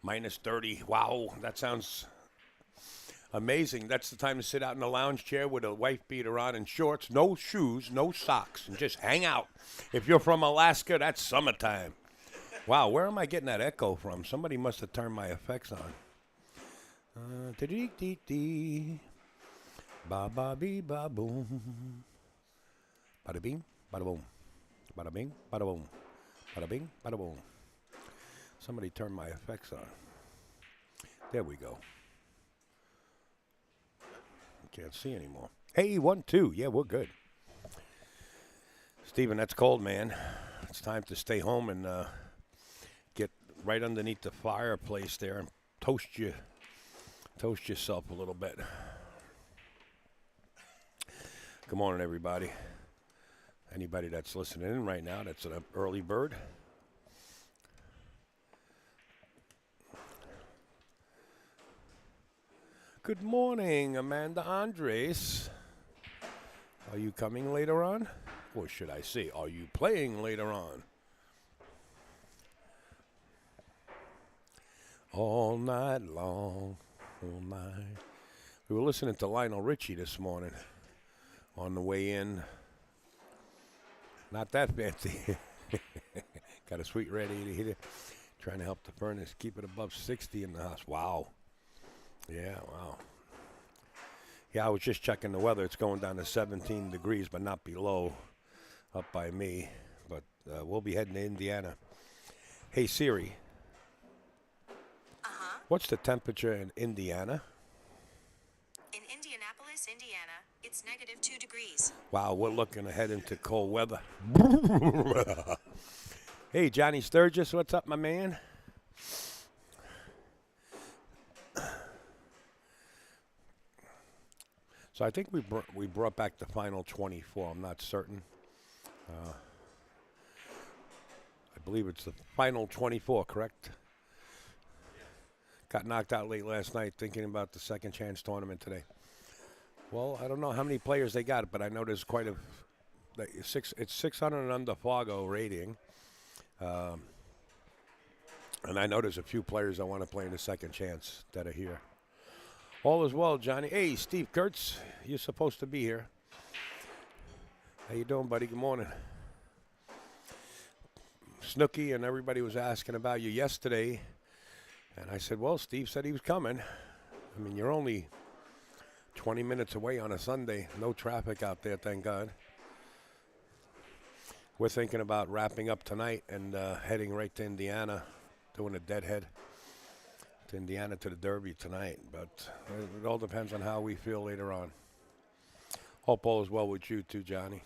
Minus 30. Wow, that sounds amazing. That's the time to sit out in the lounge chair with a wife beater on and shorts, no shoes, no socks, and just hang out. If you're from Alaska, that's summertime. Wow, where am I getting that echo from? Somebody must have turned my effects on. Dee ba ba bee ba boom. Bada bing, bada boom. Bada bing, bada boom. Bada bing, bada boom. Somebody turned my effects on. There we go. Can't see anymore. Hey, 1-2. Yeah, we're good. Steven, that's cold, man. It's time to stay home and get right underneath the fireplace there and toast yourself a little bit. Good morning, everybody. Anybody that's listening in right now, that's an early bird. Good morning, Amanda Andres. Are you coming later on? Or should I say, are you playing later on? All night long, all night. We were listening to Lionel Richie this morning on the way in. Not that fancy. Got a sweet radiator heater. Trying to help the furnace keep it above 60 in the house. Wow. Yeah, wow. Yeah, I was just checking the weather. It's going down to 17 degrees, but not below up by me. But we'll be heading to Indiana. Hey, Siri. Uh-huh. What's the temperature in Indiana? In Indianapolis, Indiana, it's -2 degrees. Wow, we're looking ahead into cold weather. Hey, Johnny Sturgis, what's up, my man? So I think we brought back the final 24. I'm not certain. I believe it's the final 24, correct? Got knocked out late last night thinking about the second chance tournament today. Well, I don't know how many players they got, but I know there's quite a it's 600 and under Fargo rating. And I know there's a few players that want to play in the second chance that are here. All is well, Johnny. Hey, Steve Kurtz, you're supposed to be here. How you doing, buddy? Good morning. Snooky and everybody was asking about you yesterday. And I said, well, Steve said he was coming. I mean, you're only 20 minutes away on a Sunday. No traffic out there, thank God. We're thinking about wrapping up tonight and heading right to Indiana, doing a deadhead to Indiana to the Derby tonight. But it all depends on how we feel later on. Hope all is well with you too, Johnny.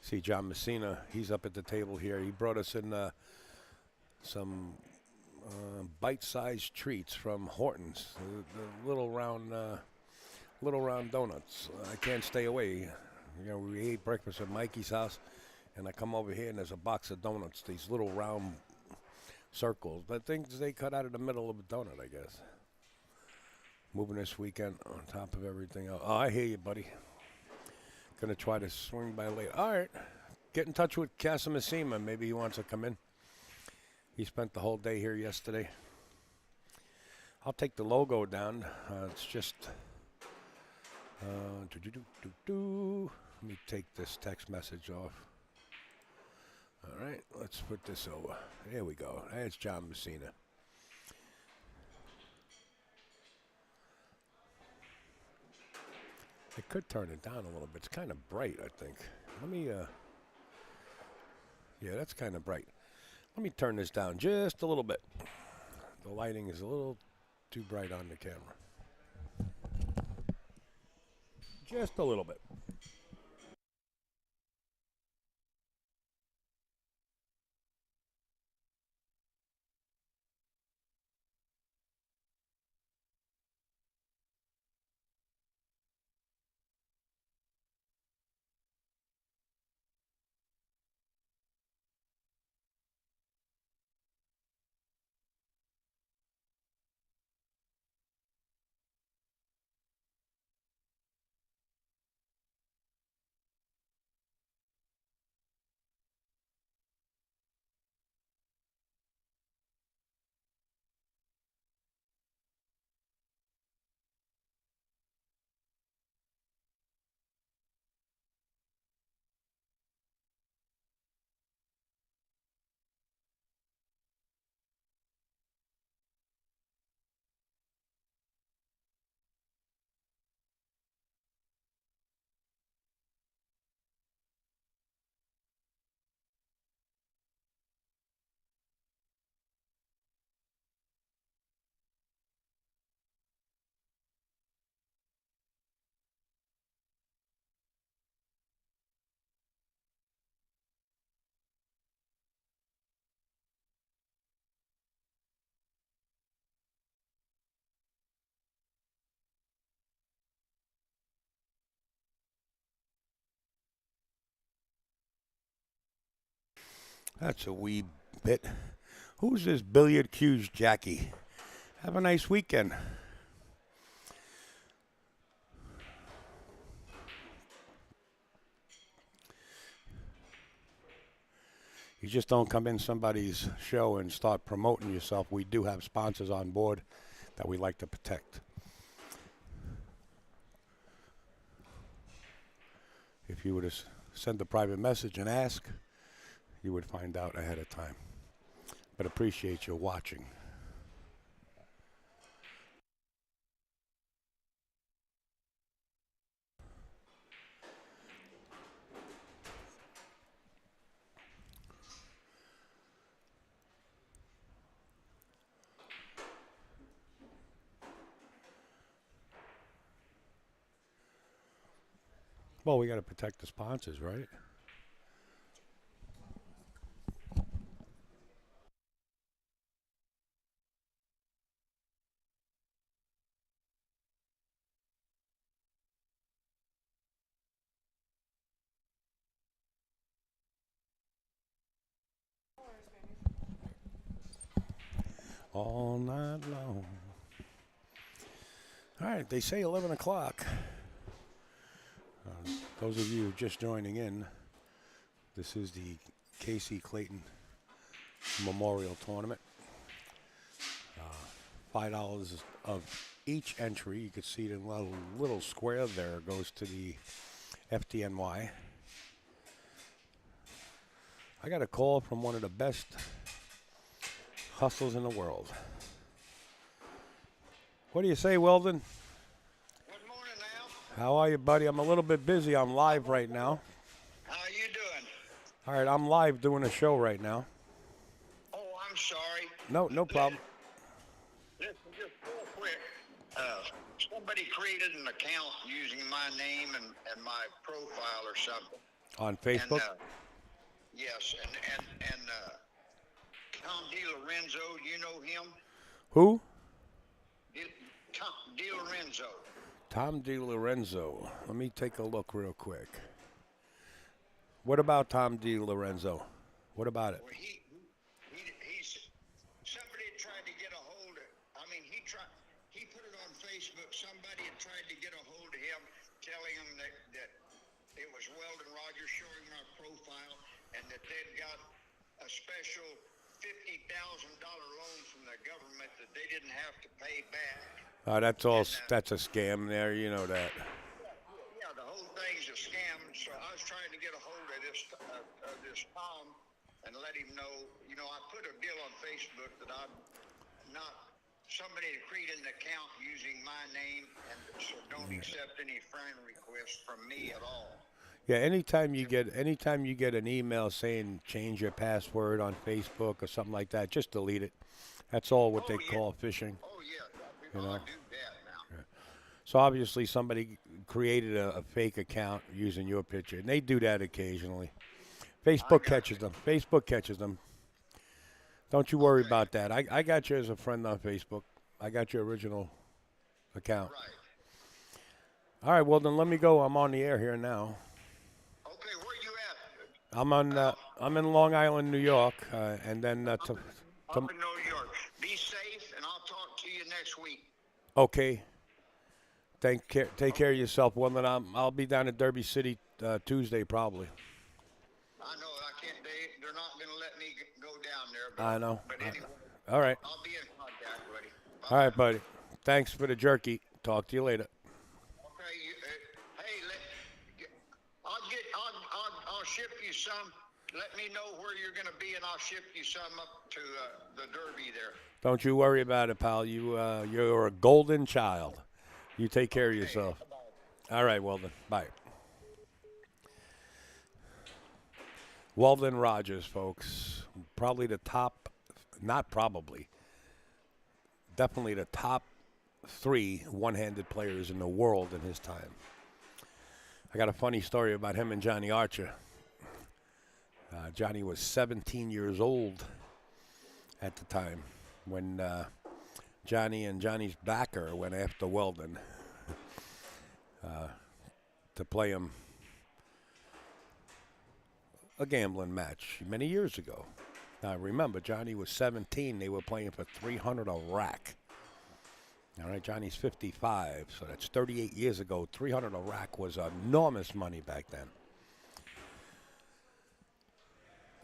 See John Massina, he's up at the table here. He brought us in some bite-sized treats from Horton's, the little round donuts. I can't stay away. You know, we ate breakfast at Mikey's house, and I come over here and there's a box of donuts. These little round circles, the things they cut out of the middle of a donut, I guess. Moving this weekend on top of everything else. Oh, I hear you, buddy. Gonna try to swing by later. All right, get in touch with Casamassima. Maybe he wants to come in. He spent the whole day here yesterday. I'll take the logo down. It's just. Let me take this text message off. All right, let's put this over. There we go. There's John Massina. I could turn it down a little bit. It's kind of bright, I think. Let me, yeah, that's kind of bright. Let me turn this down just a little bit. The lighting is a little too bright on the camera. Just a little bit. That's a wee bit. Who's this billiard cues Jackie? Have a nice weekend. You just don't come in somebody's show and start promoting yourself. We do have sponsors on board that we like to protect. If you were to send a private message and ask, you would find out ahead of time. But appreciate your watching. Well, we got to protect the sponsors, right? All night long. All right, they say 11 o'clock. Those of you just joining in, this is the Casey Clayton Memorial Tournament. $5 of each entry. You can see the little square there goes to the FDNY. I got a call from one of the best hustlers in the world. What do you say, Walden? Good morning, Al. How are you, buddy? I'm a little bit busy. I'm live right now. How are you doing? All right, I'm live doing a show right now. Oh, I'm sorry. No problem. Listen, just real quick. Somebody created an account using my name and my profile or something. On Facebook? And, yes, and Tom DiLorenzo, you know him? Who? Tom DiLorenzo. Tom DiLorenzo. Let me take a look real quick. What about Tom DiLorenzo? What about it? Well, he's somebody had tried to get a hold of. I mean, he put it on Facebook. Somebody had tried to get a hold of him, telling him that it was Walden Rogers, showing my profile, and that they'd got a special $50,000 loan from the government that they didn't have to pay back. That's all. That's a scam there. You know that. Yeah, the whole thing's a scam. So I was trying to get a hold of this Tom and let him know. You know, I put a deal on Facebook that I'm not somebody to create an account using my name, and so don't accept any friend requests from me at all. Yeah. Anytime you get an email saying change your password on Facebook or something like that, just delete it. That's all what they call phishing. Oh yeah, You know? I'll do that now. So obviously somebody created a fake account using your picture, and they do that occasionally. Facebook catches them. Facebook catches them. Don't you worry about that. I got you as a friend on Facebook. I got your original account. Right. All right, well then let me go. I'm on the air here now. Okay, where you at? I'm in Long Island, New York, and then Up in New York. Be safe, and I'll talk to you next week. okay. Take care of yourself. Well, then I'll be down in Derby City Tuesday probably. I know I can't. They're not going to let me go down there. But, I know. But anyway, All right. I'll be in contact, buddy. Bye. All right, buddy. Thanks for the jerky. Talk to you later. Okay. Hey, I'll ship you some. Let me know where you're going to be, and I'll ship you some up to the Derby there. Don't you worry about it, pal. You're a golden child. You take care of yourself. All right, Walden. Bye. Walden Rogers, folks. Probably the top, not probably, definitely the top 3 one-handed players in the world in his time. I got a funny story about him and Johnny Archer. Johnny was 17 years old at the time when Johnny and Johnny's backer went after Walden to play him a gambling match many years ago. Now, remember, Johnny was 17. They were playing for 300 a rack. All right, Johnny's 55, so that's 38 years ago. 300 a rack was enormous money back then.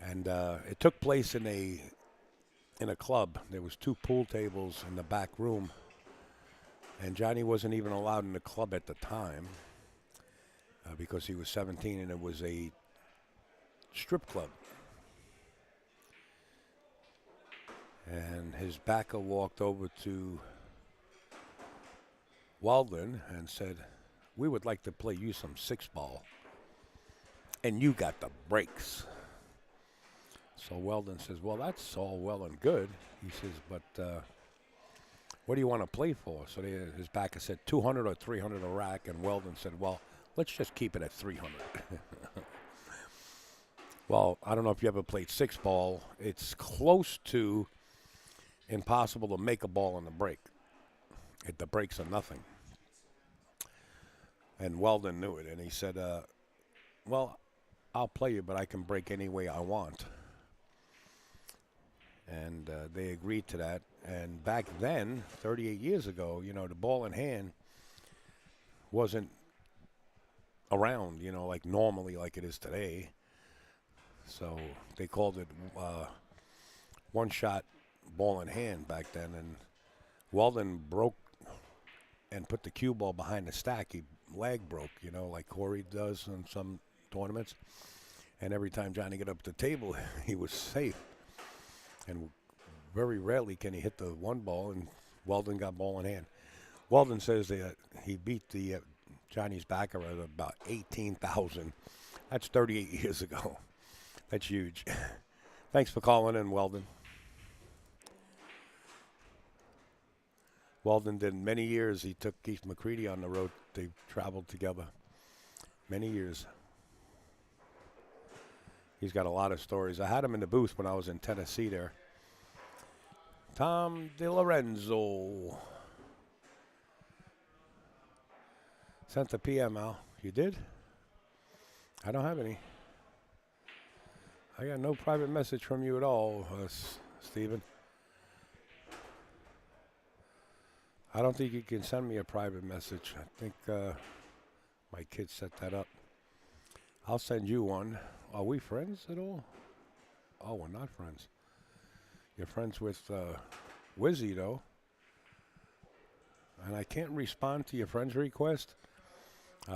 And it took place in a club. There was 2 pool tables in the back room. And Johnny wasn't even allowed in the club at the time because he was 17, and it was a strip club. And his backer walked over to Walden and said, "We would like to play you some 6-ball. And you got the breaks." So Weldon says, "Well, that's all well and good." He says, "But what do you want to play for?" So his backer said 200 or 300 a rack, and Weldon said, "Well, let's just keep it at 300. Well, I don't know if you ever played 6-ball. It's close to impossible to make a ball in the break. The breaks are nothing. And Weldon knew it, and he said, "Well, I'll play you, but I can break any way I want." And they agreed to that. And back then, 38 years ago, the ball in hand wasn't around, like normally like it is today. So they called it one-shot ball in hand back then. And Walden broke and put the cue ball behind the stack. He leg broke, like Corey does in some tournaments. And every time Johnny got up to the table, he was safe. And very rarely can he hit the 1 ball, and Walden got ball in hand. Walden says that he beat the Johnny's backer at about 18,000. That's 38 years ago. That's huge. Thanks for calling in, Walden. Walden did many years. He took Keith McCready on the road. They traveled together many years. He's got a lot of stories. I had him in the booth when I was in Tennessee there. Tom DiLorenzo. Sent the PM, Al. You did? I don't have any. I got no private message from you at all, Stephen. I don't think you can send me a private message. I think my kid set that up. I'll send you one. Are we friends at all? Oh, we're not friends. You're friends with Wizzy, though. And I can't respond to your friend's request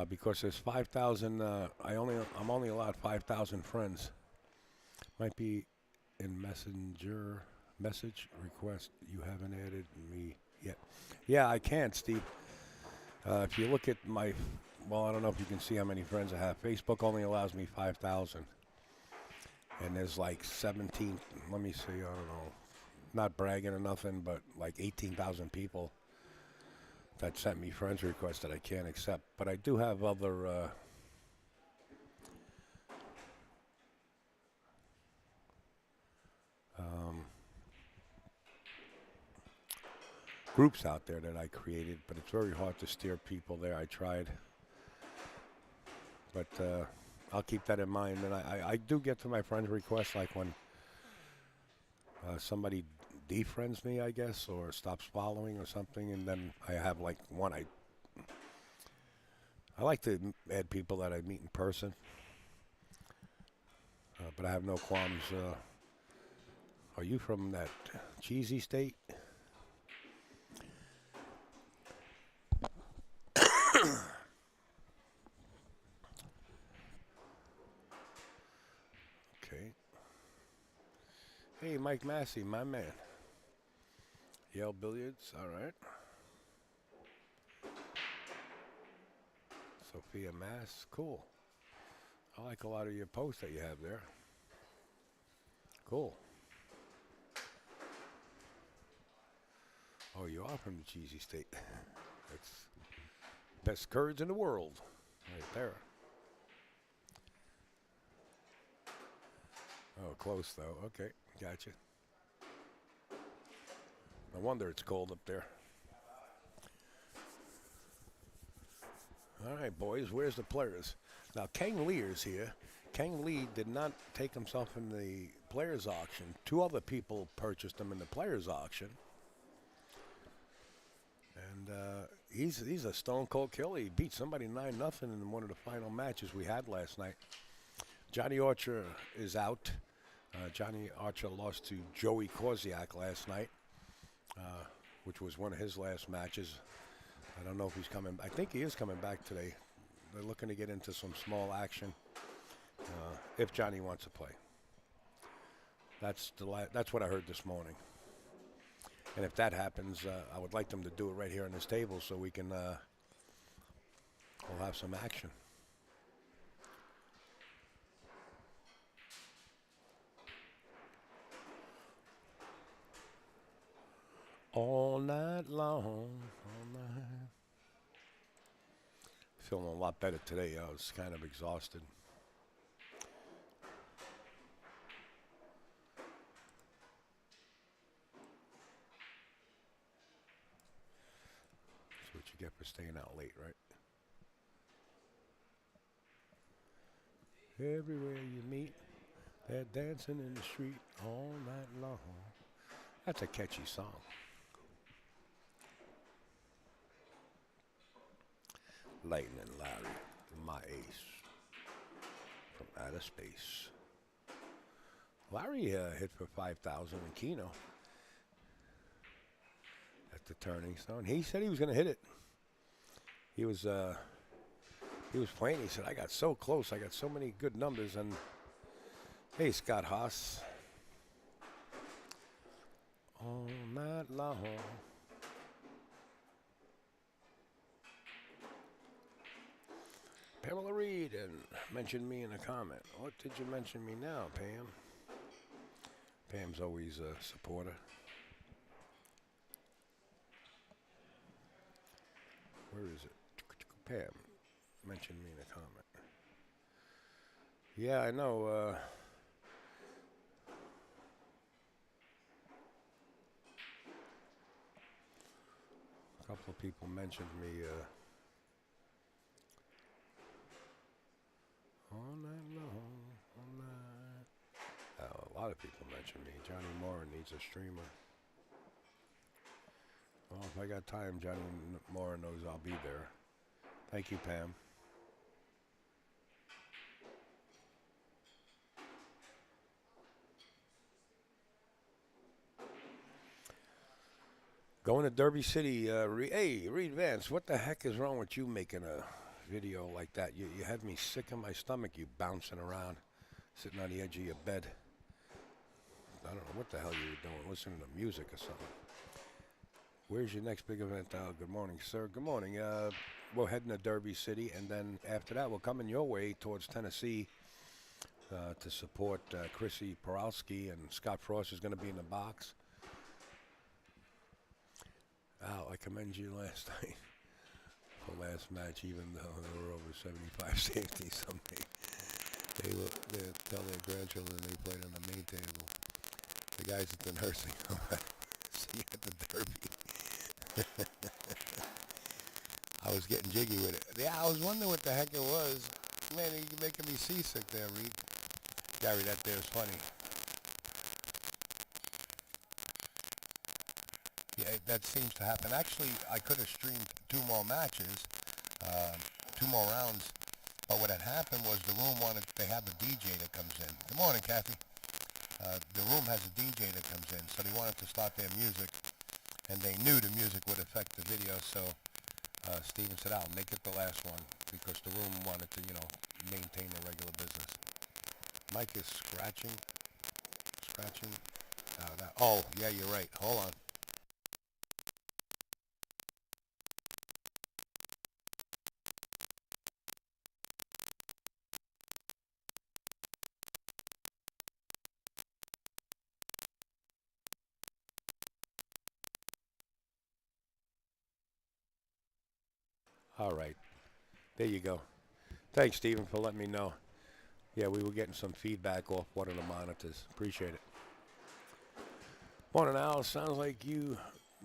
because there's 5,000. I'm only allowed 5,000 friends. Might be in Messenger message request. You haven't added me yet. Yeah, I can't, Steve. If you look at my, well, I don't know if you can see how many friends I have. Facebook only allows me 5,000. And there's like 17, let me see, I don't know, not bragging or nothing, but like 18,000 people that sent me friends requests that I can't accept. But I do have other groups out there that I created, but it's very hard to steer people there. I tried. But I'll keep that in mind. And I do get to my friends' requests, like when somebody defriends me, I guess, or stops following or something, and then I have like one. I like to add people that I meet in person, but I have no qualms. Are you from that cheesy state? Okay. Hey, Mike Massey, my man. Yale Billiards, all right. Sophia Mass, cool. I like a lot of your posts that you have there. Cool. Oh, you are from the cheesy state. That's best curds in the world, right there. Oh, close though. Okay, gotcha. No wonder it's cold up there. All right, boys, where's the players? Now, King Lear's here. Kang Lee did not take himself in the players' auction. 2 other people purchased him in the players' auction. And he's a stone cold killer. He beat somebody 9-0 in one of the final matches we had last night. Johnny Archer is out. Johnny Archer lost to Joey Korziak last night, which was one of his last matches. I don't know if he's coming. I think he is coming back today. They're looking to get into some small action if Johnny wants to play. That's what I heard this morning. And if that happens, I would like them to do it right here on this table so we can we'll have some action. All night long, all night. Feeling a lot better today. I was kind of exhausted. That's what you get for staying out late, right? Everywhere you meet, they're dancing in the street all night long. That's a catchy song. Lightning Larry, my ace, from outer space. Larry hit for 5,000 in Keno at the Turning Stone. He said he was going to hit it. He was playing. He said, I got so close. I got so many good numbers. And hey, Scott Haas. All night long. Pamela Reed and mentioned me in a comment. What did you mention me now, Pam? Pam's always a supporter. Where is it? Pam mentioned me in a comment. Yeah, I know. A couple of people mentioned me. All night long, all night. A lot of people mention me. Johnny Moore needs a streamer. Well, if I got time, Johnny Moore knows I'll be there. Thank you, Pam. Going to Derby City. Hey, Reed Vance, what the heck is wrong with you making a video like that? You had me sick in my stomach, you bouncing around, sitting on the edge of your bed. I don't know what the hell you were doing, listening to music or something. Where's your next big event? Good morning, sir. Good morning. We're heading to Derby City, and then after that, we're coming your way towards Tennessee to support Chrissy Porowski, and Scott Frost is going to be in the box. Al, I commend you last night. The last match, even though they were over 75 safety, someday they tell their grandchildren they played on the main table. The guys at the nursing home, see you at the Derby. I was getting jiggy with it. Yeah, I was wondering what the heck it was. Man, you're making me seasick there, Reed. Gary, that there's funny. Yeah, that seems to happen. Actually, I could have streamed 2 more matches, 2 more rounds, but what had happened was the room wanted, they have a DJ that comes in. Good morning, Kathy. The room has a DJ that comes in, so they wanted to start their music, and they knew the music would affect the video, so Steven said, I'll make it the last one, because the room wanted to, maintain their regular business. Mike is scratching. Oh, yeah, you're right. Hold on. All right. There you go. Thanks, Stephen, for letting me know. Yeah, we were getting some feedback off one of the monitors. Appreciate it. Morning, Al. Sounds like you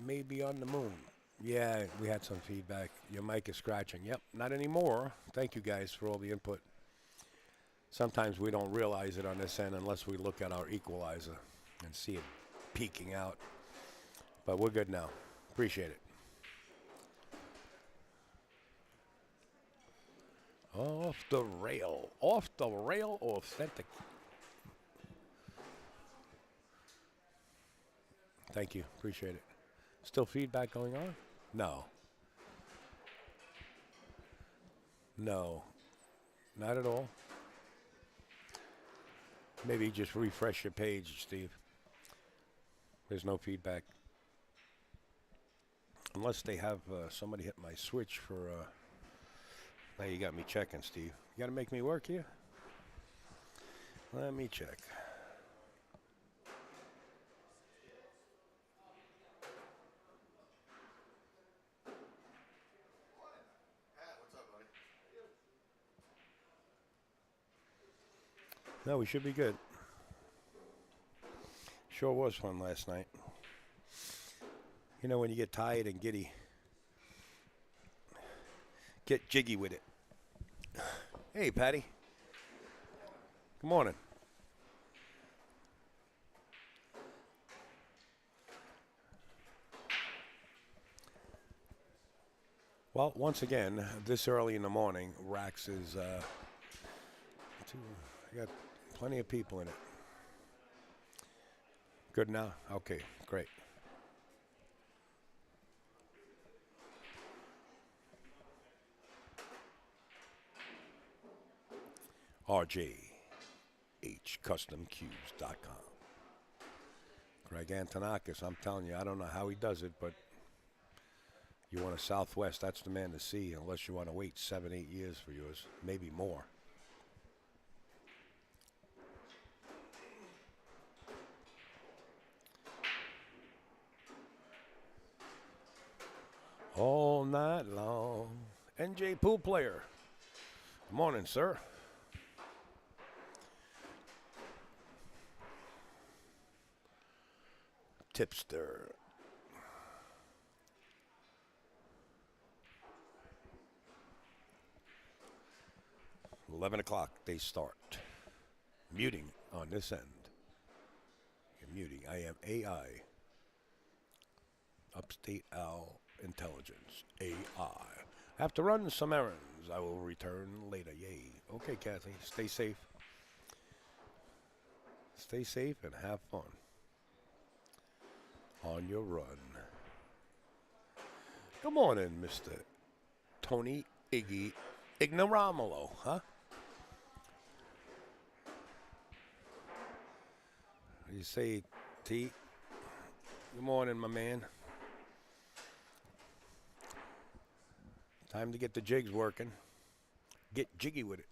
may be on the moon. Yeah, we had some feedback. Your mic is scratching. Yep, not anymore. Thank you guys for all the input. Sometimes we don't realize it on this end unless we look at our equalizer and see it peeking out. But we're good now. Appreciate it. Off the rail. Off the rail, authentic. Thank you. Appreciate it. Still feedback going on? No. No. Not at all. Maybe just refresh your page, Steve. There's no feedback. Unless they have somebody hit my switch for... now you got me checking, Steve. You got to make me work here? Let me check. No, we should be good. Sure was fun last night. You know, when you get tired and giddy, get jiggy with it. Hey, Patty. Good morning. Well, once again, this early in the morning, Raxx is... I got plenty of people in it. Good now? Okay, great. RJHCustomCubes.com. Greg Antonakis, I'm telling you, I don't know how he does it, but you want a Southwest, that's the man to see, unless you want to wait 7, 8 years for yours, maybe more. All night long. NJ Pool Player. Good morning, sir. Tipster. 11 o'clock, they start. Muting on this end. You're muting. I am AI. Upstate Al Intelligence. AI. I have to run some errands. I will return later. Yay. Okay, Kathy. Stay safe. Stay safe and have fun on your run. Good morning, Mr. Tony Iggy Ignoramulo, huh? You say, T? Good morning, my man. Time to get the jigs working. Get jiggy with it.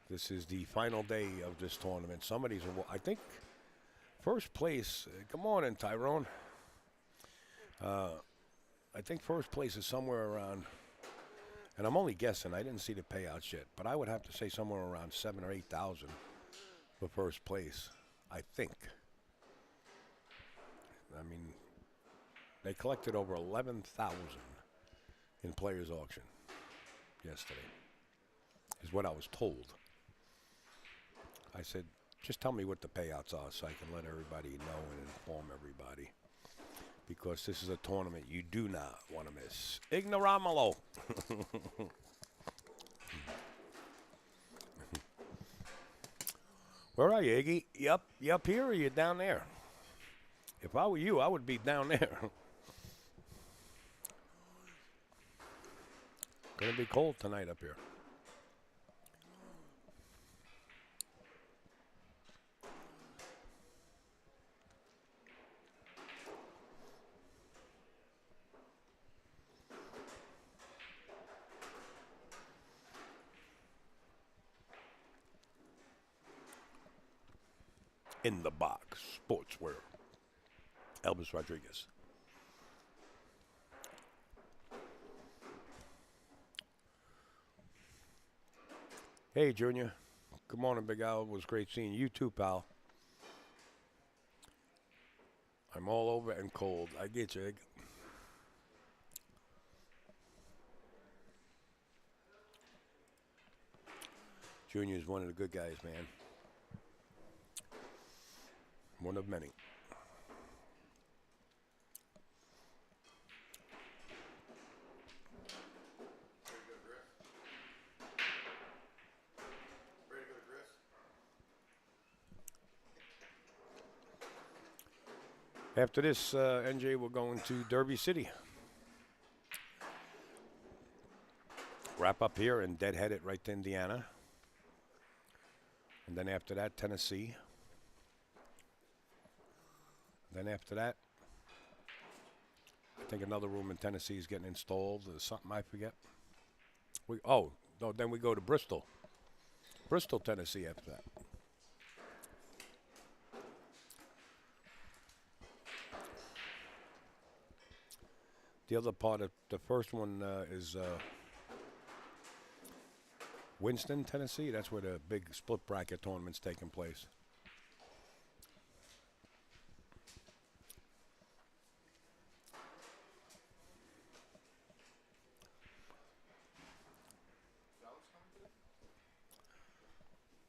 This is the final day of this tournament. Somebody's, I think, first place. Good morning, Tyrone. I think first place is somewhere around, and I'm only guessing. I didn't see the payouts yet, but I would have to say somewhere around 7,000 or 8,000 for first place. I think. I mean, they collected over 11,000 in players auction yesterday, is what I was told. I said, just tell me what the payouts are so I can let everybody know and inform everybody. Because this is a tournament you do not want to miss. Ignoramulo. Where are you, Iggy? You up here or you down there? If I were you, I would be down there. Gonna be cold tonight up here. In the box, sportswear. Elvis Rodriguez. Hey, Junior. Good morning, Big Al. It was great seeing you too, pal. I'm all over and cold. I get you, Egg. Junior's one of the good guys, man. One of many. After this, NJ, we're going to Derby City. Wrap up here and deadhead it right to Indiana. And then after that, Tennessee. Then after that, I think another room in Tennessee is getting installed. Or something I forget. Then we go to Bristol. Bristol, Tennessee after that. The other part of the first one is Winston, Tennessee. That's where the big split bracket tournament's taking place.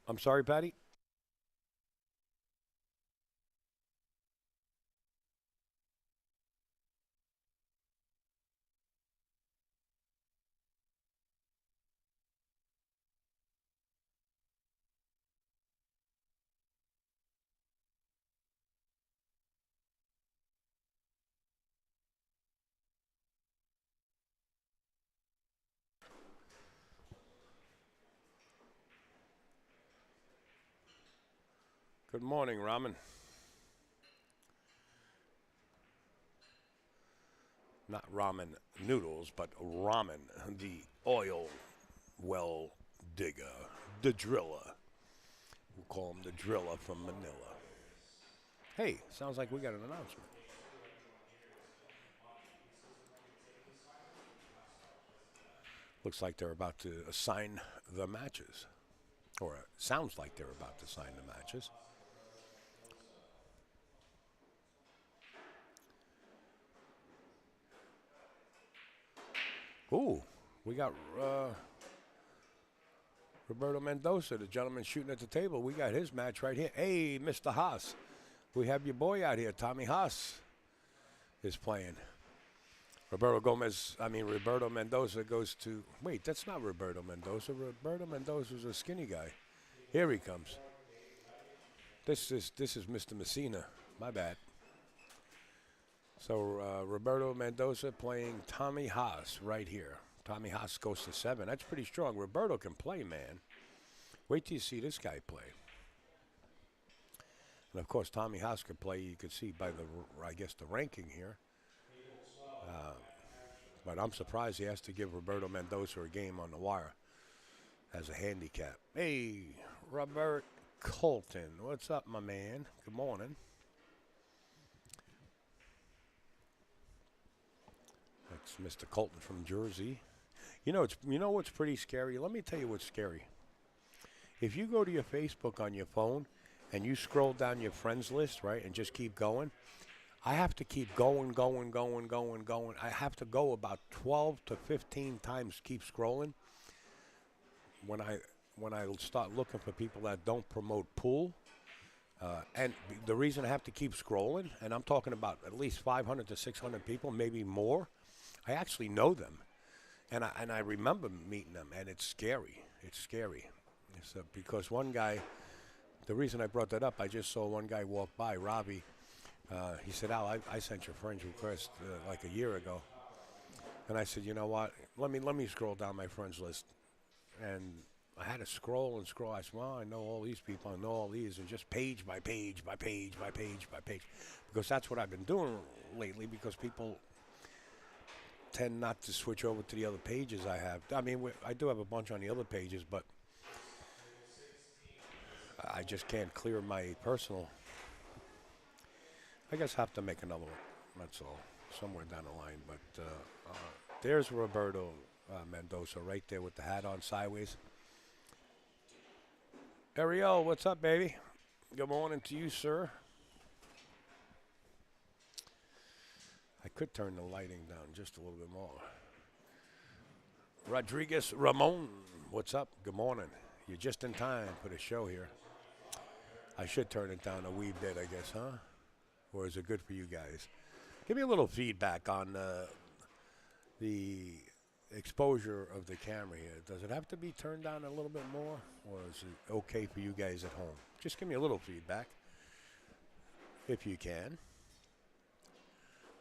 I'm sorry, Patty? Good morning, ramen. Not ramen noodles, but ramen, the oil well digger, the driller. We'll call him the driller from Manila. Hey, sounds like we got an announcement. Looks like they're about to assign the matches. Or it sounds like they're about to sign the matches. Ooh, we got Roberto Mendoza, the gentleman shooting at the table. We got his match right here. Hey, Mr. Haas. We have your boy out here. Tommy Haas is playing. Roberto Mendoza goes to... Wait, that's not Roberto Mendoza. Roberto Mendoza's a skinny guy. Here he comes. This is Mr. Massina. My bad. So Roberto Mendoza playing Tommy Haas right here. Tommy Haas goes to 7. That's pretty strong. Roberto can play, man. Wait till you see this guy play. And of course, Tommy Haas can play. You could see by the ranking here. But I'm surprised he has to give Roberto Mendoza a game on the wire as a handicap. Hey, Robert Colton. What's up, my man? Good morning. That's Mr. Colton from Jersey. You know what's pretty scary? Let me tell you what's scary. If you go to your Facebook on your phone and you scroll down your friends list, right, and just keep going, I have to keep going. I have to go about 12 to 15 times, keep scrolling. When I start looking for people that don't promote pool, and the reason I have to keep scrolling, and I'm talking about at least 500 to 600 people, maybe more, I actually know them. And I remember meeting them, and it's scary. It's scary. Because one guy, the reason I brought that up, I just saw one guy walk by, Robbie. He said, Al, I sent your friend's request like a year ago. And I said, you know what? Let me scroll down my friends list. And I had to scroll and scroll. I said, well, I know all these people. I know all these. And just page by page by page by page by page. Because that's what I've been doing lately, because people tend not to switch over to the other pages I have. I mean, I do have a bunch on the other pages, but I just can't clear my personal. I guess I have to make another one. That's all. Somewhere down the line. But there's Roberto Mendoza right there with the hat on sideways. Ariel, what's up, baby? Good morning to you, sir. I could turn the lighting down just a little bit more. Rodriguez Ramon, what's up? Good morning. You're just in time for the show here. I should turn it down a wee bit, I guess, huh? Or is it good for you guys? Give me a little feedback on the exposure of the camera here. Does it have to be turned down a little bit more, or is it okay for you guys at home? Just give me a little feedback, if you can.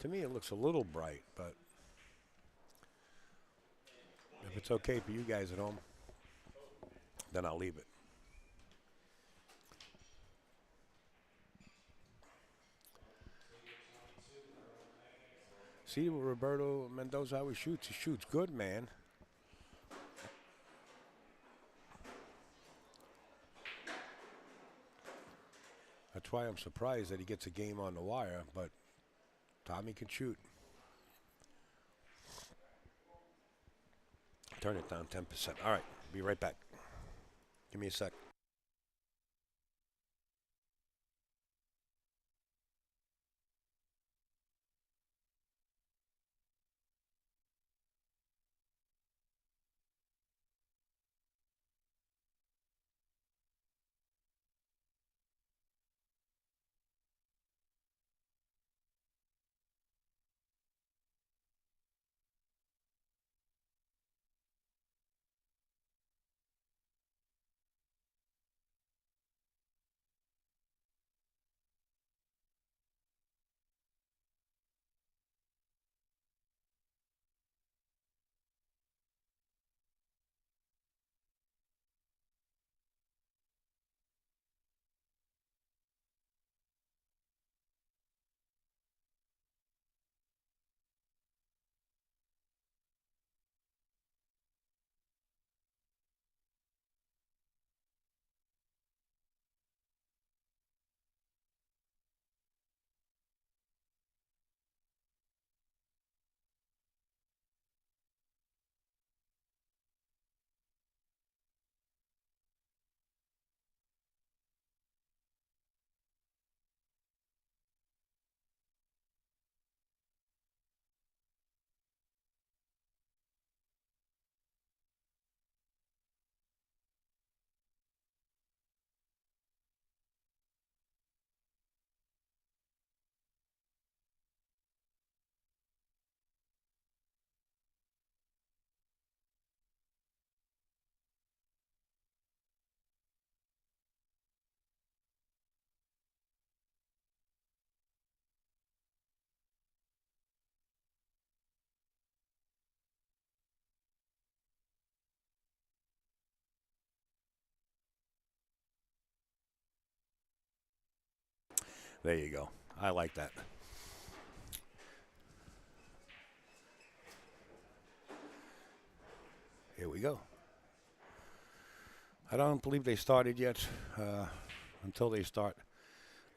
To me, it looks a little bright, but if it's okay for you guys at home, then I'll leave it. See Roberto Mendoza how he shoots. He shoots good, man. That's why I'm surprised that he gets a game on the wire, but Tommy can shoot. Turn it down 10%. All right, be right back. Give me a sec. There you go. I like that. Here we go. I don't believe they started yet. Until they start,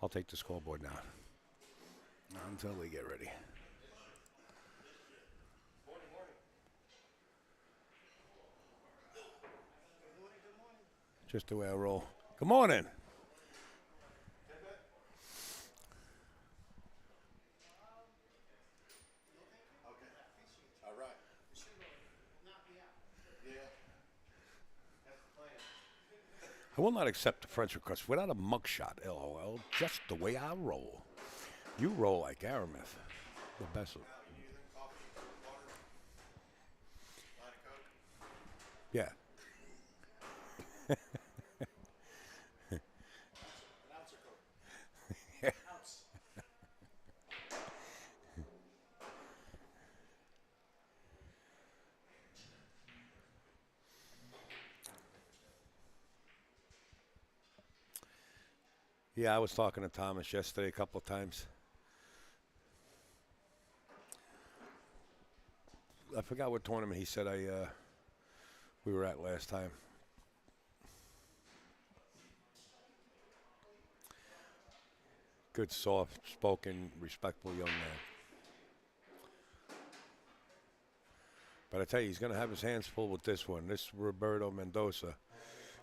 I'll take the scoreboard now. Until they get ready. Just the way I roll. Good morning. I will not accept a French request without a mugshot, LOL. Just the way I roll. You roll like Aramith. The best of. Yeah. Yeah, I was talking to Thomas yesterday a couple of times. I forgot what tournament he said we were at last time. Good, soft-spoken, respectful young man. But I tell you, he's going to have his hands full with this one. This Roberto Mendoza.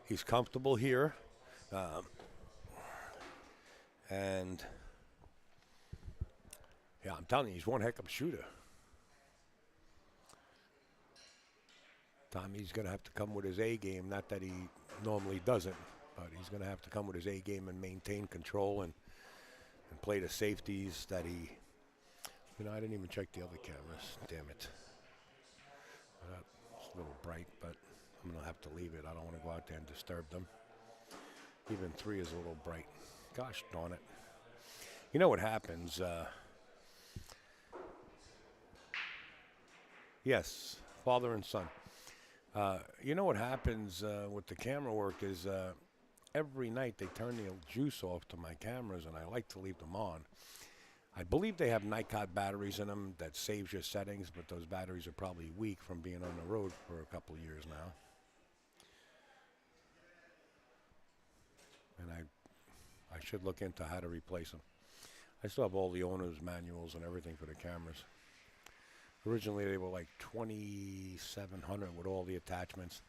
He's comfortable here. And, I'm telling you, he's one heck of a shooter. Tommy's going to have to come with his A game. Not that he normally doesn't, but he's going to have to come with his A game and maintain control and play the safeties that he. You know, I didn't even check the other cameras. Damn it. It's a little bright, but I'm going to have to leave it. I don't want to go out there and disturb them. Even 3 is a little bright. Gosh darn it. You know what happens? Yes, father and son. You know what happens with the camera work is every night they turn the juice off to my cameras, and I like to leave them on. I believe they have Nikon batteries in them that saves your settings, but those batteries are probably weak from being on the road for a couple of years now. And I should look into how to replace them. I still have all the owner's manuals and everything for the cameras. Originally they were like 2,700 with all the attachments.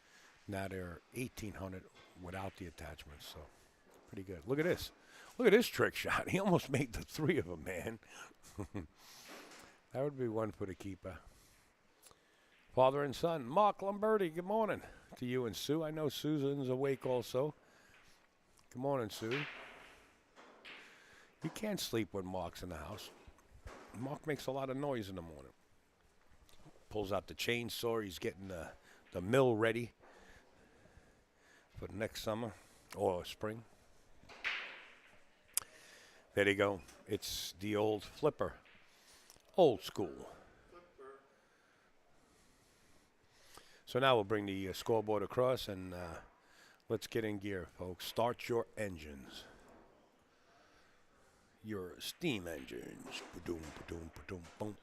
Now they're 1,800 without the attachments, so pretty good. Look at this. Look at this trick shot. He almost made the 3 of them, man. That would be one for the keeper. Father and son. Mark Lombardi, good morning to you and Sue. I know Susan's awake also. Good morning, Sue. You can't sleep when Mark's in the house. Mark makes a lot of noise in the morning. Pulls out the chainsaw. He's getting the mill ready for next summer or spring. There you go. It's the old flipper. Old school. Flipper. So now we'll bring the scoreboard across and let's get in gear, folks. Start your engines. Your steam engines. Ba-doom, ba-doom, ba-doom, boom.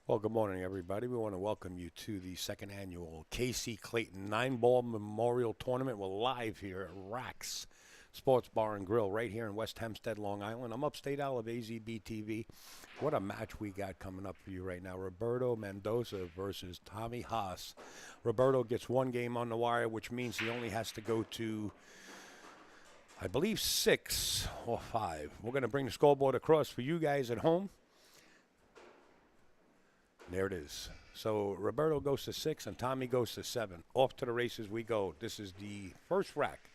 Well, good morning, everybody. We want to welcome you to the second annual K.C. Clayton 9-Ball Memorial Tournament. We're live here at Raxx Sports Bar and Grill right here in West Hempstead, Long Island. I'm upstate out of AZB TV. What a match we got coming up for you right now. Roberto Mendoza versus Tommy Haas. Roberto gets 1 game on the wire, which means he only has to go to, I believe, 6 or 5. We're going to bring the scoreboard across for you guys at home. There it is. So Roberto goes to 6 and Tommy goes to 7. Off to the races we go. This is the first rack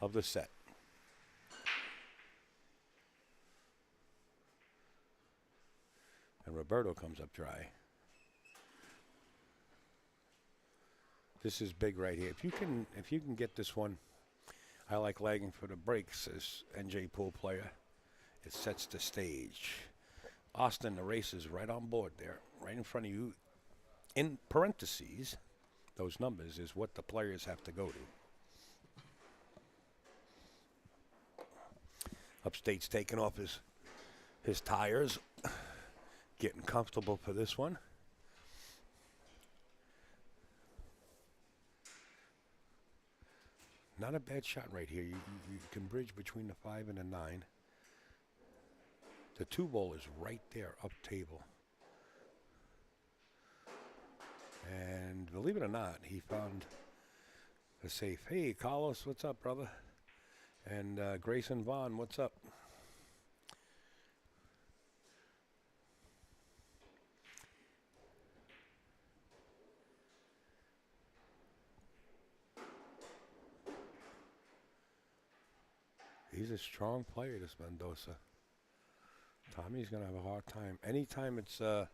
of the set. And Roberto comes up dry. This is big right here. If you can get this one, I like lagging for the brakes as NJ pool player. It sets the stage. Austin, the race is right on board there, right in front of you. In parentheses, those numbers is what the players have to go to. Upstate's taking off his tires, getting comfortable for this one. Not a bad shot right here. You can bridge between the 5 and the 9. The 2 ball is right there, up table. And believe it or not, he found a safe. Hey, Carlos, what's up, brother? And Grayson Vaughn, what's up? He's a strong player, this Mendoza. Tommy's going to have a hard time. Anytime it's, I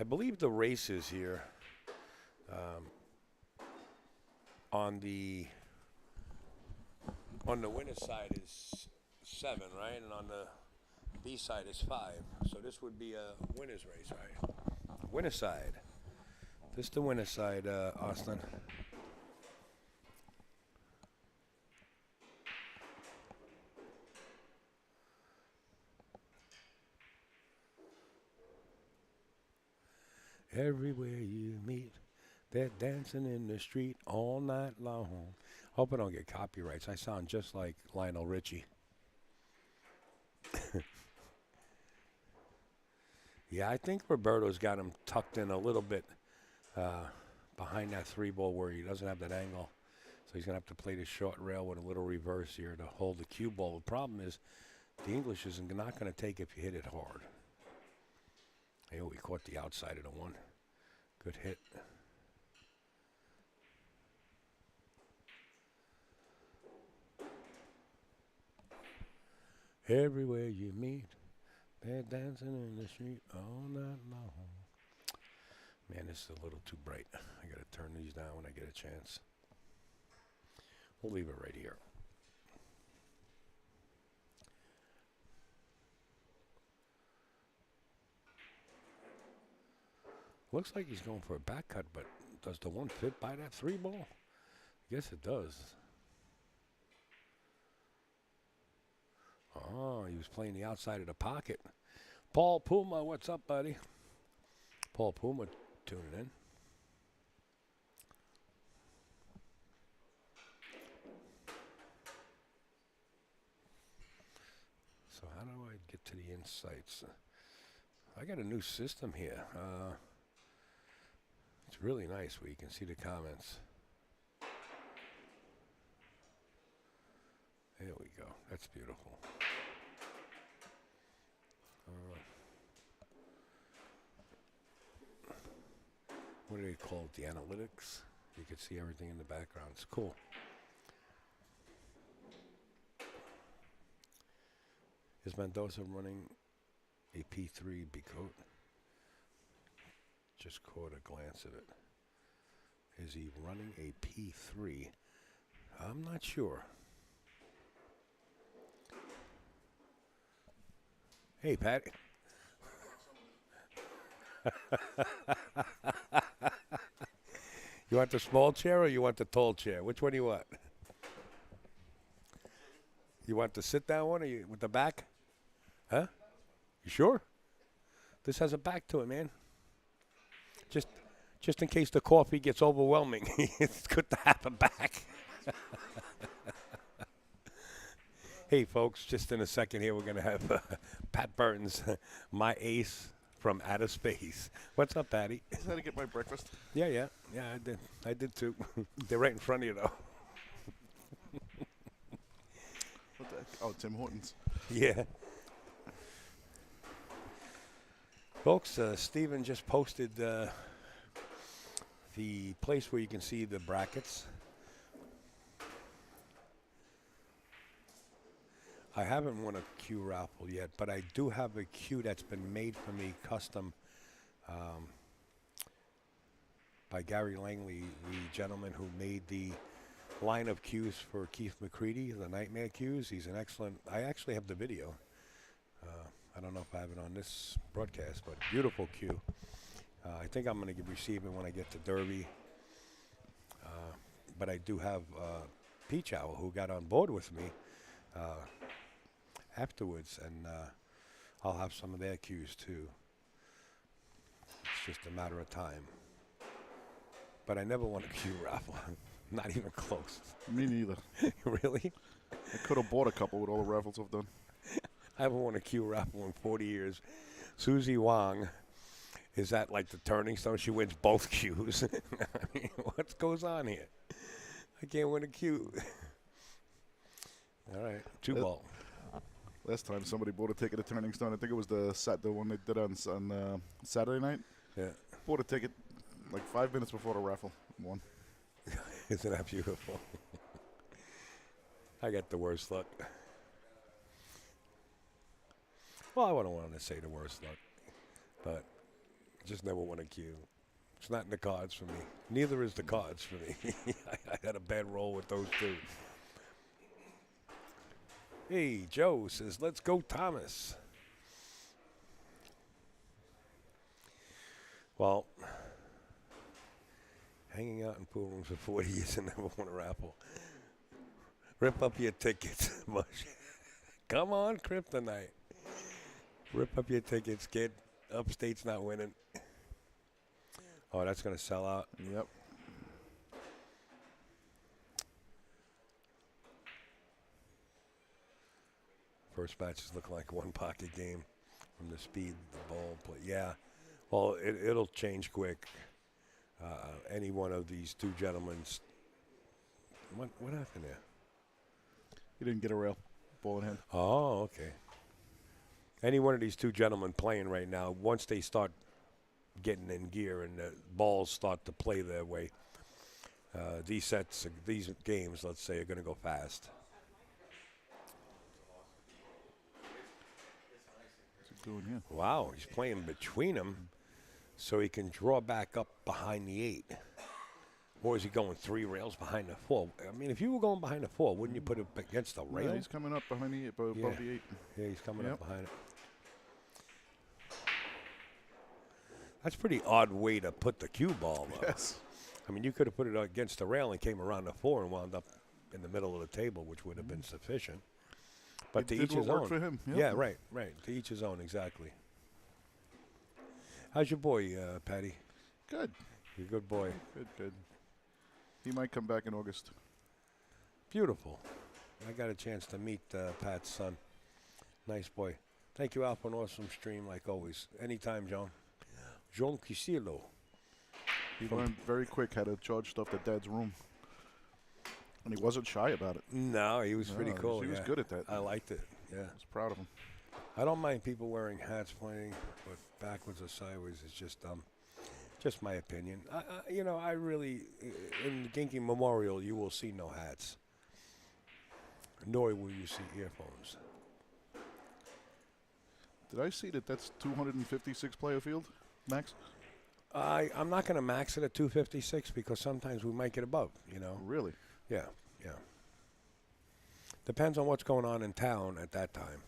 believe the races here on the winner's side is 7, right? And on the B side is 5. So this would be a winner's race, right? Winner's side. This is the winner's side, Austin. Everywhere you meet, they're dancing in the street all night long. Hope I don't get copyrights. I sound just like Lionel Richie. Yeah, I think Roberto's got him tucked in a little bit behind that 3-ball where he doesn't have that angle. So he's going to have to play the short rail with a little reverse here to hold the cue ball. The problem is the English is not going to take if you hit it hard. Hey, oh, he caught the outside of the one. Good hit. Everywhere you meet, they're dancing in the street all night long. Man, this is a little too bright. I got to turn these down when I get a chance. We'll leave it right here. Looks like he's going for a back cut, but does the one fit by that 3-ball? I guess it does. Oh, he was playing the outside of the pocket. Paul Puma, what's up, buddy? Paul Puma tuning in. So how do I get to the insights? I got a new system here. It's really nice where you can see the comments. There we go. That's beautiful. What do they call it? The analytics? You can see everything in the background. It's cool. Is Mendoza running a P3 Bicote? Just caught a glance of it. Is he running a P3? I'm not sure. Hey, Pat. You want the small chair or you want the tall chair? Which one do you want? You want the sit-down one or you with the back? Huh? You sure? This has a back to it, man. Just in case the coffee gets overwhelming, it's good to have a back. Hey, folks, just in a second here, we're going to have Pat Burton's My Ace from Outer Space. What's up, Patty? Just had to get my breakfast. Yeah, I did. I did too. They're right in front of you, though. What the heck? Oh, Tim Hortons. Yeah. Folks, Steven just posted the place where you can see the brackets. I haven't won a Q raffle yet, but I do have a Q that's been made for me custom by Gary Langley, the gentleman who made the line of Qs for Keith McCready, the Nightmare Qs. He's an excellent. I actually have the video. I don't know if I have it on this broadcast, but beautiful Q. I think I'm going to receive it when I get to Derby. But I do have Peach Owl, who got on board with me afterwards, and I'll have some of their Qs too. It's just a matter of time. But I never won a Q raffle. Not even close. Me neither. Really? I could have bought a couple with all the raffles I've done. I haven't won a Q raffle in 40 years. Susie Wong is at like the turning stone. She wins both Qs. I mean, what goes on here? I can't win a Q. All right, 2-ball. Last time somebody bought a ticket at Turning Stone, I think it was the one they did on Saturday night. Yeah. Bought a ticket like 5 minutes before the raffle. Won. Isn't that beautiful? I got the worst luck. Well, I wouldn't want to say the worst luck, but just never won a Q. It's not in the cards for me. Neither is the cards for me. I had a bad roll with those two. Hey, Joe says, let's go, Thomas. Well, hanging out in pool rooms for 40 years and never won a raffle. Rip up your tickets, Mush. Come on, Kryptonite. Rip up your tickets, kid. Upstate's not winning. Oh, that's going to sell out. Yep. First match is looking like a one-pocket game from the speed of the ball. But yeah, well, it'll change quick. Any one of these two gentlemen's. What happened there? He didn't get a rail. Ball in hand. Oh, okay. Any one of these two gentlemen playing right now, once they start getting in gear and the balls start to play their way, these games, let's say, are going to go fast. Doing, yeah. Wow, he's playing between them so he can draw back up behind the 8. Or is he going 3 rails behind the 4? I mean, if you were going behind the 4, wouldn't you put it against the rail? Yeah, he's coming up behind the 8, above the 8. Yeah, he's coming up behind it. That's a pretty odd way to put the cue ball, though. Yes. I mean, you could have put it against the rail and came around the 4 and wound up in the middle of the table, which would have been sufficient. But to each his own. For him. Yep. Yeah, right. To each his own, exactly. How's your boy, Patty? Good. You're a good boy. Good. He might come back in August. Beautiful. I got a chance to meet Pat's son. Nice boy. Thank you, Al, for an awesome stream, like always. Anytime, John. John Quisilo. He learned very quick how to charge stuff to Dad's room. And he wasn't shy about it. No, he was pretty cool. He was good at that. I liked it, yeah. I was proud of him. I don't mind people wearing hats playing, but backwards or sideways is just dumb. Just my opinion. I really, in the Genki Memorial, you will see no hats. Nor will you see earphones. Did I see that's 256 player field, max? I'm not going to max it at 256 because sometimes we might get above, Really? Yeah. Depends on what's going on in town at that time.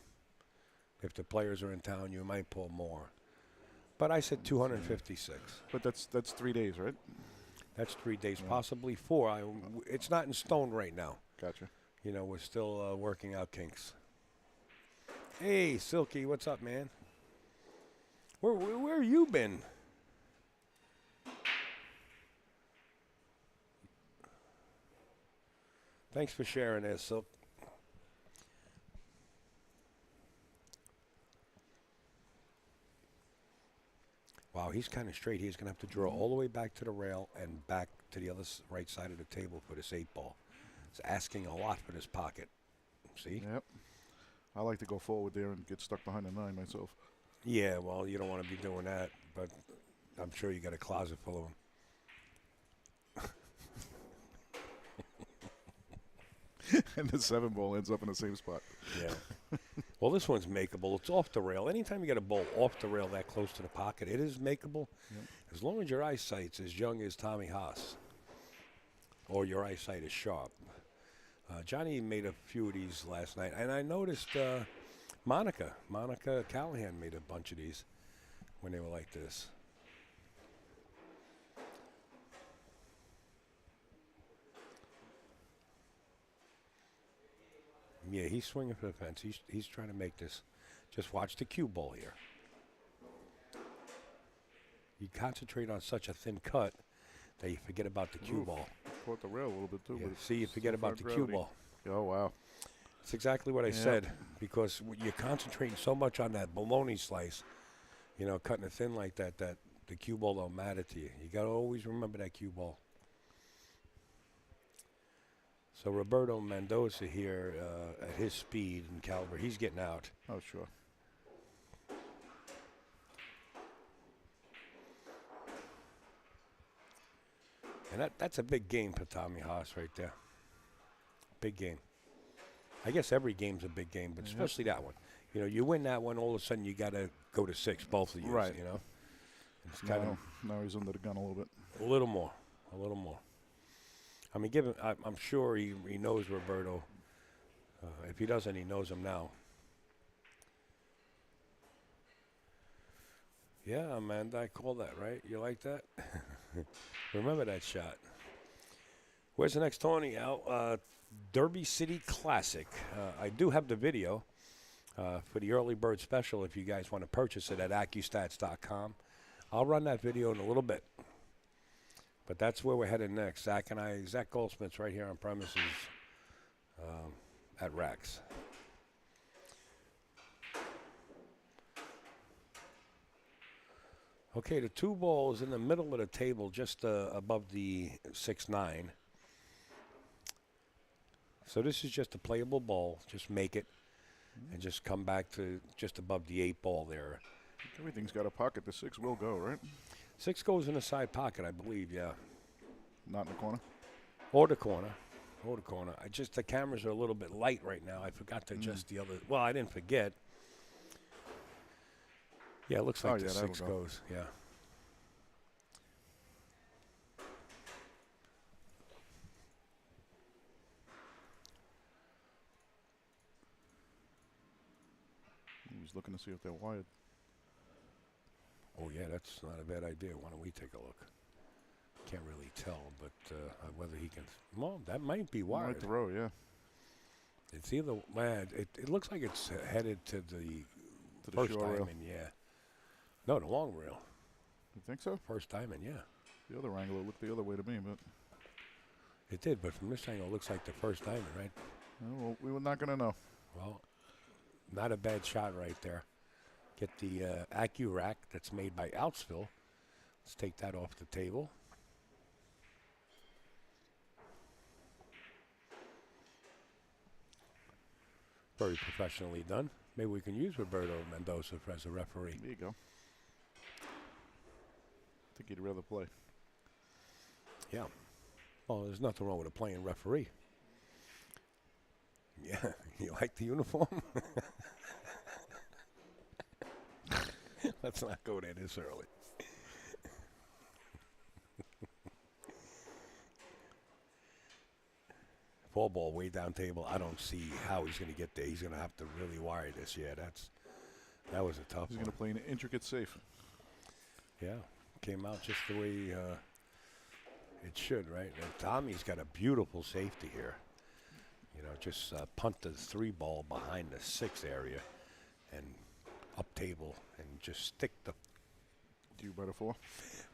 If the players are in town, you might pull more. But I said 256. But that's 3 days, right? That's 3 days, possibly 4. It's not in stone right now. Gotcha. We're still working out kinks. Hey, Silky, what's up, man? Where you been? Thanks for sharing this, Silk. Wow, he's kind of straight. He's going to have to draw all the way back to the rail and back to the other right side of the table for this 8 ball. It's asking a lot for this pocket. See? Yep. I like to go forward there and get stuck behind the 9 myself. Yeah, well, you don't want to be doing that, but I'm sure you got a closet full of them. And the 7 ball ends up in the same spot. Yeah. Well, this one's makeable. It's off the rail. Anytime you get a ball off the rail that close to the pocket, it is makeable. Yep. As long as your eyesight's as young as Tommy Haas, or your eyesight is sharp. Johnny made a few of these last night, and I noticed Monica Callahan made a bunch of these when they were like this. Yeah, he's swinging for the fence. He's trying to make this. Just watch the cue ball here. You concentrate on such a thin cut that you forget about the cue ball. Caught the rail a little bit too. Yeah, but see, you forget about the cue ball. Oh, wow. That's exactly what I said, because you're concentrating so much on that bologna slice, cutting it thin like that the cue ball don't matter to you. You got to always remember that cue ball. So Roberto Mendoza here at his speed and caliber, he's getting out. Oh, sure. And that's a big game for Tommy Haas right there. Big game. I guess every game's a big game, but especially that one. You win that one, all of a sudden you got to go to 6, both of you. Right. It's kind of now he's under the gun a little bit. a little more. I mean, I'm sure he knows Roberto. If he doesn't, he knows him now. Yeah, Amanda, I call that, right? You like that? Remember that shot. Where's the next tourney out? Derby City Classic. I do have the video for the early bird special if you guys want to purchase it at accustats.com. I'll run that video in a little bit. But that's where we're headed next. Zach Goldsmith's right here on premises at Raxx. Okay, the 2 ball is in the middle of the table, just above the 6-9. So this is just a playable ball. Just make it, and just come back to just above the 8 ball there. Everything's got a pocket. The 6 will go, right? 6 goes in the side pocket, I believe. Yeah, Not in the corner. or the corner. The cameras are a little bit light right now. I forgot to adjust the other. Well, I didn't forget. Yeah, it looks like the yeah, that'll 6 go. goes. Yeah. He's looking to see if they're wired. Oh, yeah, that's not a bad idea. Why don't we take a look? Can't really tell, but whether he can. Well, that might be wired. Might throw, yeah. It's either. Man, it looks like it's headed to the To the first short rail. diamond. Yeah. No, the long rail. You think so? First diamond. Yeah. The other angle, it looked the other way to me, but It did, but from this angle, it looks like the first diamond, right? well, we were not going to know. Well, not a bad shot right there. Get the Accu-Rack that's made by Outsville. Let's take that off the table. Very professionally done. Maybe we can use Roberto Mendoza as a referee. There you go. I think he'd rather play. Yeah. Well, there's nothing wrong with a playing referee. Yeah. You like the uniform? Let's not go there this early. Four ball way down table. I don't see how he's going to get there. He's going to have to really wire this. Yeah, that was a tough He's one. going to play an intricate safe. Yeah, came out just the way it should, right? And Tommy's got a beautiful safety here. You know, just punt the 3 ball behind the 6 area and up table and just stick the. Do you bet a 4?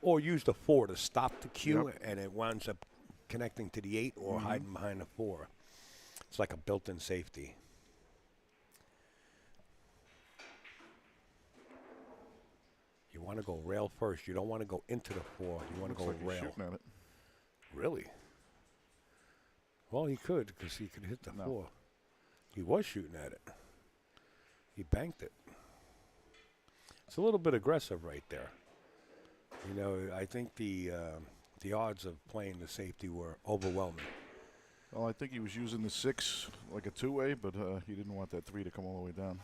Or use the 4 to stop the cue, Yep. and it winds up connecting to the 8 or hiding behind the 4. It's like a built-in safety. You want to go rail first. You don't want to go into the 4. You want to Looks go like he's rail. shooting at it. Really? Well, he could because he could hit the No. 4. He was shooting at it. He banked it. It's a little bit aggressive right there. You know, I think the odds of playing the safety were overwhelming. Well, I think he was using the 6 like a 2-way, but he didn't want that 3 to come all the way down.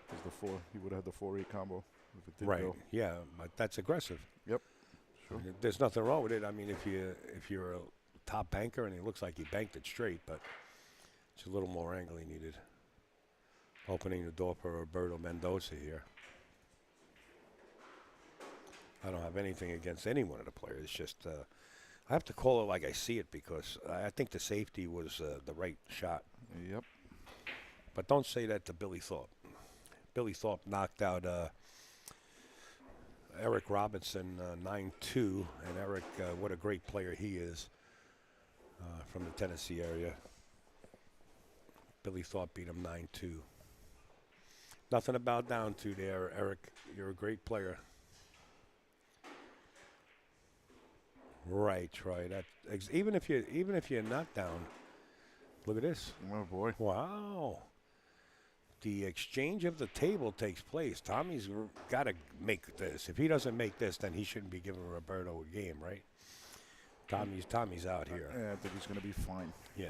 Because the 4, he would have had the 4-8 combo if it did Right. go. Yeah, but that's aggressive. Yep. Sure. There's nothing wrong with it. I mean, if you're a top banker and it looks like he banked it straight, but it's a little more angle he needed. Opening the door for Roberto Mendoza here. I don't have anything against any one of the players. It's just I have to call it like I see it because I think the safety was the right shot. Yep. But don't say that to Billy Thorpe. Billy Thorpe knocked out Eric Robinson 9-2, and Eric, what a great player he is from the Tennessee area. Billy Thorpe beat him 9-2. Nothing to bow down to there, Eric. You're a great player. Right, Troy. That even if you're not down, look at this. Oh, boy. Wow. The exchange of the table takes place. Tommy's got to make this. If he doesn't make this, then he shouldn't be giving Roberto a game, right? Tommy's out here. Yeah, I think he's going to be fine. Yeah.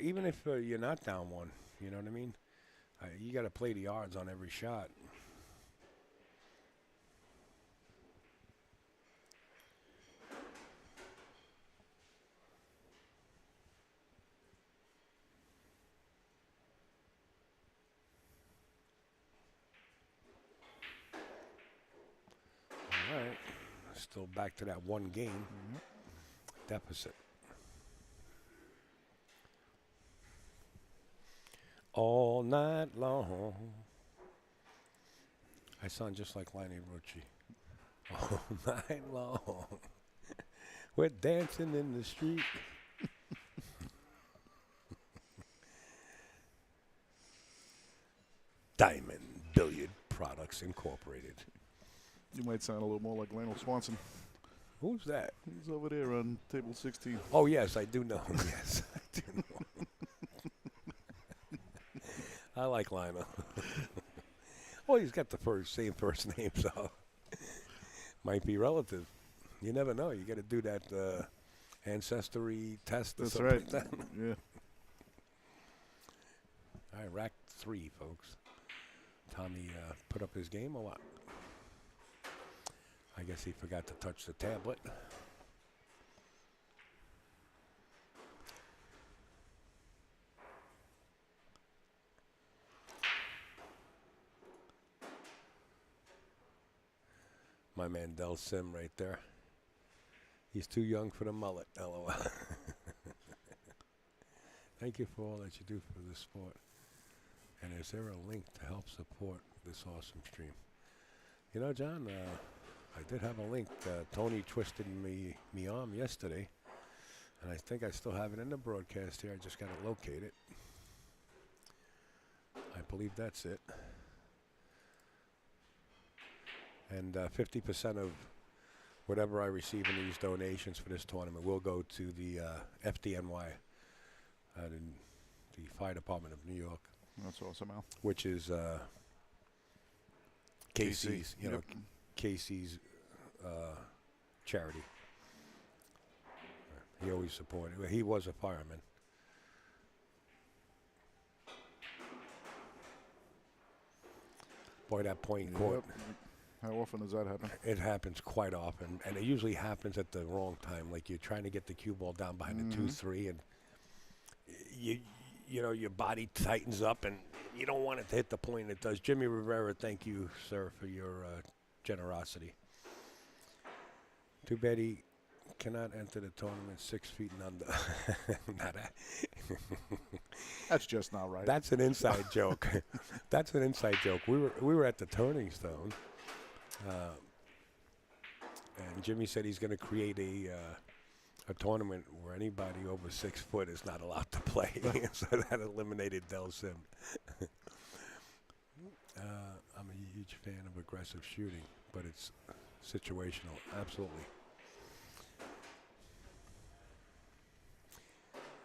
Even if you're not down 1, you know what I mean? You got to play the odds on every shot. All right. Still back to that 1 game deficit. All night long. I sound just like Lionel Richie. All night long. We're dancing in the street. Diamond Billiard Products Incorporated. You might sound a little more like Lionel Swanson. Who's that? He's over there on table 16. Oh, yes, I do know him. Yes, I do know him. I like Lionel. Well, he's got the same first name, so might be relative. You never know. You got to do that ancestry test or That's something right. like that. Yeah. All right, rack 3, folks. Tommy put up his game or what? I guess he forgot to touch the tablet. My man Del Sim right there. He's too young for the mullet, LOL. Thank you for all that you do for this sport. And is there a link to help support this awesome stream? You know, John, I did have a link. Tony twisted me arm yesterday, and I think I still have it in the broadcast here. I just got to locate it. I believe that's it. And 50% of whatever I receive in these donations for this tournament will go to the FDNY, the Fire Department of New York. That's awesome, Al. Which is Casey's, you know, Yep. Casey's charity. He always supported. He was a fireman. Boy, that point court. Yep. How often does that happen? It happens quite often, and it usually happens at the wrong time. Like you're trying to get the cue ball down behind the 2-3, and you know your body tightens up, and you don't want it to hit the point it does. Jimmy Rivera, thank you, sir, for your generosity. Too bad he cannot enter the tournament 6 feet and under. That's just not right. That's an inside joke. That's an inside joke. We were at the Turning Stone. And Jimmy said he's going to create a tournament where anybody over 6 foot is not allowed to play. So that eliminated Del Sim. I'm a huge fan of aggressive shooting, but it's situational. Absolutely.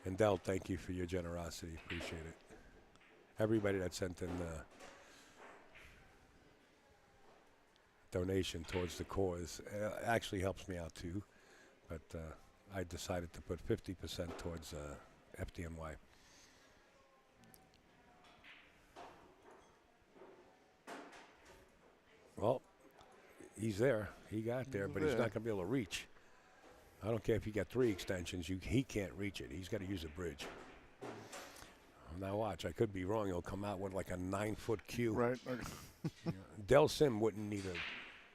And Del, thank you for your generosity. Appreciate it. Everybody that sent in donation towards the cause actually helps me out too, but I decided to put 50% towards FDNY. Well, he's there. He got there, but he's not going to be able to reach. I don't care if you got 3 extensions. He can't reach it. He's got to use a bridge. Now watch. I could be wrong. He'll come out with like a 9-foot cue. Right. Del Sim wouldn't need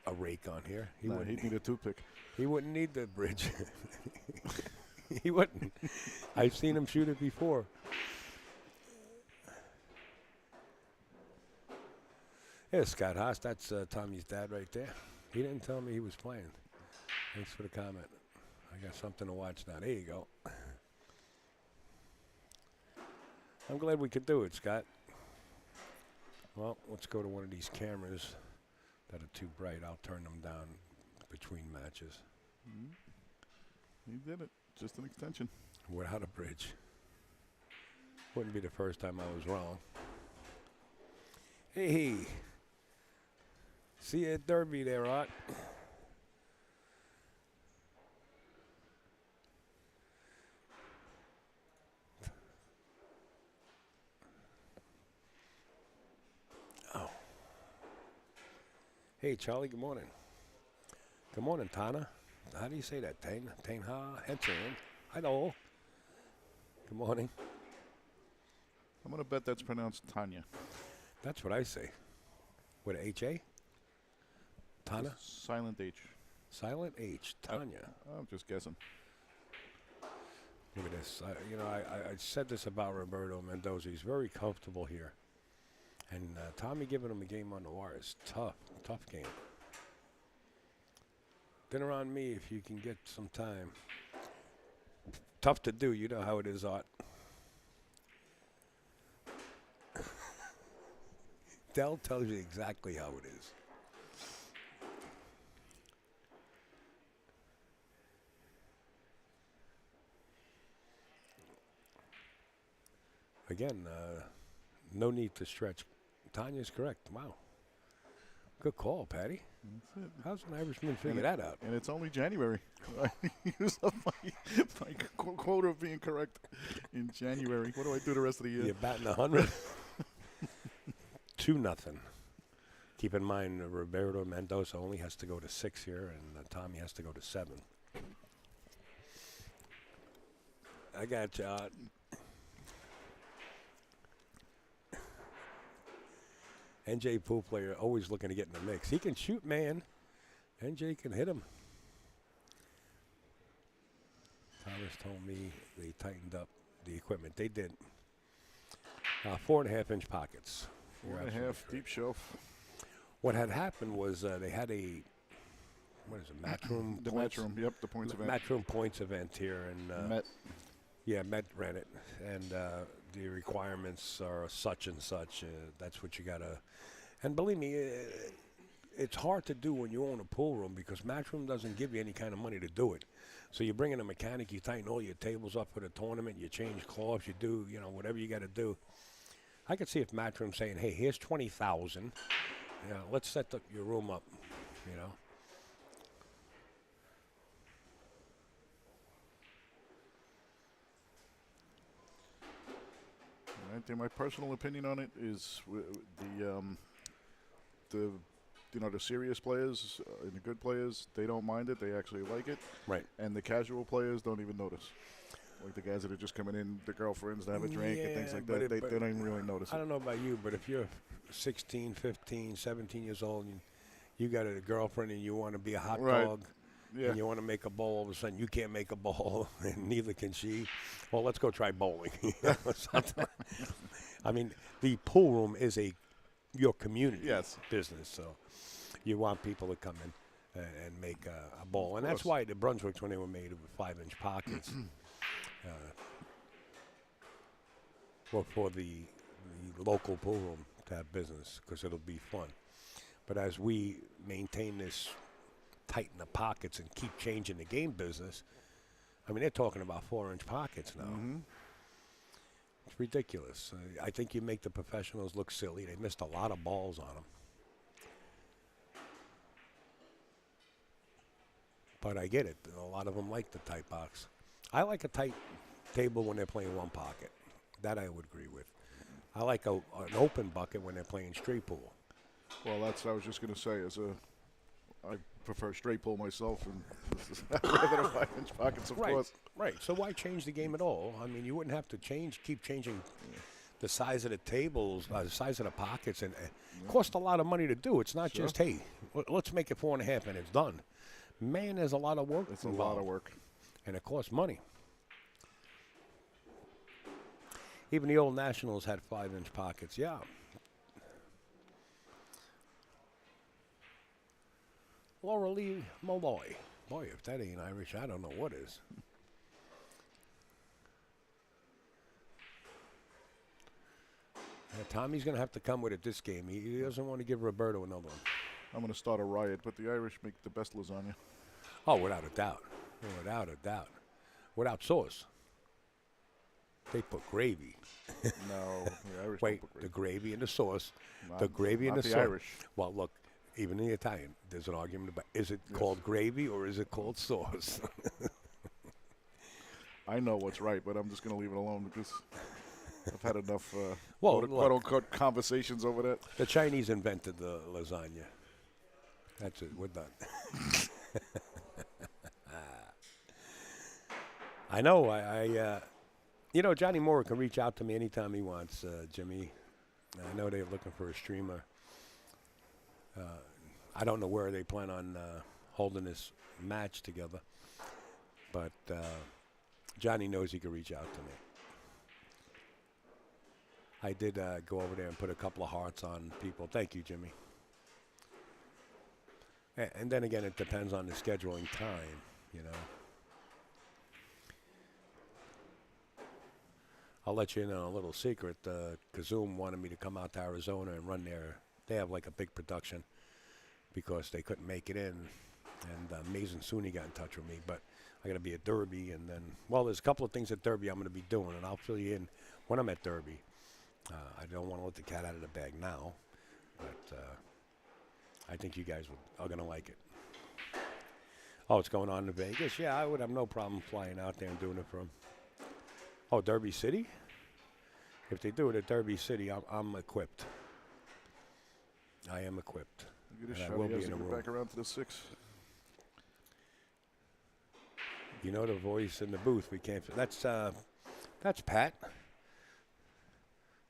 a rake on here. He'd need a toothpick. He wouldn't need the bridge. He wouldn't. I've seen him shoot it before. Yeah, Scott Haas, that's Tommy's dad right there. He didn't tell me he was playing. Thanks for the comment. I got something to watch now. There you go. I'm glad we could do it, Scott. Well, let's go to one of these cameras that are too bright. I'll turn them down between matches. He did it. Just an extension. Without a bridge. Wouldn't be the first time I was wrong. Hey. See you at Derby there, Art. Oh. Hey, Charlie, good morning. Good morning, Tana. How do you say that? Tainha Henson. Hello. Good morning. I'm going to bet that's pronounced Tanya. That's what I say. With a H-A? Tana? Silent H. Silent H. Tanya. I'm just guessing. Look at this. I said this about Roberto Mendoza. He's very comfortable here. And Tommy giving him a game on the wire is tough. Tough game. Dinner on me if you can get some time. Tough to do. You know how it is, Art. Dell tells you exactly how it is. Again, no need to stretch. Tanya's correct. Wow. Good call, Patty. That's it. How's an Irishman figure that out? And it's only January. I used up my quota of being correct in January. What do I do the rest of the year? You're batting 100. 2-0. Keep in mind, Roberto Mendoza only has to go to 6 here, and Tommy has to go to 7. I got you. NJ pool player always looking to get in the mix. He can shoot, man. NJ can hit him. Thomas told me they tightened up the equipment. They did. 4.5-inch pockets. 4.5 deep shelf. What had happened was they had a, what is it, matchroom? The points? matchroom, yep, the points event. Matchroom points event here. And Met. Yeah, Met ran it. And the requirements are such and such. That's what you got to. And believe me, it's hard to do when you own a pool room because Matchroom doesn't give you any kind of money to do it. So you bring in a mechanic, you tighten all your tables up for the tournament, you change cloths, you do, whatever you got to do. I could see if Matchroom saying, hey, here's $20,000. Let's set your room up, I think my personal opinion on it is the serious players and the good players, they don't mind it. They actually like it. Right. And the casual players don't even notice. Like the guys that are just coming in, the girlfriends to have a drink and things like that, they don't even really notice it. I don't know about you, but if you're 16, 15, 17 years old and you got a girlfriend and you want to be a hot dog and you want to make a bowl, all of a sudden you can't make a bowl and neither can she. Well, let's go try bowling. I mean, the pool room is your community business, so you want people to come in and make a bowl. And that's why the Brunswicks, when they were made with 5-inch pockets, well, for the local pool room to have business because it'll be fun. But as we maintain this, tighten the pockets and keep changing the game business, I mean, they're talking about 4-inch pockets now. Mm-hmm. It's ridiculous. I think you make the professionals look silly. They missed a lot of balls on them. But I get it. A lot of them like the tight box. I like a tight table when they're playing one pocket. That I would agree with. I like an open bucket when they're playing straight pool. Well, that's what I was just going to say. I prefer straight pool myself, and rather than 5-inch pockets, of course. Right. So why change the game at all? I mean, you wouldn't have to keep changing the size of the tables, the size of the pockets, and it costs a lot of money to do. It's not just, hey, let's make it 4.5 and it's done. Man, there's a lot of work. It's a lot of work. And it costs money. Even the old Nationals had 5-inch pockets. Yeah. Laura Lee Molloy. Boy, if that ain't Irish, I don't know what is. Tommy's going to have to come with it this game. He doesn't want to give Roberto another one. I'm going to start a riot, but the Irish make the best lasagna. Oh, without a doubt. Without a doubt. Without sauce. They put gravy. No, the Irish Wait, don't put the gravy and the sauce. Not- The gravy and not the the sauce. Irish. Well, look, even in the Italian, there's an argument about is it called gravy or is it called sauce? I know what's right, but I'm just going to leave it alone because I've had enough Well, quote-unquote conversations over that. The Chinese invented the lasagna. That's it. We're done. I know. Johnny Moore can reach out to me anytime he wants, Jimmy. I know they're looking for a streamer. I don't know where they plan on holding this match together, but Johnny knows he can reach out to me. I did go over there and put a couple of hearts on people. Thank you, Jimmy. And then again, it depends on the scheduling time, I'll let you in on a little secret. Kazoom wanted me to come out to Arizona and run their They have like a big production because they couldn't make it in, and Mason Sooney got in touch with me. But I got to be at Derby, and then there's a couple of things at Derby I'm going to be doing, and I'll fill you in when I'm at Derby. I don't want to let the cat out of the bag now, but I think you guys are going to like it. Oh, it's going on in Vegas? Yeah, I would have no problem flying out there and doing it for them. Oh, Derby City? If they do it at Derby City, I'm equipped. I am equipped. Look at this And I shot. will He be has in to the get room. back around to the 6. You know the voice in the booth. We can't. That's Pat.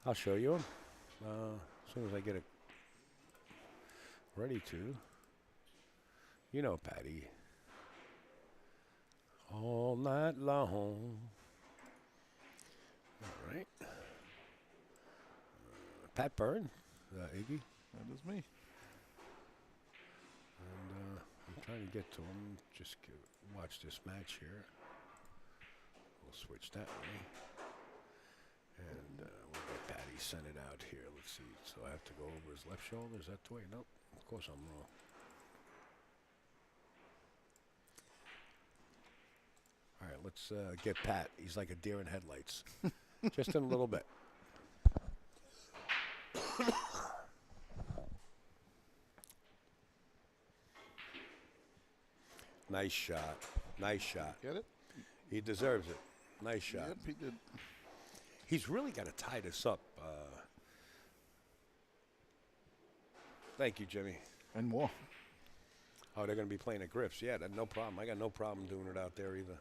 I'll show you him as soon as I get it ready to. You know Patty. All night long. All right. Pat Byrne, Iggy. That is me. And I'm trying to get to him. Just watch this match here. We'll switch that way. And we'll get Patty sent it out here. Let's see. So I have to go over his left shoulder. Is that the way? Nope. Of course I'm wrong. All right, let's get Pat. He's like a deer in headlights. Just in a little bit. Nice shot. Nice shot. Get it? He deserves it. Nice shot. Yep, he did. He's really got to tie this up. Thank you, Jimmy. And more. Oh, they're going to be playing at Griff's. Yeah, no problem. I got no problem doing it out there either.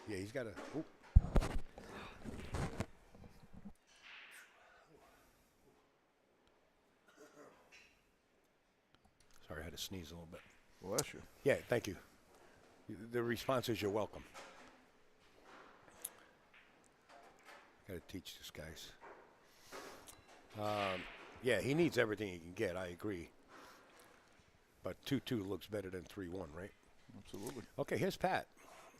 Yeah, he's got to. Sorry, I had to sneeze a little bit. Bless you. Yeah, thank you. The response is you're welcome. Got to teach this guys. Yeah, he needs everything he can get. I agree. But 2-2 looks better than 3-1, right? Absolutely. Okay, here's Pat.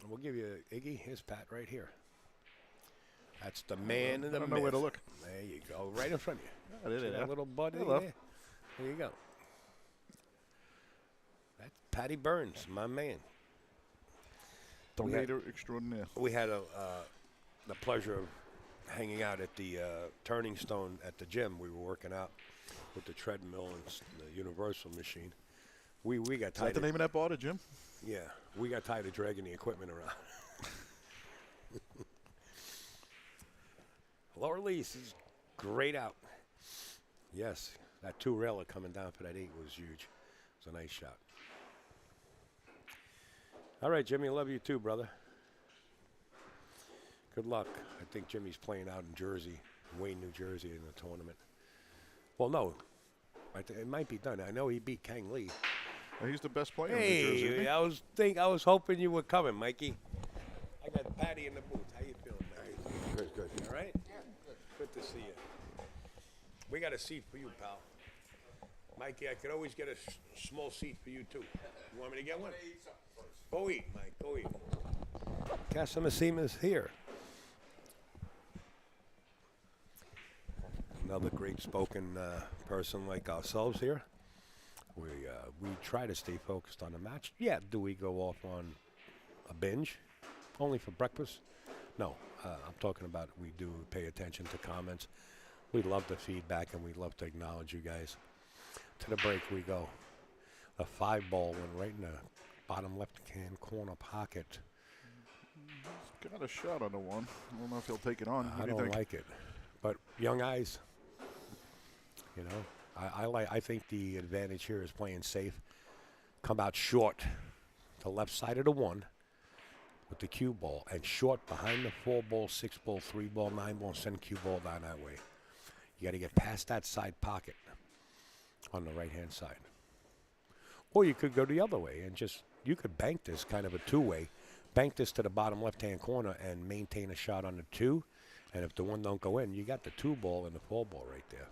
We'll give you Iggy. Here's Pat right here. That's the man in the I don't know where to myth. look. There you go, right in front of you. Oh, there See they that are. little bud in Hello. there? There you go. That's Patty Burns, my man. We had- Donator extraordinaire. We had the pleasure of hanging out at the Turning Stone at the gym. We were working out with the treadmill and the universal machine. We got Is that tired. the name of that bar, the gym? Yeah, we got tired of dragging the equipment around. Lower Lease is grayed out. Yes, that 2-railer coming down for that 8 was huge. It was a nice shot. All right, Jimmy, love you too, brother. Good luck. I think Jimmy's playing out in Jersey, Wayne, New Jersey, in the tournament. Well, no, it might be done. I know he beat Kang Lee. He's the best player in New Jersey. Isn't he? I was hoping you were coming, Mikey. I got Patty in the booth. How you feeling, man? Good. All right? Yeah, good to see you. We got a seat for you, pal. Mikey, I could always get a small seat for you, too. You want me to get one? Go eat, Mike. Go eat. Casa Massina's here. Another great spoken person like ourselves here. We try to stay focused on the match. Yeah, do we go off on a binge? Only for breakfast? No, I'm talking about we do pay attention to comments. We love the feedback and we love to acknowledge you guys. To the break we go. A 5-ball went right in the bottom left-hand corner pocket. He's got a shot on the one. I don't know if he'll take it on. What I do you don't think? like it, but young eyes. You know, I think the advantage here is playing safe. Come out short to left side of the 1 with the cue ball and short behind the 4-ball, 6-ball, 3-ball, 9-ball, send cue ball down that way. You got to get past that side pocket on the right-hand side. Or you could go the other way and you could bank this kind of a 2-way. Bank this to the bottom left-hand corner and maintain a shot on the 2. And if the 1 don't go in, you got the 2-ball and the 4-ball right there.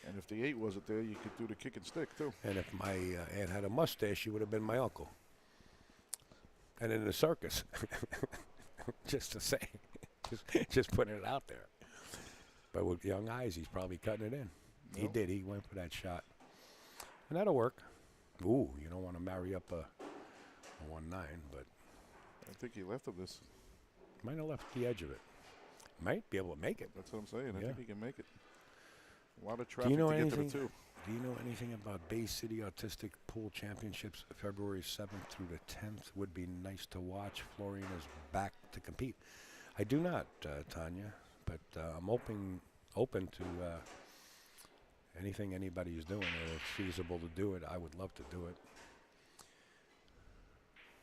And if the 8 wasn't there, you could do the kick and stick, too. And if my aunt had a mustache, she would have been my uncle. And in the circus. Just to say. just putting it out there. But with young eyes, he's probably cutting it in. He Nope. did. He went for that shot. And that'll work. Ooh, you don't want to marry up a 1-9, but I think he left of this. might have left the edge of it. Might be able to make it. That's what I'm saying. I Yeah. think he can make it. A lot of Do traffic you know to get to the anything? 2. Do you know anything about Bay City Autistic Pool Championships, February 7th through the 10th? Would be nice to watch. Florian is back to compete. I do not, Tanya, but I'm open to anything anybody's doing. And if it's feasible to do it, I would love to do it.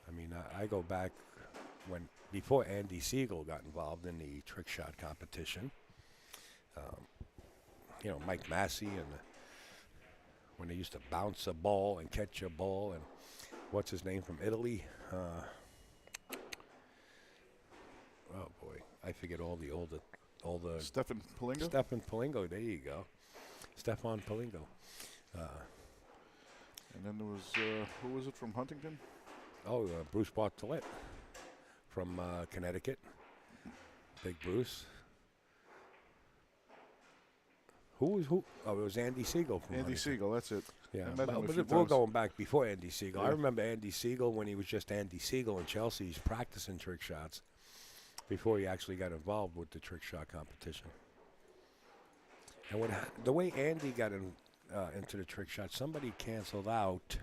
I mean, I go back before Andy Siegel got involved in the trick shot competition. Mike Massey and when they used to bounce a ball and catch a ball, and what's his name from Italy? Oh boy, I forget all the Stefan Palingo? Stefan Palingo. There you go, Stefan Palingo. And then there was, who was it from Huntington? Bruce Bartlett from Connecticut. Big Bruce. Who? Oh, it was Andy Siegel from Andy Huntington. Siegel, that's it. Yeah, I met him a but few we're times. going back before Andy Siegel. I Yeah. remember Andy Siegel when he was just Andy Siegel in Chelsea. He's practicing trick shots before he actually got involved with the trick shot competition. And the way Andy got into the trick shot, somebody canceled out,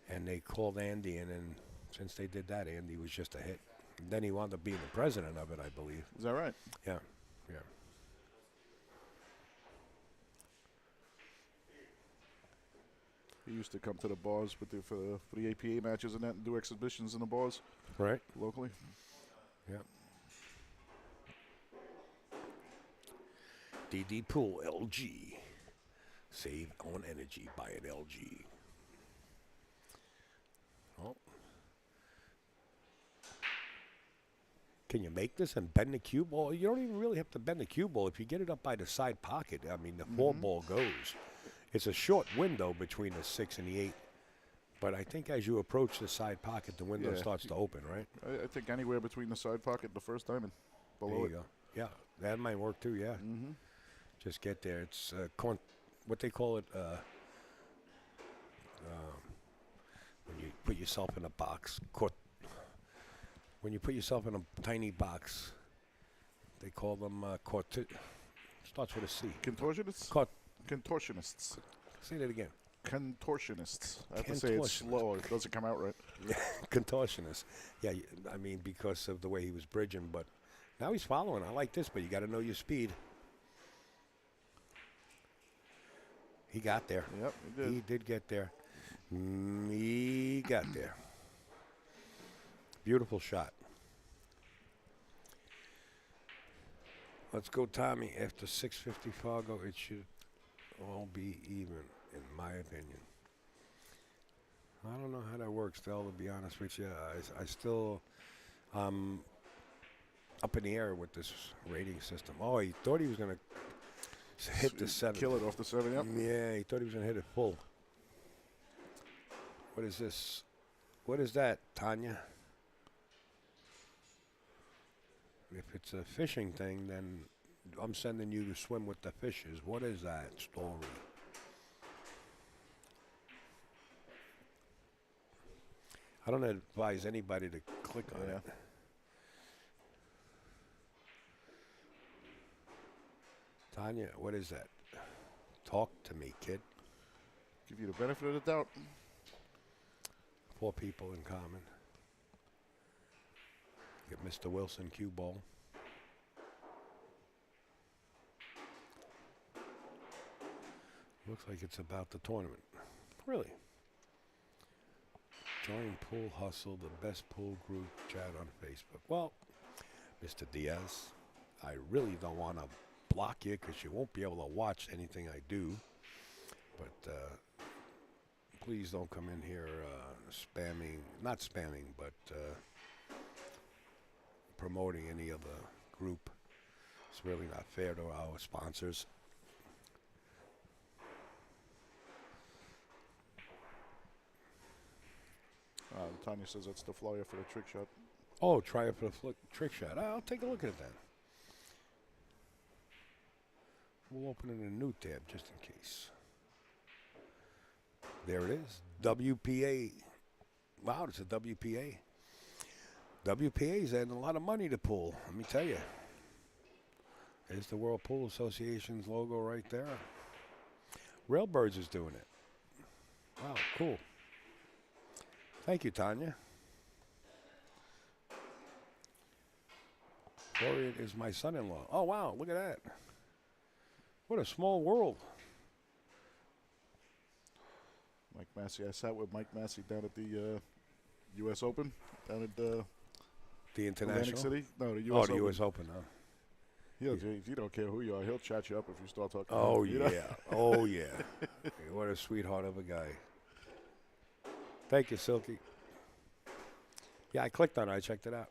and they called Andy, and then since they did that, Andy was just a hit. And then he wound up being the president of it, I believe. Is that right? Yeah. He used to come to the bars for the APA matches and that and do exhibitions in the bars Right. locally. Yeah. DD Pool LG. Save on energy. Buy at LG. Oh. Can you make this and bend the cue ball? You don't even really have to bend the cue ball. If you get it up by the side pocket, I mean, the 4-ball goes. It's a short window between the 6 and the 8. But I think as you approach the side pocket, the window Yeah. starts to open, right? I think anywhere between the side pocket the first time and below There you it. go. Yeah, that might work too, yeah. Mm-hmm. Just get there. It's what they call it, when you put yourself in a box. When you put yourself in a tiny box, they call them starts with a C. Contortionists? Cort- Contortionists. Say that again. Contortionists. I have to say it's slow. It doesn't come out right. Contortionist. Yeah, I mean, because of the way he was bridging, but now he's following. I like this, but you got to know your speed. He got there. Yep, he did. He did get there. He got there. Beautiful shot. Let's go, Tommy. After 6:50 Fargo, it should all be even, in my opinion. I don't know how that works, Del, to be honest with you. I still up in the air with this rating system. Oh, he thought he was going to hit the 7. Kill it off the 7, yep. Yeah, he thought he was going to hit it full. What is this? What is that, Tanya? If it's a fishing thing, then I'm sending you to swim with the fishes. What is that story? I don't advise anybody to click on it. Tanya, what is that? Talk to me, kid. Give you the benefit of the doubt. 4 people in common. Get Mr. Wilson cue ball. Looks like it's about the tournament. Really? Join Pool Hustle, the best pool group chat on Facebook. Well, Mr. Diaz, I really don't want to block you because you won't be able to watch anything I do. But please don't come in here spamming, not spamming, but promoting any other group. It's really not fair to our sponsors. Tanya says that's the flyer for the trick shot. Oh, try it for the trick shot. I'll take a look at that. We'll open it in a new tab just in case. There it is. WPA. Wow, it's a WPA. WPA's adding a lot of money to pool, let me tell you. There's the World Pool Association's logo right there. Railbirds is doing it. Wow, cool. Thank you, Tanya. Florian is my son-in-law. Oh, wow, look at that. What a small world. Mike Massey. I sat with Mike Massey down at the U.S. Open, down at The International? Atlantic City. No, the U.S. Oh, Open. the U.S. Open, huh? He don't care who you are. He'll chat you up if you start talking. Oh, to him, you know? yeah. Oh, yeah. Hey, what a sweetheart of a guy. Thank you, Silky. Yeah, I clicked on it. I checked it out.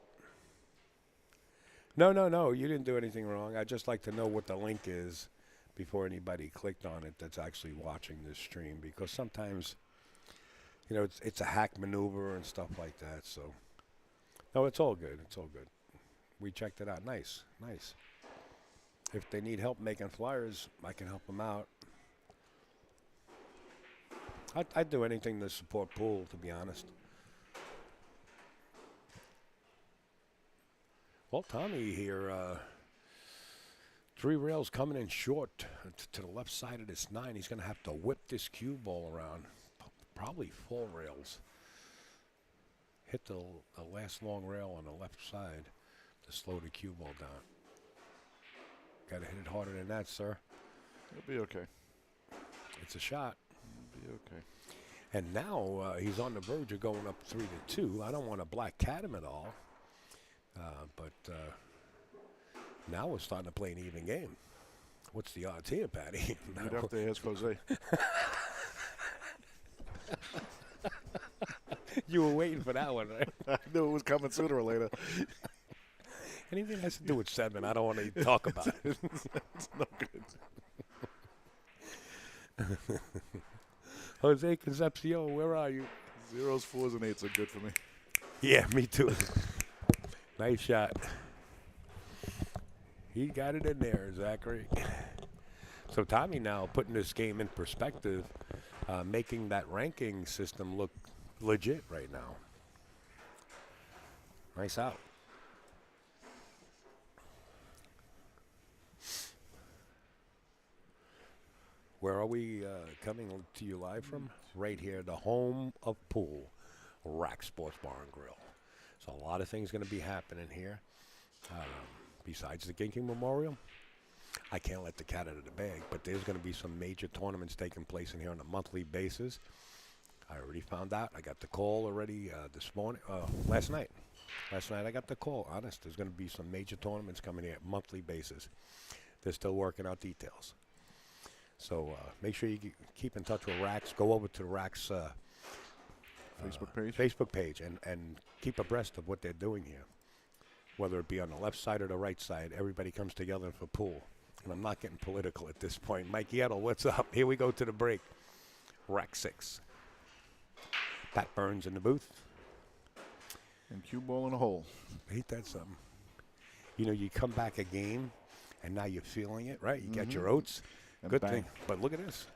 No. You didn't do anything wrong. I'd just like to know what the link is before anybody clicked on it that's actually watching this stream, because sometimes, you know, it's a hack maneuver and stuff like that. So, no, it's all good. It's all good. We checked it out. Nice. If they need help making flyers, I can help them out. I'd do anything to support pool, to be honest. Well, Tommy here, 3 rails coming in short to the left side of this 9. He's going to have to whip this cue ball around. Probably 4 rails. Hit the last long rail on the left side to slow the cue ball down. Got to hit it harder than that, sir. It'll be okay. It's a shot. It'll be okay. And now he's on the verge of going up 3-2. I don't want to black cat him at all. But now we're starting to play an even game. What's the odds here, Patty? You'd have to ask Jose. You were waiting for that one, right? I knew it was coming sooner or later. Anything that has to do with 7, I don't want to talk about it. It's no good. Jose Concepcion, where are you? 0s, 4s, and 8s are good for me. Yeah, me too. Nice shot. He got it in there, Zachary. So Tommy now putting this game in perspective, making that ranking system look legit right now. Nice out. Where are we coming to you live from? Right here, the home of pool, Raxx Sports Bar and Grill. So a lot of things going to be happening here. Besides the Ginking Memorial, I can't let the cat out of the bag, but there's going to be some major tournaments taking place in here on a monthly basis. I already found out. I got the call already this morning, last night. Last night I got the call. Honest, there's going to be some major tournaments coming here at monthly basis. They're still working out details. So make sure you keep in touch with Raxx. Go over to the Raxx Facebook page and keep abreast of what they're doing here. Whether it be on the left side or the right side, everybody comes together for pool. And I'm not getting political at this point. Mike Yettle, what's up? Here we go to the break. Rack 6. Pat Burns in the booth. And cue ball in a hole. Ain't that something? You know, you come back a game, and now you're feeling it, right? You got your oats. And Good bang. thing. But look at this.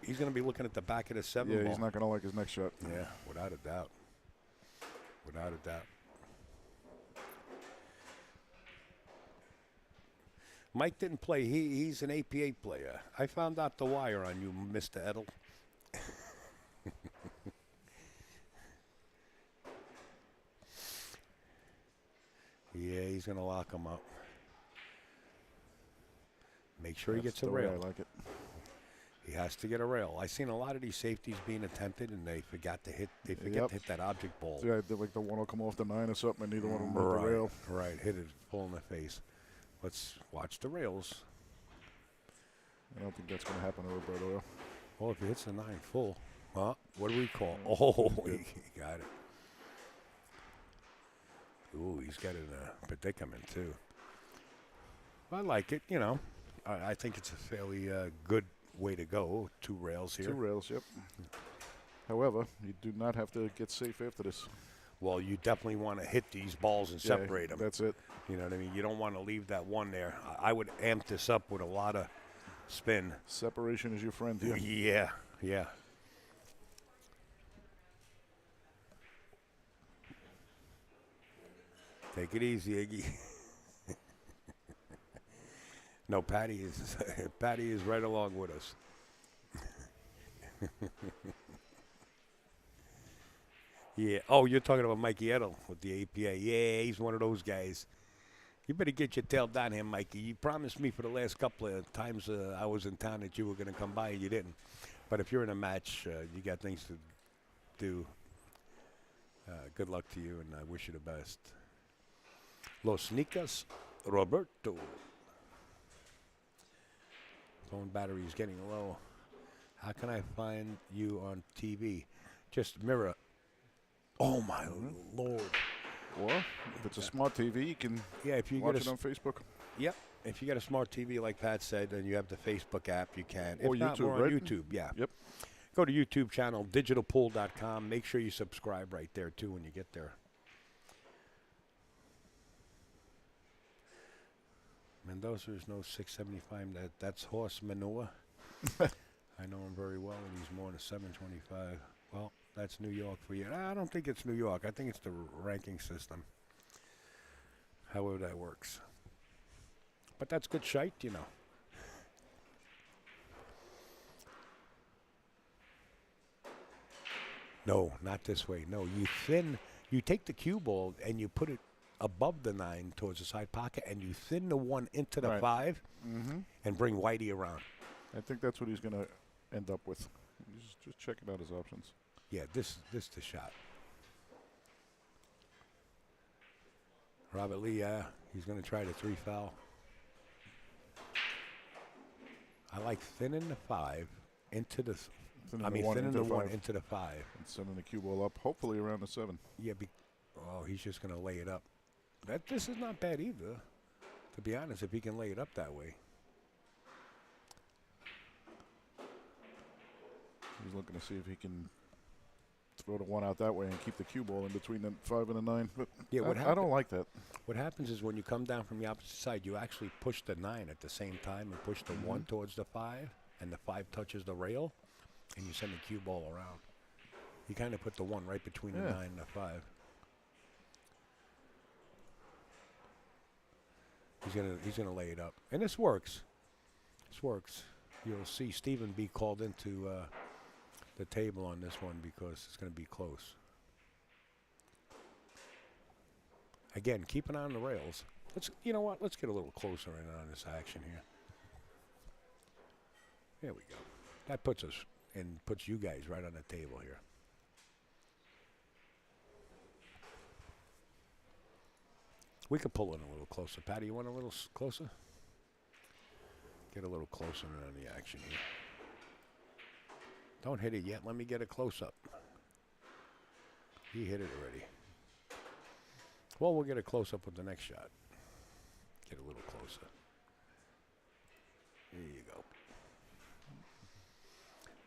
He's going to be looking at the back of the 7 Yeah, ball. he's not going to like his next shot. Yeah, without a doubt. Without a doubt. Mike didn't play. He's an APA player. I found out the wire on you, Mr. Edel. Yeah, he's going to lock him up. Make sure he gets a the way rail. I like it. He has to get a rail. I've seen a lot of these safeties being attempted, and they forgot to hit. They forget to hit that object ball. Yeah, like the one will come off the 9 or something, and neither one of them hit the rail. Right, hit it full in the face. Let's watch the rails. I don't think that's going to happen to Roberto. Well, if he hits the 9 full, well, what do we call? Oh, he got it. Ooh, he's got it in a predicament, too. I like it, you know. I think it's a fairly good way to go. 2 rails here. 2 rails, yep. However, you do not have to get safe after this. well, you definitely want to hit these balls and separate them. That's it. You know what I mean? You don't want to leave that one there. I would amp this up with a lot of spin. Separation is your friend. Yeah. Yeah, yeah. Take it easy, Iggy. No, Patty is Patty is right along with us. Yeah. Oh, you're talking about Mikey Edel with the APA. Yeah, he's one of those guys. You better get your tail down here, Mikey. You promised me for the last couple of times I was in town that you were going to come by, and you didn't. But if you're in a match, you got things to do. Good luck to you, and I wish you the best. Los Nicas, Roberto. Phone battery is getting low. How can I find you on TV? Just mirror. Oh, my Lord. Or if it's a smart TV, you can If you watch get it on Facebook. Yep. If you got a smart TV, like Pat said, and you have the Facebook app, you can. Or if not, YouTube, we're on right? YouTube, yeah. Yep. Go to YouTube channel, digitalpool.com. Make sure you subscribe right there, too, when you get there. Mendoza is no 675. That's horse manure. I know him very well, and he's more than 725. Well, that's New York for you. I don't think it's New York. I think it's the ranking system. However that works. But that's good shite, you know. No, not this way. No, you take the cue ball and you put it above the 9 towards the side pocket, and you thin the 1 into the 5 and bring Whitey around. I think that's what he's going to end up with. He's just checking out his options. Yeah, this the shot. Robert Lee, he's going to try the 3 foul. I like thinning the 5 into the. Thinning the 1 into the 5. And sending the cue ball up, hopefully around the 7. Yeah, he's just going to lay it up. This is not bad either, to be honest, if he can lay it up that way. He's looking to see if he can throw the 1 out that way and keep the cue ball in between the 5 and the 9. But Yeah, I don't like that. What happens is when you come down from the opposite side, you actually push the 9 at the same time and push the 1 towards the 5, and the 5 touches the rail, and you send the cue ball around. You kind of put the 1 right between the 9 and the 5. He's gonna lay it up, and this works. This works. You'll see Stephen be called into the table on this one because it's going to be close. Again, keep an eye on the rails. You know what? Let's get a little closer in on this action here. There we go. That puts us and puts you guys right on the table here. We could pull in a little closer. Patty, you want a little closer? Get a little closer in on the action here. Don't hit it yet. Let me get a close-up. He hit it already. Well, we'll get a close-up with the next shot. Get a little closer. There you go.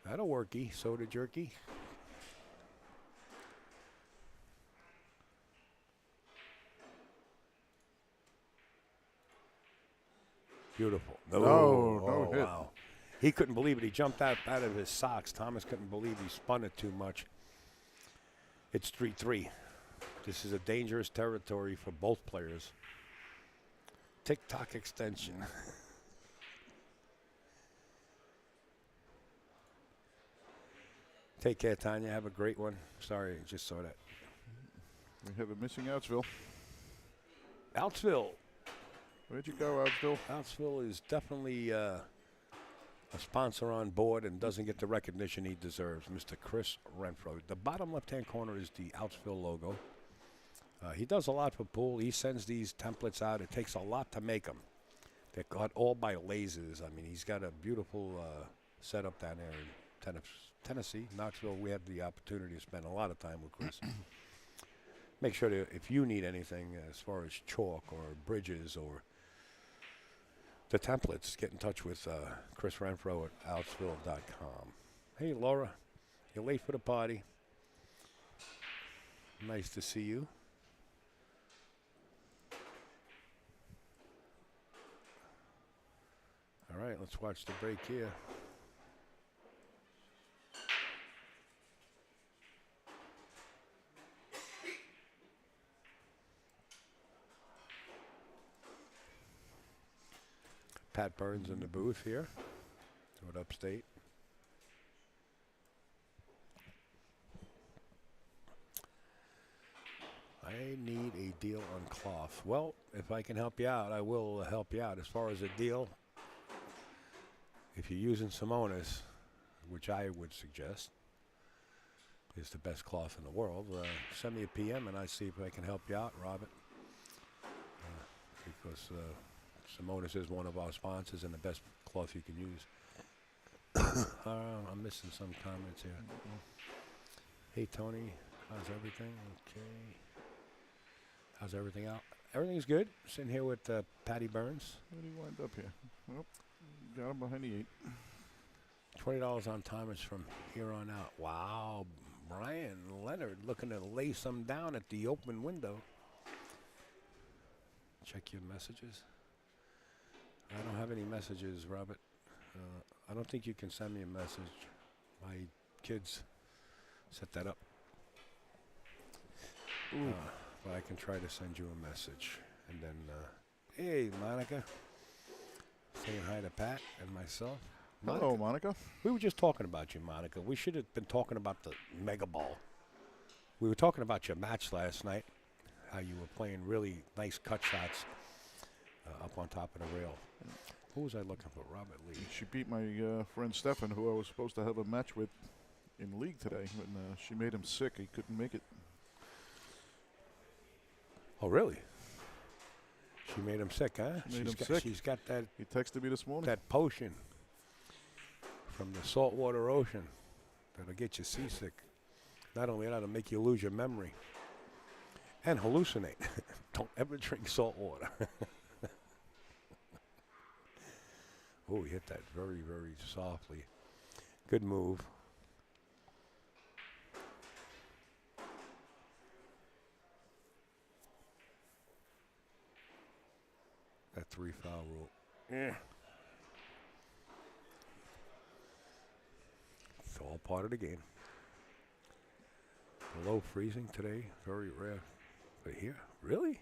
That'll worky. Soda jerky. Beautiful. No hit. Wow. He couldn't believe it. He jumped out of his socks. Thomas couldn't believe he spun it too much. It's 3-3. This is a dangerous territory for both players. Tick-tock extension. Take care, Tanya. Have a great one. Sorry, I just saw that. We have a missing Outsville. Outsville. Where'd you go, Outsville? Outsville is definitely a sponsor on board and doesn't get the recognition he deserves, Mr. Chris Renfro. The bottom left-hand corner is the Outsville logo. He does a lot for pool. He sends these templates out. It takes a lot to make them. They're cut all by lasers. I mean, he's got a beautiful setup down there in Tennessee, Knoxville. We had the opportunity to spend a lot of time with Chris. Make sure that if you need anything as far as chalk or bridges or the templates, get in touch with Chris Renfro at outsville.com. Hey, Laura, you're late for the party. Nice to see you. All right, let's watch the break here. Pat Burns in the booth here with Upstate. I need a deal on cloth. Well, if I can help you out, I will help you out. As far as a deal, if you're using Simonis, which I would suggest is the best cloth in the world, send me a PM and I see if I can help you out, Robert. Because Simonis is one of our sponsors and the best cloth you can use. I'm missing some comments here. Hey, Tony, how's everything? Okay. How's everything out? Everything's good. Sitting here with Patty Burns. Where did he wind up here? Well, got him behind the 8. $20 on timers from here on out. Wow. Brian Leonard looking to lay some down at the open window. Check your messages. I don't have any messages, Robert. I don't think you can send me a message. My kids set that up. But I can try to send you a message. And then, hey, Monica. Saying hi to Pat and myself. Hello, Monica. We were just talking about you, Monica. We should have been talking about the Mega Ball. We were talking about your match last night, how you were playing really nice cut shots up on top of the rail. Who was I looking for? Robert Lee. She beat my friend Stefan, who I was supposed to have a match with in the league today. When she made him sick, he couldn't make it. Oh, really? She made him sick, huh? Made him sick. She's got that. He texted me this morning. That potion from the saltwater ocean that'll get you seasick. Not only that, it'll make you lose your memory and hallucinate. Don't ever drink salt water. Oh, he hit that very, very softly. Good move. That 3-foul rule. Yeah. It's all part of the game. Below freezing today, very rare. But here, really?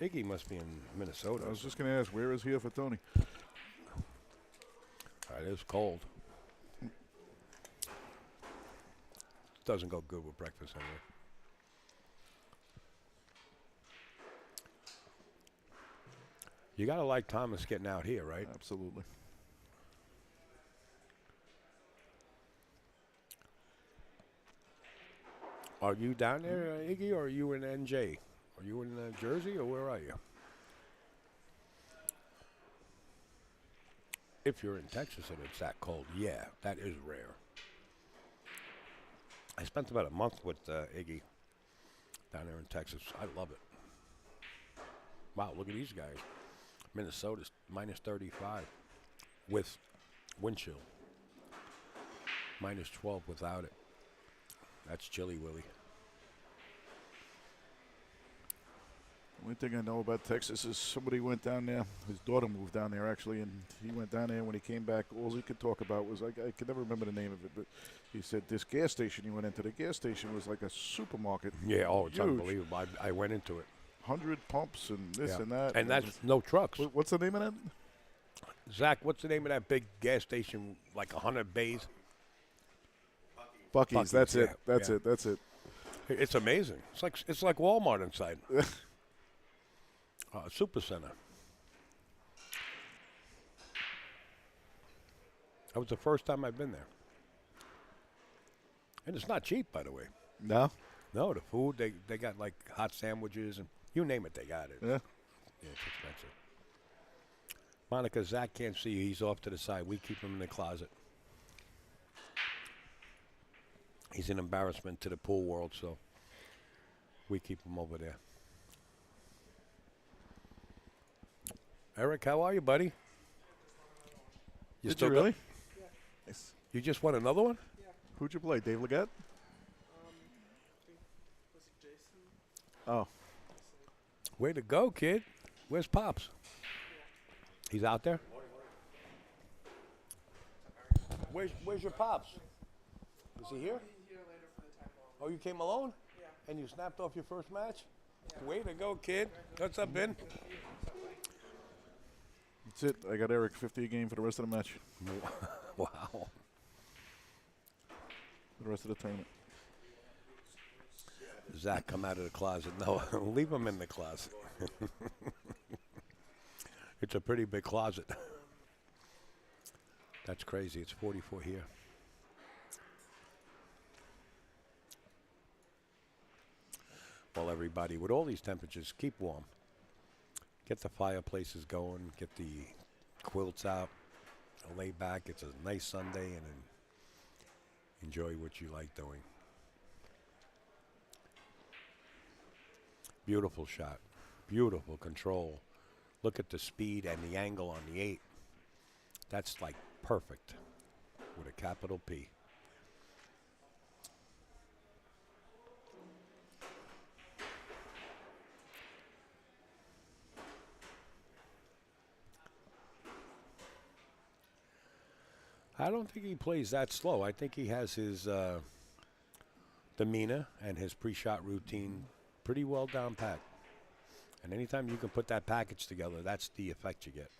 Iggy must be in Minnesota. I was just going to ask, where is here for Tony? It is cold. Doesn't go good with breakfast anyway. You got to like Thomas getting out here, right? Absolutely. Are you down there, Iggy, or are you in NJ? Are you in Jersey, or where are you? If you're in Texas and it's that cold, yeah, that is rare. I spent about a month with Iggy down there in Texas. I love it. Wow, look at these guys. Minnesota's minus 35 with wind chill. Minus 12 without it. That's chilly, Willie. Only thing I know about Texas is somebody went down there. His daughter moved down there, actually, and he went down there. When he came back, all he could talk about was, I could never remember the name of it, but he said this gas station he went into, the gas station was like a supermarket. Yeah, oh, it's huge. unbelievable. I went into it. 100 pumps and this and that. And that's no trucks. What's the name of that? Zach, what's the name of that big gas station, like 100 bays? Buc-ee's. That's it. Yeah, That's yeah. it. That's it. It's amazing. It's like Walmart inside. Super Center. That was the first time I've been there. And it's not cheap, by the way. No? No, the food, they got like hot sandwiches and you name it, they got it. Yeah. Yeah, it's expensive. Monica, Zach can't see you. He's off to the side. We keep him in the closet. He's an embarrassment to the pool world, so we keep him over there. Eric, how are you, buddy? Did you really? You just won another one? Who'd you play? Dave Leggett? Oh, Way to go, kid. Where's Pops? He's out there? Where's your Pops? Is he here? Oh, you came alone? Yeah. And you snapped off your first match? Yeah. Way to go, kid. What's up, Ben? that's it. I got Eric 50 a game for the rest of the match. Wow. For the rest of the tournament. Zach, come out of the closet. No, leave him in the closet. It's a pretty big closet. That's crazy. It's 44 here. Well, everybody, with all these temperatures, keep warm. Get the fireplaces going. Get the quilts out. Lay back. It's a nice Sunday, and enjoy what you like doing. Beautiful shot. Beautiful control. Look at the speed and the angle on the 8. That's like perfect with a capital P. I don't think he plays that slow. I think he has his demeanor and his pre-shot routine pretty well down pat. And anytime you can put that package together, that's the effect you get.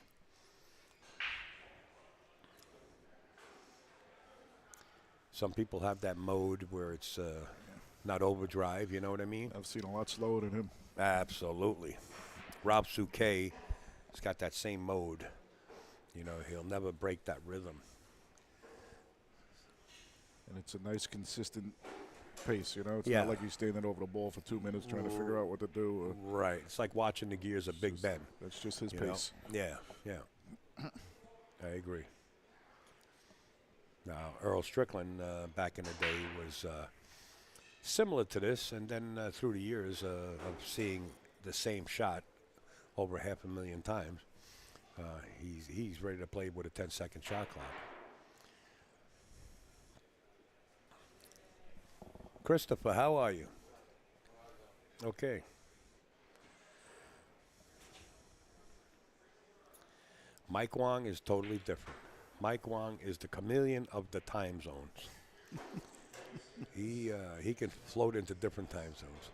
Some people have that mode where it's not overdrive, you know what I mean? I've seen a lot slower than him. Absolutely. Rob Souquet has got that same mode. You know, he'll never break that rhythm. And it's a nice, consistent pace, you know? It's Yeah. not like he's standing over the ball for 2 minutes trying to figure out what to do. Right. It's like watching the gears of Big Ben. That's just his you pace. know? Yeah, yeah. I agree. Now, Earl Strickland back in the day was similar to this, and then through the years of seeing the same shot over 500,000 times, he's ready to play with a 10-second shot clock. Christopher, how are you? Okay. Mike Wong is totally different. Mike Wong is the chameleon of the time zones. He can float into different time zones.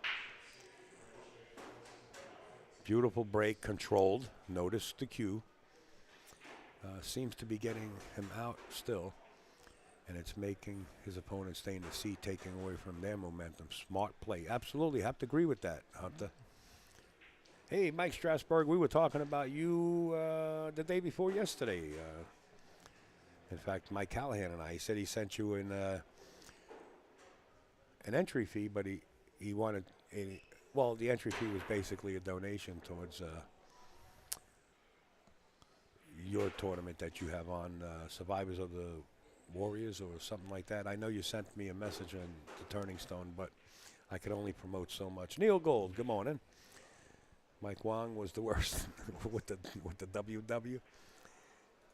Beautiful break, controlled. Notice the cue. Seems to be getting him out still. And it's making his opponent stay in the seat, taking away from their momentum. Smart play. Absolutely. Have to agree with that, Hunter. Hey, Mike Strasburg, we were talking about you the day before yesterday. In fact, Mike Callahan and I, he said he sent you an entry fee, but he wanted well, the entry fee was basically a donation towards your tournament that you have on Survivors of the Warriors or something like that. I know you sent me a message on the Turning Stone, but I could only promote so much. Neil Gold, good morning. Mike Wong was the worst with the WW.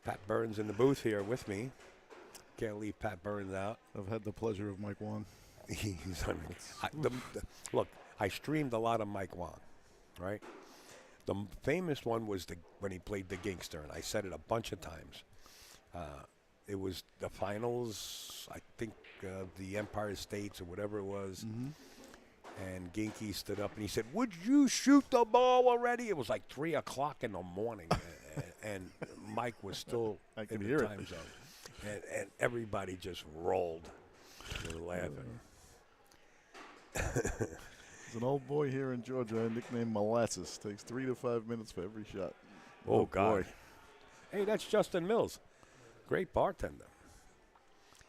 Pat Burns in the booth here with me. Can't leave Pat Burns out. I've had the pleasure of Mike Wong. He's look, I streamed a lot of Mike Wong, right? The famous one was when he played the Gangster, and I said it a bunch of times. It was the finals, I think, the Empire States or whatever it was. Mm-hmm. And Ginky stood up and he said, "Would you shoot the ball already?" It was like 3 o'clock in the morning, and Mike was still in the time zone. And everybody just rolled. They were laughing. There's an old boy here in Georgia nicknamed Molasses. Takes 3 to 5 minutes for every shot. Oh, God. Boy. Hey, that's Justin Mills. Great bartender.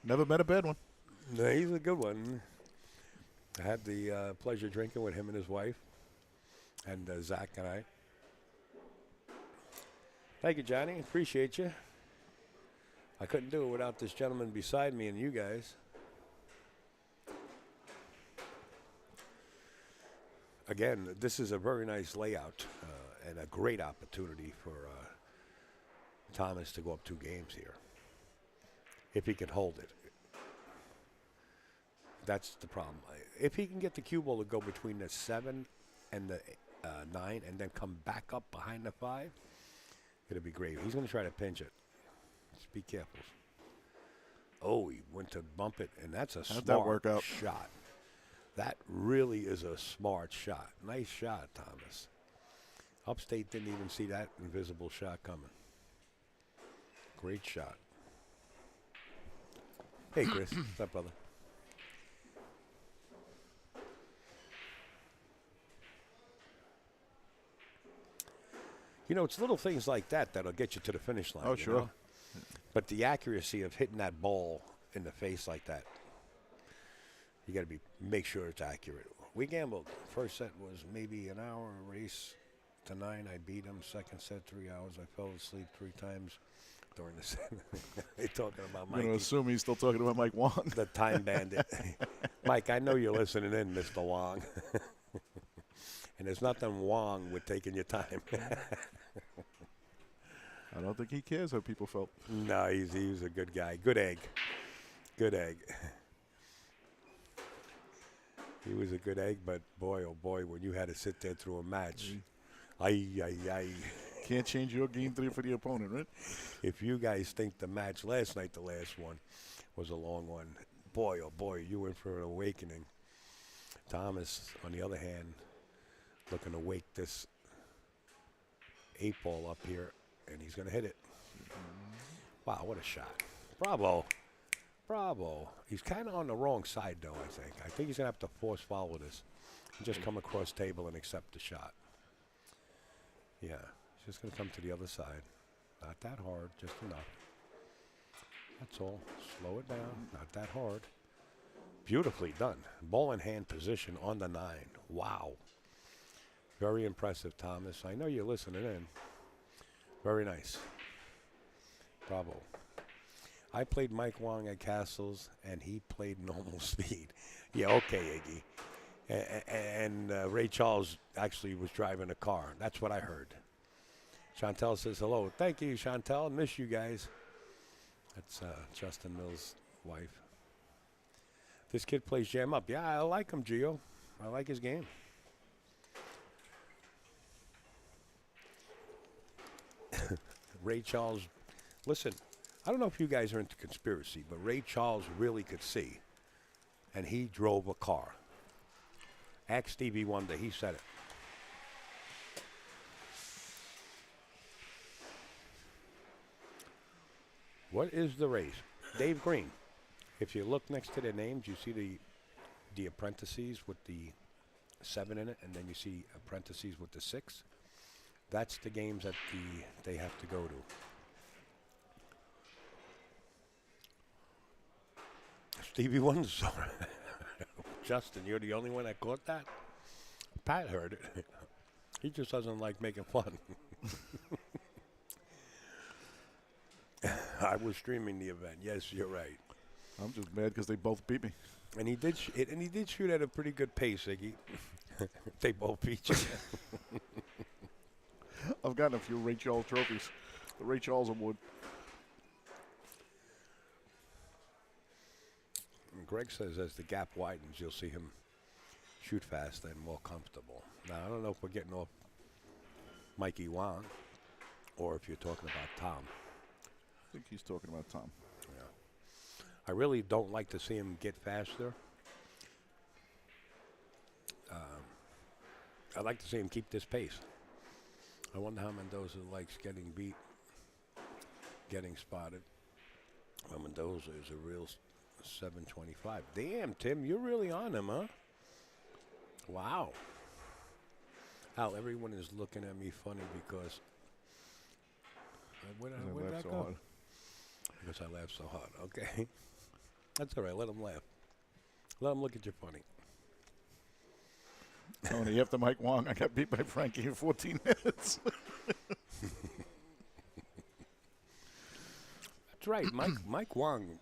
Never met a bad one. No, he's a good one. I had the pleasure drinking with him and his wife, and Zach and I. Thank you, Johnny. Appreciate you. I couldn't do it without this gentleman beside me and you guys. Again, this is a very nice layout and a great opportunity for Thomas to go up 2 games here. if he can hold it. That's the problem. If he can get the cue ball to go between the 7 and the 9 and then come back up behind the 5, it'll be great. He's going to try to pinch it. Just be careful. Oh, he went to bump it, and that's a How'd that work smart out? shot. That really is a smart shot. Nice shot, Thomas. Upstate didn't even see that invisible shot coming. Great shot. Hey, Chris. What's up, brother? You know, it's little things like that that'll get you to the finish line. Oh, you sure. know? But the accuracy of hitting that ball in the face like that, you got to make sure it's accurate. We gambled. First set was maybe an hour race to 9. I beat him. Second set, 3 hours. I fell asleep 3 times during the set. They're talking about I'm going Mike. to assume he's still talking about Mike Wong. The time bandit. Mike, I know you're listening in, Mr. Wong. And there's nothing wrong with taking your time. I don't think he cares how people felt. No, he was a good guy. Good egg. Good egg. He was a good egg, but boy, oh boy, when you had to sit there through a match, ay. Can't change your game 3 for the opponent, right? If you guys think the match last night, the last one, was a long one, boy, oh boy, you went for an awakening. Thomas, on the other hand, looking to wake this 8-ball up here, and he's going to hit it. Wow, what a shot. Bravo. Bravo. He's kind of on the wrong side, though, I think. I think he's going to have to force follow this and just come across table and accept the shot. Yeah, he's just going to come to the other side. Not that hard, just enough. That's all. Slow it down. Not that hard. Beautifully done. Ball in hand position on the 9. Wow. Very impressive, Thomas. I know you're listening in. Very nice. Bravo. I played Mike Wong at Castles, and he played normal speed. Yeah, okay, Iggy. And Ray Charles actually was driving a car. That's what I heard. Chantel says hello. Thank you, Chantel. Miss you guys. That's Justin Mills' wife. This kid plays jam up. Yeah, I like him, Gio. I like his game. Ray Charles, listen, I don't know if you guys are into conspiracy, but Ray Charles really could see, and he drove a car. Ask Stevie Wonder, he said it. What is the race? Dave Green. If you look next to their names, you see the apprentices with the 7 in it, and then you see apprentices with the 6. That's the games that they have to go to. Stevie Wonder saw it. Justin, you're the only one that caught that? Pat heard it. He just doesn't like making fun. I was streaming the event. Yes, you're right. I'm just mad because they both beat me. And he did shoot at a pretty good pace, Iggy. They both beat you. I've gotten a few Ray Charles trophies. The Ray Charles Award. And Greg says as the gap widens, you'll see him shoot faster and more comfortable. Now, I don't know if we're getting off Mikey Wong or if you're talking about Tom. I think he's talking about Tom. Yeah. I really don't like to see him get faster. I'd like to see him keep this pace. I wonder how Mendoza likes getting beat, getting spotted. Well, Mendoza is a real 725. Damn, Tim, you're really on him, huh? Wow. Al, everyone is looking at me funny because where did that so go? hard. Because I laughed so hard. Okay. That's all right. Let him laugh. Let him look at you funny. Tony, after Mike Wong, I got beat by Frankie in 14 minutes. That's right. Mike Wong,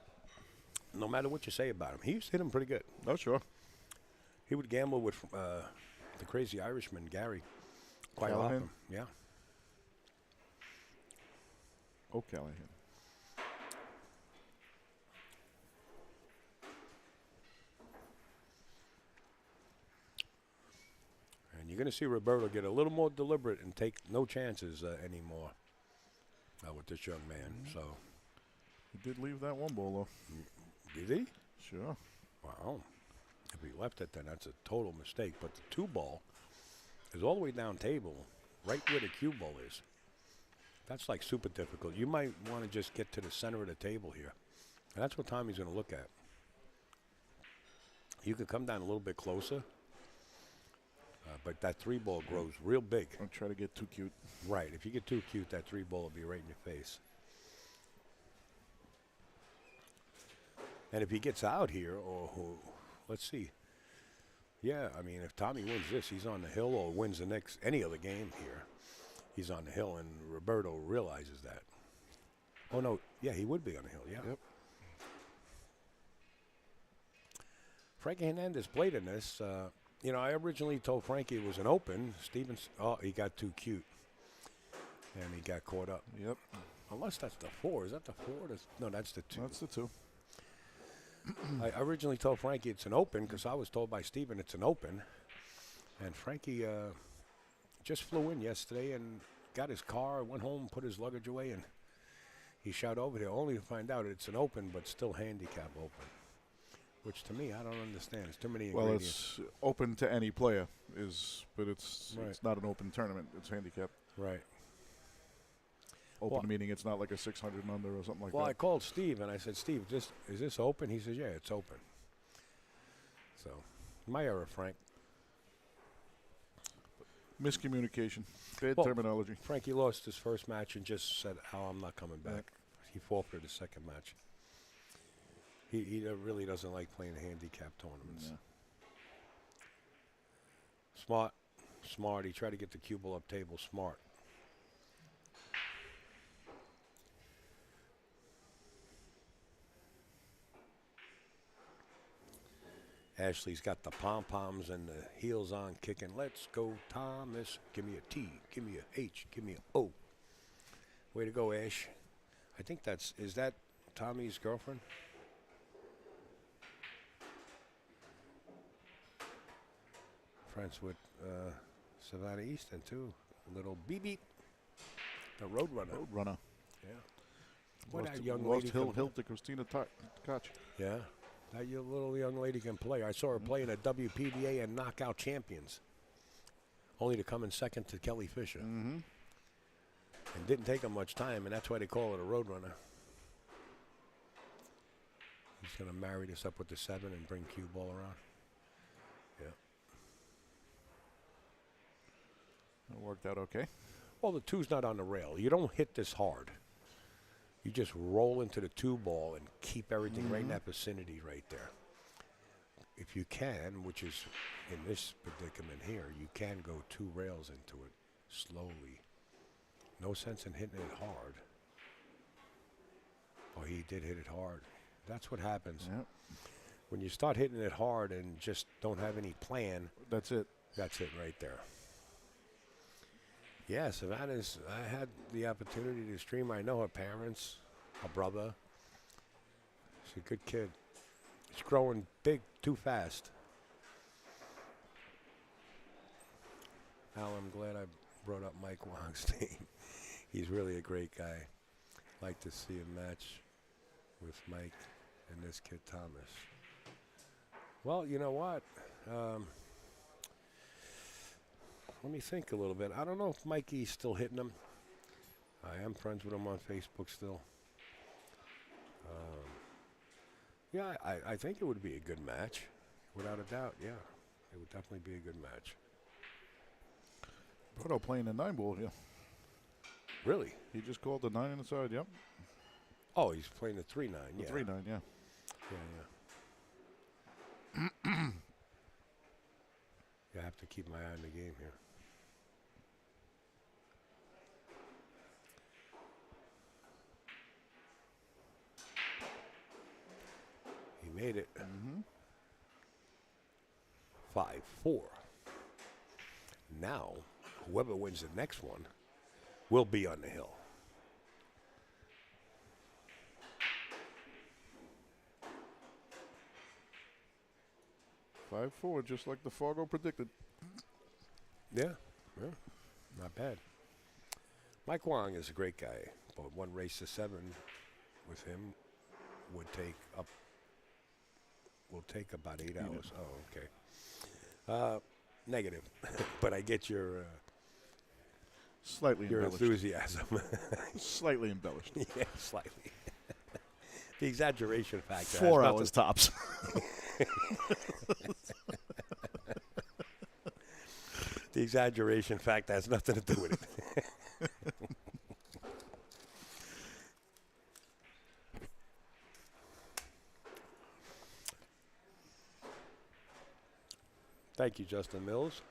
no matter what you say about him, he used to hit him pretty good. Oh, sure. He would gamble with the crazy Irishman, Gary, quite Callahan? often. Yeah. Oh, Callahan. You're going to see Roberto get a little more deliberate and take no chances anymore with this young man. So, He did leave that one ball, though. did he? Sure. Wow. If he left it, then that's a total mistake. But the 2 ball is all the way down table, right where the cue ball is. That's like super difficult. You might want to just get to the center of the table here. And that's what Tommy's going to look at. You can come down a little bit closer, but that 3 ball grows real big. Don't try to get too cute. Right. If you get too cute, that 3 ball will be right in your face. And if he gets out here, let's see. Yeah, I mean, if Tommy wins this, he's on the hill, or wins the next any other game here, he's on the hill, and Roberto realizes that. Oh, no. Yeah, he would be on the hill, yeah. Yep. Frankie Hernandez played in this. You know, I originally told Frankie it was an open. Stevens, he got too cute. And he got caught up. Yep. Unless that's the 4. Is that the 4? No, that's the 2. That's the 2. I originally told Frankie it's an open because I was told by Steven it's an open. And Frankie just flew in yesterday and got his car, went home, put his luggage away, and he shot over there only to find out it's an open but still handicap open. Which to me, I don't understand. It's too many ingredients. Well, it's open to any player, but it's Right. it's not an open tournament. It's handicap. Right. Open Well- meaning it's not like a 600 and under or something like Well, I that. called Steve and I said, Steve, is this open? He says, yeah, it's open. So, my error, Frank. Miscommunication. Bad Well- terminology. Frankie lost his first match and just said, I'm not coming back. Yeah. He forfeited his second match. He really doesn't like playing handicap tournaments. Yeah. Smart. He tried to get the cue ball up table. Smart. Ashley's got the pom-poms and the heels on kicking. Let's go, Thomas. Give me a T. Give me a H. Give me a O. Way to go, Ash. I think is that Tommy's girlfriend? Friends with Savannah Easton, too. Little BB. The Roadrunner. Roadrunner. Yeah. What Lost, that young lost lady Hill can- to Christina Koch. Yeah. That little young lady can play. I saw her play in a WPDA and knockout champions. Only to come in second to Kelly Fisher. Mm-hmm. And didn't take him much time, and that's why they call it a Roadrunner. He's going to marry this up with the 7 and bring cue ball around. Yeah. It worked out okay. Well, the 2's not on the rail. You don't hit this hard. You just roll into the 2 ball and keep everything right in that vicinity right there. If you can, which is in this predicament here, you can go 2 rails into it slowly. No sense in hitting it hard. Oh, he did hit it hard. That's what happens. Yep. When you start hitting it hard and just don't have any plan, That's it. that's it right there. Yeah, Savannah's, I had the opportunity to stream. I know her parents, her brother. She's a good kid. She's growing big too fast. Al, I'm glad I brought up Mike Wong's name. He's really a great guy. Like to see a match with Mike and this kid Thomas. Well, you know what? Let me think a little bit. I don't know if Mikey's still hitting him. I am friends with him on Facebook still. Yeah, I think it would be a good match. Without a doubt, yeah. It would definitely be a good match. Proto playing the 9 ball here. Really? He just called the 9 inside, yep. Oh, he's playing the 3-9, The yeah. 3-9, yeah. Yeah. Yeah, I have to keep my eye on the game here. He made it. 5-4. Now, whoever wins the next one will be on the hill. 5-4, just like the Fargo predicted. Yeah, not bad. Mike Wong is a great guy, but one race to 7 with him would take about 8 hours. Oh, okay. Negative, but I get your Slightly embellished. enthusiasm. Slightly embellished. Yeah, slightly. The exaggeration factor. 4 hours tops. The exaggeration factor has nothing to do with it. Thank you, Justin Mills.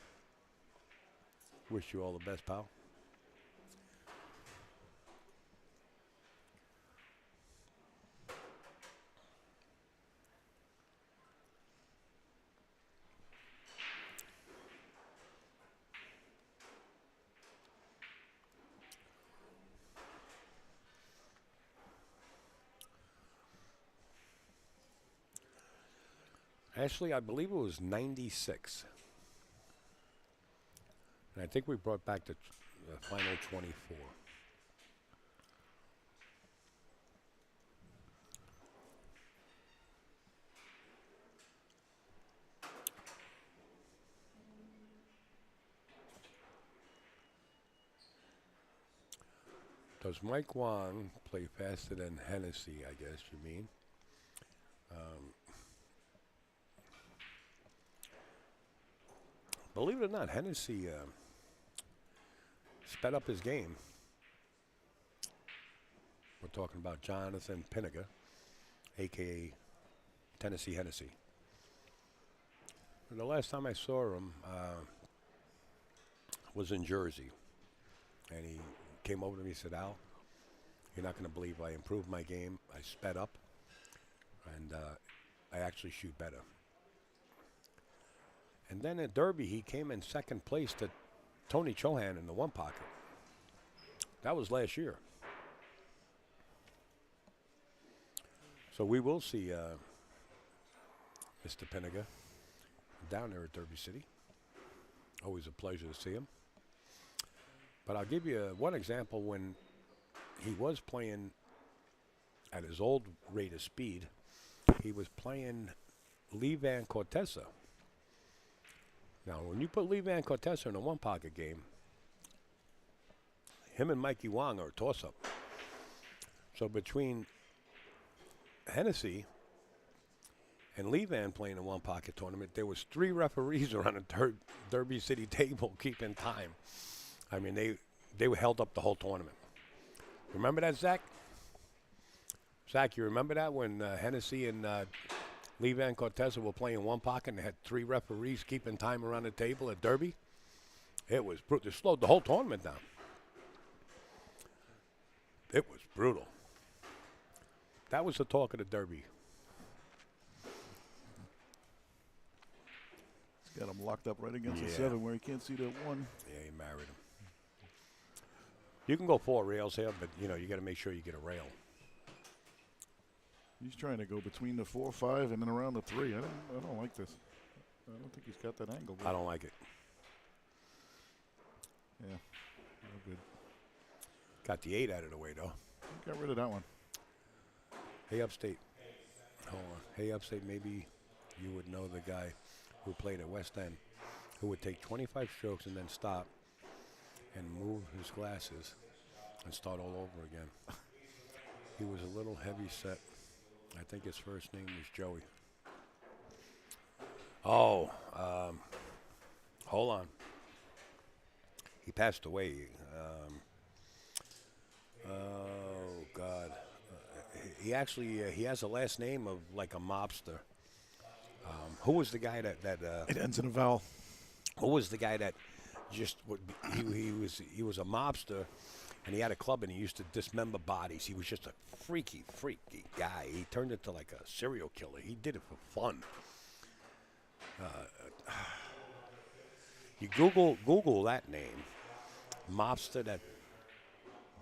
Wish you all the best, pal. Actually, I believe it was 96. And I think we brought back the final 24. Does Mike Wong play faster than Hennessy, I guess you mean? Believe it or not, Hennessy sped up his game. We're talking about Jonathan Pinniger, a.k.a. Tennessee Hennessy. And the last time I saw him was in Jersey. And he came over to me and said, Al, you're not going to believe I improved my game. I sped up, and I actually shoot better. And then at Derby, he came in second place to Tony Chohan in the one pocket. That was last year. So we will see Mr. Pinniger down there at Derby City. Always a pleasure to see him. But I'll give you one example when he was playing at his old rate of speed. He was playing Lee Van Cortesa. Now, when you put Lee Van Cortesa in a one-pocket game, him and Mikey Wong are a toss-up. So between Hennessy and Lee Van playing a one-pocket tournament, there was 3 referees around the Derby City table keeping time. I mean, they were held up the whole tournament. Remember that, Zach? Zach, you remember that when Hennessy and Lee Van Cortesa were playing one pocket and they had 3 referees keeping time around the table at Derby? It was brutal. It slowed the whole tournament down. It was brutal. That was the talk of the Derby. He's got him locked up right against the Yeah. 7 where he can't see the 1. Yeah, he married him. You can go 4 rails here, but, you got to make sure you get a rail. He's trying to go between the 4, 5, and then around the 3. I don't like this. I don't think he's got that angle. I don't like it. Yeah, no good. Got the 8 out of the way, though. Got rid of that one. Hey, Upstate. Hold on. Hey, Upstate, maybe you would know the guy who played at West End, who would take 25 strokes and then stop and move his glasses and start all over again. He was a little heavy set. I think his first name was Joey. Oh, hold on. He passed away. Oh, God. He actually, he has a last name of like a mobster. Who was the guy that It ends in a vowel. who was the guy that just would he was a mobster, and he had a club and he used to dismember bodies. He was just a freaky guy. He turned into like a serial killer. He did it for fun. You Google that name, mobster that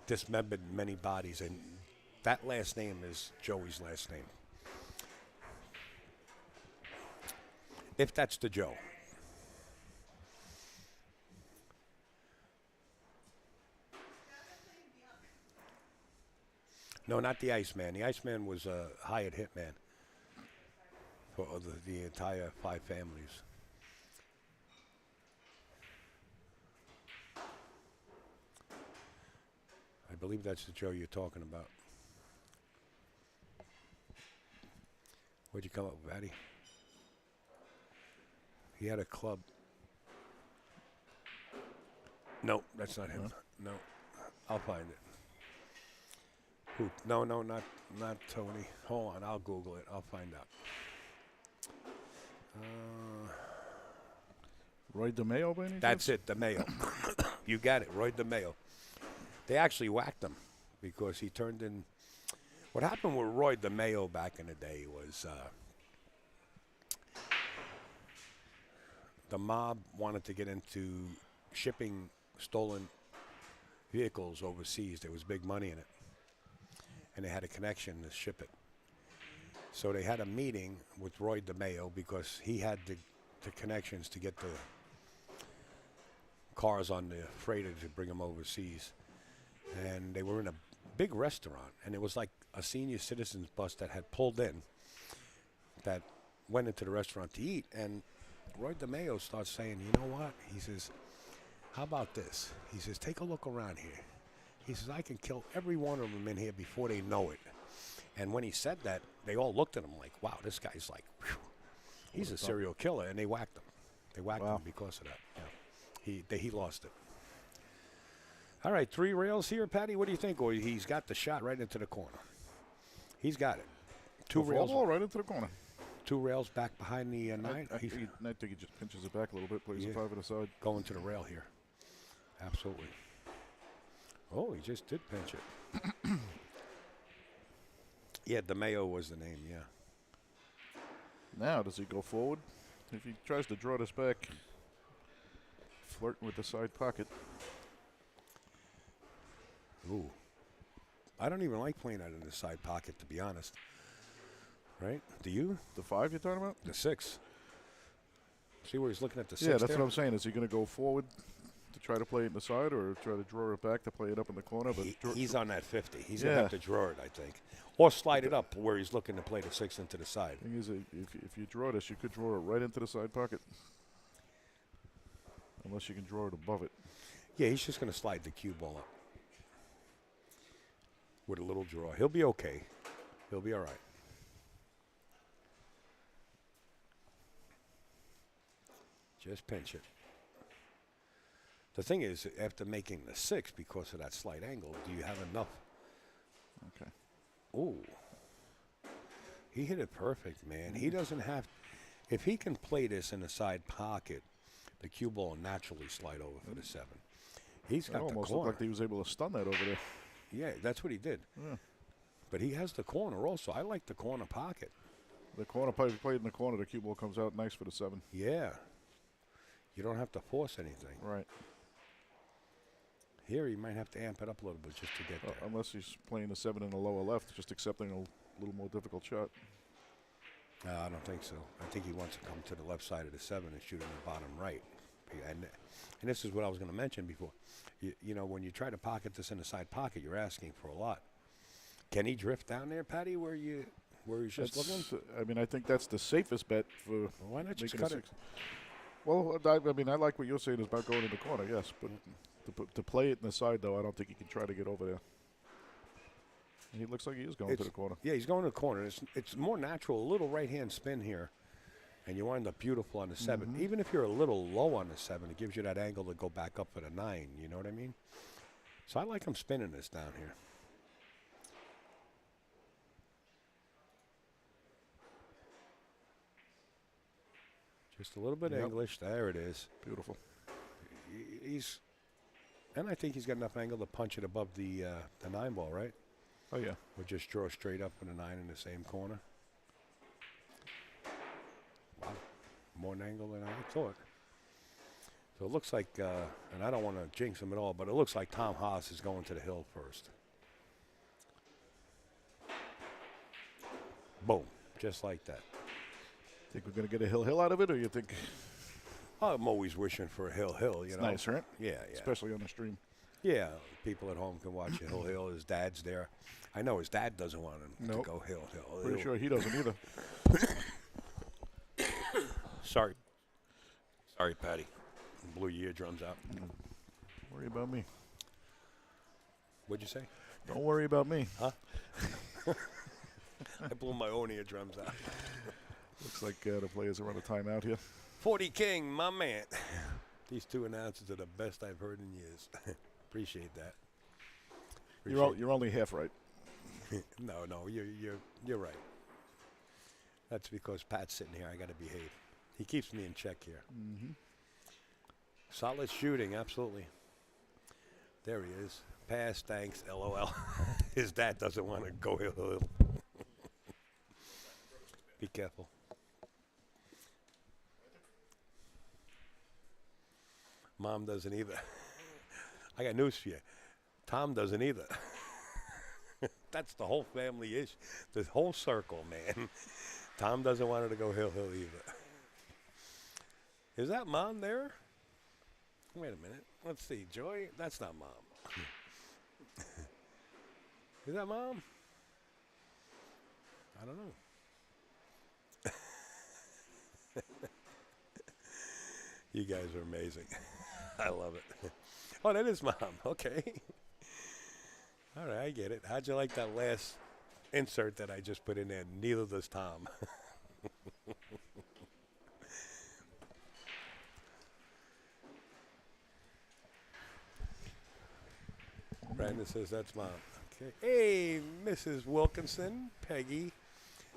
dismembered many bodies, and that last name is Joey's last name. If that's the Joe. No, not the Iceman. The Iceman was a hired hitman for the entire 5 families. I believe that's the Joe you're talking about. Where'd you come up with, Addy? He had a club. No, that's not him. No, I'll find it. Who? No, not Tony. Hold on, I'll Google it. I'll find out. Roy DeMeo, by any That's chance? it, DeMeo. You got it, Roy DeMeo. They actually whacked him because he turned in. What happened with Roy DeMeo back in the day was the mob wanted to get into shipping stolen vehicles overseas. There was big money in it. And they had a connection to ship it. So they had a meeting with Roy DeMeo because he had the connections to get the cars on the freighter to bring them overseas. And they were in a big restaurant, and it was like a senior citizens bus that had pulled in that went into the restaurant to eat. And Roy DeMeo starts saying, you know what? He says, how about this? He says, take a look around here. He says, I can kill every one of them in here before they know it. And when he said that, they all looked at him like, wow, this guy's like, whew, he's a serial killer. And they whacked him. They whacked him because of that. Yeah. He lost it. All right, 3 rails here, Patty. What do you think? Or he's got the shot right into the corner. He's got it. 2 rails. Ball right into the corner. 2 rails back behind the 9. I think he just pinches it back a little bit, plays a 5 at the side. Going to the rail here. Absolutely. Oh, he just did pinch it. Yeah, DeMeo was the name, yeah. Now, does he go forward? If he tries to draw this back, flirting with the side pocket. Ooh. I don't even like playing out in the side pocket, to be honest. Right? Do you? The 5 you're talking about? The 6. See where he's looking at the 6 Yeah, that's there? what I'm saying. Is he going to go forward to try to play it in the side or try to draw it back to play it up in the corner? But He's on that 50. He's going to have to draw it, I think. Or slide it up where he's looking to play the 6 into the side. Thing is, if you draw this, you could draw it right into the side pocket. Unless you can draw it above it. Yeah, he's just going to slide the cue ball up. With a little draw. He'll be okay. He'll be all right. Just pinch it. The thing is, after making the 6, because of that slight angle, do you have enough? Okay. Ooh. He hit it perfect, man. He doesn't have... If he can play this in the side pocket, the cue ball will naturally slide over for the 7. He's got the almost corner. looked like he was able to stun that over there. Yeah, that's what he did. Yeah. But he has the corner also. I like the corner pocket. The corner, if you play it in the corner, the cue ball comes out nice for the 7. Yeah. You don't have to force anything. Right. Here, he might have to amp it up a little bit just to get there. Unless he's playing the 7 in the lower left, just accepting a little more difficult shot. I don't think so. I think he wants to come to the left side of the 7 and shoot in the bottom right. And this is what I was going to mention before. You know, when you try to pocket this in the side pocket, you're asking for a lot. Can he drift down there, Patty, where he's just looking? I mean, I think that's the safest bet for Well, why not just making cut a it? 6. Well, I mean, I like what you're saying is about going in the corner, yes. But to play it in the side, though, I don't think he can try to get over there. He looks like he is going to the corner. Yeah, he's going to the corner. It's more natural, a little right-hand spin here, and you wind up beautiful on the 7. Even if you're a little low on the 7, it gives you that angle to go back up for the 9. You know what I mean? So I like him spinning this down here. Just a little bit English. There it is. Beautiful. And I think he's got enough angle to punch it above the 9 ball, right? Oh, yeah. Or just draw straight up for the 9 in the same corner. Wow. More angle than I thought. So it looks like, and I don't want to jinx him at all, but it looks like Tom Haas is going to the hill first. Boom. Just like that. Think we're going to get a hill out of it, or you think I'm always wishing for a hill, you know. nice, right? Yeah. Especially on the stream. Yeah, people at home can watch Hill Hill. His dad's there. I know his dad doesn't want him Nope. to go Hill Hill. Pretty sure he doesn't either. Sorry. Sorry, Patty. Blew your eardrums out. Don't worry about me. What'd you say? Don't worry about me. Huh? I blew my own eardrums out. Looks like the players are on a timeout here. 40 King, my man. These two announcers are the best I've heard in years. Appreciate that. You're only half right. No, you're right. That's because Pat's sitting here. I got to behave. He keeps me in check here. Mm-hmm. Solid shooting, absolutely. There he is. Pass, thanks, LOL. His dad doesn't want to go Hill. Be careful. Mom doesn't either. I got news for you. Tom doesn't either. That's the whole family issue. The whole circle, man. Tom doesn't want her to go Hill either. Is that Mom there? Wait a minute. Let's see. Joy? That's not Mom. Is that Mom? I don't know. You guys are amazing. I love it. Oh, that is Mom. Okay. All right, I get it. How'd you like that last insert that I just put in there? Neither does Tom. Brandon says that's Mom. Okay. Hey, Mrs. Wilkinson, Peggy,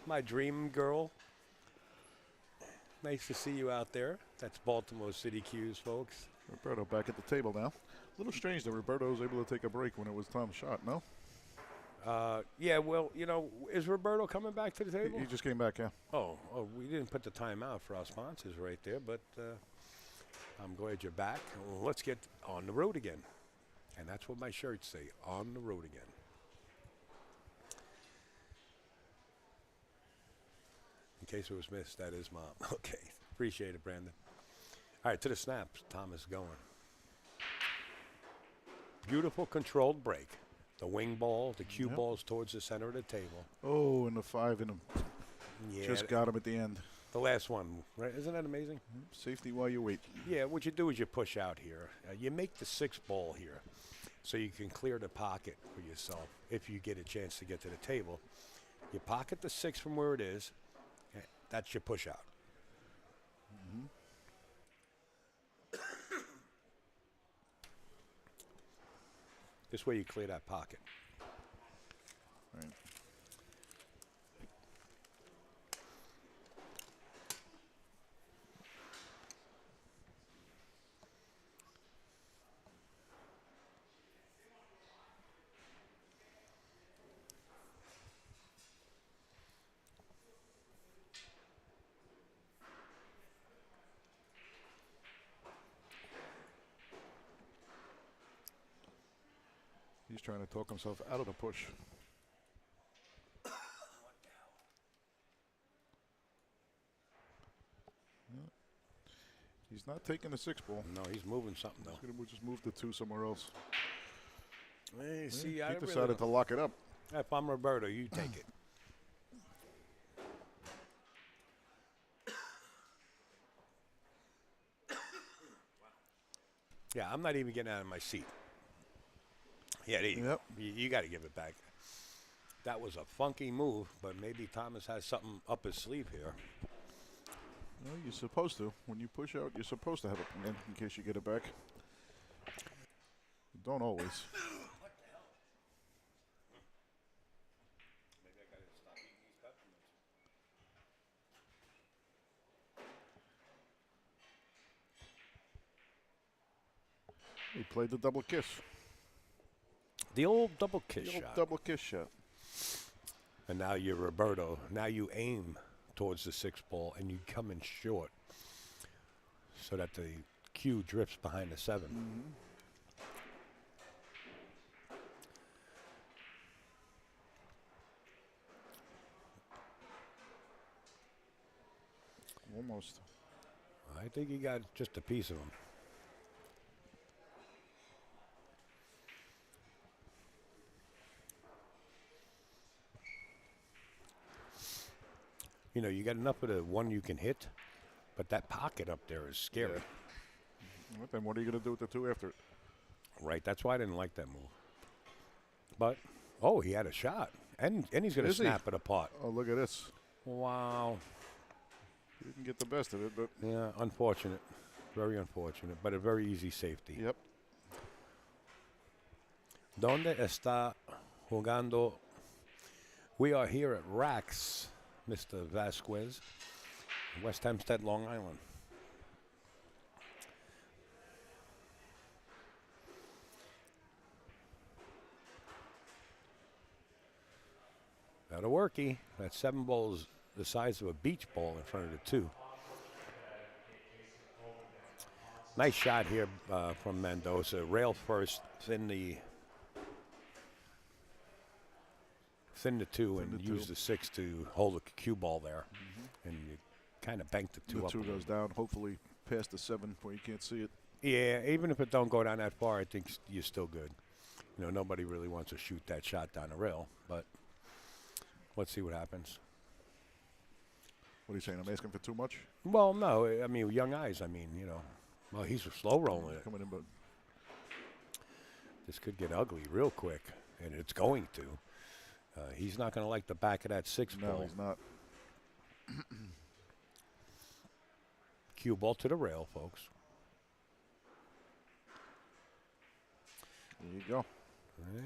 my dream girl. Nice to see you out there. That's Baltimore City Q's, folks. Roberto back at the table now. A little strange that Roberto was able to take a break when it was Tom's shot, no? Yeah, well, is Roberto coming back to the table? He just came back, yeah. Oh, we didn't put the time out for our sponsors right there, but I'm glad you're back. Well, let's get on the road again. And that's what my shirts say, on the road again. In case it was missed, that is Mom. Okay, appreciate it, Brandon. All right, to the snaps. Thomas going. Beautiful controlled break. The wing ball, the cue balls towards the center of the table. Oh, and the 5 in him. Yeah, Just got him at the end. the last one, right? Isn't that amazing? Safety while you wait. Yeah, what you do is you push out here. You make the 6 ball here so you can clear the pocket for yourself if you get a chance to get to the table. You pocket the 6 from where it is. That's your push out. Mm-hmm. This way you clear that pocket. Right. He's trying to talk himself out of the push. He's not taking the 6 ball. No, he's moving something, though. We'll just move the 2 somewhere else. Hey, see, He I decided to lock it up. If I'm Roberto, you take it. Yeah, I'm not even getting out of my seat. Yeah, there you go. You got to give it back. That was a funky move, but maybe Thomas has something up his sleeve here. No, you're supposed to. When you push out, you're supposed to have it in case you get it back. You don't always. What the hell? Maybe I got to stop eating these peppermints. He played the double kiss. The old double kiss The old shot. double kiss shot. And now you're Roberto. Now you aim towards the 6 ball and you come in short so that the cue drifts behind the 7. Mm-hmm. Almost. I think he got just a piece of him. You know, you got enough of the one you can hit, but that pocket up there is scary. Yeah. Well, then what are you going to do with the two after it? Right, that's why I didn't like that move. But, oh, he had a shot. And he's going to Is he? snap it apart. Oh, look at this. Wow. You can get the best of it, but Yeah, unfortunate. Very unfortunate, but a very easy safety. yep. ¿Dónde está jugando? We are here at Raxx, Mr. Vasquez, West Hempstead, Long Island. Got a worky. That's 7 balls the size of a beach ball in front of the 2. Nice shot here from Mendoza. Rail first, thin the 2 and use the 6 to hold the cue ball there. And you kind of bank the 2 The up. 2 goes down, hopefully past the 7 where you can't see it. Yeah, even if it don't go down that far, I think you're still good. You know, nobody really wants to shoot that shot down the rail, but let's see what happens. What are you saying? I'm asking for too much? Well, no, I mean, young eyes, I mean, you know. Well, he's slow rolling it. Coming in, but This could get ugly real quick, and it's going to. He's not going to like the back of that 6 no, ball. he's not. Cue ball to the rail, folks. There you go.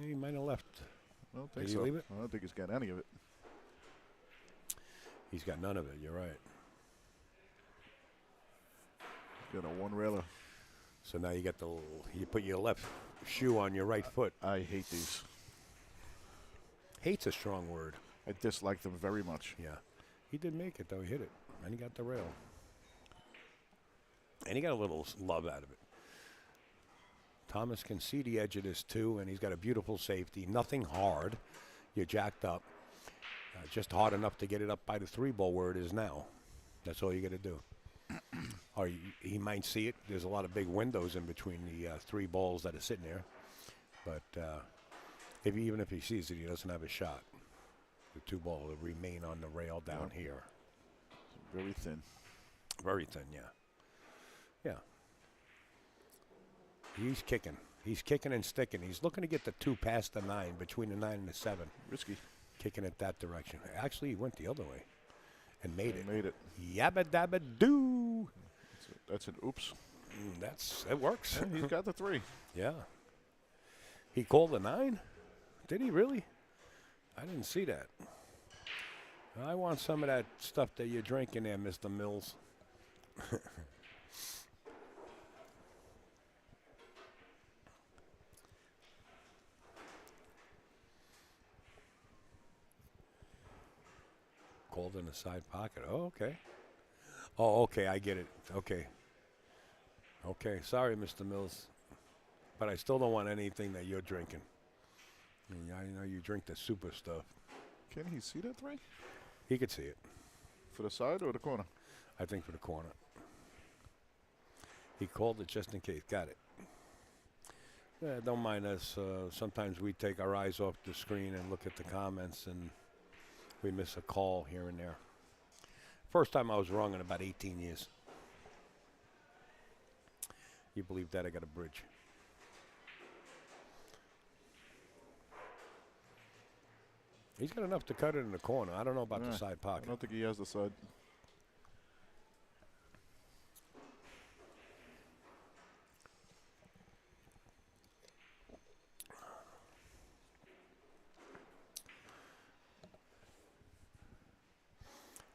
He might have left. I don't think Did he so. leave it? I don't think he's got any of it. He's got none of it. You're right. He's got a one railer. So now you got you put your left shoe on your right foot. I hate these. Hate's a strong word. I dislike them very much. Yeah. He did make it, though. He hit it. And he got the rail. And he got a little love out of it. Thomas can see the edge of this, too, and he's got a beautiful safety. Nothing hard. You're jacked up. Just hard enough to get it up by the 3 ball where it is now. That's all you got to do. Or he might see it. There's a lot of big windows in between the 3 balls that are sitting there. But even if he sees it, he doesn't have a shot. The 2 ball will remain on the rail down here. Very thin. Very thin, yeah. Yeah. He's kicking. He's kicking and sticking. He's looking to get the 2 past the 9, between the 9 and the 7. Risky. Kicking it that direction. Actually, he went the other way and made it. Made it. Yabba dabba doo. That's an oops. It works. Yeah, he's got the 3. Yeah. He called the 9? Did he really? I didn't see that. I want some of that stuff that you're drinking there, Mr. Mills. Called in the side pocket. Oh, okay. Oh, okay, I get it. Okay. Okay, sorry, Mr. Mills. But I still don't want anything that you're drinking. I know you drink the super stuff. Can he see that 3? He could see it. For the side or the corner? I think for the corner. He called it just in case. Got it. Yeah, don't mind us. Sometimes we take our eyes off the screen and look at the comments, and we miss a call here and there. First time I was wrong in about 18 years. You believe that? I got a bridge. He's got enough to cut it in the corner. I don't know about the side I pocket. don't think he has the side.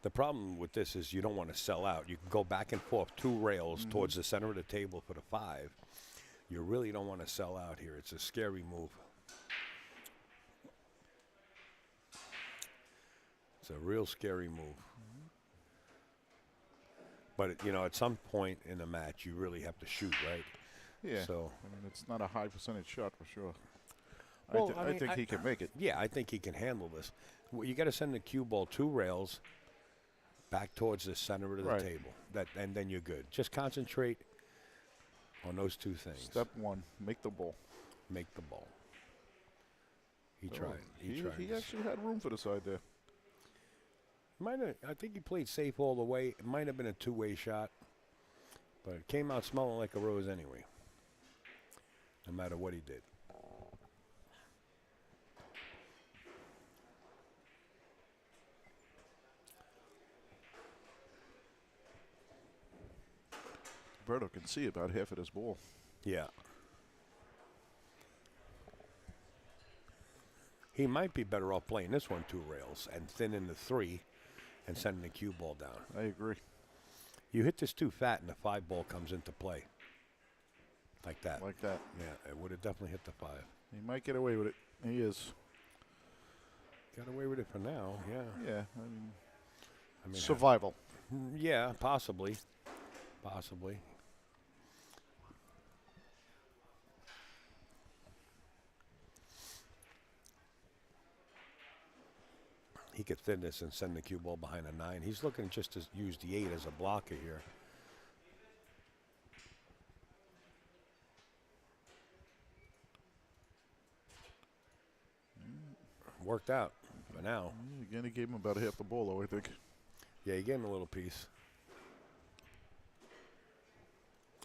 The problem with this is you don't want to sell out. You can go back and forth 2 rails towards the center of the table for the 5. You really don't want to sell out here. It's a scary move. It's a real scary move. But, you know, at some point in the match, you really have to shoot, right? Yeah. So, I mean, it's not a high percentage shot for sure. Well, I think he can make it. yeah, I think he can handle this. Well, you got to send the cue ball 2 rails back towards the center of the Right. table. And then you're good. Just concentrate on those 2 things. Step 1, make the ball. Make the ball. He Oh, tried. He tried. He actually had room for the side there. Might have, I think he played safe all the way. It might have been a two-way shot, but it came out smelling like a rose anyway. No matter what he did. Berto can see about half of this ball. Yeah. He might be better off playing this one 2 rails and thinning the 3 and sending the cue ball down. I agree. You hit this too fat and the 5 ball comes into play. Like that. Like that. Yeah, it would have definitely hit the 5. He might get away with it. He is. Got away with it for now, yeah. Yeah. I mean, survival. yeah, possibly. Possibly. He could thin this and send the cue ball behind a 9. He's looking just to use the 8 as a blocker here. Worked out for now. Again, he gave him about half the ball, though, I think. Yeah, he gave him a little piece.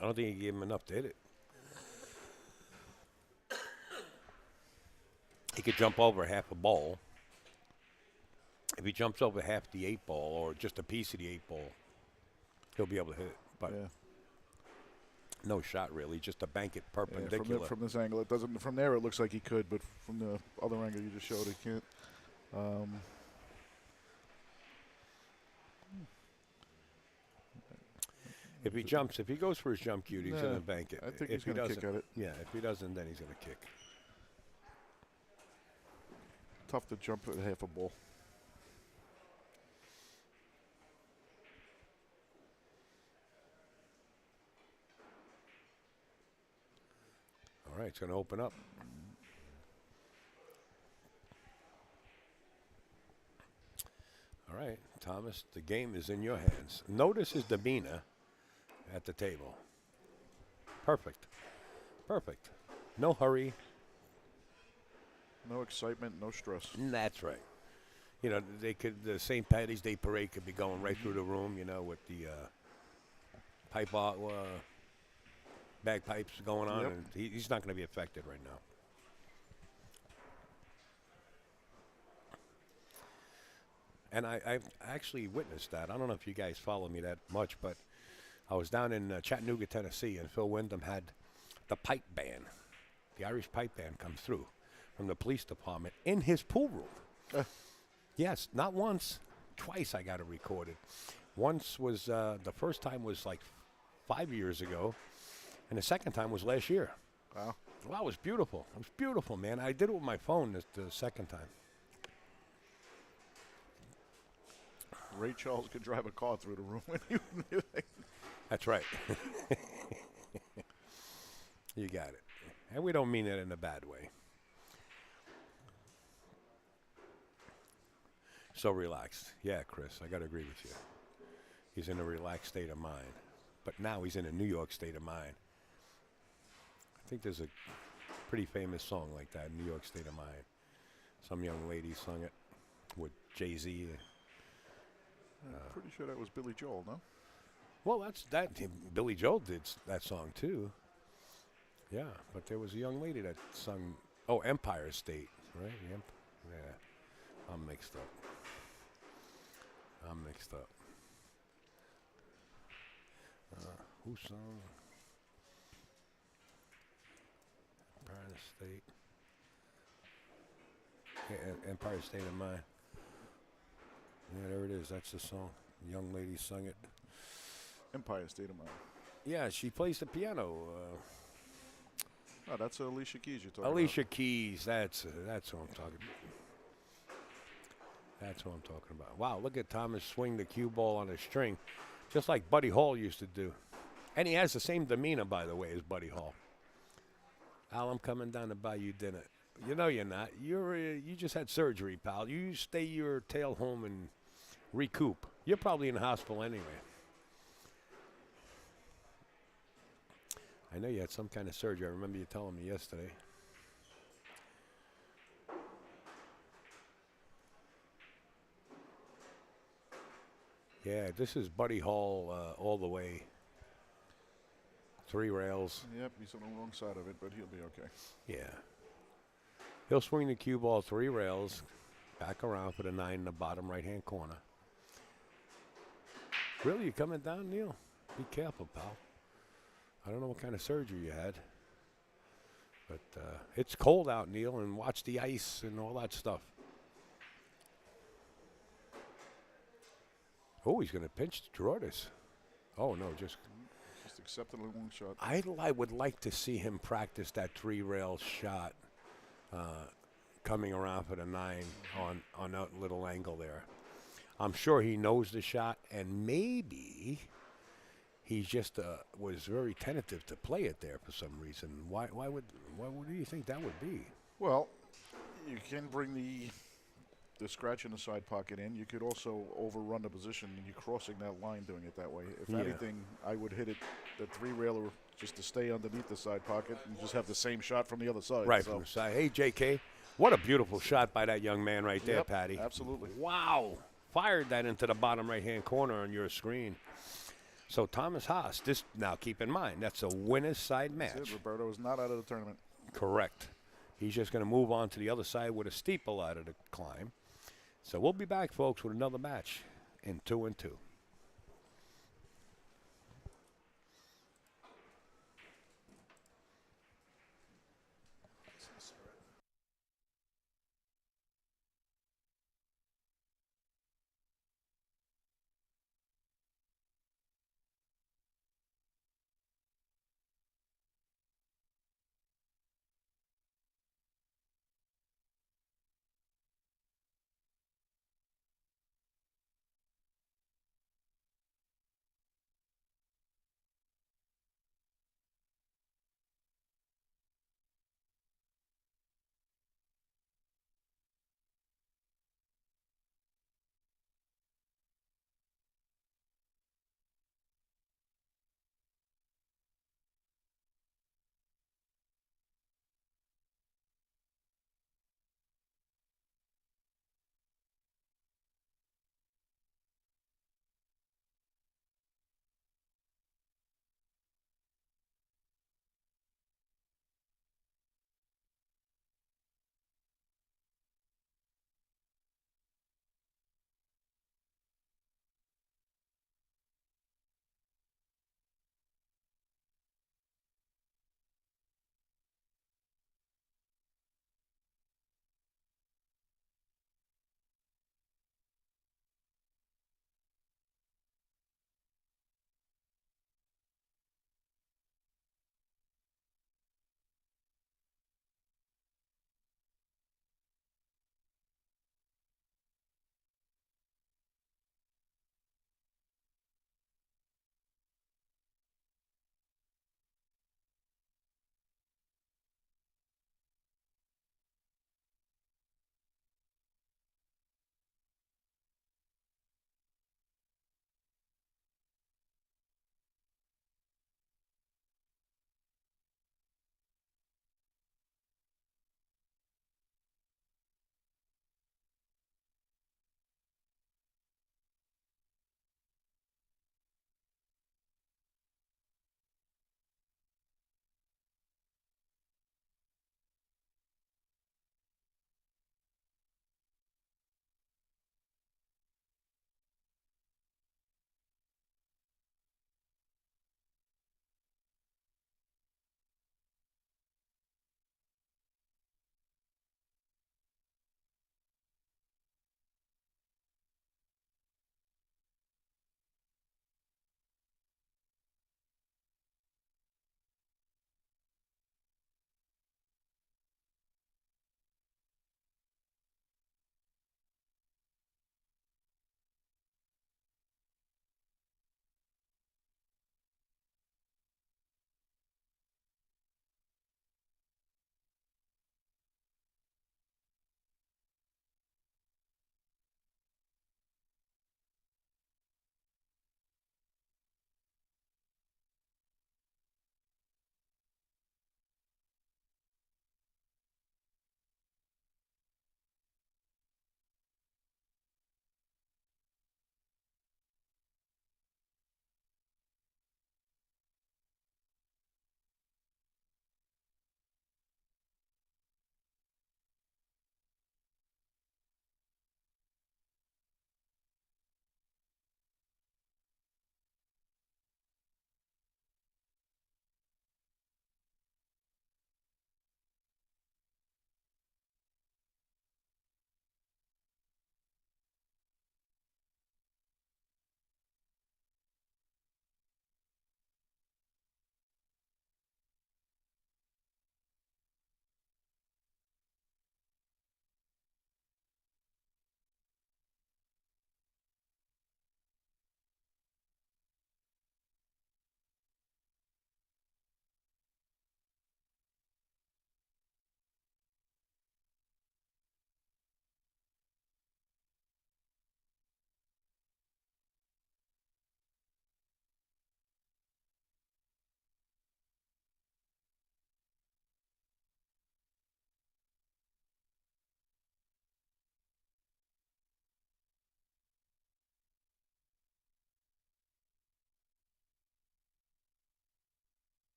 I don't think he gave him enough to hit it. He could jump over half a ball. If he jumps over half the 8 ball or just a piece of the 8 ball, he'll be able to hit it. But Yeah. no shot really, just to bank it Yeah, perpendicular. from this angle, it doesn't. From there, it looks like he could, but from the other angle you just showed, he can't. If he jumps, if he goes for his jump cue, he's going to bank it. I think If he's going to kick doesn't- at it. Yeah, if he doesn't, then he's going to kick. Tough to jump at half a ball. All right, it's going to open up. All right, Thomas, the game is in your hands. Notice his demeanor at the table. Perfect. Perfect. No hurry. No excitement, no stress. That's right. You know, they could, the St. Patty's Day parade could be going right through the room, you know, with the bagpipes going on, Yep. and he's not going to be affected right now. And I've actually witnessed that. I don't know if you guys follow me that much, but I was down in Chattanooga, Tennessee, and Phil Windham had the pipe band, the Irish pipe band, come through from the police department in his pool room. Yes, not once, twice I got it recorded. Once was, the first time was like 5 years ago, and the second time was last year. Wow. Wow, it was beautiful. It was beautiful, man. I did it with my phone the second time. Ray Charles could drive a car through the room. That's right. You got it. And we don't mean it in a bad way. So relaxed. Yeah, Chris, I got to agree with you. He's in a relaxed state of mind. But now he's in a New York state of mind. I think there's a pretty famous song like that, New York State of Mind. Some young lady sung it with Jay-Z. I'm pretty sure that was Billy Joel, no? Well, that's that. Billy Joel did that song too. Yeah, but there was a young lady that sung. Oh, Empire State, right? Yeah, I'm mixed up. Who sung Empire State? Yeah, Empire State of Mind. Yeah, there it is. That's the song. The young lady sung it. Empire State of Mind. Yeah, she plays the piano. Oh, that's Alicia Keys you're talking Alicia Keys. That's what I'm talking about. That's what I'm talking about. Wow, look at Thomas swing the cue ball on a string, just like Buddy Hall used to do. And he has the same demeanor, by the way, as Buddy Hall. Al, I'm coming down to buy you dinner. You know you're not. You just had surgery, pal. You stay your tail home and recoup. You're probably in the hospital anyway. I know you had some kind of surgery. I remember you telling me yesterday. Yeah, this is Buddy Hall all the way. 3 rails. Yep, he's on the wrong side of it, but he'll be okay. Yeah. He'll swing the cue ball 3 rails, back around for the 9 in the bottom right-hand corner. Really, you coming down, Neil? Be careful, pal. I don't know what kind of surgery you had. But it's cold out, Neil, and watch the ice and all that stuff. Oh, he's going to pinch to draw this. Oh, no, just Accepted a long shot. I would like to see him practice that 3-rail shot coming around for the 9 on that little angle there. I'm sure he knows the shot, and maybe he just was very tentative to play it there for some reason. Why do you think that would be? Well, you can bring the scratch in the side pocket in. You could also overrun the position, and you're crossing that line doing it that way. If Yeah. anything, I would hit it, the 3-railer, just to stay underneath the side pocket and just have the same shot from the other side. Right so. from the side. Hey, J.K., what a beautiful shot by that young man right there, Yep, Patty. absolutely. Wow. Fired that into the bottom right-hand corner on your screen. So Thomas Haas, this now keep in mind, that's a winner's side match. That's it. Roberto is not out of the tournament. Correct. He's just going to move on to the other side with a steeple out of the climb. So we'll be back, folks, with another match in 2 and 2.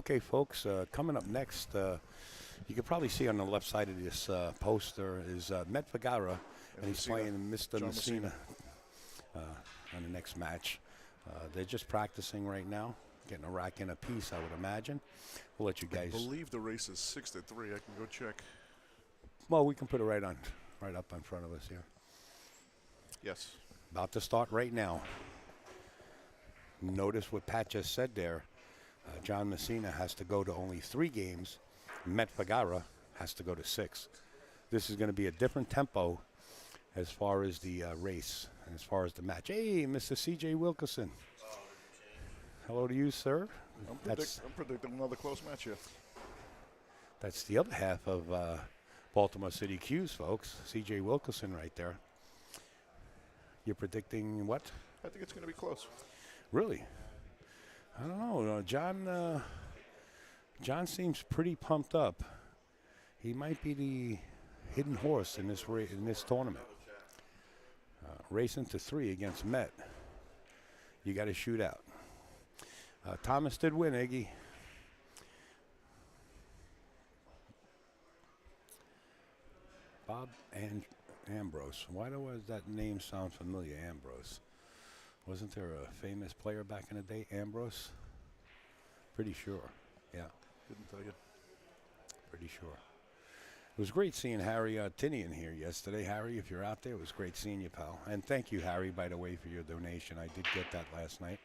Okay, folks, coming up next, you can probably see on the left side of this poster is Met Vergara, and he's playing Mr. John Massina on the next match. They're just practicing right now, getting a rack in a piece, I would imagine. We'll let you guys. I believe the race is 6-3. I can go check. Well, we can put it right up in front of us here. Yes. About to start right now. Notice what Pat just said there. John Massina has to go to only 3 games. Met Vergara has to go to 6. This is going to be a different tempo as far as the race and as far as the match. Hey, Mr. C.J. Wilkerson. Hello to you, sir. I'm predicting another close match here. That's the other half of Baltimore City Q's, folks. C.J. Wilkerson right there. You're predicting what? I think it's going to be close. Really? I don't know. John seems pretty pumped up. He might be the hidden horse in this tournament. Racing to 3 against Met. You got to shoot out. Thomas did win, Iggy. Bob Ambrose. Why does that name sound familiar, Ambrose? Wasn't there a famous player back in the day, Ambrose? Pretty sure. Yeah. Couldn't tell you. Pretty sure. It was great seeing Harry Tinian here yesterday. Harry, if you're out there, it was great seeing you, pal. And thank you, Harry, by the way, for your donation. I did get that last night.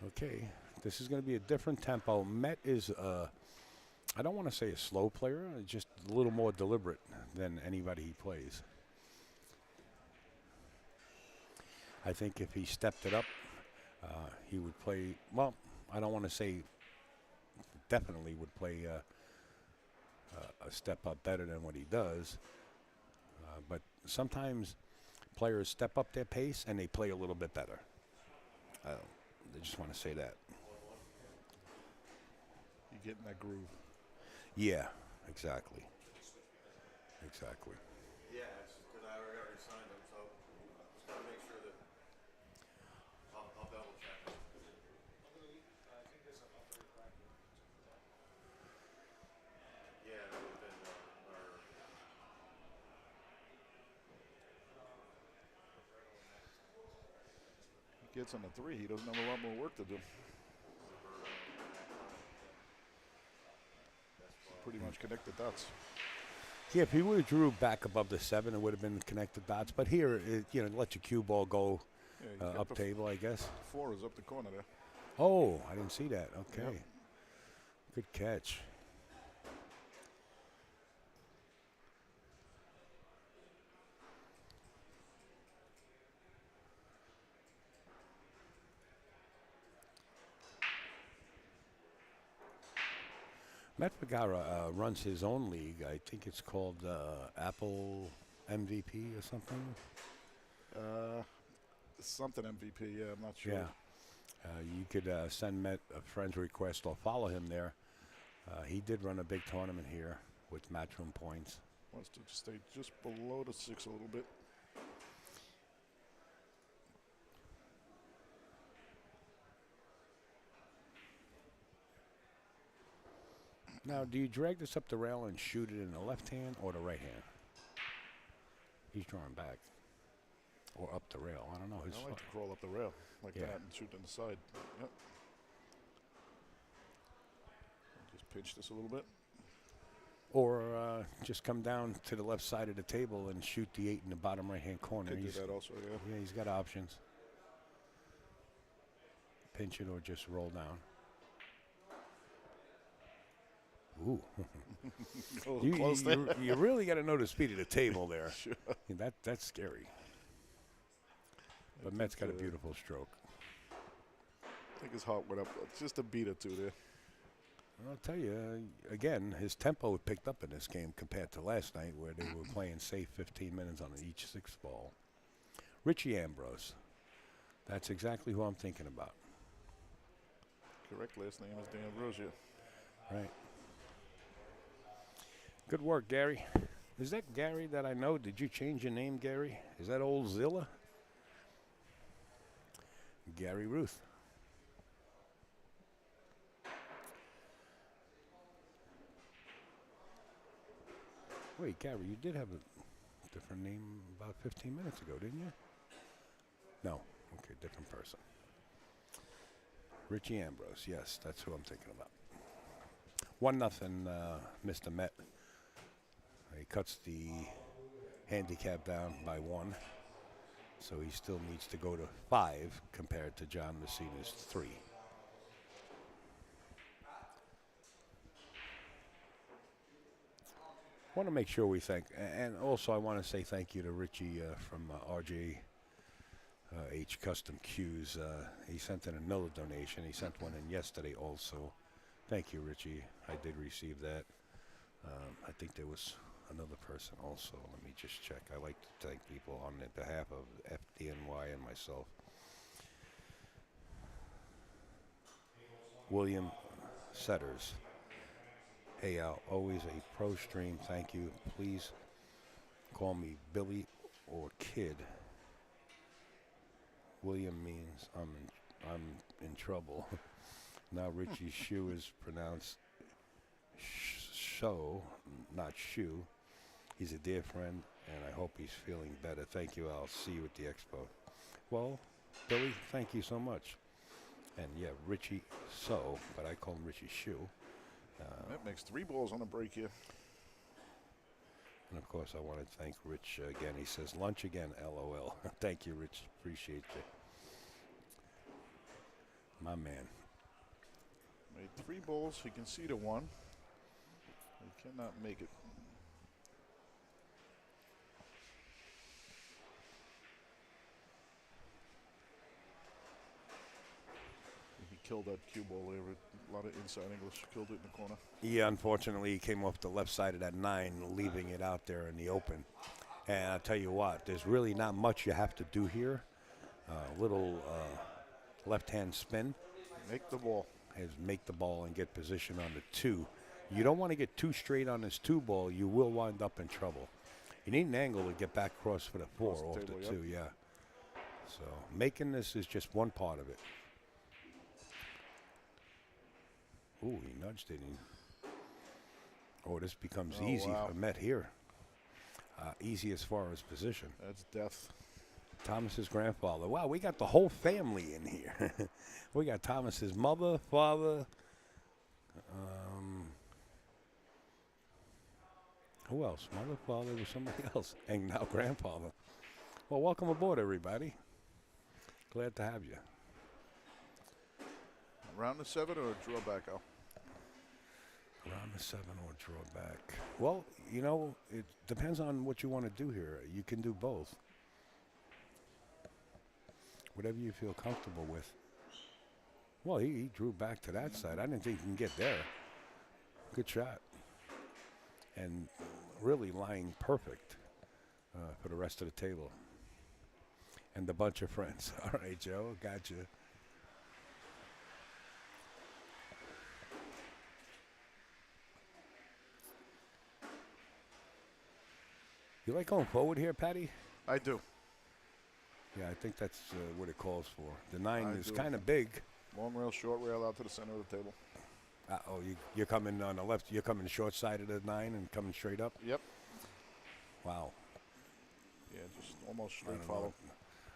Okay. This is going to be a different tempo. Met is, I don't want to say a slow player, just a little more deliberate than anybody he plays. I think if he stepped it up, he would play, well, I don't want to say definitely would play a step up better than what he does. But sometimes players step up their pace and they play a little bit better. I just want to say that. You get in that groove. Yeah, exactly. Exactly. Yeah, it's because I already signed them, so just gotta make sure that I'll double check it. Yeah, that would have been our. He gets on the 3. He doesn't have a lot more work to do. Pretty much connected dots. Yeah, if he would have drew back above the 7, it would have been connected dots. But here, let your cue ball go Yeah, up table, I guess. 4 is up the corner there. Oh, I didn't see that. Okay. Yep. Good catch. Met Vergara runs his own league. I think it's called Apple MVP or something. Something MVP, yeah, I'm not sure. Yeah. You could send Met a friend's request or follow him there. He did run a big tournament here with matchroom points. Wants to stay just below the 6 a little bit. Now, do you drag this up the rail and shoot it in the left hand or the right hand? He's drawing back. Or up the rail. I don't know. I like to crawl up the rail like Yeah. that and shoot on the side. Yep. Just pinch this a little bit. Or just come down to the left side of the table and shoot the 8 in the bottom right-hand corner. Could do that also, yeah. Yeah, he's got options. Pinch it or just roll down. Ooh. A little close there. You really got to know the speed of the table there. Sure. Yeah, that's scary. But Met's got a beautiful stroke. I think his heart went up just a beat or 2 there. I'll tell you, again, his tempo picked up in this game compared to last night where they were playing safe 15 minutes on each 6th ball. Richie Ambrose. That's exactly who I'm thinking about. Correct last name is Dan Ambrosio. Right. Good work, Gary. Is that Gary that I know? Did you change your name, Gary? Is that old Zilla? Gary Ruth. Wait, Gary, you did have a different name about 15 minutes ago, didn't you? No. Okay, different person. Richie Ambrose. Yes, that's who I'm thinking about. 1-0, Mr. Met. He cuts the handicap down by 1. So he still needs to go to 5 compared to John Massina's 3. Want to make sure we thank, and also I want to say thank you to Richie from RJ H Custom Cues. He sent in another donation. He sent one in yesterday also. Thank you, Richie. I did receive that. I think there was another person also. Let me just check. I like to thank people on behalf of FDNY and myself. William Setters. Hey Al, always a pro stream. Thank you. Please call me Billy or Kid. William means I'm in trouble. Now Richie's shoe is pronounced show, not shoe. He's a dear friend, and I hope he's feeling better. Thank you. I'll see you at the expo. Well, Billy, thank you so much. And yeah, Richie So, but I call him Richie Shoe. That makes 3 balls on a break here. And of course, I want to thank Rich again. He says, lunch again, LOL. Thank you, Rich. Appreciate you. My man. Made 3 balls. He can see the 1. He cannot make it. He killed that cue ball there with a lot of inside English. Killed it in the corner. Yeah, unfortunately, he came off the left side of that 9, leaving it out there in the open. And I'll tell you what, there's really not much you have to do here. Little left-hand spin. Make the ball. Is make the ball and get position on the 2. You don't want to get too straight on this 2 ball. You will wind up in trouble. You need an angle to get back across for the 4 off the 2, yeah. So making this is just one part of it. Ooh, he nudged it. Oh, this becomes easy for Met here. Easy as far as position. That's death. Thomas's grandfather. Wow, we got the whole family in here. We got Thomas's mother, father. Who else? Mother, father, was somebody else. And now grandfather. Well, welcome aboard, everybody. Glad to have you. Round the 7 or draw back, Al? Round the 7 or draw back. Well, you know, it depends on what you want to do here. You can do both. Whatever you feel comfortable with. Well, he drew back to that side. I didn't think he can get there. Good shot. And really lying perfect for the rest of the table. And the bunch of friends. All right, Joe, gotcha. You like going forward here, Patty? I do. Yeah, I think that's what it calls for. The 9 is do. kind of big. Long rail, short rail out to the center of the table. Oh, you're coming on the left. You're coming short side of the 9 and coming straight up? Yep. Wow. Yeah, just almost I straight don't follow. know.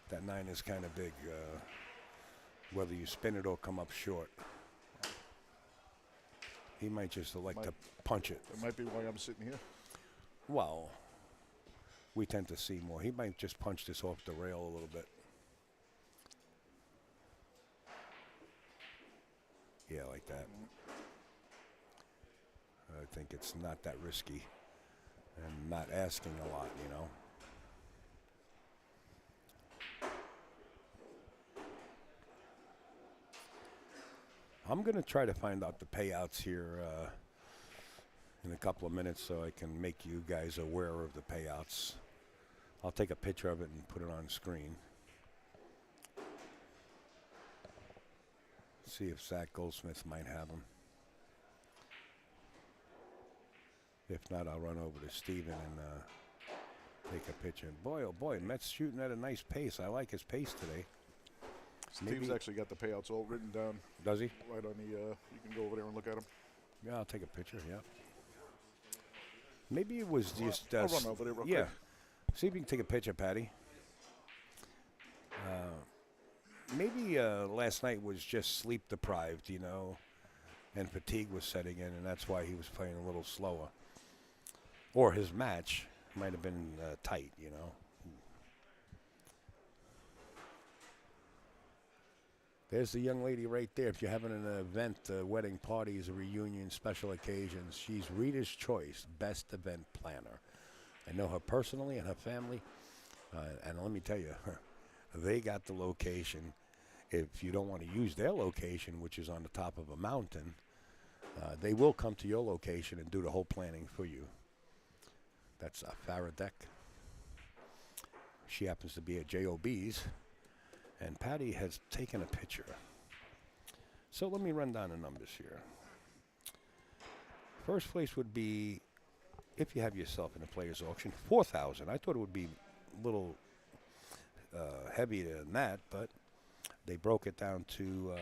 That 9 is kind of big, whether you spin it or come up short. He might just elect to punch it. That might be why I'm sitting here. Well, we tend to see more. He might just punch this off the rail a little bit. Yeah, like that. I think it's not that risky and not asking a lot, you know. I'm going to try to find out the payouts here in a couple of minutes so I can make you guys aware of the payouts. I'll take a picture of it and put it on screen. See if Zach Goldsmith might have them. If not, I'll run over to Steven and take a picture. Boy, oh boy, Met's shooting at a nice pace. I like his pace today. Steve's Maybe- actually got the payouts all written down Does he? right on the. You can go over there and look at them. Yeah, I'll take a picture. Yeah. Maybe it was just. I'll run over there real yeah. quick. See if you can take a picture, Patty. Maybe last night was just sleep deprived, and fatigue was setting in, and that's why he was playing a little slower. Or his match might have been tight, There's the young lady right there. If you're having an event, wedding parties, a reunion, special occasions, she's Reader's Choice Best Event Planner. I know her personally and her family. And let me tell you, they got the location. If you don't want to use their location, which is on the top of a mountain, they will come to your location and do the whole planning for you. That's Faraday. She happens to be at JOB's. And Patty has taken a picture. So let me run down the numbers here. First place would be, if you have yourself in a player's auction, 4,000. I thought it would be a little heavier than that, but they broke it down to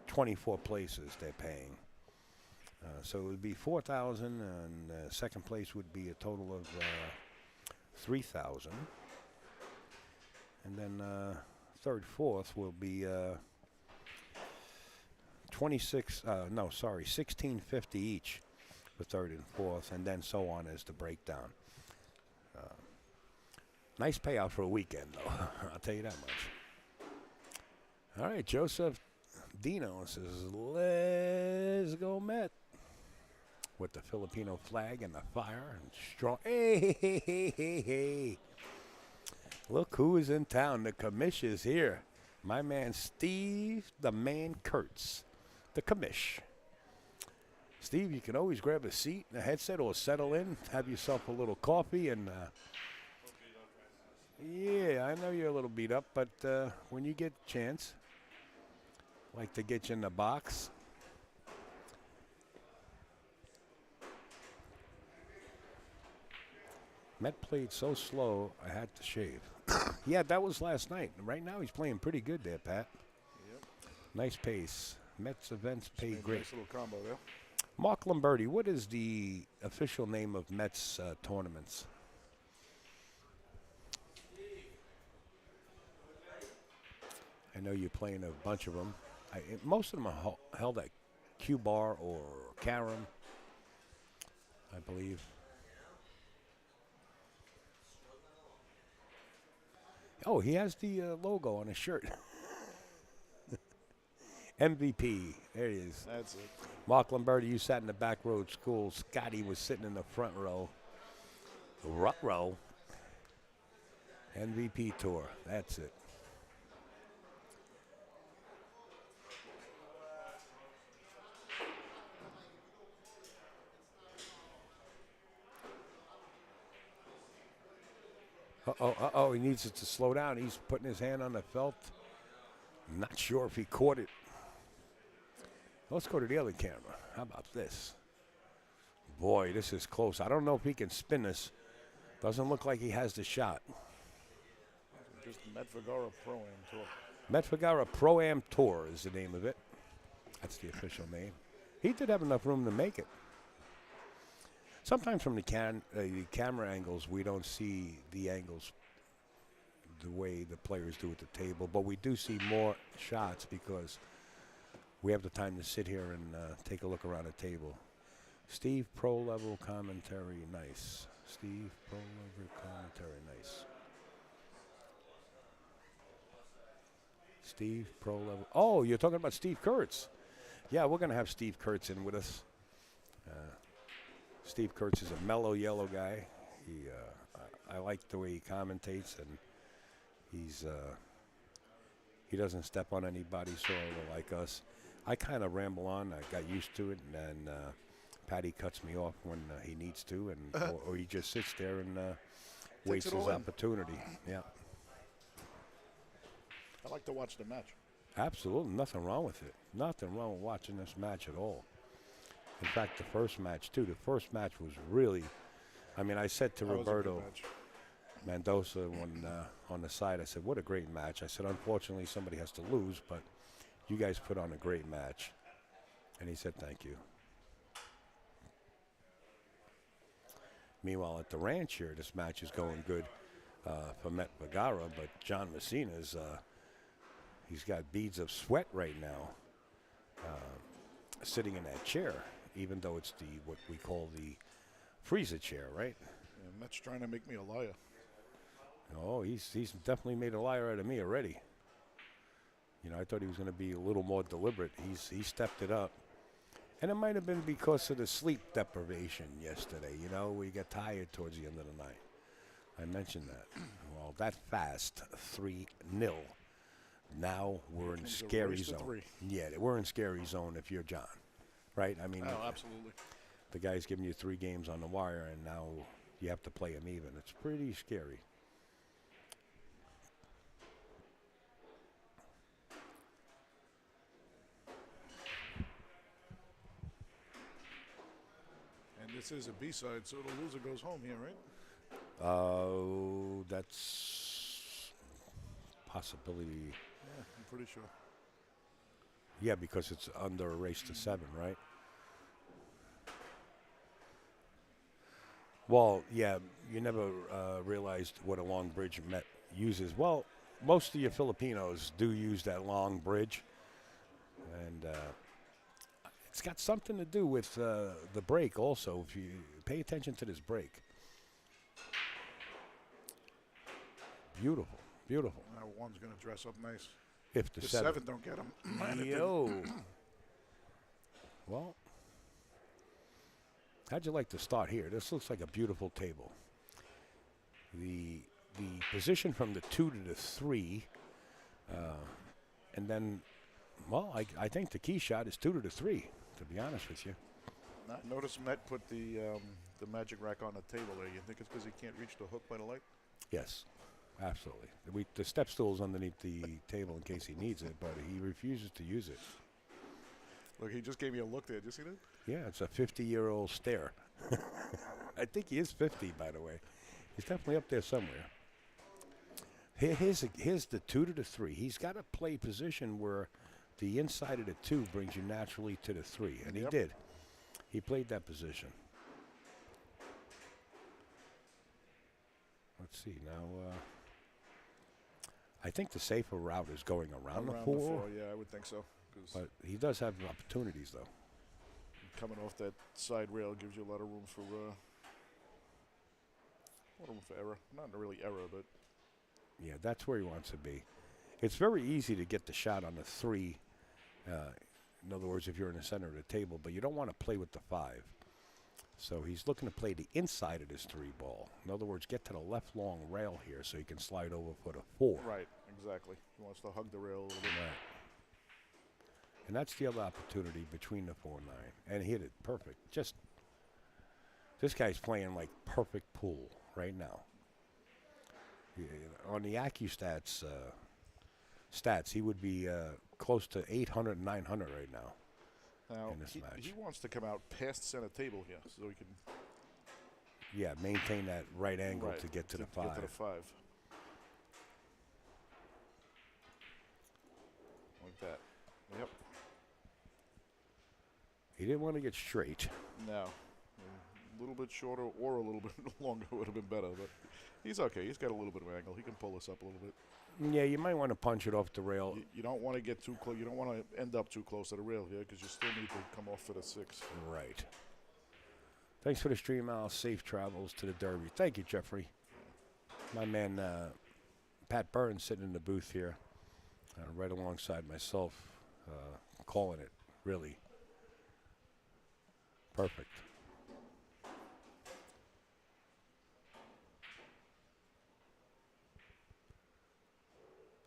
24 places they're paying. So it would be 4,000, and second place would be a total of 3,000. And then third, fourth will be 1650 each for third and fourth, and then so on as the breakdown. Nice payout for a weekend, though. I'll tell you that much. All right, Joseph Dino says, "Let's go Met," with the Filipino flag and the fire and strong. Hey. Look who is in town. The commish is here. My man Steve, the man Kurtz, the commish. Steve, you can always grab a seat and a headset or settle in, have yourself a little coffee, and yeah, I know you're a little beat up, but when you get a chance, like to get you in the box. Met played so slow, I had to shave. Yeah, that was last night. Right now, he's playing pretty good there, Pat. Yep. Nice pace. Mets events pay Made a great. Nice little combo there. Mark Lombardi, what is the official name of Mets tournaments? I know you're playing a bunch of them. Most of them are held at Q-Bar or Caram, I believe. Oh, he has the logo on his shirt. MVP. There he is. That's it. Mark Lombardi, you sat in the back row at school. Scotty was sitting in the front row. Rut row. MVP tour. That's it. Uh-oh, he needs it to slow down. He's putting his hand on the felt. Not sure if he caught it. Let's go to the other camera. How about this? Boy, this is close. I don't know if he can spin this. Doesn't look like he has the shot. Just Met Vergara Pro-Am Tour. Met Vergara Pro-Am Tour is the name of it. That's the official name. He did have enough room to make it. Sometimes from the camera angles, we don't see the angles the way the players do at the table, but we do see more shots because we have the time to sit here and take a look around the table. Steve, pro-level commentary, nice. Steve, pro-level commentary, nice. Steve, pro-level. Oh, you're talking about Steve Kurtz. Yeah, we're going to have Steve Kurtz in with us. Steve Kurtz is a mellow yellow guy. I like the way he commentates, and he doesn't step on anybody's soil like us. I kind of ramble on. I got used to it, and then Patty cuts me off when he needs to, and or he just sits there and waits it his all in. opportunity. Yeah, I like to watch the match. absolutely. Nothing wrong with it. Nothing wrong with watching this match at all. In fact, the first match, too. The first match was really, I mean, I said to That was a good Roberto, match. Mendoza on the side. I said, what a great match. I said, unfortunately, somebody has to lose, but you guys put on a great match. And he said, thank you. Meanwhile, at the ranch here, this match is going good for Vergara, but John Massina's, he's got beads of sweat right now sitting in that chair, even though it's what we call the freezer chair, right? Yeah, Matt's trying to make me a liar. Oh, he's definitely made a liar out of me already. You know, I thought he was going to be a little more deliberate. He stepped it up. And it might have been because of the sleep deprivation yesterday. You know, we got tired towards the end of the night. I mentioned that. Well, that fast, 3-0. Now we're in scary zone. Yeah, we're in scary zone if you're John, right? I mean, Oh, absolutely. the guy's giving you 3 games on the wire, and now you have to play him even. It's pretty scary. And this is a B-side, so the loser goes home here, right? That's possibility. Yeah, I'm pretty sure. Yeah, because it's under a race to 7, right? Well, yeah, you never realized what a long bridge uses. Well, most of you Filipinos do use that long bridge, and it's got something to do with the brake also. If you pay attention to this brake. Beautiful, beautiful. Now one's going to dress up nice. If the The 7. 7 don't get him. Yo. Well, how'd you like to start here? This looks like a beautiful table. The position from the 2 to the 3, and then, well, I think the key shot is 2 to the 3. To be honest with you. Notice Matt put the magic rack on the table there. You think it's because he can't reach the hook by the light? Yes, absolutely. The step stool's underneath the table in case he needs it, but he refuses to use it. Look, he just gave me a look there. Did you see that? Yeah, it's a 50-year-old stare. I think he is 50, by the way. He's definitely up there somewhere. Here's the 2 to the 3. He's got to play position where the inside of the 2 brings you naturally to the 3, and he did. He played that position. Let's see now. I think the safer route is going around the 4. Yeah, I would think so. But he does have opportunities, though. Coming off that side rail gives you a lot of room for error. Not really error, but yeah, that's where he wants to be. It's very easy to get the shot on the 3. In other words, if you're in the center of the table, but you don't want to play with the 5. So he's looking to play the inside of this 3 ball. In other words, get to the left long rail here so he can slide over for the 4. right, exactly. He wants to hug the rail a little bit. Right. And that's the other opportunity between the 4-9. And he hit it perfect. Just, this guy's playing like perfect pool right now. On the AccuStats stats, he would be close to 800, 900 right now. Now, in this match. he wants to come out past center table here so he can maintain that right angle to get to the 5. Get to the 5. Like that. Yep. He didn't want to get straight. No. A little bit shorter or a little bit longer would have been better, but he's okay. He's got a little bit of angle. He can pull this up a little bit. Yeah, you might want to punch it off the rail. You don't want to get too close. You don't want to end up too close to the rail here because you still need to come off for the 6. Right. Thanks for the stream, Al. Safe travels to the Derby. Thank you, Jeffrey. My man, Pat Burns, sitting in the booth here, right alongside myself, calling it. Really perfect.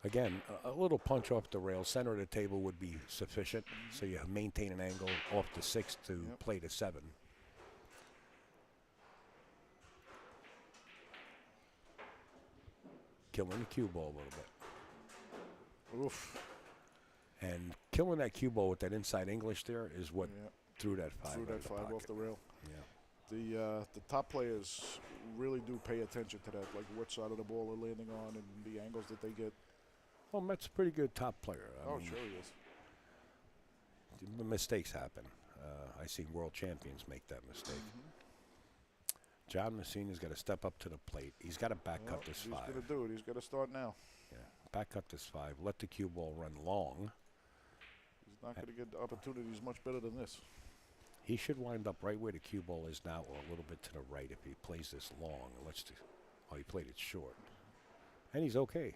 Again, a little punch off the rail, center of the table would be sufficient. So you maintain an angle off the 6 to play the 7. Killing the cue ball a little bit. Oof. And killing that cue ball with that inside English there is what threw that 5. Threw that 5 pocket. off the rail. Yeah. The top players really do pay attention to that, like what side of the ball they're landing on and the angles that they get. Well, Met's a pretty good top player. I mean, Sure he is. the mistakes happen. I seen world champions make that mistake. John Massina's got to step up to the plate. He's got to back cut this He's 5. going to do it. He's got to start now. Yeah, back cut this 5. Let the cue ball run long. He's not going to get opportunities much better than this. He should wind up right where the cue ball is now, or a little bit to the right if he plays this long. Oh, he played it short, and he's okay.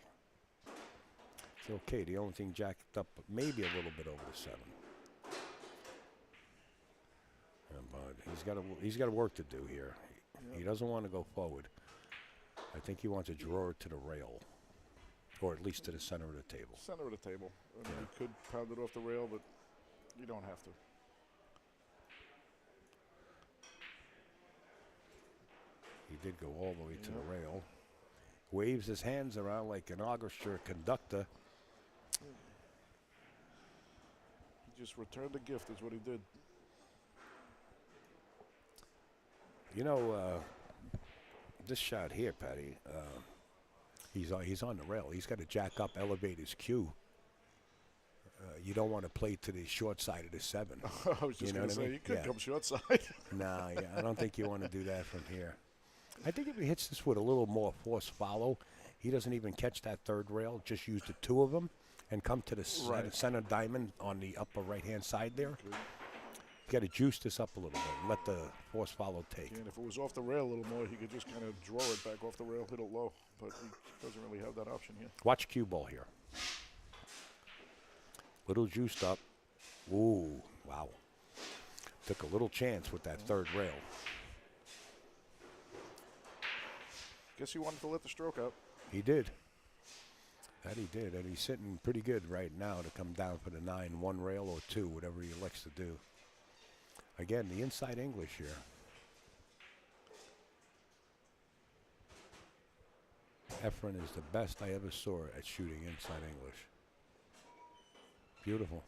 It's okay. The only thing jacked up maybe a little bit over the 7. But he's got work to do here. He doesn't want to go forward. I think he wants to draw it to the rail, or at least to the center of the table. Center of the table. I mean, you could pound it off the rail, but you don't have to. He did go all the way to the rail. Waves his hands around like an orchestra conductor. He just returned the gift is what he did. You know, this shot here, Patty, he's on the rail. He's got to jack up, elevate his cue. You don't want to play to the short side of the 7. I was just going to say, you could come short side. No, I don't think you want to do that from here. I think if he hits this with a little more force follow, he doesn't even catch that 3rd rail, just use the 2 of them and come to the center diamond on the upper right-hand side there. You got to juice this up a little bit and let the force follow take. And if it was off the rail a little more, he could just kind of draw it back off the rail, hit it low. But he doesn't really have that option here. Watch cue ball here. Little juiced up. Ooh, wow. Took a little chance with that 3rd rail. Guess he wanted to let the stroke out. He did. That he did. And he's sitting pretty good right now to come down for the 9, 1 rail or 2, whatever he elects to do. Again, the inside English here. Efren is the best I ever saw at shooting inside English. Beautiful.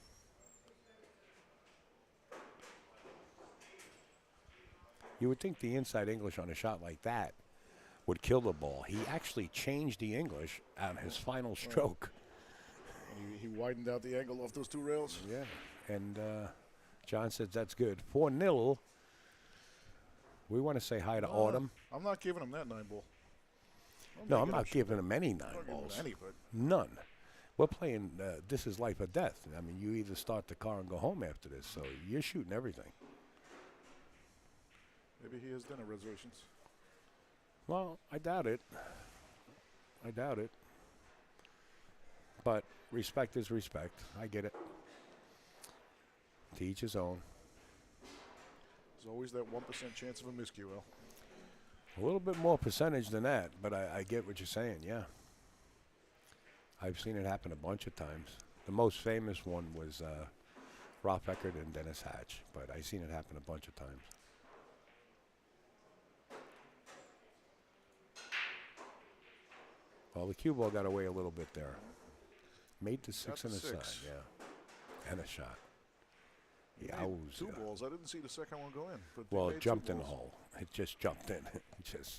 You would think the inside English on a shot like that would kill the ball. He actually changed the English on his final stroke. He widened out the angle off those 2 rails. Yeah, and John says that's good. 4-0. We want to say hi to Autumn. I'm not giving him that 9 ball. No, I'm not giving him any 9 I'm not balls. giving him any, but None. We're playing, this is life or death. I mean, you either start the car and go home after this, so you're shooting everything. maybe he has dinner reservations. Well, I doubt it. I doubt it. But respect is respect. I get it. To each his own. There's always that 1% chance of a miscue, Al. A little bit more percentage than that, but I get what you're saying, yeah. I've seen it happen a bunch of times. The most famous one was Ralph Eckert and Dennis Hatch, but I've seen it happen a bunch of times. Well, the cue ball got away a little bit there. Made the 6 on the side, yeah. And a shot. Two balls. I didn't see the second one go in. But well, it jumped in the hole. It just jumped in.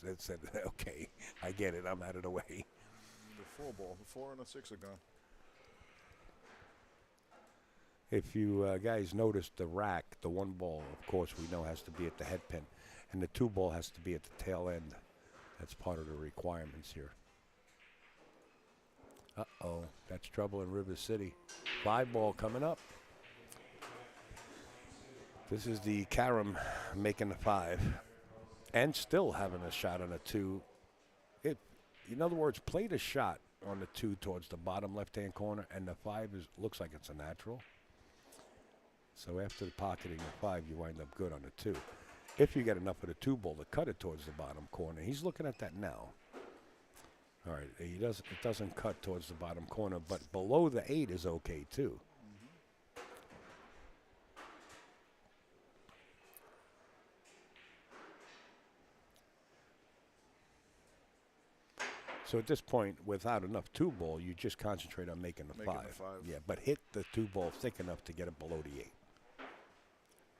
It said, okay, I get it. I'm out of the way. The 4 ball. The 4 and the 6 are gone. If you guys noticed the rack, the 1 ball, of course, we know has to be at the head pin. And the 2 ball has to be at the tail end. That's part of the requirements here. Uh-oh, that's trouble in River City. 5 ball coming up. This is the Karam making the 5 and still having a shot on a 2. In other words, played a shot on the 2 towards the bottom left-hand corner, and the 5 looks like it's a natural. So after pocketing the 5, you wind up good on the 2. If you get enough of the 2 ball to cut it towards the bottom corner, he's looking at that now. All right, it doesn't cut towards the bottom corner, but below the 8 is okay too. So at this point, without enough 2 ball, you just concentrate on making the 5. Yeah, but hit the 2 ball thick enough to get it below the 8.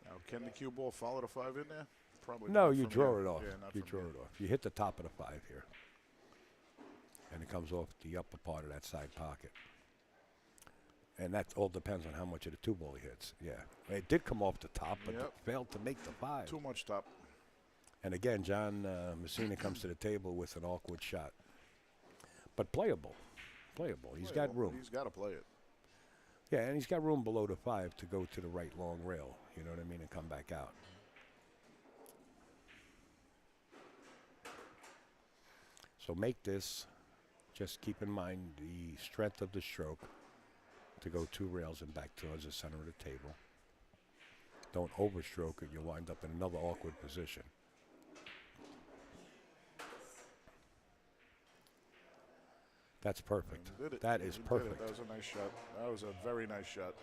Now, can the cue ball follow the 5 in there? Probably No, not you from draw here. it off. Yeah, not You from draw here. it off. You hit the top of the 5 here. And it comes off the upper part of that side pocket. And that all depends on how much of the 2-ball he hits. Yeah. It did come off the top, but Yep. it failed to make the 5. Too much top. And again, John Massina comes to the table with an awkward shot. But playable. Playable. He's got room. He's got to play it. Yeah, and he's got room below the 5 to go to the right long rail, you know what I mean, and come back out. So make this, just keep in mind the strength of the stroke to go 2 rails and back towards the center of the table. Don't overstroke it, you'll wind up in another awkward position. That's perfect. And did it. That is He did it. perfect. That was a nice shot. That was a very nice shot.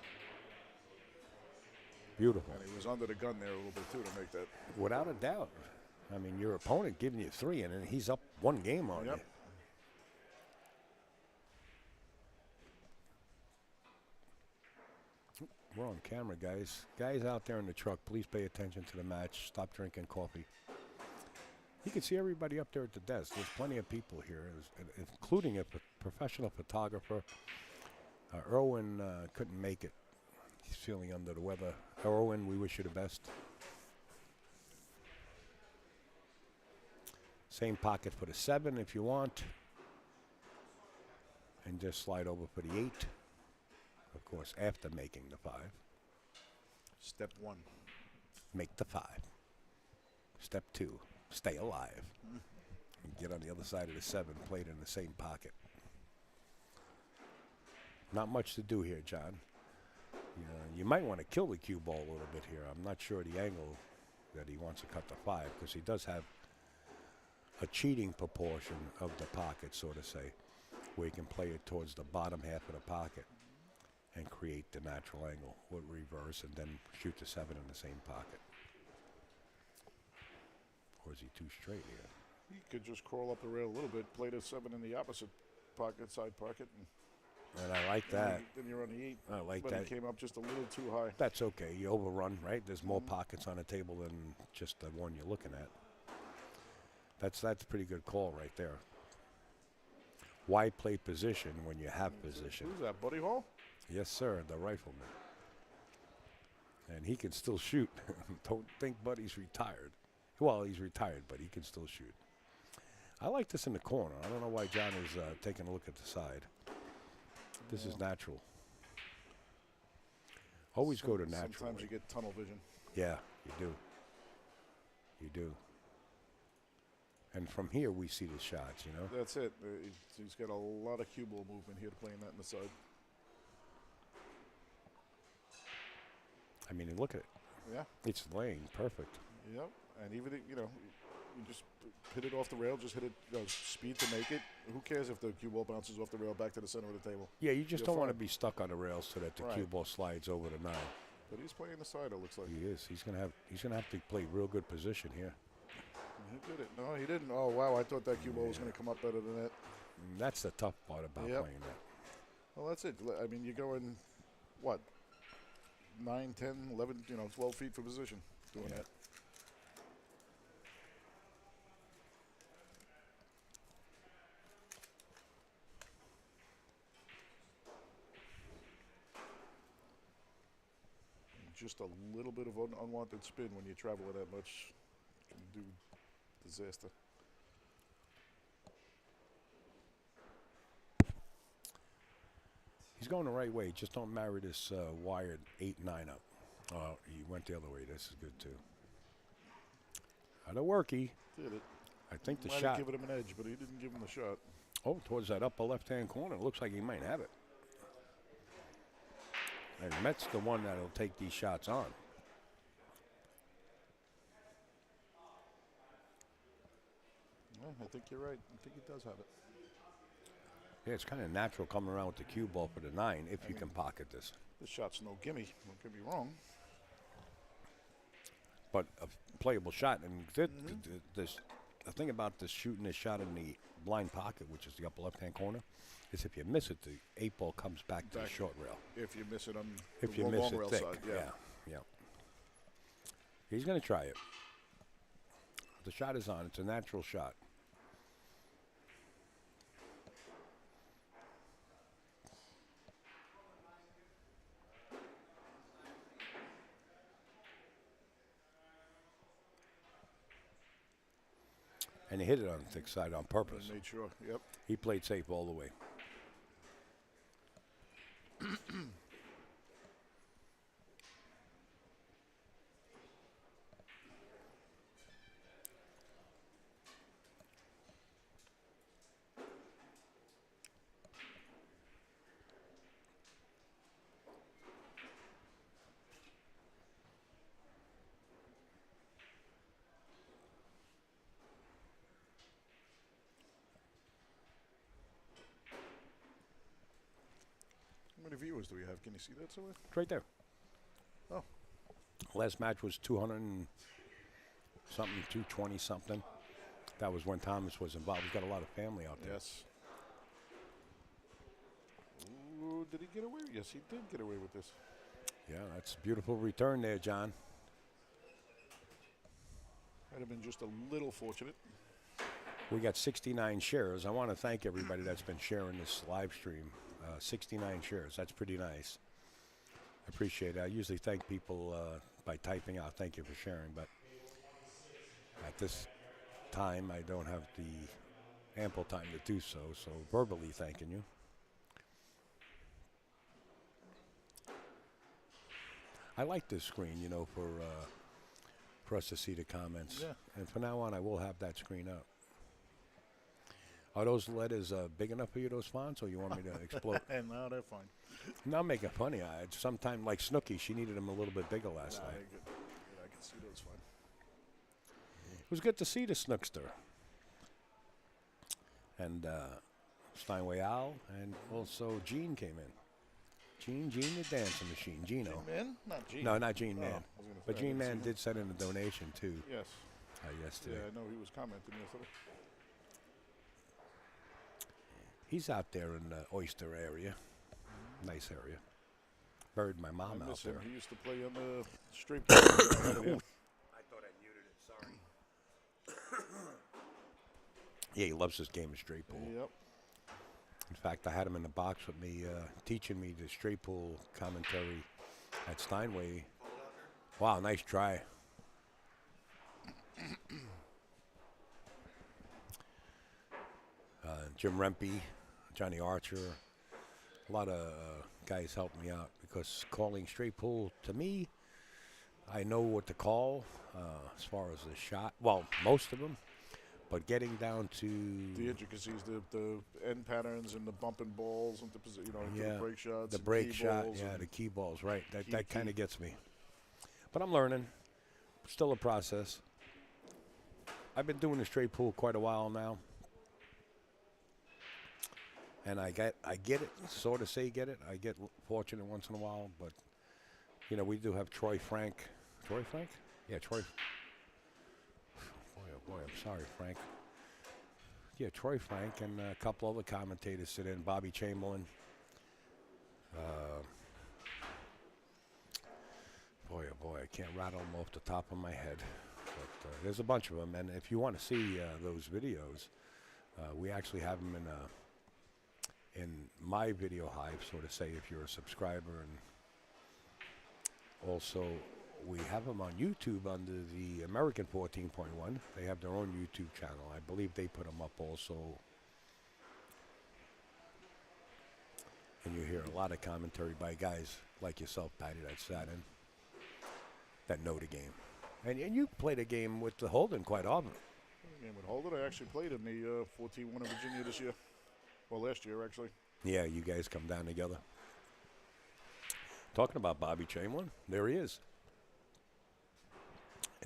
Beautiful. And he was under the gun there a little bit too to make that. Without a doubt. I mean, your opponent giving you 3, and then he's up 1 game on Yep. you. We're on camera, guys. Guys out there in the truck, please pay attention to the match. Stop drinking coffee. You can see everybody up there at the desk. There's plenty of people here, including a professional photographer. Erwin couldn't make it. He's feeling under the weather. Erwin, we wish you the best. Same pocket for the 7 if you want. And just slide over for the 8. Of course, after making the 5. Step 1. Make the 5. Step 2, stay alive. And get on the other side of the 7, play it in the same pocket. Not much to do here, John. You might want to kill the cue ball a little bit here. I'm not sure the angle that he wants to cut the 5, because he does have a cheating proportion of the pocket, so to say, where he can play it towards the bottom half of the pocket and create the natural angle with reverse and then shoot the 7 in the same pocket. Or is he too straight here? He could just crawl up the rail a little bit, play the 7 in the opposite pocket, side pocket, And I like that. then you're on the 8. I like but that. he came up just a little too high. That's okay. You overrun, right? There's more pockets on the table than just the one you're looking at. That's a pretty good call right there. Why play position when you have position? Who's that, Buddy Hall? Yes, sir, the rifleman. And he can still shoot. Don't think Buddy's retired. Well, he's retired, but he can still shoot. I like this in the corner. I don't know why John is taking a look at the side. This is natural. Always go to natural. Sometimes you get tunnel vision. Yeah, you do. You do. And from here, we see the shots, you know? That's it. He's got a lot of cue ball movement here playing that in the side. I mean, look at it. Yeah. It's laying perfect. Yep. And even, you just hit it off the rail, just hit it, speed to make it. Who cares if the cue ball bounces off the rail back to the center of the table? Yeah, you just You're don't want to fine. be stuck on the rails so that the cue Right. ball slides over the 9. But he's playing the side, it looks like. He is. He's gonna have to play real good position here. He did it. No, he didn't. Oh, wow. I thought that cue ball was going to come up better than that. And that's the tough part about Yep. playing that. Well, that's it. I mean, you're going, what, 9, 10, 11, 12 feet for position doing Yeah. that. Just a little bit of unwanted spin when you travel with that much can do disaster. He's going the right way. Just don't marry this wired 8-9 up. Oh, he went the other way. This is good too. Not a worky. Did it. I think the Might shot. have given him an edge, but he didn't give him the shot. Oh, towards that upper left-hand corner. It looks like he might have it. And Met's the one that'll take these shots on. Yeah, I think you're right. I think he does have it. Yeah, it's kind of natural coming around with the cue ball for the 9 if you can pocket this. This shot's no gimme. Don't get me wrong. But a playable shot. And the thing about this shooting this shot in the blind pocket, which is the upper left-hand corner, is if you miss it, the 8 ball comes back to the short rail. If you miss it on If the you long miss it rail thick, side, yeah. yeah. He's going to try it. The shot is on. It's a natural shot. And he hit it on the thick side on purpose. Made sure. Yep. He played safe all the way. How many viewers do we have? Can you see that somewhere? It's right there. Oh. Last match was 200 and something, 220 something. That was when Thomas was involved. We've got a lot of family out there. Yes. Ooh, did he get away? Yes, he did get away with this. Yeah, that's a beautiful return there, John. Might have been just a little fortunate. We got 69 shares. I want to thank everybody that's been sharing this live stream. 69 shares. That's pretty nice. I appreciate it. I usually thank people by typing out, thank you for sharing, but at this time, I don't have the ample time to do so, so verbally thanking you. I like this screen, you know, for us to see the comments. Yeah. And from now on, I will have that screen up. Are those letters big enough for you, those fonts, or you want me to explode? No, they're fine. No, I'm making funny. Sometime like Snooki, she needed them a little bit bigger last night. Good. Yeah, I can see those fine. It was good to see the Snookster. And Steinway Al, and also Gene came in. Gene the dancing machine, Gino. Gene Man? Not Gene. No, not Gene Oh, Man. I was gonna say, But I Gene didn't see Man him. did send in a donation too Yes. yesterday. Yeah, I know he was commenting yesterday. He's out there in the Oyster area. Nice area. Buried my mom I out miss him. there. He used to play on the straight. I thought I muted it. Sorry. Yeah, he loves this game of straight pool. Yep. In fact, I had him in the box with me, teaching me the straight pool commentary at Steinway. Wow, nice try. Jim Rempe, Johnny Archer, a lot of guys helped me out because calling straight pool, to me, I know what to call as far as the shot. Well, most of them. But getting down to The intricacies, the end patterns and the bumping balls and the break shots. the and break key shot, balls yeah, and the key balls, right. Key That kind of gets me. But I'm learning. Still a process. I've been doing the straight pool quite a while now. And I get it, sort of say get it. I get fortunate once in a while, but you know, we do have Troy Frank. Troy Frank? Yeah, Troy. Boy, I'm sorry, Frank. Yeah, Troy Frank and a couple other commentators sit in. Bobby Chamberlain. Boy, oh boy, I can't rattle them off the top of my head. But there's a bunch of them, and if you want to see those videos, we actually have them in my video hive, so to say, if you're a subscriber, and also we have them on YouTube under the American 14.1. They have their own YouTube channel. I believe they put them up also. And you hear a lot of commentary by guys like yourself, Patty, that sat in, that know the game. And you play the game with the Holden quite often. Game with Holden. I actually played in the 14-1 in Virginia this year. Well, last year, actually. Yeah, you guys come down together. Talking about Bobby Chamberlain, there he is.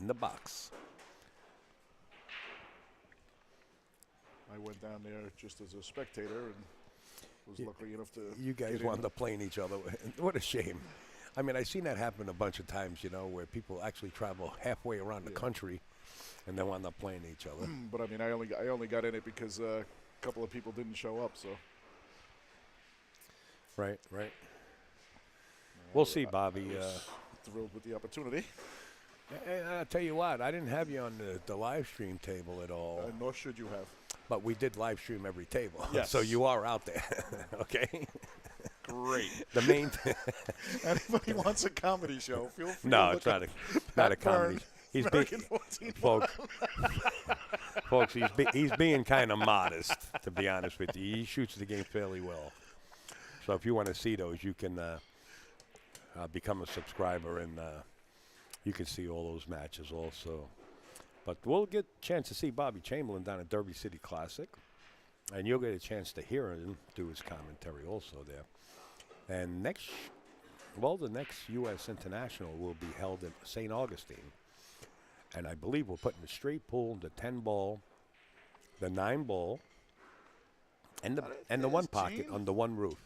In the box. I went down there just as a spectator and was lucky enough to. You guys get wound in. up playing each other. What a shame. I mean, I've seen that happen a bunch of times, you know, where people actually travel halfway around the country and then wind up playing each other. But I mean, I only got in it because a couple of people didn't show up. So. Right. We'll see, Bobby. I was thrilled with the opportunity. And I'll tell you what, I didn't have you on the live stream table at all, Nor should you have. but we did live stream every table. Yes. So you are out there, okay? Great. The main Anybody wants a comedy show, feel free No, to it's look not a up comedy. Byrne, He's American being, 14 folks, he's being kind of modest, to be honest with you. He shoots the game fairly well. So if you want to see those, you can become a subscriber, and you can see all those matches also. But we'll get a chance to see Bobby Chamberlain down at Derby City Classic, and you'll get a chance to hear him do his commentary also there. And the next U.S. International will be held at St. Augustine. And I believe we're putting the straight pool, the 10-ball, the 9-ball, and the one pocket under one roof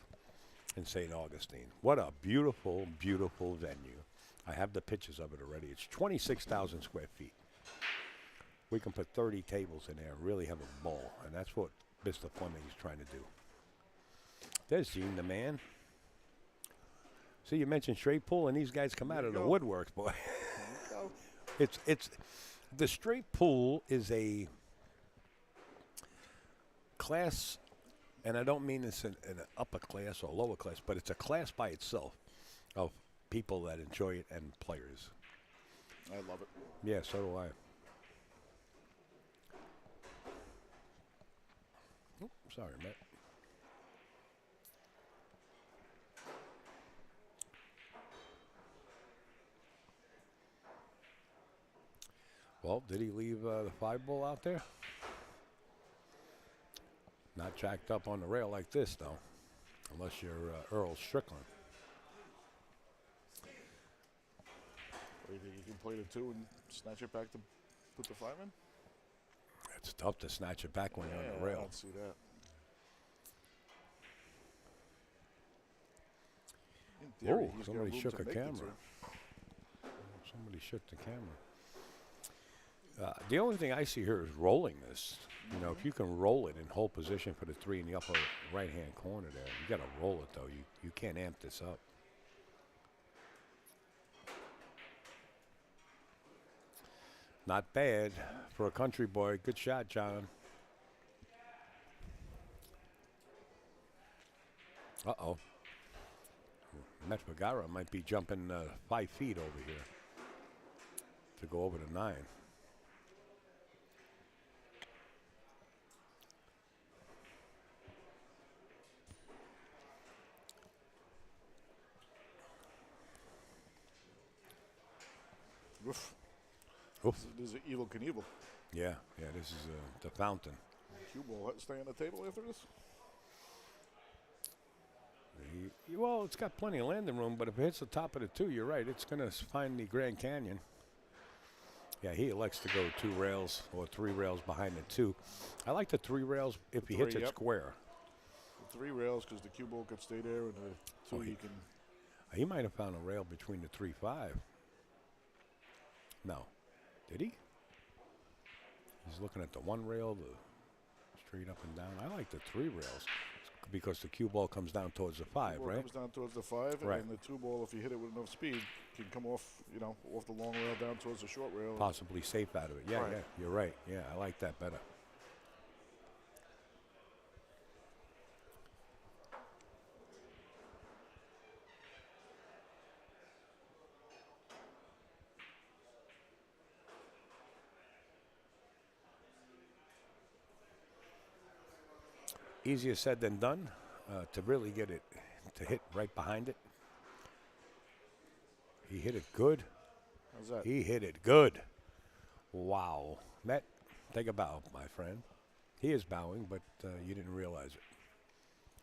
in St. Augustine. What a beautiful, beautiful venue. I have the pictures of it already. It's 26,000 square feet. We can put 30 tables in there and really have a ball, and that's what Mr. Fleming is trying to do. There's Gene, the man. See, you mentioned straight pool, and these guys come out of the woodworks, boy. It's the straight pool is a class, and I don't mean this in an upper class or lower class, but it's a class by itself of people that enjoy it and players. I love it. Yeah, so do I. Oh, sorry, Matt. Well, did he leave the 5-ball out there? Not jacked up on the rail like this, though, unless you're Earl Strickland. Or you think you can play the 2 and snatch it back to put the 5 in? It's tough to snatch it back when you're on the I rail. don't see that. In theory, Oh, he's got somebody room shook to a make the camera. 2. Somebody shook the camera. The only thing I see here is rolling this. You know, if you can roll it in hold position for the 3 in the upper right-hand corner there, you got to roll it, though. You can't amp this up. Not bad for a country boy. Good shot, John. Uh-oh. Met Vergara might be jumping 5 feet over here to go over to 9. Oof. Oof. This is Evil Knievel. Yeah, this is the fountain. Cue ball stay on the table after this? Well, it's got plenty of landing room, but if it hits the top of the 2, you're right. It's going to find the Grand Canyon. Yeah, he elects to go 2 rails or 3 rails behind the 2. I like the 3 rails if he hits it square. The 3 rails because the cue ball could stay there, and the 2 he can. He might have found a rail between the 3-5. No. Did he? He's looking at the 1 rail, the straight up and down. I like the 3 rails because the cue ball comes down towards the 5, right? Comes down towards the 5, Right. and the 2 ball, if you hit it with enough speed, can come off, off the long rail down towards the short rail. Possibly safe out of it. Yeah, Right. yeah, you're right. Yeah, I like that better. Easier said than done to really get it to hit right behind it. He hit it good. How's that? He hit it good. Wow. Met, take a bow, my friend. He is bowing, but you didn't realize it.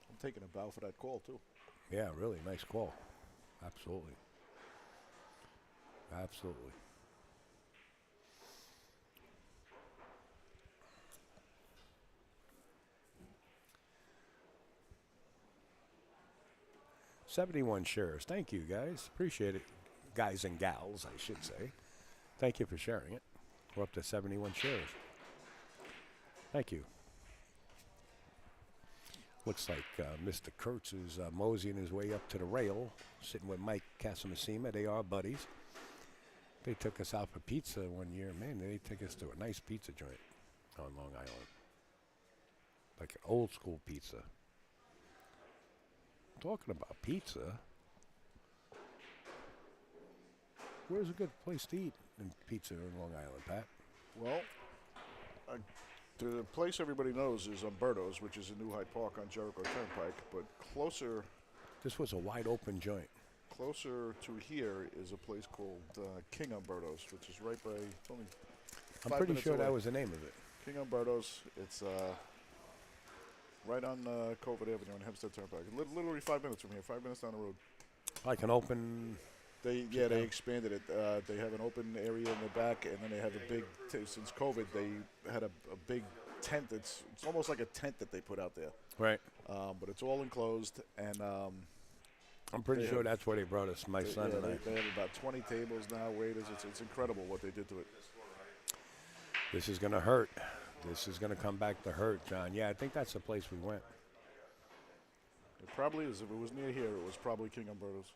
I'm taking a bow for that call, too. Yeah, really nice call. Absolutely. Absolutely. $71 shares. Thank you, guys. Appreciate it. Guys and gals, I should say. Thank you for sharing it. We're up to 71 shares. Thank you. Looks like Mr. Kurtz is moseying his way up to the rail, sitting with Mike Casamassima. They are buddies. They took us out for pizza one year. Man, they took us to a nice pizza joint on Long Island. Like an old school pizza. Talking about pizza. Where's a good place to eat in pizza in Long Island, Pat? Well, the place everybody knows is Umberto's, which is in New Hyde Park on Jericho Turnpike. But closer This was a wide open joint. to here is a place called King Umberto's, which is right by. It's only I'm 5 pretty minutes sure away. that was the name of it. King Umberto's. It's right on Covert Avenue on Hempstead Turnpike. Literally 5 minutes from here. 5 minutes down the road. Like an open. They expanded it. They have an open area in the back, and then they have a big. Since COVID, they had a big tent. It's almost like a tent that they put out there, Right. but it's all enclosed. And I'm pretty They sure have- that's where they brought us, my son and I. they have about 20 tables now, waiters. It's incredible what they did to it. This is going to hurt. This is going to come back to hurt, John. Yeah, I think that's the place we went. It probably is. If it was near here, it was probably King Umberto's.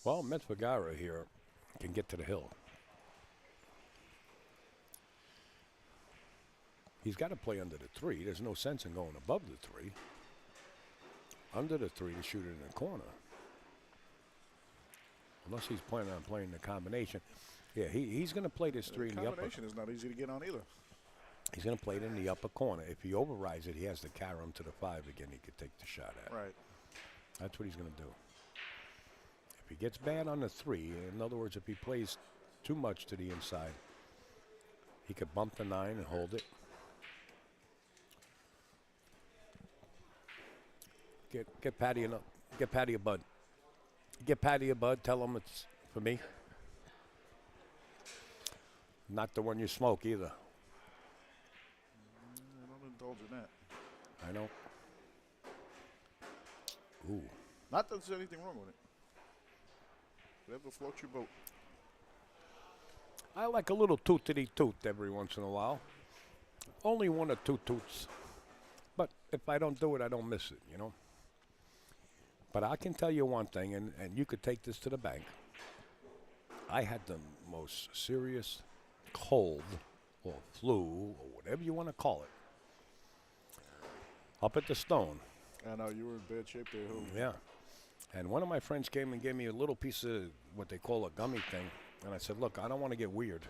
Well, Vergara here can get to the hill. He's got to play under the 3. There's no sense in going above the 3. Under the 3 to shoot it in the corner. Unless he's planning on playing the combination. Yeah, he's going to play this 3 in the upper. Combination is not easy to get on either. He's going to play it in the upper corner. If he overrides it, he has to carry him to the 5 again. He could take the shot at. Right. That's what he's going to do. If he gets bad on the 3, in other words, if he plays too much to the inside, he could bump the 9 and hold it. Get Patty get Patty a bud. Get Patty a bud. Tell him it's for me. Not the one you smoke either. I don't indulge in that. I know. Ooh. Not that there's anything wrong with it. Whatever floats your boat. I like a little tootity toot every once in a while. Only 1 or 2 toots. But if I don't do it, I don't miss it, you know. But I can tell you one thing, and you could take this to the bank. I had the most serious cold or flu or whatever you want to call it up at the Stone. I know you were in bad shape there. Yeah. And one of my friends came and gave me a little piece of what they call a gummy thing. And I said, look, I don't want to get weird.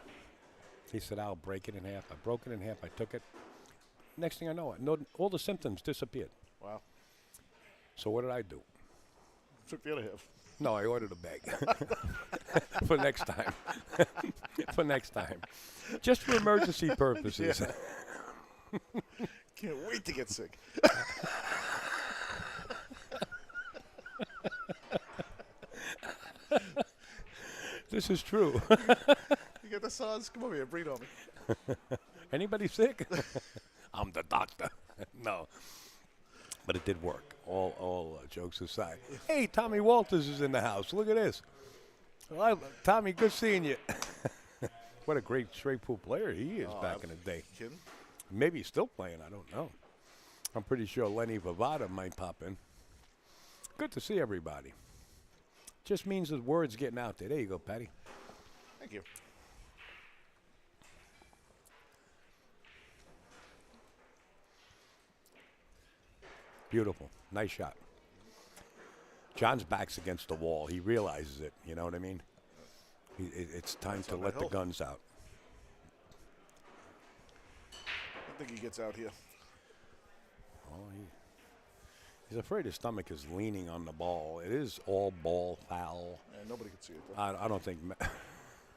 He said, I'll break it in half. I broke it in half. I took it. Next thing I know, all the symptoms disappeared. Wow. So what did I do? Took the other half. No, I ordered a bag for next time. For next time. Just for emergency purposes. Can't wait to get sick. This is true. You got the SARS? Come over here, breathe on me. Anybody sick? I'm the doctor. No. But it did work. All jokes aside. Hey, Tommy Walters is in the house. Look at this. Well, Tommy, good seeing you. What a great straight pool player he is back in the day. Kidding? Maybe he's still playing. I don't know. I'm pretty sure Lenny Vavada might pop in. Good to see everybody. Just means the word's getting out there. There you go, Patty. Thank you. Beautiful. Nice shot. John's back's against the wall. He realizes it. You know what I mean? It's time to on the let the hill. guns out. I think he gets out here. Oh, he's afraid his stomach is leaning on the ball. It is all ball foul. And nobody can see it, though. I don't think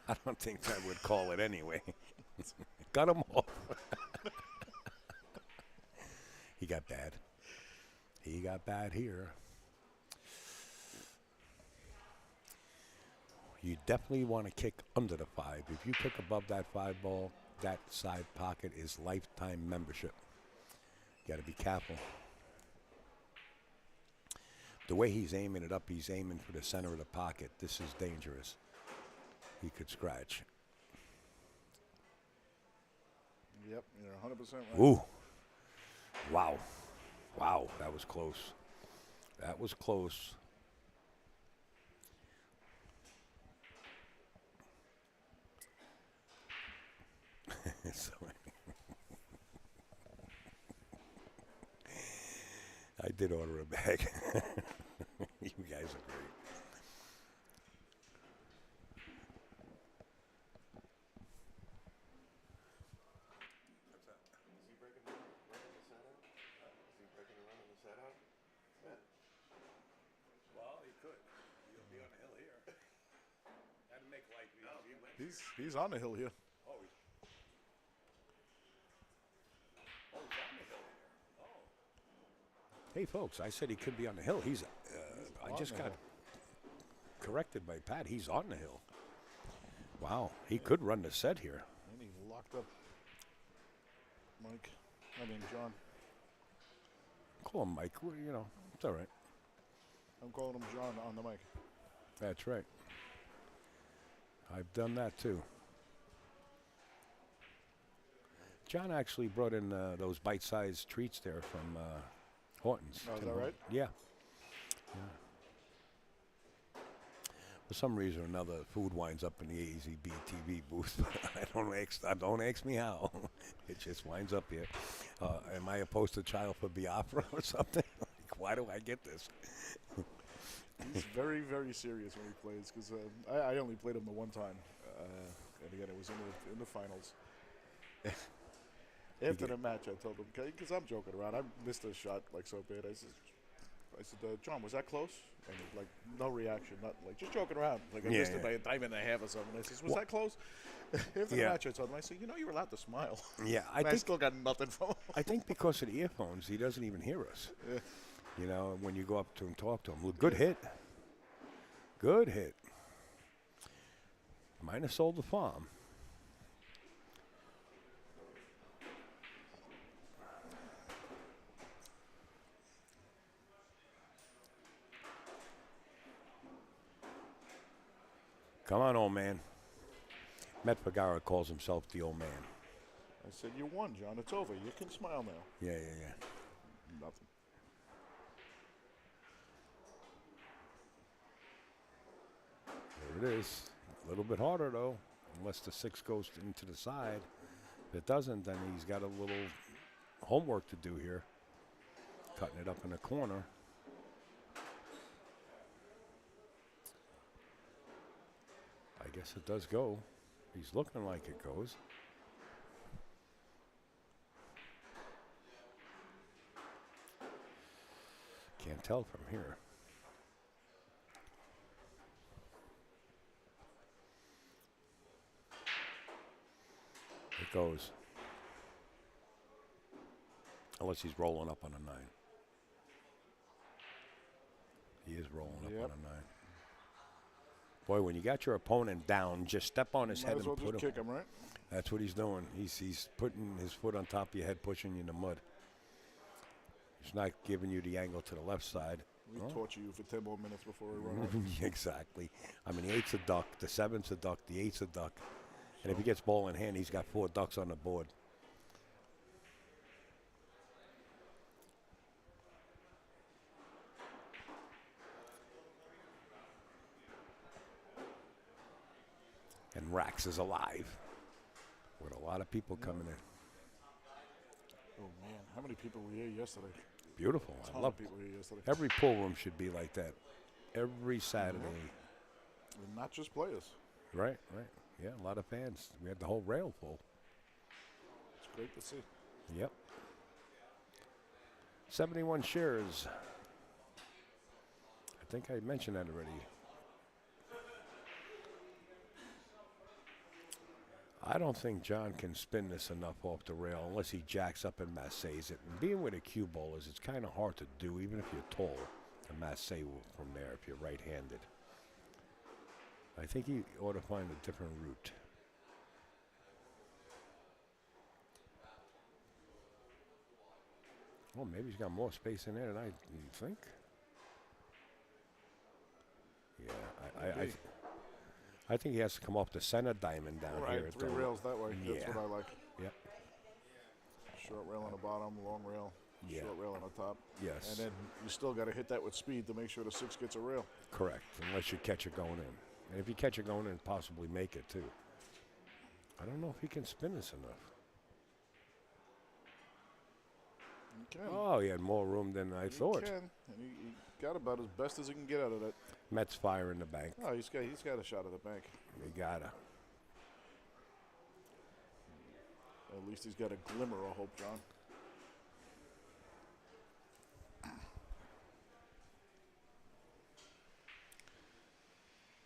I don't think I would call it anyway. Cut him off. He got bad. He got bad here. You definitely want to kick under the 5. If you kick above that 5 ball, that side pocket is lifetime membership. You got to be careful. The way he's aiming it up, he's aiming for the center of the pocket. This is dangerous. He could scratch. Yep, you're 100% right. Ooh. Wow. Wow, that was close. That was close. So- I did order a bag. You guys are great. Is he breaking the running the set out? Is he breaking the running the set out? Yeah. Well, he could. He'll be on the hill here. That'd make life easier. He's on the hill here. Oh, he's on the hill here. Oh. Hey, folks, I said he could be on the hill. I on just the got hill. corrected by Pat. He's on the hill. Wow, he could run the set here. And he locked up John. Call him Mike. Well, you know, it's all right. I'm calling him John on the mic. That's right. I've done that too. John actually brought in those bite-sized treats there from Horton's. Oh, is Tim that Hortons. right? Yeah. For some reason or another, food winds up in the AZB TV booth. Don't ask me how. It just winds up here. Am I a poster child for Biafra or something? Like, why do I get this? He's very, very serious when he plays because I only played him the one time, and again it was in the finals. After the match, I told him because I'm joking around. I missed a shot like so bad. I said, John, was that close? And like no reaction, not like just joking around. Like I missed it by a diamond and a half or something. I said, was that close? After the match, I told him, I said, you were allowed to smile. Yeah, I still got nothing from him. I think because of the earphones, he doesn't even hear us. Yeah. You know, when you go up to him, talk to him. Well, good hit. Good hit. Might have sold the farm. Come on, old man. Met Vergara calls himself the old man. I said, you won, John. It's over. You can smile now. Yeah. Nothing. There it is. A little bit harder, though, unless the 6 goes into the side. If it doesn't, then he's got a little homework to do here. Cutting it up in the corner. I guess it does go. He's looking like it goes. Can't tell from here. It goes. Unless he's rolling up on a 9. He is rolling up on a 9. Boy, when you got your opponent down, just step on his Might head as well and put just him. kick him, right? That's what he's doing. He's putting his foot on top of your head, pushing you in the mud. He's not giving you the angle to the left side. We torture you for 10 more minutes before we run out. Exactly. I mean, the 8's a duck, the 7's a duck, the 8's a duck. And if he gets ball in hand, he's got 4 ducks on the board. And Raxx is alive with a lot of people coming in. Oh, man. How many people were here yesterday? Beautiful. I ton love of people here yesterday. every pool room should be like that. Every Saturday. And not just players. Right. Yeah, a lot of fans. We had the whole rail full. It's great to see. Yep. 71 shares. I think I mentioned that already. I don't think John can spin this enough off the rail unless he jacks up and massays it. And being with a cue bowlers, it's kind of hard to do, even if you're tall, to massay from there if you're right-handed. I think he ought to find a different route. Well, maybe he's got more space in there than I think. Yeah, I think he has to come off the center diamond down Right, here. 3 rails that way. That's Yeah. what I like. Yep. Short rail on the bottom, long rail. Yeah. short rail on the top. Yes. And then you still got to hit that with speed to make sure the 6 gets a rail. Correct, unless you catch it going in. And if you catch it going in, possibly make it too. I don't know if he can spin this enough. He can. Oh, he had more room than I thought. He can. And he got about as best as he can get out of that. Mets fire in the bank. Oh, he's got a shot at the bank. He gotta. At least he's got a glimmer of hope, John.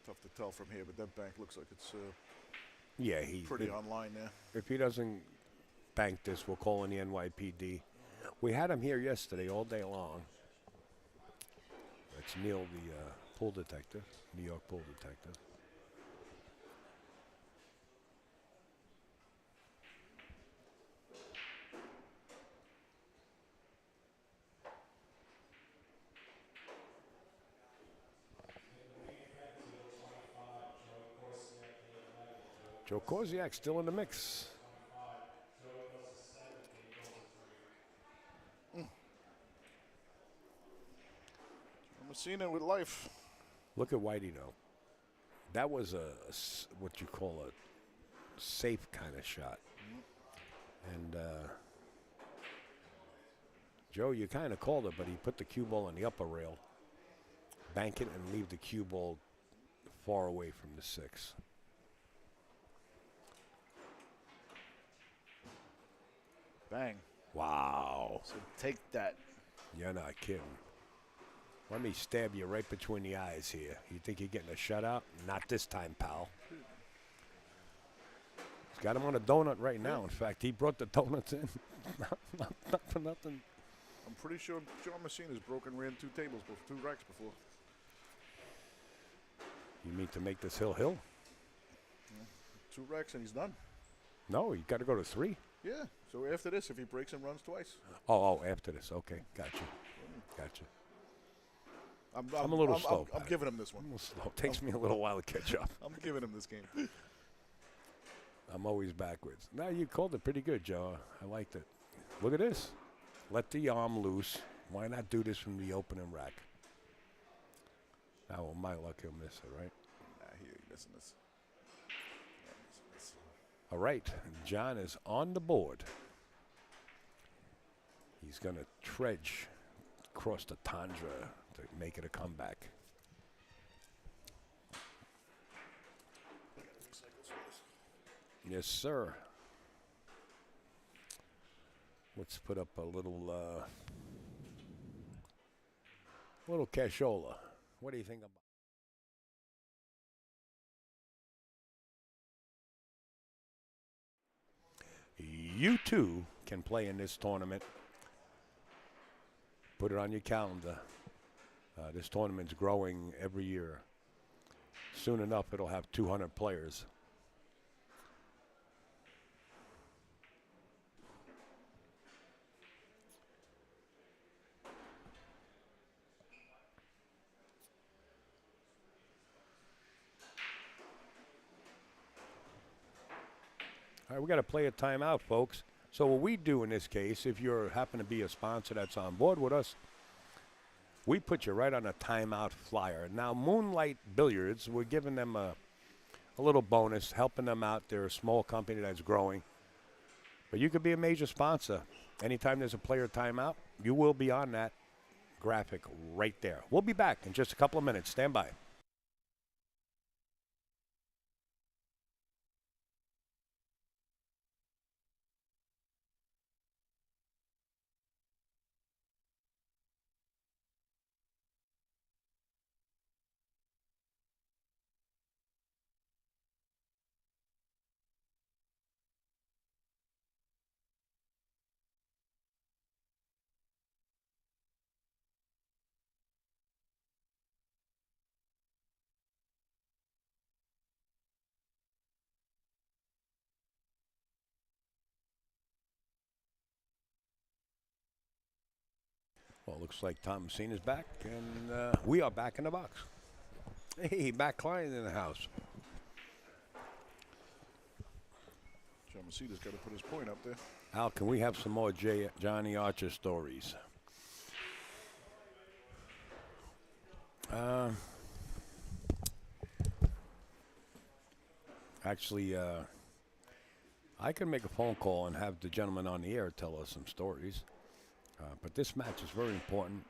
Tough to tell from here, but that bank looks like it's Yeah, he. pretty online there. If he doesn't bank this, we'll call in the NYPD. We had him here yesterday all day long. That's Neil, the pool detective, New York pool detective. Joe Korsiak still in the mix. Massina with life. Look at Whitey, though. That was what you call a safe kind of shot. And Joe, you kind of called it, but he put the cue ball on the upper rail, bank it, and leave the cue ball far away from the 6. Bang. Wow. So take that. You're not kidding. Let me stab you right between the eyes here. You think you're getting a shutout? Not this time, pal. He's got him on a donut right now. In fact, he brought the donuts in. not for nothing. I'm pretty sure John Massina's ran 2 tables, 2 racks before. You mean to make this hill? 2 racks and he's done. No, you got to go to 3. Yeah. So after this, if he breaks and runs twice. Oh, after this. Okay, gotcha. I'm a little slow. I'm giving him this one. A little slow. Takes me a little while to catch up. I'm giving him this game. I'm always backwards. No, you called it pretty good, Joe. I liked it. Look at this. Let the arm loose. Why not do this from the opening rack? Now, with my luck, he'll miss it, right? Nah, he ain't missing this. All right, John is on the board. He's going to trudge across the tundra to make it a comeback. Yes, sir. Let's put up a little cashola. What do you think about? You too can play in this tournament. Put it on your calendar. This tournament's growing every year. Soon enough, it'll have 200 players. All right, we got to play a timeout, folks. So what we do in this case, if you happen to be a sponsor that's on board with us, we put you right on a timeout flyer. Now, Moonlight Billiards, we're giving them a little bonus, helping them out. They're a small company that's growing. But you could be a major sponsor. Anytime there's a player timeout, you will be on that graphic right there. We'll be back in just a couple of minutes. Stand by. Well, it looks like Tom Messina's back, and we are back in the box. Hey, Matt Klein in the house. John Massina's got to put his point up there. Al, can we have some more Johnny Archer stories? Actually, I can make a phone call and have the gentleman on the air tell us some stories. But this match is very important.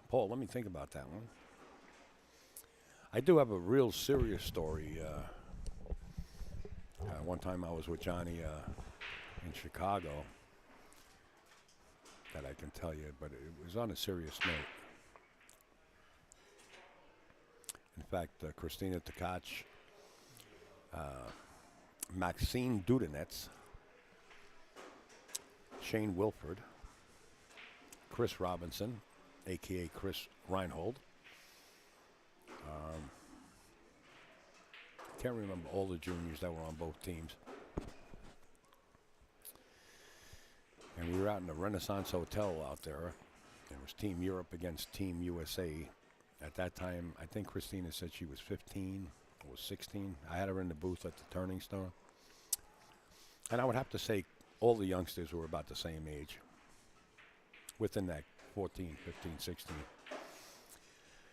Paul, let me think about that one. I do have a real serious story. One time I was with Johnny in Chicago that I can tell you, but it was on a serious note. In fact, Christina Tkach, Maxine Dudenetz, Shane Wilford, Chris Robinson, a.k.a. Chris Reinhold. Can't remember all the juniors that were on both teams. And we were out in the Renaissance Hotel out there. It was Team Europe against Team USA. At that time, I think Christina said she was 15 or 16. I had her in the booth at the Turning Stone. And I would have to say all the youngsters were about the same age. Within that 14, 15, 16.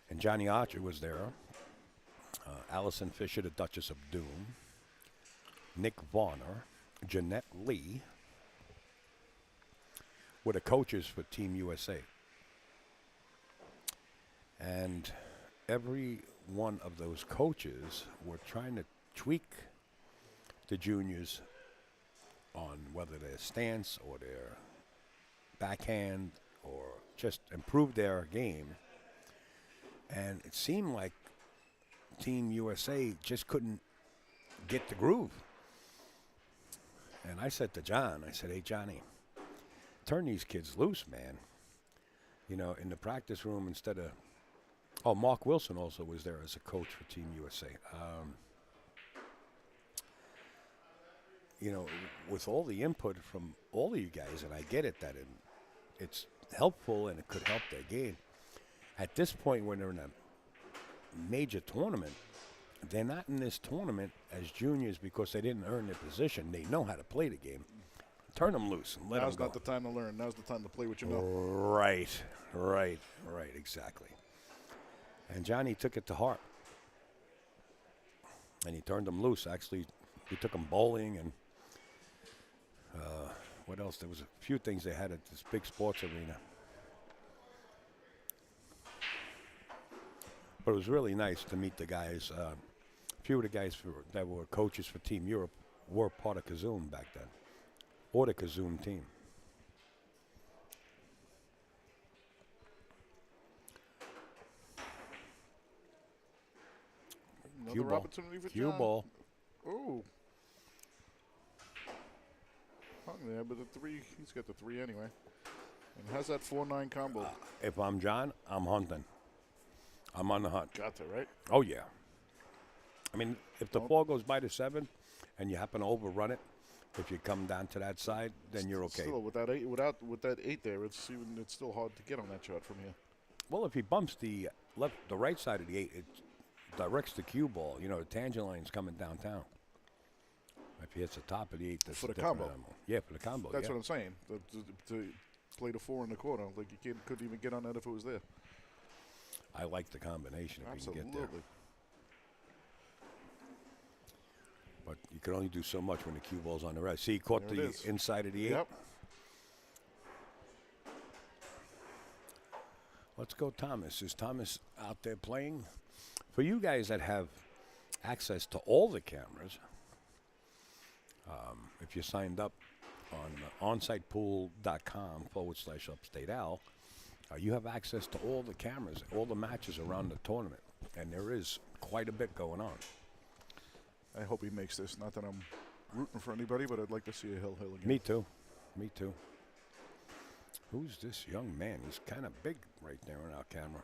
And Johnny Archer was there. Allison Fisher, the Duchess of Doom. Nick Varner. Jeanette Lee. Were the coaches for Team USA. And every one of those coaches were trying to tweak the juniors on whether their stance or their backhand or just improve their game. And it seemed like Team USA just couldn't get the groove. And I said to John, I said, hey, Johnny, turn these kids loose, man. You know, in the practice room instead of... Oh, Mark Wilson also was there as a coach for Team USA. You know, with all the input from all of you guys, and I get it that it's helpful and it could help their game. At this point, when they're in a major tournament, they're not in this tournament as juniors because they didn't earn their position. They know how to play the game. Turn them loose and let them go. Now's not the time to learn. Now's the time to play what you know. Right, exactly. And Johnny took it to heart. And he turned them loose. Actually, he took them bowling and what else? There was a few things they had at this big sports arena. But it was really nice to meet the guys. A few of the guys that were coaches for Team Europe were part of Kazoom back then, or the Kazoom team. Another opportunity for Cue John. ball. Oh. Hung there, but the three, he's got the three anyway. And how's that 4-9 combo? If I'm John, I'm hunting. I'm on the hunt. Got to, right? Oh, yeah. I mean, if the 4 goes by to 7 and you happen to overrun it, if you come down to that side, then you're okay. Still, with that 8 there, it's still hard to get on that shot from here. Well, if he bumps the right side of the 8, it directs the cue ball. You know, the tangent line's coming downtown. If he hits the top of the 8, that's For the a different combo. animal. Yeah, for the combo. That's yeah. what I'm saying. To play the 4 in the corner, like you couldn't even get on that if it was there. I like the combination if Absolutely. you can get there. But you can only do so much when the cue ball's on the right. See, he caught There the it is. inside of the 8. Yep. Let's go, Thomas. Is Thomas out there playing? For you guys that have access to all the cameras, if you signed up on onsitepool.com/upstate Al, you have access to all the cameras, all the matches around the tournament. And there is quite a bit going on. I hope he makes this. Not that I'm rooting for anybody, but I'd like to see a Hill again. Me too. Me too. Who's this young man? He's kind of big right there on our camera.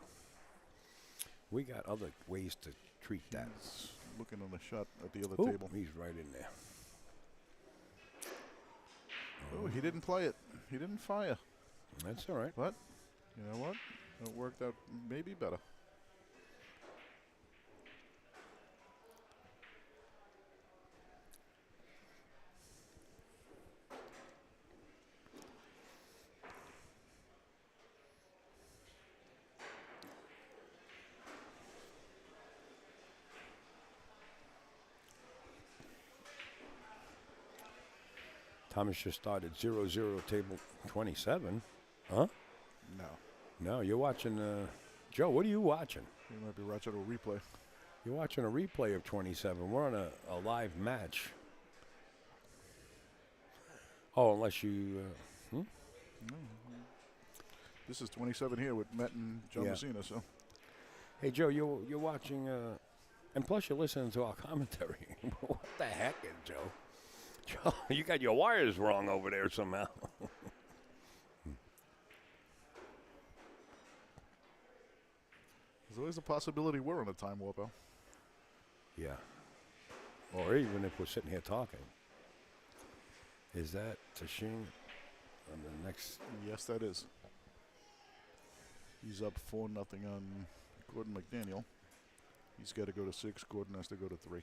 We got other ways to treat that. He's looking on the shot at the other Ooh, table. he's right in there. Oh, he didn't play it. He didn't fire. That's all right. But, you know what? It worked out maybe better. Thomas just started 0-0 table 27. Huh? No. No, you're watching. Joe, what are you watching? You might be watching a replay. You're watching a replay of 27. We're on a live match. Oh, unless you. This is 27 here with Met and Joe Yeah. Massina. So Hey, Joe, you're watching. And plus, you're listening to our commentary. What the heck, Joe? Joe, you got your wires wrong over there somehow. there's always a possibility we're on a time warp, Al. Yeah. Or even if we're sitting here talking. Is that Tashin on the next? Yes, that is. He's up 4-0 on Gordon McDaniel. He's got to go to 6. Gordon has to go to 3.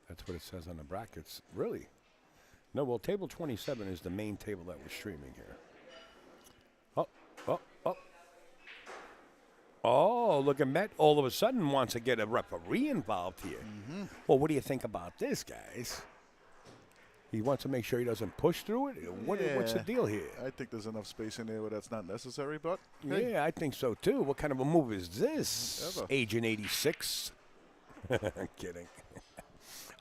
That's what it says on the brackets. Really? No, well, table 27 is the main table that we're streaming here. Oh, look at Met all of a sudden wants to get a referee involved here. Well, what do you think about this, guys? He wants to make sure he doesn't push through it? What's the Yeah. deal here? I think there's enough space in there where that's not necessary, but hey, Yeah, I think so, too. What kind of a move is this? Ever. Agent 86. I'm kidding.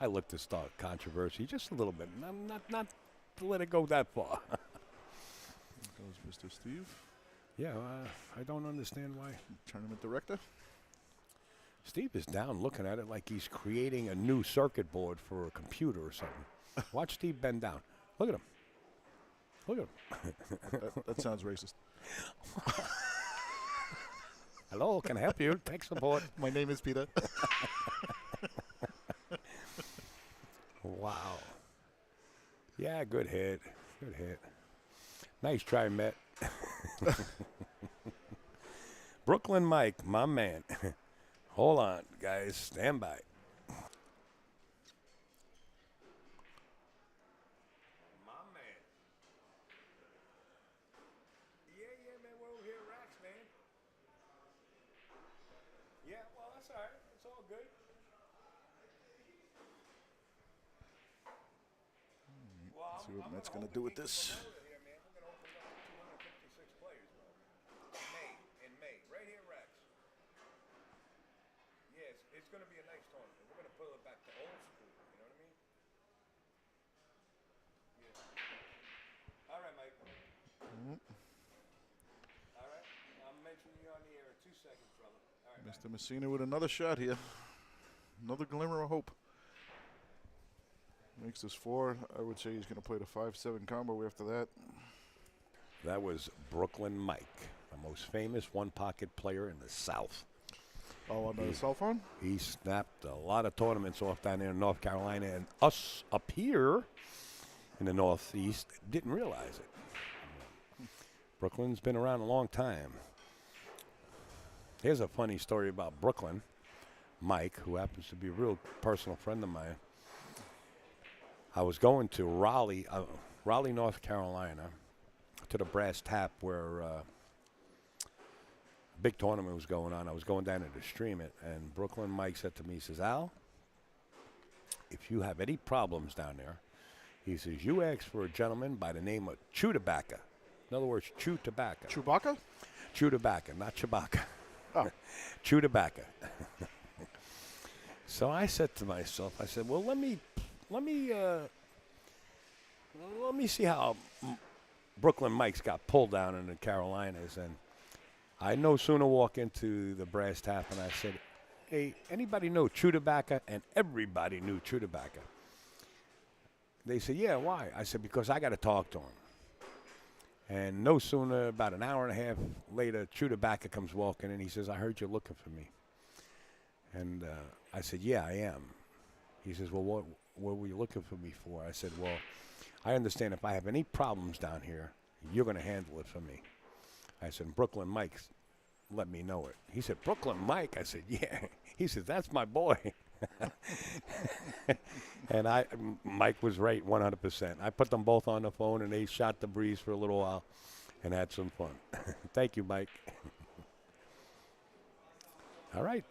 I look to start controversy just a little bit. Not to let it go that far. goes Mr. Steve, Yeah, I don't understand why. tournament director. Steve is down looking at it like he's creating a new circuit board for a computer or something. Watch Steve bend down. Look at him. Look at him. That sounds racist. Hello, can I help you? Tech support. My name is Peter. Wow. Yeah, good hit. Good hit. Nice try, Met. Brooklyn Mike, my man. Hold on, guys. Stand by. My man. Yeah, man. We're over here at Raxx, man. Yeah, well, that's all right. It's all good. Well, See what Matt's going to do with this. here, man. We're gonna open up 256 players, bro. In May, right here, Raxx. Yes, it's gonna be a nice tournament. We're gonna pull it back to old school. You know what I mean? Yeah. All right, Mike. All right. I'm mentioning you on the air in 2 seconds, brother. All right. Mr. Massina with another shot here. Another glimmer of hope. Makes this 4. I would say he's going to play the 5-7 combo after that. That was Brooklyn Mike, the most famous one-pocket player in the South. Oh, on the cell phone? He snapped a lot of tournaments off down there in North Carolina, and us up here in the Northeast didn't realize it. Brooklyn's been around a long time. Here's a funny story about Brooklyn. Mike, who happens to be a real personal friend of mine, I was going to Raleigh, North Carolina, to the Brass Tap where a big tournament was going on. I was going down there to stream it, and Brooklyn Mike said to me, he says, Al, if you have any problems down there, he says, you ask for a gentleman by the name of Chew Tobacco. In other words, Chew Tobacco. Chewbacca? Chew Tobacco, not Chewbacca. Oh. Chew Tobacco. So I said to myself, I said, well, let me see how Brooklyn Mike's got pulled down in the Carolinas. And I no sooner walk into the Brass Tap and I said, hey, anybody know Chew Tobacco? And everybody knew Chew Tobacco. They said, yeah, why? I said, because I got to talk to him. And no sooner, about an hour and a half later, Chew Tobacco comes walking in. He says, I heard you're looking for me. And I said, yeah, I am. He says, well, what were you looking for me for? I said, well, I understand if I have any problems down here, you're going to handle it for me. I said, Brooklyn Mike let me know it. He said, Brooklyn Mike? I said, yeah. He said, that's my boy. And Mike was right 100%. I put them both on the phone, and they shot the breeze for a little while and had some fun. Thank you, Mike. All right.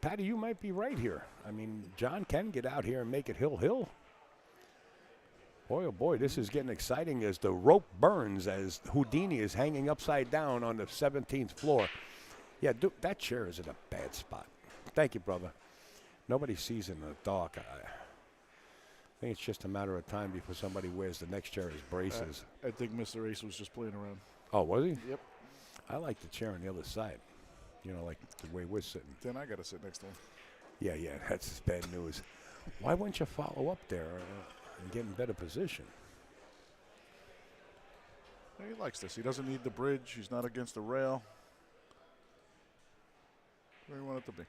Patty, you might be right here. I mean, John can get out here and make it hill. Boy, oh boy, this is getting exciting as the rope burns as Houdini is hanging upside down on the 17th floor. Yeah, that chair is in a bad spot. Thank you, brother. Nobody sees in the dark. I think it's just a matter of time before somebody wears the next chair as braces. I think Mr. Ace was just playing around. Oh, was he? Yep. I like the chair on the other side. Like the way we're sitting. Then I got to sit next to him. Yeah, that's bad news. Why wouldn't you follow up there and get in better position? He likes this. He doesn't need the bridge. He's not against the rail. Where do you want it to be?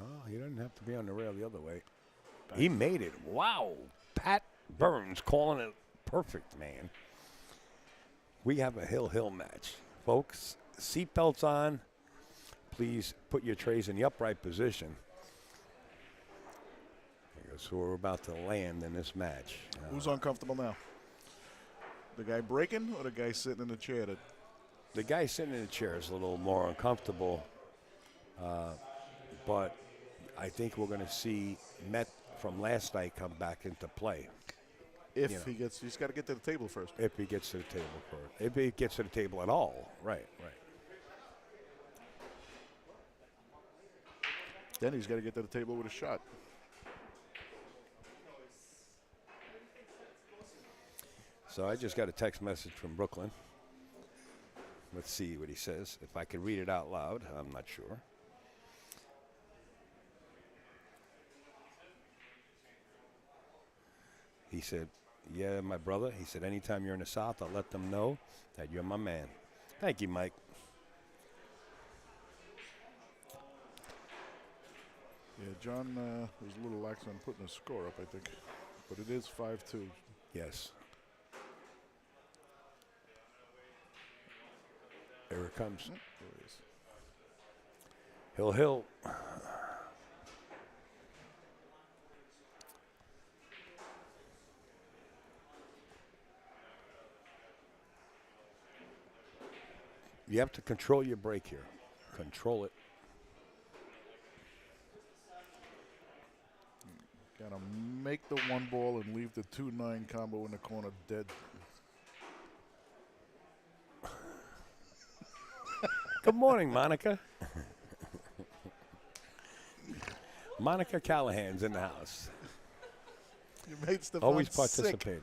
Oh, he doesn't have to be on the rail the other way. He made it. Wow. Pat Burns calling it perfect, man. We have a hill match. Folks, seatbelts on. Please put your trays in the upright position. So we're about to land in this match. Who's uncomfortable now? The guy breaking or the guy sitting in the chair? The guy sitting in the chair is a little more uncomfortable. But I think we're going to see Met from last night come back into play. He's got to get to the table first. If he gets to the table first. If he gets to the table at all. Right. Then he's got to get to the table with a shot. So I just got a text message from Brooklyn. Let's see what he says. If I can read it out loud, I'm not sure. He said, yeah, my brother. He said, anytime you're in the South, I'll let them know that you're my man. Thank you, Mike. Yeah, John was a little lax on putting a score up, I think. But it is 5-2. Yes. Here it comes. There it is. Hill. You have to control your break here. Control it. Got to make the one ball and leave the 2-9 combo in the corner dead. Good morning, Monica. Monica Callahan's in the house. You made Stefan Always sick. participating.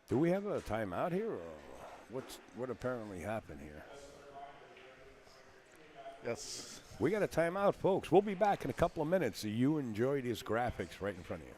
Do we have a timeout here, or what apparently happened here? Yes. We got a timeout, folks. We'll be back in a couple of minutes. So you enjoy these graphics right in front of you.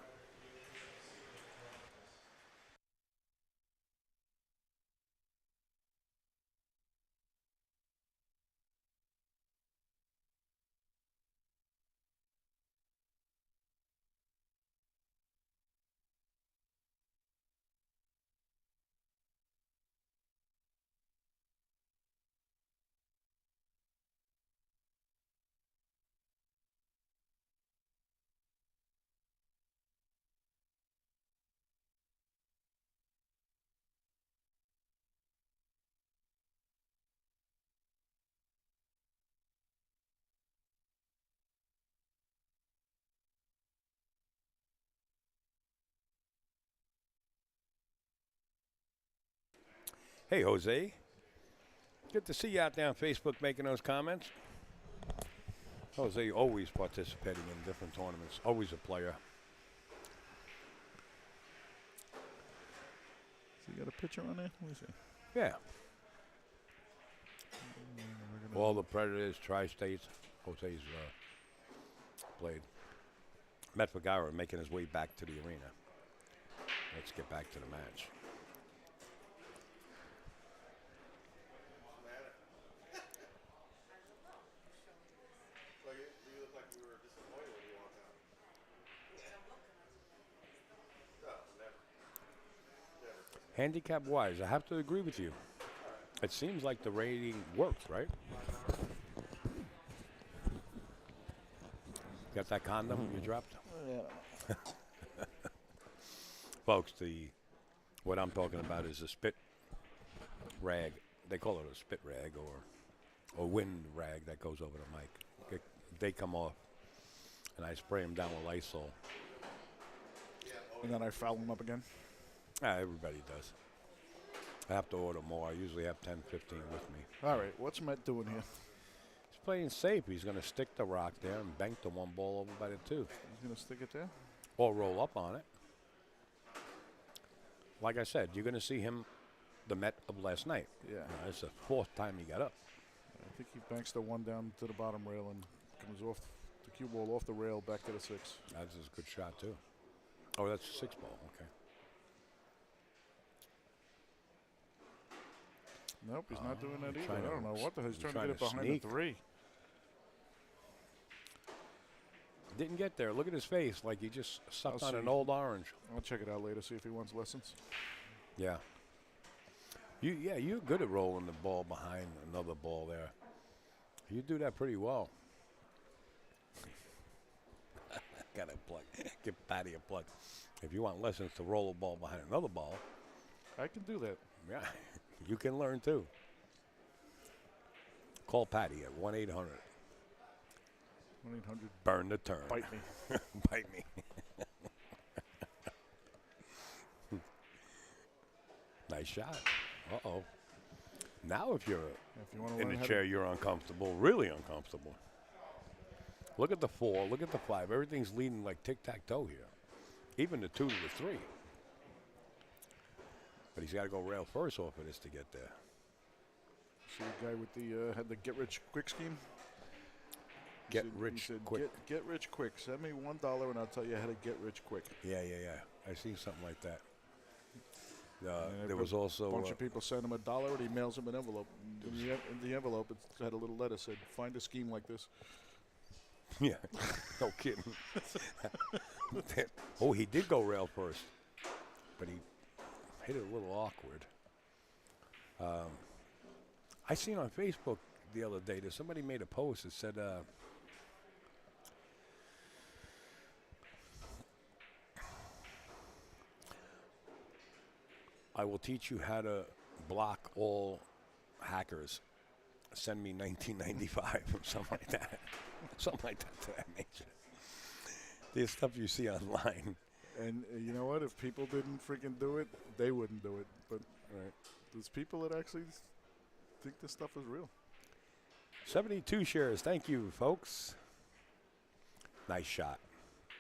Hey, Jose. Good to see you out there on Facebook making those comments. Jose always participating in different tournaments. Always a player. So you got a picture on there? Let me see. Yeah. All the Predators, Tri-States, Jose's played. Met Vergara making his way back to the arena. Let's get back to the match. You look like you were disappointed when you walked out. No, never. Handicap-wise, I have to agree with you. It seems like the rating works, right? Got that condom you dropped? Yeah. Folks, the What I'm talking about is a spit rag. They call it a spit rag or wind rag that goes over the mic. They come off, and I spray them down with Lysol. And then I foul them up again. Everybody does. I have to order more. I usually have 10, 15 with me. All right, what's Met doing here? He's playing safe. He's going to stick the rock there and bank the one ball over by the two. He's going to stick it there? Or roll up on it. Like I said, you're going to see him, the Met of last night. Yeah. It's the fourth time he got up. I think he banks the one down to the bottom rail and comes off the cue ball off the rail back to the 6. That's a good shot, too. Oh, that's a 6 ball. Okay. Nope, he's not doing that either. trying I don't to- know what the hell. He's he's trying to get it trying to behind sneak. the 3. Didn't get there. Look at his face, like he just sucked I'll on see. an old orange. I'll check it out later, see if he wants lessons. Yeah. You're good at rolling the ball behind another ball there. You do that pretty well. Got a plug. Give Patty a plug. If you want lessons to roll a ball behind another ball, I can do that. yeah, you can learn too. Call Patty at 1-800. 1-800 Burn the turn. bite me. Bite me. Nice shot. Uh-oh. Now if you're If you want to in learn the how chair, you're uncomfortable, really uncomfortable. Look at the 4, look at the 5. Everything's leading like tic-tac-toe here. Even the 2 to the 3. But he's got to go rail first off of this to get there. see the guy with the had the get rich quick scheme. He Get said- he rich said, quick. Get rich quick. Send me $1 and I'll tell you how to get rich quick. Yeah. I seen something like that. And There was a also bunch of people send him $1 and he mails him an envelope. In the envelope, it had a little letter said, "Find a scheme like this." yeah, no kidding. Oh, he did go rail first, but he hit it a little awkward. I seen on Facebook the other day that somebody made a post that said, I will teach you how to block all hackers. Send me 1995 or something like that. Something like that to that nature. There's stuff you see online. And you know what? If people didn't freaking do it, they wouldn't do it. But there's people that actually think this stuff is real. 72 shares. Thank you, folks. Nice shot.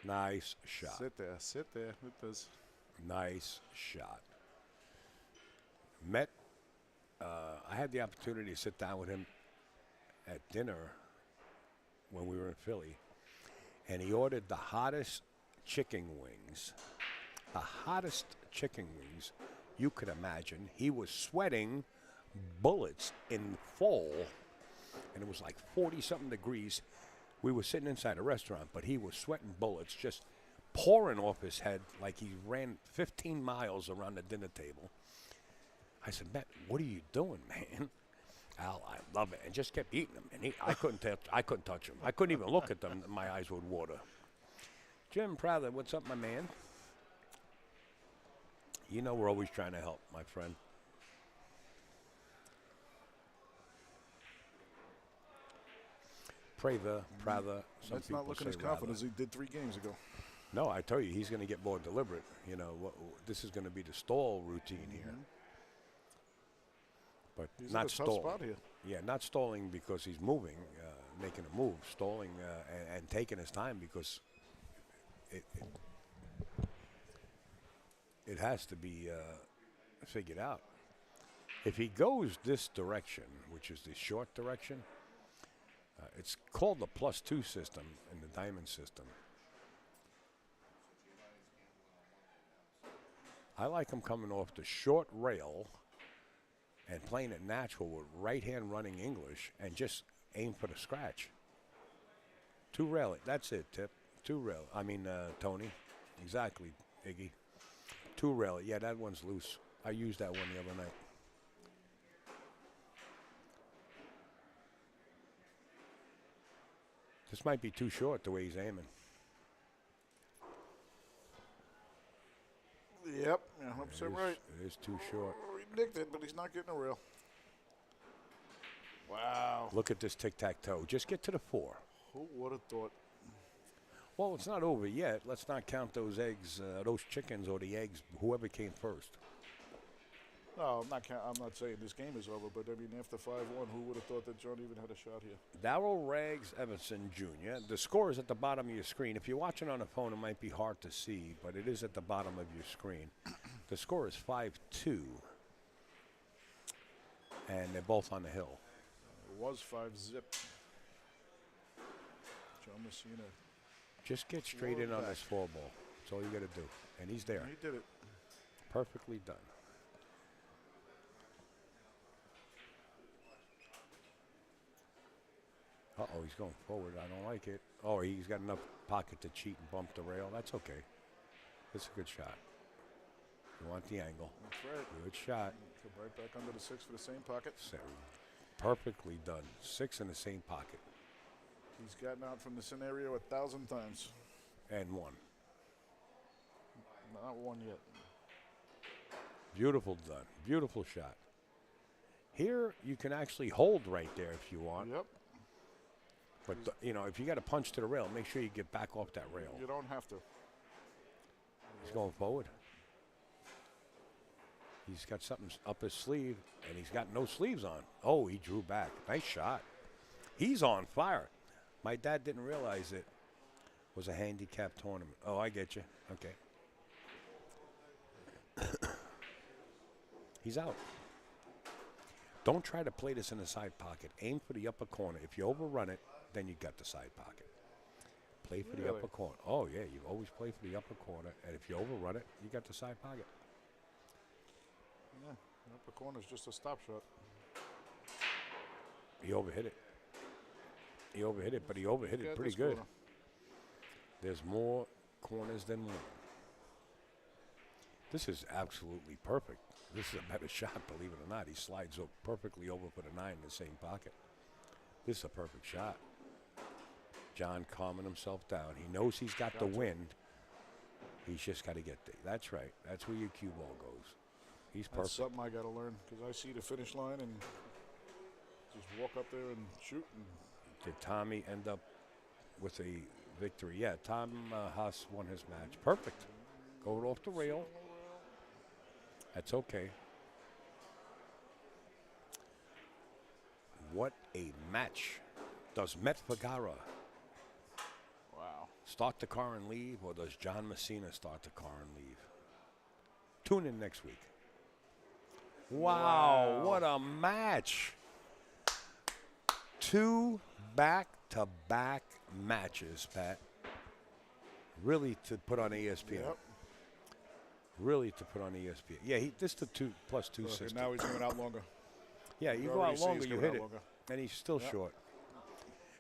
Nice shot. Sit there. It does. Nice shot. Met. I had the opportunity to sit down with him at dinner when we were in Philly, and he ordered the hottest chicken wings. The hottest chicken wings you could imagine. He was sweating bullets in fall, and it was like 40-something degrees. We were sitting inside a restaurant, but he was sweating bullets, just pouring off his head like he ran 15 miles around the dinner table. I said, Matt, what are you doing, man? Al, I love it, and just kept eating them. And I couldn't touch them. I couldn't even look at them. My eyes would water. Jim Prather, what's up, my man? You know we're always trying to help, my friend. Prather. Some That's not people looking say as confident as rather. he did 3 games ago. No, I tell you, he's going to get more deliberate. You know, this is going to be the stall routine here. But He's not in a tough stalling. spot here. Yeah, not stalling because he's moving, making a move. Stalling and taking his time because it has to be figured out. If he goes this direction, which is the short direction, it's called the +2 system in the diamond system. I like him coming off the short rail and playing it natural with right hand running English and just aim for the scratch. 2 rail it. That's it, Tip. 2 rail. I mean, Tony. Exactly, Iggy. 2 rail it. Yeah, that one's loose. I used that one the other night. This might be too short the way he's aiming. Yep. Yeah, 100% right. It is too short. Oh, he nicked it, but he's not getting a rail. Wow. Look at this tic-tac-toe. Just get to the 4. Who would have thought? Well, it's not over yet. Let's not count those eggs, those chickens or the eggs, whoever came first. No, I'm not saying this game is over, but I mean, after 5-1, who would have thought that John even had a shot here? Darryl Raxx Everson Jr. The score is at the bottom of your screen. If you're watching on a phone, it might be hard to see, but it is at the bottom of your screen. The score is 5-2, and they're both on the hill. It was 5-zip. John Massina. Just get straight in on this 4 ball. That's all you got to do. And he's there. He did it. Perfectly done. Uh-oh, he's going forward. I don't like it. Oh, he's got enough pocket to cheat and bump the rail. That's okay. It's a good shot. You want the angle. That's right. Good shot. Come right back under the 6 for the same pocket. Perfectly done. 6 in the same pocket. He's gotten out from the scenario 1,000 times. And 1. Not 1 yet. Beautiful done. Beautiful shot. Here, you can actually hold right there if you want. Yep. But, you know, if you got to punch to the rail, make sure you get back off that rail. You don't have to. He's going forward. He's got something up his sleeve, and he's got no sleeves on. Oh, he drew back. Nice shot. He's on fire. My dad didn't realize it was a handicap tournament. Oh, I get you. Okay. He's out. Don't try to play this in the side pocket. Aim for the upper corner. If you overrun it, then you got the side pocket. Play for the upper corner. Oh, yeah, you always play for the upper corner, and if you overrun it, you got the side pocket. Yeah, the upper corner is just a stop shot. He overhit it. He overhit it, but he overhit it pretty good. Corner. There's more corners than 1. This is absolutely perfect. This is a better shot, believe it or not. He slides up perfectly over for the 9 in the same pocket. This is a perfect shot. John calming himself down. He knows he's got the wind. He's just got to get there. That's right. That's where your cue ball goes. He's perfect. That's something I got to learn because I see the finish line and just walk up there and shoot. And did Tommy end up with a victory? Yeah, Tom Haas won his match. Perfect. Going off the rail. That's okay. What a match. Does Vergara start the car and leave, or does John Massina start the car and leave? Tune in next week. Wow. What a match. 2 back-to-back matches, Pat. Really to put on ESPN. Yep. Really to put on ESPN. Yeah, this is the 2+2 system. And now he's going out longer. Yeah, you go out longer, you hit it. And he's still short.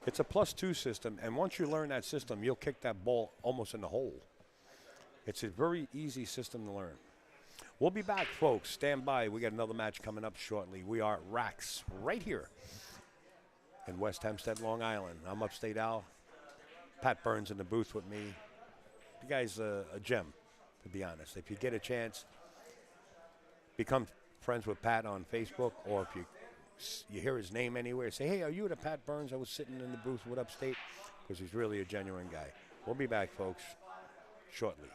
It's a +2 system, and once you learn that system, you'll kick that ball almost in the hole. It's a very easy system to learn. We'll be back, folks. Stand by. We got another match coming up shortly. We are at Raxx right here in West Hempstead, Long Island. I'm Upstate Al. Pat Burns in the booth with me. The guy's a gem, to be honest. If you get a chance, become friends with Pat on Facebook, or if you hear his name anywhere, say, hey, are you the Pat Burns I was sitting in the booth with Upstate? Because he's really a genuine guy. We'll be back, folks, shortly.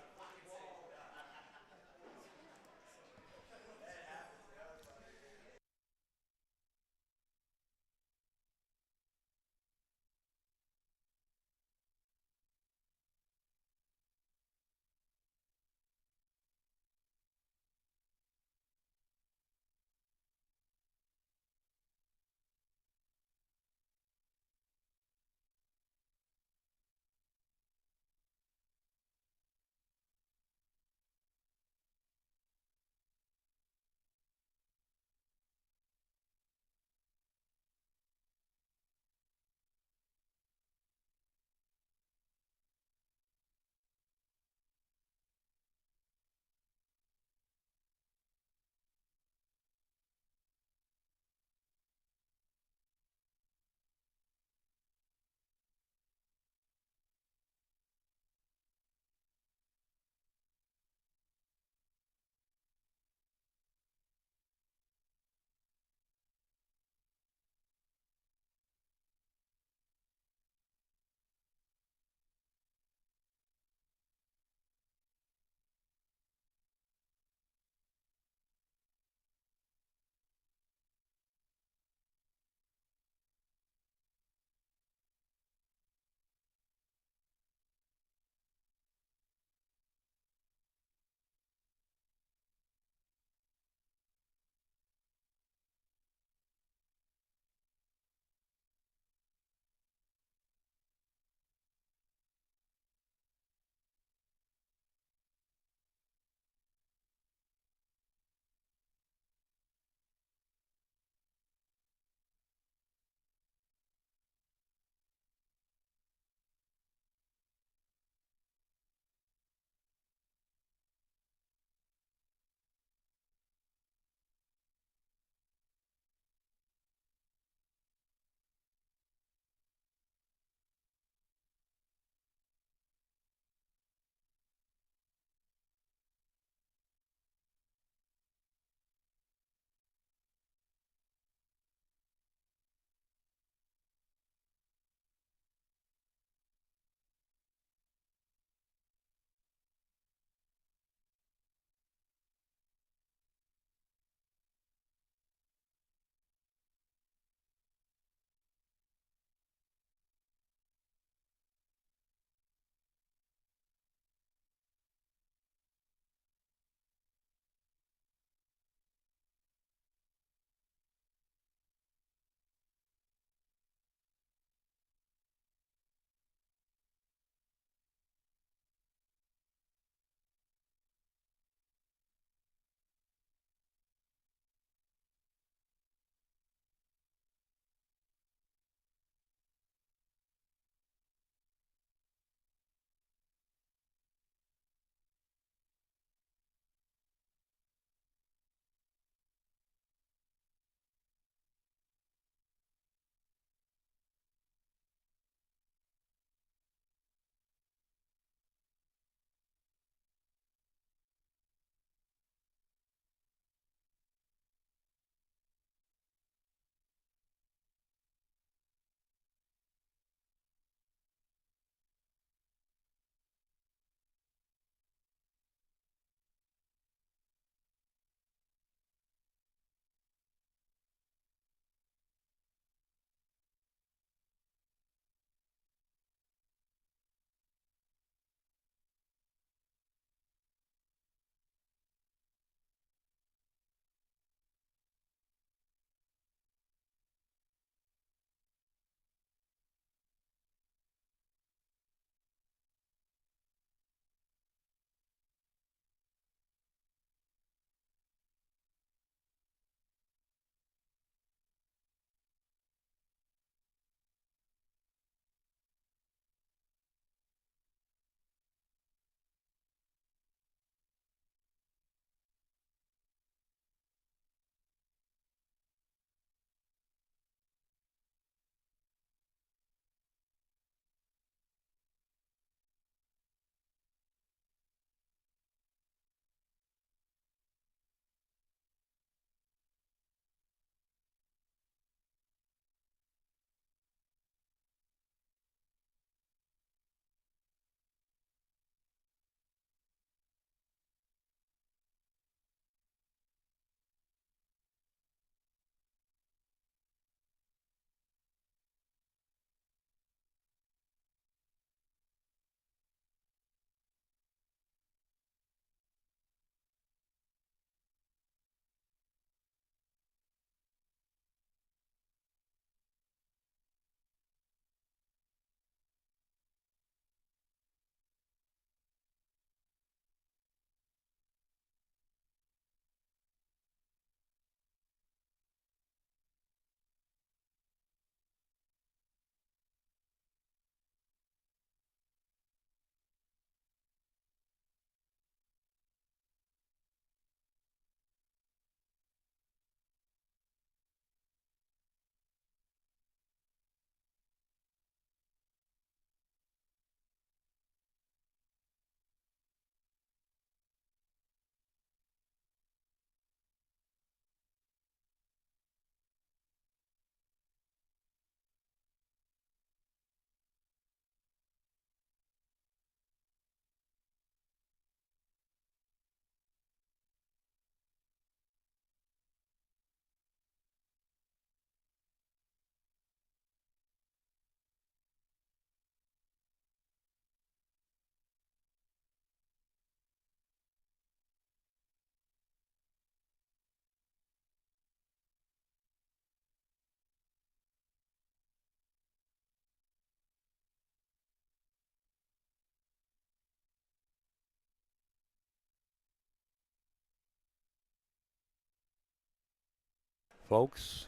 Folks,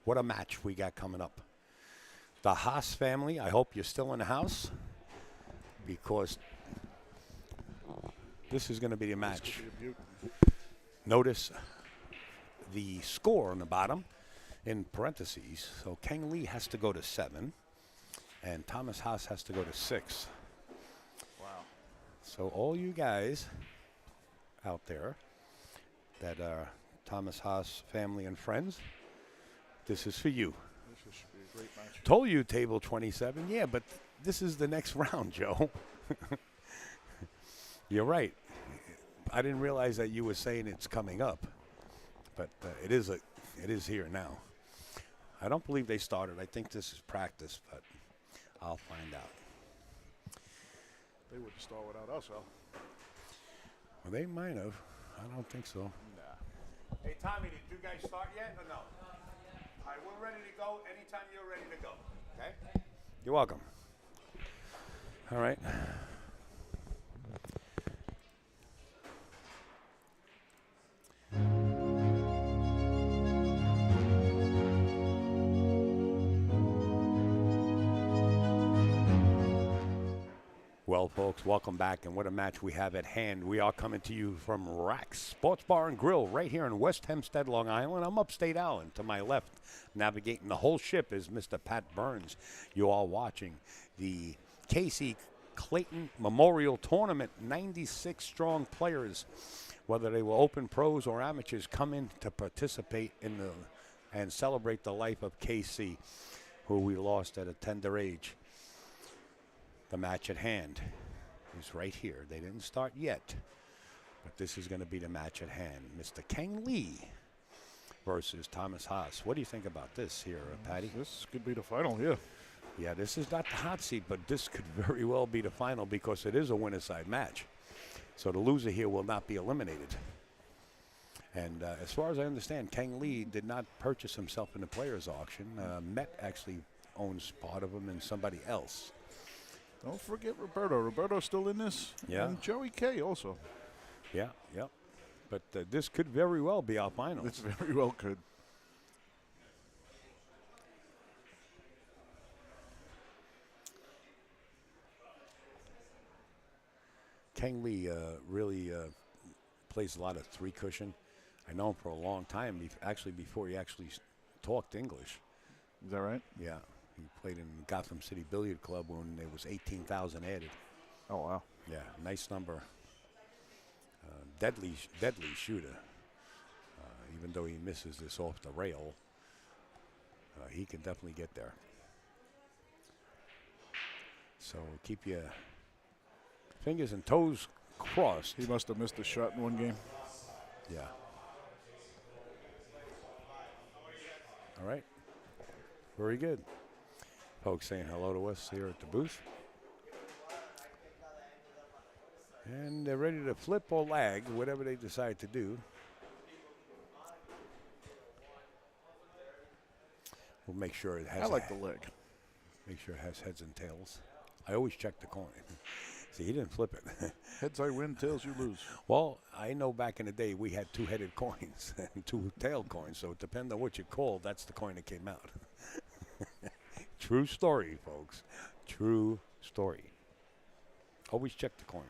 what a match we got coming up. The Haas family, I hope you're still in the house because this is going to be a match. Notice the score on the bottom in parentheses. So Kang Lee has to go to 7 and Thomas Haas has to go to 6. Wow. So all you guys out there that are Thomas Haas family and friends, this is for you. This should be a great match. Told you table 27. Yeah, but this is the next round, Joe. You're right. I didn't realize that you were saying it's coming up, but it is here now. I don't believe they started. I think this is practice, but I'll find out. They wouldn't start without us, Al. Well, they might have. I don't think so. Nah. Hey, Tommy, did you guys start yet or no? All right, we're ready to go anytime you're ready to go. Okay? You're welcome. All right. Well, folks, welcome back, and what a match we have at hand. We are coming to you from Raxx Sports Bar and Grill right here in West Hempstead, Long Island. I'm upstate Allen. To my left, navigating the whole ship is Mr. Pat Burns. You are watching the KC Clayton Memorial Tournament. 96 strong players, whether they were open pros or amateurs, come in to participate in and celebrate the life of KC, who we lost at a tender age. The match at hand is right here. They didn't start yet, but this is going to be the match at hand. Mr. Kang Lee versus Thomas Haas. What do you think about this here, Patty? This could be the final, yeah. Yeah, this is not the hot seat, but this could very well be the final because it is a winner's side match. So the loser here will not be eliminated. And as far as I understand, Kang Lee did not purchase himself in the players' auction. Met actually owns part of him and somebody else. Don't forget Roberto. Roberto's still in this. Yeah. And Joey K also. Yeah. But this could very well be our finals. This very well could. Kang Lee really plays a lot of three cushion. I know him for a long time, before he actually talked English. Is that right? Yeah. He played in Gotham City Billiard Club when there was 18,000 added. Oh, wow. Yeah, nice number. Deadly shooter. Even though he misses this off the rail, he can definitely get there. So keep your fingers and toes crossed. He must have missed a shot in one game. Yeah. All right. Very good. Folks saying hello to us here at the booth. And they're ready to flip or lag, whatever they decide to do. We'll make sure it has. I like the leg. Make sure it has heads and tails. I always check the coin. See, he didn't flip it. Heads I win, tails you lose. Well, I know back in the day we had two-headed coins and two-tailed coins, so it depends on what you call. That's the coin that came out. True story, folks. True story. Always check the coin.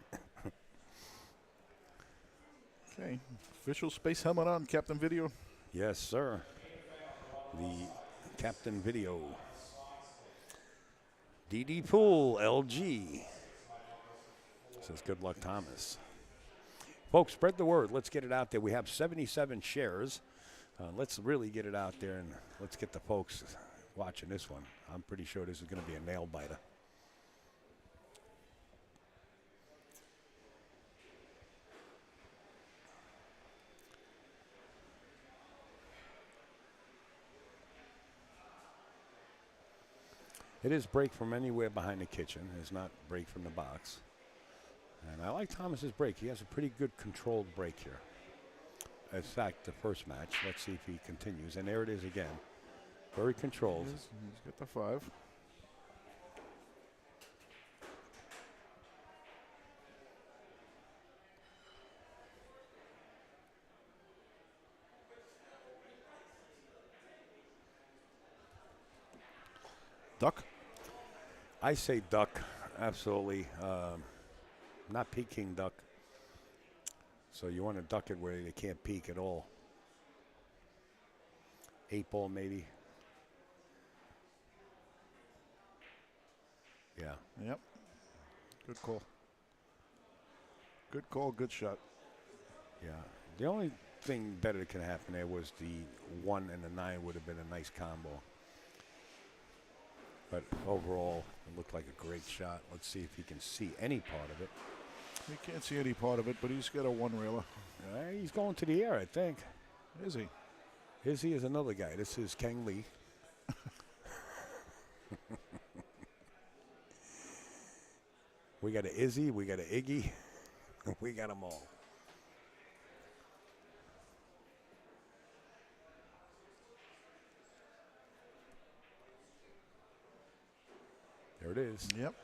Okay. Official space helmet on, Captain Video. Yes, sir. The Captain Video. DD Pool, LG. Says good luck, Thomas. Folks, spread the word. Let's get it out there. We have 77 shares. Let's really get it out there and let's get the folks watching this one. I'm pretty sure this is going to be a nail biter. It is break from anywhere behind the kitchen. It's not break from the box. And I like Thomas's break. He has a pretty good controlled break here. In fact, the first match. Let's see if he continues. And there it is again. Very controlled. He's got the 5. Duck? I say duck, absolutely. Not Peking duck. So you want to duck it where they can't peek at all. 8 ball maybe. Yeah. Yep. Good call. Good call, good shot. Yeah. The only thing better that could happen there was the 1 and the 9 would have been a nice combo. But overall, it looked like a great shot. Let's see if he can see any part of it. He can't see any part of it, but he's got a one-reeler. He's going to the air, I think. Is he? Izzy is another guy. This is Kang Lee. We got a Izzy, we got a Iggy, we got them all. There it is. Yep.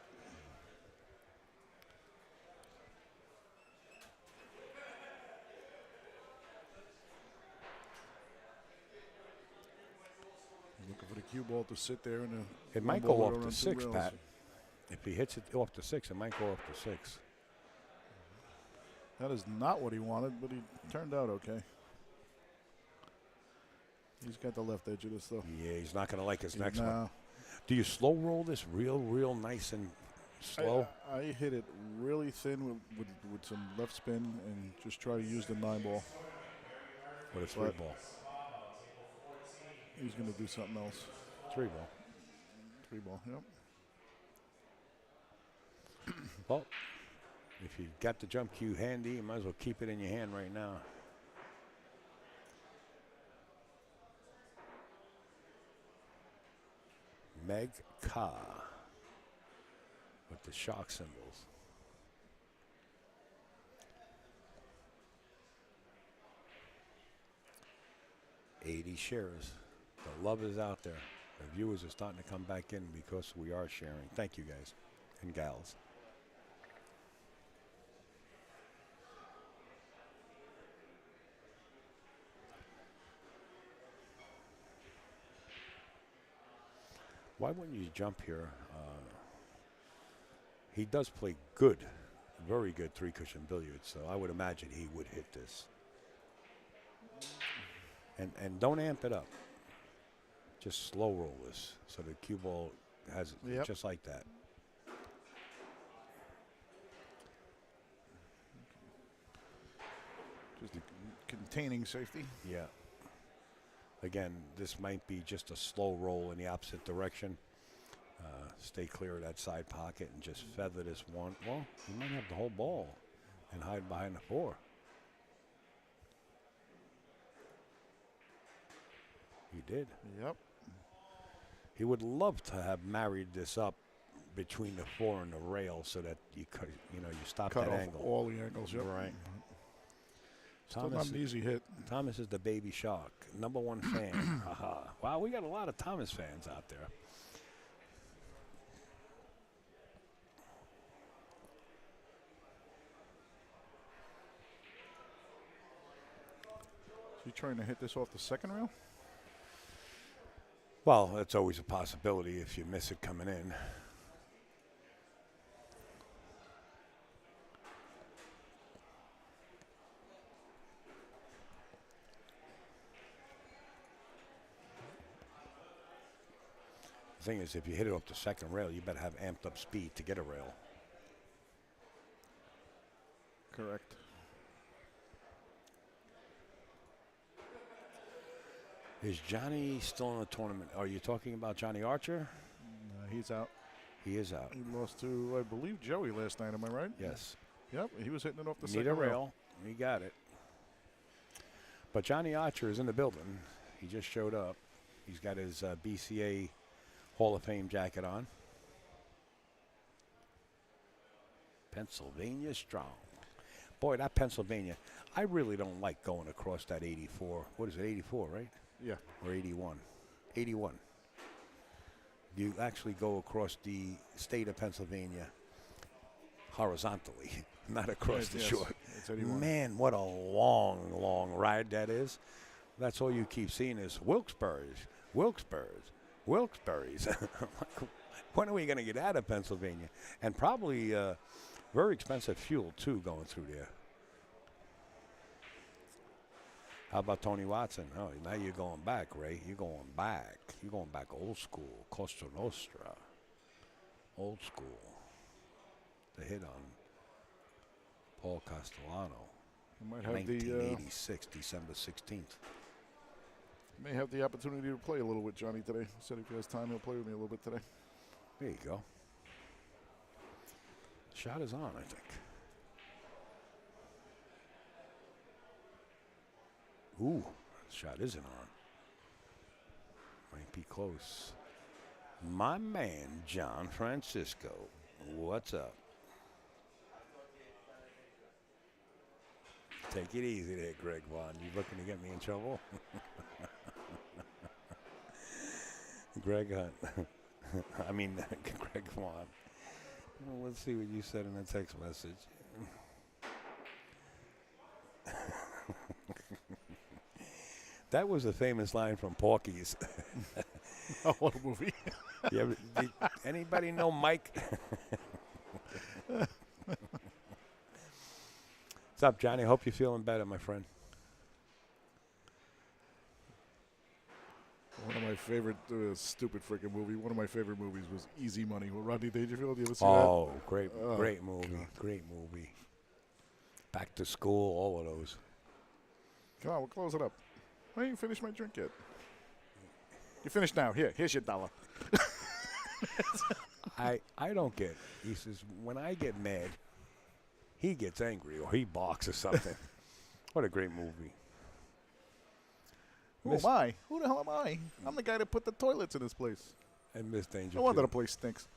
Looking for the cue ball to sit there and It might go off to 6, Pat. If he hits it off to 6, it might go off to 6. That is not what he wanted, but he turned out okay. He's got the left edge of this, though. Yeah, he's not going to like his next No. one. Do you slow roll this real nice and slow? I hit it really thin with some left spin and just try to use the 9 ball. With a 3 ball. He's going to do something else. 3 ball. 3 ball, yep. Well, if you got the jump cue handy, you might as well keep it in your hand right now. Meg Ka with the shock symbols. $80 shares. The love is out there. The viewers are starting to come back in because we are sharing. Thank you, guys and gals. Why wouldn't you jump here? He does play good, very good 3-cushion billiards, so I would imagine he would hit this. And don't amp it up. Just slow roll this so the cue ball has it just like that. Just containing safety. Yeah. Again, this might be just a slow roll in the opposite direction. Stay clear of that side pocket and just feather this one. Well, you might have the whole ball and hide behind the 4. He did. Yep. He would love to have married this up between the 4 and the rail so that you could, you stop Cut that off angle. all the angles, yep. Right. Still not an easy hit. Thomas is the baby shark, #1 fan. Haha. Wow, we got a lot of Thomas fans out there. Is he trying to hit this off the second rail? Well, that's always a possibility if you miss it coming in. The thing is, if you hit it off the second rail, you better have amped up speed to get a rail. Correct. Is Johnny still in the tournament? Are you talking about Johnny Archer? He's out. He is out. He lost to, I believe, Joey last night. Am I right? Yes. Yep. He was hitting it off the Need second a rail. rail. We got it. But Johnny Archer is in the building. He just showed up. He's got his BCA Hall of Fame jacket on. Pennsylvania strong. Boy, that Pennsylvania. I really don't like going across that 84. What is it, 84, right? Yeah. Or 81. 81. You actually go across the state of Pennsylvania horizontally, not across the shore. It's 81. Man, what a long ride that is. That's all you keep seeing is Wilkes-Barre, Wilkes-Barre, Wilkes-Barre's. When are we going to get out of Pennsylvania? And probably very expensive fuel, too, going through there. How about Tony Watson? Oh, now you're going back, Ray. You're going back. You're going back old school. Costa Nostra. Old school. The hit on Paul Castellano. You might have 1986, December 16th. May have the opportunity to play a little with Johnny today. Said if he has time, he'll play with me a little bit today. There you go. Shot is on, I think. Ooh, shot isn't on. Might be close. My man, John Francisco. What's up? Take it easy there, Greg Vaughn. You looking to get me in trouble? Greg Hunt. I mean, Greg Vaughn. Well, let's see what you said in the text message. That was a famous line from Porky's. Oh, what a movie. Yeah, did anybody know Mike? What's up, Johnny? Hope you're feeling better, my friend. One of my favorite, stupid freaking movie. One of my favorite movies was Easy Money with Rodney Dangerfield. You ever see that? Oh, great movie. God. Great movie. Back to School, all of those. Come on, we'll close it up. I ain't finished my drink yet. You finished now. Here's your $1. I don't get. He says, when I get mad, he gets angry or he barks or something. What a great movie. Who am I? Who the hell am I? I'm the guy that put the toilets in this place. And Miss Dangerfield. No wonder the place stinks.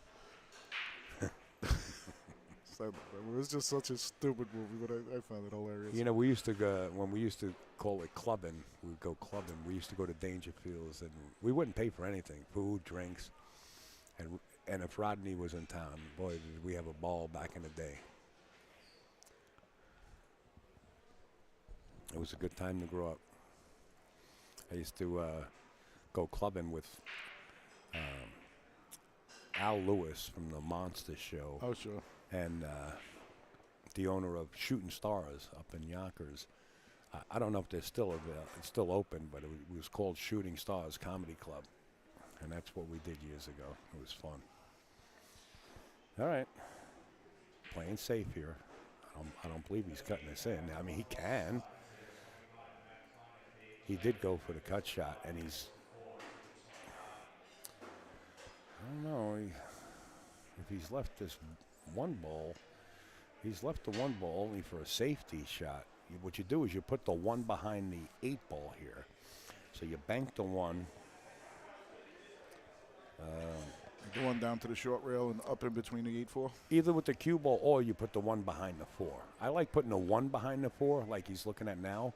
So, it was just such a stupid movie, but I found it hilarious. You know, we used to go, when we used to call it clubbing, we would go clubbing. We used to go to Dangerfield's, and we wouldn't pay for anything, food, drinks. And if Rodney was in town, boy, did we have a ball back in the day. It was a good time to grow up. I used to go clubbing with Al Lewis from the Monster Show. Oh, sure. And the owner of Shooting Stars up in Yonkers. I don't know if they're still available. It's still open, but it was called Shooting Stars Comedy Club. And that's what we did years ago. It was fun. All right. Playing safe here. I don't believe he's cutting this in. I mean, he can. He did go for the cut shot, and he's... I don't know. If he's left this one ball, he's left the one ball only for a safety shot. What you do is you put the one behind the 8 ball here. So you bank the one. The one down to the short rail and up in between the 8-4? Either with the cue ball or you put the one behind the 4. I like putting the one behind the 4 like he's looking at now.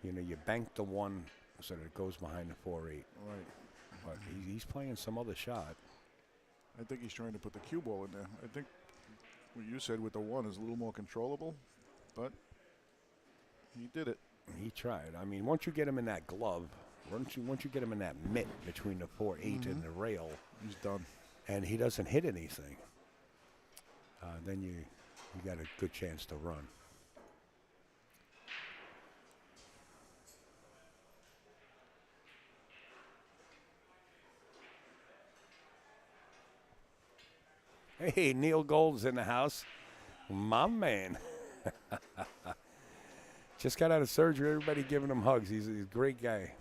You know, you bank the one so that it goes behind the 4-8. Right. But he's playing some other shot. I think he's trying to put the cue ball in there. I think what you said with the one is a little more controllable, but he did it. He tried. I mean, once you get him in that glove, once you get him in that mitt between the 4-8 and the rail, he's done. And he doesn't hit anything, then you got a good chance to run. Hey, Neil Gold's in the house. My man. Just got out of surgery. Everybody giving him hugs. He's a great guy.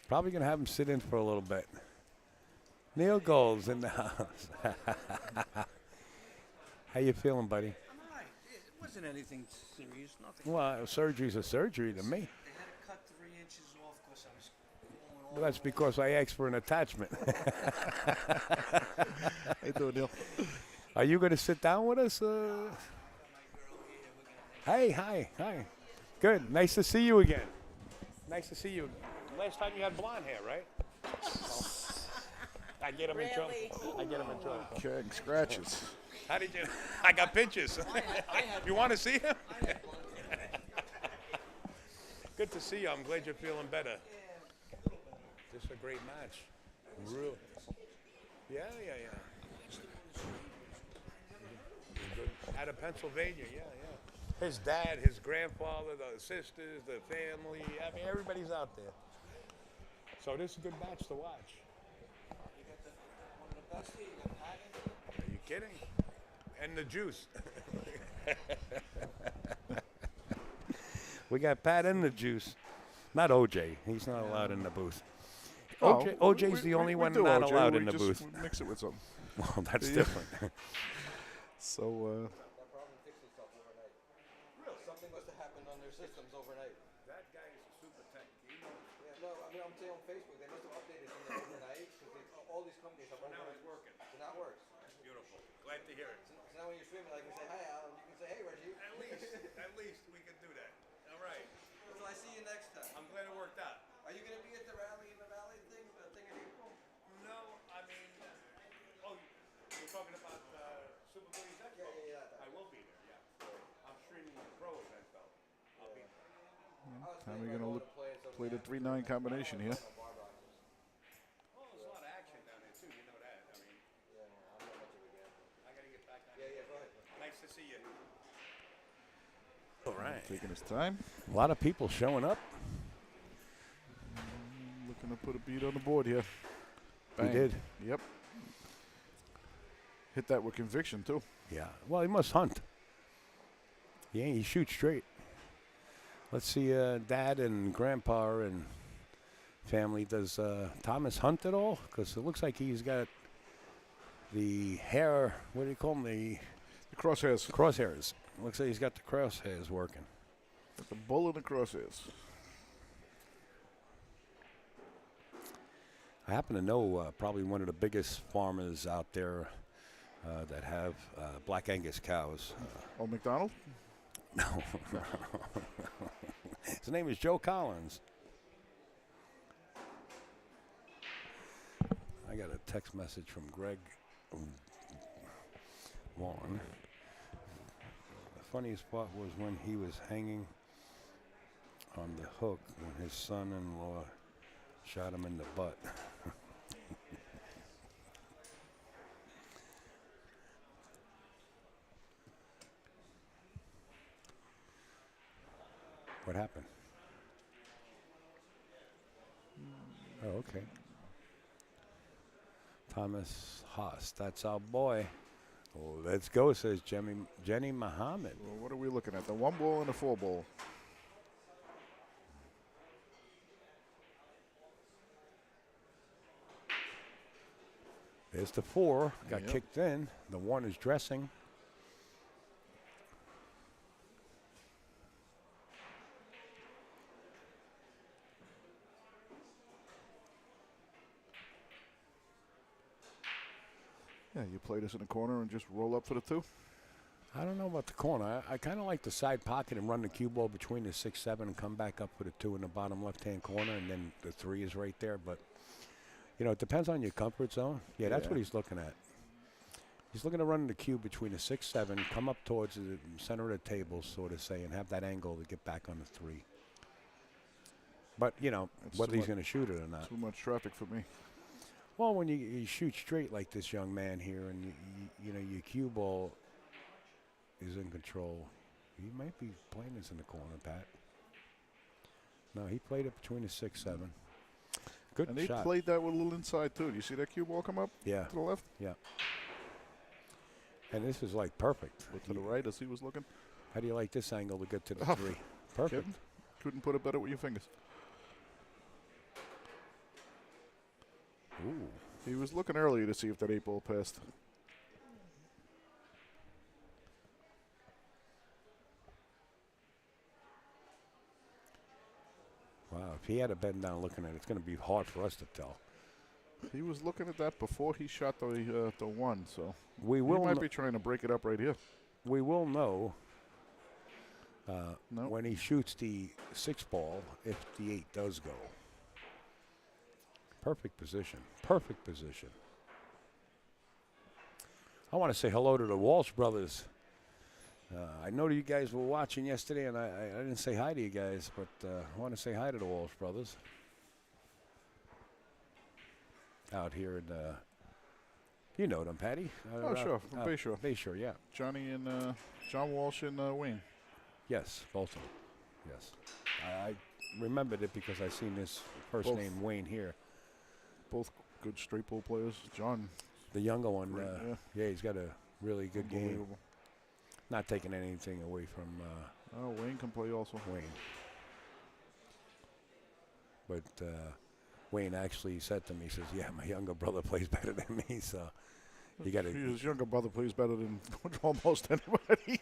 Probably going to have him sit in for a little bit. Neil Gold's in the house. How you feeling, buddy? I'm all right. It wasn't anything serious. Nothing. Well, surgery's a surgery to me. They had to cut 3 inches off because I was going all Well, that's because I asked for an attachment. Hey, doing, Neil? Are you going to sit down with us? Hey, hi. Good. Nice to see you again. Nice to see you. Last time you had blonde hair, right? I get him in trouble. I get him in trouble. Okay, scratches. How did you? I got pictures. You want to see him? Good to see you. I'm glad you're feeling better. This is a great match. Really? Yeah. Out of Pennsylvania, yeah. His dad, his grandfather, the sisters, the family. I mean, everybody's out there. So this is a good match to watch. You got one of the best here. You got Patton. Are you kidding? And the juice. We got Pat and the juice. Not OJ. He's not allowed in the booth. OJ's the only one do not OJ, allowed we in the just booth. Mix it with something. Well, that's Yeah. different. So, That problem fixed itself overnight. Real? Something must have happened on their systems overnight. That guy is a super tech. He knows. Yeah, no, I mean, I'm saying on Facebook, they must have updated something overnight because all these companies have Now overnight. it's working. So now it works. Beautiful. Glad to hear it. So now when you're streaming, like you say, hi, Alan, you can say, hey, Reggie. At least we can do that. All right. So I see you next time. I'm glad it worked out. Are you going to be at the rally in the valley thing, the thing in April? No, I mean, you're talking about Super Booties Expo? Yeah. I will be there, yeah. I'm streaming the pro event, though. I'll be there. how are we going to play the 3-9 combination here? Oh, there's a lot of action down there, too. You know that. I mean, Yeah, I'm not much of a gambler. I got to get back on. Yeah, go ahead. Nice to see you. All right. Taking his time. A lot of people showing up. Looking to put a beat on the board here. He Bang. did. Yep. Hit that with conviction, too. Yeah. Well, he must hunt. Yeah, he shoots straight. Let's see, Dad and Grandpa and family. Does Thomas hunt at all? Because it looks like he's got the hair. What do you call them? The The crosshairs. crosshairs. Looks like he's got the crosshairs working. The bull and the crosshairs. I happen to know probably one of the biggest farmers out there that have Black Angus cows. Oh, McDonald? No. His name is Joe Collins. I got a text message from Greg Vaughn. The funniest part was when he was hanging on the hook when his son-in-law shot him in the butt. What happened? Oh, okay. Thomas Haas, that's our boy. Oh, let's go, says Jenny Muhammad. Well, what are we looking at? The 1 ball and the 4 ball. There's the 4, got Yep. kicked in. The 1 is dressing. Yeah, you play this in the corner and just roll up for the 2. I don't know about the corner. I kind of like the side pocket and run the cue ball between the 6-7 and come back up for the 2 in the bottom left-hand corner, and then the 3 is right there. But, you know, it depends on your comfort zone. Yeah, that's Yeah. what he's looking at. He's looking to run the cue between the 6-7, come up towards the center of the table, sort of say, and have that angle to get back on the 3. But, you know, That's whether too he's much- going to shoot it or not. Too much traffic for me. Well, when you shoot straight like this young man here, and you know your cue ball is in control, he might be playing this in the corner, Pat. No, he played it between the 6-7. Good And they shot. played that with a little inside, too. Do you see that cue ball come up Yeah, to the left? yeah. And this is like perfect. Or to the right as he was looking? How do you like this angle to get to the Oh, 3? Perfect. Kidding? Couldn't put it better with your fingers. Ooh. He was looking earlier to see if that 8 ball passed. Wow, if he had a bend down looking at it, it's going to be hard for us to tell. He was looking at that before he shot the 1, so We he will might kn- be trying to break it up right here. we will know No. when he shoots the 6 ball if the 8 does go. Perfect position. Perfect position. I want to say hello to the Walsh brothers. I know you guys were watching yesterday, and I didn't say hi to you guys, but I want to say hi to the Walsh brothers. out here in you know them, Patty. Oh, sure, from Bayshore. Bayshore, yeah. Johnny and John Walsh and Wayne. Yes, both of them. Yes. I remembered it because I seen this first Both. name Wayne here. Both good straight pool players. John, The younger one, Great, yeah, he's got a really good game. unbelievable. Not taking anything away from Oh, Wayne can play also. Wayne. But Wayne actually said to me, he says, yeah, my younger brother plays better than me, so you got to... His younger brother plays better than almost anybody.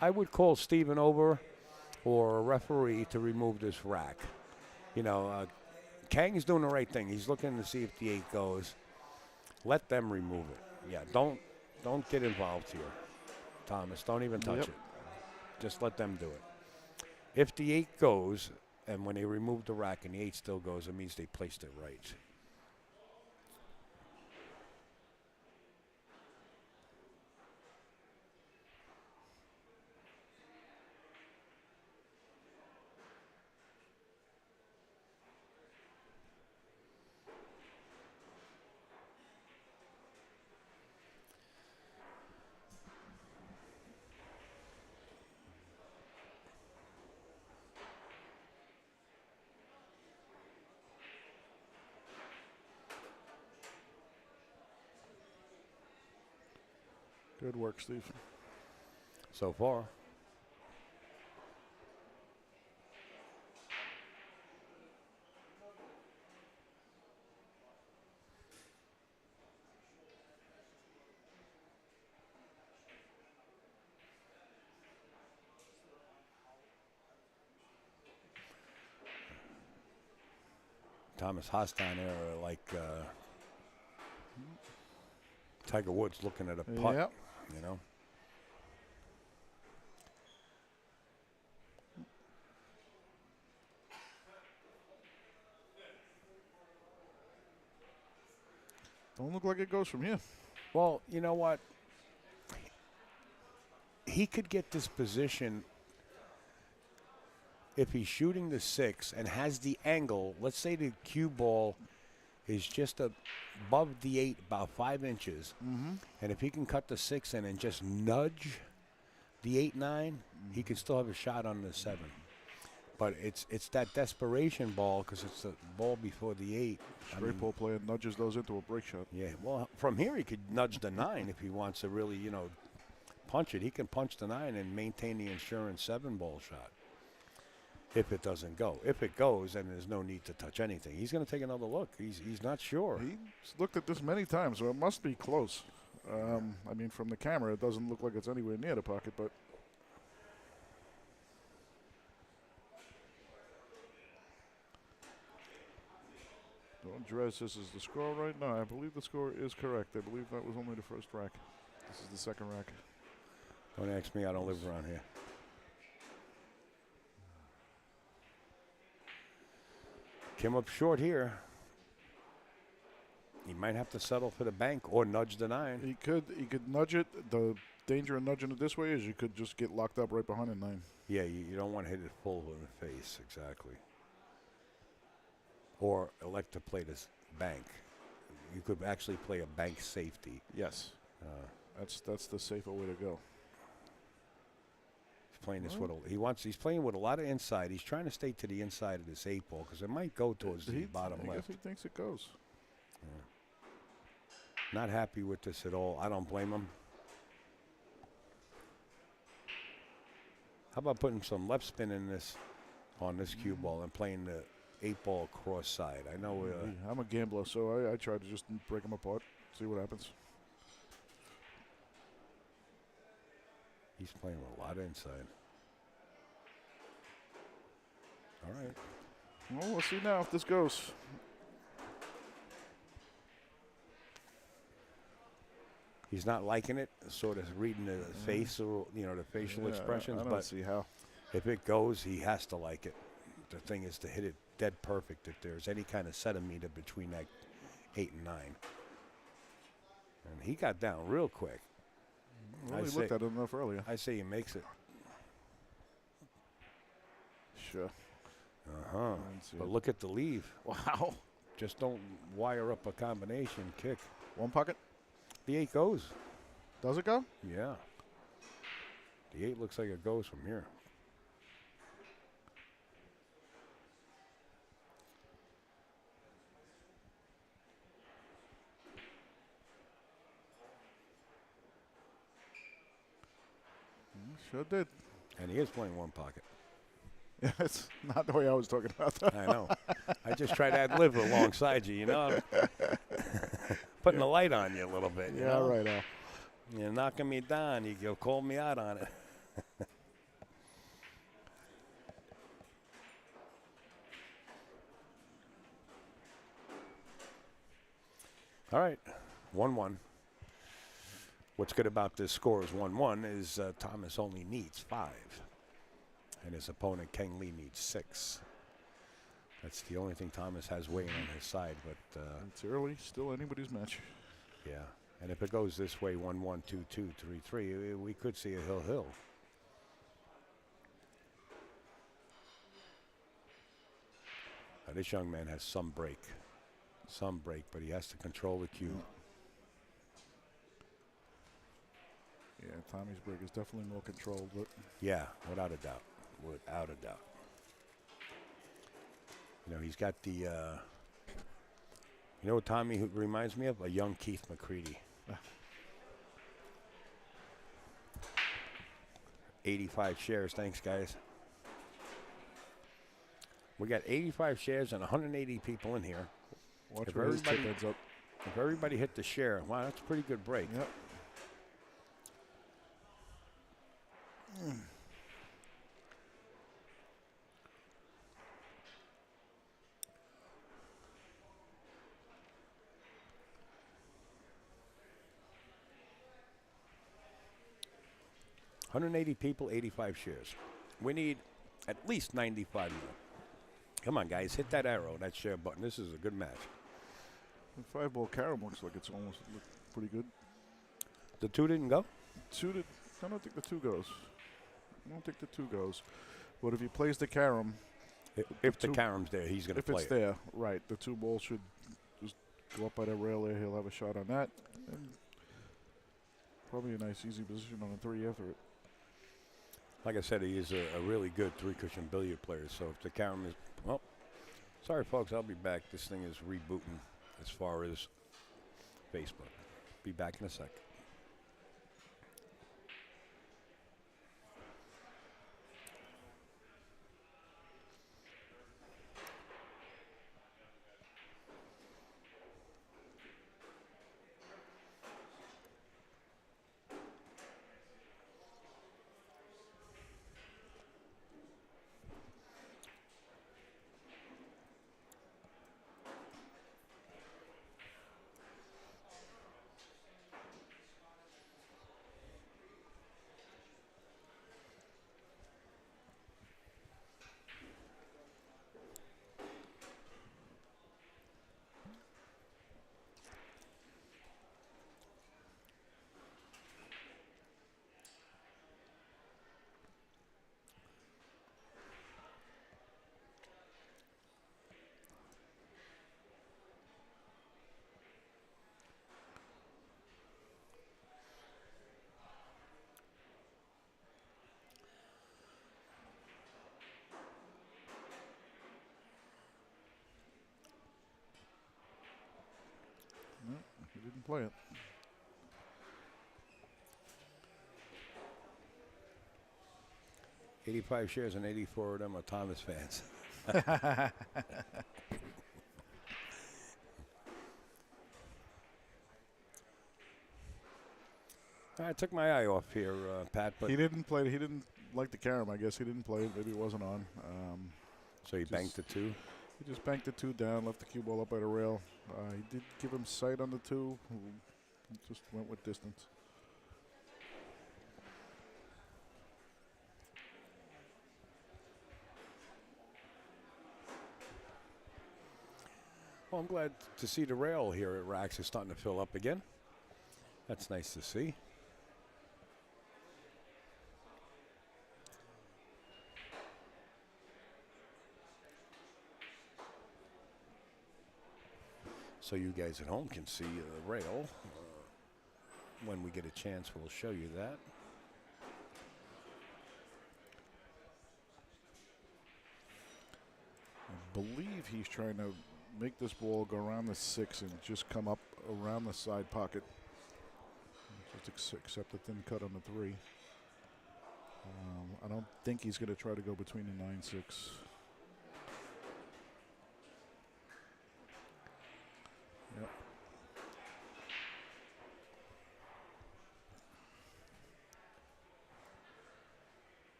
I would call Steven over or a referee to remove this rack. You know, Kang's doing the right thing. He's looking to see if the 8 goes. Let them remove it. Yeah, don't get involved here, Thomas. Don't even touch Yep. it. Just let them do it. If the 8 goes, and when they remove the rack and the 8 still goes, it means they placed it right. Good work, Steve. So far. Thomas Haas down there like Tiger Woods looking at a putt, Yep. you know. Don't look like it goes from here. Well, you know what? He could get this position if he's shooting the 6 and has the angle. Let's say the cue ball is just above the 8, about 5 inches. And if he can cut the 6 in and just nudge the 8-9, he could still have a shot on the 7. But it's that desperation ball because it's the ball before the 8. Straight ball player nudges those into a break shot. Yeah, well, from here he could nudge the 9 if he wants to really, punch it. He can punch the 9 and maintain the insurance 7 ball shot if it doesn't go. If it goes, then there's no need to touch anything. He's going to take another look. He's not sure. He's looked at this many times, so it must be close. I mean, from the camera, it doesn't look like it's anywhere near the pocket, but... Don't dress. This is the score right now. I believe the score is correct. I believe that was only the first rack. This is the second rack. Don't ask me. I don't live around here. Came up short here. He might have to settle for the bank or nudge the 9. He could nudge it. The danger of nudging it this way is you could just get locked up right behind the 9. Yeah, you don't want to hit it full in the face. Exactly. Or elect to play this bank. You could actually play a bank safety. Yes. That's the safer way to go. He's playing this with he's playing with a lot of inside. He's trying to stay to the inside of this 8 ball because it might go towards the bottom I left. guess he thinks it goes. Not happy with this at all. I don't blame him. How about putting some left spin in this on this cue ball and playing the 8 ball cross side? I know. I'm a gambler, so I try to just break them apart, see what happens. He's playing with a lot of inside. All right. Well, we'll see now if this goes. He's not liking it, sort of reading the face or, the facial expressions. I don't But see how. if it goes, he has to like it. The thing is to hit it dead perfect if there's any kind of centimeter between that 8 and 9. And he got down real quick. Well, we looked at it enough earlier. I say he makes it. Sure. Uh-huh. But look at the leave. Wow. Just don't wire up a combination kick. One pocket. The 8 goes. Does it go? Yeah. The 8 looks like it goes from here. Sure did. And he is playing one pocket. Yeah, it's not the way I was talking about that. I know. I just try to ad-lib alongside you, you know. Putting the light on you a little bit, you Yeah, know? right, Al. You're knocking me down. You go call me out on it. All right, 1-1. What's good about this score is 1-1 is Thomas only needs 5. And his opponent, Ken Lee, needs 6. That's the only thing Thomas has weighing on his side. But It's early. Still anybody's match. yeah, and if it goes this way, 1-1, 2-2, 3-3, we could see a hill-hill. Now, this young man has some break, but he has to control the cue. Yeah, Tommy's break is definitely more controlled, but Yeah, without a doubt, without a doubt. You know, he's got the, you know what Tommy who reminds me of? A young Keith McCready. 85 shares, thanks guys. We got 85 shares and 180 people in here. watch If where his chip everybody- ends up. If everybody hit the share, wow, that's a pretty good break. Yep. $180 people, 85 shares. We need at least 95 more. Come on, guys, hit that arrow, that share button. This is a good match. The 5-ball carom looks like it's almost pretty good. The 2 didn't go? I don't think the 2 goes. I don't think the 2 goes. But if he plays the carom, If the two- carom's there, he's going to if play it's it. there, right, the 2 ball should just go up by that rail there. He'll have a shot on that. And probably a nice, easy position on the 3 after it. Like I said, he is a really good 3-cushion billiard player. So if the carom is, well, sorry, folks, I'll be back. This thing is rebooting as far as Facebook. Be back in a sec. No, he didn't play it. $85 shares and 84 of them are Thomas fans. I took my eye off here, Pat, but He didn't play. He didn't like the carom. I guess he didn't play it. Maybe it wasn't on. so he banked the 2. He just banked the 2 down, left the cue ball up by the rail. He did give him sight on the 2. Just went with distance. Well, I'm glad to see the rail here at Raxx is starting to fill up again. That's nice to see. so you guys at home can see the rail. When we get a chance, we'll show you that. I believe he's trying to make this ball go around the 6 and just come up around the side pocket. Just accept the thin cut on the 3. I don't think he's going to try to go between the 9-6. Yep.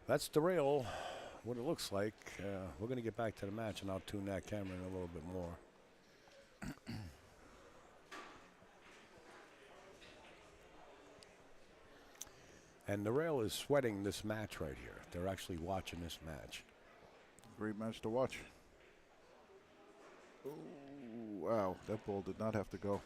That's the rail, what it looks like. We're going to get back to the match, and I'll tune that camera in a little bit more. And the rail is sweating this match right here. They're actually watching this match. Great match to watch. Oh, wow. That ball did not have to go.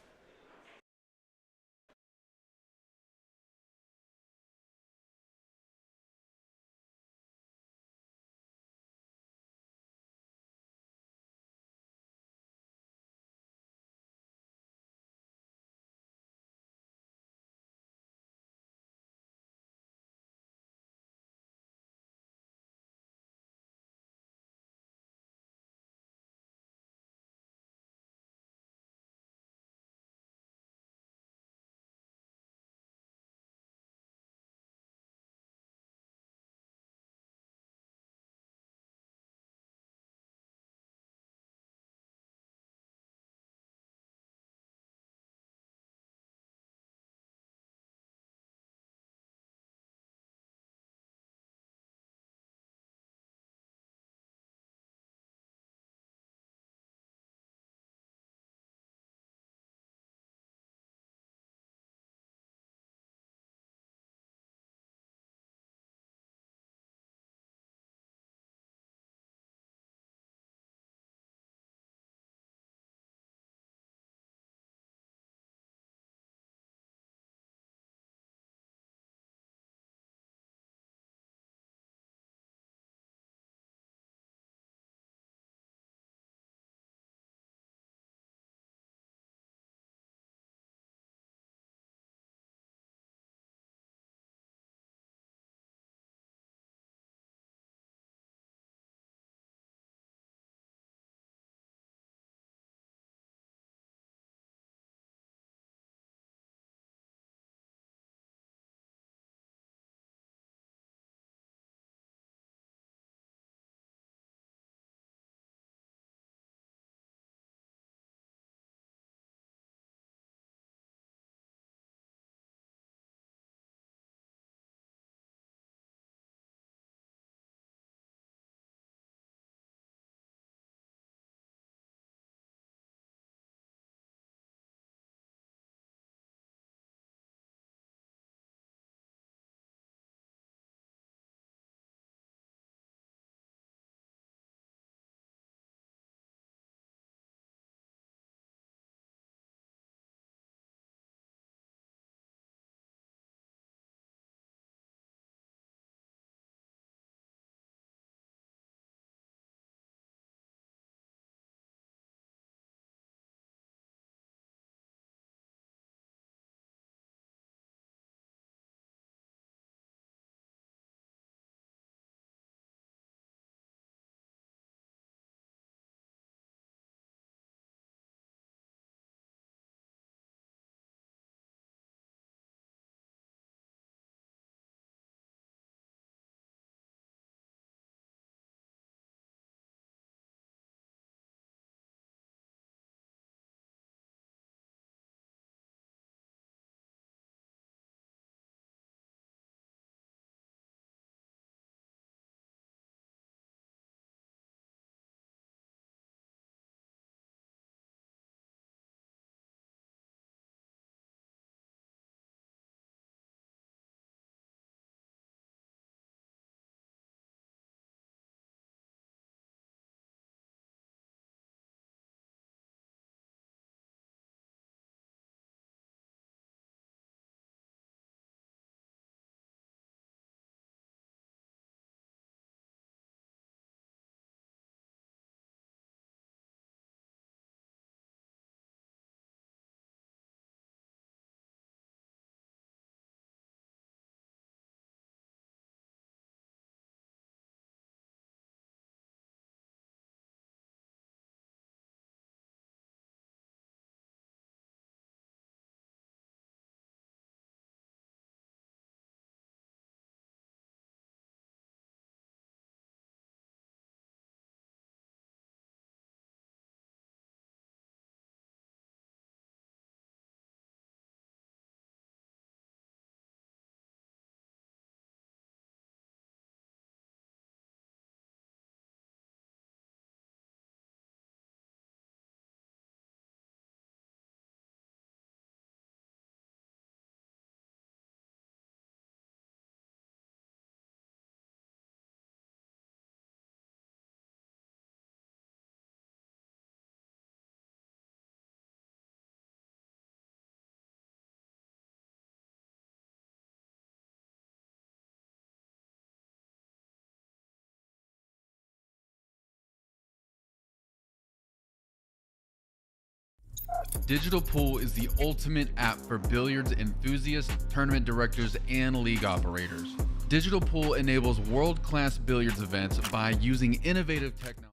Digital Pool is the ultimate app for billiards enthusiasts, tournament directors, and league operators. Digital Pool enables world-class billiards events by using innovative technology.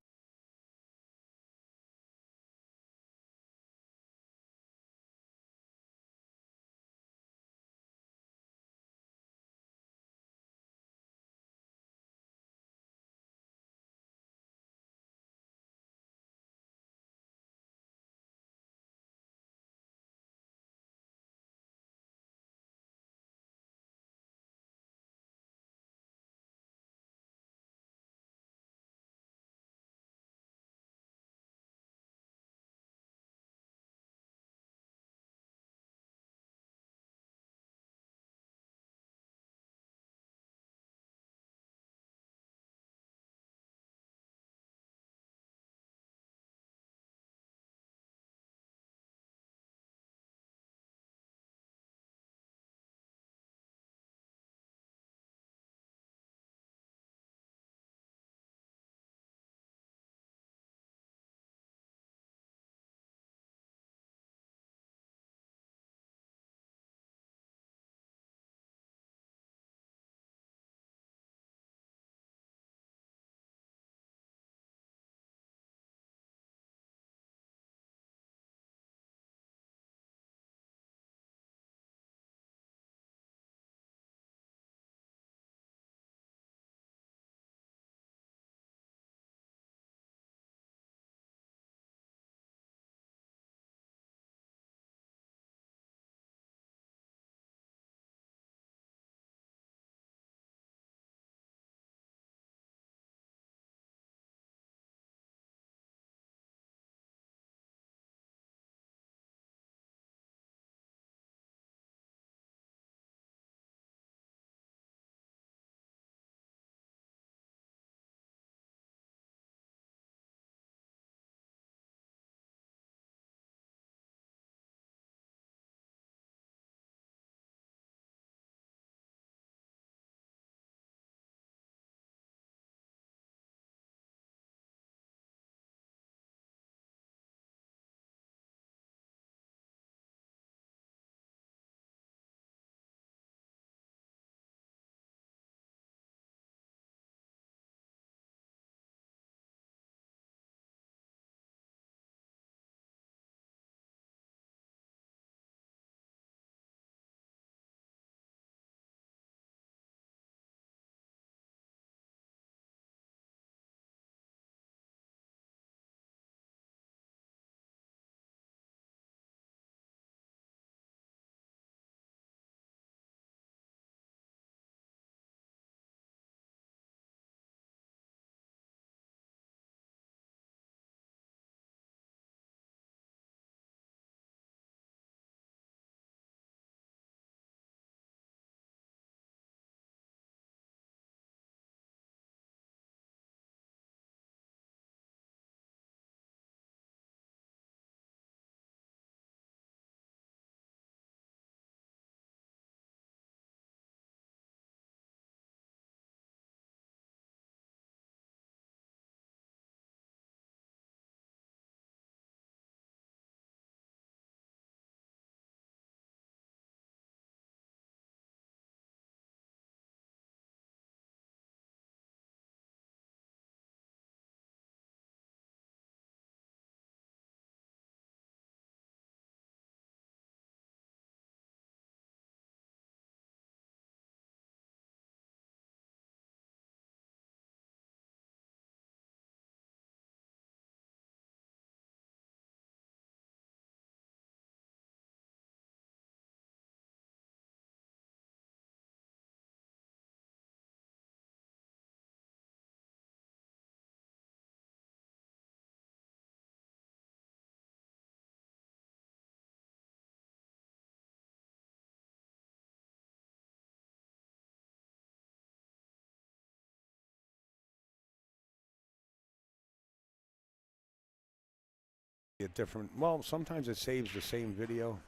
A different. Well, sometimes it saves the same video.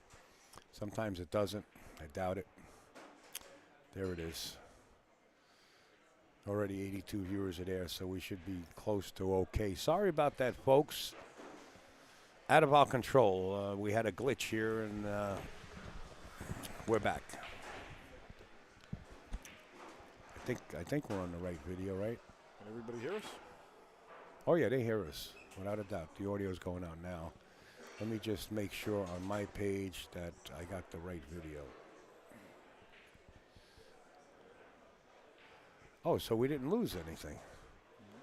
Sometimes it doesn't. I doubt it. There it is. Already 82 viewers are there, so we should be close to okay. Sorry about that, folks. Out of our control. We had a glitch here, and we're back. I think we're on the right video, right? Can everybody hear us? Oh yeah, they hear us without a doubt. The audio is going out now. Let me just make sure on my page that I got the right video. Oh, so we didn't lose anything.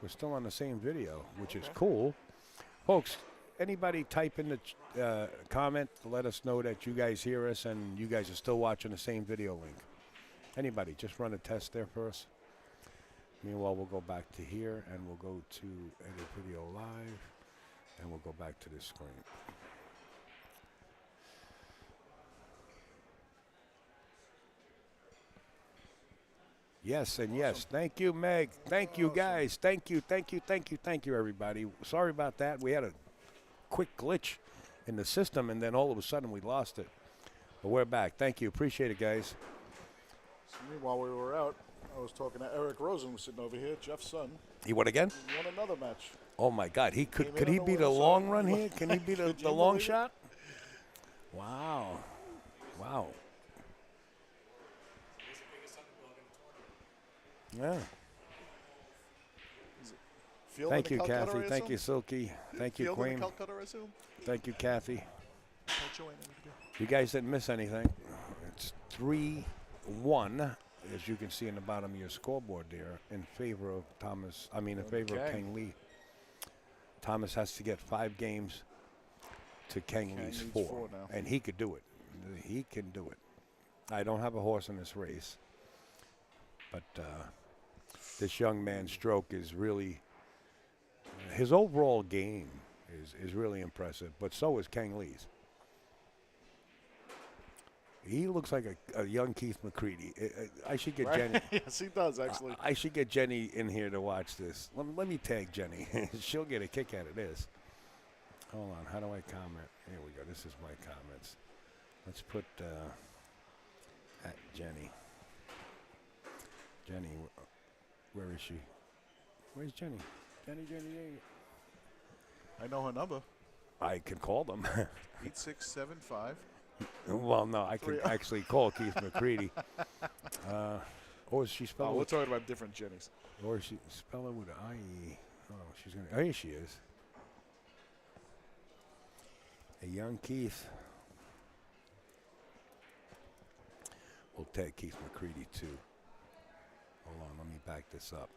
We're still on the same video, which is cool. Folks, anybody type in the comment to let us know that you guys hear us and you guys are still watching the same video link. Anybody, just run a test there for us. Meanwhile, we'll go back to here and we'll go to edit video live and we'll go back to this screen. Yes, and yes. Thank you, Meg. Thank you, guys. Thank you, everybody. Sorry about that. We had a quick glitch in the system, and then all of a sudden we lost it. But we're back. Thank you. Appreciate it, guys. So meanwhile, we were out. I was talking to Eric Rosen, was sitting over here, Jeff's son. He won again? He won another match. Oh, my God. He could Came in he on beat the a winner's long side. run here? Can he beat Could the you long believe it? shot? Wow. Wow. Yeah. Field Thank in you, the Calcutta, Kathy. I Thank you, assume? Silky. Thank you, Field in Queen. the Calcutta, I assume? Thank you, Kathy. I'll join in. You guys didn't miss anything. It's 3-1, as you can see in the bottom of your scoreboard there, in favor of in favor of Kang. Kang Lee. Thomas has to get 5 games to Kang Lee's needs 4, four now. and he could do it. He can do it. I don't have a horse in this race, but this young man's stroke is really, his overall game is really impressive, but so is Kang Lee's. He looks like a young Keith McCready. I should get Jenny. Yes, he does, actually. I should get Jenny in here to watch this. Let me tag Jenny. She'll get a kick out of this. Hold on. How do I comment? Here we go. This is my comments. Let's put at Jenny. Jenny, where is she? Where's Jenny? Jenny. I know her number. I can call them. 8675. Well, no, I can actually call Keith McCready. Or is she Oh, spelled? we're talking about different Jennies. Or is she spell it with an I-E? Oh, she's gonna. Oh, here she is. A young Keith. We'll tag Keith McCready too. Hold on, let me back this up.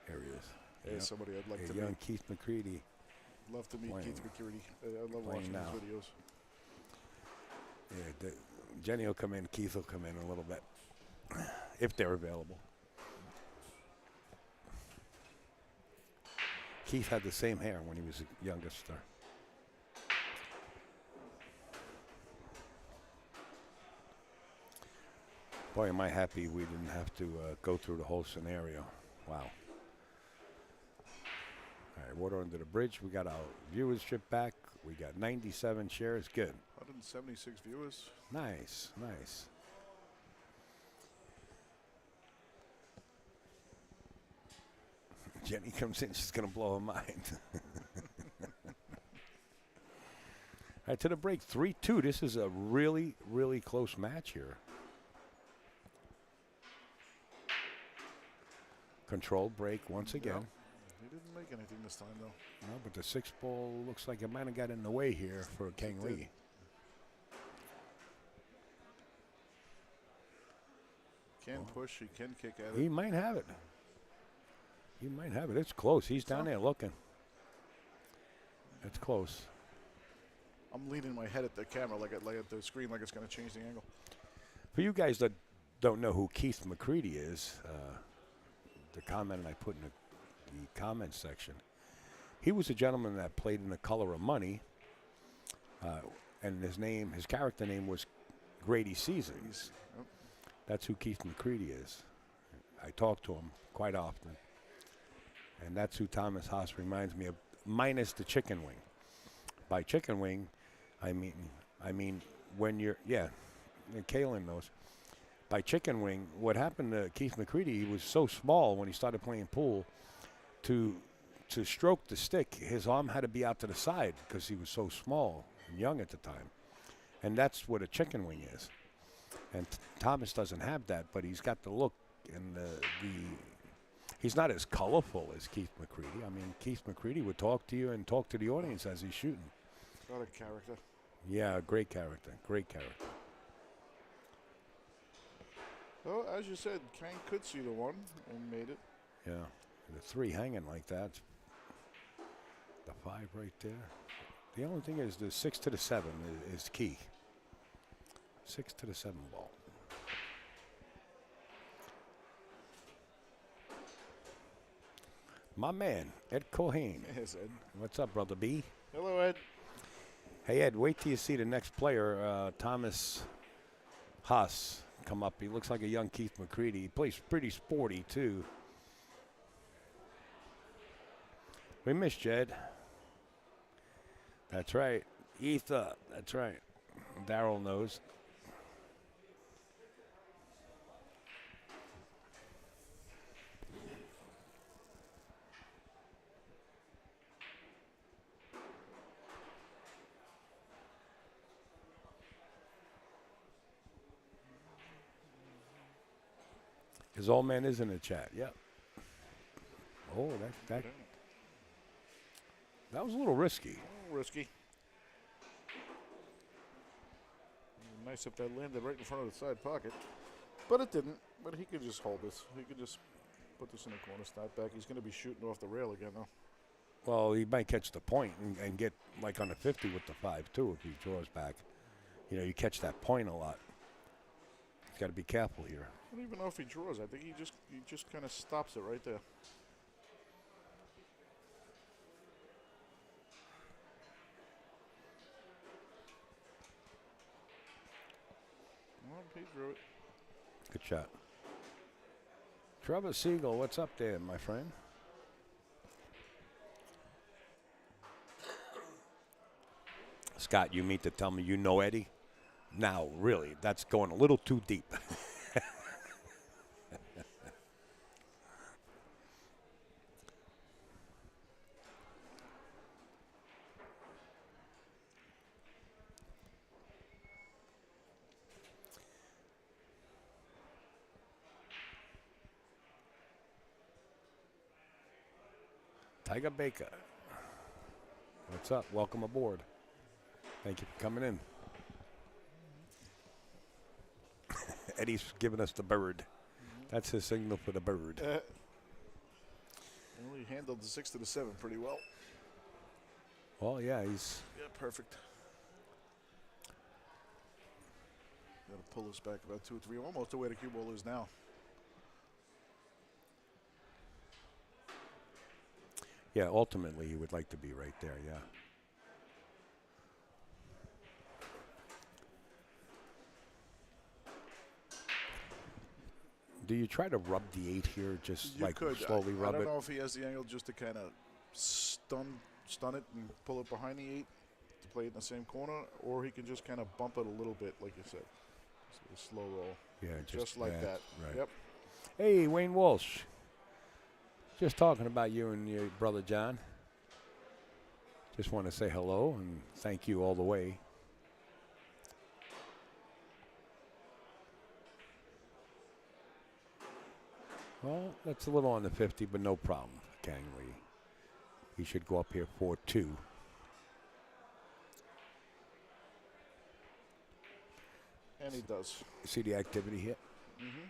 Here he is. Hey, Yep. somebody I'd like A to young meet. Keith McCready. Love to meet playing- Keith McCready. I love playing watching now. his videos. Yeah, Jenny will come in. Keith will come in a little bit, if they're available. Keith had the same hair when he was a youngster. Boy, am I happy we didn't have to go through the whole scenario. Wow. All right, water under the bridge. We got our viewership back. We got 97 shares. Good. 176 viewers. Nice. Jenny comes in, she's going to blow her mind. All right, to the break, 3-2. This is a really, really close match here. Controlled break once again. He didn't make anything this time, though. No, but the 6 ball looks like it might have got in the way here for Kang did. Lee. Can push, he can kick at He it. might have it. It's close. He's down there looking. It's close. I'm leaning my head at the camera, like at the screen, like it's going to change the angle. For you guys that don't know who Keith McCready is, the comment I put in the comment section, he was a gentleman that played in The Color of Money, and his character name was Grady Seasons. Yep. That's who Keith McCready is. I talk to him quite often, and that's who Thomas Haas reminds me of, minus the chicken wing. By chicken wing, I mean when you're, and Kaylin knows, by chicken wing, what happened to Keith McCready, he was so small when he started playing pool, to stroke the stick, his arm had to be out to the side because he was so small and young at the time. And that's what a chicken wing is. And Thomas doesn't have that, but he's got the look and he's not as colorful as Keith McCready. I mean, Keith McCready would talk to you and talk to the audience as he's shooting. Got a character. Yeah, great character. Great character. Well, as you said, Kang could see the one and made it. Yeah. The 3 hanging like that. The 5 right there. The only thing is the 6 to the 7 is key. 6 to the 7 ball. My man, Ed Cohane. Yes, Ed. What's up, Brother B? Hello, Ed. Hey, Ed, wait till you see the next player, Thomas Haas, come up. He looks like a young Keith McCready. He plays pretty sporty, too. We missed Jed. That's right. Etha. That's right. Darryl knows. His old man is in the chat. Yep. Oh, that was a little risky. A little risky. Nice if that landed right in front of the side pocket. But it didn't. But he could just hold this. He could just put this in the corner, stop back. He's going to be shooting off the rail again, though. Well, he might catch the point and get like on the 50 with the 5, too, if he draws back. You know, you catch that point a lot. He's got to be careful here. I don't even know if he draws. I think he just kind of stops it right there. Well, he drew it. Good shot. Trevor Siegel, what's up there, my friend? Scott, you mean to tell me you know Eddie? Now, really, that's going a little too deep. Tiger Baker. What's up? Welcome aboard. Thank you for coming in. Eddie's giving us the bird. That's his signal for the bird. Well, he handled the 6 to the 7 pretty well. Well, yeah, he's... Yeah, perfect. Got to pull this back about 2 or 3, almost to where the cue ball is now. Yeah, ultimately, he would like to be right there, yeah. Do you try to rub the 8 here, just You like could. slowly I rub don't it? know if he has the angle just to kind of stun it and pull it behind the 8 to play it in the same corner, or he can just kind of bump it a little bit, like you said. Just a slow roll. Yeah, Just like that. Right. Yep. Hey, Wayne Walsh. Just talking about you and your brother John. Just want to say hello and thank you all the way. Well, that's a little on the 50, but no problem, Kangley. He should go up here 4-2. And he does. See the activity hit? Mm-hmm.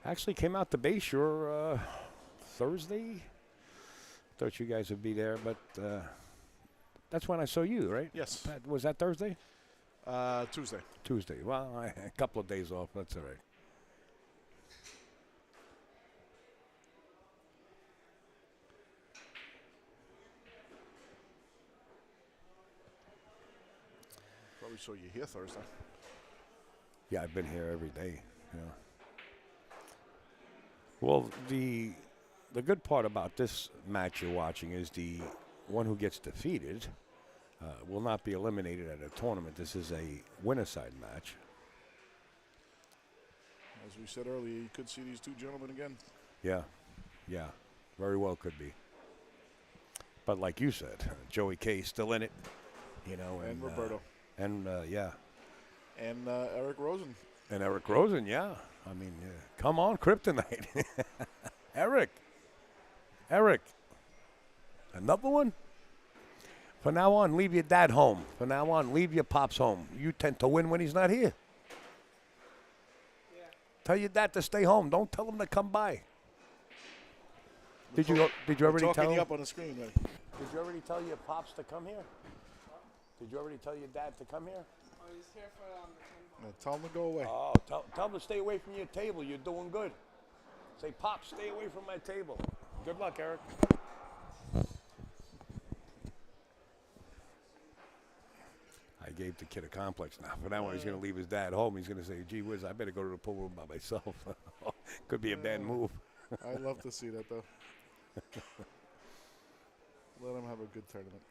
Actually came out to Bayshore Thursday. Thought you guys would be there, but that's when I saw you, right? Yes. Was that Thursday? Tuesday. Tuesday. Well, a couple of days off. That's all right. Probably saw you here Thursday. Yeah, I've been here every day. Yeah. Well, the good part about this match you're watching is the one who gets defeated will not be eliminated at a tournament. This is a winner-side match. As we said earlier, you could see these two gentlemen again. Yeah, very well could be. But like you said, Joey K still in it, you know, And Roberto. Yeah, And Eric Rosen. and Eric Rosen. Yeah, I mean, come on, Kryptonite, Eric, another one. From now on, leave your dad home. From now on, leave your pops home. You tend to win when he's not here. Tell your dad to stay home. Don't tell him to come by. Did you already tell Talking him? up on the screen, right? Did you already tell your pops to come here? Did you already tell your dad to come here? Oh, he's here for Yeah, tell him to go away. Oh, tell him to stay away from your table. You're doing good. Say, Pops, stay away from my table. Good luck, Eric. I gave the kid a complex now. From now on, he's going to leave his dad home. He's going to say, gee whiz, I better go to the pool room by myself. Could be a bad move. I'd love to see that, though. Let him have a good tournament.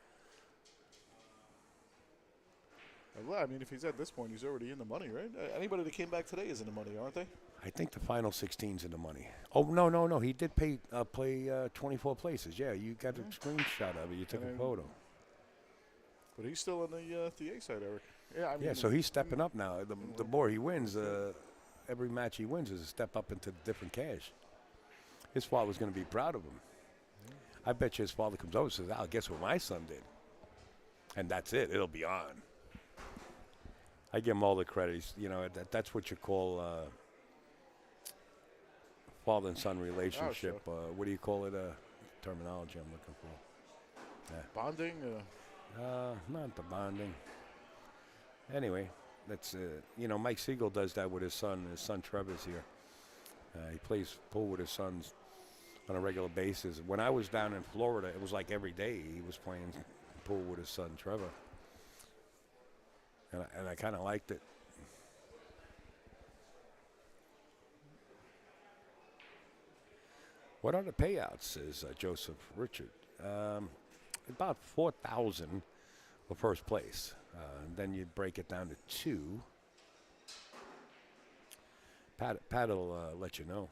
Well, I mean, if he's at this point, he's already in the money, right? Anybody that came back today is in the money, aren't they? I think the final 16's in the money. Oh, no. He did play 24 places. Yeah, you got a screenshot of it. You took a photo. But he's still in the TA side, Eric. Yeah, I mean, Yeah, so he's stepping up now. The more he wins, every match he wins is a step up into different cash. His father's going to be proud of him. I bet you his father comes over and says, "I'll guess what my son did." And that's it. It'll be on. I give him all the credit. You know, that's what you call father and son relationship. What do you call it? Terminology I'm looking for. bonding. Not the bonding. Anyway, that's Mike Siegel does that with his son. His son Trevor's here. He plays pool with his sons on a regular basis. When I was down in Florida, it was like every day he was playing pool with his son Trevor, and I kind of liked it. What are the payouts? Says Joseph Richard. About 4,000 for first place. Then you break it down to 2. Pat will let you know.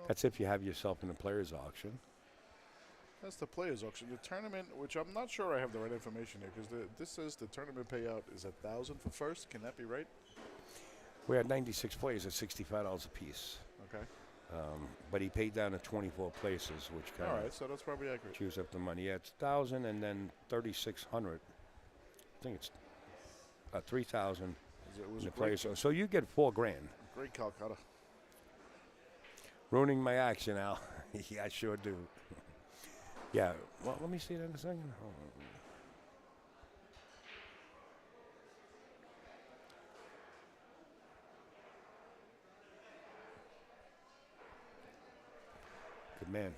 That's if you have yourself in the players' auction. That's the players' auction. The tournament, which I'm not sure I have the right information here, because this says the tournament payout is $1,000 for first. Can that be right? We had 96 players at $65 a piece. Okay. But he paid down to 24 places, which kind All of right, so that's probably accurate. chews up the money. Yeah, it's 1,000 and then 3,600. I think it's 3,000 It was in a the players. So you get $4,000. great Calcutta. Ruining my action, Al. Yeah, I sure do. Yeah. Well, let me see that in a second. Hold on. Good man.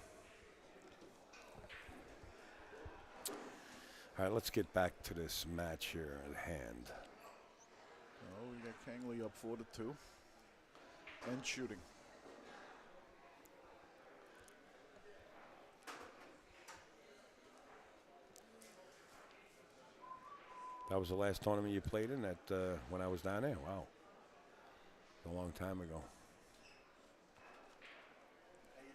All right, let's get back to this match here at hand. Oh, we got Kangley up 4-2. And shooting. That was the last tournament you played in when I was down there. Wow. A long time ago. How you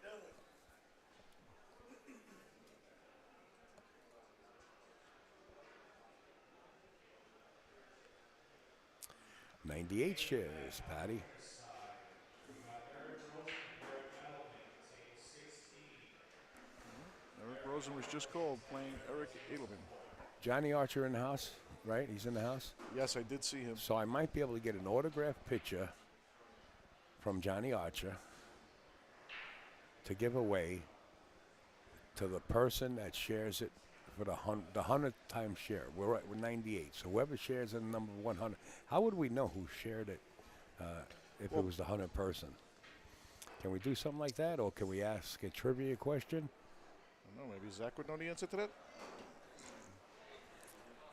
doing? 98 shares, Patty. Eric Rosen was just called, playing Eric Adelman. Johnny Archer in the house, right? He's in the house. Yes, I did see him. So I might be able to get an autographed picture from Johnny Archer to give away to the person that shares it for the 100th time share. We're 98. So whoever shares the number 100, how would we know who shared it if it was the 100th person? Can we do something like that, or can we ask a trivia question? I don't know, maybe Zach would know the answer to that?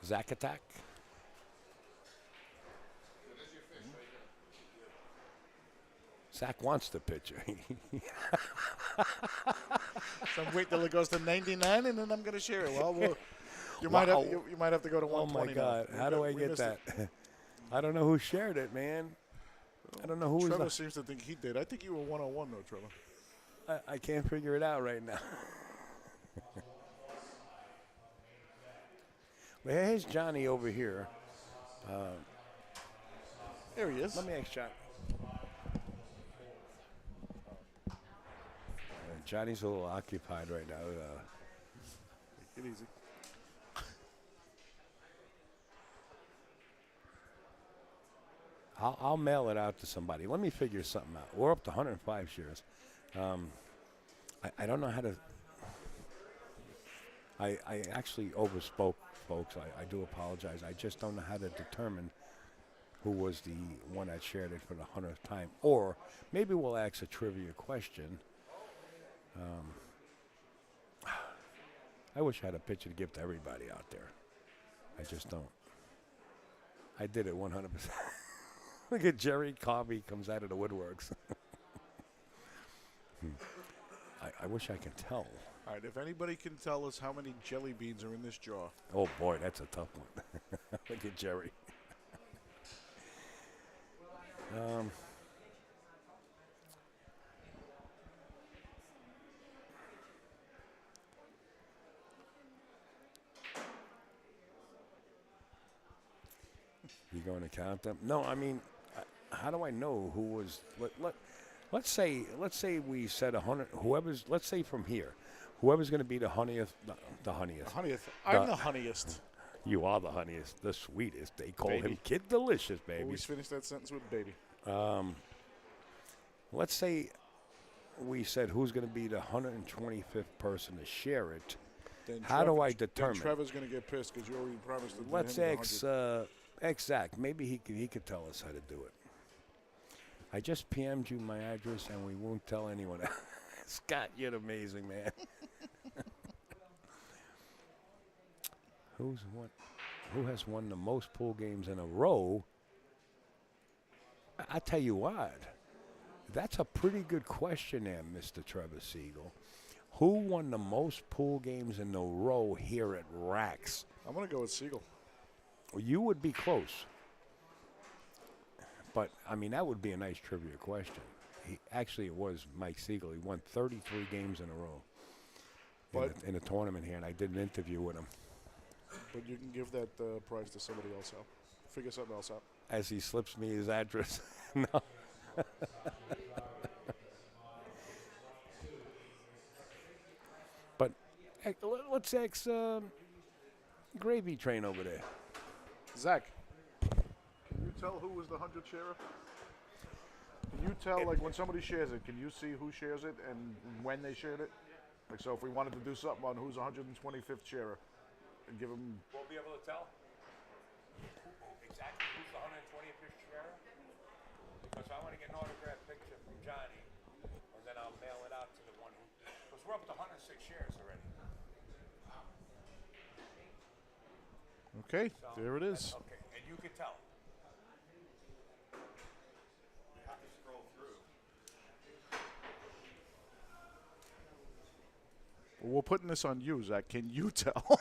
Zach Attack? Zach wants the picture. So I'm waiting till it goes to 99 and then I'm going to share it. Well, You Wow. might have to go to Oh 120 my God! now. How do I We get missed it. that? I don't know who shared it, man. I don't know who Trevor was. seems to think he did. I think you were 101 though, Trevor. I can't figure it out right now. But here's Johnny over here. There he is. Let me ask Johnny. Johnny's a little occupied right now. Take it easy. I'll mail it out to somebody. Let me figure something out. We're up to 105 shares. I don't know how to. I actually overspoke, folks. I do apologize. I just don't know how to determine who was the one that shared it for the 100th time. Or maybe we'll ask a trivia question. I wish I had a picture to give to everybody out there. I just don't. I did it 100%. Look at Jerry Coffey comes out of the woodworks. I wish I could tell. All right, if anybody can tell us how many jelly beans are in this jar. Oh boy, that's a tough one. Look at Jerry. You going to count them? No, I mean, how do I know who was? Let's say we said 100. Whoever's, let's say from here, whoever's going to be the honeyest, the honeyest. Honeyest. I'm the honeyest. You are the honeyest, the sweetest. They call him Baby. Kid Delicious, baby. Always finish that sentence with baby. Let's say we said who's going to be the 125th person to share it. Then How do I determine? Then Trevor's going to get pissed because you already promised to do Let's him the ask 100. Zach. Maybe he could tell us how to do it. I just PM'd you my address and we won't tell anyone. Scott, you're amazing, man. Who has won the most pool games in a row? I tell you what, that's a pretty good question there, Mr. Trevor Siegel. Who won the most pool games in a row here at Raxx? I'm going to go with Siegel. You would be close. But, I mean, that would be a nice trivia question. Actually, it was Mike Siegel. He won 33 games in a row in a tournament here, and I did an interview with him. But you can give that prize to somebody else out. Figure something else out. As he slips me his address. No. But let's ask Gravy Train over there. Zach, can you tell who was the 100 sharer? Can you tell, like, when somebody shares it, can you see who shares it and when they shared it? Like, so if we wanted to do something on who's 125th sharer and give them... We'll be able to tell exactly who's the 125th sharer? Because I want to get an autographed picture from Johnny, and then I'll mail it out to the one who... Because we're up to 106 shares already. Okay, So there it is. Okay, and you can tell. You have to scroll through. Well, we're putting this on you, Zach. Can you tell?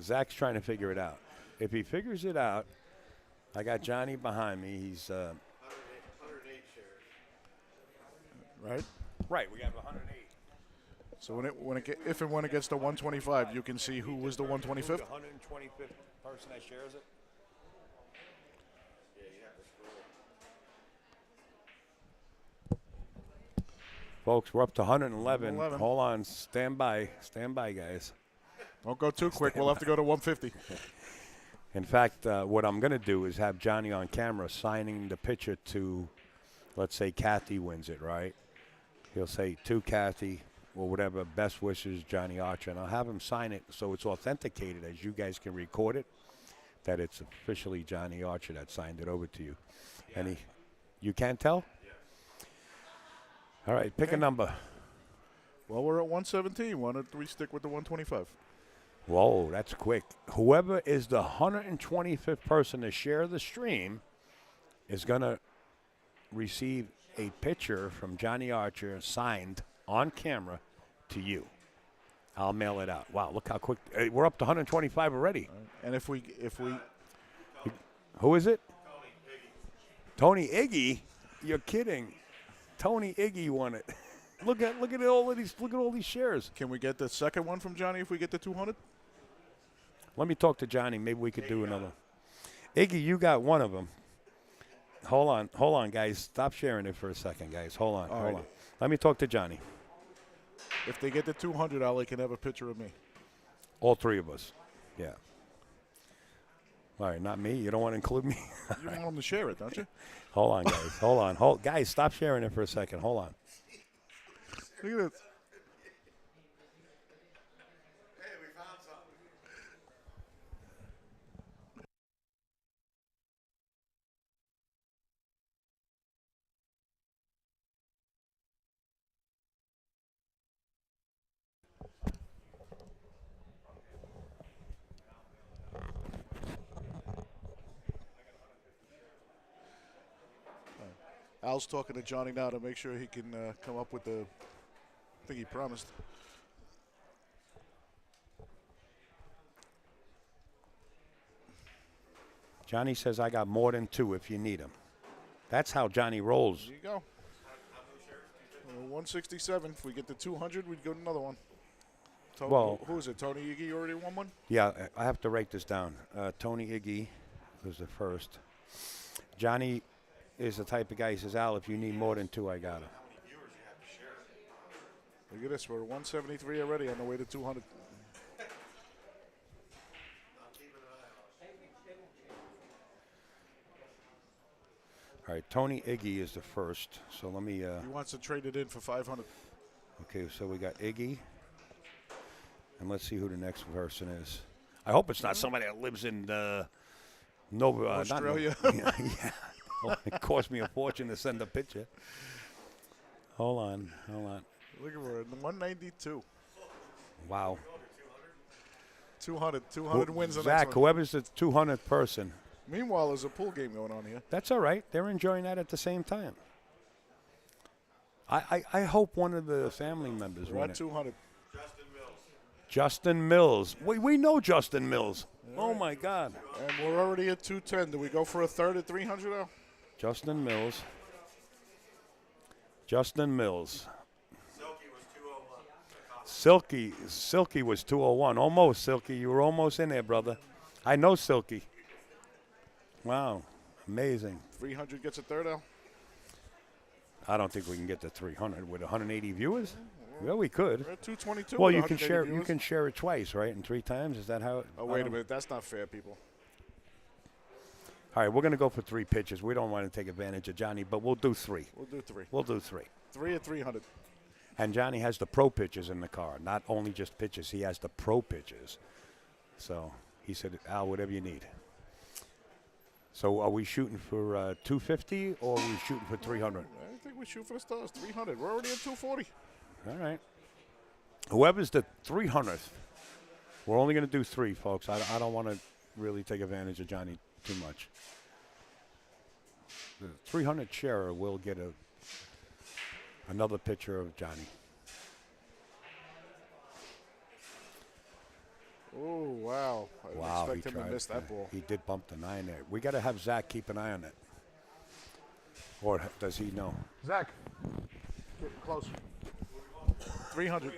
Zach's trying to figure it out. If he figures it out, I got Johnny behind me. He's 108 shares. Right? right. We have 108. So if and when it gets to 125, you can see who was the 125th? The 125th person that shares it. Yeah, you have to scroll. Folks, we're up to 111. 111. Hold on. Stand by, guys. Don't go too quick. We'll have to go to 150. In fact, what I'm going to do is have Johnny on camera signing the picture to, let's say Kathy wins it, right? He'll say, to Kathy, or whatever, best wishes, Johnny Archer. And I'll have him sign it so it's authenticated as you guys can record it, that it's officially Johnny Archer that signed it over to you. Yeah. And you can't tell? Yes. All right, pick a number. Well, we're at 117. Why don't we stick with the 125? Whoa, that's quick. Whoever is the 125th person to share the stream is going to receive a picture from Johnny Archer signed on camera to you. I'll mail it out. Wow, look how quick. We're up to 125 already. And if we Who is it? Tony Iggy. You're kidding. Tony Iggy won it. Look at all these shares. can we get the second one from Johnny if we get the 200? Let me talk to Johnny. Maybe we could do another. Iggy, you got one of them. Hold on, guys. Stop sharing it for a second, guys. Hold right. on. Let me talk to Johnny. If they get the 200, Ali can have a picture of me. All three of us. Yeah. All right, not me. You don't want to include me? You want them to share it, don't you? Hold on, guys. Hold on. Guys, stop sharing it for a second. Hold on. Look at this. Hey, we found something. Al's talking to Johnny now to make sure he can come up with the thing he promised. Johnny says I got more than 2 if you need them. That's how Johnny rolls. There you go. 167. If we get the 200, we'd go to another one. Well- who is it? Tony Iggy already won one? Yeah, I have to write this down. Tony Iggy was the first. Johnny is the type of guy, he says, Al, if you need more than 2, I got it. Look at this. We're 173 already on the way to 200. All right, Tony Iggy is the first. So let me. He wants to trade it in for 500. Okay, so we got Iggy. And let's see who the next person is. I hope it's not somebody that lives in Australia. Yeah. Well, it cost me a fortune to send a picture. Hold on. Look at we're at 192. Wow. 200 wins the Zach, next one. whoever's the 200th person. Meanwhile, there's a pool game going on here. That's all right. They're enjoying that at the same time. I hope one of the family members We're won at it. 200. Justin Mills. We know Justin Mills. Oh, my God. And we're already at 210. Do we go for a third at 300 now? Justin Mills. Silky was 201. Silky was 201. Almost, Silky. You were almost in there, brother. I know Silky. Wow. Amazing. 300 gets a third now? I don't think we can get to 300 with 180 viewers. Well, we could. We're at 222. Well, with you can 180 share. viewers. You can share it twice, right? And 3 times. Is that how? Oh, wait a minute. That's not fair, people. All right, we're going to go for 3 pitches. We don't want to take advantage of Johnny, but we'll do 3. We'll do 3. We'll do 3. 3 at 300. And Johnny has the pro pitches in the car, not only just pitches. He has the pro pitches. So he said, Al, whatever you need. So are we shooting for 250 or are we shooting for 300? I think we shoot for the stars. 300. We're already at 240. All right. Whoever's the 300th, we're only going to do 3, folks. I don't want to really take advantage of Johnny too much. The 300 sharer will get another picture of Johnny. Oh, wow. I didn't Wow, expect him to miss that ball. He did bump the 9 there. We got to have Zach keep an eye on it. Or does he know? Zach, get close. 300.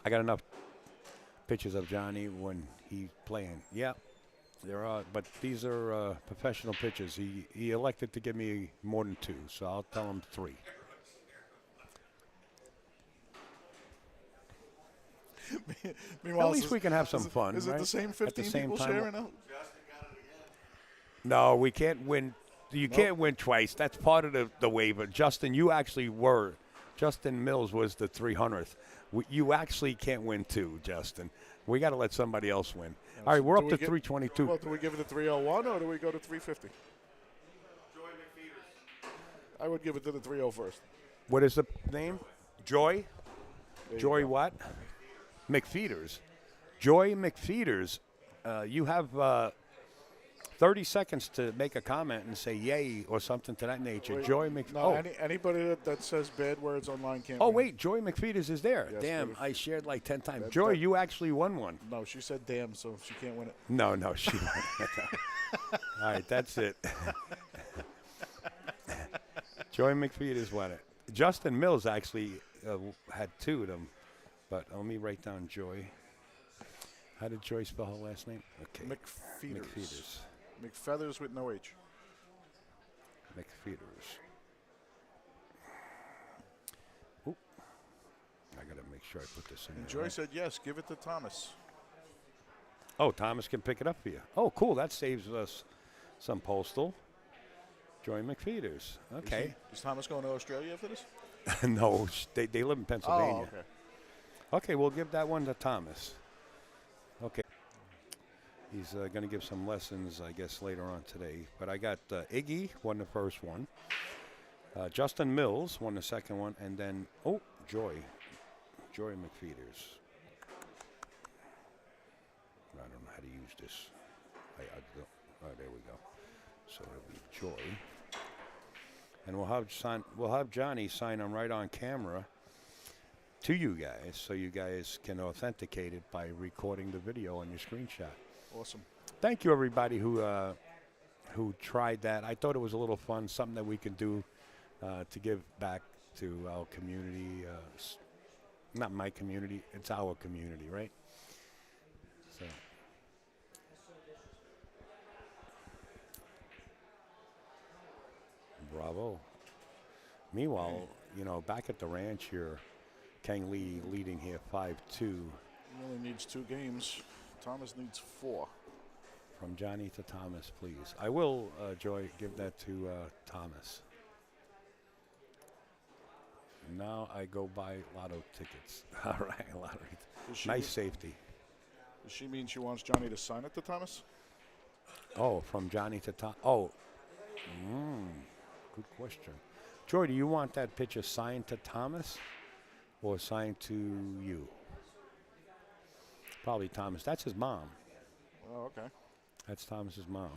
I got enough pictures of Johnny when he's playing. Yeah, there are, but these are professional pictures. He elected to give me more than 2, so I'll tell him 3. Meanwhile, At least we can have some fun, Is it right? the same At the 15 same people time- sharing out? No, we can't win. You can't win twice. That's part of the waiver. Justin, you actually were. Justin Mills was the 300th. You actually can't win 2, Justin. We got to let somebody else win. All right, we're up to 322. Well, do we give it to 301 or do we go to 350? I would give it to the 30 first. What is the name? Joy? There you Joy go. what? McFeeders. Joy McFeeders. You have 30 seconds to make a comment and say yay or something to that nature. Wait, Joy Mc. No, Oh, anybody that says bad words online can't. oh win. wait, Joy McFeeters is there. Yes, Damn, but if- I shared like 10 times. That- Joy, that- you actually won one. No, she said damn, so she can't win it. No, she won. All right, that's it. Joy McFeeters won it. Justin Mills actually had 2 of them, but let me write down Joy. How did Joy spell her last name? Okay. McFeeters. McFeeters. McFeathers with no H. McFeeters. Oop. I got to make sure I put this in And there. Joy right? said yes, give it to Thomas. Oh, Thomas can pick it up for you. Oh, cool. That saves us some postal. Joy McFeeters. Okay. Is Thomas going to Australia for this? No, they live in Pennsylvania. Oh, okay. Okay, we'll give that one to Thomas. Okay. He's going to give some lessons, I guess, later on today. But I got Iggy won the first one. Justin Mills won the second one. And then, Joy. Joy McFeeters. I don't know how to use this. There we go. So it'll be Joy. And we'll have Johnny sign them right on camera to you guys, so you guys can authenticate it by recording the video on your screenshot. Awesome. Thank you, everybody who tried that. I thought it was a little fun, something that we can do to give back to our community. Not my community, it's our community, right? So. Bravo. Meanwhile, back at the ranch here, Kang Lee leading here 5-2 He only needs 2 games. Thomas needs 4. from Johnny to Thomas, please. I will, Joy, give that to Thomas. Now I go buy lotto tickets. All right, lottery. Nice safety. Does she mean she wants Johnny to sign it to Thomas? Oh, from Johnny to Thomas. Oh, good question. Joy, do you want that picture signed to Thomas or signed to you? Probably Thomas. That's his mom. Oh, okay. That's Thomas's mom.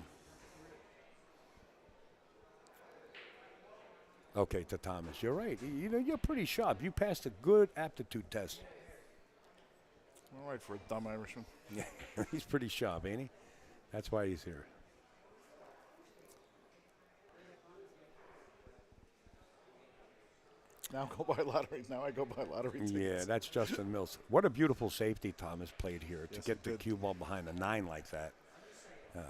Okay, to Thomas. You're right. You're pretty sharp. You passed a good aptitude test. All right for a dumb Irishman. Yeah, he's pretty sharp, ain't he? That's why he's here. Now go buy lottery. Now I go buy lottery tickets. Yeah, that's Justin Mills. What a beautiful safety Thomas played here to Yes, get he the did. cue ball behind the 9 like that.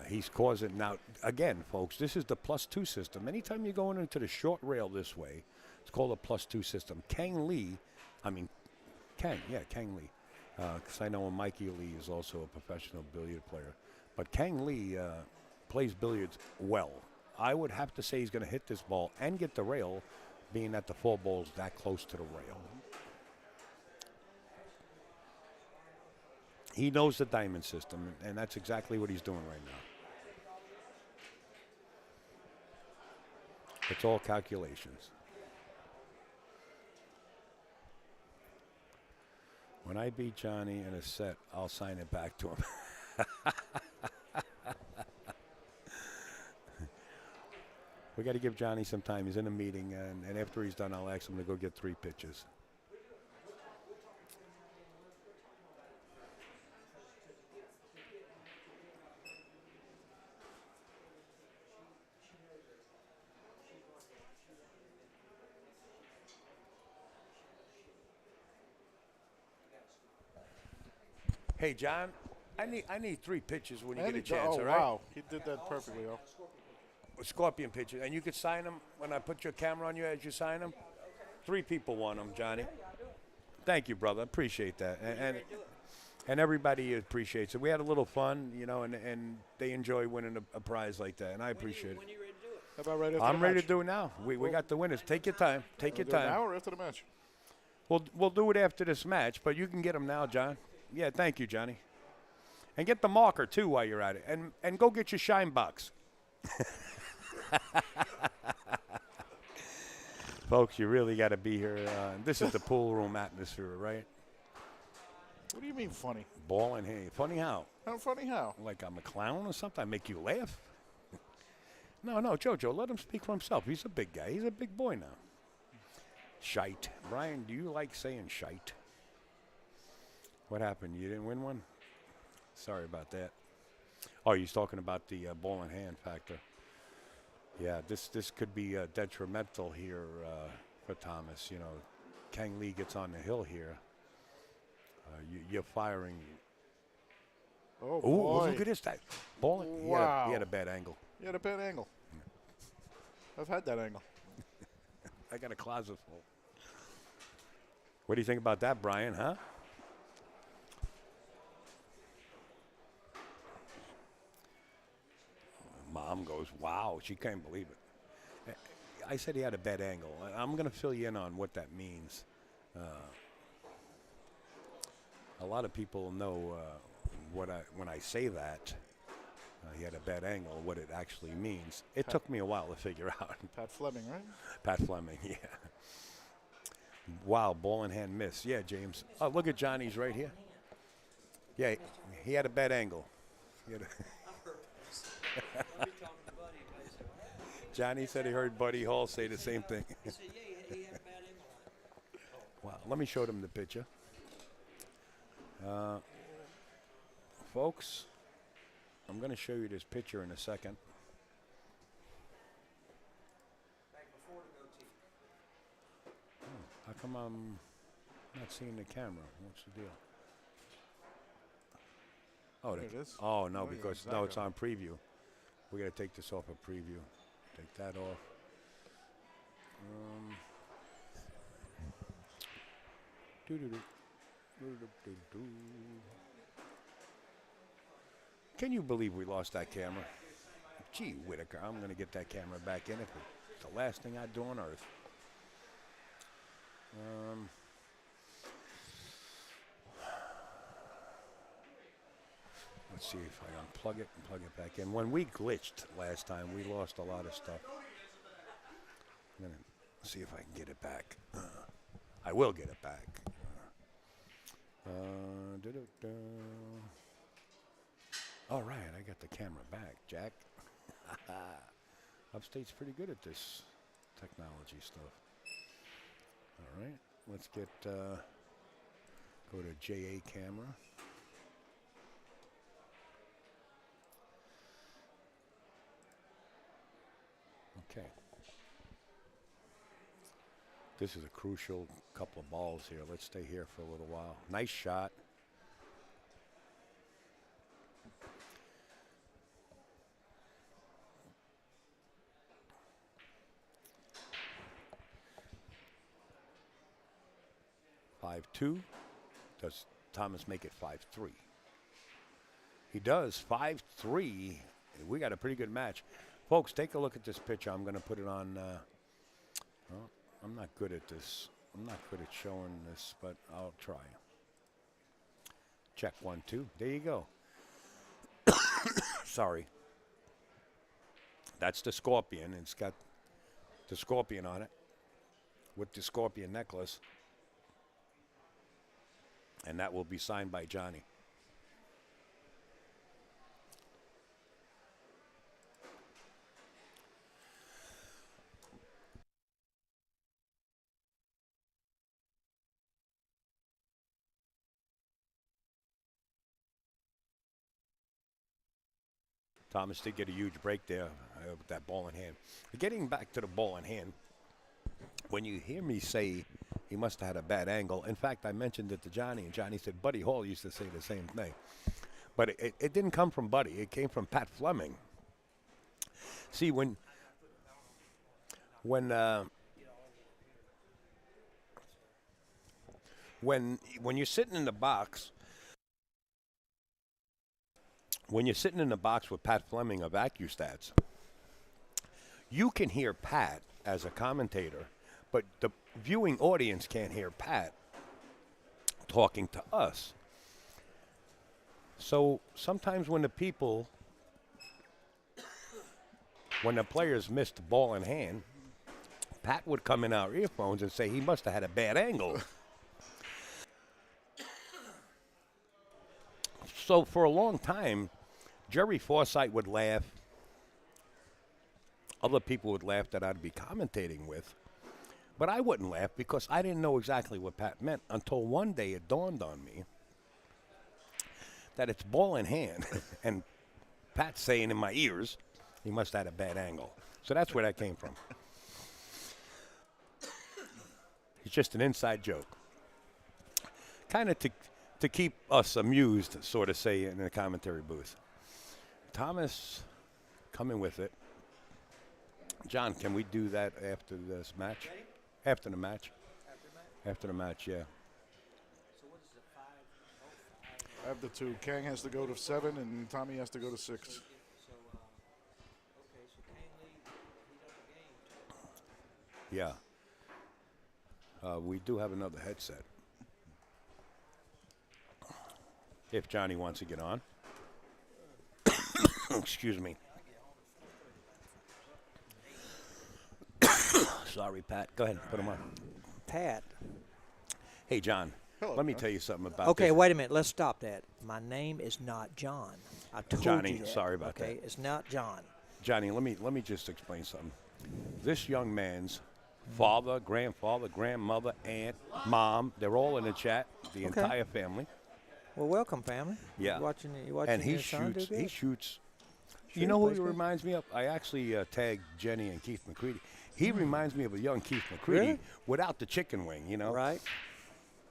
He's causing now. Again, folks, this is the +2 system. Anytime you're going into the short rail this way, it's called a +2 system. Kang Lee, Kang Lee. Because I know Mikey Lee is also a professional billiard player. But Kang Lee plays billiards well. I would have to say he's going to hit this ball and get the rail, being that the 4 ball's that close to the rail. He knows the diamond system, and that's exactly what he's doing right now. It's all calculations. When I beat Johnny in a set, I'll sign it back to him. We got to give Johnny some time. He's in a meeting, and after he's done, I'll ask him to go get 3 pitches. Hey, John, I need 3 pitches when you get a chance, all right? Wow. He did that perfectly. Oh. Scorpion pitches, and you could sign them when I put your camera on you as you sign them. 3 people want them, Johnny. Thank you, brother. Appreciate that, and everybody appreciates it. We had a little fun, and they enjoy winning a prize like that, and I appreciate it. How about right after I'm the ready match? to do it now. We got the winners. Take your time. Take your Do it now time. or after the match? We'll do it after this match, but you can get them now, John. Yeah, thank you, Johnny. And get the marker too while you're at it, and go get your shine box. Folks, you really got to be here. This is the pool room atmosphere, right? What do you mean funny? Ball in here. Funny how? How funny how? Like I'm a clown or something? I make you laugh? No, Jojo, let him speak for himself. He's a big guy. He's a big boy now. Shite. Brian, do you like saying shite? What happened? You didn't win one? Sorry about that. Oh, he's talking about the ball in hand factor. Yeah, this could be detrimental here for Thomas. You know, Kang Lee gets on the hill here. You're firing. Oh, Ooh, boy. look at this. That ball. Wow. He had a bad angle. You had a bad angle. I've had that angle. I got a closet full. What do you think about that, Brian, huh? Mom goes, wow, she can't believe it. I said he had a bad angle. I'm going to fill you in on what that means. A lot of people know when I say that, he had a bad angle, what it actually means. It took me a while to figure out. Pat Fleming, right? Pat Fleming, yeah. Wow, ball in hand miss. Yeah, James. Oh, look at Johnny's right here. Yeah, he had a bad angle. He had Johnny said he heard Buddy Hall say the same thing. Wow, let me show them the picture. Folks, I'm going to show you this picture in a second. How come I'm not seeing the camera? What's the deal? Oh, There it is. oh no, Oh, yeah, because exactly. no, it's on preview. We got to take this off of preview. Take that off. Can you believe we lost that camera? Gee, Whitaker, I'm going to get that camera back in. If it's the last thing I do on earth. Let's see if I unplug it and plug it back in. When we glitched last time, we lost a lot of stuff. I'm going to see if I can get it back. I will get it back. All right, I got the camera back, Jack. Upstate's pretty good at this technology stuff. All right, let's get go to JA camera. Okay. This is a crucial couple of balls here. Let's stay here for a little while. Nice shot. Five two. Does Thomas make it 5-3? He does. 5-3. We got a pretty good match. Folks, take a look at this picture. I'm going to put it on. Well, I'm not good at this. I'm not good at showing this, but I'll try. Check 1, 2. There you go. Sorry. That's the scorpion. It's got the scorpion on it with the scorpion necklace. And that will be signed by Johnny. Thomas did get a huge break there with that ball in hand. Getting back to the ball in hand, when you hear me say he must have had a bad angle, in fact, I mentioned it to Johnny, and Johnny said Buddy Hall used to say the same thing. But it didn't come from Buddy. It came from Pat Fleming. See, when you're sitting in the box, when you're sitting in the box with Pat Fleming of AccuStats, you can hear Pat as a commentator, but the viewing audience can't hear Pat talking to us. So sometimes when the players missed the ball in hand, Pat would come in our earphones and say he must have had a bad angle. So for a long time, Jerry Forsythe would laugh. other people would laugh that I'd be commentating with. But I wouldn't laugh because I didn't know exactly what Pat meant until one day it dawned on me that it's ball in hand. And Pat's saying in my ears, he must have had a bad angle. So that's where that came from. It's just an inside joke. Kind of to keep us amused, sort of say, in the commentary booth. Thomas coming with it. John, can we do that after this match? Ready? After the match? After match? After the match, yeah. So what is it, 5? I have the two. Kang has to go to 7, and Tommy has to go to 6. Okay, so Kane lead, he got the game. Yeah. We do have another headset. If Johnny wants to get on. Excuse me. Sorry, Pat. Go ahead. Put him on. Pat. Hey, John. Hello, let me John. tell you something about Okay, this. wait a minute. Let's stop that. My name is not John. I told Johnny, you that. sorry about okay? that. It's not John. Johnny, let me just explain something. This young man's father, grandfather, grandmother, aunt, mom, they're all in the chat, the Okay. entire family. Well, welcome, family. Yeah. You watching And he your son do shoots. good? He shoots. You Sure, know who plays he good. reminds me of? I actually tagged Jenny and Keith McCready. He reminds me of a young Keith McCready Really? without the chicken wing. You know? Right.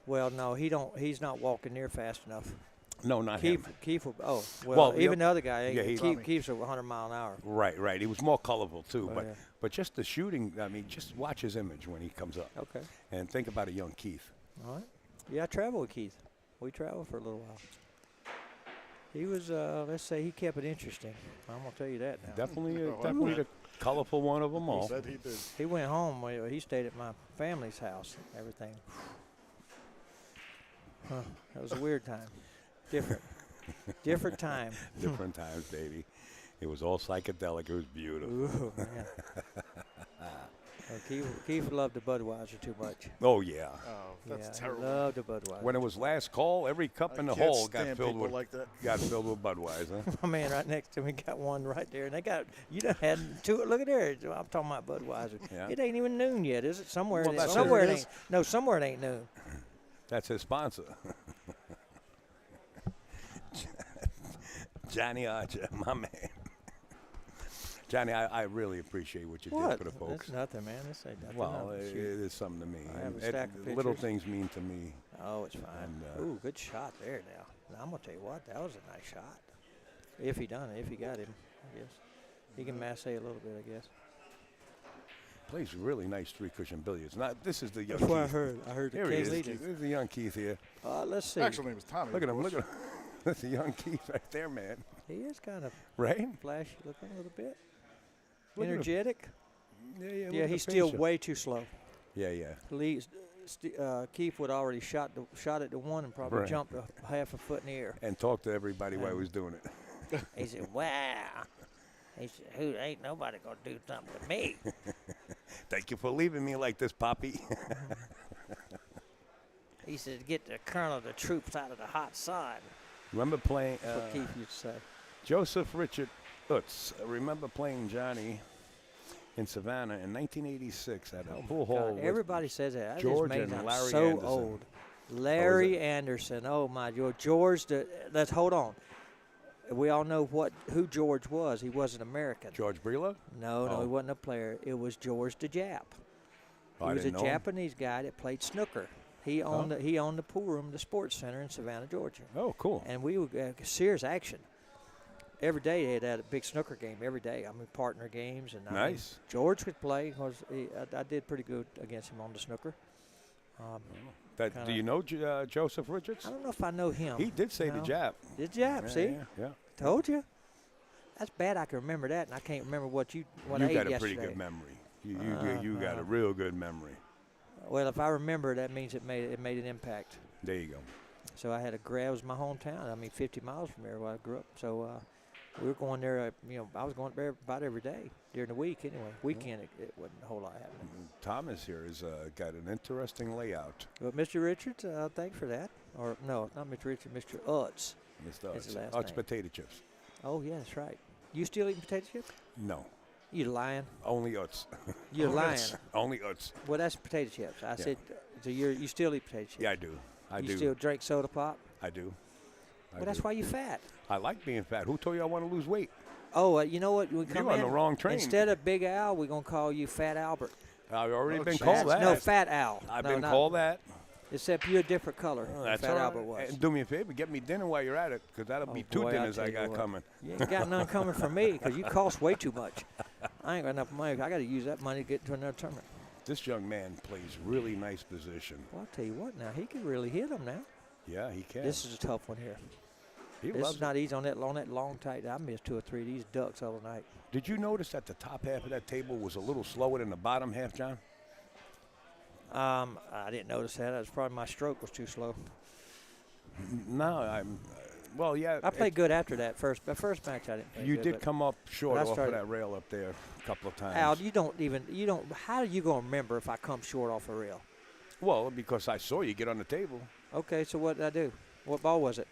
Well, no, he don't. He's not walking near fast enough. No, not Keith, him. Keith will. Oh, well, Well, even yep. the other guy. Yeah, he- Keith's a 100 mile an hour. Right, right. He was more colorful too, Oh, but yeah. but just the shooting. I mean, just watch his image when he comes up, Okay. and think about a young Keith. All right. Yeah, I traveled with Keith. We traveled for a little while. He was, let's say, he kept it interesting. I'm gonna tell you that now. Definitely, Oh, I definitely bet. the colorful one of them all. Said he did. He went home. He stayed at my family's house. Everything. Huh. That was a weird time. Different. Different time. Different times, baby. It was all psychedelic. It was beautiful. Ooh, man. Keith loved the Budweiser too much. Oh yeah. Oh, that's yeah, terrible. He loved the Budweiser. When it was last call, every cup I in the can't hole got stand filled people with like that. Budweiser. My man right next to me got one right there, and they got had two. Look at there. I'm talking about Budweiser. Yeah. It ain't even noon yet, is it? Somewhere, Well, that's somewhere it it is. ain't. No, somewhere it ain't noon. That's his sponsor. Johnny Archer, my man. Johnny, I really appreciate what you did What? for the folks. That's nothing, man. This ain't nothing. Well, No, it shoot. is something to me. I have a And stack of little pictures. things mean to me. Oh, it's fine. And, Ooh, good shot there now. Now, I'm going to tell you what, that was a nice shot. If he done it, if he got him, I guess. He can masse a little bit, I guess. Plays really nice three-cushion billiards. This is the young That's what I Keith. heard. I heard the Here he King's is. leading. This is the young Keith here. Let's see. Actual name is Tommy. Look at of him. Look course. at him. That's the young Keith right there, man. He is kind of Right? flashy looking a little bit. Look at him. Energetic. Yeah, look Yeah, at he's the still picture. way too slow. Yeah, yeah. Keith would already shot it to one and probably Right. jumped a half a foot in the air. And talk to everybody while he was doing it. He said, "Wow." He said, "Who ain't nobody gonna do something to me?" Thank you for leaving me like this, Poppy. He said, "Get the colonel of the troops out of the hot sun." Remember playing That's what Keith used to say. Joseph Richard Utz. Remember playing Johnny in Savannah in 1986 at a pool hall. God, with everybody says that. That just George makes and I'm Larry so Anderson. old. Larry Anderson. Oh my George. Let's hold on. We all know who George was. He wasn't American. George Breler? No, Oh. he wasn't a player. It was George the Jap. Oh, He I was a didn't know him. Japanese guy that played snooker. He owned the pool room, the sports center in Savannah, Georgia. Oh, cool. And we would Sears action. Every day they had a big snooker game. Every day, I mean partner games and I mean, Nice. George could play. I did pretty good against him on the snooker. Do kinda- you know Joseph Richards? I don't know if I know him. He did say the No. Jap. The Jap, Yeah, see? Yeah. Told you. That's bad. I can remember that, and I can't remember what I You ate got a yesterday. pretty good memory. You got a real good memory. Well, if I remember, that means it made an impact. There you go. So I had it was my hometown. I mean, 50 miles from there where I grew up. So we were going there. I was going there about every day during the week. Anyway, weekend it wasn't a whole lot happening. Thomas here has got an interesting layout. But Mr. Richards, thanks for that. Or no, not Mr. Richards, Mr. Utz. Mr. That's the last Utz name. potato chips. Oh yeah, that's right. You still eating potato chips? No. You lying? Only Utz. You're lying. Only Utz. Well, that's potato chips. I said, so you still eat potato chips? Yeah, I do. I you do. still drink soda pop? I do. Well, that's why you fat. I like being fat. Who told you I want to lose weight? Oh, you know what? We come You're on in, the wrong train. Instead of Big Al, we're going to call you Fat Albert. I've already been Fat- called that. No, Fat Al. I've No, been not- called that. Except you're a different color Oh, than that's Fat all right. Albert was. And do me a favor, get me dinner while you're at it, because that'll be two boy, I dinners tell I you got what. coming. You ain't got none coming from me because you cost way too much. I ain't got enough money. I got to use that money to get to another tournament. This young man plays really nice position. Well, I'll tell you what now. He can really hit them now. Yeah, he can. This is a tough one here. he This loves is not easy on that long tight. I missed 2 or 3 of these ducks all night. Did you notice that the top half of that table was a little slower than the bottom half, John? I didn't notice that. That was probably my stroke was too slow. No, I'm. Well, yeah. I played good after that first match. I didn't play You good, did but- come up short but I off of started- that rail up there a couple of times. Al, you don't. How are you going to remember if I come short off a rail? Well, because I saw you get on the table. Okay, so what did I do? What ball was it?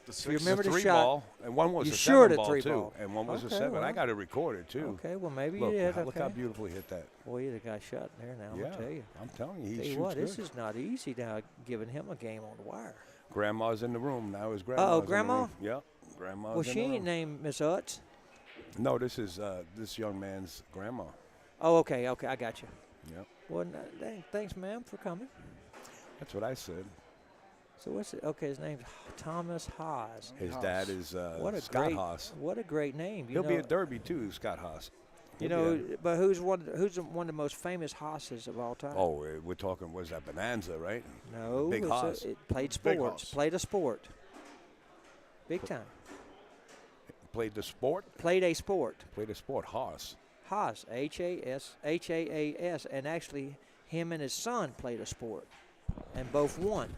The You remember the three shot? ball, and one was You a sure seven the ball three too, ball? and one was a Okay, 7. I well. got it recorded too. Okay, well maybe Look, you did. look Okay. how beautiful he hit that. Boy, the guy shot there now. Yeah, I'm tell you. I'm telling you, he Tell you shoots what, good. this is not easy now. Giving him a game on the wire. Grandma's in the room now. His grandma's in the Grandma? room. Yep, grandma's Well, in she the ain't room. named Miss Utz. No, this is this young man's grandma. Oh, okay, I got you. Yep, Well, thanks, ma'am, for coming. that's what I said. So what's it? Okay, his name's Thomas Haas. His dad is What a Scott great, Haas. what a great name. He'll be at Derby too, Scott Haas. You He'll be know, but who's one of the most famous Hosses of all time? Oh, we're talking. Was that Bonanza, right? no, Big Haas. it played Big sports. Haas. Played a sport. Big time. Played the sport. Played a sport. Played a sport. Haas. Haas, Haas, and actually him and his son played a sport, and both won.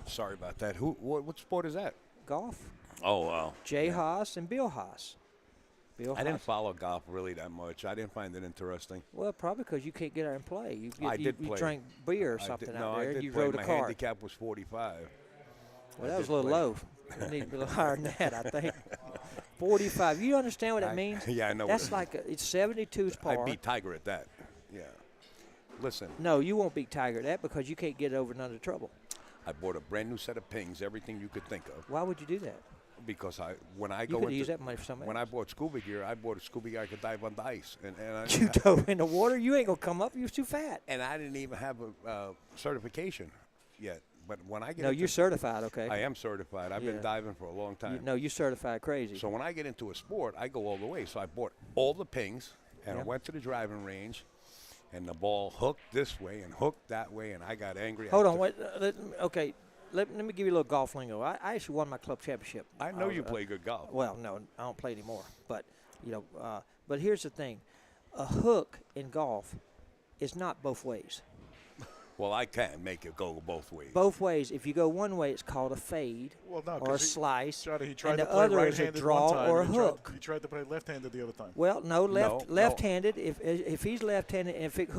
Sorry about that. What sport is that? Golf. Oh wow. Jay Haas and Bill Haas. Bill I didn't Haas. follow golf really that much. I didn't find it interesting. Well, probably because you can't get out and play. I did you play. drank beer or I something did, out no, there. I did You play. rode My a car. handicap was 45. Well, I that was a did little play. low. You need to be a little higher than that, I think. 45. You understand what that means? Yeah, I know. That's like it's 72's par. I beat Tiger at that. Yeah. Listen, No, you won't beat Tiger at that because you can't get over none of the trouble. I bought a brand new set of pings, everything you could think of, Why would you do that? because when I You go could into use that money for something when I else. bought scuba gear, I bought a scuba gear I could dive on the ice, and You dove in the water, you ain't gonna come up. You're too fat. and I didn't even have a certification yet. But when I get No, into, you're certified, okay? I am certified. I've Yeah. been diving for a long time. No, you're certified crazy. So when I get into a sport, I go all the way. So I bought all the pings, and I Yeah. went to the driving range, and the ball hooked this way and hooked that way, and I got angry. Hold on, wait. Let me give you a little golf lingo. I actually won my club championship. I know was, you play good golf. Well, no, I don't play anymore. But but here's the thing: a hook in golf is not both ways. Well, I can make it go both ways. Both ways. If you go one way, it's called a fade Well, no, or a 'cause slice, Johnny, he tried and to the play other is a right-handed draw one time, or a and he tried- hook. He tried to play left-handed the other time. Well, no, No. left-handed. If he's left-handed, and if it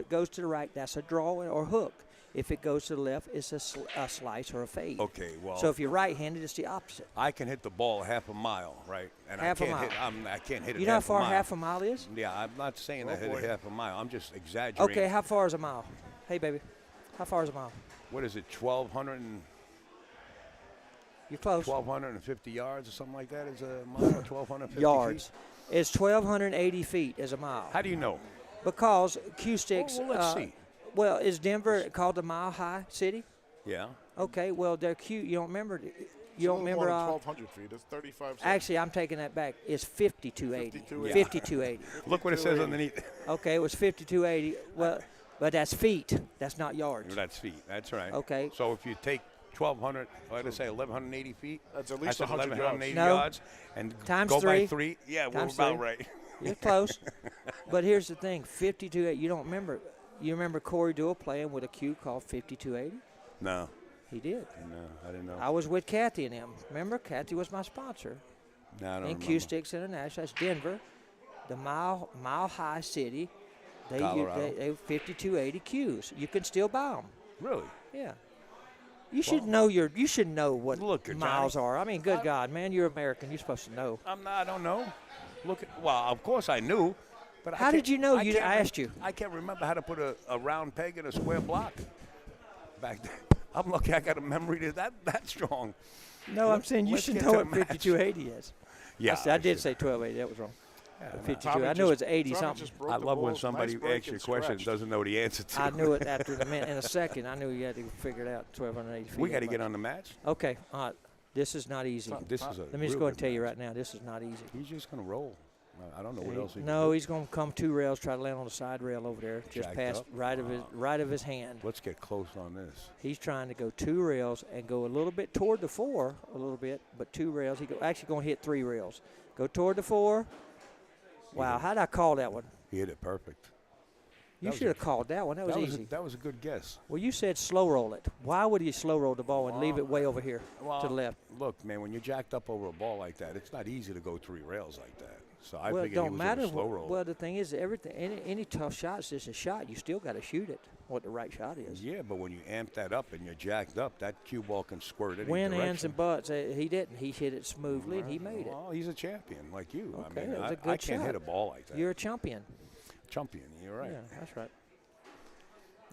goes to the right, that's a draw or hook. If it goes to the left, it's a slice or a fade. Okay, well, So if you're right-handed, it's the opposite. I can hit the ball half a mile, right? And Half a I can't hit. mile. I can't hit it. You know how half far a mile. half a mile is? Yeah, I'm not saying I hit boy. it half a mile. I'm just exaggerating. Okay, how far is a mile? Hey, baby, how far is a mile? What is it? 1,200 You're close. 1,250 yards or something like that is a mile. 1,250 Yards. feet? It's 1,280 feet as a mile. How do you know? Because Q sticks. Well, let's see. Well, is Denver called the Mile High City? Yeah. Okay, well, they're Q. You don't remember? You It's a don't little more remember? than 1,200 feet. That's 35 seconds. Actually, I'm taking that back. It's 5280. 5280. 5280. Look what it says underneath. Okay, it was 5280. Well, but that's feet. That's not yards. That's feet. That's right. Okay. So if you take 1,200, what did I say, 1,180 feet? That's at least 100 yards. 1,180 No. yards. And Times go by three. 3. Yeah, Times we're about three. right. You're close. But here's the thing: 5280. You don't remember? You remember Corey Dewey playing with a cue called 5280? No. He did. No, I didn't know. I was with Kathy and him. Remember, Kathy was my sponsor. No, I don't And remember. Q Sticks International. That's Denver, the Mile High City. They Colorado. they 5280 Qs. You can still buy them. Really? Yeah. You should know You should know what Look at miles Johnny. are. I mean, good God, man, you're American. You're supposed to know. I don't know. Look at, well, of course I knew, but How did you know? I I asked you. I can't remember how to put a round peg in a square block back then. I'm lucky I got a memory that strong. No, I'm saying you let's should get know to what the match. 5280 is. Yeah, I did say 1280. That was wrong. 52. Tommy I knew just- it's 80 Tommy something. just broke I the love when balls. somebody Nice break asks you a and question and scratched. doesn't know the answer to. I knew it after the minute. In a second, I knew you had to figure it out. 1280 feet. We got to that get much. on the match. Okay, all right. This is not easy. This is a. Let me just real go and good tell you match. right now, this is not easy. He's just gonna roll. I don't know what else he can No, do. he's going to come 2 rails, try to land on the side rail over there, just Jacked past up. right of his hand. Let's get close on this. He's trying to go 2 rails and go a little bit toward the 4, a little bit, but 2 rails. Actually going to hit 3 rails. Go toward the 4. Wow, how did I call that one? He hit it perfect. You was should have called that one. That was easy. That was a good guess. Well, you said slow roll it. Why would he slow roll the ball and leave it way over here to the left? Look, man, when you're jacked up over a ball like that, it's not easy to go 3 rails like that. So I Well, it figured he don't was matter. gonna slow roll. Well, the thing is, everything, any tough shot is just a shot. You still got to shoot it. What the right shot is. Yeah, but when you amp that up and you're jacked up, that cue ball can squirt any Win, direction. ends, and butts. He didn't. He hit it smoothly, and he made it. Well, he's a champion like you. Okay, I mean, it was a I good can't hit shot. a ball like that. You're a champion. champion. You're right. Yeah, that's right.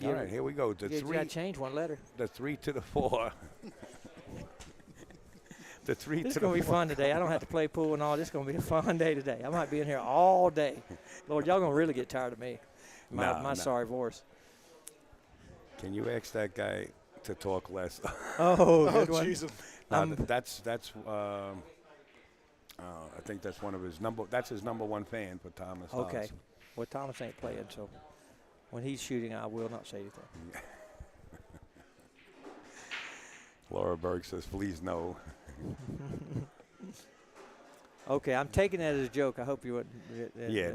All right, here we go. The You three. got to change one letter. The 3 to the 4. The 3 This is to going the to be 4. fun today. I don't have to play pool and all. This is going to be a fun day today. I might be in here all day. Lord, y'all going to really get tired of me. My No. sorry voice. Can you ask that guy to talk less? Oh, good one. Jesus. No, that's I think that's one of his that's his number 1 fan for Thomas. Okay. Hodge. Well, Thomas ain't playing, so when he's shooting, I will not say anything. Laura Berg says, please no. Okay, I'm taking that as a joke. I hope you wouldn't. Yeah,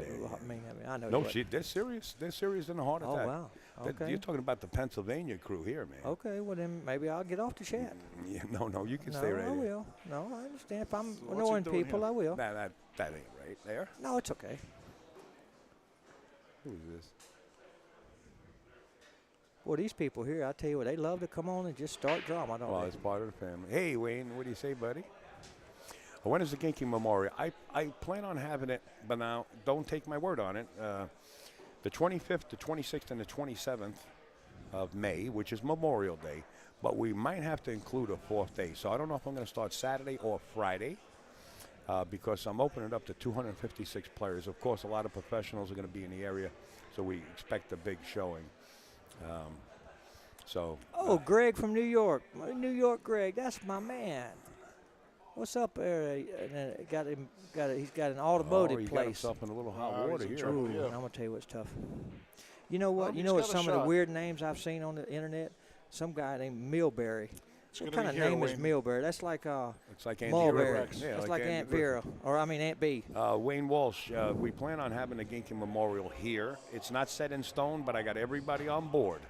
I know. No, you wouldn't. they're serious. They're serious in a heart Oh attack. wow. Okay. You're talking about the Pennsylvania crew here, man. Okay. Well, then maybe I'll get off the chat. Yeah, no, you can No, stay right I here. will. No, I understand. If I'm what's he annoying doing people, here? I will. That ain't right there. No, it's okay. Who is this? Well, these people here, I tell you what, they love to come on and just start drama, don't Well, they? it's part of the family. Hey, Wayne, what do you say, buddy? When is the Genki Memorial? I plan on having it, but now don't take my word on it. The 25th, the 26th, and the 27th of May, which is Memorial Day, but we might have to include a 4th day. So I don't know if I'm going to start Saturday or Friday because I'm opening it up to 256 players. Of course, a lot of professionals are going to be in the area, so we expect a big showing. Oh, Greg from New York. New York Greg, that's my man. What's up there? He's got an automotive he got place. himself in a little hot he's water in here. trouble. Ooh, Yeah. and I'm going to tell you what's tough. You know what? He's You know what got a some of the shot. weird names I've seen on the internet? Some guy named Millberry. It's What gonna kind be of here, name is Wayne. Millberry? That's like It's like Andy Mulberry. Griffith. Yeah, That's like Andy Aunt Griffith. Vera, or I mean Aunt B. Wayne Walsh, we plan on having the Genki Memorial here. It's not set in stone, but I got everybody on board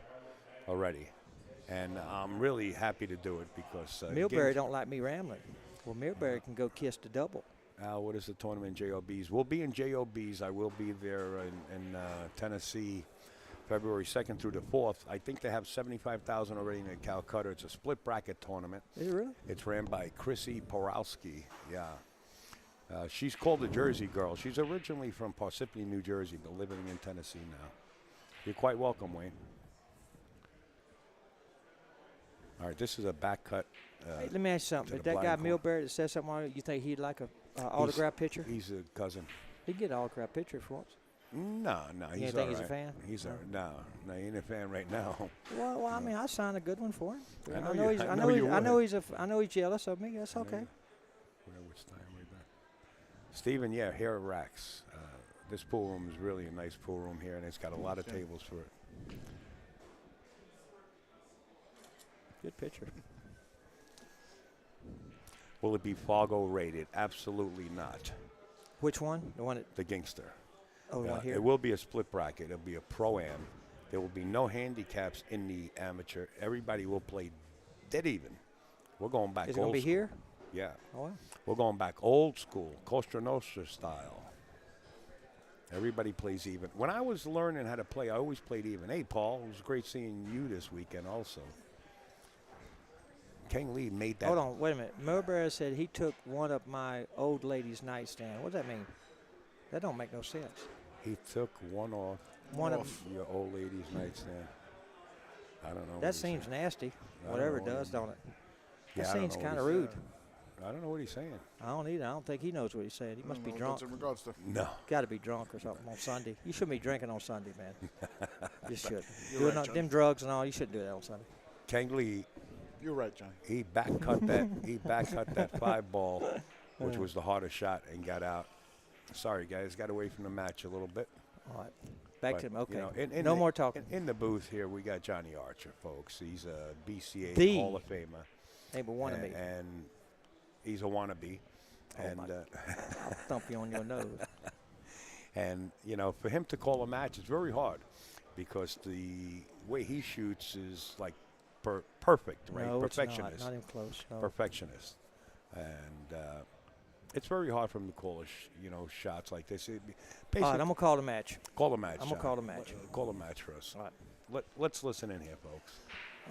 already. And I'm really happy to do it because Millberry don't like me rambling. Well, Millberry can go kiss the double. what is the tournament in JOBs? We'll be in JOBs. I will be there in Tennessee, February 2nd through the 4th. I think they have 75,000 already in Calcutta. It's a split bracket tournament. Is it really? It's ran by Chrissy Porowski. Yeah. She's called the Jersey Girl. She's originally from Parsippany, New Jersey, but living in Tennessee now. You're quite welcome, Wayne. All right, this is a back cut. Hey, let me ask you something. to If the that guy blind corner. Millberry that says something on it, you think he'd like a autograph picture? He's a cousin. He'd get an autograph picture for once. No, he's You all think he's a right. fan? He's no, he ain't a fan right now. Well, I mean, I signed a good one for him. I know you- I know you I know he's jealous of me. That's okay. Which time we back? Stephen, yeah, here at Raxx. This pool room is really a nice pool room here, and it's got a lot of tables for it. Good picture. Will it be Fargo rated? Absolutely not. Which one? The one at The Gangster. the one here. It will be a split bracket. It'll be a pro-am. There will be no handicaps in the amateur. Everybody will play dead even. We're going back Is it old gonna be school. here? Yeah. Oh wow. We're going back old school, Costa Nostra style. Everybody plays even. When I was learning how to play, I always played even. Hey, Paul, it was great seeing you this weekend also. King Lee made that. Hold on, wait a minute. Millberry said he took one of my old lady's nightstand. What does that mean? That don't make no sense. He took one off One of your old lady's nightstand. I don't know. that seems nasty. I don't Whatever know it what does, he- don't it? Yeah, That I don't seems know what kind of he's rude. I don't know what he's saying. I don't either. I don't think he knows what he's saying. He must be What's drunk. in regards to? No. Got to be drunk or something on Sunday. You shouldn't be drinking on Sunday, man. You should. You're Doing right, John. them drugs and all, you shouldn't do that on Sunday. Kangley, You're right, John. he back cut that 5 ball, which was the hardest shot, and got out. Sorry, guys, got away from the match a little bit. All right. Back But, to him. Okay. you know, No more talking. In the booth here, we got Johnny Archer, folks. He's a BCA The Hall of Famer. Ain't but one of me. And he's a wannabe. Oh, and my I'll thump you on your nose. and you know, for him to call a match is very hard because the way he shoots is like perfect, right? No, it's Perfectionist. not even close. No. Perfectionist. And it's very hard for him to call shots like this. All right, I'm going to call the match. Call a match. I'm gonna John. call the match. Call a match for us. All right. Let's listen in here, folks.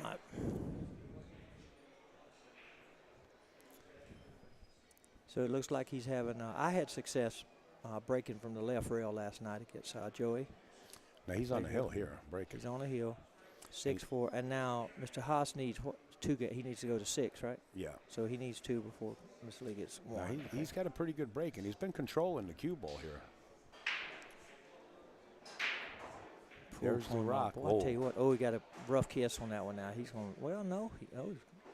All right. So it looks like he's having. I had success breaking from the left rail last night against Joey. Now he's on the hill here, breaking. He's on the hill, 6-4, and now Mr. Haas needs two. He needs to go to 6, right? Yeah. So he needs 2 before Mr. Lee gets 1. Now he's got a pretty good break, and he's been controlling the cue ball here. There's the rock. Boy, I'll tell you what. Oh, he got a rough kiss on that one now. He's going. Well, no.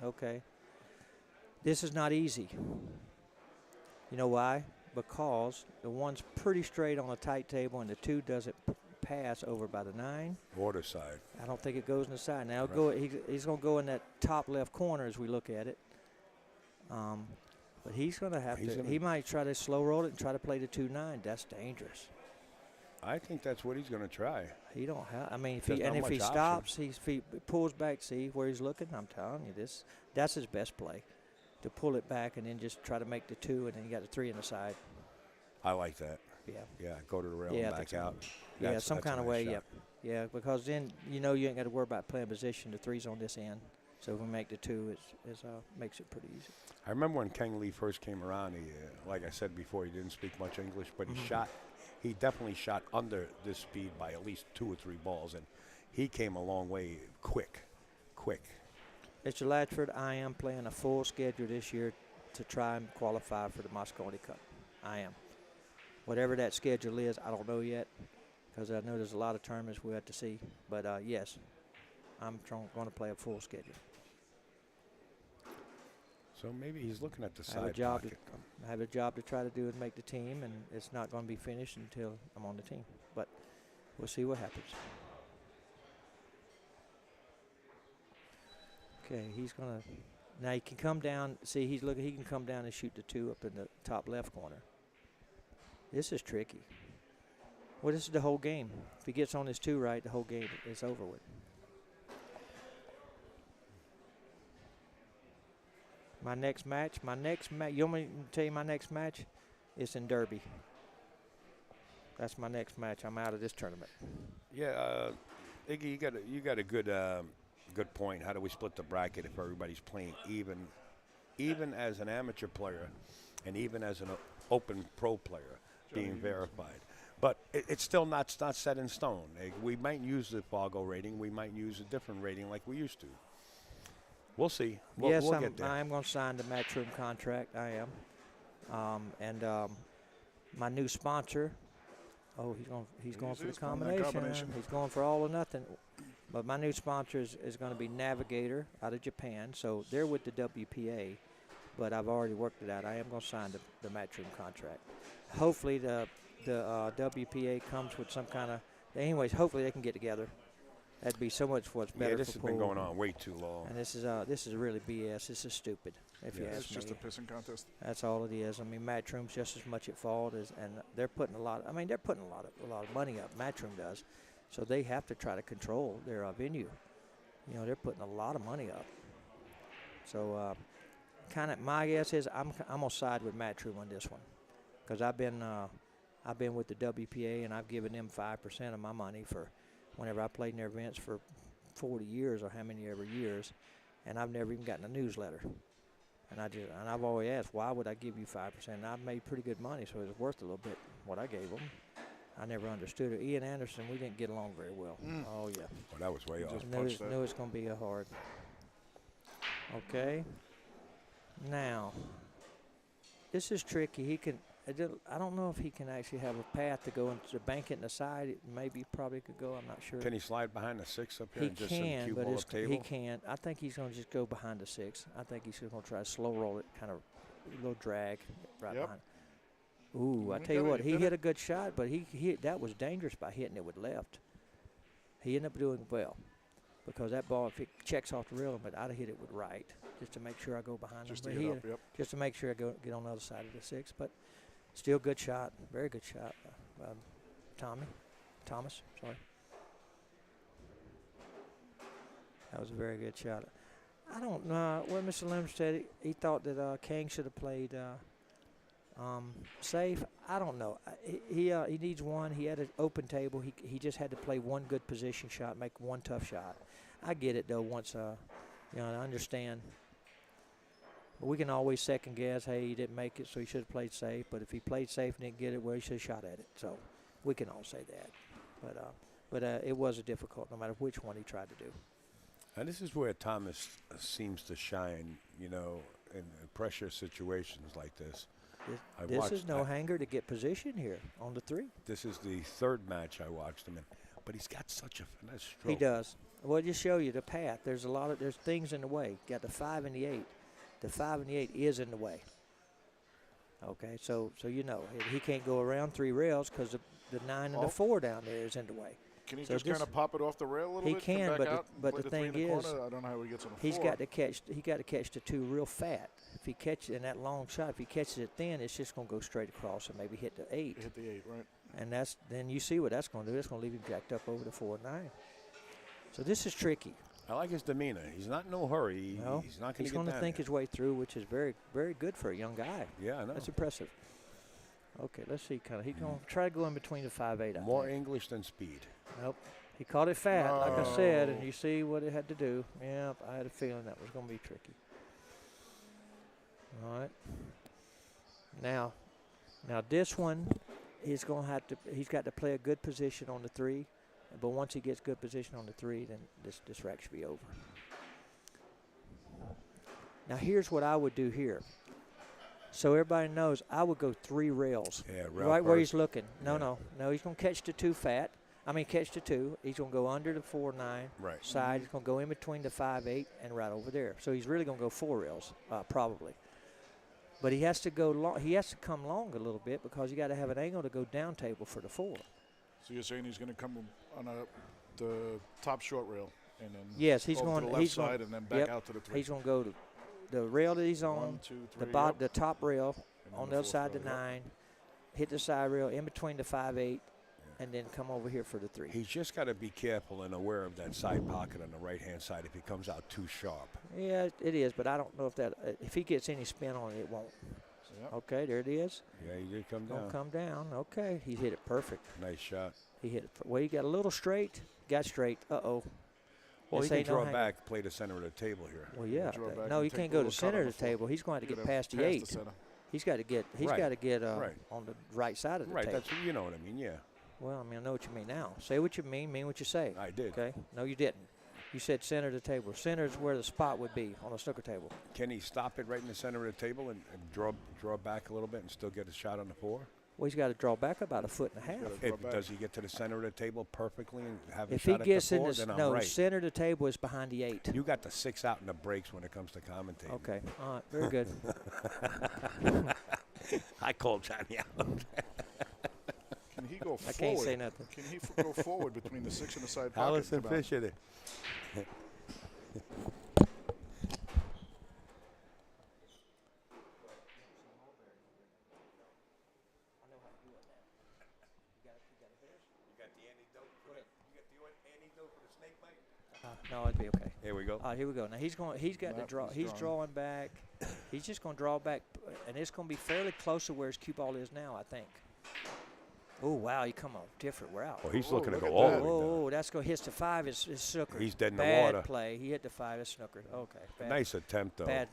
Okay. This is not easy. You know why? Because the one's pretty straight on a tight table, and the 2 doesn't pass over by the 9. Water side. I don't think it goes in the side. Now Right. he's going to go in that top left corner as we look at it. But he's going to have to. He might try to slow roll it and try to play the 2-9. That's dangerous. I think that's what he's going to try. He don't have. I mean, There's not if much he option. stops, if he pulls back, see where he's looking. I'm telling you, that's his best play, to pull it back and then just try to make the 2, and then you got the 3 in the side. I like that. Yeah. Yeah, go to the rail Yeah, I and think back so. out. Yeah, That's- some that's a kind of nice way. shot. Yep. Yeah, because then you ain't got to worry about playing position. The 3's on this end, so if we make the 2, it makes it pretty easy. I remember when Kang Lee first came around. He, like I said before, he didn't speak much English, but he shot. He definitely shot under this speed by at least 2 or 3 balls, and he came a long way quick. Mr. Latchford, I am playing a full schedule this year to try and qualify for the Moscone Cup. I am. Whatever that schedule is, I don't know yet, because I know there's a lot of tournaments we have to see. But, yes, I'm going to play a full schedule. So maybe he's looking at the I have side pocket. I have a job to try to do and make the team, and it's not going to be finished until I'm on the team. But we'll see what happens. Okay, he's going to – now he can come down. See, he can come down and shoot the 2 up in the top left corner. This is tricky. Well, this is the whole game. If he gets on his 2 right, the whole game is over with. My next match, you want me to tell you my next match? It's in Derby. That's my next match. I'm out of this tournament. Yeah, Iggy, you got a good point. How do we split the bracket if everybody's playing even as an amateur player, and even as an open pro player being verified? But it's still not set in stone. We might use the Fargo rating. We might use a different rating like we used to. We'll see. We'll get there. I am going to sign the Matchroom contract. I am. And my new sponsor, he's going for the combination. He's going for all or nothing. But my new sponsor is going to be Navigator out of Japan. So they're with the WPA, but I've already worked it out. I am going to sign the Matchroom contract. Hopefully the WPA comes with some kind of – anyways, hopefully they can get together. That'd be so much what's better for this has been going on way too long. And this is really BS. This is stupid, if you ask me. It's just a pissing contest. That's all it is. I mean, Matchroom's just as much at fault as, and they're putting a lot of money up. Matchroom does, so they have to try to control their venue. They're putting a lot of money up. So, kind of my guess is I'm gonna side with Matchroom on this one, because I've been with the WPA and I've given them 5% of my money for whenever I played in their events for 40 years or how many ever years, and I've never even gotten a newsletter. And I've always asked, why would I give you 5%? And I've made pretty good money, so it's worth a little bit what I gave him. I never understood it. Ian Anderson, we didn't get along very well. Oh, yeah. Well, that was way off. Just Knew punched that. it's going to be a hard. Okay. Now, this is tricky. He can. I don't know if he can actually have a path to go into the bank it in the side. It maybe probably could go. I'm not sure. Can he slide behind the 6 up here He and just can, cue but ball it's, up table? he can't. I think he's going to just go behind the 6. I think he's going to try to slow roll it, kind of a little drag right Yep. behind. Ooh, I You tell you got it, what, you he did hit it. a good shot, but he that was dangerous by hitting it with left. He ended up doing well because that ball, if it checks off the rail, but I'd have hit it with right just to make sure I go behind Just him. to But get he up, yep. just to make sure I get on the other side of the 6. But still good shot, very good shot, Thomas. Sorry, that was a very good shot. I don't know. Well, Mr. Lim said he thought that King should have played safe. I don't know. He needs one. He had an open table. He just had to play one good position shot, make one tough shot. I get it though. Once I understand. But we can always second guess. Hey, he didn't make it, so he should have played safe. But if he played safe and didn't get it, well, he should have shot at it. So we can all say that. But it was difficult, no matter which one he tried to do. And this is where Thomas seems to shine, in pressure situations like this. This is no hanger to get position here on the 3. This is the 3rd match I watched him in, but he's got such a finesse stroke. He does. Well, just show you the path. There's things in the way. Got the 5 and the 8. The 5 and the 8 is in the way. Okay, so he can't go around 3 rails because the 9 and the 4 down there is in the way. Can he So just this- kind of pop it off the rail a little He bit? can, come back but out, but play the three in thing is, corner? I don't know how he gets on the He's 4. got to catch the 2 real fat. If he catches in that long shot, if he catches it thin, it's just going to go straight across and maybe hit the 8. Hit the 8, right? And then you see what that's going to do. It's going to leave him jacked up over the 4 and 9. So this is tricky. I like his demeanor. He's not in no hurry. No, He's not going to he's get going to down think there. his way through, which is very, very good for a young guy. Yeah, I know. That's impressive. Okay, let's see. He's going to try to go in between the 5-8. I More think. English than speed. Nope. He caught it fat, like I said, and No. you see what it had to do. Yeah, I had a feeling that was going to be tricky. All right. Now this one, he's got to play a good position on the 3. But once he gets good position on the 3, then this rack should be over. Now here's what I would do here. So everybody knows I would go 3 rails. Yeah, rail Right where first. he's looking. Yeah. No, he's going to catch the 2 fat. Catch the 2. He's going to go under the 4-9 Right. side. He's going to go in between the 5-8 and right over there. So he's really going to go 4 rails, probably. But he has to go long. He has to come long a little bit because you got to have an angle to go down table for the 4. So you're saying he's going to come on the top short rail and then Yes, he's over going to the left he's side going, and then back yep, out to the 3. He's going to go to the rail that he's on, 1, 2, 3. the top rail And then on the the other fourth side rail, the yep. 9, hit the side rail in between the 5-8, and then come over here for the 3. He's just got to be careful and aware of that side pocket on the right-hand side if he comes out too sharp. Yeah, it is, but I don't know if he gets any spin on it, it won't. Yep. Okay, there it is. Yeah, he did come Gonna down. come down. Okay, he hit it perfect. Nice shot. He hit it. Well, he got a little straight. Got straight. Well, Uh-oh. he This can ain't no draw hanger. back, play the center of the table here. Well, yeah. Draw back No, and he take can't the go to little cut center on of the the table. He's going to You get gotta past the pass 8. center. He's got to get Right. on the right side of the Right, table. that's you know what I mean. Yeah, Well, I know what you mean now. Say what you mean what you say. I did. Okay? No, you didn't. You said center of the table. Center is where the spot would be on a snooker table. Can he stop it right in the center of the table and draw back a little bit and still get a shot on the 4? Well, he's got to draw back about 1.5 foot. gotta draw If back. Does he get to the center of the table perfectly and have a If he shot gets at in the 4? the Then I'm no, right. center of the table is behind the 8. You got the 6 out in the breaks when it comes to commentating. Okay. All right. Very good. I called Johnny out. Can he go I forward? can't say nothing. Can he go forward between the 6 and the side pocket? Allison and come out? Fisher there. No, it'd be okay. Here we go. All right, here we go. Now he's going. He's got to Yep, draw. he's He's drawing. drawing back. He's just going to draw back, and it's going to be fairly close to where his cue ball is now, I think. Oh wow, he come on different route. Well, he's Oh, looking to look go at all that. the way down. Oh, that's going to hit the 5. Is snooker. He's dead in the Bad water. play. He hit the 5. It's snooker. Okay. Bad, Nice attempt, though. Bad.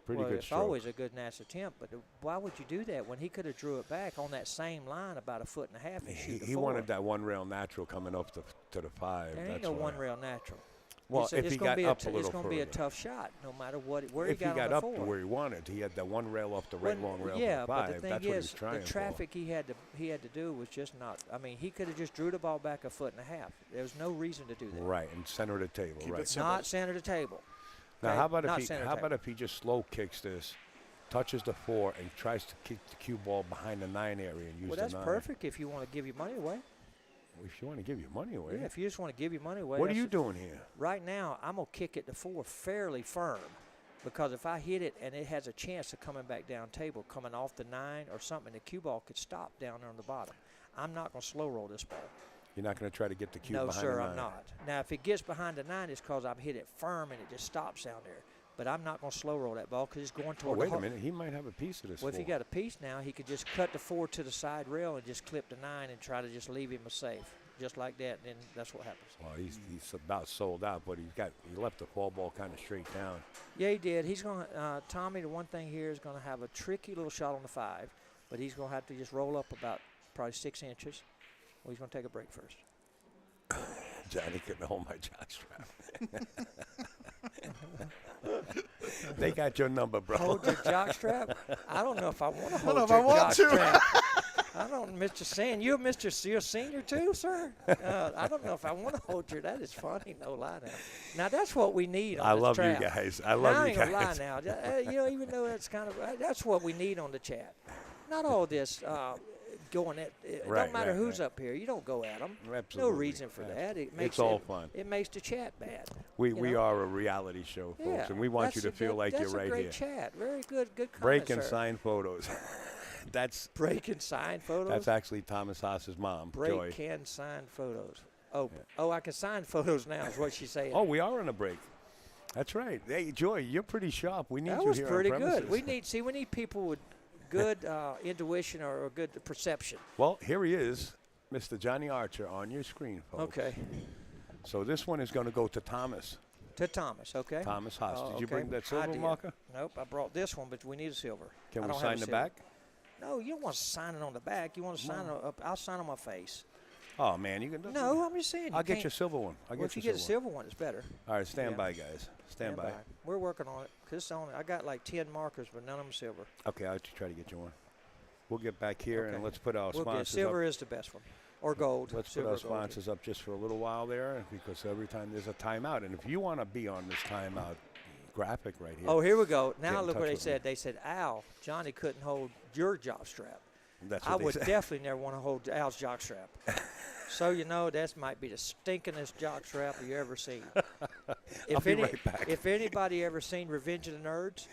Pretty well, good it's stroke. always a good nice attempt, but why would you do that when he could have drew it back on that same line about a foot and a half and shoot the He four? wanted that one rail natural coming up to the 5. There ain't That's no why. one rail natural. Well, it's if he gonna got be up a it's little going to be a further. tough shot, no matter where If he got, got on up the to four. where he wanted, he had that one rail off the right long rail yeah, to the but 5. the thing That's what is, he's trying the traffic he had to do was just not. I mean, he could have just drew the ball back a foot and a half. There was no reason to do for. that. Right, and center of the table. Keep it right. simple. Not center the table. Now, Okay? how about Not if center he? How table. about if he just slow kicks this, touches the 4, and tries to kick the cue ball behind the 9 area and use Well, the that's 9? perfect if you want to give your money away. If you want to give your money away. Yeah, if you just want to give your money away. What are that's you it. doing here? Right now, I'm going to kick it to 4 fairly firm because if I hit it and it has a chance of coming back down table, coming off the 9 or something, the cue ball could stop down there on the bottom. I'm not going to slow roll this ball. You're not going to try to get the cue No, behind sir, the 9. I'm not. Now, if it gets behind the 9, it's because I've hit it firm and it just stops down there. But I'm not going to slow roll that ball because it's going Oh, toward wait the a minute. He might have a piece of this. Well, if he 4. got a piece now, he could just cut the 4 to the side rail and just clip the 9 and try to just leave him a safe. Just like that, and then that's what happens. Well, he's about sold out, but he left the fall ball kind of straight down. Yeah, he did. He's going to, Tommy, the one thing here is going to have a tricky little shot on the 5, but he's going to have to just roll up about probably 6 inches. Well, he's going to take a break first. Johnny couldn't hold my jockstrap. They got your number, bro. Hold your jockstrap? I don't know if I want to hold know if your I want to. jockstrap. I don't, Mr. Sand. You're a senior too, sir? I don't know if I want to hold your. That is funny, no lie now. Now that's what we need on I this love trap. you guys. I Now, love I you ain't gonna lie guys. now. Even though that's kind of that's what we need on the chat. Not all this going at. It Right, don't matter right, who's right. up here. You don't go at them. Absolutely. No reason for that. It makes It's all it, fun. It makes the chat bad. We you we know? are a reality show, folks, Yeah, and we want you to that's feel like you're right That's a here. great chat. Very good. Good comment, Break and sir. sign photos. That's Break and sign photos. that's actually Thomas Haas's mom, Break Joy. can sign photos. Oh, I can sign photos now. Is what she's saying. Oh, we are on a break. That's right. Hey, Joy, you're pretty sharp. We need that you was here pretty on good. premises. We need people with good intuition or good perception. Well, here he is, Mr. Johnny Archer, on your screen, folks. Okay. So this one is going to go to Thomas. To Thomas, okay. Thomas Haas. Oh, Did you okay. bring that I silver did. marker? Nope, I brought this one, but we need a silver. Can I we don't have sign a the silver. back? No, you don't want to sign it on the back. You want to sign it up. I'll sign on my face. Oh, man. You can do No, I'm just saying. I'll you get can't- you a silver one. I'll Well, get if you you get a silver one, it's better. All right, stand Yeah. by, guys. Stand by. We're working on it. Cause I got like 10 markers, but none of them silver. Okay, I'll try to get you one. We'll get back here, Okay. and let's put our We'll get sponsors silver up. is the best one, or gold. Let's silver put our or gold. sponsors up just for a little while there, because every time there's a timeout, and if you want to be on this timeout graphic right here, Oh, here we go. Get Now in look what touch they with said. They said, Al, Johnny couldn't hold your jock strap. that's I what they would said. definitely never want to hold Al's jock strap. So you know that might be the stinkingest jock strap you ever seen. I'll be right back. If anybody ever seen Revenge of the Nerds,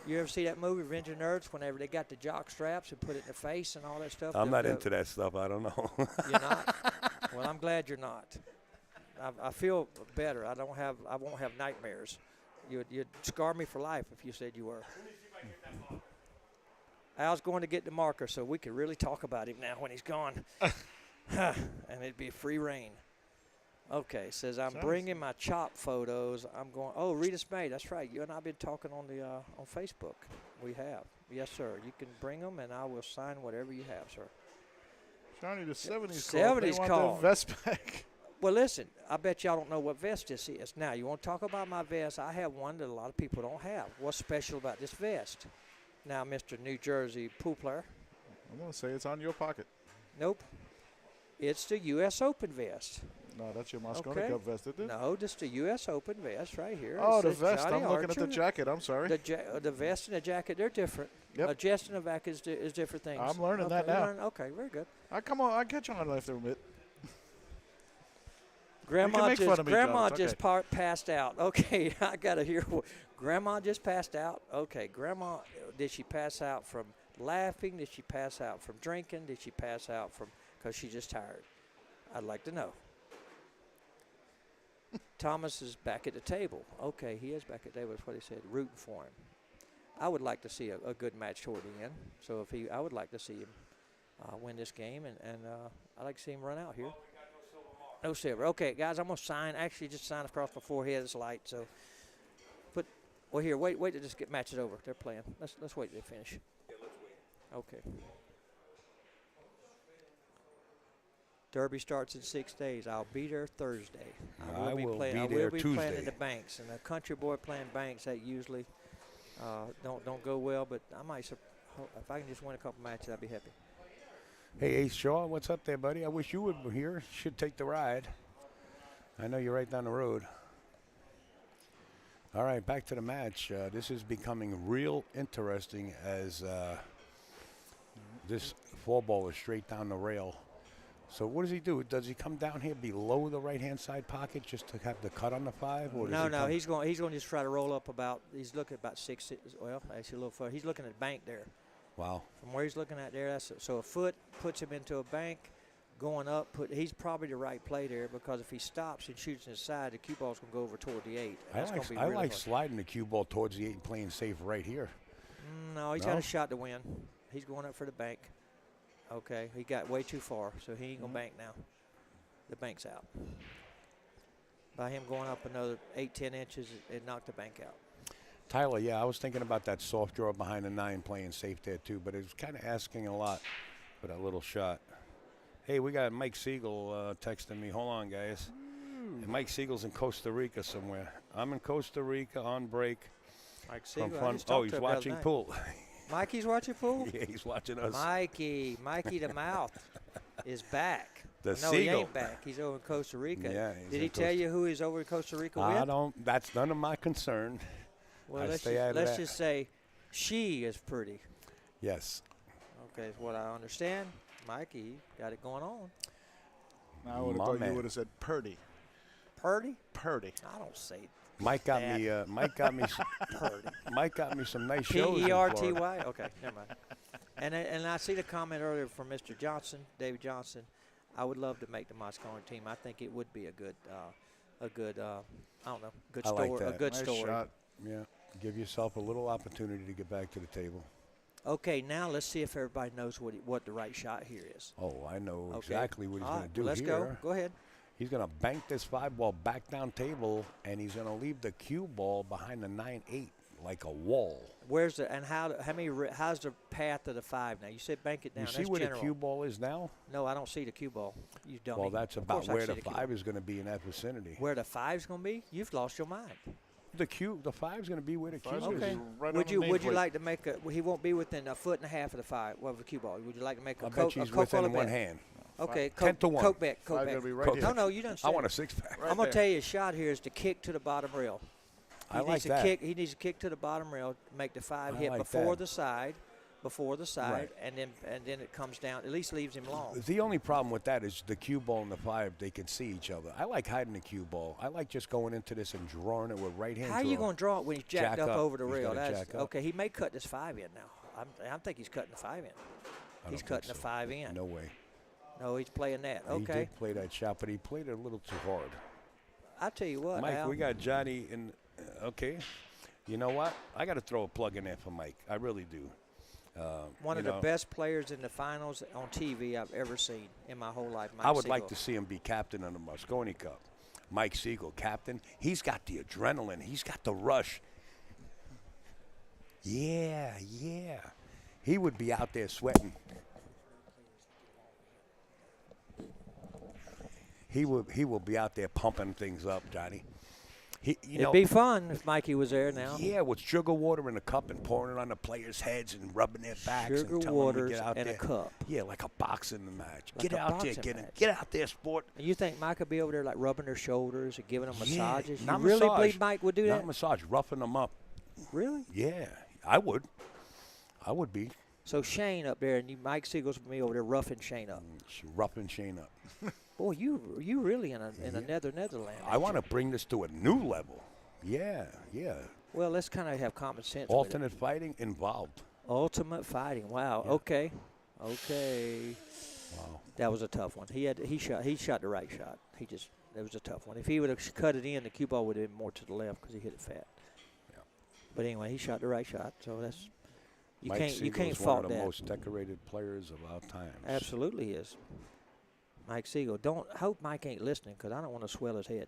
you ever see that movie Revenge of the Nerds? Whenever they got the jock straps and put it in their face and all that stuff. I'm not into that stuff. I don't know. You're not. Well, I'm glad you're not. I feel better. I won't have nightmares. You'd scar me for life if you said you were. Al's going to get the marker, so we can really talk about him now when he's gone. And it'd be free reign. Okay, says I'm bringing my chop photos. I'm going. Oh, Rita's May. That's right. You and I've been talking on the on Facebook. We have. Yes, sir. You can bring them, and I will sign whatever you have, sir. Johnny, the 70s 70s called. They called. want that vest back. Well, listen, I bet y'all don't know what vest this is. Now, you want to talk about my vest? I have one that a lot of people don't have. What's special about this vest? Now, Mr. New Jersey pool player. I'm going to say it's on your pocket. Nope. It's the U.S. Open vest. No, that's your Moscone Okay. Cup vest, isn't it? No, this is the U.S. Open vest right here. Oh, It the says vest. Johnny I'm looking at the Archer. jacket. I'm sorry. The vest and the jacket, they're different. Yep. A vest and a vac is different things. I'm learning okay, that you're now. learning- Okay, very good. I catch on after a bit. Grandma make fun just of me, Grandma John. It's just passed out. Okay, I gotta hear. Grandma just passed out. Okay, Grandma, did she pass out from laughing? Did she pass out from drinking? Did she pass out from because she's just tired? I'd like to know. Thomas is back at the table. Okay, he is back at the table. That's what he said. Rooting for him. I would like to see a good match toward the end. So I would like to see him win this game, and I'd like to see him run out here. No silver. Okay, guys, I'm going to sign. Actually, just sign across my forehead. It's light, so. But Well, here, wait to just get matches over. They're playing. Let's wait till they finish. Yeah, let's wait. Okay. Derby starts in 6 days. I'll be there Thursday. I will be I there will be playing Tuesday. in the Banks, and a country boy playing Banks that usually don't go well. But I might if I can just win a couple matches, I'd be happy. Hey, Ace Shaw, what's up there, buddy? I wish you would be here. Should take the ride. I know you're right down the road. All right, back to the match. This is becoming real interesting as this four ball is straight down the rail. So what does he do? Does he come down here below the right-hand side pocket just to have the cut on the 5? Or does No, he's going to just try to roll up about. He's looking about 6. Well, actually a little further. He's looking at bank there. Wow. From where he's looking at there, so a foot puts him into a bank. Going up, he's probably the right play there because if he stops and shoots inside, the cue ball's going to go over toward the 8. I like sliding the cue ball towards the 8 and playing safe right here. No, he's got a shot to win. He's going up for the bank. Okay, he got way too far, so he ain't going to bank now. The bank's out. By him going up another 8-10 inches, it knocked the bank out. Tyler, yeah, I was thinking about that soft draw behind the 9 playing safe there too, but it was kind of asking a lot for that little shot. Hey, we got Mike Siegel texting me. Hold on, guys. And Mike Siegel's in Costa Rica somewhere. I'm in Costa Rica on break. Mike Siegel, He's watching pool. Mikey's watching pool? Yeah, he's watching us. Mikey the Mouth is back. The No, Siegel. he ain't back. He's over in Costa Rica. Yeah, Did he tell you who he's over in Costa Rica with? That's none of my concern. Well, I let's just say she is pretty. Yes. Okay, is what I understand. Mikey got it going on. I would have thought you would have said Purdy. Purdy? Purdy. I don't say Mike got me. Mike got me. Purdy. Mike got me some nice shows. Perty? Okay, never mind. And I see the comment earlier from Mr. Johnson, David Johnson. I would love to make the Moscone team. I think it would be a good I don't know, good story. Like that. A good Nice story. shot. Yeah. Give yourself a little opportunity to get back to the table. Okay, now let's see if everybody knows what the right shot here is. Oh, I know Okay. exactly what he's All going right, to do let's here. go. Go ahead. He's going to bank this 5 ball back down table, and he's going to leave the cue ball behind the 9-8 like a wall. Where's the and how's the path to the 5 now? You said bank it down. You see That's where general. the cue ball is now? No, I don't see the cue ball. You dummy. Well, that's Of about course I where see the cue 5 ball. is going to be in that vicinity. Where the 5's going to be? You've lost your mind. The 5 is going to be where the cue Five's is. Okay. right Would on you the would you nameplate. like to make a? He won't be within a foot and a half of the 5 of the cue ball. Would you like to make a I Coke? bet A he's Coke within or one bet? hand. Okay, 10 to 1. Coke bet. Coke Five bet. gotta be right No, here. no, you don't. I want a 6-pack. Right I'm gonna there. tell you, a shot here is to kick to the bottom rail. I like that. He needs to kick to the bottom rail, make the 5 I hit like before that. the side, Right. and then it comes down. At least leaves him long. The only problem with that is the cue ball and the 5, they can see each other. I like hiding the cue ball. I like just going into this and drawing it with right hand How are you going to draw it when he's jacked Jack up up. over the He's rail? gotta That's jack up. okay. He may cut this 5 in now. I think he's cutting the 5 in. I He's don't cutting think the so. 5 in. No way. No, he's playing that. He Okay. did play that shot, but he played it a little too hard. I tell you what, Mike, Al, we got Johnny in. Okay. You know what? I got to throw a plug in there for Mike. I really do. one you of the know, best players in the finals on TV I've ever seen in my whole life. Mike I would Siegel. like to see him be captain of the Moscone Cup. Mike Siegel, captain. He's got the adrenaline. He's got the rush. Yeah. He would be out there sweating. He will be out there pumping things up, Johnny. It'd be fun if Mikey was there now. Yeah, with sugar water in a cup and pouring it on the players' heads and rubbing their backs Sugar and telling them waters to get out in a there. cup. Yeah, like a boxing match. Like Get a out there, boxing match. get out there, sport. And you think Mike would be over there like rubbing their shoulders and giving them massages? You not really massage. believe Mike would do Not that? massage, roughing them up. Really? Yeah, I would. I would be. So Shane up there, and Mike Siegel's with me over there roughing Shane up. Roughing Shane up. Boy, you really in a Netherland. I want to bring this to a new level. Yeah. Well, let's kind of have common sense. with it. Alternate fighting involved. Ultimate fighting. Wow. Yeah. Okay. Wow. That was a tough one. He shot the right shot. That was a tough one. If he would have cut it in, the cue ball would have been more to the left because he hit it fat. Yeah. But anyway, he shot the right shot. So that's you Mike can't Siegel's fault one of the that. most decorated players of our times. Absolutely is. Mike Siegel. Hope Mike ain't listening because I don't want to swell his head.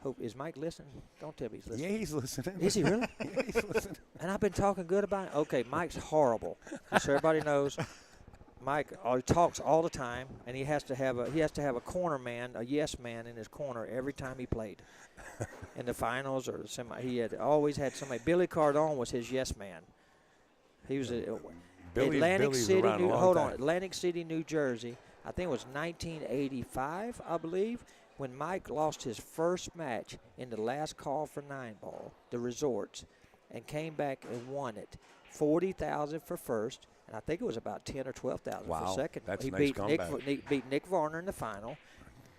Hope is Mike listening? Don't tell me he's listening. Yeah, he's listening. Is he really? Yeah, he's listening. And I've been talking good about it. Okay, Mike's horrible. Just so everybody knows, Mike talks all the time, and he has to have a corner man, a yes man in his corner every time he played. In the finals or semi, he had always had somebody. Billy Cardone was his yes man. He was Billy's around a long time. Atlantic City, New Jersey. I think it was 1985, I believe, when Mike lost his first match in the last call for 9-ball, the resorts, and came back and won it. 40,000 for first, and I think it was about 10 or 12,000 Wow, for second. that's He a nice beat comeback. beat Nick Varner in the final.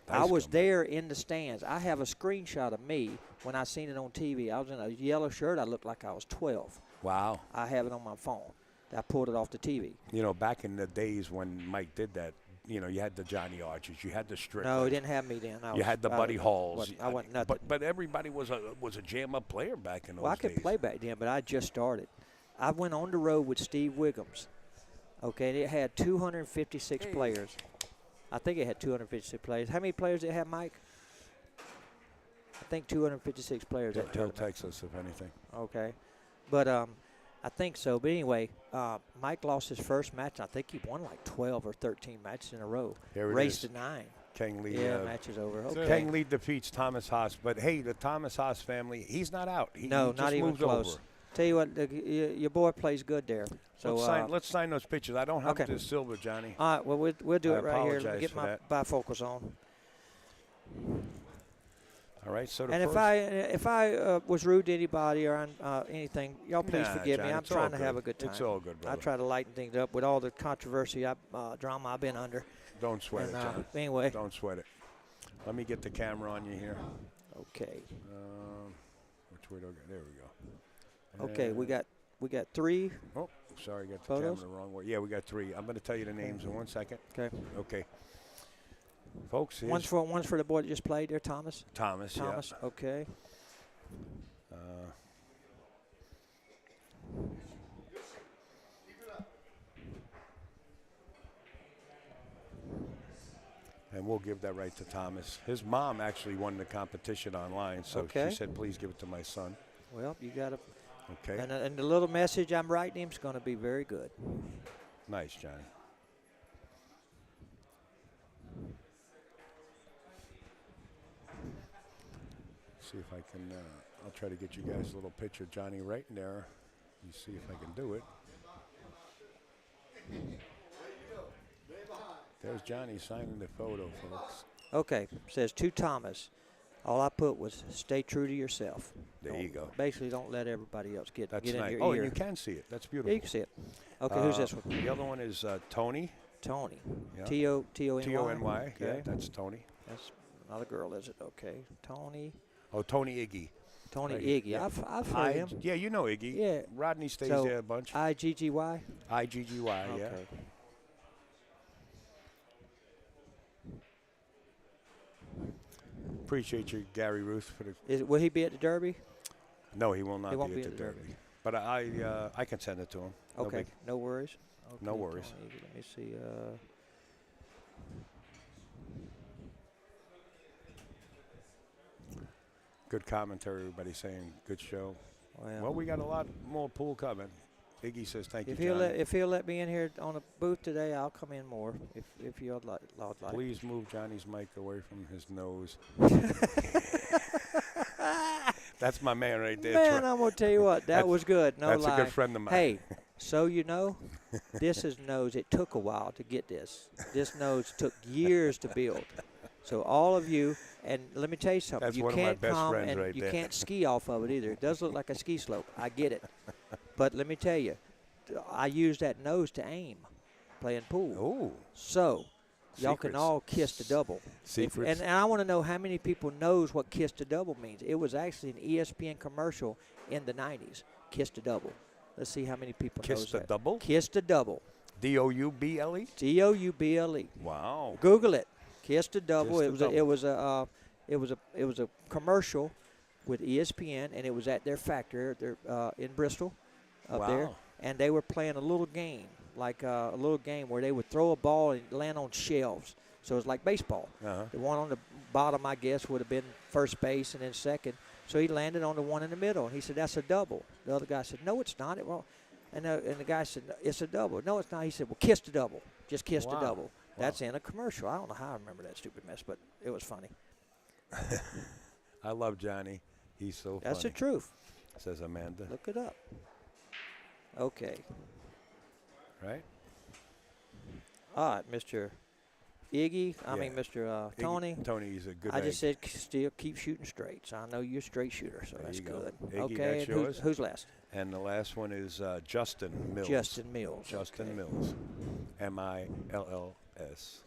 Nice I was comeback. there in the stands. I have a screenshot of me when I seen it on TV. I was in a yellow shirt. I looked like I was 12. Wow. I have it on my phone. I pulled it off the TV. You know, back in the days when Mike did that, you know, you had the Johnny Archers, you had the Strickland. No, he didn't have me then. You had the Buddy Halls. I wasn't nothing. But everybody was a jam-up player back in those Well, I could days. play back then, but I just started. I went on the road with Steve Wiggums. Okay, and it had 256 players. I think it had 256 players. How many players did it have, Mike? I think 256 players. He'll That tournament. text us if anything. Okay, but I think so. But anyway, Mike lost his first match. I think he won like 12 or 13 matches in a row. Here it Raced is. to 9. King Lee. Yeah, match is over. Okay. King Lee defeats Thomas Haas. But, hey, the Thomas Haas family, he's not out. He No, just not even moved close. over. Tell you what, your boy plays good there. So Let's sign those pictures. I don't have okay. the silver, Johnny. all right, well we'll do I it right here. Let me apologize get for my that. bifocals on. All right, so the And first, if I was rude to anybody or anything, y'all please Nah, forgive Johnny, me. I'm it's all trying to good. have a good time. It's all good, I brother. try to lighten things up with all the controversy, drama I've been under. Don't sweat And, it, Johnny. anyway, Don't sweat it. Let me get the camera on you here. okay, Which way do I go? There we go. okay, we got 3. Oh, sorry, got the Photos? camera the wrong way. Yeah, we got 3. I'm going to tell you the names in 1 second. Okay, Okay. Folks, here's one's for the boy that just played there, Thomas. Thomas. Thomas, okay. Yeah. And we'll give that right to Thomas. His mom actually won the competition online, so Okay. she said, please give it to my son. Well, you got to. Okay. And the little message I'm writing him is going to be very good. Nice, Johnny. See if I can, I'll try to get you guys a little picture of Johnny right in there. You see if I can do it. There's Johnny signing the photo, folks. Okay, says to Thomas. All I put was stay true to yourself. There you go. Basically, don't let everybody else get That's in nice. your Oh, ear. and you can see it. That's Yeah, beautiful. you can see it. Okay, who's this one? The other one is Tony. Tony. Yeah. T-O-N-Y? T-O-N-Y. Yeah, Okay. that's Tony. That's not a girl, is it? Okay. Tony. Oh, Tony Iggy. Tony Right here. Iggy. Yeah. I've heard him. Yeah, you know Iggy. Yeah. Rodney stays So, there a bunch. I-G-G-Y? I-G-G-Y, yeah. Okay. Appreciate you, Gary Ruth, for the. Will he be at the Derby? No, he will not He won't be at the Derby. But I can send it to him. No Okay. big- No worries. Okay, No worries. Tony Iggy. Let me see. Good commentary, everybody saying good show. Well, Well, we got a lot more pool coming. Iggy says thank you, if he'll Johnny. if he'll let me in here on the booth today, I'll come in more. If you'd like. Please move Johnny's mic away from his nose. That's my man right there. Man, I'm gonna tell you what, that That's- was good. No that's lie. a good friend of mine. Hey, so you know, this is nose. It took a while to get this. This nose took years to build. So all of you, and let me tell you something. That's you one of my can't best come friends and right you there. can't ski off of it either. It does look like a ski slope. I get it. But let me tell you, I use that nose to aim, playing pool. Oh, So y'all can Secrets. all kiss the double. Secrets. And I want to know how many people knows what kiss the double means. It was actually an ESPN commercial in the 90s. Kiss the double. Let's see how many people Kiss knows the that. double? Kiss the double. D-O-U-B-L-E? D-O-U-B-L-E. Wow. Google it. Kiss the double. Kiss It the was double. it was a commercial with ESPN, and it was at their factory in Bristol, up there, Wow. and they were playing a little game, like a little game where they would throw a ball and land on shelves. So it's like baseball. Uh-huh. The one on the bottom, I guess, would have been first base and then second. So he landed on the one in the middle, and he said, "That's a double." The other guy said, "No, it's not. It won't." And the guy said, "It's a double." "No, it's not." He said, "Well, kiss the double. Just kiss the Wow. double." Wow. That's in a commercial. I don't know how I remember that stupid mess, but it was funny. I love Johnny. He's so That's the funny. truth. Says Amanda. Look it up. Okay. Right? All right, Mr. Iggy. I Yeah. mean, Mr. Tony. Tony's a good I just egg. said still keep shooting straight. So I know you're a straight shooter, so There that's you go. good. Iggy, Okay, that's and yours. who's last? And the last one is Justin Mills. Justin Mills. Justin okay. Mills. Mills.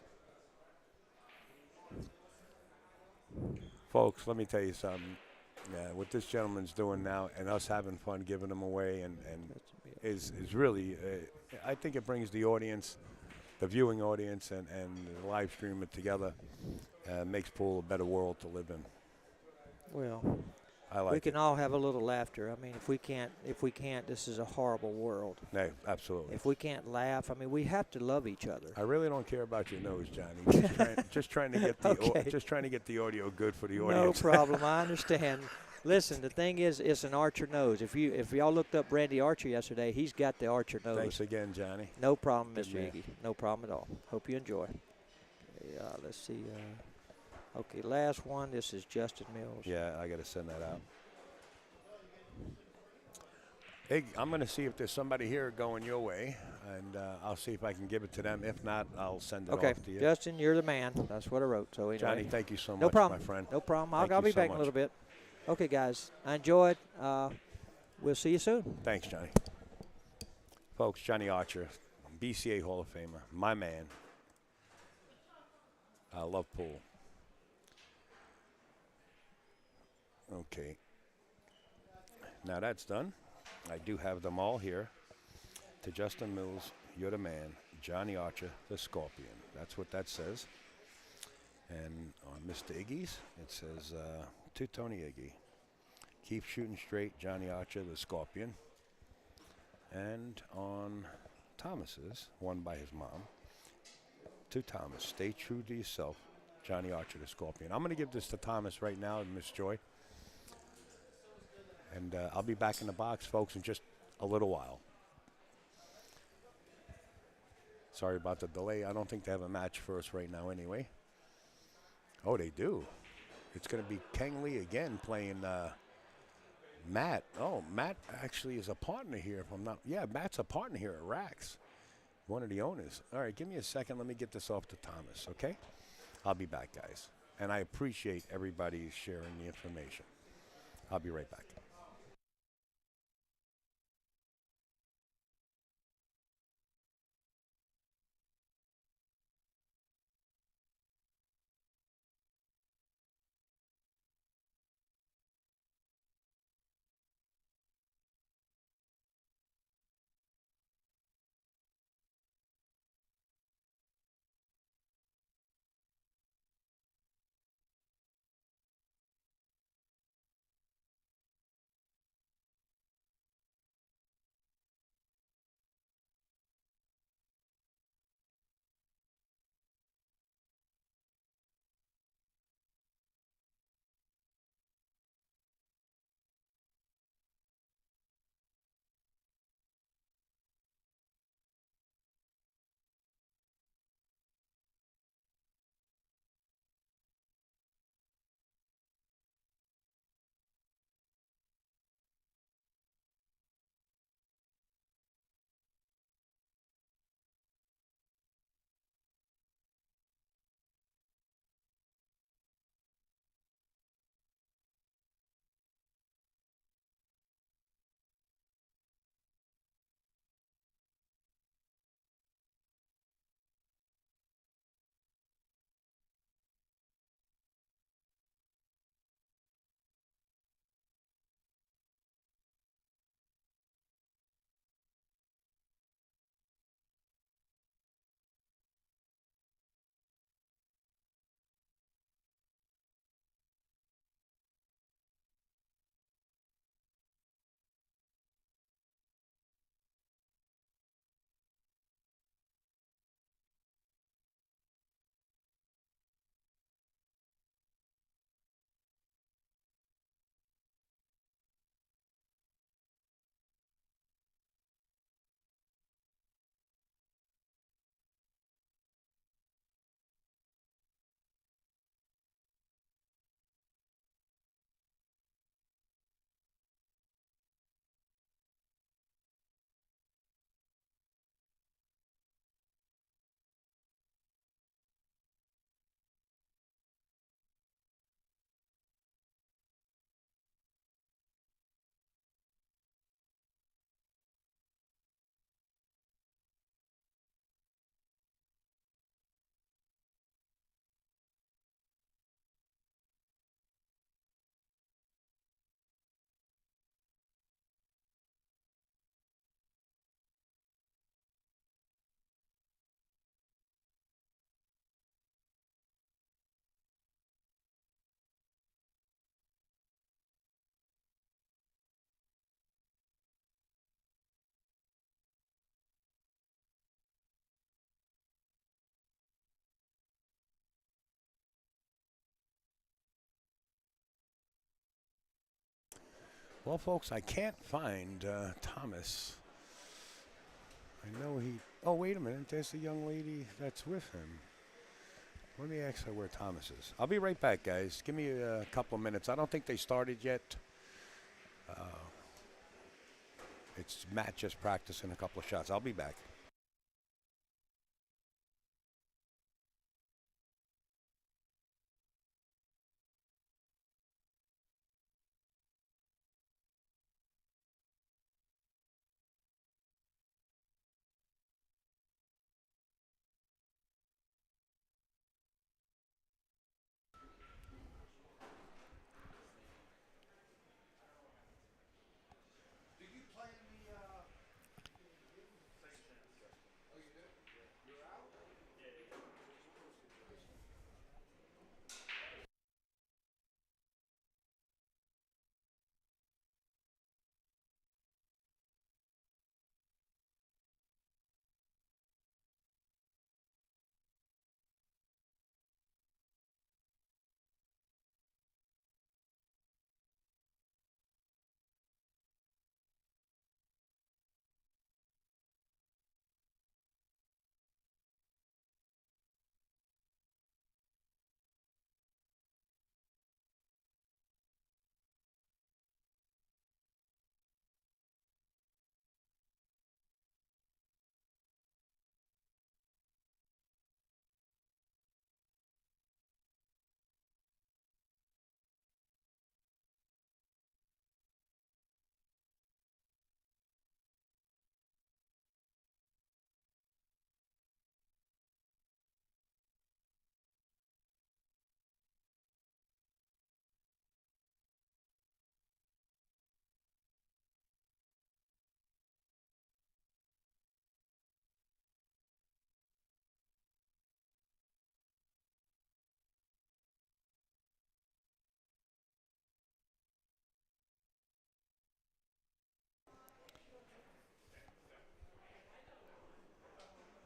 Folks, let me tell you something. What this gentleman's doing now and us having fun giving them away and is really, I think it brings the audience, the viewing audience and the live stream it together, makes pool a better world to live in. Well, I like we can it. all have a little laughter. I mean, if we can't, this is a horrible world. No, absolutely. If we can't laugh, I mean, we have to love each other. I really don't care about your nose, Johnny. Just trying to get the Okay. just trying to get the audio good for the No audience. problem. I understand. Listen, the thing is, it's an Archer nose. If y'all looked up Randy Archer yesterday, he's got the Archer nose. Thanks again, Johnny. No problem, Good Mr. man. Iggy. No problem at all. Hope you enjoy. Let's see. Okay, last one. This is Justin Mills. Yeah, I got to send that out. Hey, I'm going to see if there's somebody here going your way, and I'll see if I can give it to them. If not, I'll send it Okay, off to you. Justin, you're the man. That's what I wrote. So anyway. Johnny, thank you so No much, problem. my friend. No problem. Thank I'll you be so back in much. a little bit. Okay, guys. I enjoyed. We'll see you soon. Thanks, Johnny. Folks, Johnny Archer, BCA Hall of Famer, my man. I love pool. Okay. Now that's done. I do have them all here. To Justin Mills, you're the man. Johnny Archer, the Scorpion. That's what that says. And on Mr. Iggy's, it says, to Tony Iggy, keep shooting straight, Johnny Archer, the Scorpion. And on Thomas's, one by his mom, to Thomas, stay true to yourself, Johnny Archer, the Scorpion. I'm going to give this to Thomas right now and Miss Joy. And I'll be back in the box, folks, in just a little while. Sorry about the delay. I don't think they have a match for us right now anyway. Oh, they do. It's going to be Kang Lee again playing Matt. Oh, Matt actually is a partner here. If I'm not, yeah, Matt's a partner here at Raxx, one of the owners. All right, give me a second. Let me get this off to Thomas, okay? I'll be back, guys. And I appreciate everybody sharing the information. I'll be right back. Well, folks, I can't find Thomas. I know he. Oh, wait a minute. There's the young lady that's with him. Let me ask her where Thomas is. I'll be right back, guys. Give me a couple of minutes. I don't think they started yet. It's Matt just practicing a couple of shots. I'll be back.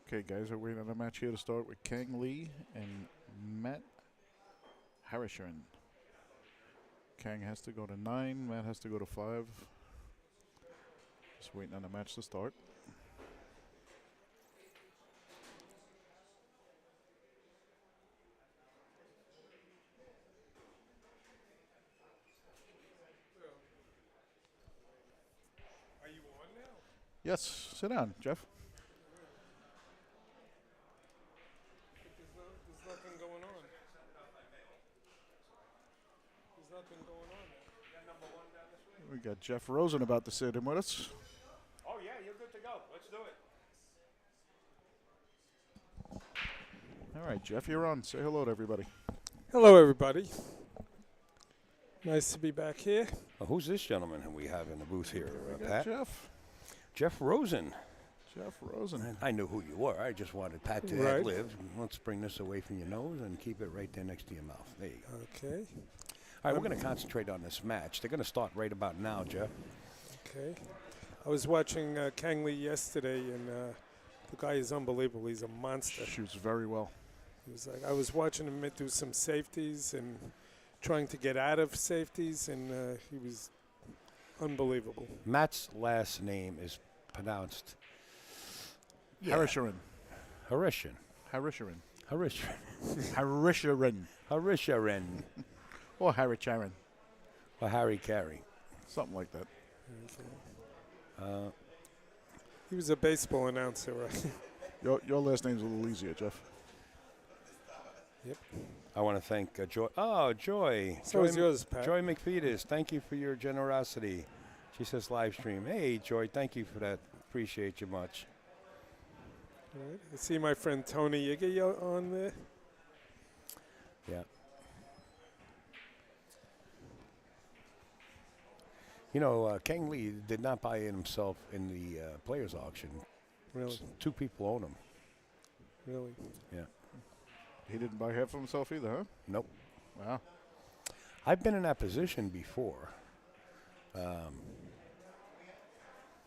Okay, guys, we're waiting on a match here to start with Kang Lee and Matt Harrisharan. Kang has to go to 9, Matt has to go to 5. Just waiting on the match to start. Are you on now? Yes, sit down, Jeff. There's nothing going on. There's nothing going on there. We got Jeff Rosen about to sit in with us. Oh, yeah, you're good to go. Let's do it. All right, Jeff, you're on. Say hello to everybody. Hello, everybody. Nice to be back here. Well, who's this gentleman who we have in the booth here, We got Pat? Jeff. Jeff Rosen. Jeff Rosen. I knew who you were. I just wanted Pat to Right. ad-lib. Let's bring this away from your nose and keep it right there next to your mouth. There you go. Okay. All right, we're going to concentrate on this match. They're going to start right about now, Jeff. Okay. I was watching Kang Lee yesterday, and the guy is unbelievable. He's a monster. Shoots very well. He was like, I was watching him do some safeties and trying to get out of safeties, and he was unbelievable. Matt's last name is pronounced Harrisharan. Harishan. Harrisharan. Harishan. Harrisharan. Harisharan. Or Harrisharan. Or Harry Carey. Something like that. He was a baseball announcer, right? Your last name's a little easier, Jeff. Yep. I want to thank Joy. Oh, Joy. So is yours, Pat. Joy McFetus, thank you for your generosity. She says live stream. Hey, Joy, thank you for that. Appreciate you much. All right. I see my friend Tony Yiggy on there. Yeah. You know, Kang Lee did not buy in himself in the players' auction. Really? Two people own him. Really? Yeah. He didn't buy half of himself either, huh? Nope. Wow. I've been in that position before,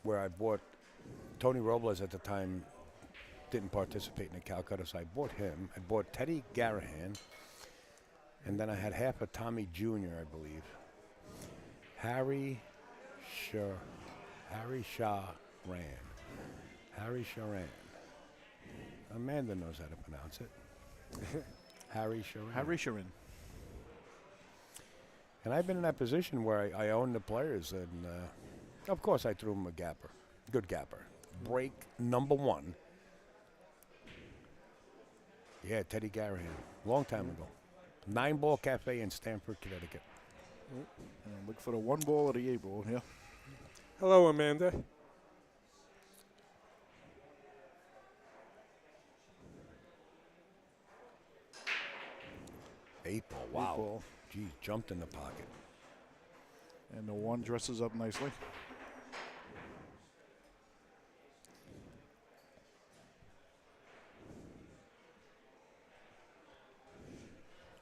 where I bought Tony Robles at the time. Didn't participate in the Calcutta, so I bought him. I bought Teddy Garahan, and then I had half of Tommy Jr., I believe. Harry, Sure. Harry Sharan. Harry Sharan. Amanda knows how to pronounce it. Harry Sharan. Harry Sharin. And I've been in that position where I own the players, and of course I threw him a gapper. Good gapper. Break number 1. Yeah, Teddy Garahan. Long time ago. 9-Ball Cafe in Stamford, Connecticut. And look for the 1 ball or the 8 ball here. Hello, Amanda. 8-Ball. Wow. Ball. Geez, jumped in the pocket. And the 1 dresses up nicely.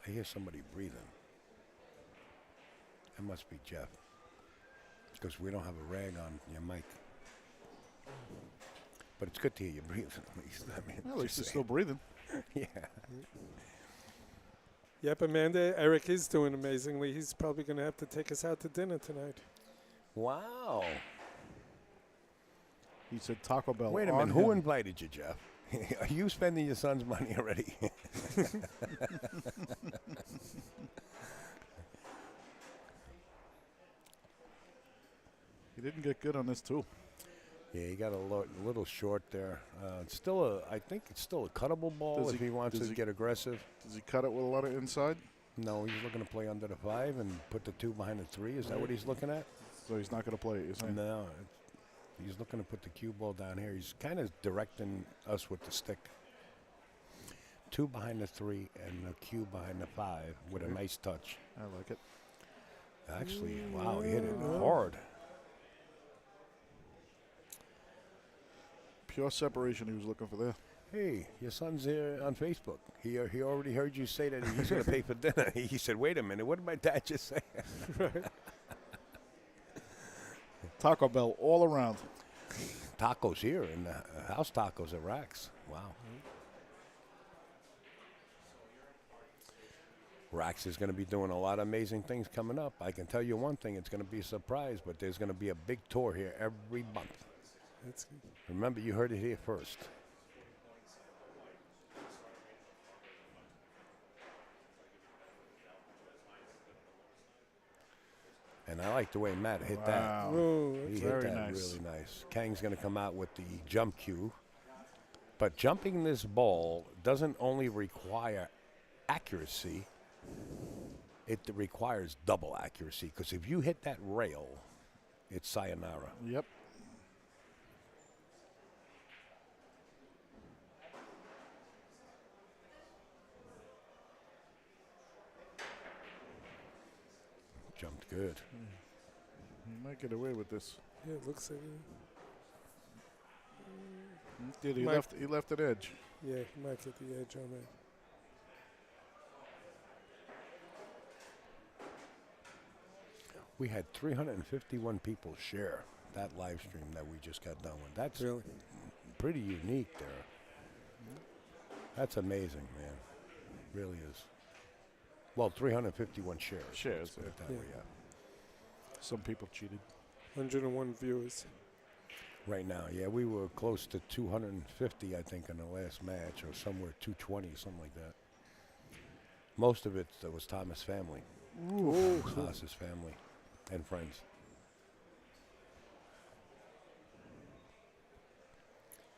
I hear somebody breathing. That must be Jeff. Because we don't have a rag on your mic. But it's good to hear you breathing at least. I mean, Well, at least just he's still breathing. yeah. Yep, Amanda. Eric is doing amazingly. He's probably going to have to take us out to dinner tonight. Wow. He said Taco Bell. Wait a on minute. Who him. invited you, Jeff? Are you spending your son's money already? He didn't get good on this, too. Yeah, he got a little short there. It's still I think it's still a cuttable ball Does if he- he wants does to he- get aggressive. Does he cut it with a lot of inside? No, he's looking to play under the 5 and put the 2 behind the 3. Is that what he's looking at? So he's not going to play it, you're saying? No, he's looking to put the cue ball down here. He's kind of directing us with the stick. 2 behind the 3 and the cue behind the 5 with a nice touch. I like it. Actually, wow, he hit it hard. Pure separation he was looking for there. Hey, your son's here on Facebook. He already heard you say that he's going to pay for dinner. He said, wait a minute, what did my dad just say? Taco Bell all around. Tacos here and house tacos at Raxx. Wow. Raxx is going to be doing a lot of amazing things coming up. I can tell you one thing, it's going to be a surprise, but there's going to be a big tour here every month. That's good. Remember, you heard it here first. And I like the way Matt hit that. Wow. Oh, He that's hit very that nice. really nice. Kang's going to come out with the jump cue. But jumping this ball doesn't only require accuracy, it requires double accuracy. Because if you hit that rail, it's sayonara. Yep. Jumped good. He might get away with this. Yeah, it looks like Did he Might- he left an edge. yeah, he might get the edge on that. We had 351 people share that live stream that we just got done with. That's Really? pretty unique there. That's amazing, man. Really is. Well, 351 shares. Shares, Let's put it that yeah. way, yeah. Some people cheated. 101 viewers. Right now, yeah, we were close to 250, I think, in the last match, or somewhere 220, something like that. Most of it was Thomas' family, Haas's family, and friends.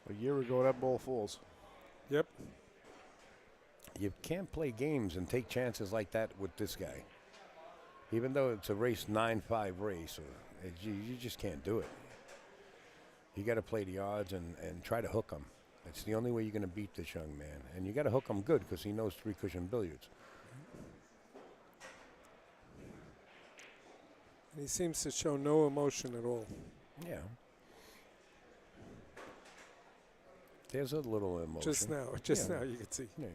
A year ago, that ball falls. Yep. You can't play games and take chances like that with this guy. Even though it's a race 9-5 race, you just can't do it. You got to play the odds and try to hook him. It's the only way you're going to beat this young man. And you got to hook him good because he knows 3-cushion billiards. He seems to show no emotion at all. Yeah. There's a little emotion. Just now you can see. Yeah.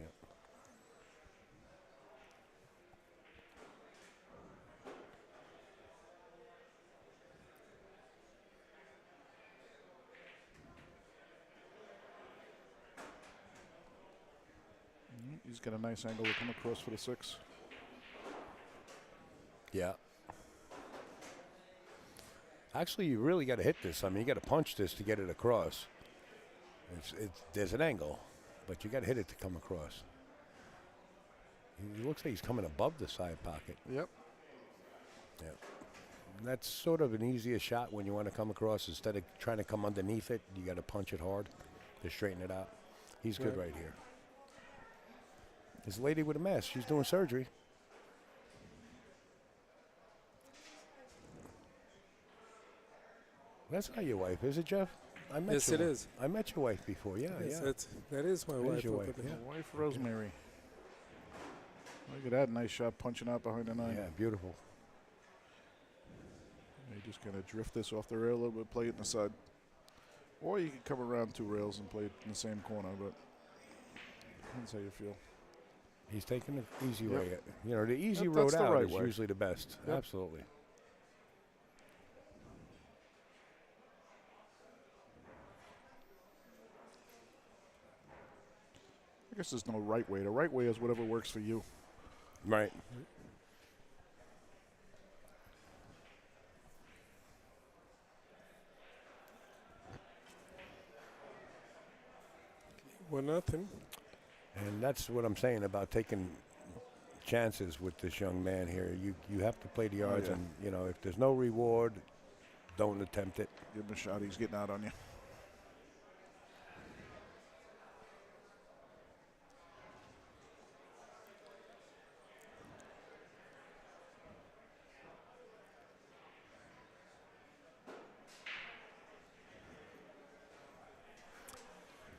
He's got a nice angle to come across for the 6. Yeah. Actually, you really got to hit this. I mean, you got to punch this to get it across. There's an angle, but you got to hit it to come across. He looks like he's coming above the side pocket. Yep. Yeah. And that's sort of an easier shot when you want to come across. Instead of trying to come underneath it, you got to punch it hard to straighten it out. He's good right here. This lady with a mask, she's doing surgery. That's not your wife, is it, Jeff? I met Yes, your it wife. is. I met your wife before. Yeah, Yes, yeah. that is my That is wife. your over wife, there. yeah. Wife Rosemary. Look at that nice shot punching out behind the nine. Yeah, beautiful. You just kind of drift this off the rail a little bit, play it in the side. Or you can come around 2 rails and play it in the same corner, but that's how you feel. He's taking the easy Yep. way. You know, the easy Yep, road that's the out right is way. usually the best. Yep. Absolutely. I guess there's no right way. The right way is whatever works for you. Right. One nothing. And that's what I'm saying about taking chances with this young man here. You have to play the odds, yeah. and you know if there's no reward, don't attempt it. Give him a shot. He's getting out on you.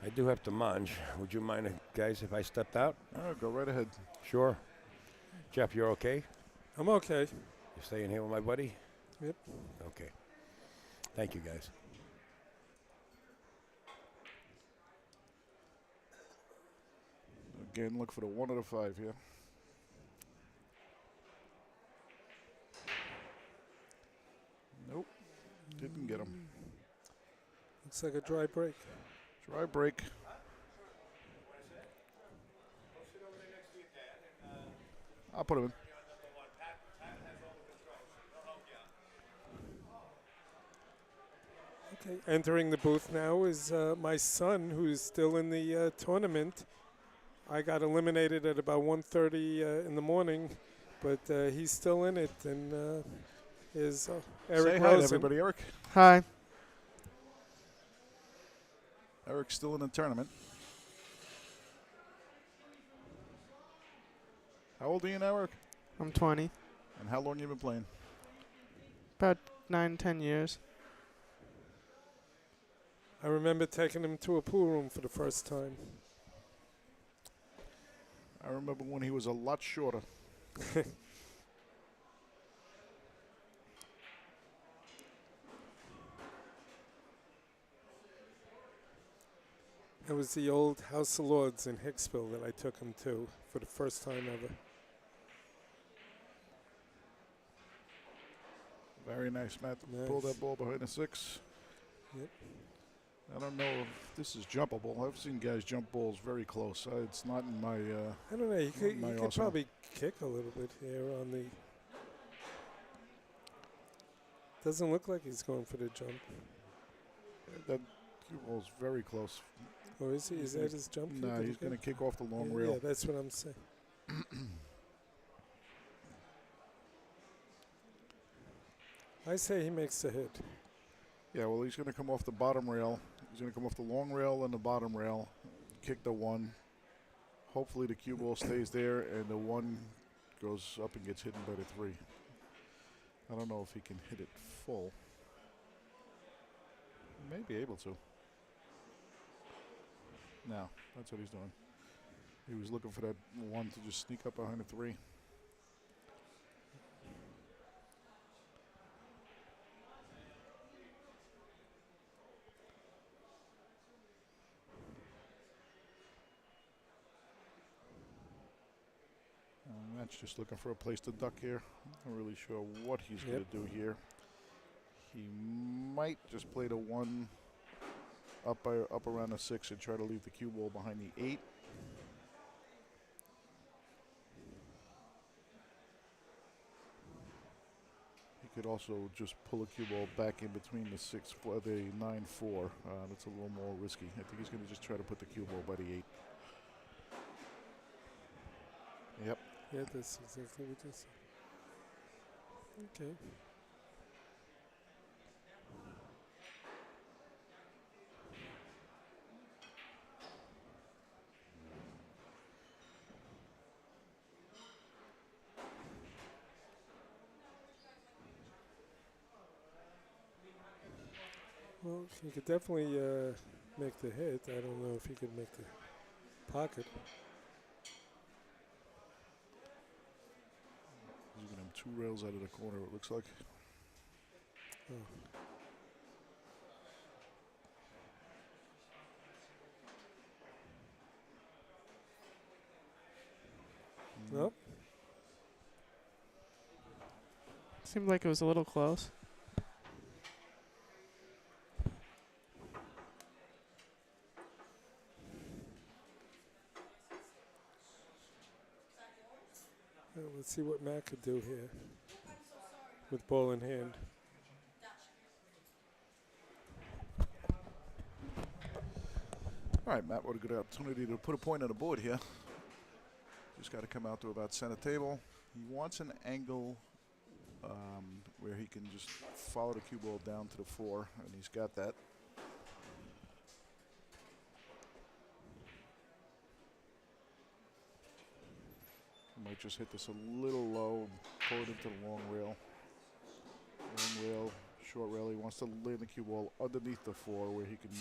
I do have to munch. Would you mind, guys, if I stepped out? Go right ahead. Sure. Jeff, you're okay? I'm okay. You staying here with my buddy? Yep. Okay. Thank you, guys. Again, look for the 1 out of 5 here. Nope. Didn't get him. Looks like a dry break. Dry break. I'll put him in. Okay. Entering the booth now is my son, who's still in the tournament. I got eliminated at about 1:30 in the morning, but he's still in it. And is Eric Say hi to Rosen. everybody, Eric. Hi, Eric's still in the tournament. How old are you now, Eric? I'm 20. And how long you been playing? About 9-10 years. I remember taking him to a pool room for the first time. I remember when he was a lot shorter. It was the old House of Lords in Hicksville that I took him to for the first time ever. Very nice, Matt. Nice. Pull that ball behind the 6. Yep. I don't know if this is jumpable. I've seen guys jump balls very close. It's not in my. I don't know. He could arsenal. probably kick a little bit here on the. Doesn't look like he's going for the jump. That cue ball's very close. Or is he? Is that his jump kick? Nah, that he he's going to got? kick off the long Yeah, rail. yeah, that's what I'm saying. I say he makes the hit. Yeah, well, he's going to come off the bottom rail. He's going to come off the long rail and the bottom rail, kick the 1. Hopefully the cue ball stays there and the 1 goes up and gets hit by the 3. I don't know if he can hit it full. He may be able to. No, that's what he's doing. He was looking for that 1 to just sneak up behind the 3. Matt's just looking for a place to duck here. Not really sure what he's going to do here. He might just play the 1 up around the 6 and try to leave the cue ball behind the 8. He could also just pull a cue ball back in between the 6-4, the 9-4. That's a little more risky. I think he's going to just try to put the cue ball by the 8. Yep. Yeah, that's exactly what this. Okay. Well, he could definitely make the hit. I don't know if he could make the pocket. He's giving him 2 rails out of the corner, it looks like. Oh. Nope. Seemed like it was a little close. Well, let's see what Matt could do here with ball in hand. All right, Matt, what a good opportunity to put a point on the board here. Just got to come out to about center table. He wants an angle where he can just follow the cue ball down to the 4, and he's got that. Might just hit this a little low, pull it into the long rail. Long rail, short rail. He wants to land the cue ball underneath the 4 where he can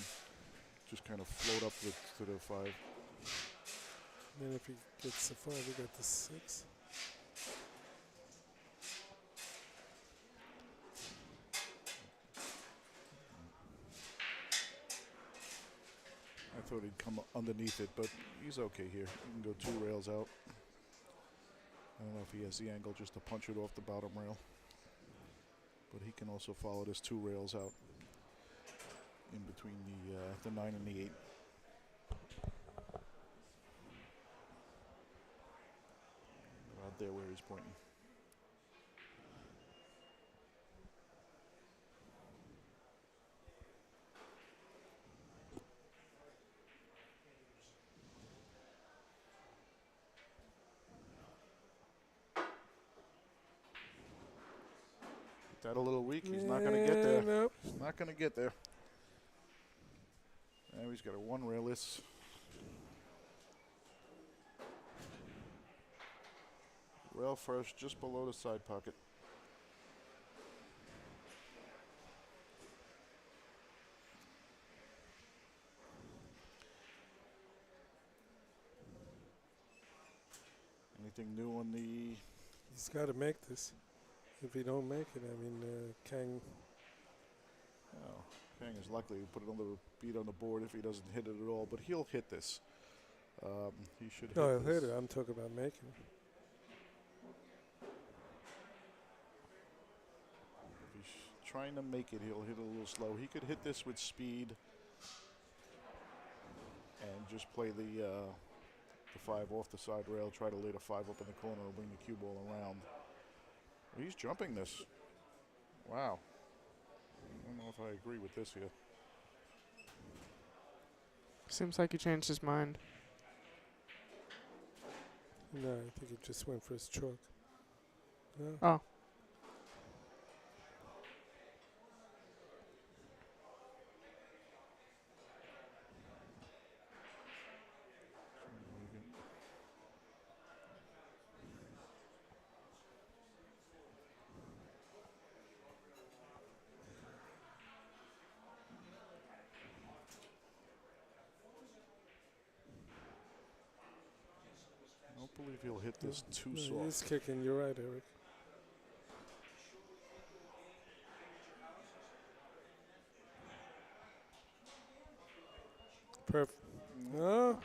just kind of float up to the 5. And then if he gets the 5, we got the 6. I thought he'd come underneath it, but he's okay here. He can go 2 rails out. I don't know if he has the angle just to punch it off the bottom rail. But he can also follow this 2 rails out in between the 9 and the 8. Out there where he's pointing. That a little weak. He's not going to get there. Nope. He's not going to get there. Now he's got a 1 railless. Rail first, just below the side pocket. Anything new on the? He's got to make this. If he don't make it, I mean, Kang. Oh, Kang is likely to put it on the beat on the board if he doesn't hit it at all. But he'll hit this. He should. No, he'll this. hit it. I'm talking about making it. If he's trying to make it, he'll hit it a little slow. He could hit this with speed and just play the 5 off the side rail. Try to lay the 5 up in the corner and bring the cue ball around. He's jumping this. Wow. I don't know if I agree with this here. Seems like he changed his mind. No, I think he just went for his chalk. No. Oh. I don't believe he'll hit this too No, soft. he is kicking. You're right, Eric. Perfect. Oh.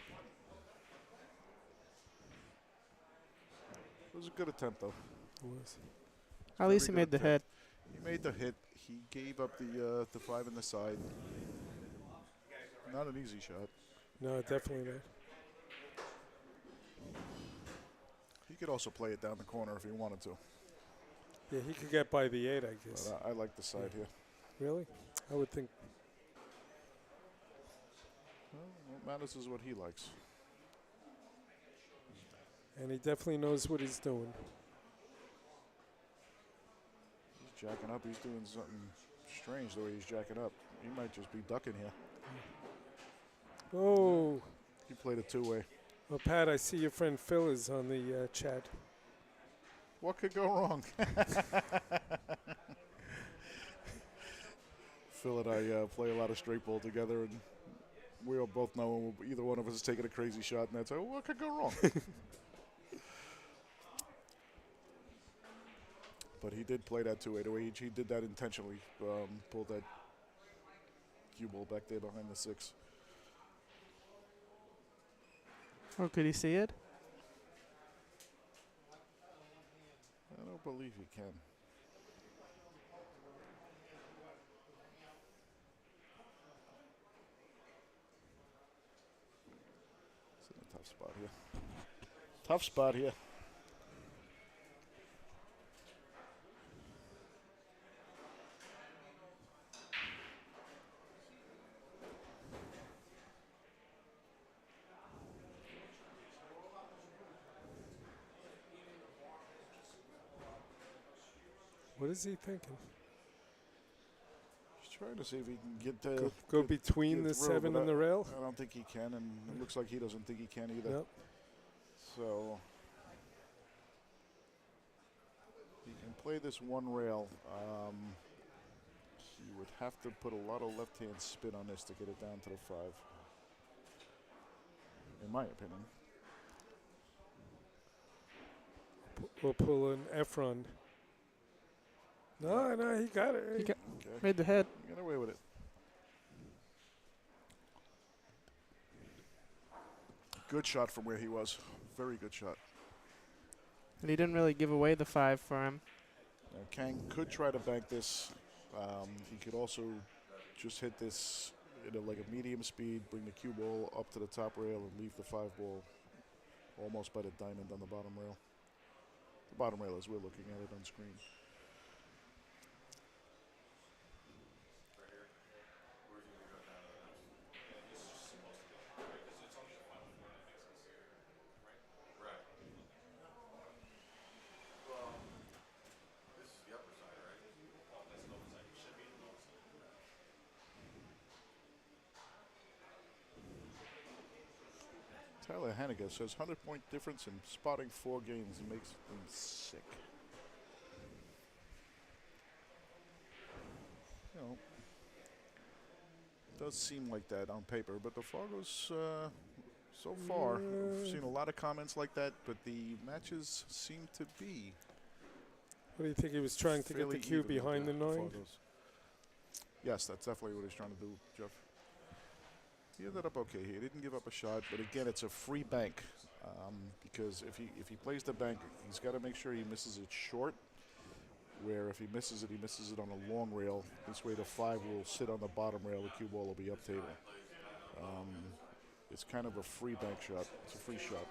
It was a good attempt, though. It was. At least he Very made good the hit. He made the hit. He gave up the 5 in the side. Not an easy shot. No, definitely not. He could also play it down the corner if he wanted to. Yeah, he could get by the 8, I guess. But I like the side here. Really? I would think. Well, what matters is what he likes. And he definitely knows what he's doing. He's jacking up. He's doing something strange the way he's jacking up. He might just be ducking here. Oh. He played a two-way. Well, Pat, I see your friend Phil is on the chat. What could go wrong? Phil and I play a lot of straight ball together, and we all both know when either one of us is taking a crazy shot, and that's what could go wrong. But he did play that two-way. The way he did that intentionally, pulled that cue ball back there behind the 6. Oh, could he see it? I don't believe he can. It's in a tough spot here. Tough spot here. What is he thinking? He's trying to see if he can get Go between the 7 and the rail? I don't think he can, and it looks like he doesn't think he can either. Yep. So he can play this one rail. He would have to put a lot of left-hand spin on this to get it down to the 5, in my opinion. We'll pull an Efron. No, he got it. He got, Okay. made the head. Get away with it. Good shot from where he was. Very good shot. And he didn't really give away the 5 for him. Now Kang could try to bank this. He could also just hit this at like a medium speed, bring the cue ball up to the top rail, and leave the 5 ball almost by the diamond on the bottom rail. The bottom rail as we're looking at it on screen. Tyler Hannigan says 100-point difference in spotting 4 games makes him sick. You know, does seem like that on paper, but the Fargos, so far, I've seen a lot of comments like that, but the matches seem to be. What do you think he was trying to get the cue behind the 9? Fargos. Yes, that's definitely what he's trying to do, Jeff. He ended up okay. He didn't give up a shot, but again, it's a free bank because if he plays the bank, he's got to make sure he misses it short. Where if he misses it on a long rail. This way, the 5 will sit on the bottom rail. The cue ball will be up table. It's kind of a free bank shot. It's a free shot.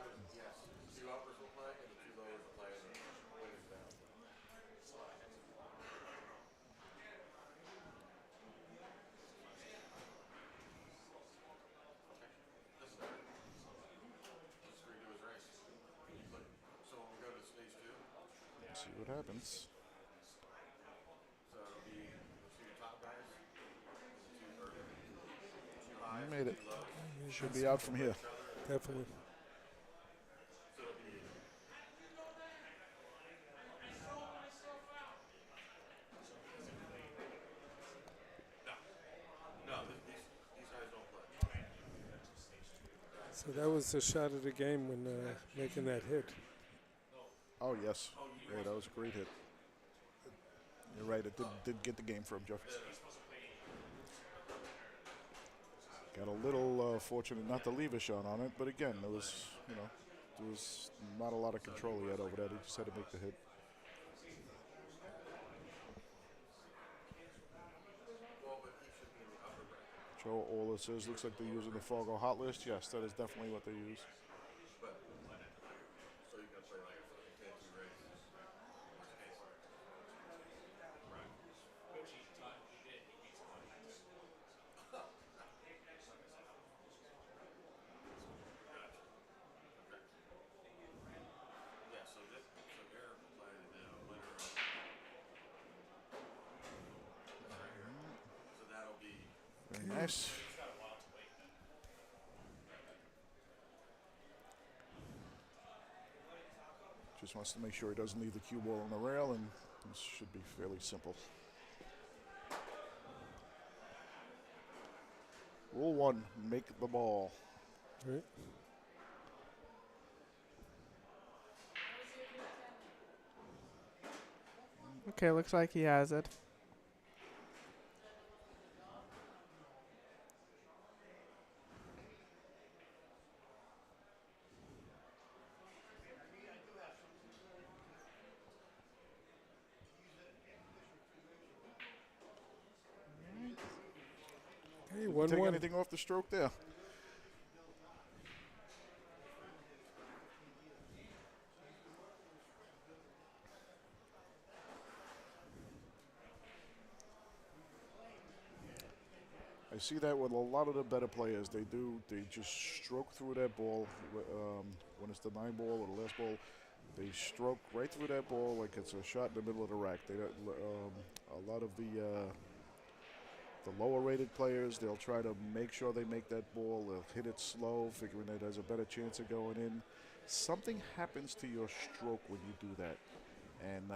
See what happens. He made it. Should be out from here. Definitely. So that was the shot of the game when making that hit. Oh, yes. Yeah, that was a great hit. You're right. It did get the game for him, Jeff. Got a little fortunate not to leave a shot on it, but again, there was not a lot of control he had over that. He just had to make the hit. Joe Ola says, looks like they're using the Fargo hot list. Yes, that is definitely what they use. Nice. Just wants to make sure he doesn't leave the cue ball on the rail, and this should be fairly simple. Rule 1, make the ball. Right. Okay, looks like he has it. Hey, Take 1-1. anything off the stroke there? I see that with a lot of the better players. They just stroke through that ball when it's the 9 ball or the last ball. They stroke right through that ball like it's a shot in the middle of the rack. They don't, a lot of the lower rated players, they'll try to make sure they make that ball. They'll hit it slow, figuring that there's a better chance of going in. Something happens to your stroke when you do that, and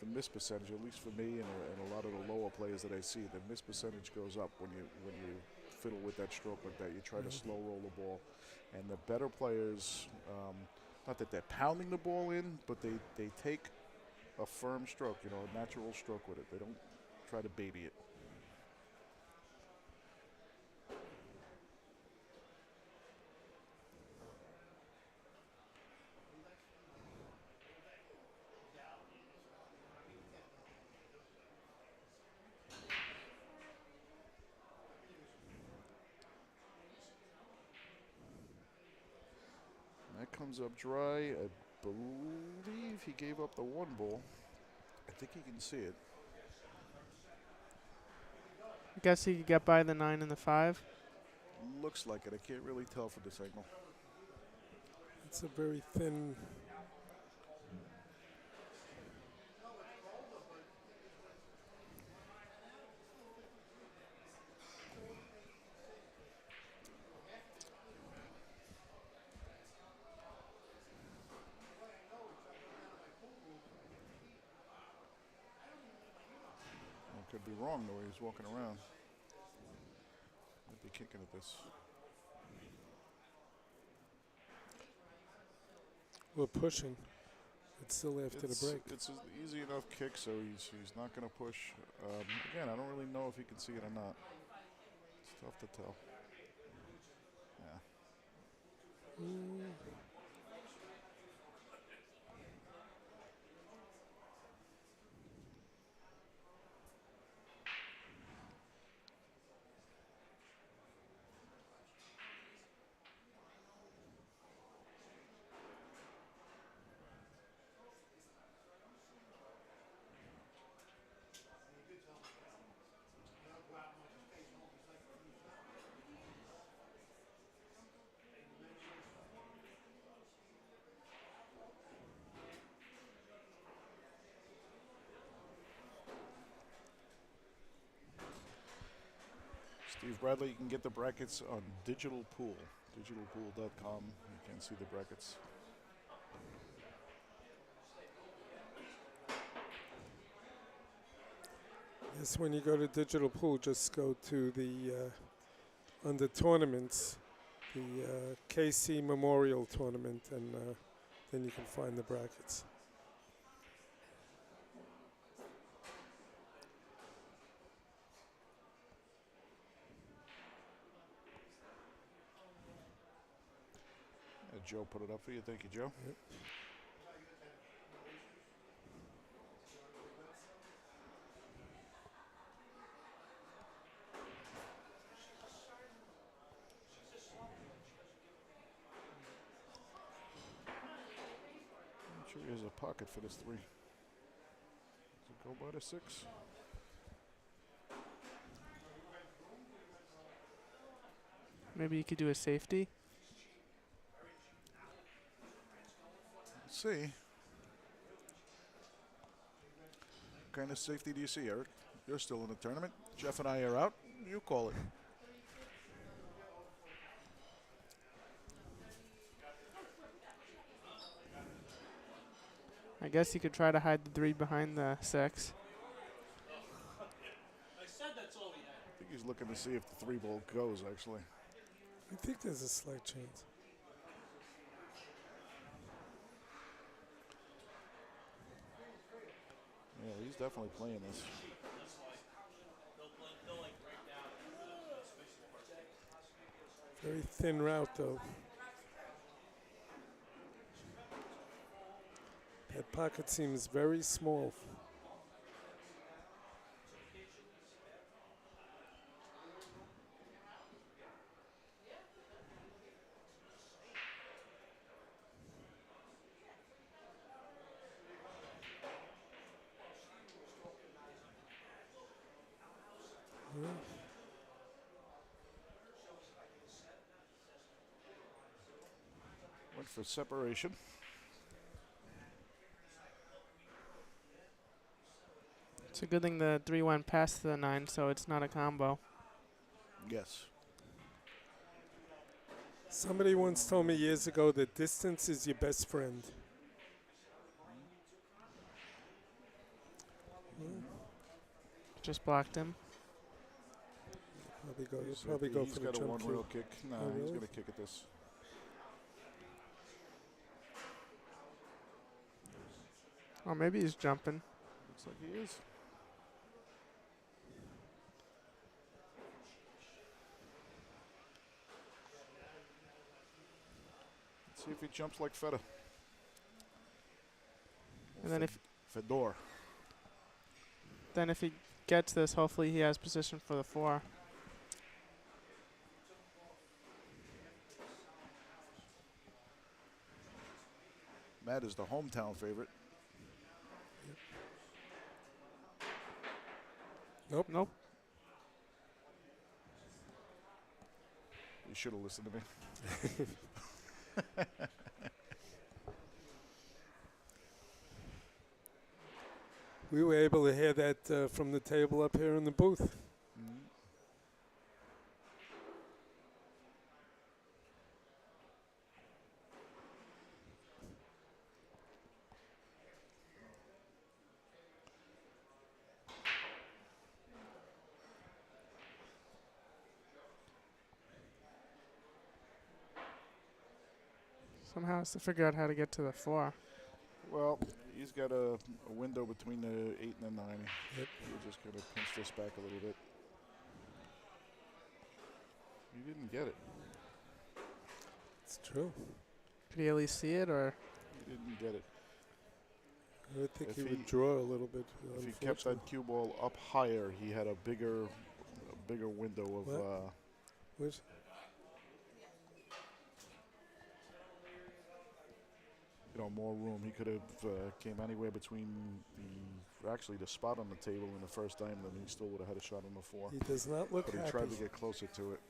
the miss percentage, at least for me and a lot of the lower players that I see, the miss percentage goes up when you fiddle with that stroke like that. You try to slow roll the ball, and the better players, not that they're pounding the ball in, but they take a firm stroke, a natural stroke with it. They don't try to baby it. That comes up dry. I believe he gave up the 1 ball. I think he can see it. I guess he could get by the 9 and the 5. Looks like it. I can't really tell from this angle. It's a very thin. I could be wrong the way he's walking around. Might be kicking at this. We're pushing. It's still after the break. It's an easy enough kick, so he's not going to push. Again, I don't really know if he can see it or not. It's tough to tell. Yeah. Steve Bradley, you can get the brackets on Digital Pool, digitalpool.com. You can see the brackets. Yes, when you go to Digital Pool, just go to the under tournaments, the KC Memorial Tournament, and then you can find the brackets. Joe put it up for you. Thank you, Joe. Yep. I'm sure he has a pocket for this 3. Does it go by the 6? Maybe you could do a safety. Let's see. What kind of safety do you see, Eric? You're still in the tournament. Jeff and I are out. You call it. I guess you could try to hide the 3 behind the 6. I said that's all he had. I think he's looking to see if the 3 ball goes, actually. I think there's a slight chance. Yeah, he's definitely playing this. Very thin route, though. That pocket seems very small. Went for separation. It's a good thing the 3 went past the 9, so it's not a combo. Yes. Somebody once told me years ago that distance is your best friend. Just blocked him. He'll probably go He's for the got a jump one kick. real kick. No, Oh, he's really? going to kick at this. Oh, maybe he's jumping. Looks like he is. Let's see if he jumps like Feta. And then if Fedor. he gets this, hopefully he has position for the 4. Matt is the hometown favorite. Nope. Nope. You should have listened to me. We were able to hear that from the table up here in the booth. Somehow has to figure out how to get to the 4. Well, he's got a window between the 8 and the 9. Yep. We're just going to pinch this back a little bit. He didn't get it. It's true. Could he at least see it, or? He didn't get it. I would think If he he- would draw a little bit. If he kept that cue ball up higher, he had a bigger window of. What? Where's More room. He could have came anywhere between the spot on the table in the first time, then he still would have had a shot on the 4. he does not look But he happy. tried to get closer to it.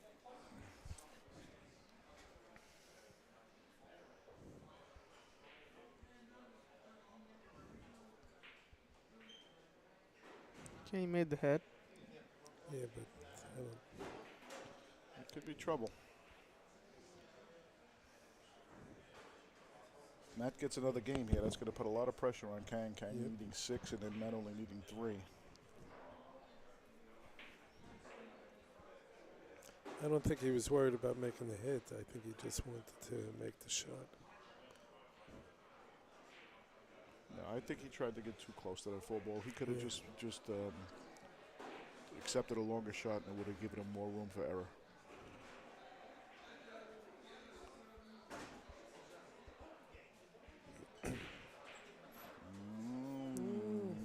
Okay, he made the hit. Yeah, but I don't. It could be trouble. Matt gets another game here. That's going to put a lot of pressure on Kang. Kang Yep. needing 6 and then Matt only needing 3. I don't think he was worried about making the hit. I think he just wanted to make the shot. No, I think he tried to get too close to that 4 ball. He could have just accepted a longer shot and it would have given him more room for error.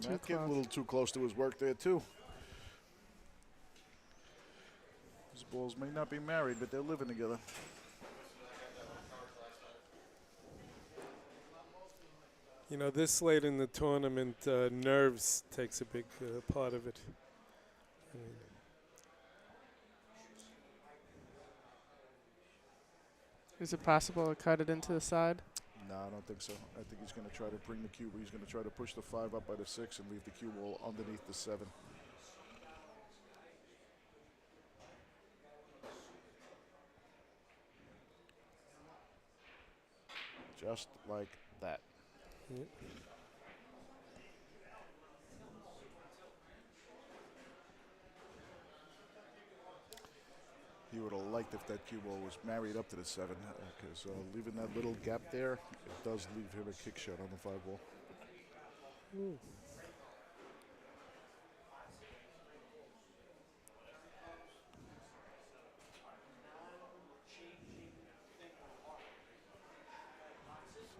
Matt getting a little too close to his work there too. His balls may not be married, but they're living together. You know, this late in the tournament, nerves takes a big part of it. I mean, Is it possible to cut it into the side? No, I don't think so. I think he's going to try to bring the cue. He's going to try to push the 5 up by the 6 and leave the cue ball underneath the 7. Just like that. Yep. He would have liked if that cue ball was married up to the 7, because leaving that little gap there, it does leave him a kick shot on the 5 ball. Ooh.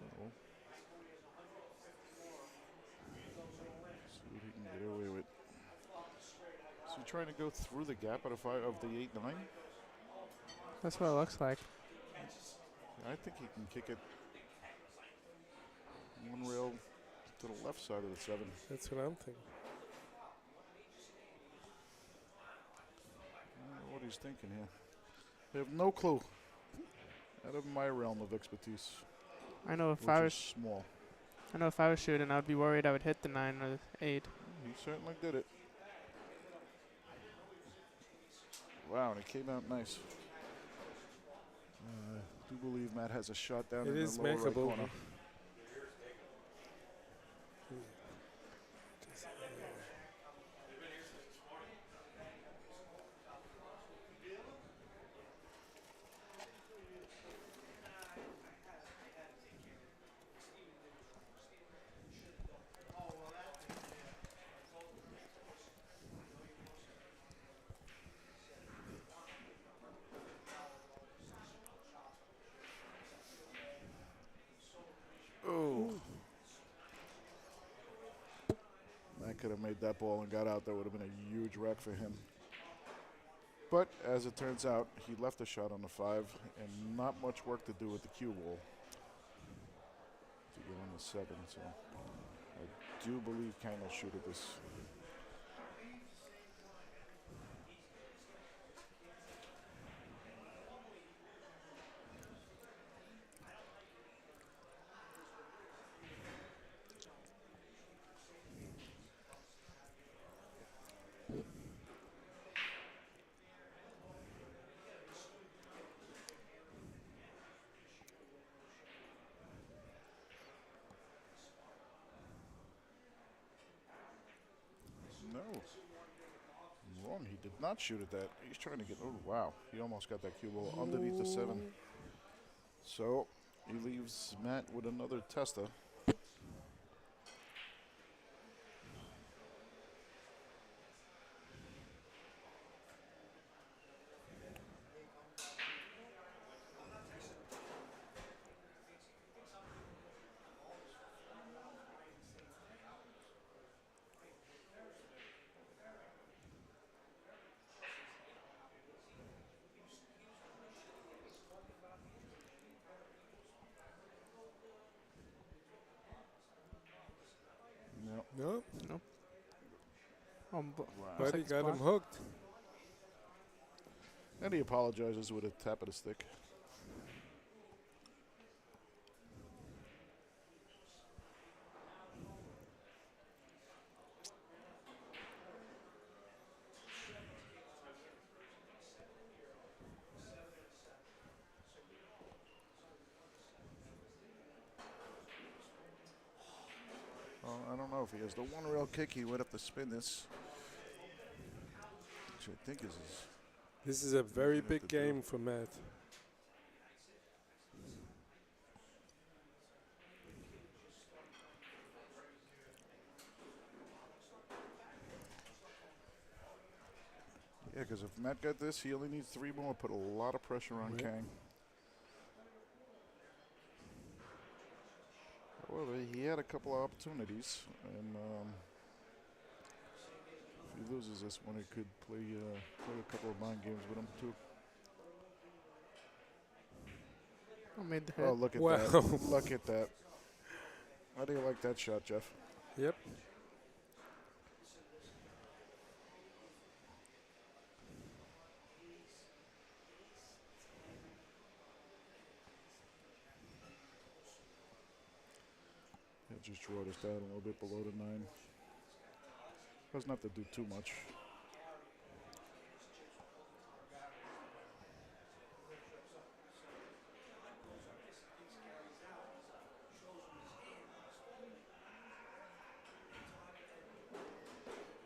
So, see what he can get away with. Is he trying to go through the gap of the 8-9? That's what it looks like. I think he can kick it one rail to the left side of the 7. That's what I'm thinking. I don't know what he's thinking here. I have no clue. Out of my realm of expertise, I know if which I is was small. I know if I was shooting, I'd be worried I would hit the 9 or the 8. He certainly did it. Wow, and it came out nice. I do believe Matt has a shot down It in is the lower right makeable. corner. Oh. Matt could have made that ball and got out. That would have been a huge wreck for him. But as it turns out, he left a shot on the 5 and not much work to do with the cue ball to get on the 7. So I do believe Kang will shoot at this. No. I'm wrong. He did not shoot at that. He's trying to get. Oh, wow. He almost got that cue ball underneath the 7. So he leaves Matt with another tester. No, Nope. Wow. but he got him hooked. And he apologizes with a tap of the stick. Well, I don't know if he has the one rail kick. He would have to spin this, which I think is his. This is a very have big to do. game for Matt. Yeah, because if Matt got this, he only needs 3 more. Put a lot of pressure on Right. Kang. However, he had a couple of opportunities, and if he loses this one, he could play a couple of mind games with him too. I made the hit. Oh, look at Wow. that! Look at that! How do you like that shot, Jeff? Yep. He'll just draw this down a little bit below the 9. Doesn't have to do too much.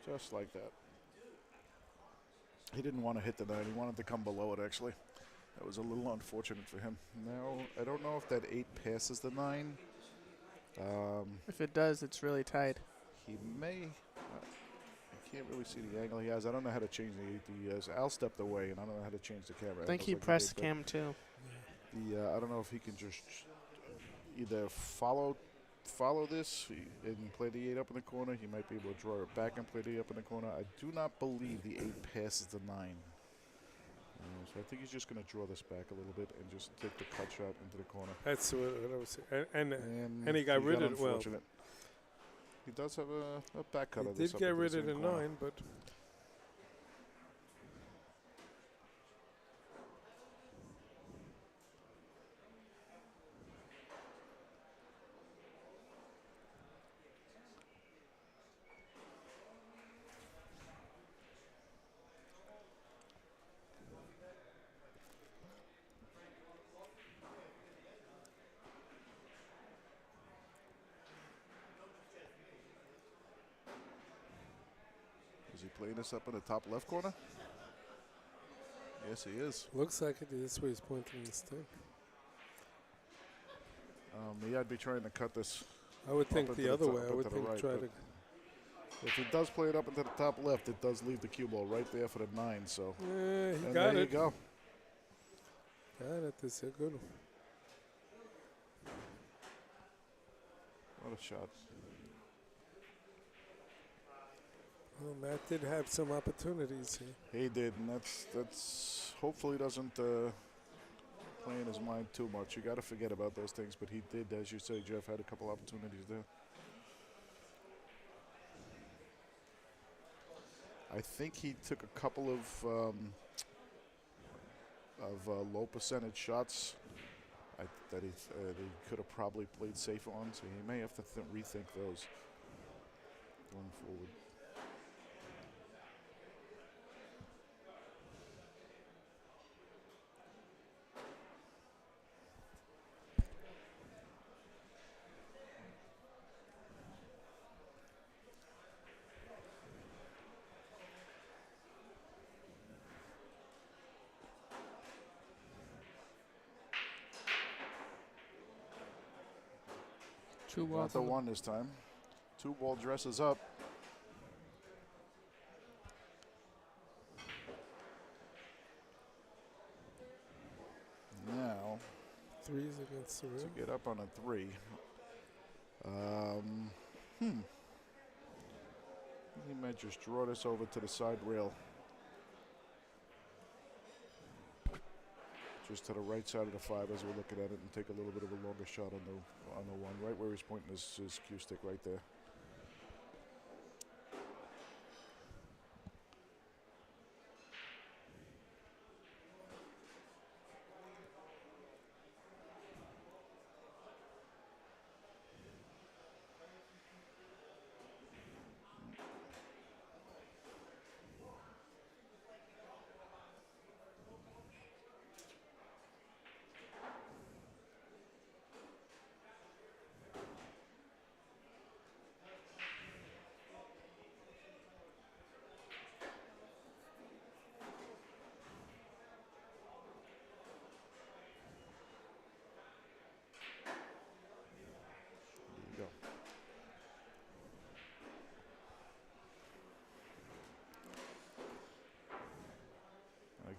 Just like that. He didn't want to hit the 9. He wanted to come below it, actually. That was a little unfortunate for him. Now, I don't know if that 8 passes the 9. If it does, it's really tight. He may. I can't really see the angle he has. I don't know how to change the Al stepped away, and I don't know how to change the camera. I think he Looks like pressed did, cam too. I don't know if he can just either follow this and play the 8 up in the corner. He might be able to draw it back and play the 8 up in the corner. I do not believe the 8 passes the 9. So I think he's just going to draw this back a little bit and just take the cut shot into the corner. That's what I was saying. And he got rid of it. Well, he does have a back cut of he this. did get rid of the 9, but Is he playing this up in the top left corner? Yes, he is. looks like it. This way he's pointing the stick. I'd be trying to cut this. I would think into the other top- way. I up would to the think right, try but to. If he does play it up into the top left, it does leave the cue ball right there for the 9. So He and got there it. you go. Got it. This is a good one. What a shot. Well, Matt did have some opportunities here. He did, and that's hopefully doesn't play in his mind too much. You got to forget about those things, but he did, as you say, Jeff, had a couple opportunities there. I think he took a couple of low percentage shots that he could have probably played safe on, so he may have to rethink those going forward. Two Not balls. the 1 this time. 2 ball dresses up. Now, 3s against the to real. get up on a 3. He might just draw this over to the side rail. Just to the right side of the 5 as we're looking at it, and take a little bit of a longer shot on the 1, right where he's pointing his cue stick right there.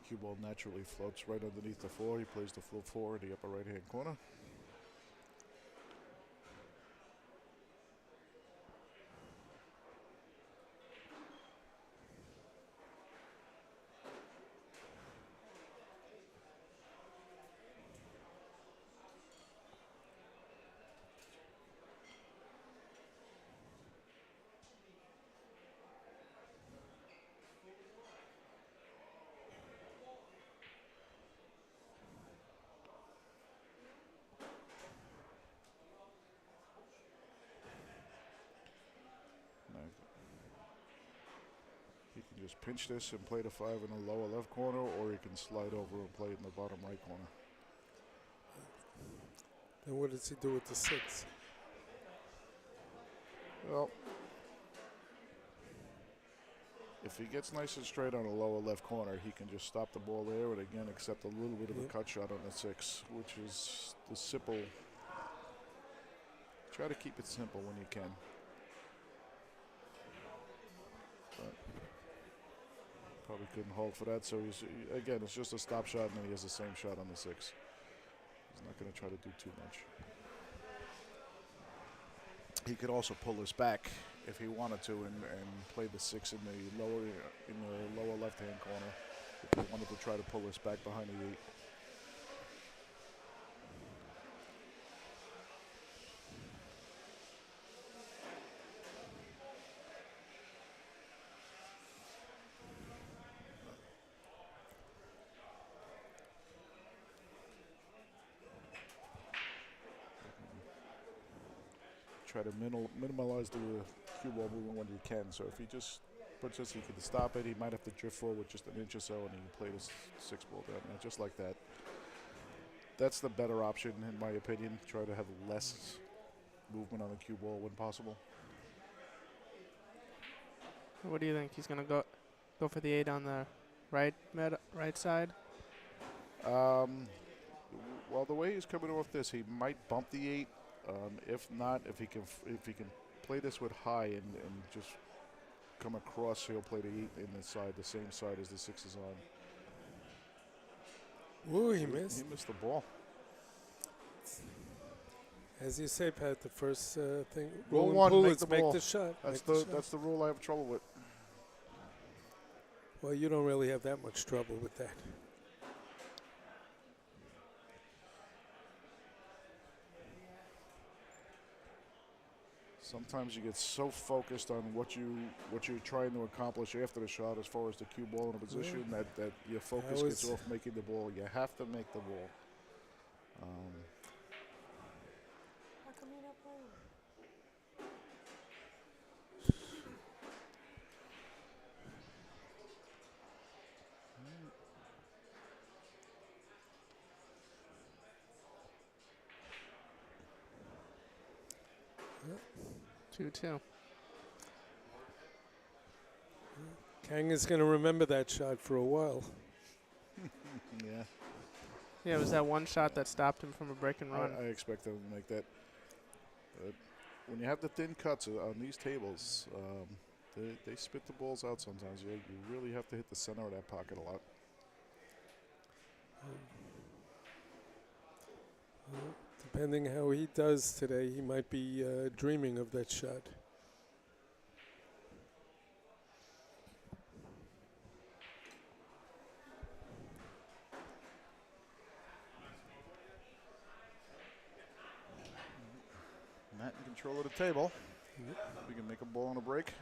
Cue ball naturally floats right underneath the 4. He plays the full 4 in the upper right-hand corner. He can just pinch this and play the 5 in the lower left corner, or he can slide over and play it in the bottom right corner. Then what does he do with the 6? Well, If he gets nice and straight on the lower left corner, he can just stop the ball there and again accept a little bit of a cut shot on the 6, which is the simple. Try to keep it simple when you can. But probably couldn't hold for that, so again, it's just a stop shot, and then he has the same shot on the 6. He's not going to try to do too much. He could also pull this back if he wanted to and play the 6 in the lower left-hand corner if he wanted to try to pull this back behind the 8. Try to minimize the cue ball movement when you can. So if he just puts this, he can stop it. He might have to drift forward just an inch or so, and he can play this 6 ball down there, just like that. That's the better option, in my opinion. Try to have less movement on the cue ball when possible. What do you think? He's gonna go for the 8 on the right side? Well, the way he's coming off this, he might bump the 8. If not, if he can play this with high and just come across, he'll play the 8 in the side, the same side as the 6 is on. Ooh, he missed. He missed the ball. As you say, Pat, the first thing. Rule and 1, pull make is the make ball. the shot. That's Make the shot. that's the rule I have trouble with. Well, you don't really have that much trouble with that. Sometimes you get so focused on what you're trying to accomplish after the shot, as far as the cue ball in a position, that your focus gets off making the ball. You have to make the ball. Yep. 2-2. Kang is going to remember that shot for a while. Yeah. Yeah, it was that one shot that stopped him from a break and run. I expect them to make that. But when you have the thin cuts on these tables, they spit the balls out sometimes. You really have to hit the center of that pocket a lot. Well, depending how he does today, he might be dreaming of that shot. Matt in control of the table. We can make a ball on a break.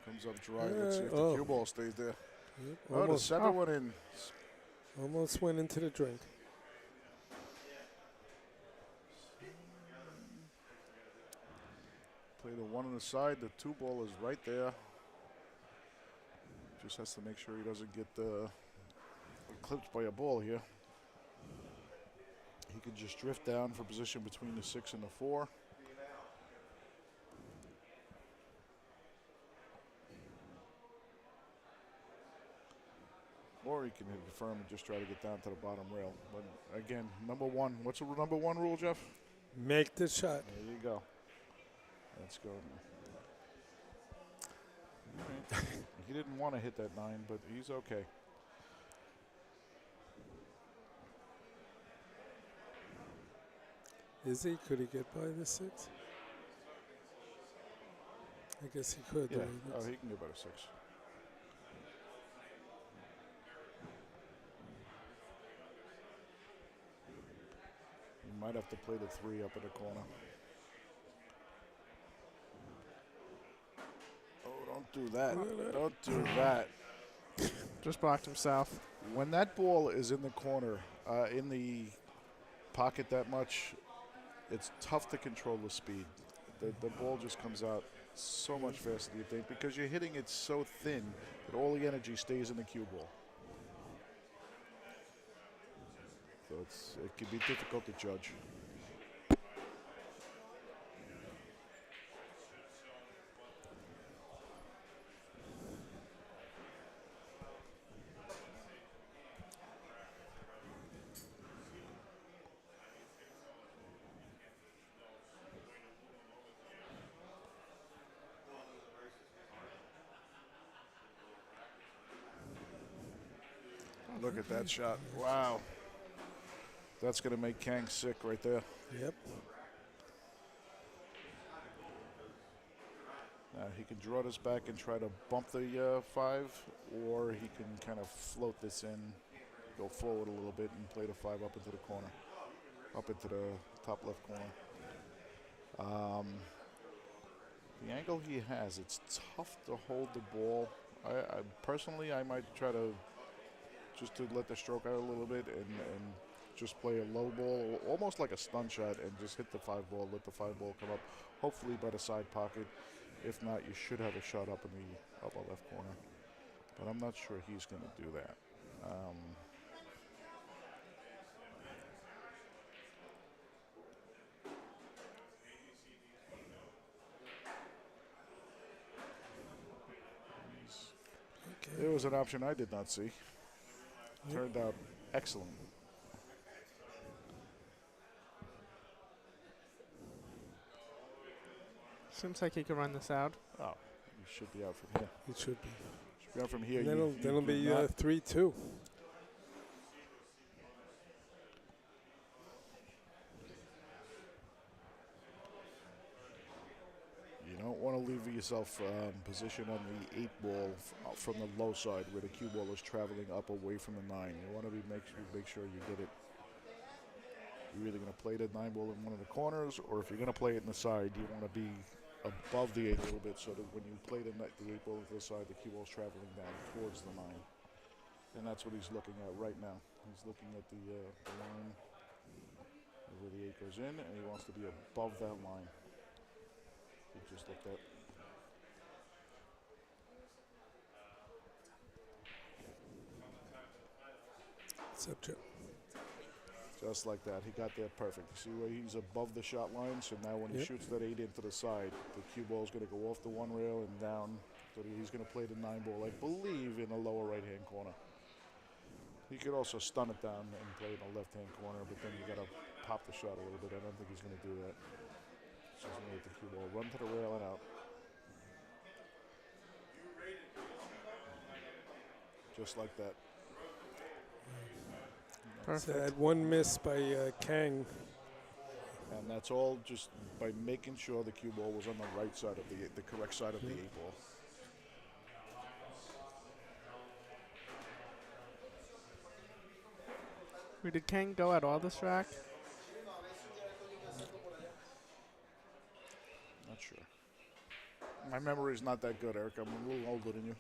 Comes up dry. Let's see if the cue ball stays there. Yep, Oh, the 7 went in. Almost went into the drink. Play the 1 on the side. The 2 ball is right there. Just has to make sure he doesn't get clipped by a ball here. He could just drift down for position between the 6 and the 4. Or he can hit it firm and just try to get down to the bottom rail. But again, number 1. What's the number 1 rule, Jeff? Make the shot. There you go. Let's go. He didn't want to hit that 9, but he's okay. Is he? Could he get by the 6? I guess he could. Yeah. though. Oh, he can get by the 6. You might have to play the 3 up in the corner. Oh, don't do that. Don't do that. Just blocked himself. When that ball is in the corner, in the pocket that much, it's tough to control the speed. The ball just comes out so much faster than you think because you're hitting it so thin that all the energy stays in the cue ball. So it can be difficult to judge. Look at that shot. Wow. That's going to make Kang sick right there. Yep. He can draw this back and try to bump the 5, or he can kind of float this in, go forward a little bit, and play the 5 up into the corner, up into the top left corner. The angle he has, it's tough to hold the ball. I personally, I might try to just to let the stroke out a little bit and just play a low ball, almost like a stun shot, and just hit the 5 ball, let the 5 ball come up, hopefully by the side pocket. If not, you should have a shot up in the upper left corner. But I'm not sure he's going to do that. There was an option I did not see. Turned out excellent. Seems like he could run this out. Oh, he should be out from here. It should be. Should be out from here. And then You it'll do be not- 3-2. You don't want to leave yourself position on the 8 ball from the low side where the cue ball is traveling up away from the 9. You want to make sure you get it. You're either going to play the 9 ball in one of the corners, or if you're going to play it in the side, you want to be above the 8 a little bit so that when you play the 8 ball to the side, the cue ball is traveling down towards the 9. And that's what he's looking at right now. He's looking at the line where the 8 goes in, and he wants to be above that line. He just looked at. Subject. Just like that. He got there perfect. You see where he's above the shot line, so now when he shoots that 8 into the side, the cue ball is going to go off the 1 rail and down. So he's going to play the 9 ball, I believe, in the lower right-hand corner. He could also stun it down and play in the left-hand corner, but then you got to pop the shot a little bit. I don't think he's going to do that. He's just going to let the cue ball run to the rail and out. Just like that. So that one miss by Kang. And that's all just by making sure the cue ball was on the right side of the correct side of the 8 ball. Did Kang go at all this rack? Not sure. My memory is not that good, Eric. I'm a little older than you.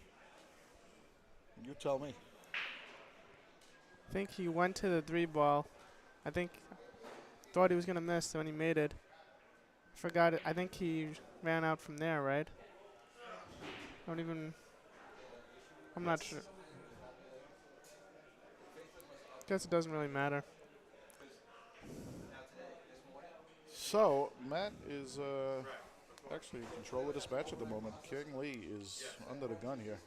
You tell me. I think he went to the 3 ball. Thought he was gonna miss when he made it. Forgot it. I think he ran out from there, right? I'm not sure. Guess it doesn't really matter. So, Matt is actually in control of this match at the moment. King Lee is under the gun here.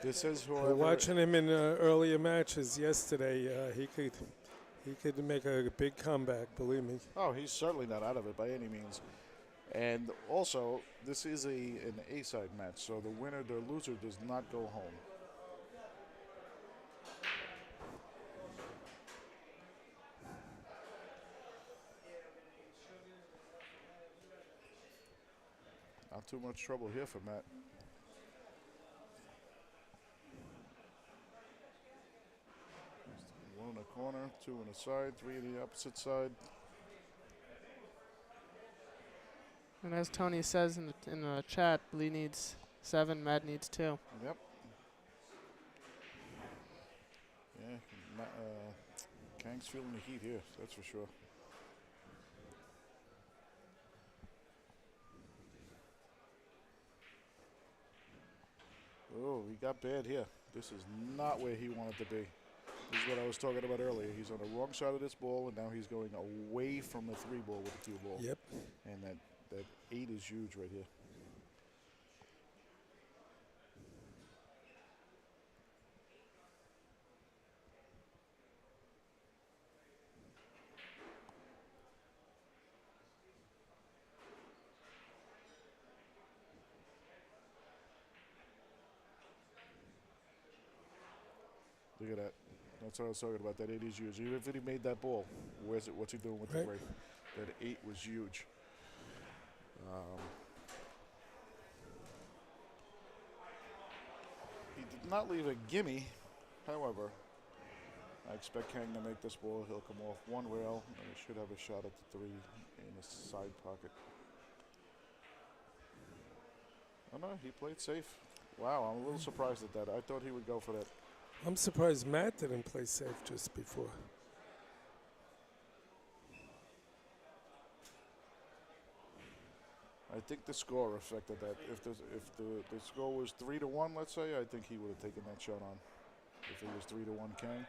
This is whoever. Watching him in earlier matches yesterday, he could make a big comeback, believe me. Oh, he's certainly not out of it by any means. And also, this is an A-side match, so the loser does not go home. Not too much trouble here for Matt. One in the corner, 2 on the side, 3 on the opposite side. And as Tony says in the chat, Lee needs 7, Matt needs 2. Yep. Yeah, Kang's feeling the heat here, that's for sure. Oh, he got bad here. This is not where he wanted to be. This is what I was talking about earlier. He's on the wrong side of this ball, and now he's going away from the 3 ball with the 2 ball. Yep. And that 8 is huge right here. Look at that. That's what I was talking about. That 8 is huge. Even if he made that ball, where's it? What's he doing with the Right. break? That 8 was huge. He did not leave a gimme. However, I expect Kang to make this ball. He'll come off one rail, and he should have a shot at the 3 in the side pocket. Oh no, he played safe. Wow, I'm a little surprised at that. I thought he would go for that. I'm surprised Matt didn't play safe just before. I think the score affected that. If the score was 3-1, let's say, I think he would have taken that shot on. If it was 3-1 Kang.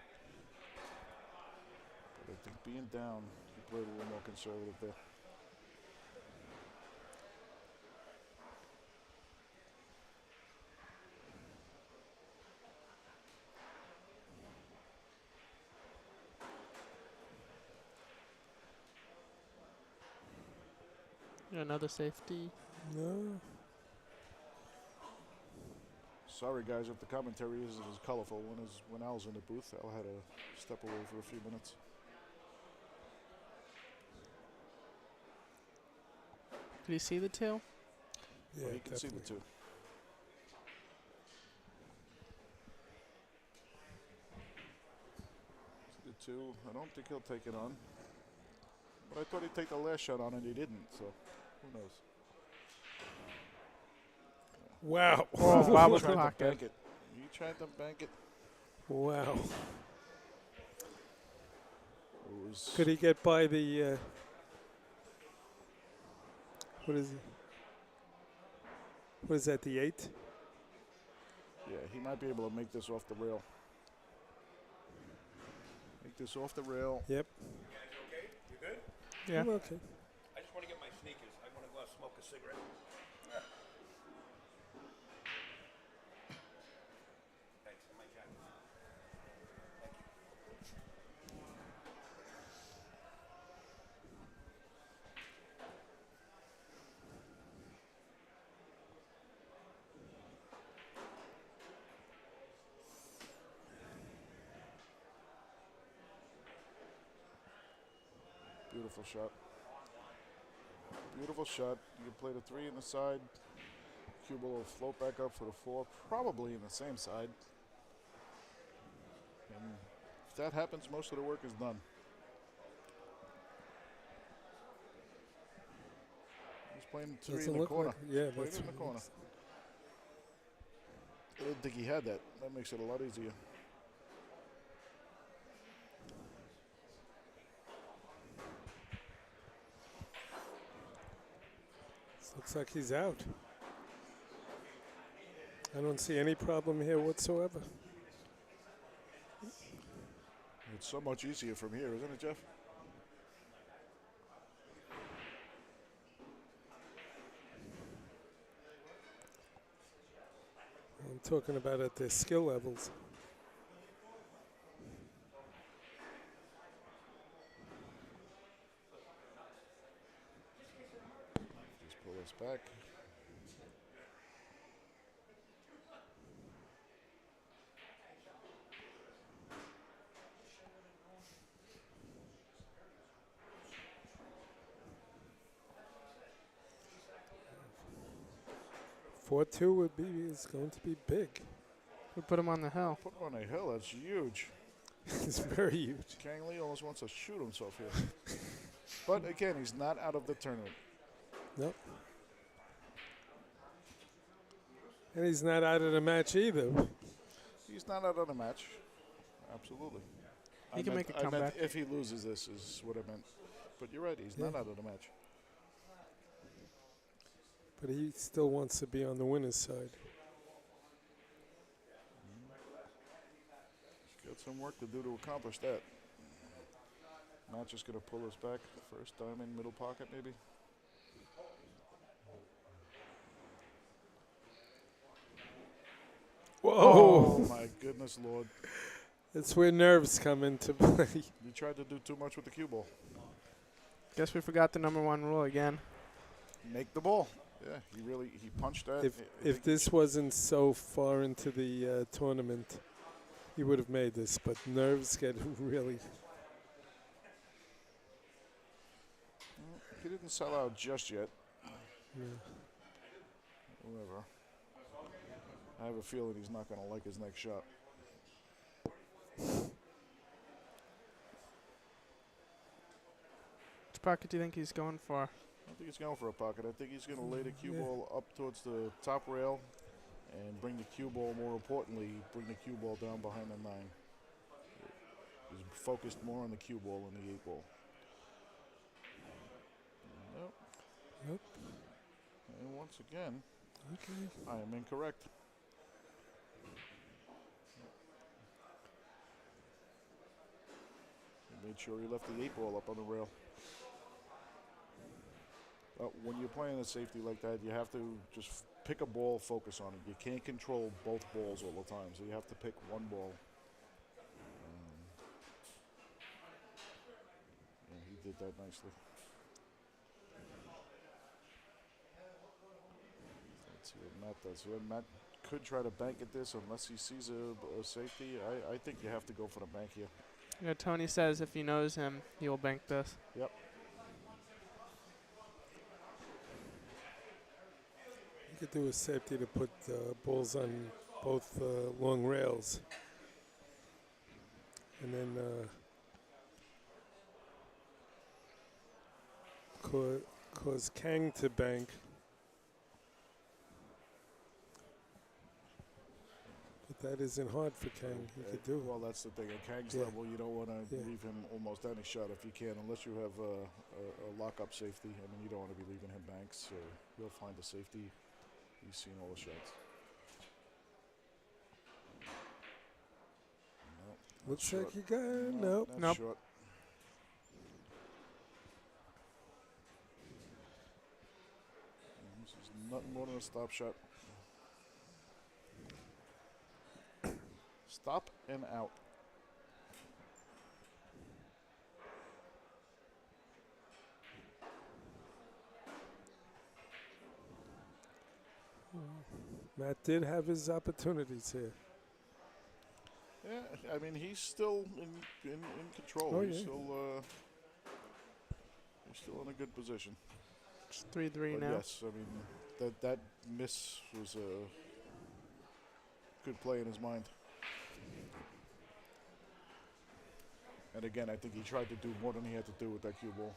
But I think being down, he played a little more conservative there. Another safety. No. Sorry guys, if the commentary isn't as colorful. When I was in the booth, I had to step away for a few minutes. Did you see the tail? Yeah, You can see the definitely. 2. See the 2. I don't think he'll take it on. But I thought he'd take the last shot on, and he didn't. So who knows? Wow. Oh, He wobble tried to pocket. bank it. He tried to bank it. Wow. It was Could he get by the, what is it? What is that, the 8? Yeah, he might be able to make this off the rail. Make this off the rail. Yep. Okay, you good? Yeah. I'm okay. I just want to get my sneakers. I want to go out and smoke a cigarette. Thanks, and my jacket. Beautiful shot. Beautiful shot. You can play the 3 in the side. Cue ball will float back up for the 4, probably in the same side. And if that happens, most of the work is done. He's playing 3 Doesn't in the look corner. like, yeah, Playing that's in the what corner. it I didn't think he had that. That makes it a lot easier. Looks like he's out. I don't see any problem here whatsoever. It's so much easier from here, isn't it, Jeff? I'm talking about at their skill levels. Just pull this back. (4-2) would be is going to be big. We put him on the hill. Put him on a hill. That's huge. It's very huge. Kang Lee almost wants to shoot himself here. But again, he's not out of the tournament. Nope. And he's not out of the match either. He's not out of the match. Absolutely. He can make a I meant comeback. if he loses this is what I meant. But you're right, he's not Yeah. out of the match. But he still wants to be on the winner's side. He's got some work to do to accomplish that. Not just going to pull us back. First time in middle pocket, maybe. Whoa! Oh, my goodness, Lord. That's where nerves come into play. You tried to do too much with the cue ball. Guess we forgot the #1 rule again. Make the ball. Yeah, he punched that. If this wasn't so far into the tournament, he would have made this, but nerves get really. He didn't sell out just yet. Yeah. Whatever. I have a feeling he's not going to like his next shot. Which pocket do you think he's going for? I don't think he's going for a pocket. I think he's going to lay the cue ball up towards the top rail and bring the cue ball, more importantly, bring the cue ball down behind the 9. He's focused more on the cue ball than the 8 ball. Nope. Nope. And once again, Okay. I am incorrect. He made sure he left the 8 ball up on the rail. When you're playing a safety like that, you have to just pick a ball, focus on it. You can't control both balls all the time, so you have to pick one ball. And he did that nicely. Let's see what Matt does here. Matt could try to bank at this unless he sees a safety. I think you have to go for the bank here. Yeah, Tony says if he knows him, he will bank this. Yep. You could do a safety to put balls on both long rails. And then cause Kang to bank. But that isn't hard for Kang. He could do it. Well, that's the thing. At Kang's level, you don't want to leave him almost any shot if you can, unless you have a lock-up safety. I mean, you don't want to be leaving him banks, so he'll find a safety. He's seen all the shots. Nope, Looks short. like you got nope. That's Nope. short. This is nothing more than a stop shot. Stop and out. Matt did have his opportunities here. Yeah, I mean he's still in control. Oh, he's yeah. still in a good position. It's 3-3 But now. yes, I mean that miss was a good play in his mind. And again, I think he tried to do more than he had to do with that cue ball.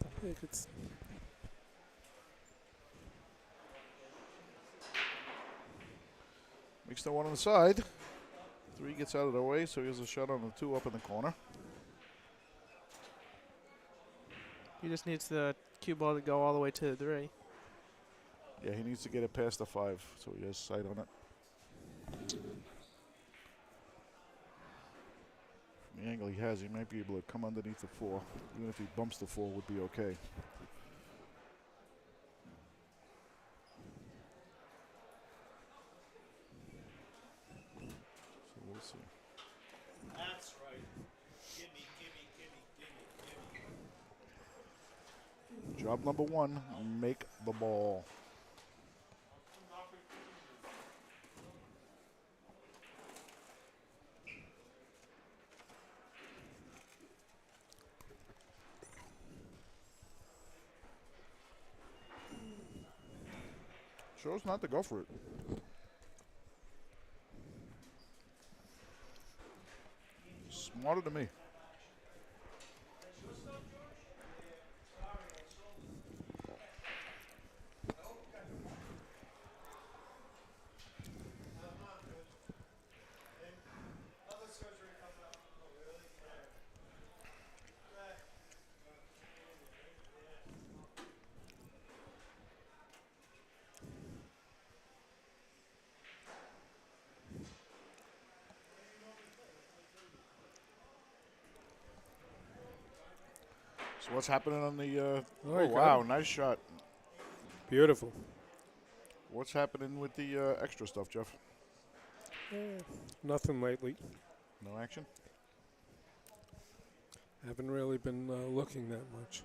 I think it's Makes the 1 on the side. 3 gets out of the way, so he has a shot on the 2 up in the corner. He just needs the cue ball to go all the way to the 3. Yeah, he needs to get it past the 5, so he has sight on it. From the angle he has, he might be able to come underneath the 4. Even if he bumps the 4, would be okay. So we'll see. That's right. Gimme, gimme. Job number 1, make the ball. Chose not to go for it. Smarter than me. So what's happening on the? Oh, Oh he got wow, him. nice shot. Beautiful. What's happening with the extra stuff, Jeff? Nothing lately. No action. Haven't really been looking that much.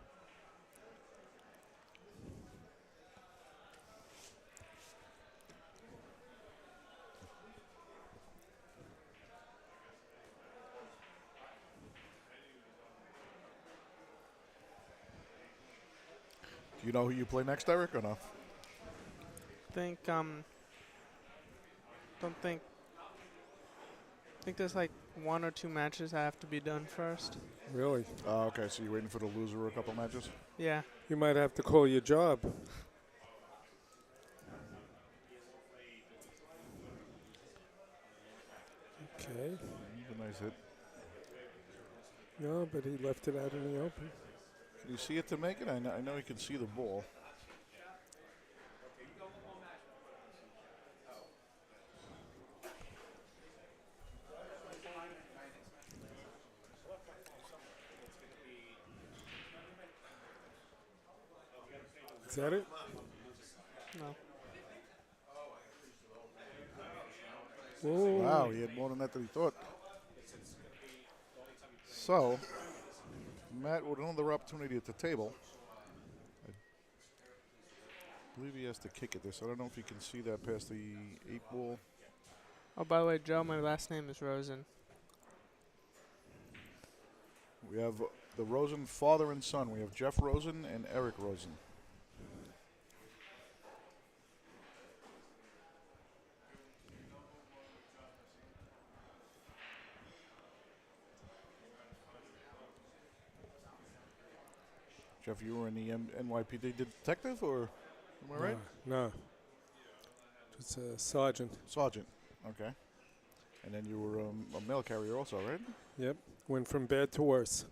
Do you know who you play next, Eric, or no? Think there's like 1 or 2 matches that have to be done first. Really? Oh, okay, so you're waiting for the loser a couple matches? Yeah. You might have to call your job. Okay. A nice hit. No, but he left it out in the open. Can you see it to make it? I know you can see the ball. Is that it? No. Whoa. Wow, he had more than that he thought. So, Matt with another opportunity at the table. I believe he has to kick at this. I don't know if you can see that past the 8 ball. Oh, by the way, Joe, my last name is Rosen. We have the Rosen father and son. We have Jeff Rosen and Eric Rosen. Jeff, you were in the NYPD detective, or am I right? No. Just a sergeant. Sergeant. Okay. And then you were a mail carrier also, right? Yep. Went from bad to worse.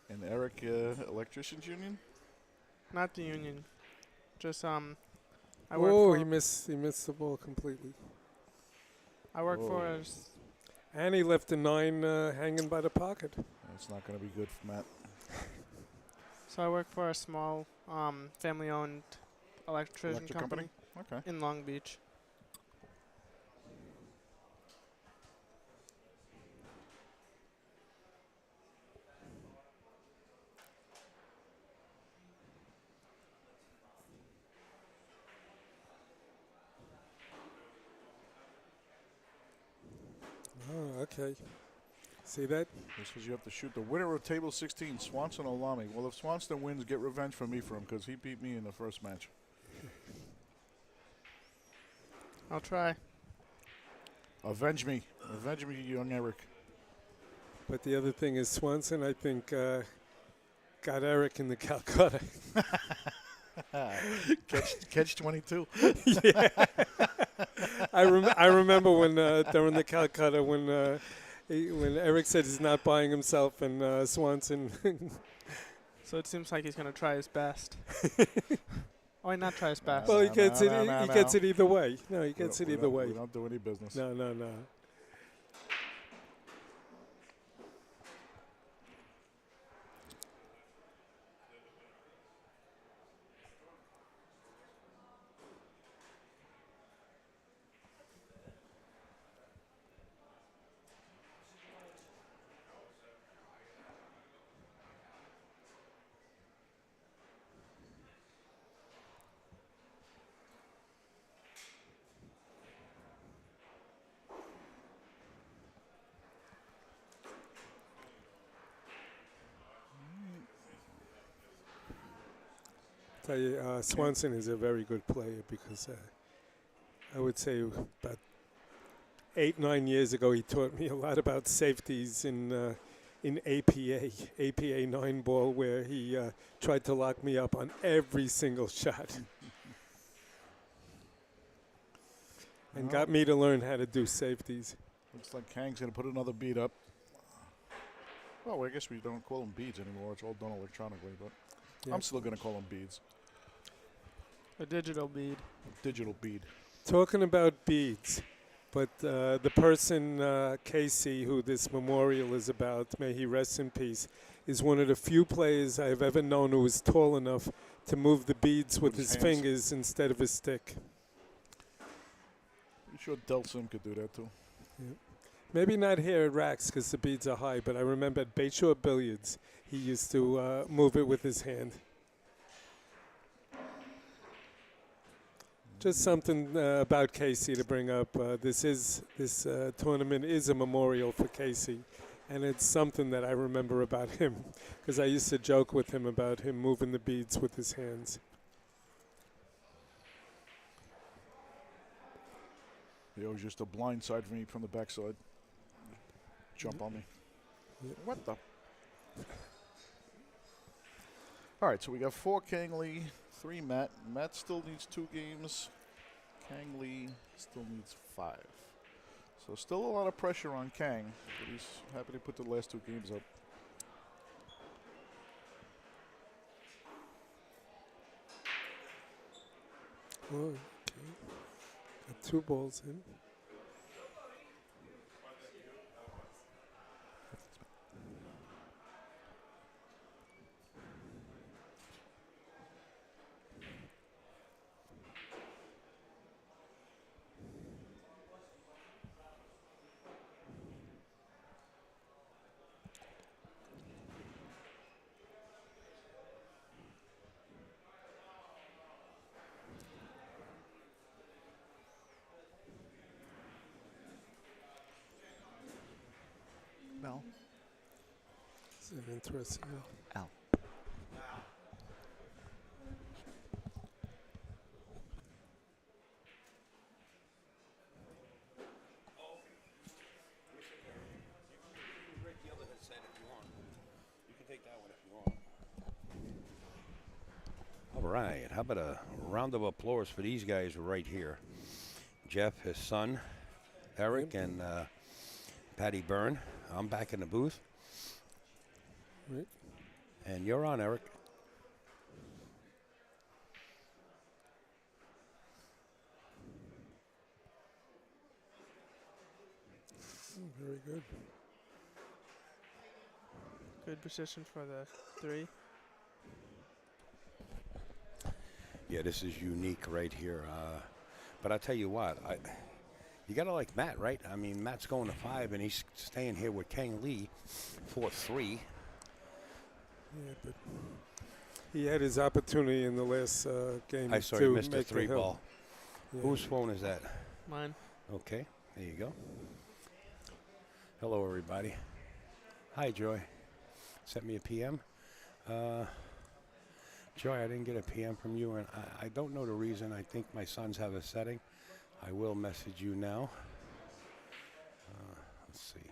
And Eric, Electricians Union? Not the union. Just I work Oh, for. he missed the ball completely. I work for. Whoa. And he left a 9 hanging by the pocket. That's not going to be good for Matt. So I work for a small family-owned electrician Electric company? Okay. in Long Beach. Oh, okay. See that? This was you have to shoot the winner of table 16, Swanson or Lamy. Well, if Swanson wins, get revenge for me for him because he beat me in the first match. I'll try. Avenge me. Avenge me, young Eric. But the other thing is Swanson, I think, got Eric in the Calcutta. Catch 22. Yeah. I remember when during the Calcutta when Eric said he's not buying himself and Swanson. So it seems like he's gonna try his best. Oh, wait, not try his best. Well, he gets it. no, He no. gets it either way. No, he gets it either way. We don't do any business. No. Tell you, Swanson is a very good player because I would say about 8-9 years ago he taught me a lot about safeties in APA 9 ball, where he tried to lock me up on every single shot and got me to learn how to do safeties. Looks like Kang's going to put another bead up. Well, I guess we don't call them beads anymore. It's all done electronically, but Yeah. I'm still going to call them beads. A digital bead. Digital bead. Talking about beads, But the person, Casey, who this memorial is about, may he rest in peace, is one of the few players I've ever known who was tall enough to move the beads with his hands. fingers instead of a stick. I'm sure Delsim could do that too. Maybe not here at Raxx because the beads are high, but I remember at Bayshore Billiards, he used to move it with his hand. Just something about Casey to bring up. This tournament is a memorial for Casey, and it's something that I remember about him because I used to joke with him about him moving the beads with his hands. It was just a blind side for me from the backside. Jump on me. What the? All right, so we got 4 Kang Lee, 3 Matt. Matt still needs 2 games. Kang Lee still needs 5. So still a lot of pressure on Kang, but he's happy to put the last 2 games up. Oh, okay. Got 2 balls in. Bell. It's an interesting. Al. All right, how about a round of applause for these guys right here? Jeff, his son, Eric, and Patty Byrne. I'm back in the booth. Right. And you're on, Eric. Very good. Good position for the 3. Yeah, this is unique right here. But I tell you what, you got to like Matt, right? I mean, Matt's going to 5, and he's staying here with Kang Lee for 3. Yeah, but he had his opportunity in the last game I saw to he missed a make 3 hill. ball. Yeah. Whose phone is that? Mine. Okay, there you go. Hello, everybody. Hi, Joy. Sent me a PM. Joy, I didn't get a PM from you, and I don't know the reason. I think my sons have a setting. I will message you now. Let's see.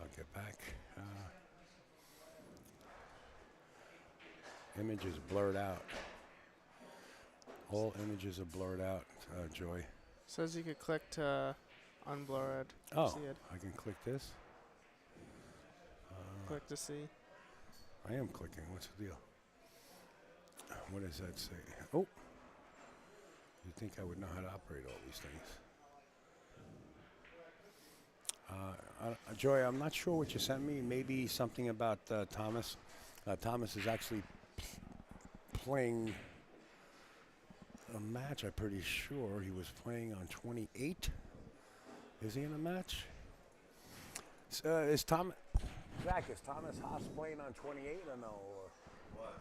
I'll get back. Image is blurred out. All images are blurred out, Joy. Says you could click to unblur it. Oh, See it. I can click this. Click to see. I am clicking. What's the deal? What does that say? Oh. You'd think I would know how to operate all these things. Joy, I'm not sure what you sent me. Maybe something about Thomas. Thomas is actually playing a match, I'm pretty sure. He was playing on 28. Is he in a match? Is Thomas... Zach, is Thomas Haas playing on 28 or no? What?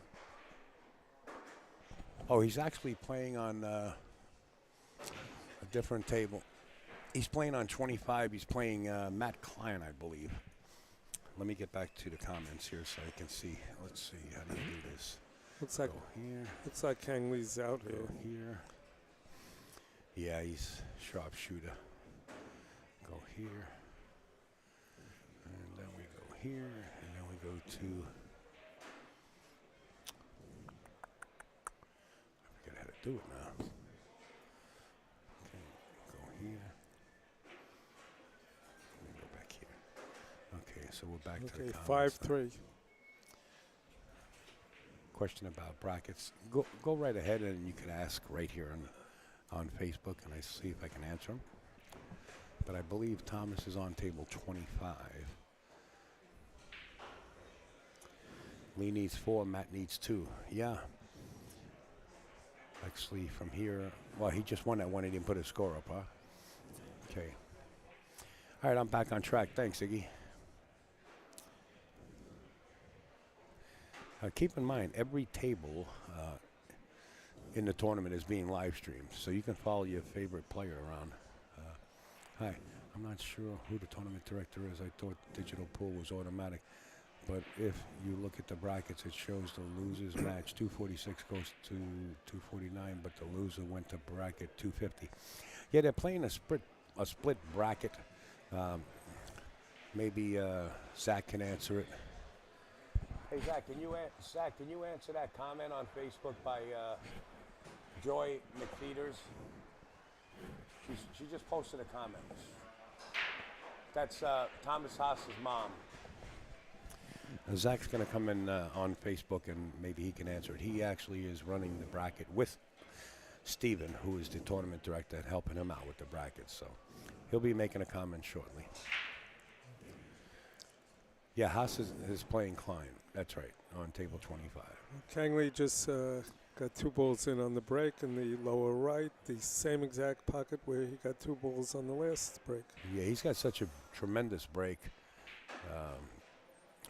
Oh, he's actually playing on a different table. He's playing on 25. He's playing Matt Klein, I believe. Let me get back to the comments here so I can see. Let's see. How do you do this? Looks like Go here. looks like Kang Lee's out Go here. here. Yeah, he's sharpshooter. Go here. And then we go here. And then we go to... I forget how to do it now. Okay, go here. Let me go back here. Okay, so we're back to the Okay, comments now. 5-3. Question about brackets. Go right ahead, and you can ask right here on Facebook, and I see if I can answer them. But I believe Thomas is on table 25. Lee needs 4, Matt needs 2. Yeah. Actually, from here, well, he just won that one. He didn't put his score up, huh? Okay. All right, I'm back on track. Thanks, Iggy. Keep in mind, every table in the tournament is being live streamed, so you can follow your favorite player around. Hi, I'm not sure who the tournament director is. I thought digital pool was automatic, but if you look at the brackets, it shows the losers match 246 goes to 249, but the loser went to bracket 250. Yeah, they're playing a split bracket. Maybe Zach can answer it. Hey Zach, can you answer that comment on Facebook by Joy McFeeters? She just posted a comment. That's Thomas Haas's mom. Zach's going to come in on Facebook and maybe he can answer it. He actually is running the bracket with Steven, who is the tournament director, and helping him out with the brackets. So he'll be making a comment shortly. Yeah, Haas is playing Klein. That's right, on table 25. Kangley just got 2 balls in on the break in the lower right, the same exact pocket where he got 2 balls on the last break. Yeah, he's got such a tremendous break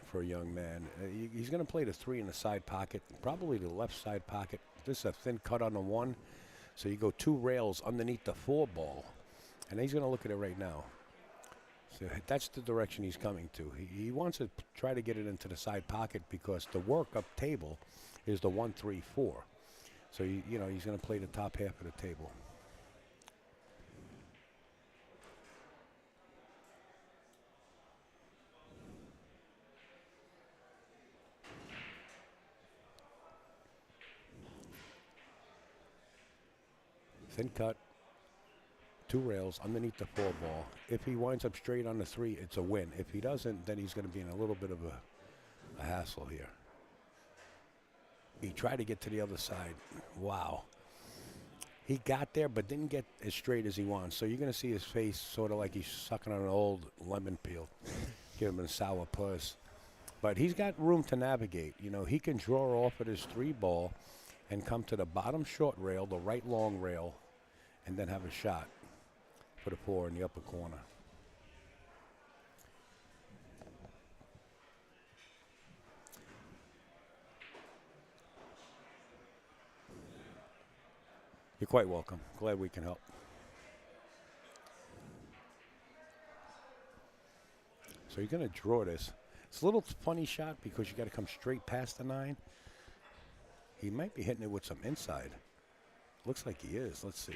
for a young man. He's going to play the 3 in the side pocket, probably the left side pocket. This is a thin cut on the 1, so you go 2 rails underneath the 4 ball, and he's going to look at it right now. So that's the direction he's coming to. He wants to try to get it into the side pocket because the work up table is the 1, 3, 4. So you know he's going to play the top half of the table. Thin cut, 2 rails underneath the 4 ball. If he winds up straight on the 3, it's a win. If he doesn't, then he's going to be in a little bit of a hassle here. He tried to get to the other side. Wow. He got there, but didn't get as straight as he wants. So you're going to see his face sort of like he's sucking on an old lemon peel. Give him a sour puss. But he's got room to navigate. You know, he can draw off at his 3 ball and come to the bottom short rail, the right long rail, and then have a shot for the 4 in the upper corner. You're quite welcome. Glad we can help. So you're going to draw this. It's a little funny shot because you got to come straight past the 9. He might be hitting it with some inside. Looks like he is. Let's see.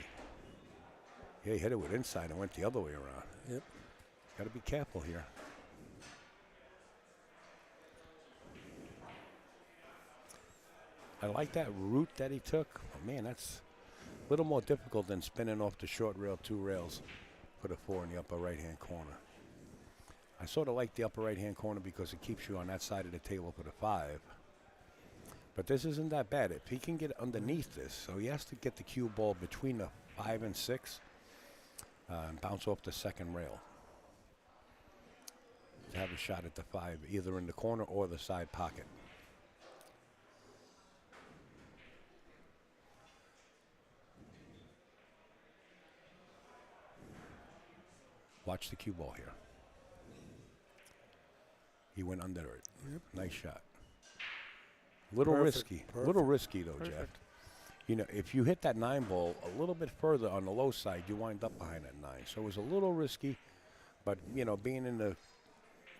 Yeah, he hit it with inside and went the other way around. Yep. Got to be careful here. I like that route that he took. Oh, man, that's a little more difficult than spinning off the short rail, 2 rails for the 4 in the upper right-hand corner. I sort of like the upper right-hand corner because it keeps you on that side of the table for the 5. But this isn't that bad. If he can get underneath this, so he has to get the cue ball between the 5 and 6 and bounce off the second rail to have a shot at the 5, either in the corner or the side pocket. Watch the cue ball here. He went under it. Yep. Nice shot. Little Perfect, risky. perfect. Little risky though, Jeff. Perfect. You know, if you hit that 9 ball a little bit further on the low side, you wind up behind that 9. So it was a little risky, but you know, being in the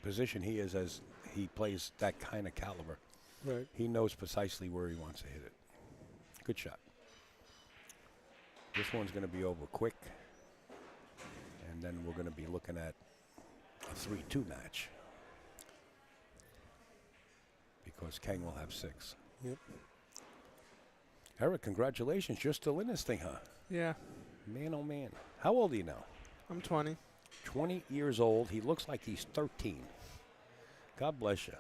position he is as he plays that kind of caliber, Right. he knows precisely where he wants to hit it. Good shot. This one's going to be over quick, and then we're going to be looking at a 3-2 match because Kang will have 6. Yep. Eric, congratulations. You're still in this thing, huh? Yeah, Man, oh man. How old are you now? I'm 20. 20 years old. He looks like he's 13. God bless you.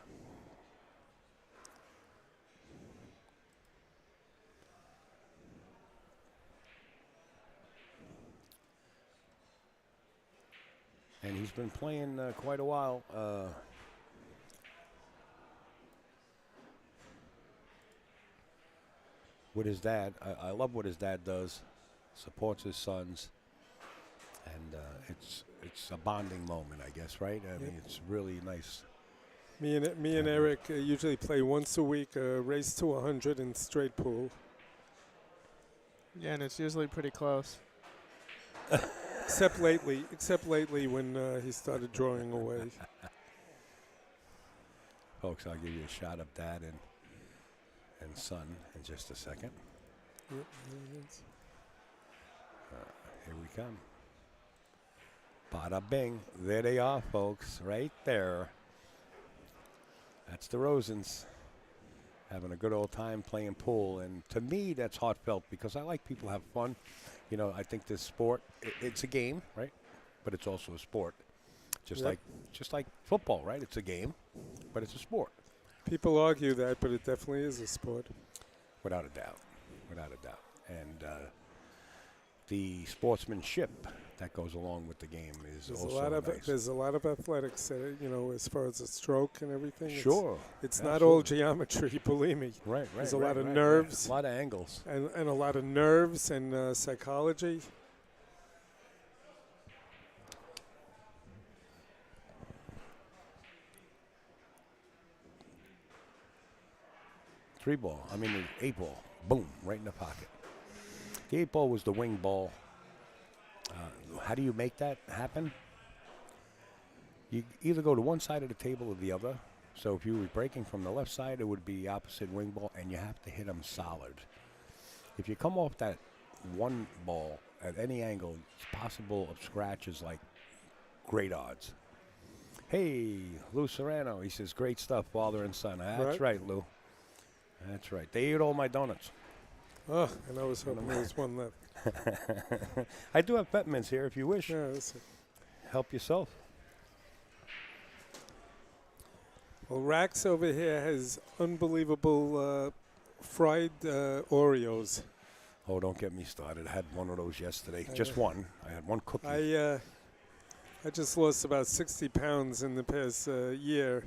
He's been playing quite a while. With his dad. I love what his dad does. Supports his sons. And it's a bonding moment, I guess, right? I mean, it's really nice. Me and Eric usually play once a week, race to 100 in straight pool. Yeah, and it's usually pretty close. Except lately when he started drawing away. Folks, I'll give you a shot of dad and son in just a second. Yep, there it is. Here we come. Bada bing. There they are, folks, right there. That's the Rosens having a good old time playing pool. And to me, that's heartfelt because I like people have fun. You know, I think this sport, it's a game, right? But it's also a sport. Just like football, right? It's a game, but it's a sport. People argue that, but it definitely is a sport. Without a doubt. Without a doubt. And the sportsmanship that goes along with the game is There's also a lot of nice. there's a lot of athletics, as far as a stroke and everything. Sure. It's not all geometry, believe me. Right. There's a lot of nerves. A lot of angles. And a lot of nerves and psychology. The 8 ball. Boom, right in the pocket. The 8 ball was the wing ball. How do you make that happen? You either go to one side of the table or the other. So if you were breaking from the left side, it would be opposite wing ball, and you have to hit them solid. If you come off that one ball at any angle, it's possible of scratches like great odds. Hey, Lou Serrano, he says, great stuff, father and son. That's right, Lou. That's right. They ate all my donuts. Oh, and I was hoping there was one left. I do have peppermints here if you wish. Yeah, that's it. Help yourself. Well, Raxx over here has unbelievable fried Oreos. Oh, don't get me started. I had one of those yesterday. Just one. I had one cookie. I just lost about 60 pounds in the past year.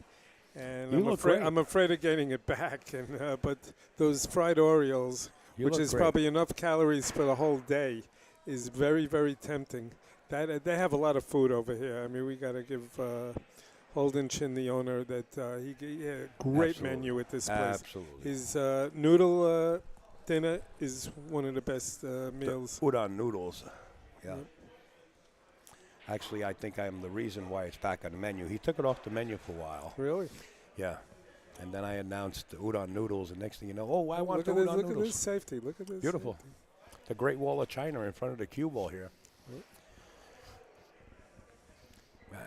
And You look great. I'm afraid of getting it back. And but those fried Oreos, which is probably enough calories for the whole day, is very, very tempting. That they have a lot of food over here. I mean, we got to give Walden Chin, the owner, that he had a great menu at this place. Absolutely. His noodle dinner is one of the best meals. The udon noodles. Yeah. Yep. Actually, I think I'm the reason why it's back on the menu. He took it off the menu for a while. Really? Yeah. And then I announced the udon noodles, and next thing you know, I want look the at this, udon look noodles. at this safety. Look at this. Beautiful. Safety. The Great Wall of China in front of the cue ball here. Yep.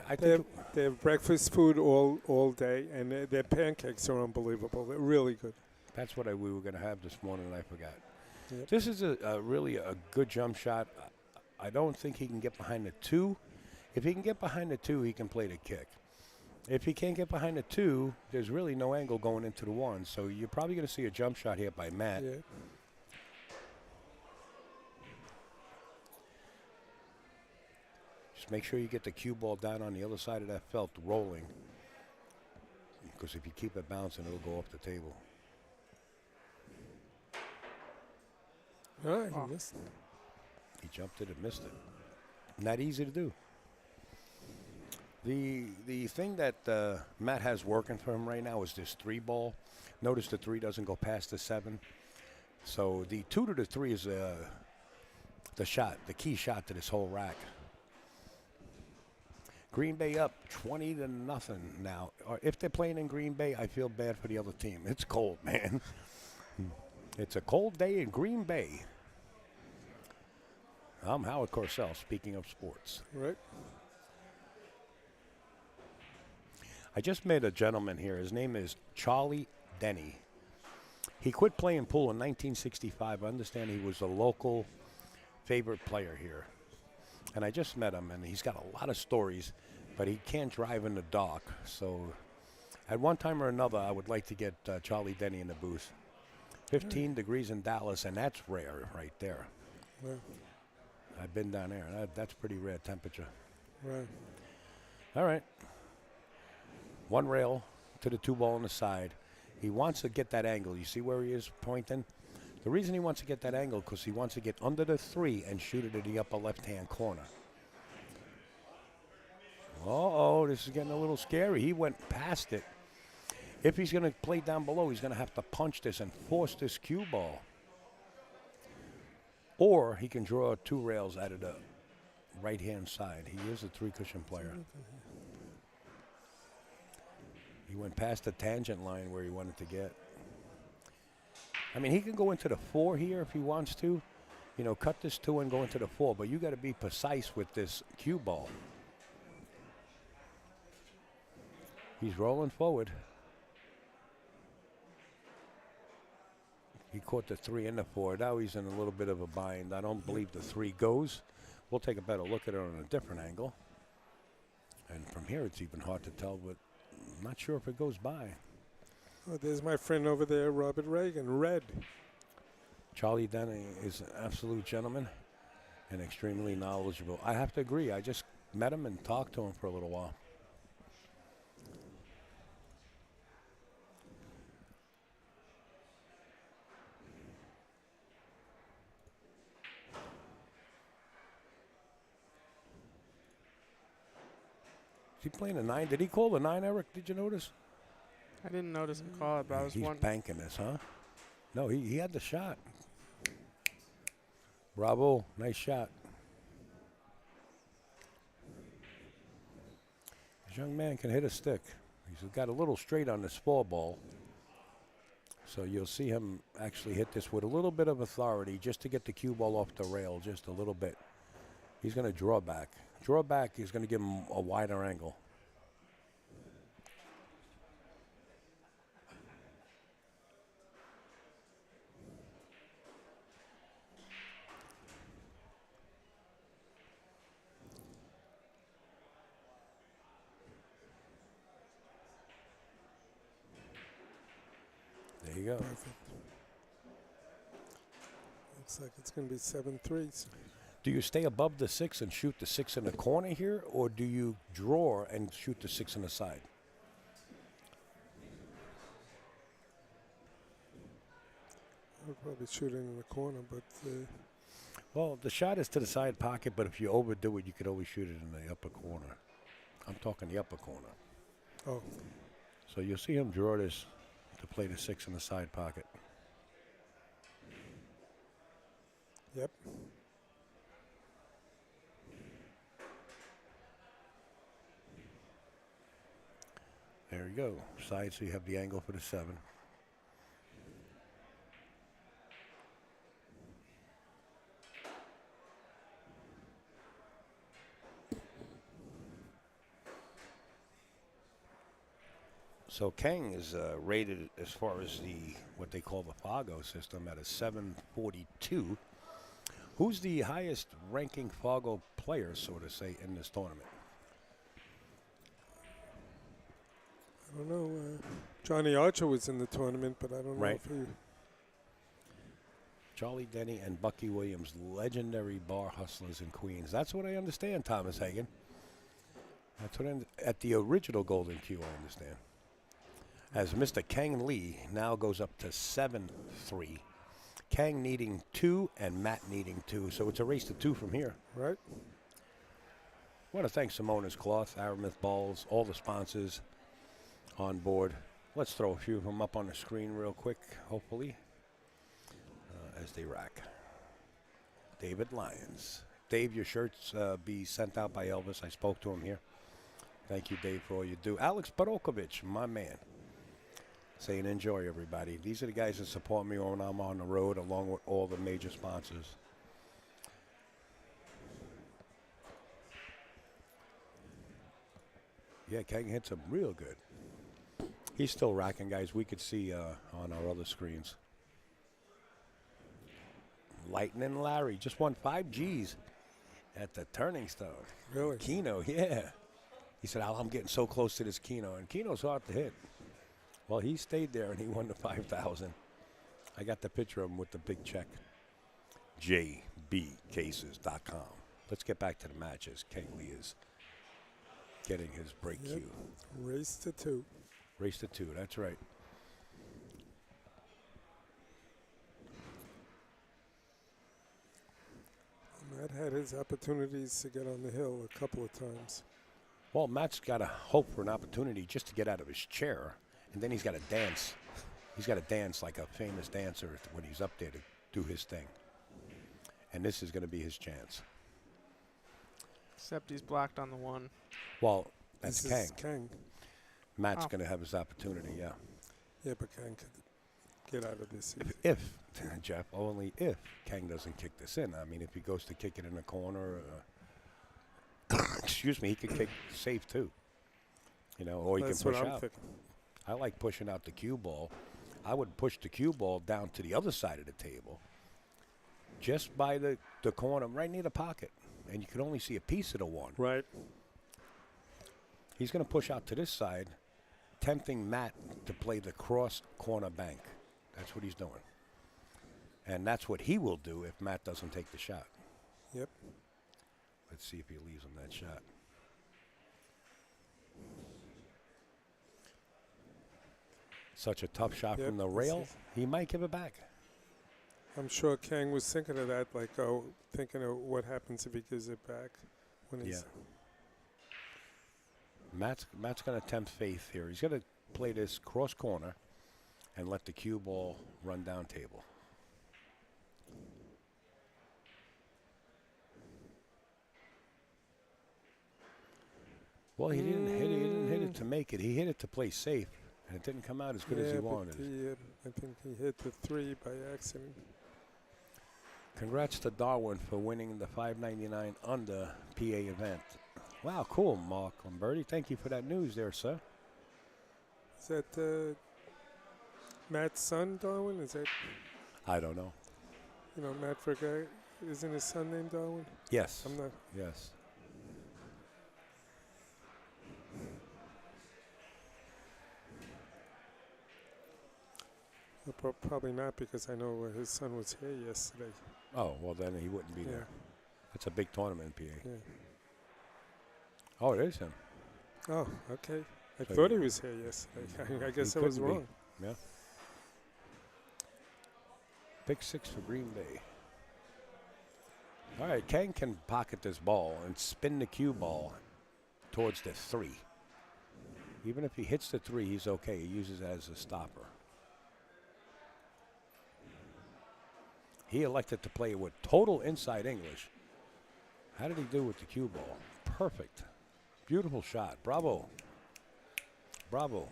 I think They have breakfast food all day, and their pancakes are unbelievable. They're really good. that's what we were going to have this morning, and I forgot. Yep. This is really a good jump shot. I don't think he can get behind the 2. If he can get behind the 2, he can play the kick. If he can't get behind the 2, there's really no angle going into the 1. So you're probably going to see a jump shot here by Matt. Yeah. Just make sure you get the cue ball down on the other side of that felt rolling. Because if you keep it bouncing, it'll go off the table. All right, he missed. He jumped it and missed it. Not easy to do. The thing that Matt has working for him right now is this 3 ball. Notice the 3 doesn't go past the 7. So the 2 to the 3 is the shot, the key shot to this whole rack. Green Bay up 20-0 now. Or if they're playing in Green Bay, I feel bad for the other team. It's cold, man. It's a cold day in Green Bay. I'm Howard Cosell, speaking of sports. Right. I just met a gentleman here. His name is Charlie Denny. He quit playing pool in 1965. I understand he was a local favorite player here. And I just met him, and he's got a lot of stories, but he can't drive in the dark. So at one time or another, I would like to get Charlie Denny in the booth. 15 degrees in Dallas, and that's rare right there. Right. I've been down there. That's pretty rare temperature. Right. All right. One rail to the 2 ball on the side. He wants to get that angle. You see where he is pointing? The reason he wants to get that angle because he wants to get under the 3 and shoot it at the upper left-hand corner. Uh-oh, this is getting a little scary. He went past it. If he's going to play down below, he's going to have to punch this and force this cue ball. Or he can draw 2 rails out of the right-hand side. He is a 3-cushion player. He went past the tangent line where he wanted to get. I mean, he can go into the 4 here if he wants to. You know, cut this 2 and go into the 4. But you got to be precise with this cue ball. He's rolling forward. He caught the 3 and the 4. Now he's in a little bit of a bind. I don't believe the 3 goes. We'll take a better look at it on a different angle. And from here, it's even hard to tell, but I'm not sure if it goes by. Oh, there's my friend over there, Robert Reagan, red. Charlie Denny is an absolute gentleman and extremely knowledgeable. I have to agree. I just met him and talked to him for a little while. Is he playing a 9? Did he call the 9, Eric? Did you notice? I didn't notice him call it, but I was He's wondering. banking this, huh? No, he had the shot. Bravo, nice shot. This young man can hit a stick. He's got a little straight on this 4 ball. So you'll see him actually hit this with a little bit of authority just to get the cue ball off the rail just a little bit. He's going to draw back. Draw back is going to give him a wider angle. There you go. Perfect. Looks like it's going to be 7-3. Do you stay above the 6 and shoot the 6 in the corner here, or do you draw and shoot the 6 in the side? I'll probably shoot it in the corner, but Well, the shot is to the side pocket, but if you overdo it, you could always shoot it in the upper corner. I'm talking the upper corner. oh, So you'll see him draw this to play the 6 in the side pocket. yep. There you go. Side, so you have the angle for the 7. So Kang is rated as far as what they call the Fargo system at a 742. Who's the highest ranking Fargo player, so to say, in this tournament? I don't know. Johnny Archer was in the tournament, but I don't know Right. if he. Charlie Denny and Bucky Williams, legendary bar hustlers in Queens. That's what I understand, Thomas Hagen. That's what at the original Golden Q, I understand. As Mr. Kang Lee now goes up to 7-3. Kang needing 2 and Matt needing 2. So it's a race to 2 from here. Right. I want to thank Simona's Cloth, Aramith Balls, all the sponsors on board. Let's throw a few of them up on the screen real quick, hopefully, as they rack. David Lyons. Dave, your shirts be sent out by Elvis. I spoke to him here. Thank you, Dave, for all you do. Alex Barokovich, my man, saying enjoy, everybody. These are the guys that support me when I'm on the road, along with all the major sponsors. Yeah, Kang hits him real good. He's still racking, guys. We could see on our other screens. Lightning Larry just won 5 G's at the Turning Stone. Really? Keno, yeah. He said, I'm getting so close to this Keno. And Keno's hard to hit. Well, he stayed there and he won the 5,000. I got the picture of him with the big check. JBcases.com. Let's get back to the matches. Kang Lee is getting his break Yep. cue. Race to 2. Race to 2, that's right. Matt had his opportunities to get on the hill a couple of times. Well, Matt's got to hope for an opportunity just to get out of his chair, and then he's got to dance. He's got to dance like a famous dancer when he's up there to do his thing. And this is going to be his chance. Except he's blocked on the 1. Well, that's This Kang. is Kang. Matt's Oh. going to have his opportunity, yeah. Yeah, but Kang could get out of this. If Jeff, only if Kang doesn't kick this in. I mean, if he goes to kick it in the corner, excuse me, he could kick safe too. You know, or he That's can what push I'm out. thinking. I like pushing out the cue ball. I would push the cue ball down to the other side of the table, just by the corner, right near the pocket, and you can only see a piece of the 1. Right. He's going to push out to this side, tempting Matt to play the cross corner bank. That's what he's doing. And that's what he will do if Matt doesn't take the shot. Yep. Let's see if he leaves him that shot. Such a tough shot Yep, from the this rail. is- He might give it back. I'm sure Kang was thinking of that, like, thinking of what happens if he gives it back when he's. Matt's going to tempt faith here. He's going to play this cross corner and let the cue ball run down table. Well, he didn't hit it. He didn't hit it to make it. He hit it to play safe, and it didn't come out as good as he but wanted. I think he hit the 3 by accident. Congrats to Darwin for winning the 599 under PA event. Wow, cool, Mark Lamberti. Thank you for that news there, sir. Is that Matt's son, Darwin? Is that, I don't know. Matt Vergara? Isn't his son named Darwin? Yes. I'm not. Yes. Probably not, because I know his son was here yesterday. Oh, well, then he wouldn't be Yeah. there. That's a big tournament in PA. Yeah. Oh, it is him. Oh, okay. I So thought he- he was here yesterday. I guess He I was couldn't be. wrong. Yeah. Pick 6 for Green Bay. All right, Kang can pocket this ball and spin the cue ball towards the 3. Even if he hits the 3, he's okay. He uses it as a stopper. He elected to play with total inside English. How did he do with the cue ball? Perfect. Beautiful shot. Bravo. Bravo.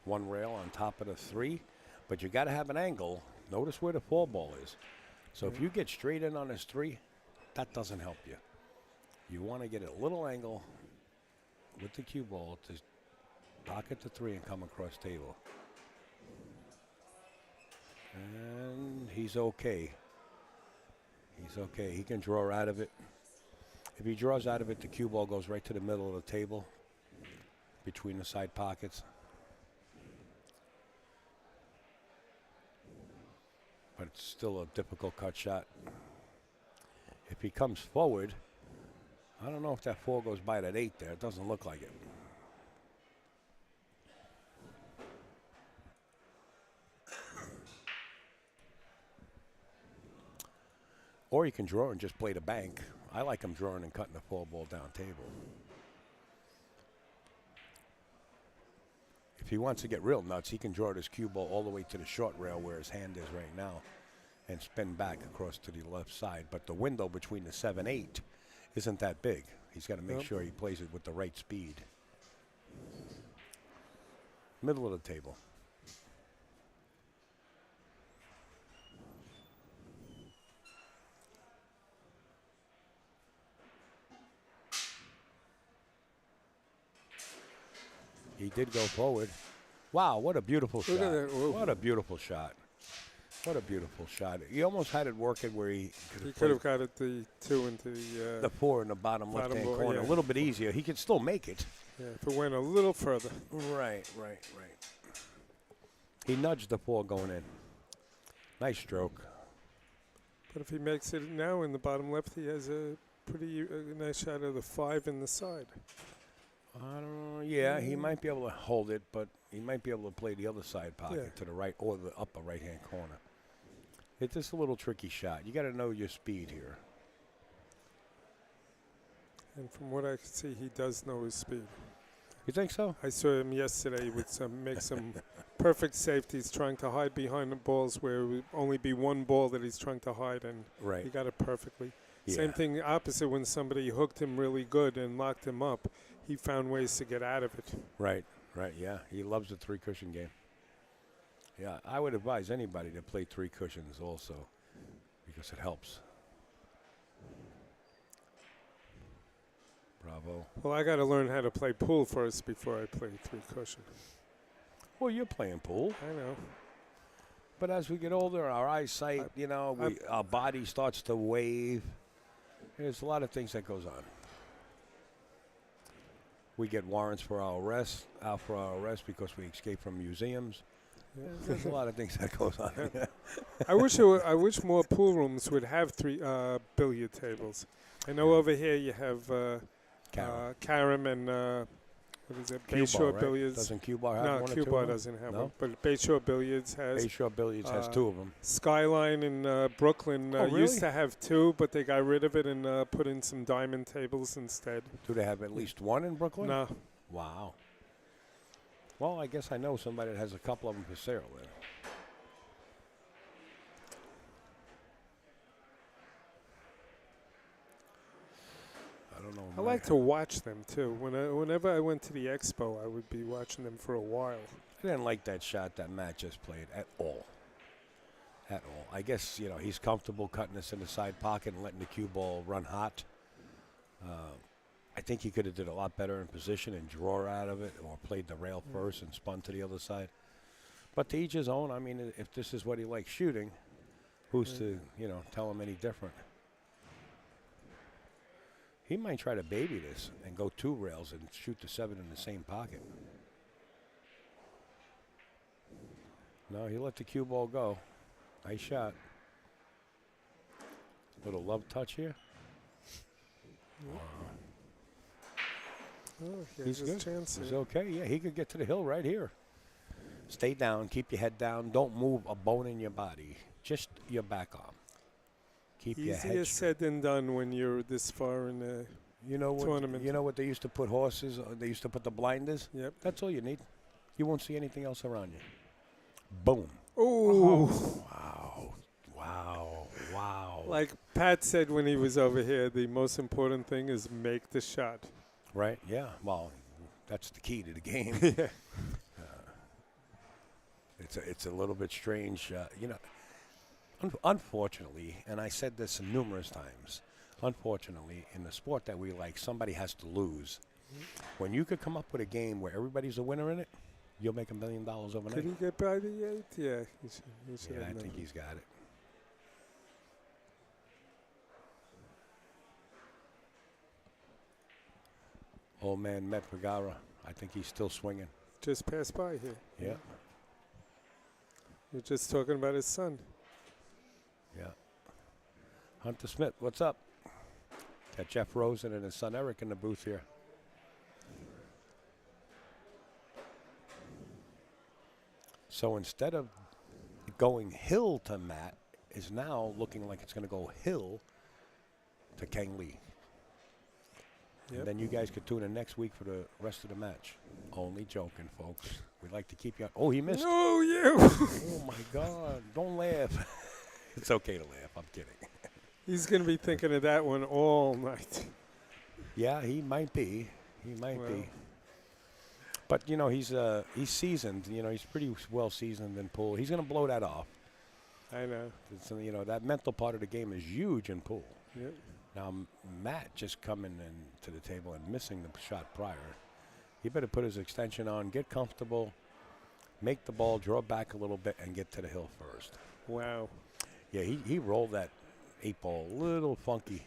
1 rail on top of the 3, but you got to have an angle. Notice where the 4 ball is. So if you get straight in on this 3, that doesn't help you. You want to get a little angle with the cue ball to pocket the 3 and come across table. And he's okay. He's okay. He can draw out of it. If he draws out of it, the cue ball goes right to the middle of the table between the side pockets. But it's still a difficult cut shot. If he comes forward, I don't know if that 4 goes by that 8 there. It doesn't look like it. Or you can draw and just play the bank. I like him drawing and cutting the 4 ball down table. If he wants to get real nuts, he can draw this cue ball all the way to the short rail where his hand is right now and spin back across to the left side. But the window between the 7-8 isn't that big. He's got to make sure he plays it with the right speed. Middle of the table. He did go forward. Wow, what a beautiful Look shot. at that. Whoa. What a beautiful shot. What a beautiful shot. He almost had it working where he He could could have got it the 2 into the 4 in the bottom left-hand ball, corner. yeah. A little bit easier. He could still make it. Yeah, if it went a little further. Right. He nudged the 4 going in. Nice stroke. But if he makes it now in the bottom left, he has a pretty nice shot of the 5 in the side. I don't know. Yeah, he might be able to hold it, but he might be able to play the other side pocket Yeah. to the right or the upper right-hand corner. It's just a little tricky shot. You got to know your speed here. And from what I can see, he does know his speed. You think so? I saw him yesterday with make some perfect safeties, trying to hide behind the balls where it would only be one ball that he's trying to hide, and Right. he got it perfectly. Yeah. Same thing opposite when somebody hooked him really good and locked him up. He found ways to get out of it. Right, right, yeah. He loves the 3-cushion game. Yeah, I would advise anybody to play 3 cushions also because it helps. Bravo. Well, I got to learn how to play pool first before I play 3-cushion. Well, you're playing pool. I know. But as we get older, our eyesight, our body starts to wave. There's a lot of things that goes on. We get warrants for our arrest, out for our arrest because we escape from museums. There's a lot of things that goes on. I wish more pool rooms would have 3 billiard tables. I know over here you have Karam and what is it? Cue Bayshore Bar, right? Billiards. Doesn't Cue Bar have No, one or Cue two Bar of them? doesn't have No? one. But Bayshore Billiards has. Bayshore Billiards has 2 of them. Skyline in Brooklyn Oh, really? used to have 2, but they got rid of it and put in some diamond tables instead. Do they have at least 1 in Brooklyn? No. Wow. Well, I guess I know somebody that has a couple of them for sale then. I don't know. I like to watch them too. Whenever I went to the expo, I would be watching them for a while. I didn't like that shot that Matt just played at all. At all. I guess, he's comfortable cutting this in the side pocket and letting the cue ball run hot. I think he could have did a lot better in position and draw out of it or played the rail first and spun to the other side. But to each his own. I mean, if this is what he likes shooting, who's to, tell him any different? He might try to baby this and go 2 rails and shoot the 7 in the same pocket. No, he let the cue ball go. Nice shot. Little love touch here. Oh, He's here's his good. chance. He's here. okay. Yeah, he could get to the hill right here. Stay down. Keep your head down. Don't move a bone in your body. Just your back arm. Keep your head Easier straight. said than done when you're this far in the tournament. You know what they used to put horses? They used to put the blinders. Yep. That's all you need. You won't see anything else around you. Boom. Ooh. Wow. Wow. Wow. Like Pat said when he was over here, the most important thing is make the shot. Right? Yeah. Well, that's the key to the game. Yeah. It's a little bit strange. Unfortunately, and I said this numerous times, unfortunately, in the sport that we like, somebody has to lose. When you could come up with a game where everybody's a winner in it, you'll make $1 million overnight. Could he get by the 8? Yeah, he should Yeah, have I known. think he's got it. Old man met Vergara. I think he's still swinging. Just passed by here. Yeah. You're just talking about his son. Yeah. Hunter Smith, what's up? Got Jeff Rosen and his son Eric in the booth here. So instead of going hill to Matt, is now looking like it's going to go hill to Kang Lee. Yep. And then you guys could tune in next week for the rest of the match. Only joking, folks. We'd like to keep you on. Oh, he missed. No, you. Oh, my God. Don't laugh. It's okay to laugh. I'm kidding. He's going to be thinking of that one all night. Yeah, he might be. He might Well. be. But, he's seasoned. He's pretty well seasoned in pool. He's going to blow that off. I know. It's, that mental part of the game is huge in pool. Yep. Now, Matt just coming in to the table and missing the shot prior. He better put his extension on, get comfortable, make the ball, draw back a little bit, and get to the hill first. Wow. Yeah, he rolled that 8-ball a little funky.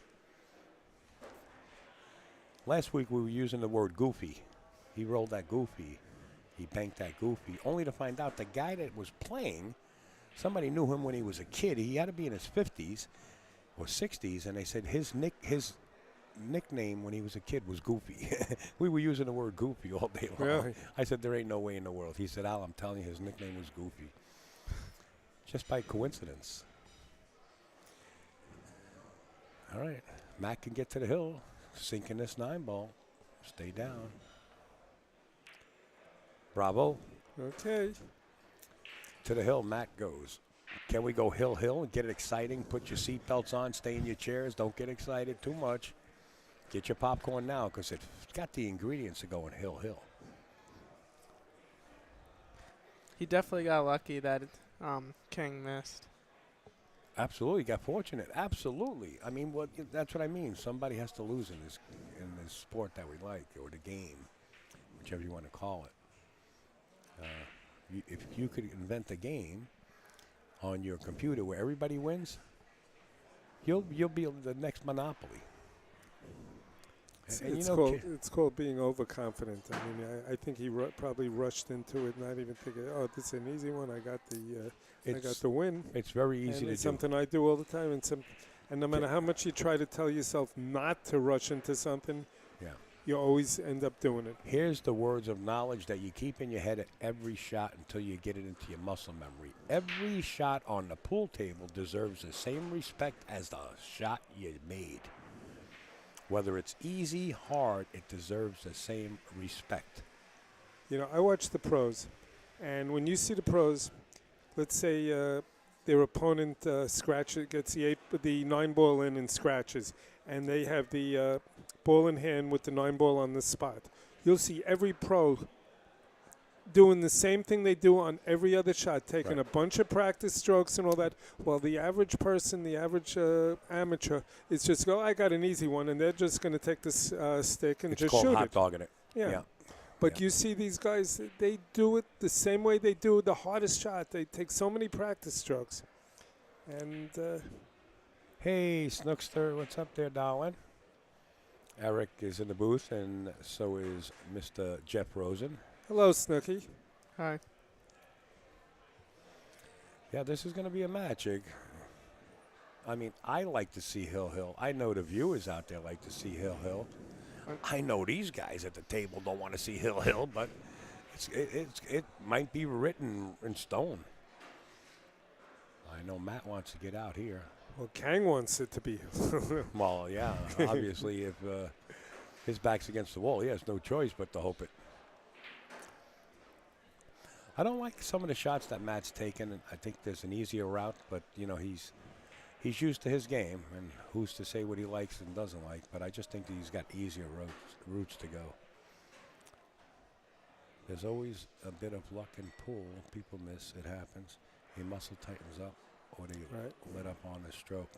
Last week we were using the word goofy. He rolled that goofy. He banked that goofy, only to find out the guy that was playing, somebody knew him when he was a kid. He had to be in his 50s or 60s, and they said his nickname when he was a kid was Goofy. We were using the word Goofy all day long. Really? I said, there ain't no way in the world. He said, Al, I'm telling you, his nickname was Goofy. Just by coincidence. All right. Matt can get to the hill. Sinking this 9-ball. Stay down. Bravo. Okay. To the hill, Matt goes. Can we go hill and get it exciting? Put your seatbelts on. Stay in your chairs. Don't get excited too much. Get your popcorn now because it's got the ingredients to go in hill. He definitely got lucky that King missed. Absolutely, got fortunate. Absolutely. I mean, that's what I mean. Somebody has to lose in this sport that we like, or the game, whichever you want to call it. If you could invent a game on your computer where everybody wins, you'll be the next Monopoly. And It's called being overconfident. I mean, I think he probably rushed into it, not even thinking, "Oh, this is an easy one. I got the win." It's very easy and to it's do. something I do all the time, and no matter how much you try to tell yourself not to rush into something, Yeah. you always end up doing it. Here's the words of knowledge that you keep in your head at every shot until you get it into your muscle memory. Every shot on the pool table deserves the same respect as the shot you made. Whether it's easy, hard, it deserves the same respect. You know, I watch the pros, and when you see the pros, let's say their opponent gets the 9-ball in and scratches, and they have the ball in hand with the 9-ball on the spot. You'll see every pro doing the same thing they do on every other shot, taking a bunch of practice strokes and all that, while the average person, the average amateur, is just go, I got an easy one, and they're just going to take this stick and It's just called shoot hot it. dogging it. Yeah. But you see these guys, they do it the same way they do the hardest shot. They take so many practice strokes. And Hey, Snookster, what's up there, darling? Eric is in the booth, and so is Mr. Jeff Rosen. hello, Snooky. Hi. Yeah, this is going to be a match. I mean, I like to see Hill. I know the viewers out there like to see Hill. I know these guys at the table don't want to see Hill, but it might be written in stone. I know Matt wants to get out here. Well, Kang wants it to be. Well, yeah, obviously if his back's against the wall, he has no choice but to hope it. I don't like some of the shots that Matt's taken, and I think there's an easier route, but, you know, he's used to his game, and who's to say what he likes and doesn't like, but I just think he's got easier routes to go. There's always a bit of luck in pool. People miss, it happens. Your muscle tightens up, or they let up on the stroke,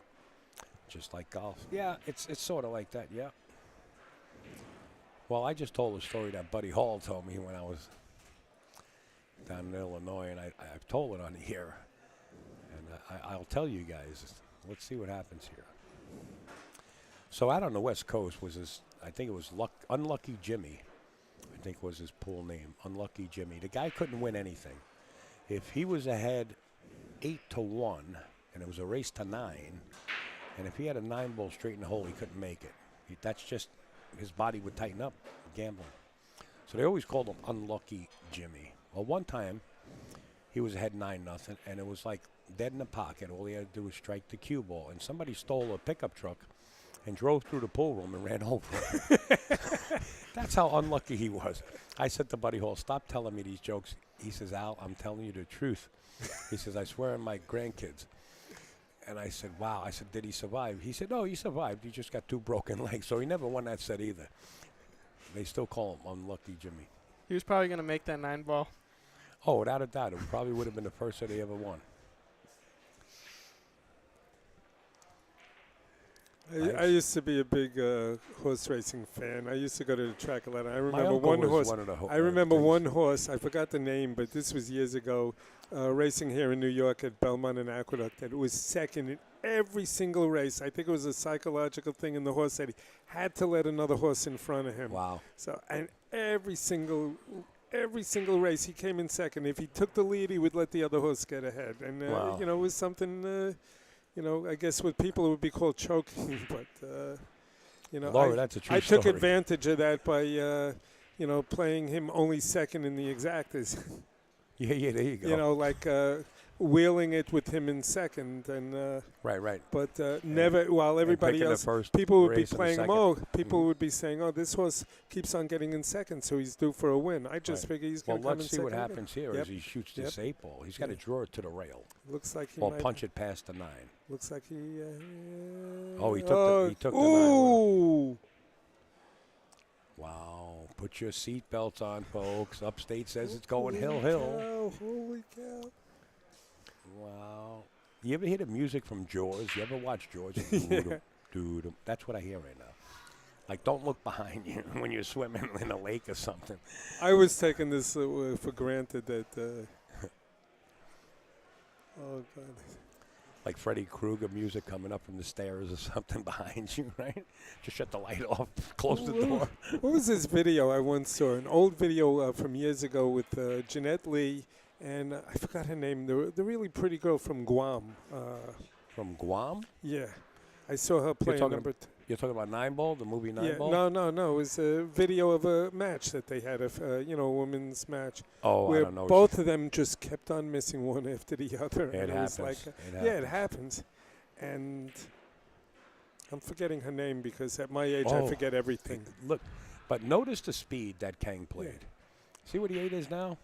just like golf. Yeah, it's sort of like that, yeah. Well, I just told a story that Buddy Hall told me when I was down in Illinois, and I've told it on the air, and I'll tell you guys. Let's see what happens here. So out on the West Coast was I think it was Unlucky Jimmy, I think was his pool name, Unlucky Jimmy. The guy couldn't win anything. If he was ahead 8-1, and it was a race to 9, and if he had a 9-ball straight in the hole, he couldn't make it. That's just, his body would tighten up gambling. So they always called him Unlucky Jimmy. Well, one time, he was ahead 9-0, and it was like dead in the pocket. All he had to do was strike the cue ball, and somebody stole a pickup truck and drove through the pool room and ran over him. That's how unlucky he was. I said to Buddy Hall, stop telling me these jokes. He says, Al, I'm telling you the truth. He says, I swear on my grandkids. And I said, wow. I said, did he survive? He said, no, he survived. He just got 2 broken legs. So he never won that set either. They still call him Unlucky Jimmy. He was probably going to make that 9-ball. Oh, without a doubt. It probably would have been the first set he ever won. I used to be a big horse racing fan. I used to go to the track a lot. I remember uncle one was horse. one of the I remember things. one horse. I forgot the name, but this was years ago. Racing here in New York at Belmont and Aqueduct. That it was second in every single race. I think it was a psychological thing in the horse that he had to let another horse in front of him. Wow. So and every single race he came in second. If he took the lead, he would let the other horse get ahead. And Wow. you know, it was something. I guess with people it would be called choking, but You know, Laura, that's a true I took story. advantage of that by, playing him only second in the exactas. Yeah, there you go. You know, like wheeling it with him in second, and right. but never. While everybody picking the else, first people would be race and the playing him. second. Oh, people Mhm. would be saying, "Oh, this horse keeps on getting in second, so he's due for a win." I just Right. figure he's Well, going to come in let's see second. what again. happens here Yep. as he shoots this 8-ball. He's got to Yeah. draw it to the rail Looks like he or might. punch it past the 9. Looks like he. Oh, he took the 9 with Ooh. him. Wow. Put your seatbelts on, folks. Upstate says it's going hill. Holy cow. Wow. You ever hear the music from Jaws? You ever watch Jaws? Yeah. Doo-dum. That's what I hear right now. Like, don't look behind you when you're swimming in a lake or something. I was taking this for granted that. Oh God. Like Freddy Krueger music coming up from the stairs or something behind you, right? Just shut the light off, close the door. What was this video I once saw? An old video from years ago with Jeanette Lee and I forgot her name. The really pretty girl from Guam. From Guam? Yeah, I saw her play talking number. You're talking about 9-ball, the movie 9-ball? Yeah, no. It was a video of a match that they had, a women's match. Oh, where I don't know. both of them just kept on missing one after the other. It and happens. It was like, it happens. And I'm forgetting her name because at my age I forget everything. Look, but notice the speed that Kang played. See what the 8 is now?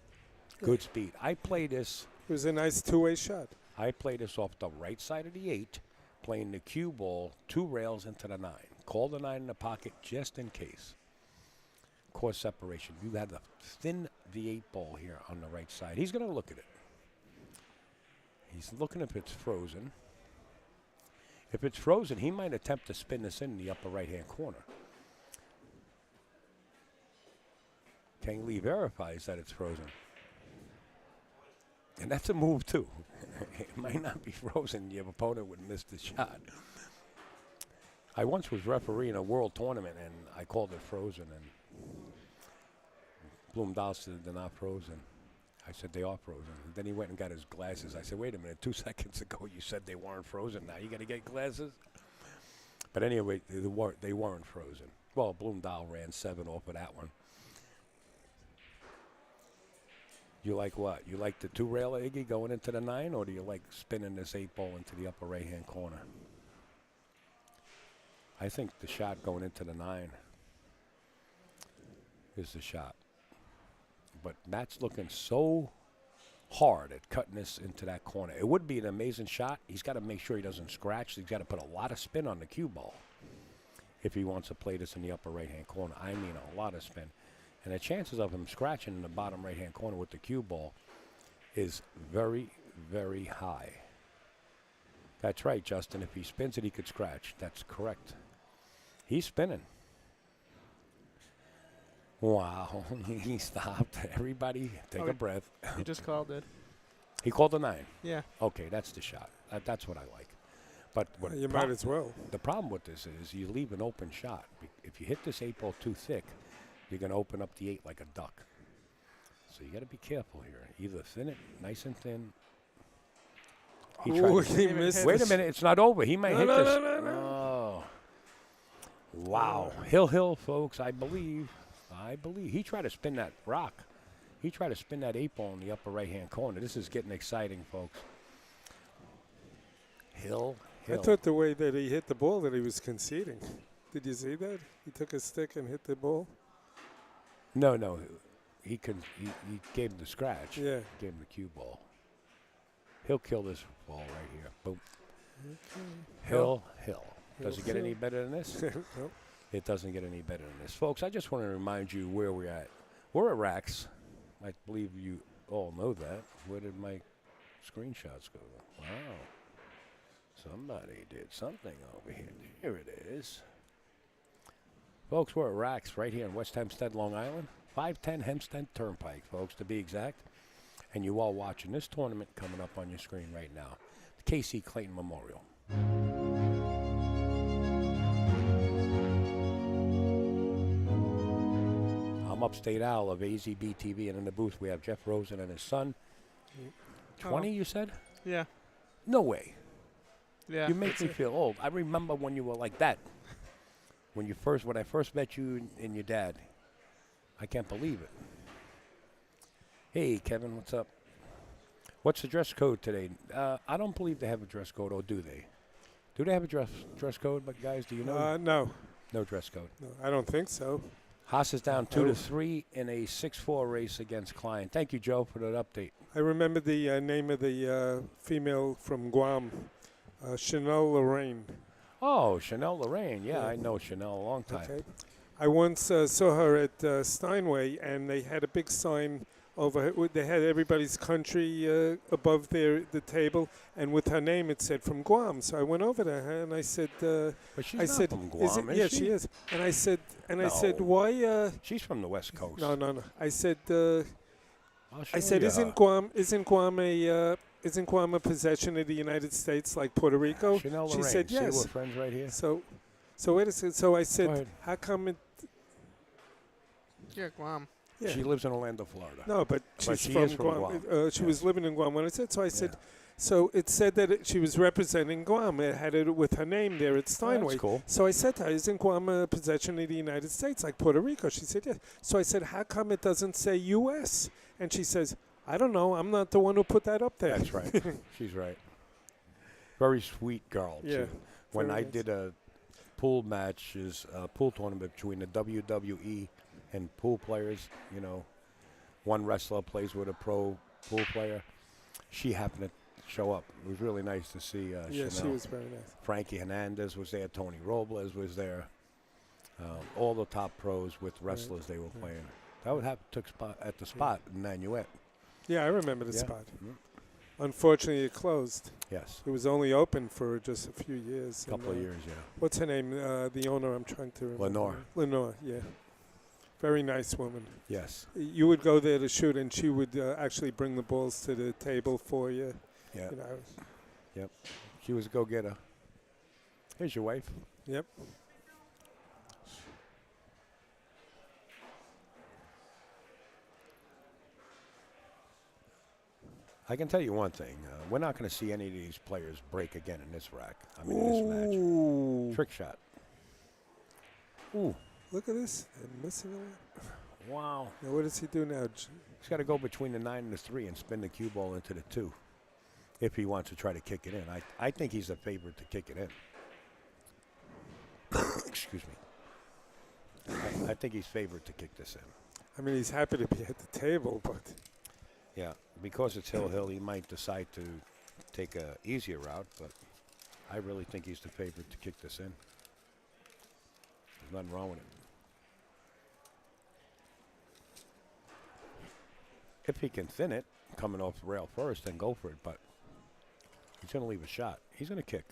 Yeah. Good speed. I play this. It was a nice two-way shot. I play this off the right side of the 8, playing the cue ball 2 rails into the 9. Call the 9 in the pocket just in case. Course separation. You have to thin the 8 ball here on the right side. He's going to look at it. He's looking if it's frozen. If it's frozen, he might attempt to spin this in the upper right-hand corner. Kang Lee verifies that it's frozen. And that's a move, too. It might not be frozen. Your opponent would miss the shot. I once was refereeing a world tournament, and I called it frozen. And Bloomdahl said they're not frozen. I said they are frozen. And then he went and got his glasses. I said, wait a minute, 2 seconds ago you said they weren't frozen. Now you got to get glasses? But anyway, they weren't frozen. Well, Bloomdahl ran 7 off of that one. You like what? You like the 2-rail, Iggy, going into the 9, or do you like spinning this 8 ball into the upper right-hand corner? I think the shot going into the 9 is the shot. But Matt's looking so hard at cutting this into that corner. It would be an amazing shot. He's got to make sure he doesn't scratch. He's got to put a lot of spin on the cue ball if he wants to play this in the upper right-hand corner. I mean a lot of spin. And the chances of him scratching in the bottom right-hand corner with the cue ball is very, very high. That's right, Justin. If he spins it, he could scratch. That's correct. He's spinning. Wow. He stopped. Everybody, take a breath. You just called it. He called a 9. Yeah. Okay, that's the shot. That's what I like. But what You might as well. The problem with this is you leave an open shot. If you hit this 8 ball too thick, you're going to open up the 8 like a duck. So you got to be careful here. Either thin it nice and thin. He missed. Wait a minute, it's not over. He might hit no, this. no. Oh. Wow. Hill, folks, I believe. He tried to spin that rock. He tried to spin that 8 ball in the upper right-hand corner. This is getting exciting, folks. Hill. I thought the way that he hit the ball that he was conceding. Did you see that? He took a stick and hit the ball. No. He gave him the scratch. Yeah. Gave him the cue ball. He'll kill this ball right here. Boom. Okay. Hill. Does it get Hill. any better than this? Nope. It doesn't get any better than this. Folks, I just want to remind you where we're at. We're at Raxx. I believe you all know that. Where did my screenshots go? Wow. Somebody did something over here. Here it is. Folks, we're at Raxx right here in West Hempstead, Long Island. 510 Hempstead Turnpike, folks, to be exact. And you all watching this tournament coming up on your screen right now. The K.C. Clayton Memorial. I'm Upstate Al of AZB TV, and in the booth we have Jeff Rosen and his son. 20, you said? Yeah. No way. Yeah. You make me feel old. I remember when you were like that. when I first met you and your dad, I can't believe it. Hey, Kevin, what's up? What's the dress code today? I don't believe they have a dress code, or do they? Do they have a dress code, but guys, do you know? No. No dress code. No, I don't think so. Haas is down 2-3 in a 6-4 race against Klein. Thank you, Joe, for that update. I remember the name of the female from Guam, Chanel Lorraine. Oh, Chanel Lorraine. Yeah, I know Chanel a long time. Okay. I once saw her at Steinway, and they had a big sign over. They had everybody's country above the table, and with her name it said from Guam. So I went over to her and I said, But she's I not said, from Guam, is yeah, she? she is. And I said, No. why? She's from the West Coast. No. I said, I'll show you her. isn't Guam a possession of the United States like Puerto Rico? Chanel She Lorraine. said See, yes. we're friends right here. So wait a second. So I Go said, ahead. how come it? Yeah, Guam. Yeah. She lives in Orlando, Florida. No, but she's she from is from Guam. She was living in Guam when I said. So I said, so it said that she was representing Guam. It had it with her name there at Steinway. That's cool. So I said to her, isn't Guam a possession of the United States like Puerto Rico? She said, yes. So I said, how come it doesn't say U.S.? And she says, I don't know. I'm not the one who put that up there. That's right. She's right. Very sweet girl, Yeah, too. When very I nice. did a pool pool tournament between the WWE and pool players, you know, one wrestler plays with a pro pool player. She happened to show up. It was really nice to see Yeah, she Chanel. was very nice. Frankie Hernandez was there. Tony Robles was there. All the top pros with wrestlers they were playing. That would took spot at the spot in Nanuet. Yeah, I remember the Yeah. spot. Mhm. Unfortunately, it closed. Yes. It was only open for just a few years. A couple and, of years, yeah. What's her name? The owner, I'm trying to remember. Lenore. Lenore, yeah. Very nice woman. Yes. You would go there to shoot, and she would actually bring the balls to the table for you. Yeah. You know. Yep. She was a go-getter. Here's your wife. Yep. I can tell you one thing. We're not going to see any of these players break again in this rack. I mean, in this Ooh. match. Trick shot. Ooh. Look at this. They're missing a lot. Wow. Now, what does he do now? He's got to go between the 9 and the 3 and spin the cue ball into the 2 if he wants to try to kick it in. I think he's a favorite to kick it in. Excuse me. I think he's favored to kick this in. I mean, he's happy to be at the table, but Yeah, because it's Hill, he might decide to take a easier route, but I really think he's the favorite to kick this in. There's nothing wrong with it. If he can thin it, coming off the rail first, then go for it, but he's going to leave a shot. He's going to kick.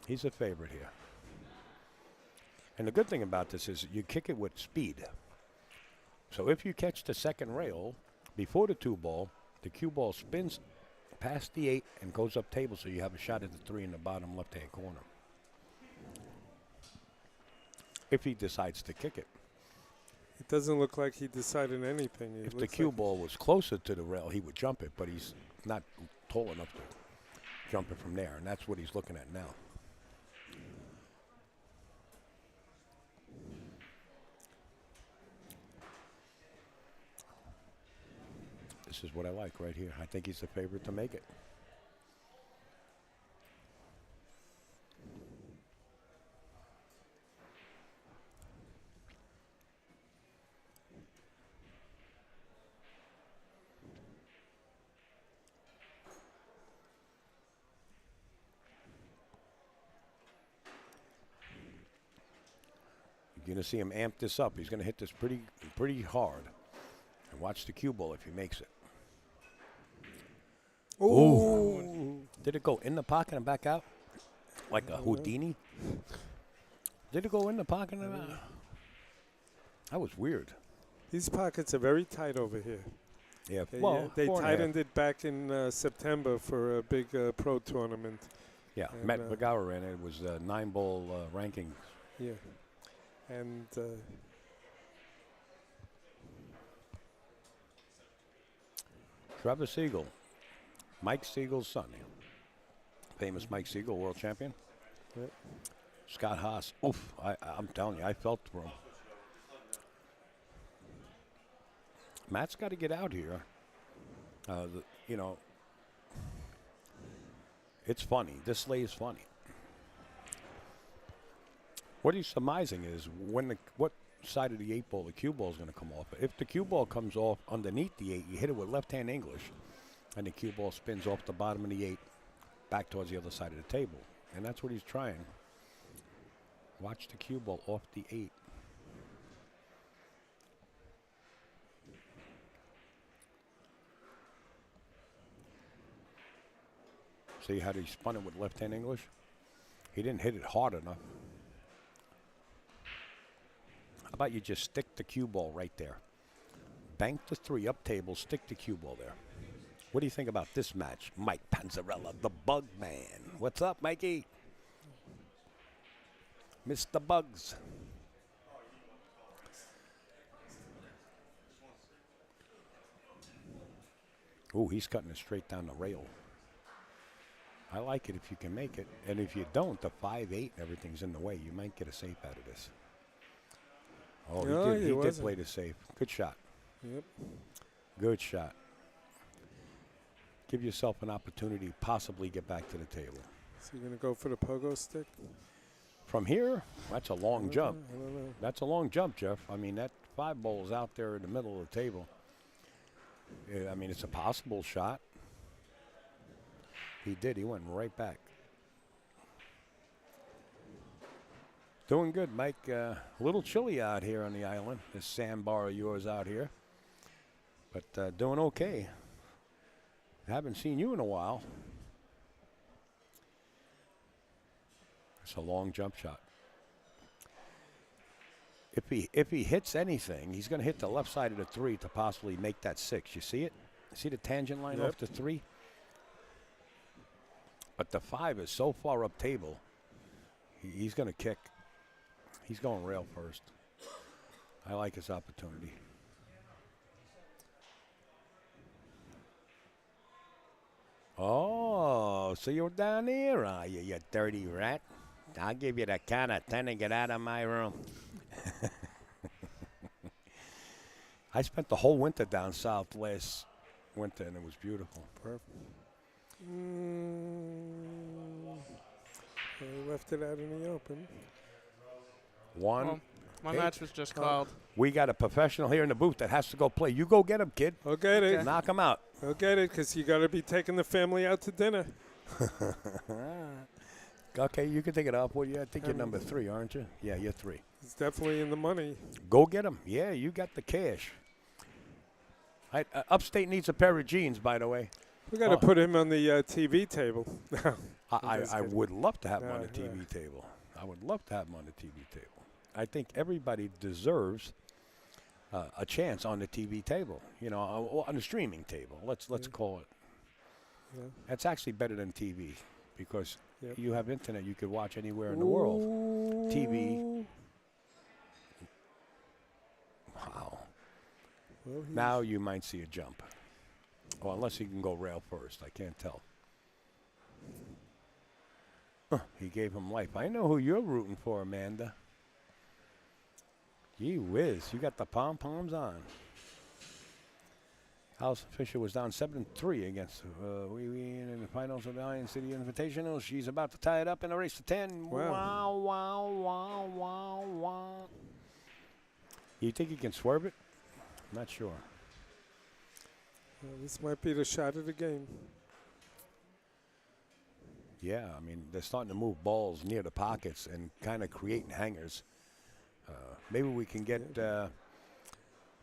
He's a favorite here. And the good thing about this is you kick it with speed. So if you catch the second rail before the 2 ball, the cue ball spins past the 8 and goes up table, so you have a shot at the 3 in the bottom left-hand corner. If he decides to kick it. it doesn't look like he decided anything. It If the looks cue like ball was closer to the rail, he would jump it, but he's not tall enough to jump it from there, and that's what he's looking at now. This is what I like right here. I think he's the favorite to make it. You're going to see him amp this up. He's going to hit this pretty hard. And watch the cue ball if he makes it. Ooh. Did it go in the pocket and back out? Like a Houdini? Did it go in the pocket and out? That was weird. These pockets are very tight over here. Yeah, They, well, they 4.5. tightened it back in September for a big pro tournament. Yeah, and, Matt Vergara ran it. It was 9-ball ranking. Yeah. And Trevor Siegel, Mike Siegel's son. Famous Mike Siegel, world champion. Yep. Scott Haas. Oof, I'm telling you, I felt for him. Matt's got to get out here. You know, it's funny. This lay is funny. What he's surmising is what side of the 8 ball the cue ball is going to come off. If the cue ball comes off underneath the 8, you hit it with left-hand English, and the cue ball spins off the bottom of the 8 back towards the other side of the table. And that's what he's trying. Watch the cue ball off the 8. See how he spun it with left-hand English? He didn't hit it hard enough. How about you just stick the cue ball right there? Bank the 3 up table, stick the cue ball there. What do you think about this match? Mike Panzarella, the Bug Man. What's up, Mikey? Mr. Bugs. Ooh, he's cutting it straight down the rail. I like it if you can make it. And if you don't, the 5-8, everything's in the way. You might get a safe out of this. Oh, No, he did wasn't. play the safe. Good shot. Yep. Good shot. Give yourself an opportunity to possibly get back to the table. Is he going to go for the pogo stick? From here, that's a long jump. I don't know. That's a long jump, Jeff. I mean, that 5 ball is out there in the middle of the table. Yeah, I mean, it's a possible shot. He did. He went right back. Doing good, Mike. A little chilly out here on the island. This sandbar of yours out here. But doing okay. Haven't seen you in a while. It's a long jump shot. If he hits anything, he's going to hit the left side of the 3 to possibly make that 6. You see it? See the tangent line Yep. off the 3? But the 5 is so far up table, he's going to kick. He's going rail first. I like his opportunity. Oh, so you're down here, are you, you dirty rat? I'll give you the count of 10 and get out of my room. I spent the whole winter down south last winter, and it was beautiful. Perfect. I left it out in the open. One. Well, my Hey. match was just called. We got a professional here in the booth that has to go play. You go get him, kid. I'll get it. Knock him out. I'll get it because you got to be taking the family out to dinner. Okay, you can take it off. Well, yeah, I think you're number 3, aren't you? Yeah, you're 3. It's definitely in the money. Go get him. Yeah, you got the cash. Upstate needs a pair of jeans, by the way. We got to Oh. put him on the TV table. I just I kidding. would love to have him on the Yeah, TV table. I would love to have him on the TV table. I think everybody deserves a chance on the TV table. You know, on the streaming table. Let's call it. Yeah. That's actually better than TV because Yep. you have internet. You could watch anywhere in the world. TV. Wow. Well, Now you might see a jump. Well, unless he can go rail first. I can't tell. He gave him life. I know who you're rooting for, Amanda. Gee whiz, you got the pom-poms on. Allison Fisher was down 7-3 against Wee Wee in the finals of the Lion City Invitational. She's about to tie it up in a race to 10. Wow. Wow, wow, wow, wow. You think he can swerve it? Not sure. This might be the shot of the game. Yeah, I mean, they're starting to move balls near the pockets and kind of creating hangers. Maybe we can get,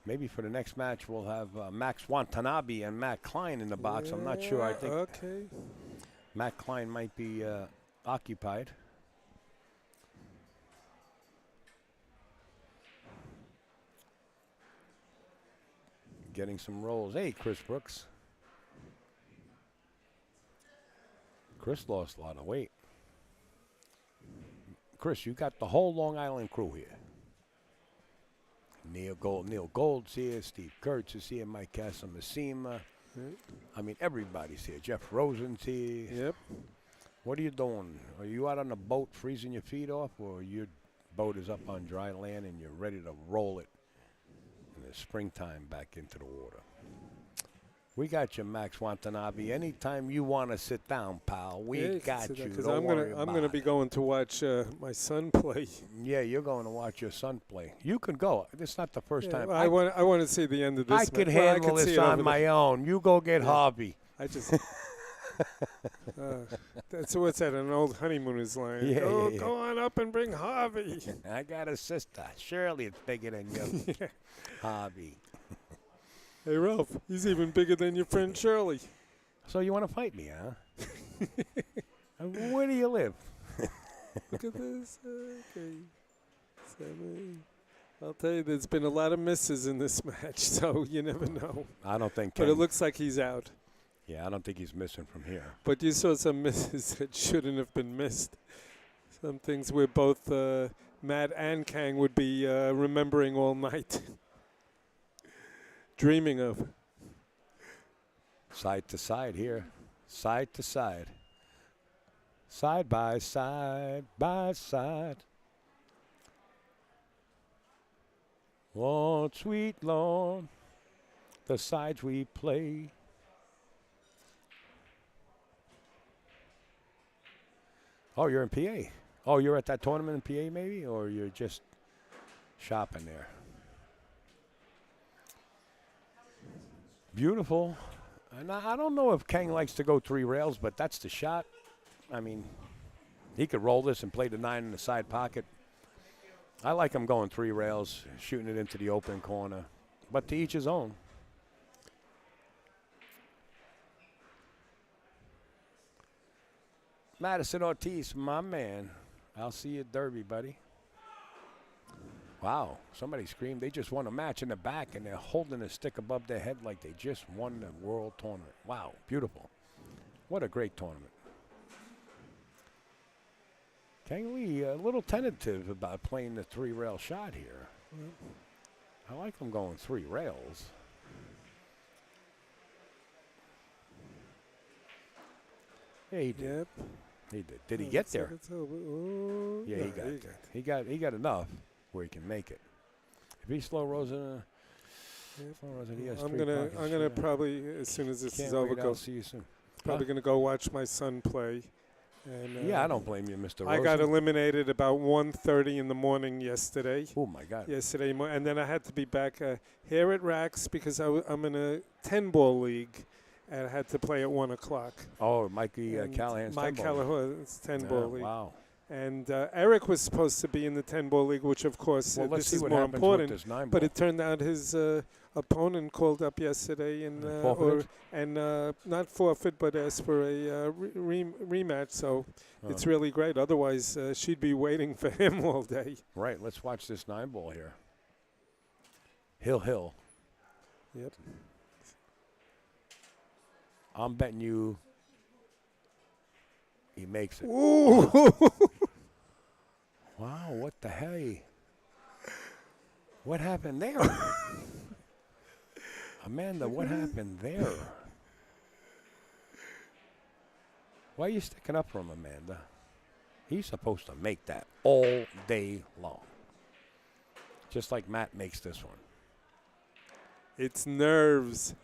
maybe for the next match, we'll have Max Watanabe and Matt Klein in the box. I'm not sure. I think Okay. Matt Klein might be occupied. Getting some rolls. Hey, Chris Brooks. Chris lost a lot of weight. Chris, you got the whole Long Island crew here. Neil Gold's here. Steve Kurtz is here. Mike Massina. Right. I mean, everybody's here. Jeff Rosen's here. Yep. What are you doing? Are you out on the boat freezing your feet off, or your boat is up on dry land and you're ready to roll it in the springtime back into the water? We got you, Max Watanabe. Anytime you want to sit down, pal, we got you. Because Don't worry I'm about gonna it. be going to watch my son play. Yeah, you're going to watch your son play. You can go. It's not the first time. I want to see the end of this. I could match. Well, I handle could see this it over on my own. You go get Harvey. I just. That's what's that? An old honeymooners line. Yeah, Go, yeah. go on up and bring Harvey. I got a sister. Shirley is bigger than you. Harvey. Hey Ralph, he's even bigger than your friend Shirley. So you want to fight me, huh? Where do you live? Look at this. Okay. 7. I'll tell you, there's been a lot of misses in this match, so you never know. I don't think. But it looks like he's out. Yeah, I don't think he's missing from here. But you saw some misses that shouldn't have been missed. Some things where both Matt and Kang would be remembering all night. Dreaming of. Side to side here. Side to side. Side by side by side. Lord, sweet Lord, the sides we play. Oh, you're in PA. Oh, you're at that tournament in PA maybe? Or you're just shopping there? Beautiful. And I don't know if Kang likes to go 3 rails, but that's the shot. I mean, he could roll this and play the 9 in the side pocket. I like him going 3 rails, shooting it into the open corner. But to each his own. Madison Ortiz, my man. I'll see you at Derby, buddy. Wow, somebody screamed. They just won a match in the back, and they're holding a stick above their head like they just won the world tournament. Wow, beautiful. What a great tournament. Kang Lee, a little tentative about playing the 3-rail shot here. I like him going 3 rails. Yeah, he did. Yep. He did. Did he get there? Oh, Yeah, no, he got he got enough where he can make it. If he slow Rosen, he has I'm 3 gonna pockets, probably, as soon as this Can't is over, wait, I'll see you soon. probably gonna go watch my son play. And Yeah, I don't blame you, Mr. Rosen. I got eliminated about 1:30 in the morning yesterday. Oh my God. Yesterday, and then I had to be back here at Raxx because I'm in a 10-ball league, and I had to play at 1 o'clock. Oh, Mikey And Callahan's Mike 10-ball league. Callahan's 10-ball league. Wow. And Eric was supposed to be in the 10-ball league, which of course Well, let's this see is what more happens with important. this 9-ball. But it turned out his opponent called up yesterday and Forfeited? not forfeit, but asked for a rematch. So it's really great. Otherwise, she'd be waiting for him all day. Right. Let's watch this 9-ball here. Hill. Yep. I'm betting you he makes it. Ooh. Wow, what the hell? What happened there? Amanda, what happened there? Why are you sticking up for him, Amanda? He's supposed to make that all day long. Just like Matt makes this one. It's nerves.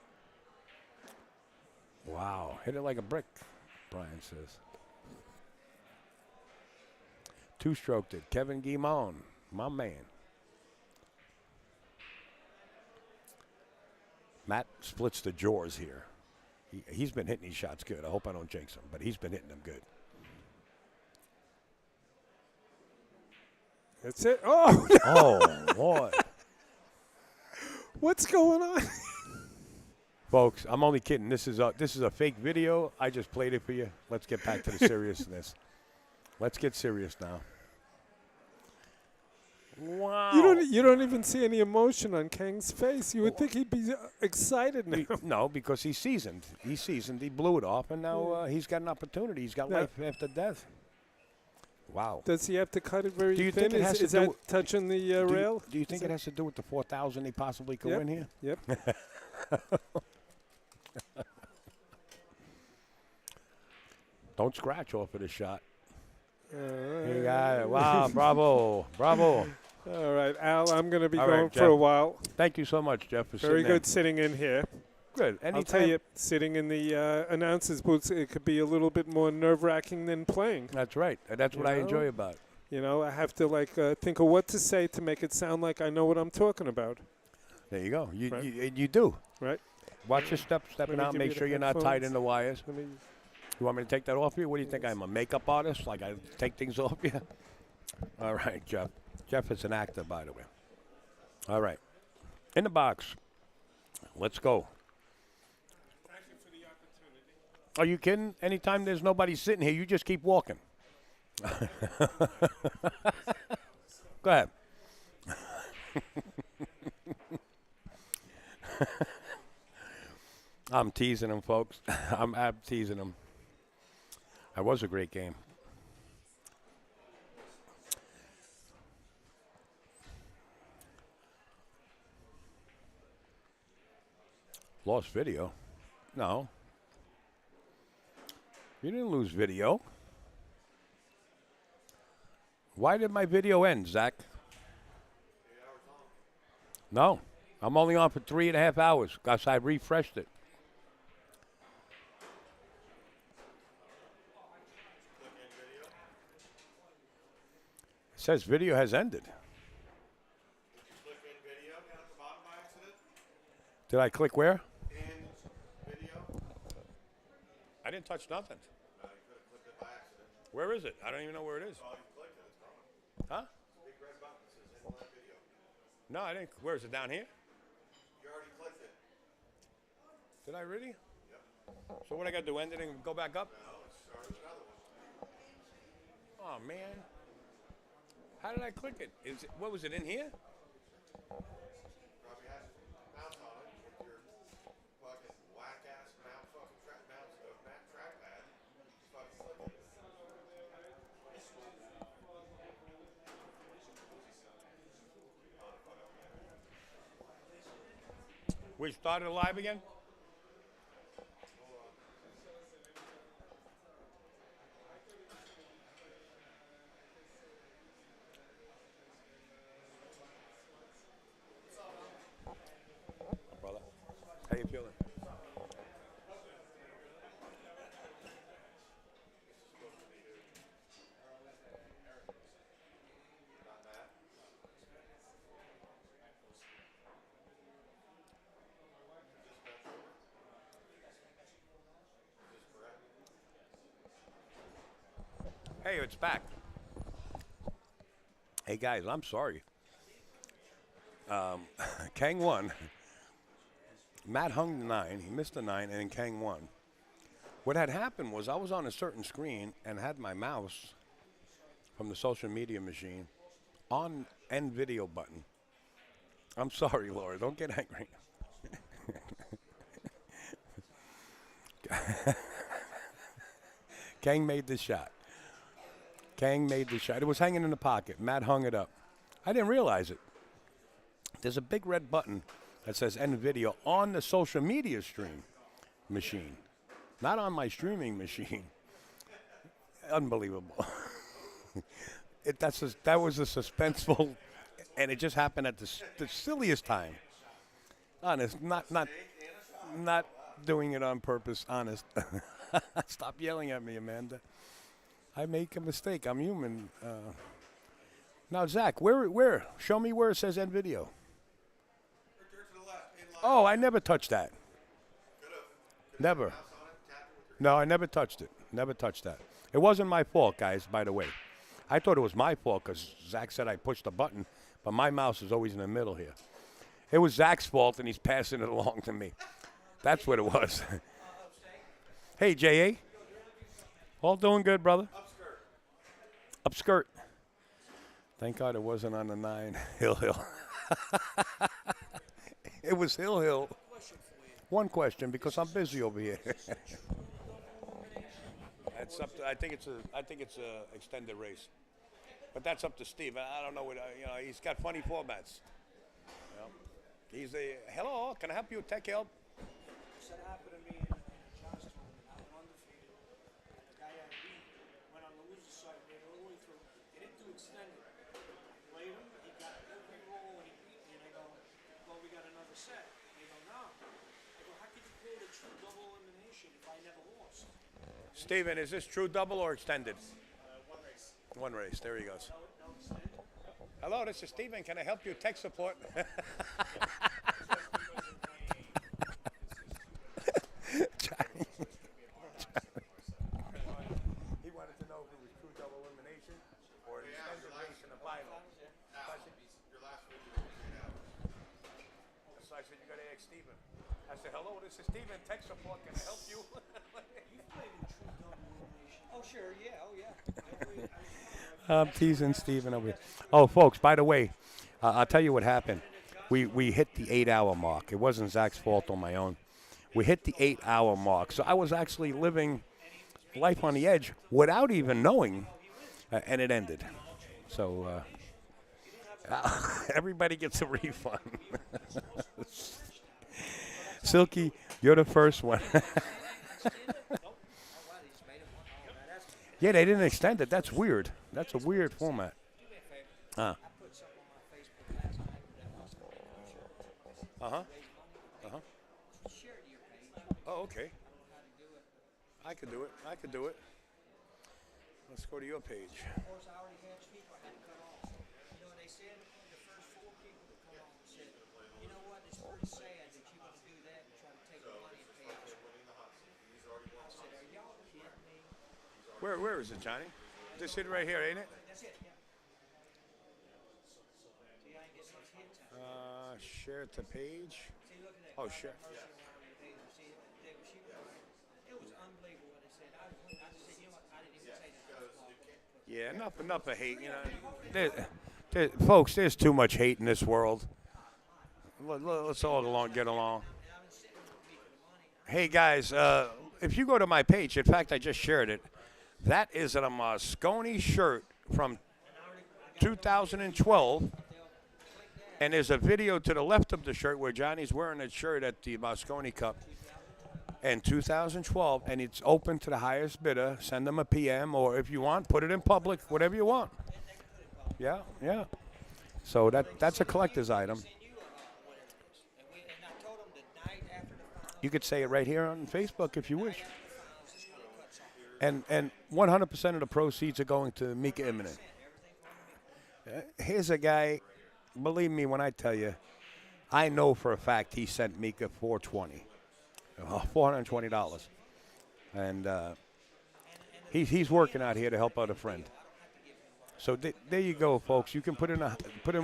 Wow, hit it like a brick, Brian says. 2-stroked it. Kevin Guimon, my man. Matt splits the jaws here. He's been hitting these shots good. I hope I don't jinx him, but he's been hitting them good. That's it. Oh, no. Oh, boy. What's going on? Folks, I'm only kidding. This is a fake video. I just played it for you. Let's get back to the seriousness. Let's get serious now. Wow. You don't even see any emotion on Kang's face. You would think he'd be excited now. No, because he's seasoned. He's seasoned. He blew it off, and now he's got an opportunity. He's got life after death. Wow. Does he have to cut it very Do you thin? think it has Is to do that with- touching the rail? Do you think it has to do with the 4,000 he possibly could Yep. win here? Yep. Don't scratch off of the shot. Uh, You got it. Wow, bravo. Bravo. All right, Al, I'm going to be All going right, for a Jeff. while. Thank you so much, Jeff, for Very sitting good sitting in here. Good. I'll Anytime. tell you, sitting in the announcer's booth, it could be a little bit more nerve-wracking than playing. That's right. And that's what I enjoy about it. You know, I have to think of what to say to make it sound like I know what I'm talking about. There you go. Right. You do. Right. Watch your stepping Let me out. give Make you the sure you're not tied headphones. in the wires. Let me. You want me to take that off you? What do you think? I'm a makeup artist? Like I take things off you? All right, Jeff. Jeff is an actor, by the way. All right. In the box. Let's go. Thank you for the opportunity. Are you kidding? Anytime there's nobody sitting here, you just keep walking. Go ahead. I'm teasing him, folks. I'm teasing him. That was a great game. Lost video? No. You didn't lose video. Why did my video end, Zach? No. I'm only on for 3.5 hours because I refreshed it. It says video has ended. Click in video down at the bottom by accident. Did I click where? In video. I didn't touch nothing. You could have clicked it by accident. Where is it? I don't even know where it is. Oh, you clicked it. It's gone. Huh? Big red button that says inline video. No, I didn't. Where is it? Down here? You already clicked it. Did I really? Yep. So what I got to do? End it and go back up? No, it started another one. Oh, man. How did I click it? What was it, in here? Probably has mouse on it with your fucking whack ass mouse fucking trackpad. Just fucking click it. We started live again? Brother, how you feeling? Hey, it's back. Hey, guys, I'm sorry. Kang won. Matt hung the 9. He missed the 9, and then Kang won. What had happened was I was on a certain screen and had my mouse from the social media machine on end video button. I'm sorry, Laura. Don't get angry. Kang made the shot. Kang made the shot. It was hanging in the pocket. Matt hung it up. I didn't realize it. There's a big red button that says end video on the social media stream machine, not on my streaming machine. Unbelievable. That was a suspenseful, and it just happened at the silliest time. Honest, not doing it on purpose. Honest. Stop yelling at me, Amanda. I make a mistake. I'm human. Now, Zach, where? Show me where it says end video. Right there to the left. Inline. Oh, I never touched that. Never. Mouse on it, tap it with your No, I never touched it. Never touched that. It wasn't my fault, guys, by the way. I thought it was my fault because Zach said I pushed the button, but my mouse is always in the middle here. It was Zach's fault, and he's passing it along to me. That's what it was. Hey, J.A. All doing good, brother? Upskirt. Thank God it wasn't on the 9. Hill. It was Hill. One question, because I'm busy over here. That's up to, I think it's a extended race, but that's up to Steve. I don't know what he's got funny formats. He's a hello. Can I help you? Tech help. That happened to me in Johnstown. I went undefeated. The guy had Steven, is this true double or extended? One race. There he goes. Hello, this is Steven. Can I help you? Tech support. He wanted to know if it was true double elimination or an extended race in the final. Your last video was 8 hours. So I said, you got to ask Steven. I said, hello, this is Steven. Tech support. Can I help you? Oh, sure, yeah, oh, yeah. I'm teasing Steven over here. Oh, folks, by the way, I'll tell you what happened. We hit the 8-hour mark. It wasn't Zach's fault on my own. We hit the 8-hour mark. So I was actually living life on the edge without even knowing, and it ended. So everybody gets a refund. Silky, you're the first one. Yeah, they didn't extend it. That's weird. That's a weird format. Uh-huh. Uh-huh. Oh, okay. I could do it. I could do it. Let's go to your page. Of course, I already had people I had to cut off. You know, they said the first 4 people that come on said, you know what, it's pretty sad that you're going to do that and try to take the money and pay us. I said, are y'all kidding me? Where is it, Johnny? This it right here, ain't it? That's it, yeah. See, I ain't getting much hit time. Share to page. See, look at that. Oh, God sure. have mercy on our behavior. See, it was unbelievable what they said. I just said, you know what, I didn't even say that. Yeah, enough of hate, you know. Folks, there's too much hate in this world. Let's all get along. Hey, guys, if you go to my page, in fact, I just shared it. That is a Moscone shirt from 2012. And there's a video to the left of the shirt where Johnny's wearing that shirt at the Moscone Cup in 2012, and it's open to the highest bidder. Send them a PM, or if you want, put it in public, whatever you want. Yeah, yeah. So that's a collector's item. You could say it right here on Facebook if you wish. And 100% of the proceeds are going to Mika Imminent. Here's a guy, believe me when I tell you, I know for a fact he sent Mika $420. And he's working out here to help out a friend. So there you go, folks. You can put in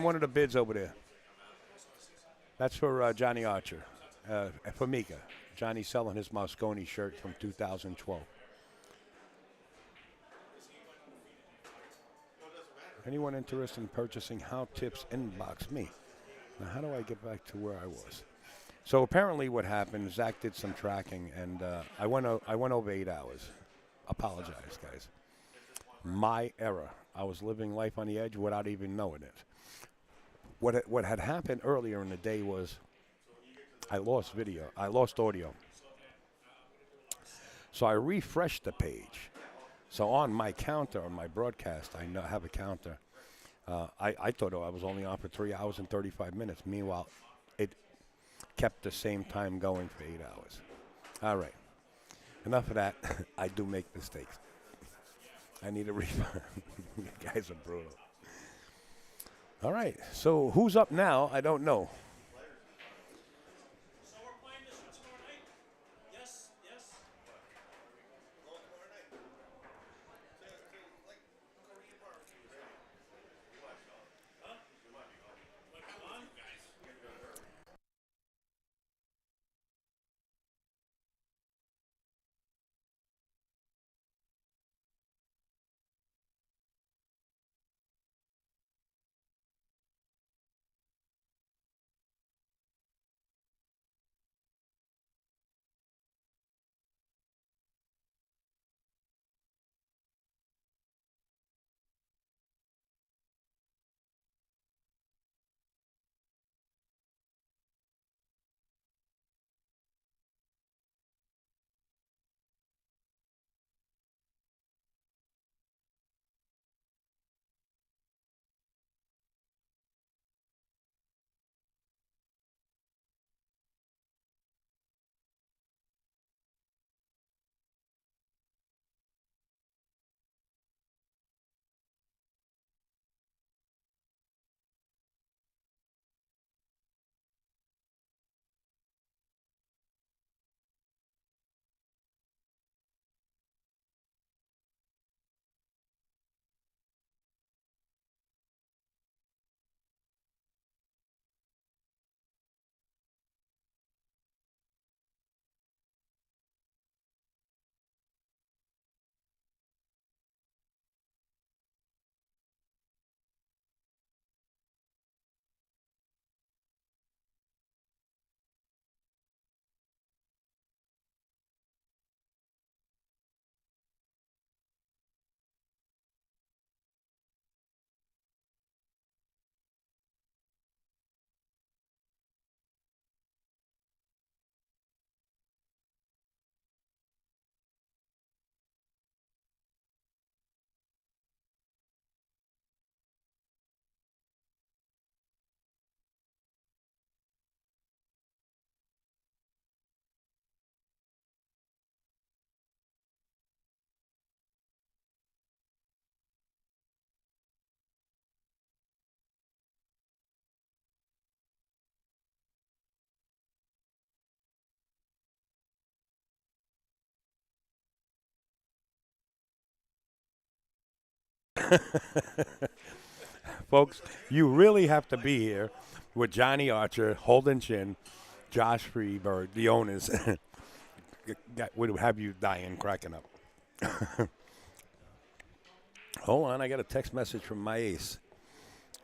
one of the bids over there. That's for Johnny Archer, for Mika. Johnny's selling his Moscone shirt from 2012. Anyone interested in purchasing How Tips, inbox me. Now, how do I get back to where I was? So apparently what happened, Zach did some tracking, and I went over 8 hours. Apologize, guys. My error. I was living life on the edge without even knowing it. What had happened earlier in the day was I lost audio. So I refreshed the page. So on my counter, on my broadcast, I have a counter. I thought I was only on for 3 hours and 35 minutes. Meanwhile, it kept the same time going for 8 hours. All right. Enough of that. I do make mistakes. I need a refund. You guys are brutal. All right. So who's up now? I don't know. Folks, you really have to be here with Johnny Archer, Holden Chin, Josh Freeberg, the owners. Would have you dying, cracking up. Hold on, I got a text message from my ace.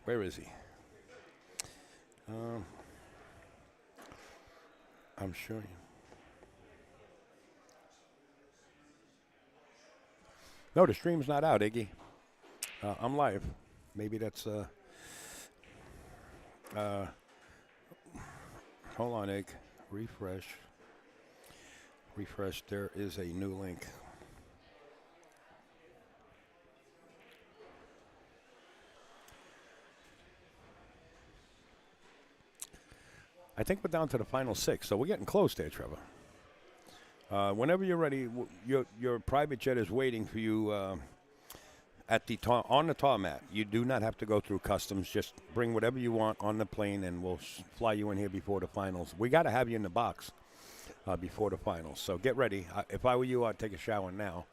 Where is he? I'm sure you. No, the stream's not out, Iggy. I'm live. Maybe that's hold on, Igg. Refresh. Refresh. There is a new link. I think we're down to the final 6, so we're getting close there, Trevor. Whenever you're ready, your private jet is waiting for you at the on the tarmac. You do not have to go through customs. Just bring whatever you want on the plane, and we'll fly you in here before the finals. We got to have you in the box before the finals, so get ready. If I were you, I'd take a shower now.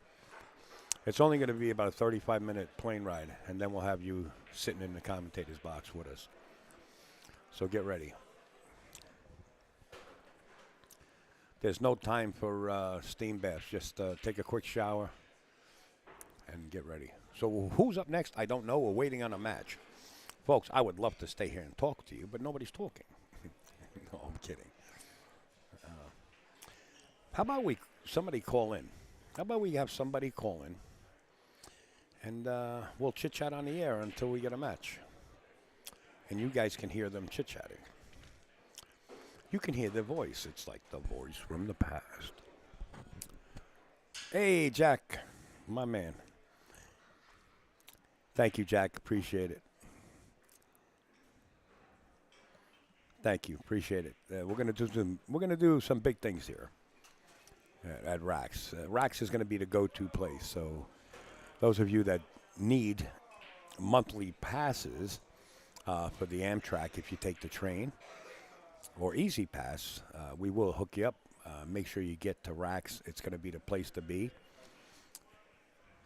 It's only going to be about a 35-minute plane ride, and then we'll have you sitting in the commentator's box with us. So get ready. There's no time for steam baths. Just take a quick shower and get ready. So who's up next? I don't know. We're waiting on a match. Folks, I would love to stay here and talk to you, but nobody's talking. No, I'm kidding. How about somebody call in? How about we have somebody call in, and we'll chit-chat on the air until we get a match. And you guys can hear them chit-chatting. You can hear their voice. It's like the voice from the past. Hey, Jack, my man. Thank you, Jack. Appreciate it. Thank you. Appreciate it. We're gonna do some big things here at Raxx. Raxx is going to be the go-to place. So those of you that need monthly passes for the Amtrak, if you take the train, or Easy Pass, we will hook you up. Make sure you get to Raxx. It's going to be the place to be.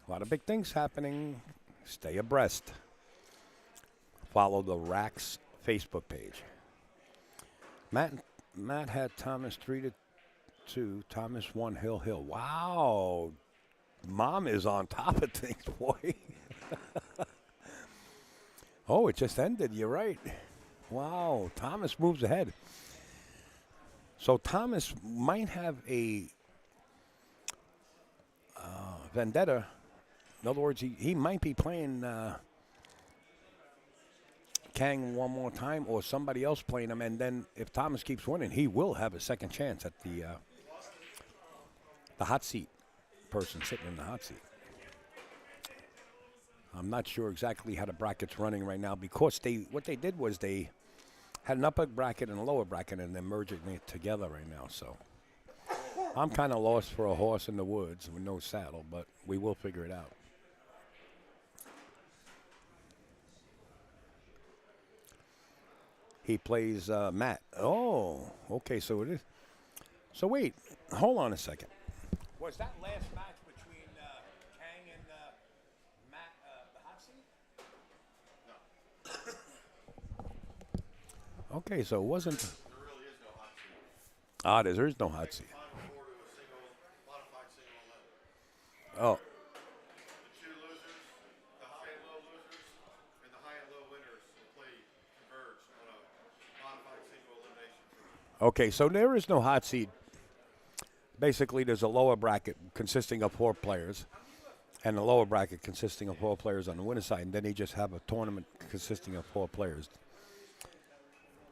A lot of big things happening. Stay abreast. Follow the Raxx Facebook page. Matt had Thomas 3-2. Thomas 1, Hill. Wow. Mom is on top of things, boy. Oh, it just ended. You're right. Wow, Thomas moves ahead. So Thomas might have a vendetta. In other words, he might be playing Kang one more time, or somebody else playing him. And then if Thomas keeps winning, he will have a second chance at the hot seat person sitting in the hot seat. I'm not sure exactly how the bracket's running right now, because what they did was they had an upper bracket and a lower bracket, and they're merging it together right now. So I'm kind of lost for a horse in the woods with no saddle, but we will figure it out. He plays Matt. Oh, okay, so it is. So wait, hold on a second. Was that last match between Kang and Matt the hot seat? No. Okay, so it wasn't. There really is no hot seat. There is no hot seat. Final four to a modified single elimination. Oh, The two losers, the high and low losers, and the high and low winners will play converge on a modified single elimination. okay, so there is no hot seat. Basically, there's a lower bracket consisting of 4 players, and a lower bracket consisting of 4 players on the winner's side, and then they just have a tournament consisting of 4 players.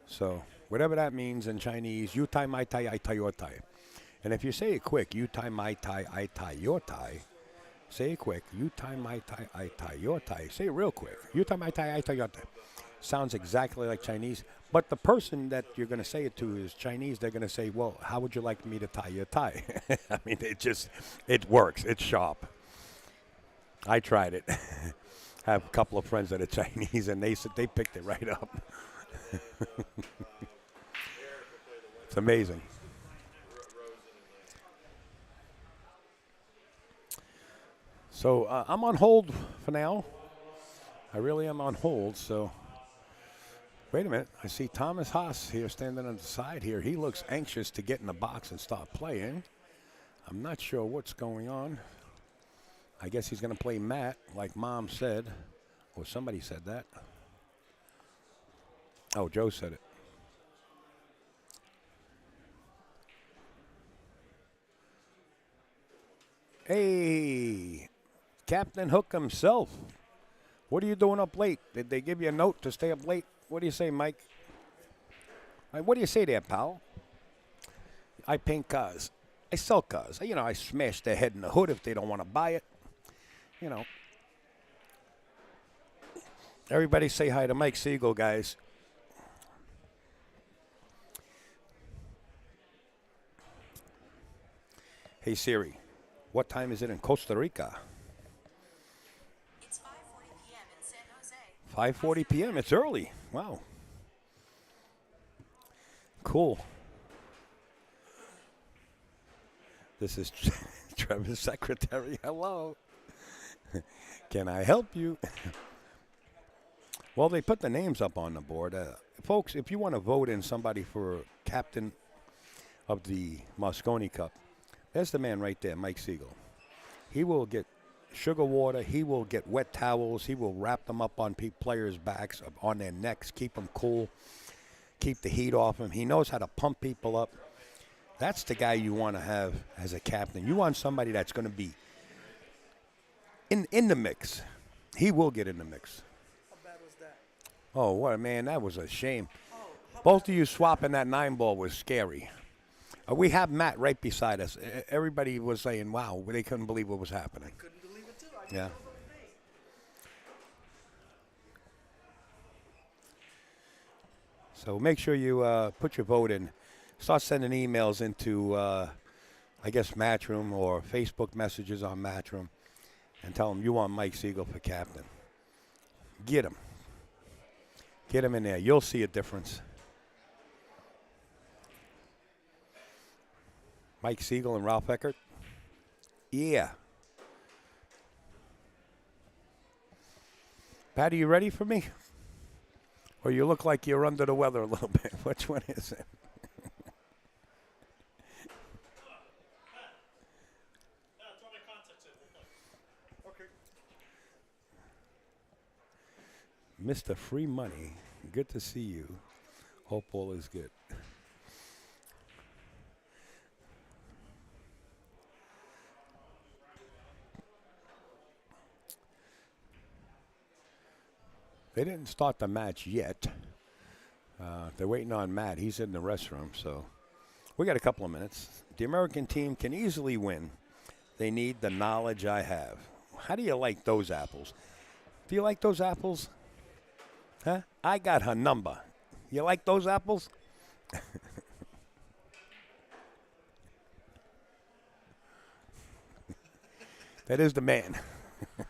So whatever that means in Chinese, you tai, my tai, I tai, your tai. And if you say it quick, you tai, my tai, I tai, your tai. Say it quick, you tai, my tai, I tai, your tai. Say it real quick, you tai, my tai, I tai, your tai. Sounds exactly like Chinese, but the person that you're going to say it to is Chinese. They're going to say, well, how would you like me to tie your tie? I mean, it works. It's sharp. I tried it. I have a couple of friends that are Chinese, and they said they picked it right up. It's amazing. So I'm on hold for now. I really am on hold, so. Wait a minute. I see Thomas Haas here standing on the side here. He looks anxious to get in the box and start playing. I'm not sure what's going on. I guess he's going to play Matt, like Mom said. Or somebody said that. Oh, Joe said it. Hey, Captain Hook himself. What are you doing up late? Did they give you a note to stay up late? What do you say, Mike? What do you say there, pal? I paint cars. I sell cars. You know, I smash their head in the hood if they don't want to buy it. You know. Everybody say hi to Mike Siegel, guys. Hey, Siri, what time is it in Costa Rica? It's 5:40 p.m. in San Jose. 5:40 p.m. It's early. Wow. Cool. This is Trevor's secretary. Hello. Can I help you? Well, they put the names up on the board. Folks, if you want to vote in somebody for captain of the Mosconi Cup, there's the man right there, Mike Siegel. He will get sugar water. He will get wet towels. He will wrap them up on players' backs, on their necks, keep them cool, keep the heat off them. He knows how to pump people up. That's the guy you want to have as a captain. You want somebody that's going to be in the mix. He will get in the mix. How bad was that? Oh, what man, that was a shame. Both of you swapping that 9-ball was scary. We have Matt right beside us. Everybody was saying, wow, they couldn't believe what was happening. Couldn't believe it too. Yeah. So make sure you put your vote in. Start sending emails into, I guess, Matchroom or Facebook messages on Matchroom and tell them you want Mike Siegel for captain. Get him. Get him in there. You'll see a difference. Mike Siegel and Ralph Eckert? Yeah. Patty, you ready for me? Or you look like you're under the weather a little bit. Which one is it? Mr. Free Money, good to see you. Hope all is good. They didn't start the match yet. They're waiting on Matt. He's in the restroom, so we got a couple of minutes. The American team can easily win. They need the knowledge I have. How do you like those apples? Do you like those apples? Huh? I got her number. You like those apples? That is the man. All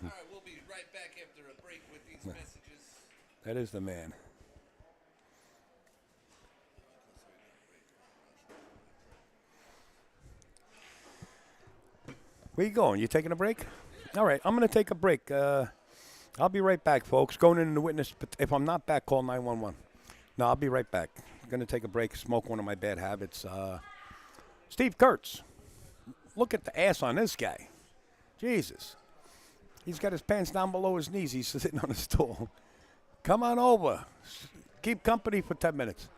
right, we'll be right back after a break with these messages. That is the man. Where you going? You taking a break? All right, I'm going to take a break. I'll be right back, folks. Going in the witness. If I'm not back, call 911. No, I'll be right back. I'm going to take a break, smoke one of my bad habits. Steve Kurtz. Look at the ass on this guy. Jesus. He's got his pants down below his knees. He's sitting on a stool. Come on over. Keep company for 10 minutes.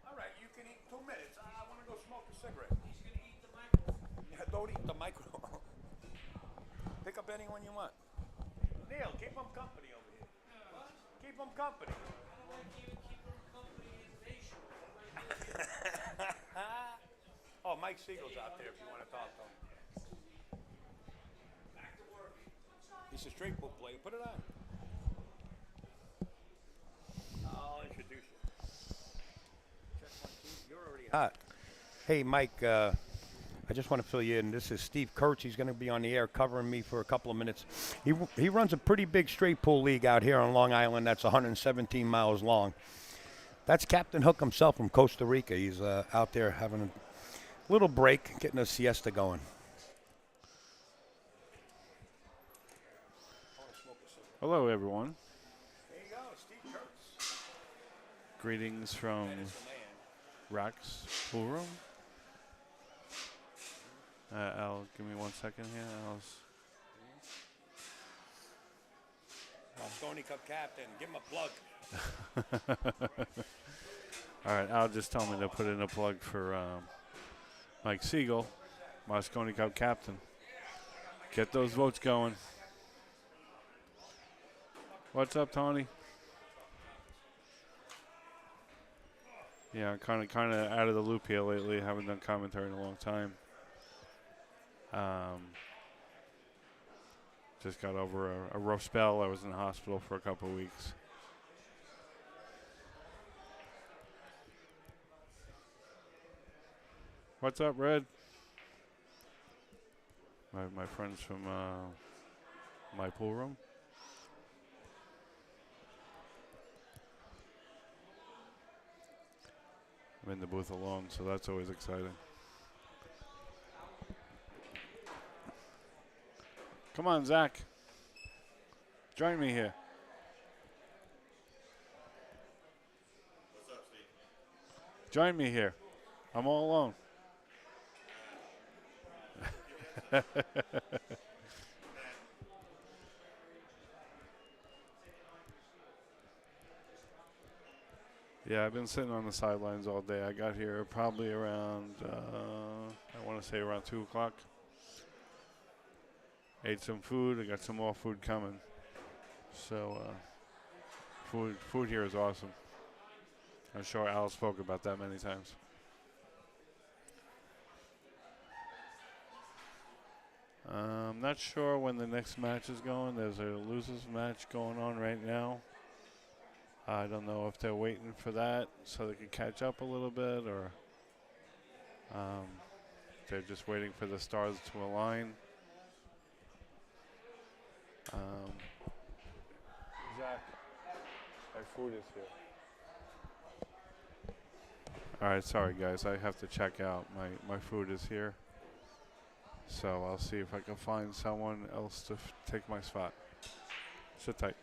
All right, you can eat 2 minutes. I want to go smoke a cigarette. He's going to eat the microphone. Yeah, don't eat the microphone. Pick up anyone you want. Neil, keep them company over here. What? Keep them company. I want you to keep them company in facial. Oh, Mike Siegel's out there if you want to talk to him. Back to work. He's a straight book player. Put it on. I'll introduce you. Check 1, 2. You're already hot. Hey, Mike. I just want to fill you in. This is Steve Kurtz. He's going to be on the air covering me for a couple of minutes. He runs a pretty big straight pool league out here on Long Island that's 117 miles long. That's Captain Hook himself from Costa Rica. He's out there having a little break, getting a siesta going. Hello, everyone. There you go, Steve Kurtz. Greetings from Raxx pool room. Al, give me 1 second here. Moscone Cup captain, give him a plug. All right, Al just told me to put in a plug for Mike Siegel, Moscone Cup captain. Get those votes going. What's up, Tony? Yeah, kind of out of the loop here lately. Haven't done commentary in a long time. Just got over a rough spell. I was in the hospital for a couple of weeks. What's up, Red? My friends from my pool room. I'm in the booth alone, so that's always exciting. Come on, Zach. Join me here. What's up, Steve? Join me here. I'm all alone. Yeah, I've been sitting on the sidelines all day. I got here probably around, I want to say around 2 o'clock. Ate some food. I got some more food coming. So, food here is awesome. I'm sure Al spoke about that many times. I'm not sure when the next match is going. There's a losers match going on right now. I don't know if they're waiting for that so they can catch up a little bit, or they're just waiting for the stars to align. Zach, my food is here. All right, sorry guys, I have to check out. My food is here. So I'll see if I can find someone else to take my spot. Sit tight.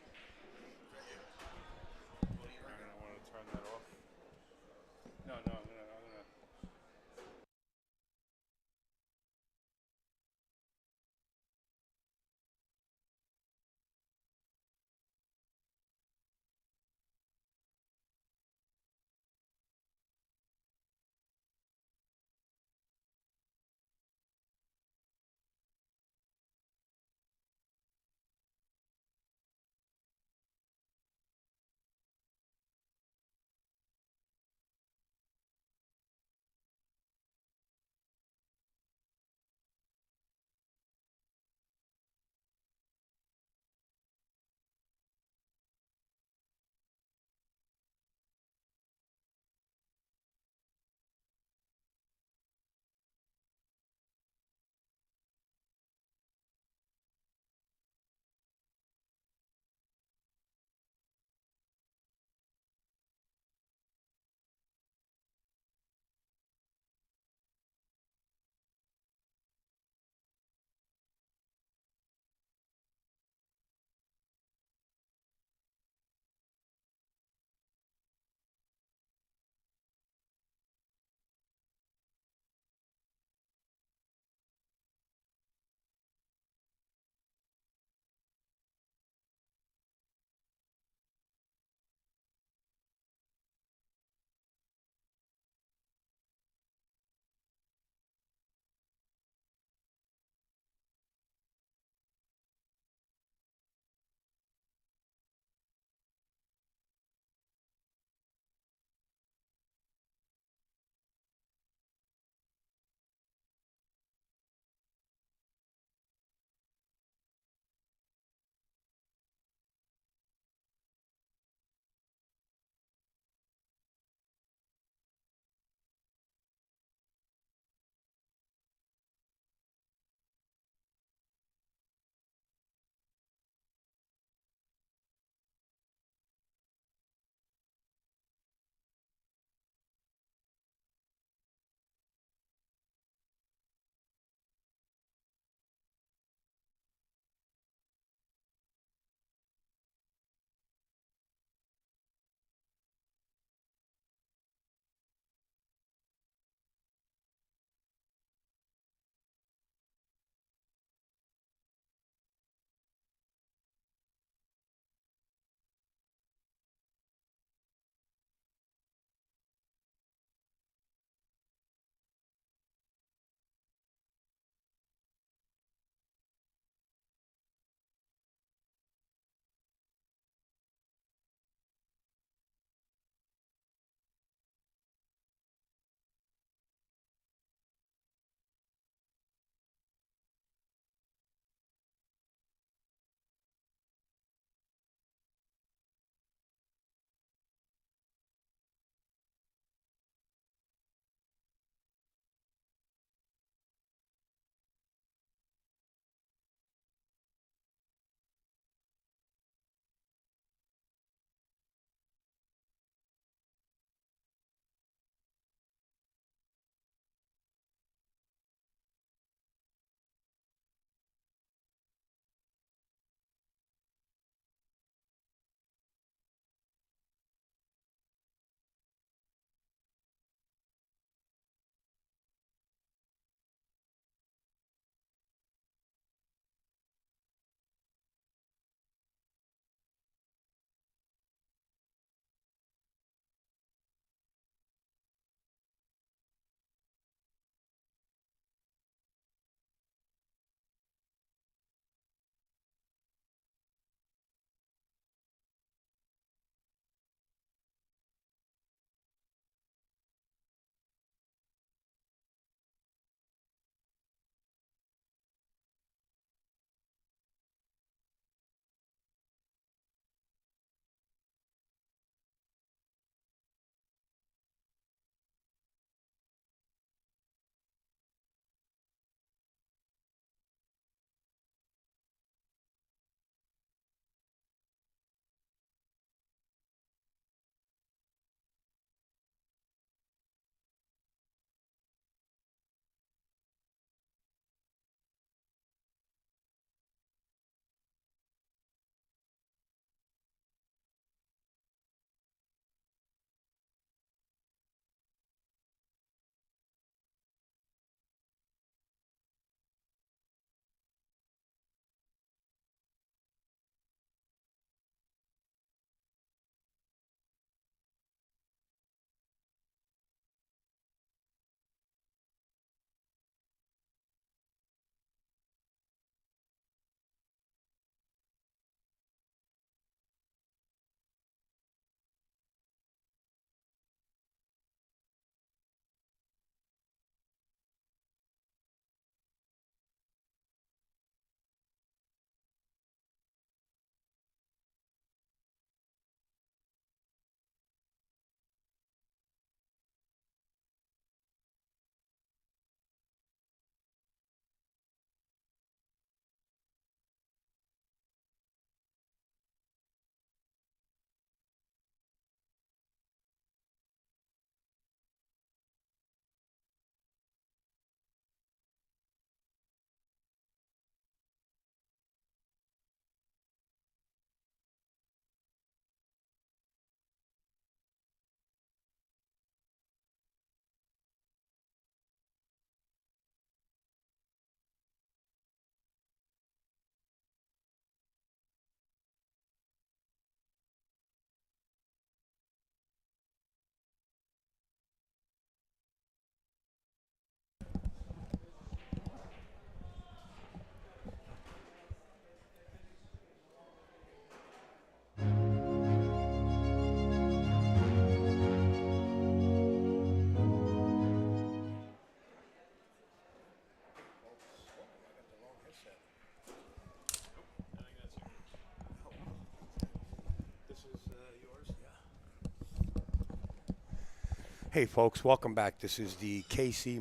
Hey, folks, welcome back. This is the KC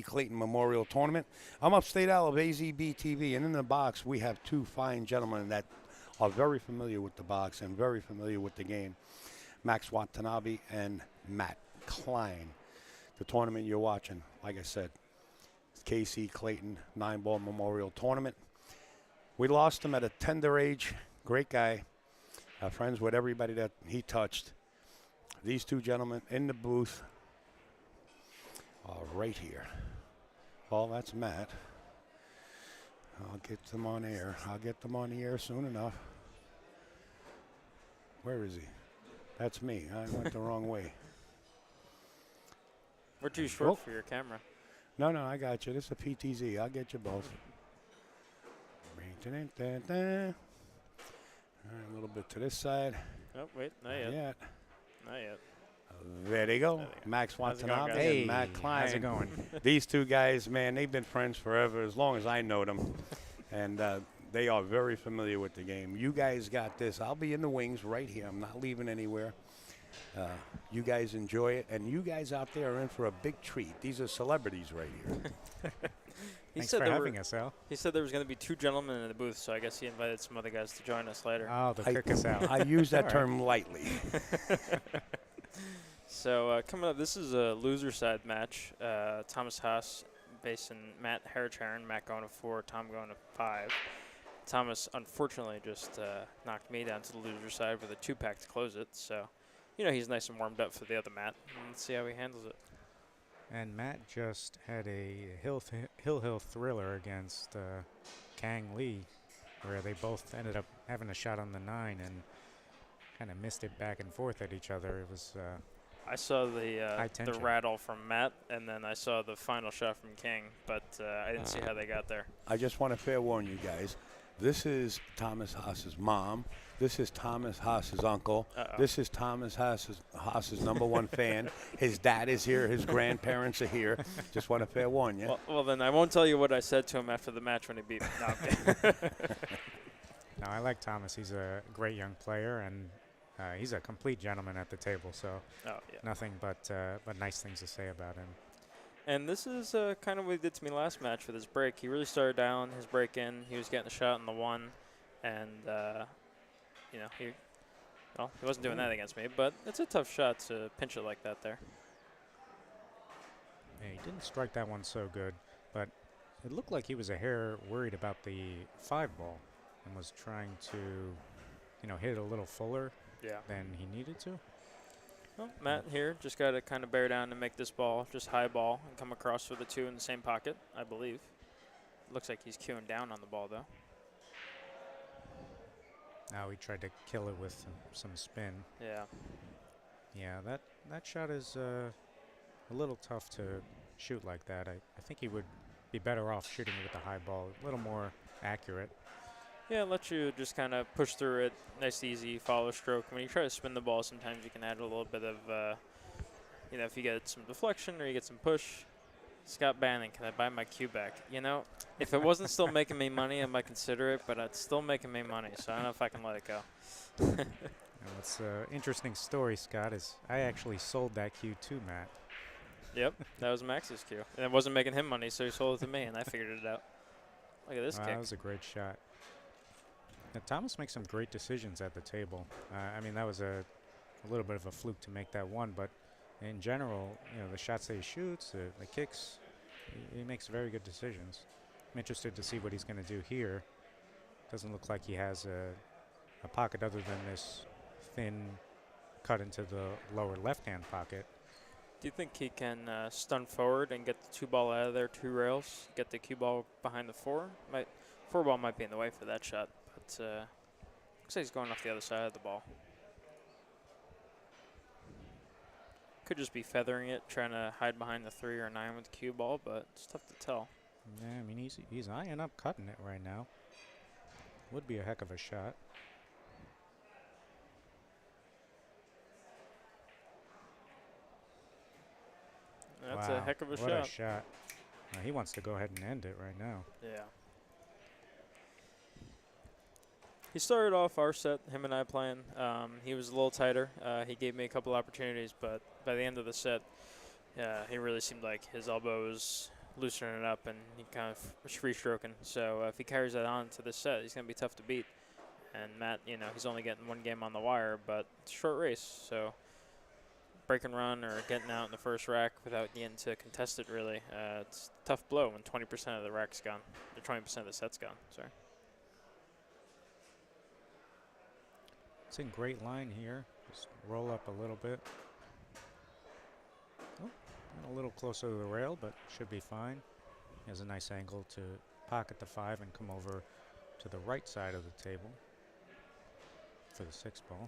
Clayton Memorial Tournament. I'm upstate Al of AZB TV, and in the box we have two fine gentlemen that are very familiar with the box and very familiar with the game, Max Watanabe and Matt Klein. The tournament you're watching, like I said, KC Clayton 9-ball Memorial Tournament. We lost him at a tender age. Great guy. Friends with everybody that he touched. These two gentlemen in the booth are right here. Well, that's Matt. I'll get them on air. I'll get them on the air soon enough. Where is he? That's me. I went the wrong way. We're too short for your camera. No, I got you. This is a PTZ. I'll get you both. All right, a little bit to this side. Oh, wait, not yet. Not yet. There they go. Max Watanabe and Matt Klein. How's it going? These two guys, man, they've been friends forever, as long as I know them. And they are very familiar with the game. You guys got this. I'll be in the wings right here. I'm not leaving anywhere. You guys enjoy it. And you guys out there are in for a big treat. These are celebrities right here. Thanks for having us, Al. He said there was going to be two gentlemen in the booth, so I guess he invited some other guys to join us later. Oh, to cook us out. I use that term lightly. So coming up, this is a loser side match. Thomas Haas facing Matt Hercharon. Matt going to 4, Tom going to 5. Thomas, unfortunately, just knocked me down to the loser side with a 2-pack to close it. So, he's nice and warmed up for the other Matt. Let's see how he handles it. And Matt just had a hill thriller against Kang Lee, where they both ended up having a shot on the 9 and kind of missed it back and forth at each other. It was I saw the tension. rattle from Matt, and then I saw the final shot from King, but I didn't see how they got there. I just want to fair warn you guys. This is Thomas Haas's mom. This is Thomas Haas's uncle. This is Thomas Haas's #1 fan. His dad is here. His grandparents are here. Just want to fair warn you. Well, then I won't tell you what I said to him after the match when he beat me. No, I'm kidding. No, I like Thomas. He's a great young player, and he's a complete gentleman at the table. So nothing but nice things to say about him. And this is kind of what he did to me last match with his break. He really started down his break in. He was getting a shot on the 1, and he wasn't doing that against me. But it's a tough shot to pinch it like that there. Yeah, he didn't strike that one so good, but it looked like he was a hair worried about the 5-ball and was trying to, hit it a little fuller than he needed to. Well, Matt here just got to kind of bear down and make this ball just high ball and come across with the 2 in the same pocket, I believe. Looks like he's queuing down on the ball, though. Now he tried to kill it with some spin. Yeah. Yeah, that shot is a little tough to shoot like that. I think he would be better off shooting it with the high ball, a little more accurate. Yeah, let you just kind of push through it, nice, easy follow stroke. When you try to spin the ball, sometimes you can add a little bit of, if you get some deflection or you get some push. Scott Bannon, can I buy my cue back? If it wasn't still making me money, I might consider it, but it's still making me money, so I don't know if I can let it go. What's an interesting story, Scott, is I actually sold that cue to Matt. Yep, that was Max's cue. And it wasn't making him money, so he sold it to me, and I figured it out. Look at this kick. That was a great shot. Now, Thomas makes some great decisions at the table. That was a little bit of a fluke to make that 1, but in general, the shots that he shoots, the kicks, he makes very good decisions. I'm interested to see what he's going to do here. Doesn't look like he has a pocket other than this thin cut into the lower left-hand pocket. Do you think he can stun forward and get the 2-ball out of there, 2 rails, get the cue ball behind the 4? 4-ball might be in the way for that shot, but looks like he's going off the other side of the ball. Could just be feathering it, trying to hide behind the 3 or 9 with the cue ball, but it's tough to tell. Yeah, he's eyeing up cutting it right now. Would be a heck of a shot. That's a heck of a shot. What a shot. He wants to go ahead and end it right now. Yeah. He started off our set, him and I playing. He was a little tighter. He gave me a couple opportunities, but by the end of the set, he really seemed like his elbow was loosening it up and he kind of was free stroking. So if he carries that on to this set, he's going to be tough to beat. And Matt, you know, he's only getting one game on the wire, but it's a short race. So break and run or getting out in the first rack without getting to contest it, really, it's a tough blow when 20% of the rack's gone, or 20% of the set's gone, sorry. It's in great line here. Just roll up a little bit. Oh, a little closer to the rail, but should be fine. He has a nice angle to pocket the 5 and come over to the right side of the table for the 6 ball.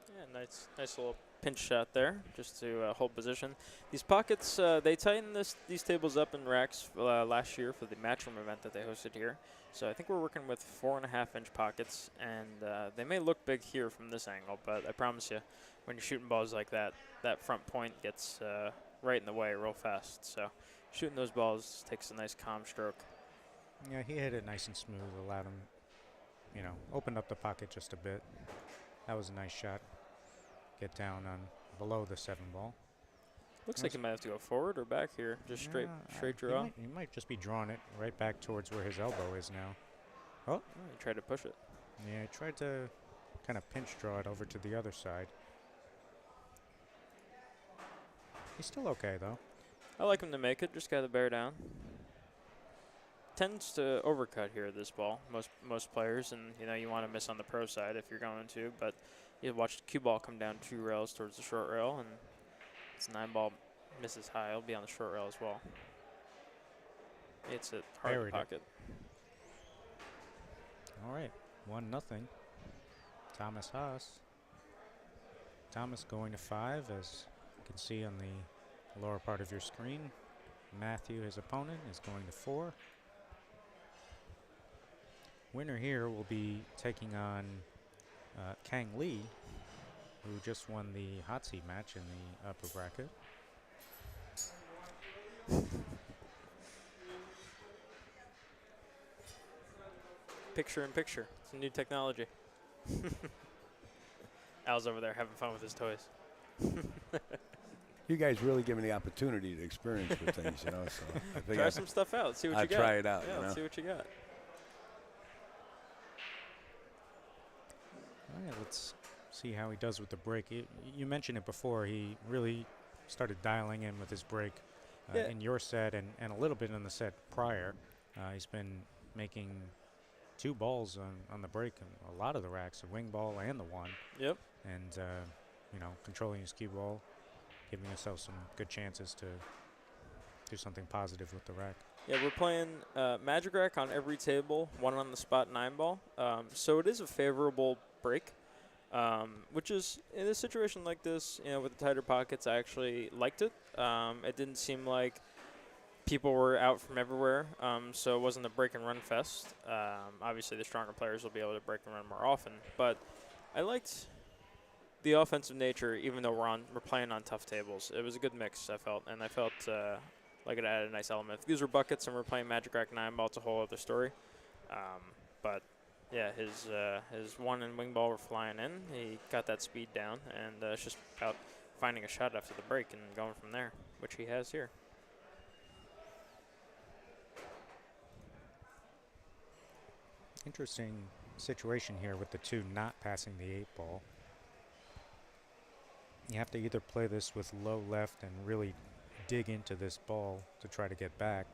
Yeah, nice little pinch shot there, just to hold position. These pockets, they tightened these tables up in Raxx last year for the Matchroom event that they hosted here. So I think we're working with 4.5-inch pockets, and they may look big here from this angle, but I promise you, when you're shooting balls like that, that front point gets right in the way real fast. So shooting those balls takes a nice calm stroke. Yeah, he hit it nice and smooth, allowed him, you know, opened up the pocket just a bit. That was a nice shot. Get down on below the 7 ball. Looks like he might have to go forward or back here, just straight draw. He might just be drawing it right back towards where his elbow is now. Oh, he tried to push it. Yeah, he tried to kind of pinch draw it over to the other side. He's still okay, though. I like him to make it, just got to bear down. Tends to overcut here, this ball, most players, and you know you want to miss on the pro side if you're going to, but you watch the cue ball come down 2 rails towards the short rail, and it's 9 ball misses high. It'll be on the short rail as well. It's a hard pocket. All right, 1-0. Thomas Haas. Thomas going to 5, as you can see on the lower part of your screen. Matthew, his opponent, is going to 4. Winner here will be taking on Kang Lee, who just won the hot seat match in the upper bracket. Picture in picture. It's a new technology. Al's over there having fun with his toys. You guys really give me the opportunity to experience with things, you know. So I think try some stuff out. See what you got. I'll try it out. Yeah, you know? see what you got. All right, let's see how he does with the break. You mentioned it before. He really started dialing in with his break in your set and a little bit in the set prior. He's been making 2 balls on the break and a lot of the racks, the wing ball and the 1. Yep. And, you know, controlling his cue ball, giving himself some good chances to do something positive with the rack. Yeah, we're playing Magic Rack on every table, 1 on the spot 9 ball. So it is a favorable break, which is, in a situation like this, you know, with the tighter pockets, I actually liked it. It didn't seem like people were out from everywhere, so it wasn't a break and run fest. Obviously, the stronger players will be able to break and run more often, but I liked the offensive nature, even though we're playing on tough tables. It was a good mix, I felt, and I felt like it added a nice element. If these were buckets and we're playing Magic Rack 9 ball, it's a whole other story. But yeah, his 1 and wing ball were flying in. He got that speed down, and it's just about finding a shot after the break and going from there, which he has here. Interesting situation here with the 2 not passing the 8 ball. You have to either play this with low left and really dig into this ball to try to get back.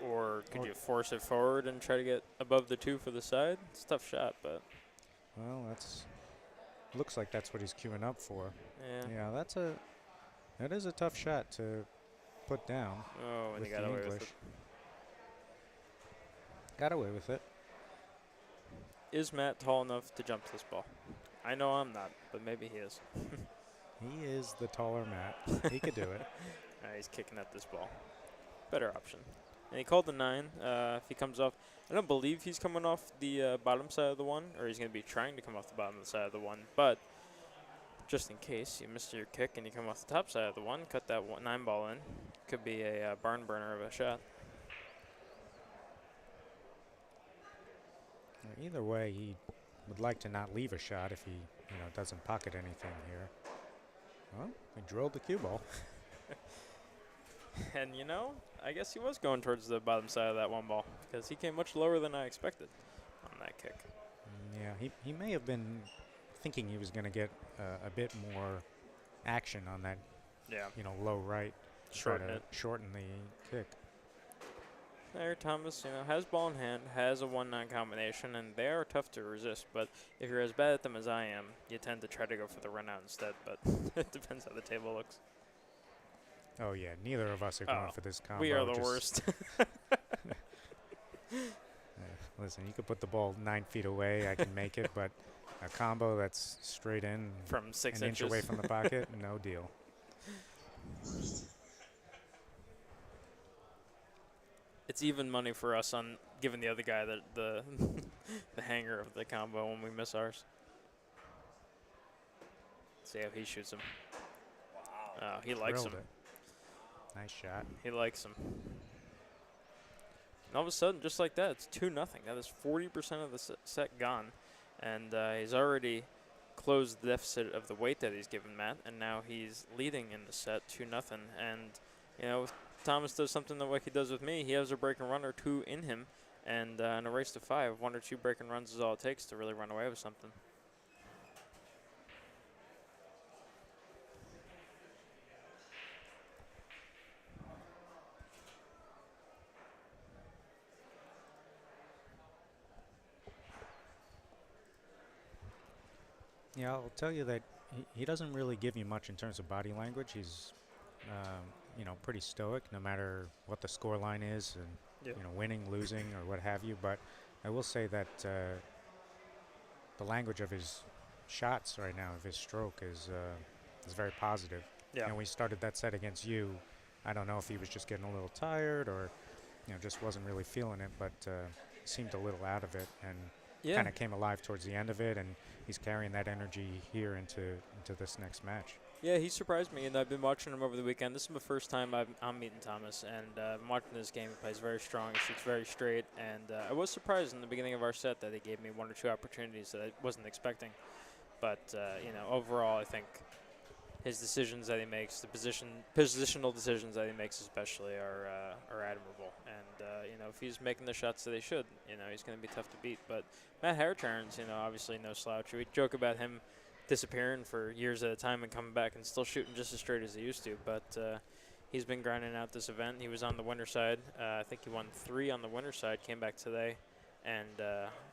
Or could you force it forward and try to get above the 2 for the side? It's a tough shot, but. Well, looks like that's what he's queuing up for. Yeah. Yeah, that is a tough shot to put down. Oh, and he got away with it. Got away with it. Is Matt tall enough to jump this ball? I know I'm not, but maybe he is. He is the taller Matt. He could do it. He's kicking at this ball. Better option. And he called the 9. If he comes off, I don't believe he's coming off the bottom side of the 1, or he's going to be trying to come off the bottom side of the 1. But just in case you missed your kick and you come off the top side of the 1, cut that 9 ball in. Could be a barn burner of a shot. Either way, he would like to not leave a shot if he, doesn't pocket anything here. Well, he drilled the cue ball. And, I guess he was going towards the bottom side of that one ball because he came much lower than I expected on that kick. Yeah, he may have been thinking he was going to get a bit more action on that, low right. Shorten the kick. There, Thomas, has ball in hand, has a 1-9 combination, and they are tough to resist. But if you're as bad at them as I am, you tend to try to go for the run out instead. But it depends how the table looks. Oh, yeah, neither of us are going for this combo. We are the worst. Listen, you could put the ball 9 feet away. I can make it, but a combo that's straight in from 6 an inches inch away from the pocket, no deal. It's even money for us on giving the other guy the the hanger of the combo when we miss ours. See how he shoots him. Wow. Oh, he likes him. Nice shot. He likes him. And all of a sudden, just like that, it's 2-0. That is 40% of the set gone. And he's already closed the deficit of the weight that he's given Matt, and now he's leading in the set 2-0. And, if Thomas does something like he does with me, he has a break and run or two in him, and in a race to 5, 1 or 2 break and runs is all it takes to really run away with something. Yeah, I'll tell you that he doesn't really give you much in terms of body language. He's, pretty stoic no matter what the score line is and, winning, losing, or what have you. But I will say that the language of his shots right now, of his stroke, is very positive. Yeah. And we started that set against you. I don't know if he was just getting a little tired or, just wasn't really feeling it, but seemed a little out of it and kind of came alive towards the end of it, and he's carrying that energy here into this next match. Yeah, he surprised me, and I've been watching him over the weekend. This is the first time I'm meeting Thomas, and I'm watching this game. He plays very strong, he shoots very straight, and I was surprised in the beginning of our set that he gave me 1 or 2 opportunities that I wasn't expecting. But, overall, I think his decisions that he makes, the positional decisions that he makes especially, are admirable. And, if he's making the shots that he should, he's going to be tough to beat. But Matt Harriturns, obviously no slouch. We joke about him disappearing for years at a time and coming back and still shooting just as straight as he used to. But he's been grinding out this event. He was on the winner side. I think he won 3 on the winner side, came back today. And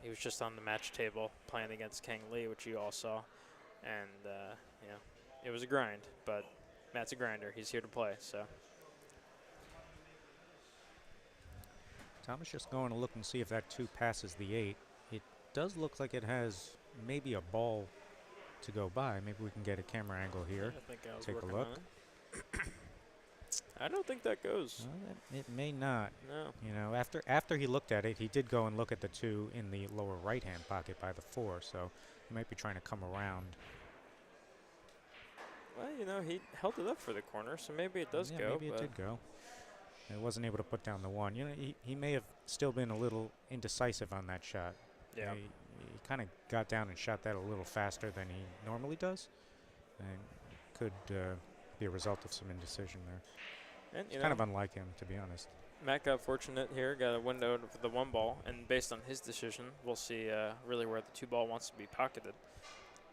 he was just on the match table playing against Kang Lee, which you all saw. And, it was a grind, but Matt's a grinder. He's here to play, so. Thomas just going to look and see if that 2 passes the 8. It does look like it has maybe a ball to go by. Maybe we can get a camera angle here. I think I was Take a working look. on it. I don't think that goes. Well, it may not. No. After he looked at it, he did go and look at the 2 in the lower right-hand pocket by the 4, so he might be trying to come around. Well, he held it up for the corner, so maybe it does yeah, go. Maybe it did go. He wasn't able to put down the 1. He may have still been a little indecisive on that shot. Yeah. He kind of got down and shot that a little faster than he normally does, and could be a result of some indecision there. And it's kind of unlike him, to be honest. Matt got fortunate here, got a window for the 1 ball, and based on his decision, we'll see really where the 2 ball wants to be pocketed.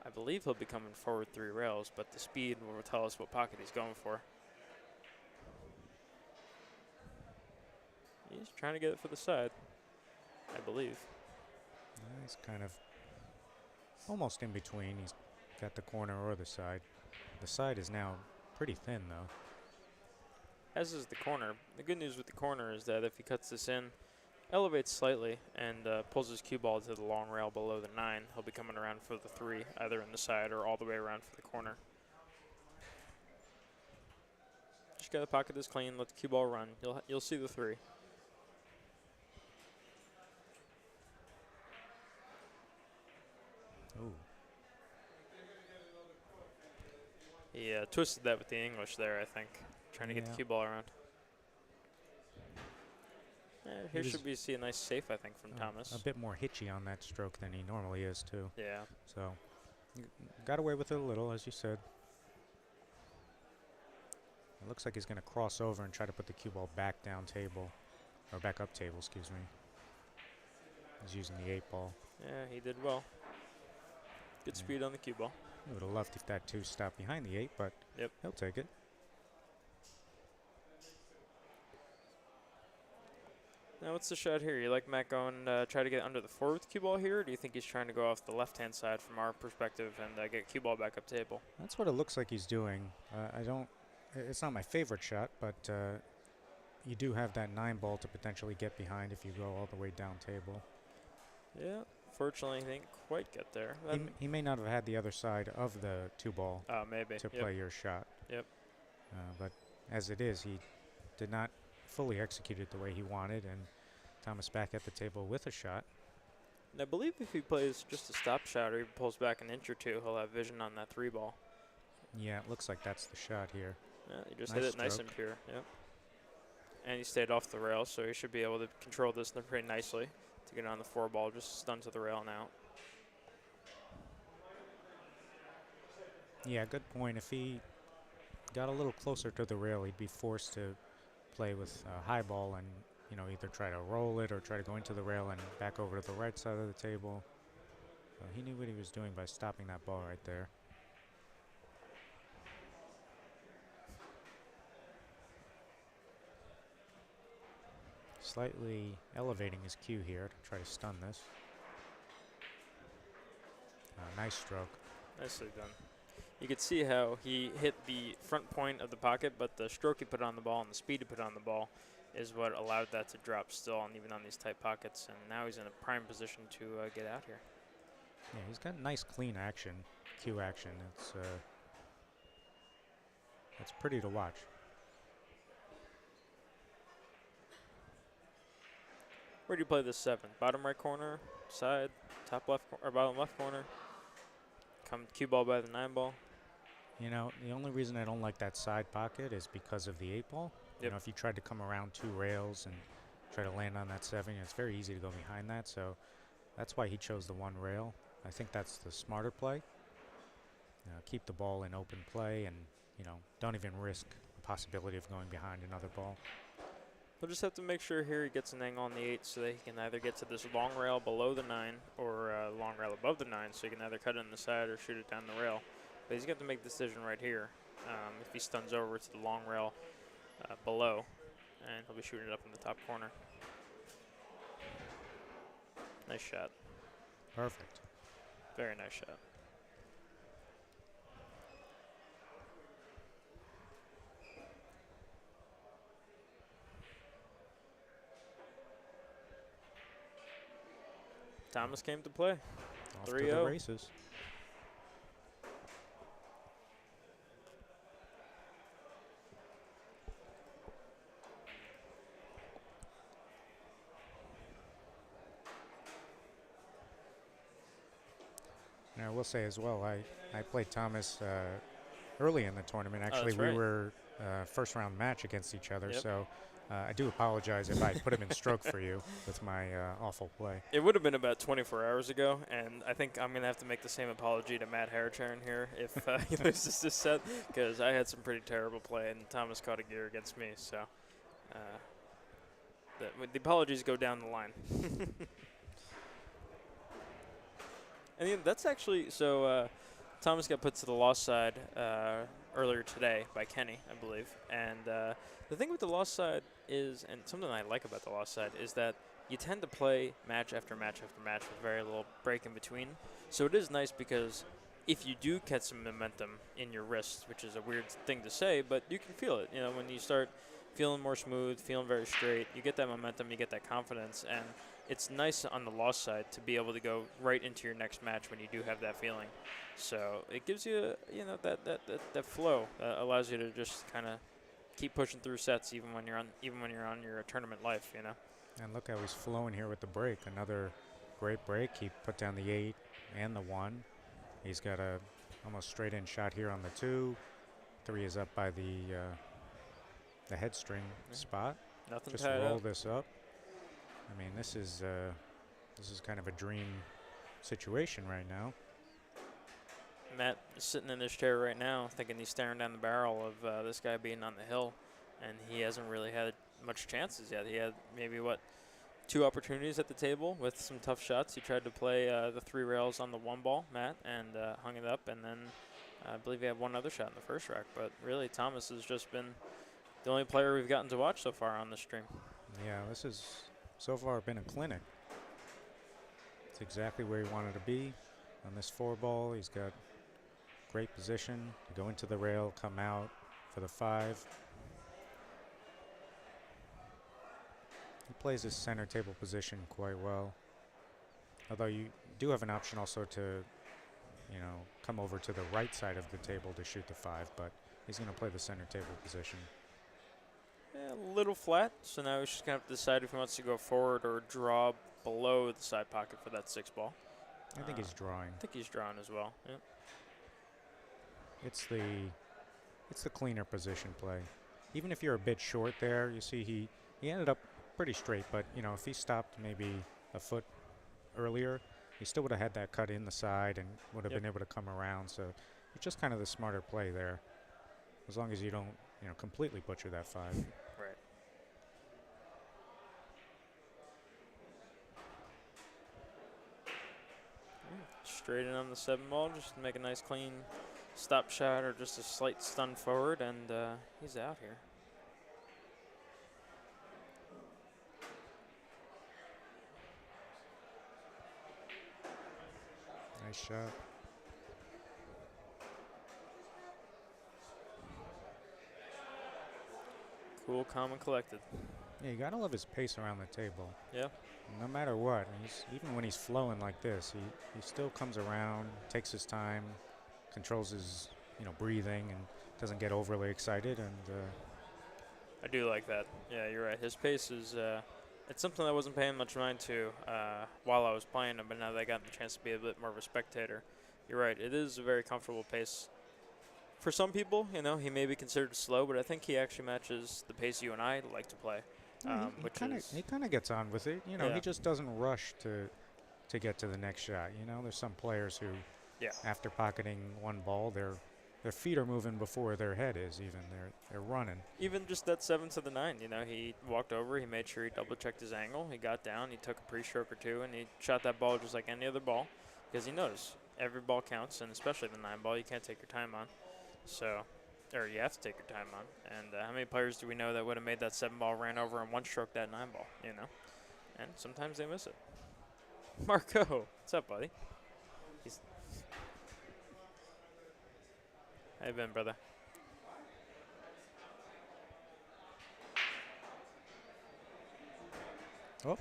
I believe he'll be coming forward 3 rails, but the speed will tell us what pocket he's going for. He's trying to get it for the side, I believe. He's kind of almost in between. He's got the corner or the side. The side is now pretty thin, though. As is the corner. The good news with the corner is that if he cuts this in, elevates slightly, and pulls his cue ball to the long rail below the 9, he'll be coming around for the 3, either in the side or all the way around for the corner. Just got to pocket this clean, let the cue ball run. You'll see the 3. Ooh. He twisted that with the English there, I think, trying to get the cue ball around. Here was- should we see a nice safe, I think, from Thomas. A bit more hitchy on that stroke than he normally is, too. Yeah. So, got away with it a little, as you said. It looks like he's going to cross over and try to put the cue ball back down table, or back up table, excuse me. He's using the 8-ball. Yeah, he did well. Good speed on the cue ball. He would have loved if that 2 stopped behind the 8, but he'll take it. Now, what's the shot here? You like Matt going try to get under the 4 with the cue ball here, or do you think he's trying to go off the left-hand side from our perspective and get cue ball back up table? That's what it looks like he's doing. It's not my favorite shot, but you do have that 9-ball to potentially get behind if you go all the way down table. Yeah, fortunately, he didn't quite get there. He may not have had the other side of the 2-ball maybe. to play your shot. Yep. But as it is, he did not fully execute it the way he wanted, and Thomas back at the table with a shot. And I believe if he plays just a stop shot or he pulls back an inch or two, he'll have vision on that 3-ball. Yeah, it looks like that's the shot here. Yeah, he just hit it nice and pure. Yep. And he stayed off the rail, so he should be able to control this pretty nicely to get on the 4-ball, just stunned to the rail and out. Yeah, good point. If he got a little closer to the rail, he'd be forced to play with a high ball and, either try to roll it or try to go into the rail and back over to the right side of the table. So he knew what he was doing by stopping that ball right there. Slightly elevating his cue here to try to stun this. Nice stroke. Nicely done. You could see how he hit the front point of the pocket, but the stroke he put on the ball and the speed he put on the ball is what allowed that to drop still, and even on these tight pockets. And now he's in a prime position to get out here. Yeah, he's got nice clean action, cue action. It's pretty to watch. Where do you play this 7? Bottom right corner, side, top left, or bottom left corner? Come cue ball by the 9-ball. The only reason I don't like that side pocket is because of the 8-ball. Yep. If you tried to come around 2 rails and try to land on that 7, it's very easy to go behind that. So that's why he chose the 1 rail. I think that's the smarter play. Keep the ball in open play and, don't even risk the possibility of going behind another ball. We'll just have to make sure here he gets an angle on the 8 so that he can either get to this long rail below the 9 or long rail above the 9, so he can either cut it on the side or shoot it down the rail. But he's got to make the decision right here if he stuns over to the long rail below, and he'll be shooting it up in the top corner. Nice shot. Perfect. Very nice shot. Thomas came to play. Off to the races. Now, I will say as well, I played Thomas early in the tournament. Actually, we were first round match against each other, so I do apologize if I put him in stroke for you with my awful play. It would have been about 24 hours ago, and I think I'm going to have to make the same apology to Matt Harrichern here if he loses this set, because I had some pretty terrible play, and Thomas caught a gear against me, so the apologies go down the line. And that's actually, so Thomas got put to the lost side earlier today by Kenny, I believe. And the thing with the lost side is, and something I like about the lost side, is that you tend to play match after match after match with very little break in between. So it is nice because if you do catch some momentum in your wrists, which is a weird thing to say, but you can feel it. When you start feeling more smooth, feeling very straight, you get that momentum, you get that confidence, and it's nice on the lost side to be able to go right into your next match when you do have that feeling. So it gives you, that flow that allows you to just kind of keep pushing through sets even when you're on your tournament life, And look how he's flowing here with the break. Another great break. He put down the 8 and the 1. He's got a almost straight in shot here on the 2. 3 is up by the head string spot. Nothing just tied roll up. this up. I mean, this is kind of a dream situation right now. Matt is sitting in his chair right now thinking he's staring down the barrel of this guy being on the hill, and he hasn't really had much chances yet. He had maybe, 2 opportunities at the table with some tough shots. He tried to play the 3 rails on the 1 ball, Matt, and hung it up, and then I believe he had 1 other shot in the first rack. But really, Thomas has just been the only player we've gotten to watch so far on the stream. Yeah, this has so far been a clinic. It's exactly where he wanted to be on this 4 ball. He's got great position to go into the rail, come out for the 5. He plays his center table position quite well. Although you do have an option also to, come over to the right side of the table to shoot the 5, but he's going to play the center table position. Yeah, a little flat, so now he's just going to have to decide if he wants to go forward or draw below the side pocket for that 6 ball. I think he's drawing. I think he's drawing as well. Yeah. It's the cleaner position play. Even if you're a bit short there, you see he ended up pretty straight, but if he stopped maybe a foot earlier, he still would have had that cut in the side and would have been able to come around. So it's just kind of the smarter play there, as long as you don't completely butcher that 5. Right. Straight in on the 7 ball, just to make a nice clean stop shot or just a slight stun forward, and he's out here. Nice shot. Cool, calm, and collected. Yeah, you gotta love his pace around the table. Yeah. No matter what, even when he's flowing like this, he still comes around, takes his time, controls his breathing, and doesn't get overly excited. And I do like that. Yeah, you're right. His pace is it's something I wasn't paying much mind to while I was playing him, but now that I got the chance to be a bit more of a spectator, you're right. It is a very comfortable pace. For some people, he may be considered slow, but I think he actually matches the pace you and I like to play. he kind of gets on with it. He just doesn't rush to get to the next shot. There's some players who, after pocketing 1 ball, their feet are moving before their head is even. They're running. Even just that 7 to the 9, he walked over, he made sure he double-checked his angle, he got down, he took a pre-stroke or 2, and he shot that ball just like any other ball, because he knows every ball counts, and especially the 9 ball, you can't take your time on. So, or you have to take your time on. And how many players do we know that would have made that 7 ball, ran over, and 1-stroke that 9 ball, And sometimes they miss it. Marco, what's up, buddy? How you been, brother? Oh.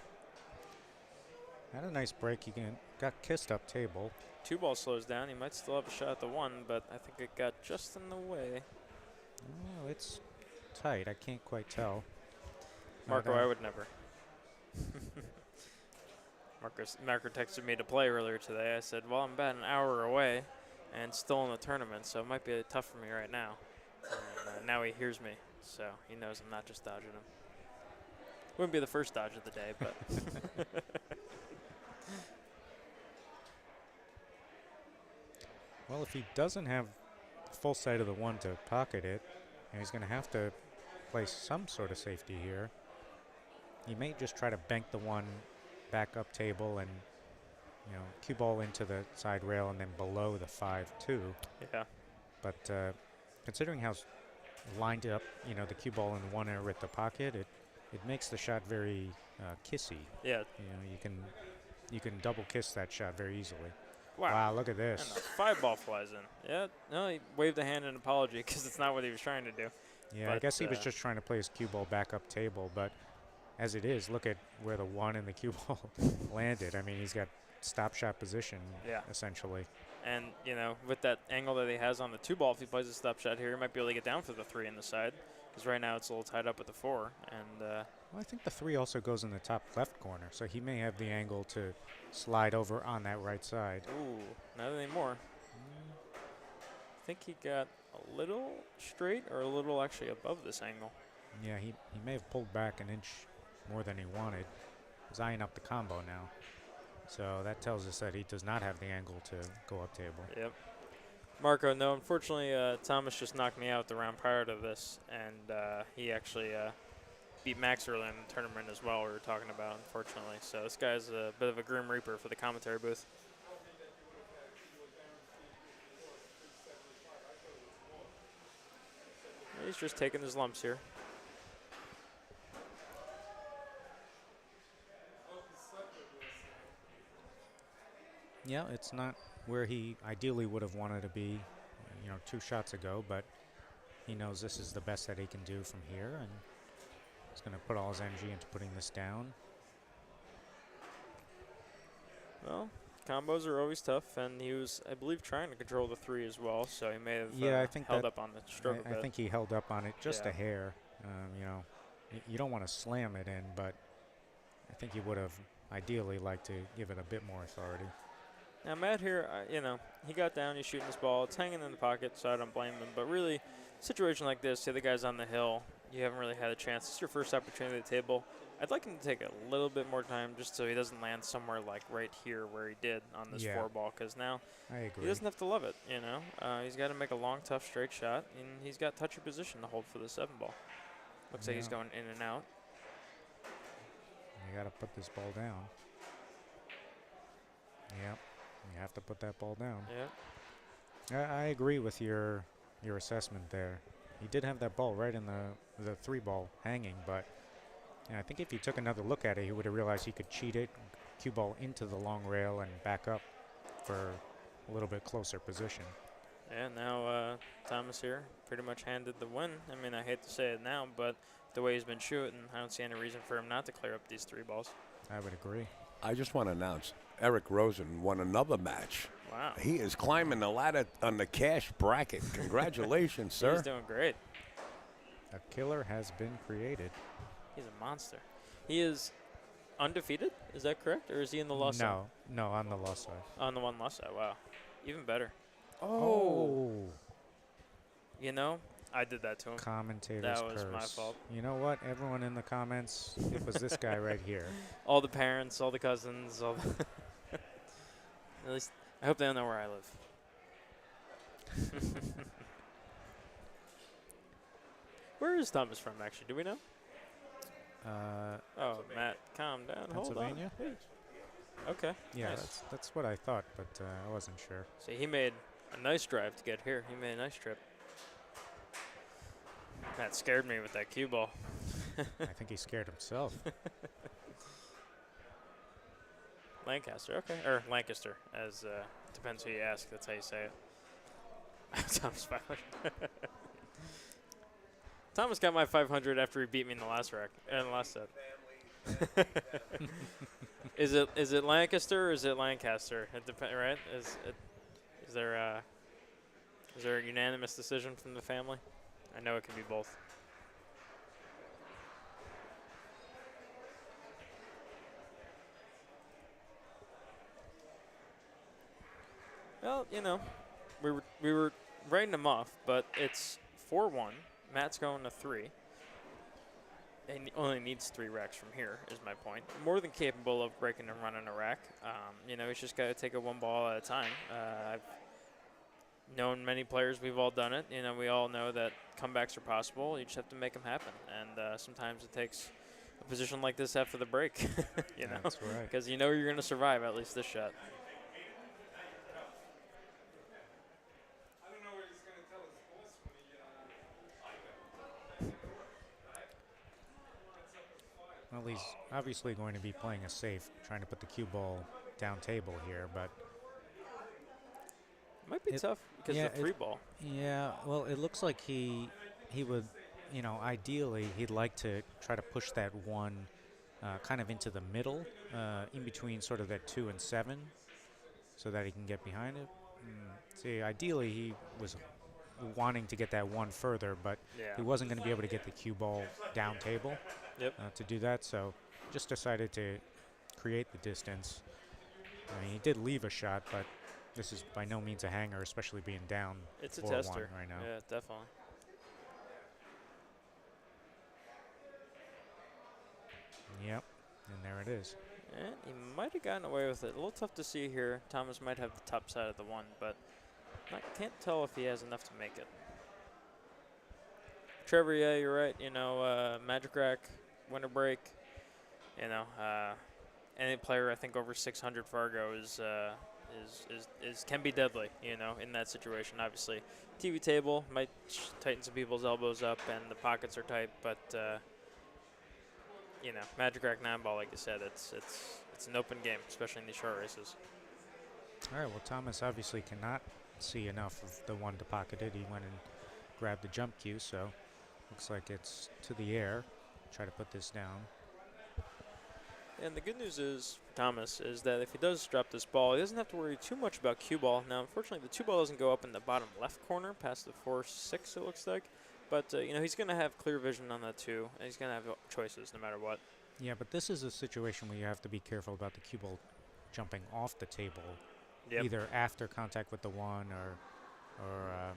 Had a nice break. He got kissed up table. 2 ball slows down. He might still have a shot at the 1, but I think it got just in the way. Oh, it's tight. I can't quite tell. Marco, I would never. Marco texted me to play earlier today. I said, well, I'm about an hour away and still in the tournament, so it might be tough for me right now. And now he hears me, so he knows I'm not just dodging him. Wouldn't be the first dodge of the day, but. Well, if he doesn't have full sight of the 1 to pocket it, he's going to have to play some sort of safety here. He may just try to bank the 1 back up table and, cue ball into the side rail and then below the 5-2. Yeah. But considering how lined up, the cue ball and 1 are at the pocket, it makes the shot very kissy. Yeah. You can double kiss that shot very easily. Wow, look at this. And the 5 ball flies in. Yeah, no, he waved a hand in apology because it's not what he was trying to do. Yeah, but I guess he was just trying to play his cue ball back up table, but as it is, look at where the 1 and the cue ball landed. I mean, he's got stop shot position, essentially. And, with that angle that he has on the 2 ball, if he plays a stop shot here, he might be able to get down for the 3 in the side, because right now it's a little tied up with the 4. And well, I think the 3 also goes in the top left corner, so he may have the angle to slide over on that right side. Ooh, not anymore. I think he got a little straight or a little actually above this angle. Yeah, he may have pulled back an inch more than he wanted. is eyeing up the combo now. So that tells us that he does not have the angle to go up table. Yep. Marco, no, unfortunately, Thomas just knocked me out the round prior to this, and he actually beat Max early in the tournament as well, we were talking about, unfortunately. So this guy's a bit of a grim reaper for the commentary booth. He's just taking his lumps here. Yeah, it's not where he ideally would have wanted to be, 2 shots ago, but he knows this is the best that he can do from here, and he's going to put all his energy into putting this down. Well, combos are always tough, and he was, I believe, trying to control the 3 as well, so he may have I think held up on the stroke a bit. I think he held up on it just a hair. You don't want to slam it in, but I think he would have ideally liked to give it a bit more authority. Now, Matt here, he got down, he's shooting his ball. It's hanging in the pocket, so I don't blame him. But really, situation like this, say the guy's on the hill, you haven't really had a chance. This is your first opportunity at the table. I'd like him to take a little bit more time just so he doesn't land somewhere like right here where he did on this 4-ball, because now he doesn't have to love it, He's got to make a long, tough, straight shot, and he's got touchy position to hold for the 7-ball. Looks like he's going in and out. You got to put this ball down. Yep. You have to put that ball down. Yeah. I agree with your assessment there. He did have that ball right in the 3-ball hanging, but I think if he took another look at it, he would have realized he could cheat it, cue ball into the long rail, and back up for a little bit closer position. Yeah, now Thomas here pretty much handed the win. I mean, I hate to say it now, but the way he's been shooting, I don't see any reason for him not to clear up these 3 balls. I would agree. I just want to announce Eric Rosen won another match. Wow. He is climbing the ladder on the cash bracket. Congratulations, sir. He's doing great. A killer has been created. He's a monster. He is undefeated, is that correct? Or is he in the loss side? No, on the loss side. On the one loss side, wow. Even better. Oh. I did that to him. Commentator's That was curse. my fault. You know what? Everyone in the comments, it was this guy right here. All the parents, all the cousins, all the at least I hope they don't know where I live. Where is Thomas from, actually? Do we know? Matt, calm down. Pennsylvania? Hold on. Hey. Okay. Yeah, nice. that's what I thought, but I wasn't sure. See, he made a nice drive to get here. He made a nice trip. That scared me with that cue ball. I think he scared himself. Lancaster, okay. Or Lancaster, as depends who you ask. That's how you say it. Thomas 500. Thomas got my 500 after he beat me in the last set. Is it Lancaster or is it Lancaster? It depends, right? Is there a unanimous decision from the family? I know it can be both. Well, we were writing them off, but it's 4-1. Matt's going to 3. And he only needs 3 racks from here, is my point. More than capable of breaking and running a rack. He's just got to take it 1 ball at a time. I've known many players. We've all done it. We all know that comebacks are possible. You just have to make them happen. And sometimes it takes a position like this after the break, That's right. Because you're going to survive at least this shot. Well, he's obviously going to be playing a safe, trying to put the cue ball down table here, but Might be tough because of the 3-ball. Yeah, well, it looks like he would, ideally he'd like to try to push that 1 kind of into the middle, in between sort of that 2 and 7, so that he can get behind it. See, ideally he was wanting to get that 1 further, but he wasn't going to be able to get the cue ball down table to do that, so just decided to create the distance. I mean, he did leave a shot, but this is by no means a hanger, especially being down 4-1 It's a tester right now. Yeah, definitely. Yep. And there it is. And he might have gotten away with it. A little tough to see here. Thomas might have the top side of the 1, but I can't tell if he has enough to make it. Trevor, yeah, you're right. You know, Magic Rack, winter break. You know, any player I think over 600 Fargo is can be deadly. You know, in that situation, obviously, TV table might tighten some people's elbows up, and the pockets are tight. But you know, Magic Rack 9-ball, like you said, it's an open game, especially in these short races. All right. Well, Thomas obviously cannot see enough of the 1 to pocket it. He went and grabbed the jump cue, so looks like it's to the air. Try to put this down. And the good news is, Thomas, is that if he does drop this ball, he doesn't have to worry too much about cue ball. Now, unfortunately, the 2 ball doesn't go up in the bottom left corner past the 4-6, it looks like. But, you know, he's going to have clear vision on that, too, and he's going to have choices no matter what. Yeah, but this is a situation where you have to be careful about the cue ball jumping off the table, either after contact with the 1 or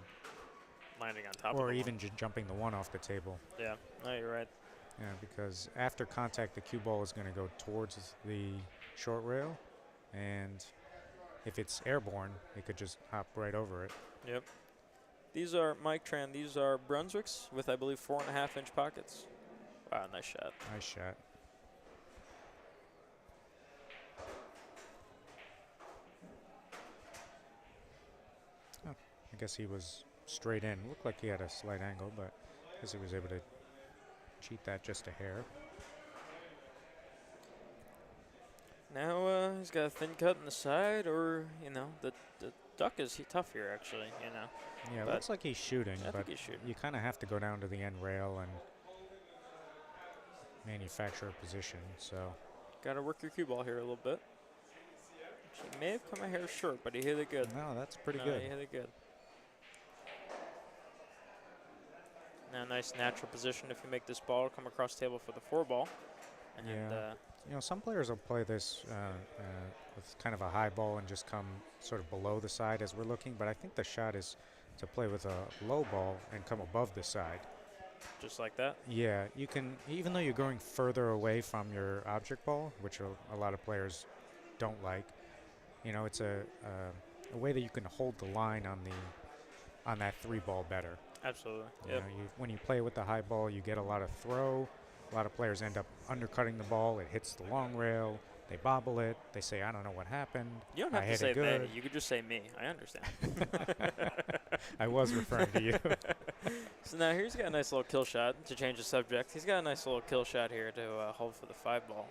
landing on top or of the even jumping the 1 off the table. Yeah, no, you're right. Yeah, because after contact, the cue ball is going to go towards the short rail, and if it's airborne, it could just hop right over it. Yep. These are, Mike Tran, these are Brunswicks with, I believe, 4.5-inch pockets. Wow, nice shot. Nice shot. Oh, I guess he was straight in. Looked like he had a slight angle, but I guess he was able to cheat that just a hair. Now he's got a thin cut in the side, or, you know, the duck is tough here, actually, you know. Yeah, it but looks like he's shooting, I but think he's shooting. you kind of have to go down to the end rail and manufacture a position, so. Got to work your cue ball here a little bit. He may have come a hair short, but he hit it good. No, that's pretty good. He hit it good. Now, nice natural position if you make this ball come across table for the 4 ball. And yeah. You know, some players will play this with kind of a high ball and just come sort of below the side as we're looking, but I think the shot is to play with a low ball and come above the side. Just like that? Yeah, you can, even though you're going further away from your object ball, which a lot of players don't like, you know, it's a way that you can hold the line on that 3 ball better. Absolutely. You know, when you play with the high ball, you get a lot of throw. A lot of players end up undercutting the ball. It hits the long rail. They bobble it. They say, I don't know what happened. You don't have to say they. You could just say me. I understand. I was referring to you. So now he's got a nice little kill shot to change the subject. He's got a nice little kill shot here to hold for the 5 ball.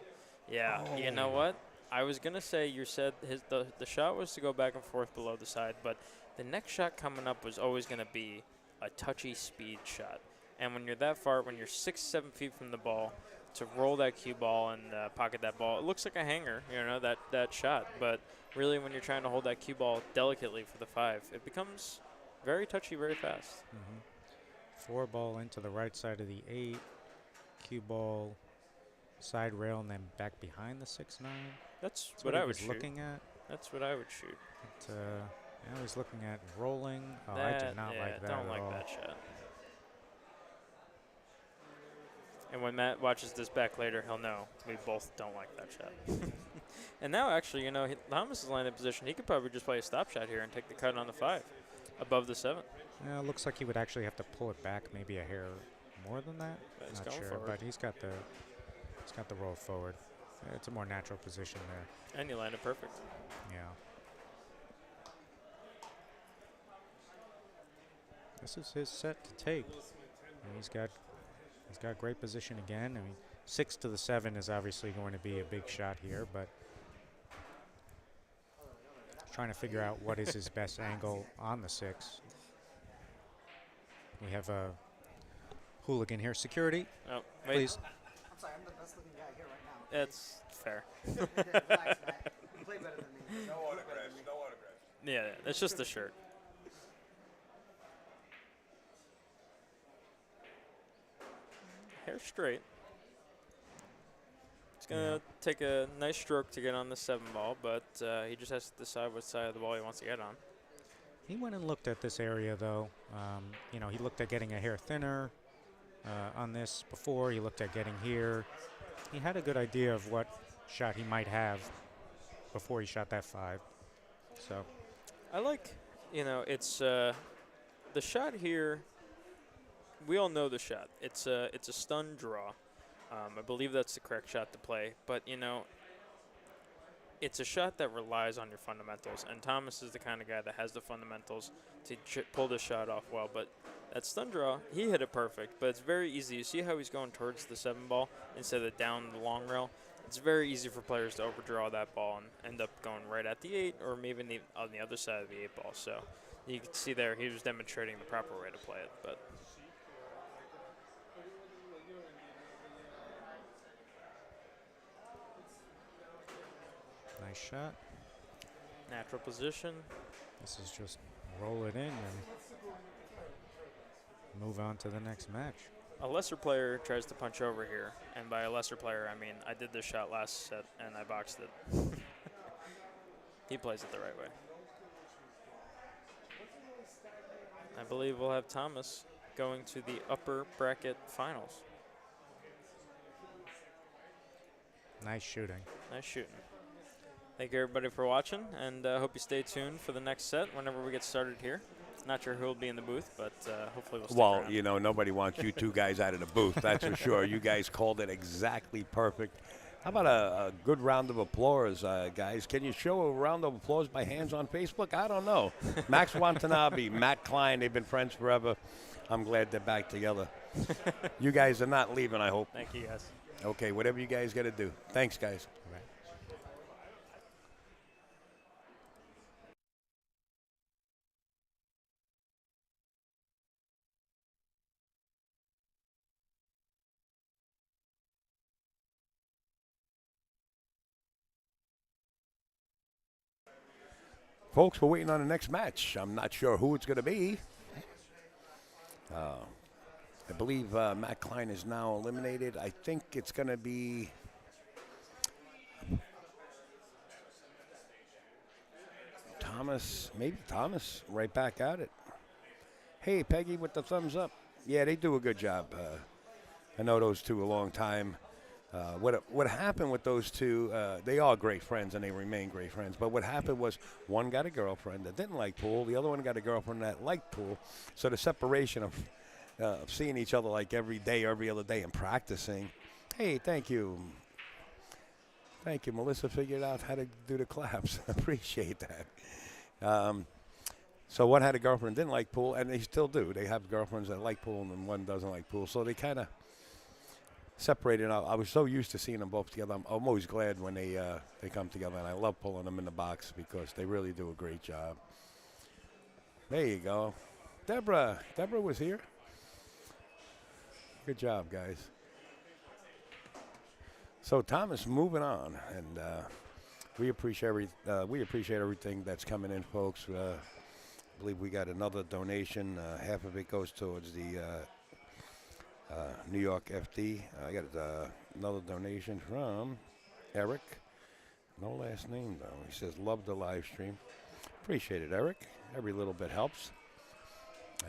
Yeah, You know what? I was going to say you said the shot was to go back and forth below the side, but the next shot coming up was always going to be a touchy speed shot. And when you're that far, when you're 6-7 feet from the ball, to roll that cue ball and pocket that ball, it looks like a hanger, you know, that shot. But really, when you're trying to hold that cue ball delicately for the 5, it becomes very touchy, very fast. 4 ball into the right side of the 8, cue ball, side rail, and then back behind the 6-9. That's what I would shoot. Looking at. That's what I would shoot. But, now he's looking at rolling. Oh, I do not like that don't at like all. that shot. And when Matt watches this back later, he'll know we both don't like that shot. And now, actually, you know, Thomas is landing in position. He could probably just play a stop shot here and take the cut on the 5 above the 7. Yeah, it looks like he would actually have to pull it back maybe a hair more than that. But Not sure, forward. but he's got the roll forward. It's a more natural position there. And you landed perfect. Yeah. This is his set to take. And he's got great position again. I mean, 6 to the 7 is obviously going to be a big shot here, but trying to figure out what is his best angle on the 6. We have a hooligan here. Security. Oh, wait. Please. I'm sorry, I'm the best looking guy here right now. That's fair. Relax, Matt. You play better than me. No autographs. No autographs. Yeah, it's just the shirt. Hair straight. He's going to take a nice stroke to get on the 7 ball, but he just has to decide what side of the ball he wants to get on. He went and looked at this area, though. You know, he looked at getting a hair thinner on this before. He looked at getting here. he had a good idea of what shot he might have before he shot that 5. So I like, it's the shot here. We all know the shot. It's a stun draw. I believe that's the correct shot to play. But it's a shot that relies on your fundamentals, and Thomas is the kind of guy that has the fundamentals to pull the shot off well. But that stun draw, he hit it perfect, but it's very easy. You see how he's going towards the 7 ball instead of down the long rail? It's very easy for players to overdraw that ball and end up going right at the 8 or maybe on the other side of the 8 ball. So you can see there he was demonstrating the proper way to play it. But nice shot. natural position. This is just roll it in and move on to the next match. A lesser player tries to punch over here, and by a lesser player, I mean I did this shot last set and I boxed it. He plays it the right way. I believe we'll have Thomas going to the upper bracket finals. Nice shooting. Nice shooting. Thank you everybody for watching, and hope you stay tuned for the next set whenever we get started here. Not sure who will be in the booth, but hopefully we'll stick around. Well, nobody wants you two guys out of the booth, that's for sure. You guys called it exactly perfect. How about a good round of applause, guys? Can you show a round of applause by hands on Facebook? I don't know. Max Watanabe, Matt Klein, they've been friends forever. I'm glad they're back together. You guys are not leaving, I hope. Thank you, guys. Okay, whatever you guys got to do. Thanks, guys. Folks, we're waiting on the next match. I'm not sure who it's going to be. I believe Matt Klein is now eliminated. I think it's going to be Thomas. Maybe Thomas right back at it. Hey, Peggy with the thumbs up. Yeah, they do a good job. I know those two a long time. What happened with those two, they are great friends and they remain great friends. But what happened was one got a girlfriend that didn't like pool. The other one got a girlfriend that liked pool. So the separation of seeing each other like every day, every other day and practicing. Hey, thank you. Thank you. Melissa figured out how to do the claps. Appreciate that. So one had a girlfriend that didn't like pool, and they still do. They have girlfriends that like pool and one doesn't like pool. So they kind of separated out. I was so used to seeing them both together. I'm always glad when they come together, and I love pulling them in the box because they really do a great job. There you go. Deborah was here. Good job, guys. So Thomas moving on, and we appreciate everything that's coming in, folks. I believe we got another donation. Half of it goes towards the New York FD. I got another donation from Eric. No last name, though. He says, love the live stream. Appreciate it, Eric. Every little bit helps.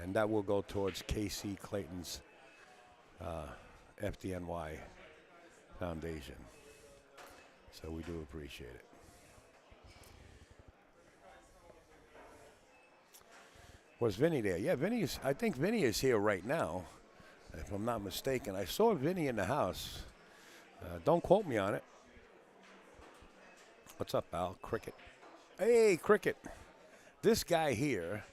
And that will go towards KC Clayton's FDNY Foundation. So we do appreciate it. Was Vinny there? Yeah, I think Vinny is here right now, if I'm not mistaken. I saw Vinny in the house. Don't quote me on it. What's up, Al? Cricket. Hey, Cricket. This guy here,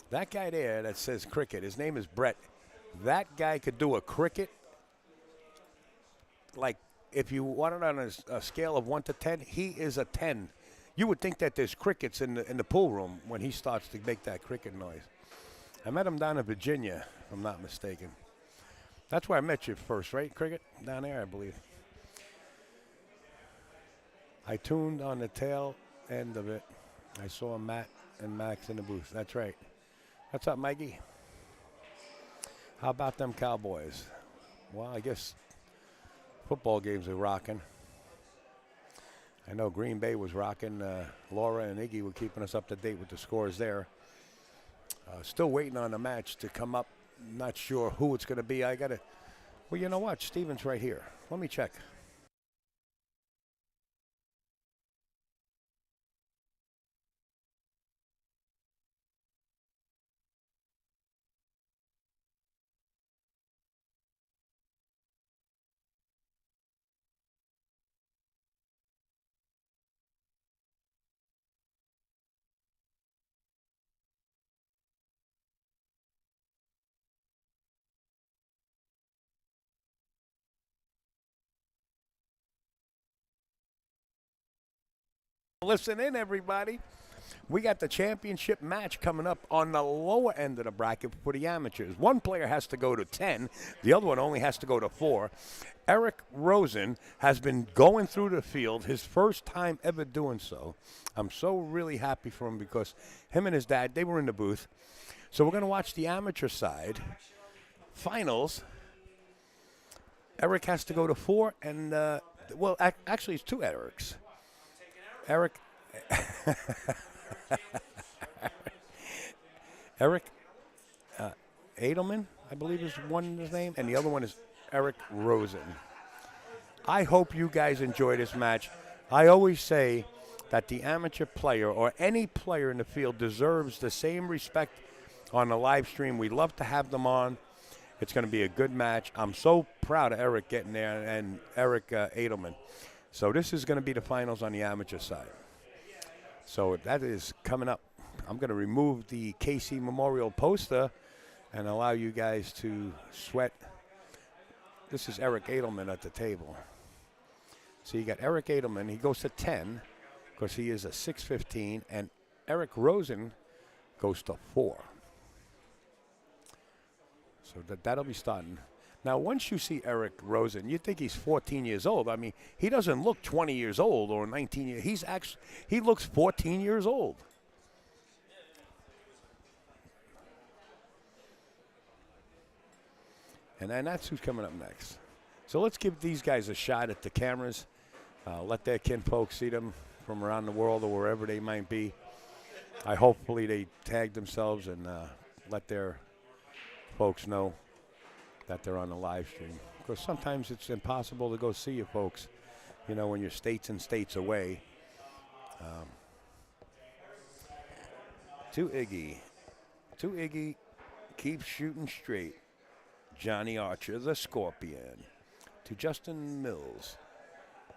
that guy there that says Cricket, his name is Brett. That guy could do a cricket. Like, if you want it on a scale of 1 to 10, he is a 10. You would think that there's crickets in the pool room when he starts to make that cricket noise. I met him down in Virginia, if I'm not mistaken. That's where I met you first, right, Cricket? Down there, I believe. I tuned on the tail end of it. I saw Matt and Max in the booth. That's right. What's up, Mikey? How about them Cowboys? Well, I guess football games are rocking. I know Green Bay was rocking. Laura and Iggy were keeping us up to date with the scores there. Still waiting on the match to come up. Not sure who it's going to be. I got to Well, you know what? Steven's right here. Let me check. Listen in, everybody. We got the championship match coming up on the lower end of the bracket for the amateurs. One player has to go to 10. The other one only has to go to 4. Eric Rosen has been going through the field, his first time ever doing so. I'm so really happy for him because him and his dad, they were in the booth. So we're going to watch the amateur side finals. Eric has to go to 4, and, actually it's 2 Erics. Eric Adelman, I believe is one his name, and the other one is Eric Rosen. I hope you guys enjoy this match. I always say that the amateur player or any player in the field deserves the same respect on the live stream. We love to have them on. It's going to be a good match. I'm so proud of Eric getting there and Eric Adelman. So this is going to be the finals on the amateur side. So that is coming up. I'm going to remove the KC Memorial poster and allow you guys to sweat. This is Eric Adelman at the table. So you got Eric Adelman. He goes to 10 because he is a 6'15", and Eric Rosen goes to 4. So that'll be starting. Now, once you see Eric Rosen, you think he's 14 years old. I mean, he doesn't look 20 years old or 19 years. He looks 14 years old. And then that's who's coming up next. So let's give these guys a shot at the cameras. Let their kinfolk see them from around the world or wherever they might be. Hopefully they tag themselves and let their folks know that they're on the live stream. Because sometimes it's impossible to go see you folks, you know, when you're states and states away. To Iggy, keep shooting straight. Johnny Archer, the Scorpion. To Justin Mills,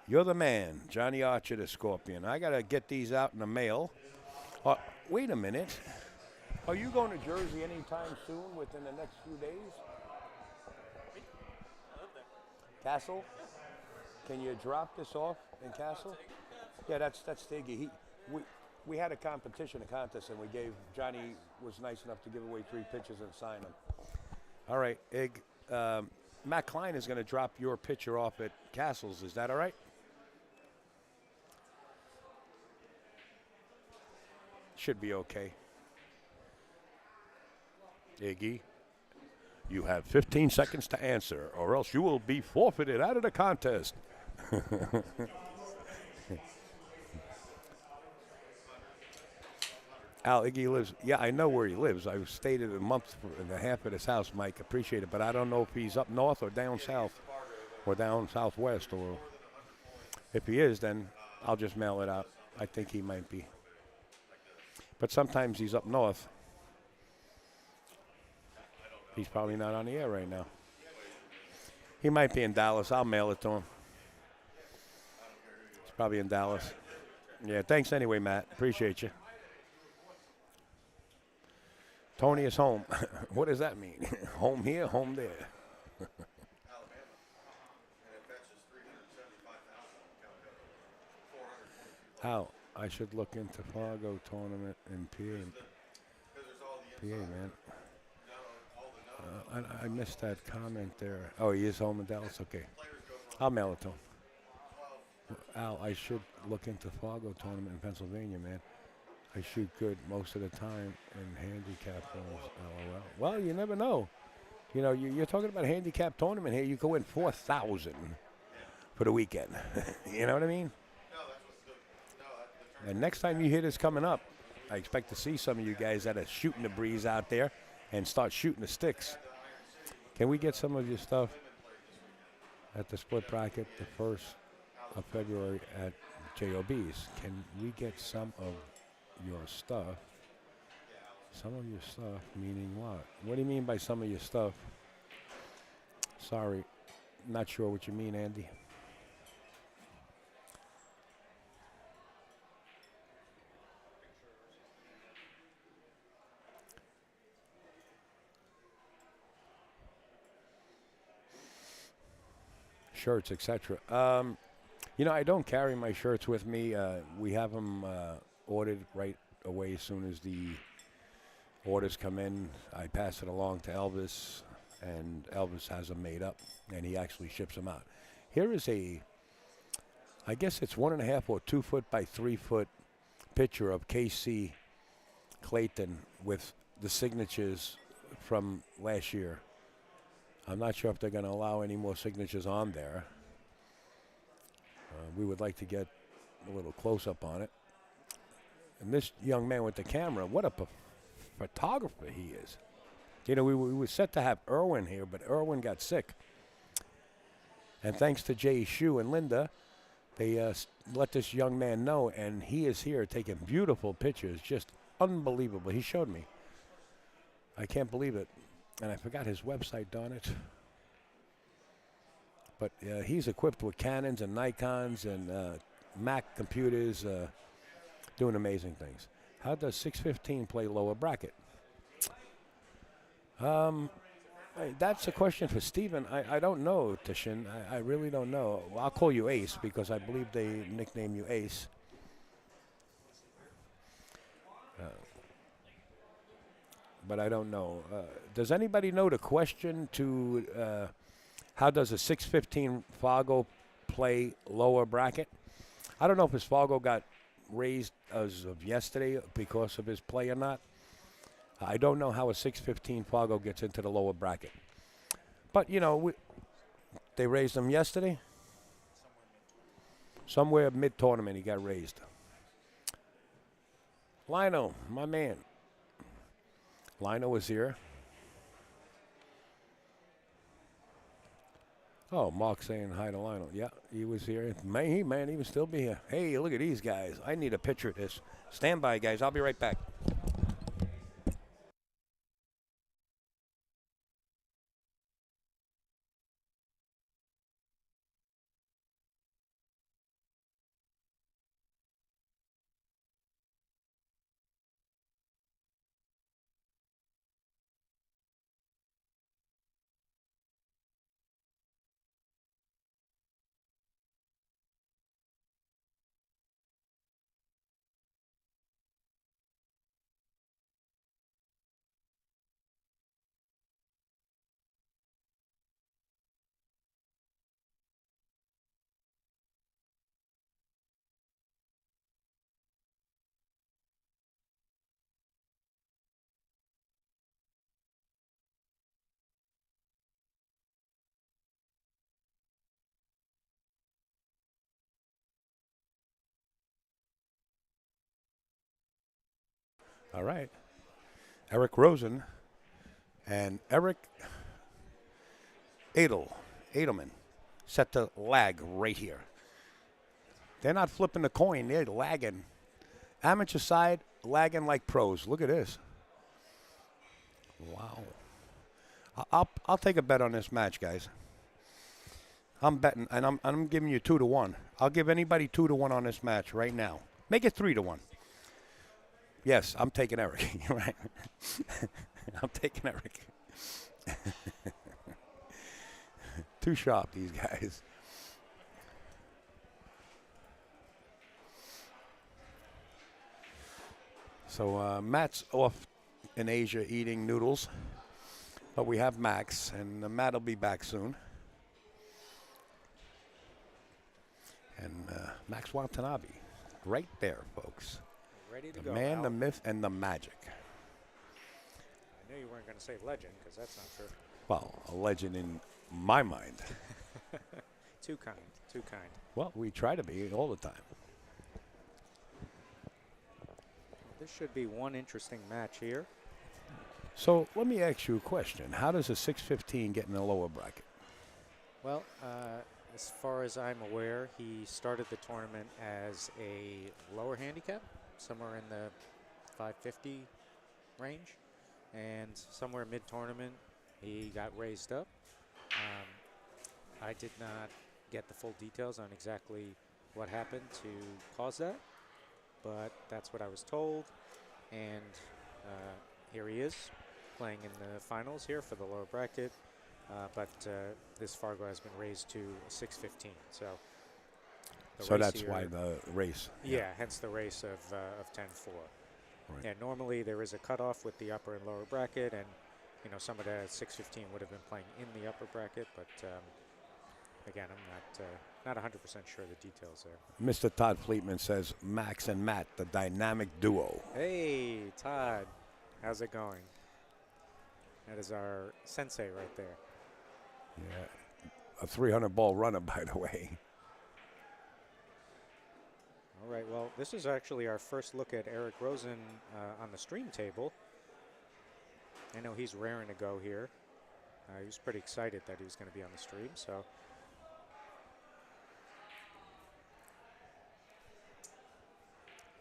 you're the man. Johnny Archer, the Scorpion. I got to get these out in the mail. Wait a minute. Are you going to Jersey anytime soon within the next few days? Castle? Can you drop this off in Castle? Yeah, that's Iggy. We had a contest, and we gave Johnny was nice enough to give away 3 pitchers and sign them. All right, Ig. Matt Klein is going to drop your pitcher off at Castle's. Is that all right? Should be okay. Iggy. You have 15 seconds to answer, or else you will be forfeited out of the contest. Al, Iggy lives, yeah, I know where he lives. I stayed a month and a half at his house, Mike. Appreciate it, but I don't know if he's up north or down south or down southwest. Or if he is, then I'll just mail it out. I think he might be. But sometimes he's up north. He's probably not on the air right now. He might be in Dallas. I'll mail it to him. He's probably in Dallas. Yeah, thanks anyway, Matt. Appreciate you. Tony is home. What does that mean? Home here, home there. How? I should look into Fargo tournament in PA, man. I missed that comment there. Oh, he is home in Dallas? Okay. I'll mail it to him. Al, I should look into Fargo tournament in Pennsylvania, man. I shoot good most of the time in handicap roles, LOL. Well, you never know. You know, you're talking about a handicap tournament here. You could win $4,000 for the weekend. You know what I mean? And next time you hear this coming up, I expect to see some of you guys that are shooting the breeze out there and start shooting the sticks. Can we get some of your stuff? at the split bracket the 1st of February at JOB's. Can we get some of your stuff? Some of your stuff, meaning what? What do you mean by some of your stuff? Sorry, not sure what you mean, Andy. Shirts, etc. You know, I don't carry my shirts with me. We have them ordered right away as soon as the orders come in. I pass it along to Elvis, and Elvis has them made up, and he actually ships them out. Here is I guess it's 1.5 or 2 foot by 3 foot picture of KC Clayton with the signatures from last year. I'm not sure if they're going to allow any more signatures on there. We would like to get a little close-up on it. And this young man with the camera, what a photographer he is. You know, we were set to have Irwin here, but Irwin got sick. And thanks to Jay Shue and Linda, they let this young man know, and he is here taking beautiful pictures, just unbelievable. He showed me. I can't believe it. And I forgot his website, darn it. But he's equipped with Canons and Nikons and Mac computers, doing amazing things. How does 615 play lower bracket? That's a question for Steven. I don't know, Tishin. I really don't know. Well, I'll call you Ace because I believe they nickname you Ace. But I don't know. Does anybody know the question to how does a 615 Fargo play lower bracket? I don't know if his Fargo got raised as of yesterday because of his play or not. I don't know how a 615 Fargo gets into the lower bracket. But, you know, they raised him yesterday. Somewhere mid-tournament he got raised. Lionel, my man. Lionel was here. Oh, Mark saying hi to Lionel. Yeah, he was here. Man, he would still be here. Hey, look at these guys. I need a picture of this. Stand by, guys. I'll be right back. All right. Eric Rosen and Eric Adelman set to lag right here. They're not flipping the coin. They're lagging. Amateur side, lagging like pros. Look at this. Wow. I'll take a bet on this match, guys. I'm betting, and I'm giving you 2-1. I'll give anybody 2-1 on this match right now. Make it 3-1. Yes, I'm taking Eric. You're right. I'm taking Eric. Too sharp, these guys. So Matt's off in Asia eating noodles, but we have Max, and Matt will be back soon. And Max Watanabe, right there, folks. Ready to The go. man, Al. the myth, and the magic. I knew you weren't going to say legend, because that's not true. Well, a legend in my mind. Too kind, too kind. Well, we try to be all the time. This should be one interesting match here. So let me ask you a question. How does a 615 get in the lower bracket? Well, as far as I'm aware, he started the tournament as a lower handicap, somewhere in the 550 range, and somewhere mid-tournament he got raised up. I did not get the full details on exactly what happened to cause that, but that's what I was told, and here he is playing in the finals here for the lower bracket. But this Fargo has been raised to 615. So that's why the race. Yeah, hence the race of 10-4. Right. Yeah, normally there is a cutoff with the upper and lower bracket, and some of the 615 would have been playing in the upper bracket, but again, I'm not 100% sure the details there. Mr. Todd Fleetman says Max and Matt, the dynamic duo. Hey, Todd, how's it going? That is our sensei right there. Yeah, a 300-ball runner, by the way. All right, well, this is actually our first look at Eric Rosen on the stream table. I know he's raring to go here. He was pretty excited that he was going to be on the stream, so.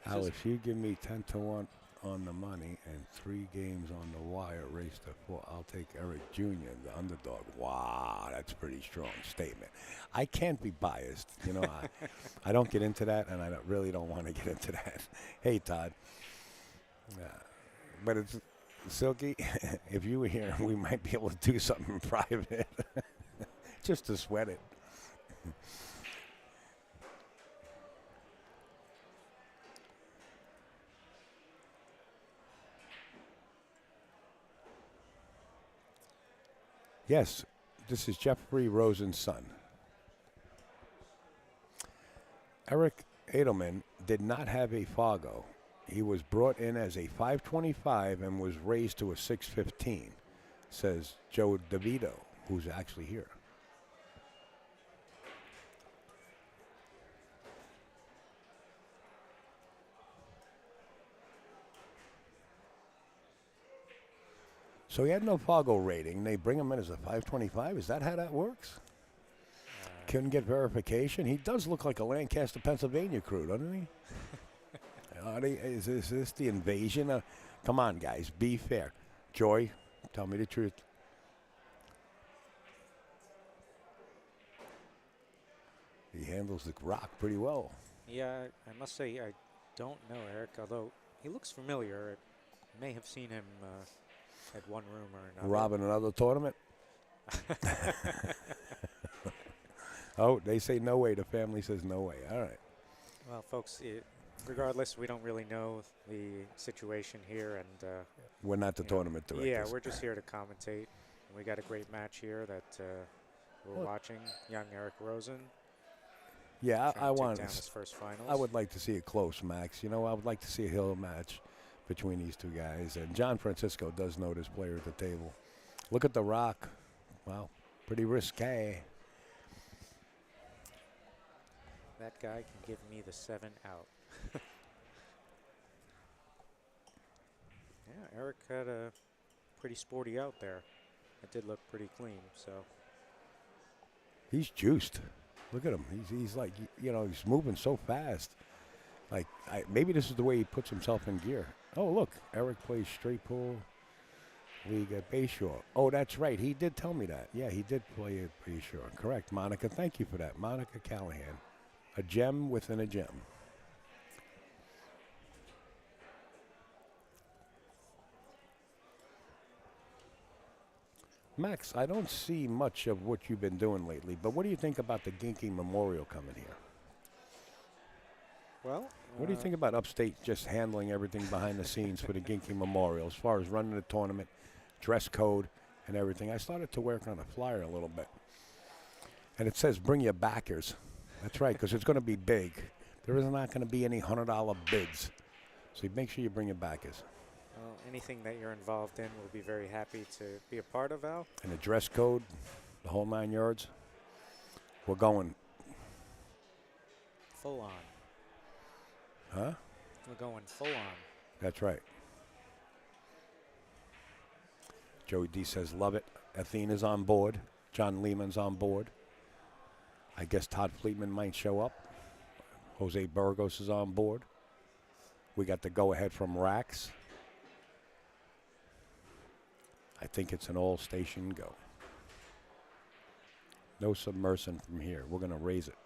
Al, if you give me 10-1 on the money and 3 games on the wire, race to 4, I'll take Eric Jr., the underdog. Wow, that's a pretty strong statement. I can't be biased. I don't get into that, and I really don't want to get into that. Hey, Todd. But it's Silky, if you were here, we might be able to do something in private just to sweat it. Yes, this is Jeffrey Rosen's son. Eric Adelman did not have a Fargo. He was brought in as a 525 and was raised to a 615, says Joe DeVito, who's actually here. So he had no Fargo rating. They bring him in as a 525. Is that how that works? Couldn't get verification. He does look like a Lancaster, Pennsylvania crew, doesn't he? Is this the invasion? Come on, guys. Be fair. Joy, tell me the truth. He handles the rock pretty well. Yeah, I must say I don't know Eric, although he looks familiar. I may have seen him at one room or another. Robbing another tournament? Oh, they say no way. The family says no way. All right. Well, folks, regardless, we don't really know the situation here. And we're not the tournament directors. Yeah, we're just here to commentate. And we got a great match here that we're watching. Young Eric Rosen. Yeah, I want down his first finals. I would like to see it close, Max. I would like to see a hill match between these two guys. And John Francisco does know this player at the table. Look at the rock. Wow, pretty risque. That guy can give me the 7 out. Yeah, Eric had a pretty sporty out there. It did look pretty clean, so. He's juiced. Look at him. He's like, he's moving so fast. Like, maybe this is the way he puts himself in gear. Oh, look, Eric plays straight pool league at Bayshore. Oh, that's right. He did tell me that. Yeah, he did play at Bayshore. Correct, Monica. Thank you for that. Monica Callahan. A gem within a gem. Max, I don't see much of what you've been doing lately, but what do you think about the Ginky Memorial coming here? Well, what do you think about Upstate just handling everything behind the scenes for the Ginky Memorial as far as running the tournament, dress code, and everything? I started to work on a flyer a little bit. And it says, bring your backers. That's right, because it's going to be big. There is not going to be any $100 bids. So you make sure you bring your backers. Well, anything that you're involved in, we'll be very happy to be a part of, Al. And the dress code, the whole 9 yards. We're going. Full on. Huh? We're going full on. That's right. Joey D says, love it. Athena's on board. John Lehman's on board. I guess Todd Fleetman might show up. Jose Burgos is on board. We got the go-ahead from Raxx. I think it's an all-station go. No submersing from here. We're going to raise it.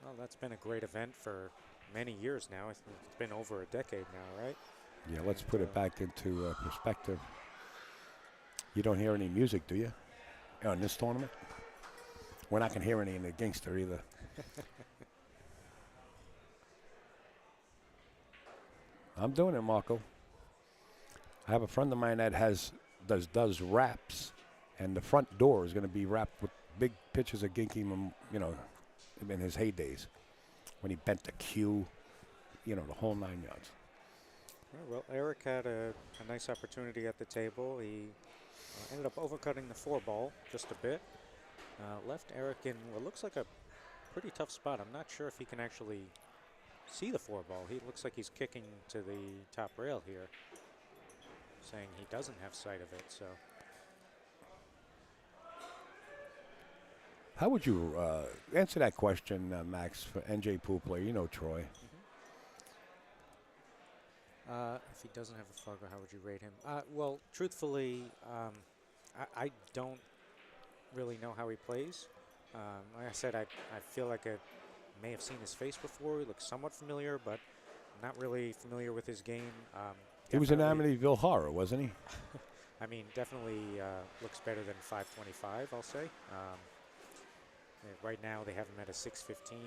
Well, that's been a great event for many years now. I think it's been over a decade now, right? Yeah, let's put it back into perspective. You don't hear any music, do you? In this tournament? We're not going to hear any in the Gangster either. I'm doing it, Marco. I have a friend of mine that does raps, and the front door is going to be wrapped with big pictures of Ginky, you know, in his heydays, when he bent the cue, you know, the whole 9 yards. Well, Eric had a nice opportunity at the table. He ended up overcutting the 4-ball just a bit. Left Eric in what looks like a pretty tough spot. I'm not sure if he can actually see the 4-ball. He looks like he's kicking to the top rail here, saying he doesn't have sight of it. So, how would you answer that question, Max, for NJ pool player? You know Troy. if he doesn't have a Fargo, how would you rate him? Well, truthfully, I don't really know how he plays. Like I said, I feel like I may have seen his face before. He looks somewhat familiar, but not really familiar with his game. He was an Amityville Horror, wasn't he? I mean, definitely looks better than 525, I'll say. Right now, they have him at a 615.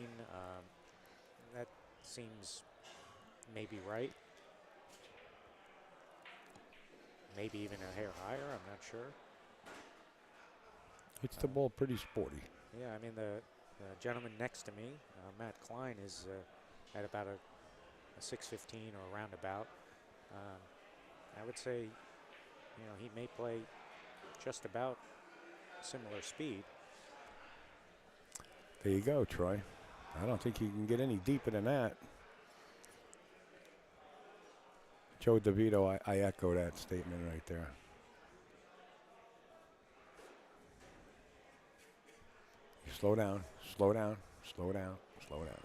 That seems maybe right. Maybe even a hair higher, I'm not sure. Hits the ball pretty sporty. Yeah, I mean, the gentleman next to me, Matt Klein, is at about a 615 or roundabout. I would say, you know, he may play just about similar speed. There you go, Troy. I don't think you can get any deeper than that. Joe DeVito, I echo that statement right there. Slow down, slow down, slow down, slow down.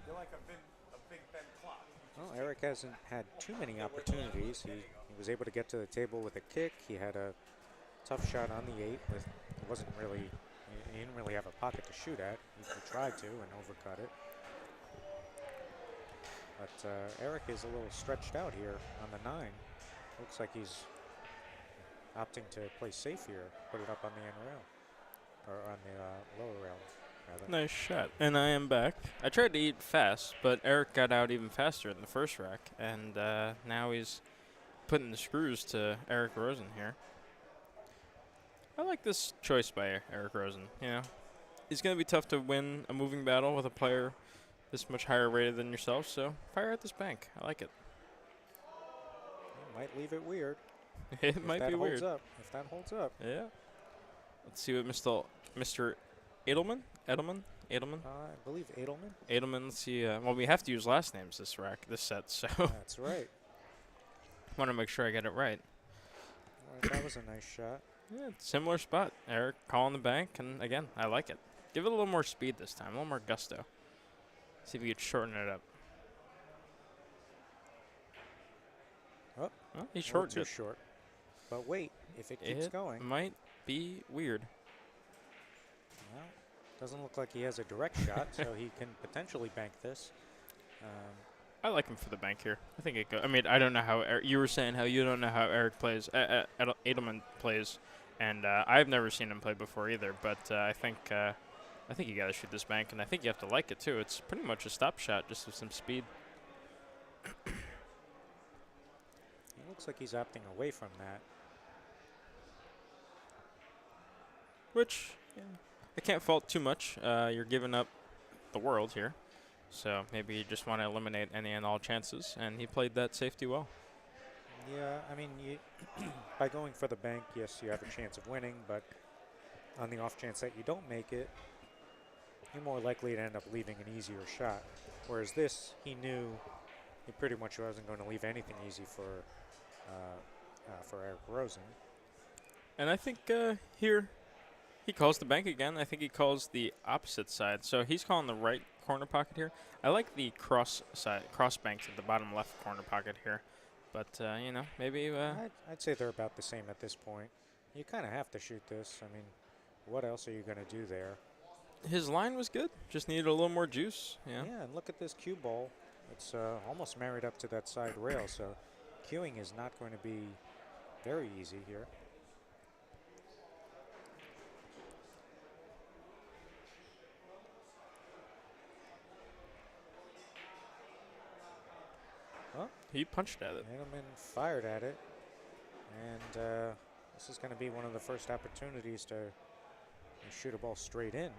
You're like a Big Ben clock. Well, Eric hasn't had too many opportunities. He was able to get to the table with a kick. He had a tough shot on the 8. He wasn't really, he didn't really have a pocket to shoot at. He tried to and overcut it. But Eric is a little stretched out here on the 9. Looks like he's opting to play safe here, put it up on the end rail, or on the lower rail, rather. Nice shot. And I am back. I tried to eat fast, but Eric got out even faster in the first rack, and now he's putting the screws to Eric Rosen here. I like this choice by Eric Rosen. You know, it's going to be tough to win a moving battle with a player this much higher rated than yourself, so fire at this bank. I like it. It might leave it weird. It might be weird. If that holds up. Yeah. Let's see what Mr. Adelman? I believe Adelman. Adelman, let's see. Well, we have to use last names this set, so. That's right. Want to make sure I get it right. All right, that was a nice shot. Yeah, similar spot. Eric calling the bank, and again, I like it. Give it a little more speed this time, a little more gusto. See if you could shorten it up. Oh, well, he shortened it. Too short. But wait, if it keeps going. It might be weird. Well, doesn't look like he has a direct shot, so he can potentially bank this. I like him for the bank here. I think it goes. I mean, I don't know how you were saying how you don't know how Eric plays, Adelman plays, and I've never seen him play before either. But I think you got to shoot this bank, and I think you have to like it too. It's pretty much a stop shot, just with some speed. It looks like he's opting away from that. Which I can't fault too much. You're giving up the world here. So maybe you just want to eliminate any and all chances, and he played that safety well. Yeah, I mean, by going for the bank, yes, you have a chance of winning, but on the off chance that you don't make it, you're more likely to end up leaving an easier shot. Whereas this, he knew he pretty much wasn't going to leave anything easy for for Eric Rosen. And I think here he calls the bank again. I think he calls the opposite side. So he's calling the right corner pocket here. I like the cross banks at the bottom left corner pocket here. But, you know, maybe... I'd say they're about the same at this point. You kind of have to shoot this. I mean, what else are you going to do there? His line was good. Just needed a little more juice. Yeah, and look at this cue ball. It's almost married up to that side rail, so cueing is not going to be very easy here. Well, he punched at it. Adelman fired at it, and this is going to be one of the first opportunities to shoot a ball straight in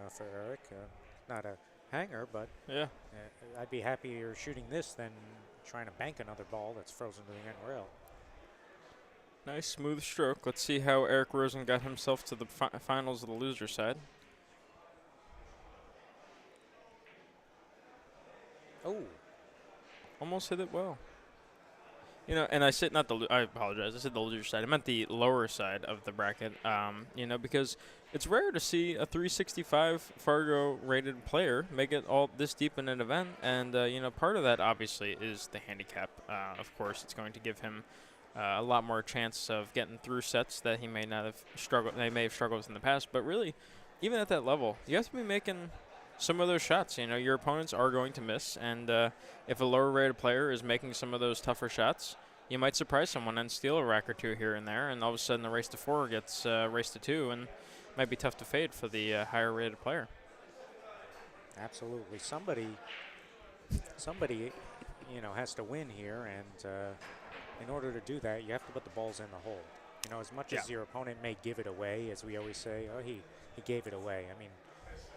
for Eric. Not a hanger, but yeah, I'd be happier shooting this than trying to bank another ball that's frozen to the end rail. Nice smooth stroke. Let's see how Eric Rosen got himself to the finals of the loser side. Oh. Almost hit it well. You know, and I said not the. I apologize. I said the loser side. I meant the lower side of the bracket. You know, because it's rare to see a 365 Fargo rated player make it all this deep in an event, and you know, part of that obviously is the handicap. Of course, it's going to give him a lot more chance of getting through sets that he may not have struggled. They may have struggled with in the past, but really, even at that level, you have to be making some of those shots. You know, your opponents are going to miss, and if a lower rated player is making some of those tougher shots, you might surprise someone and steal a rack or two here and there, and all of a sudden the race to 4 gets race to 2, and might be tough to fade for the higher rated player. Absolutely. Somebody, you know, has to win here, and in order to do that, you have to put the balls in the hole. You know, as much as your opponent may give it away, as we always say, oh, he gave it away. I mean,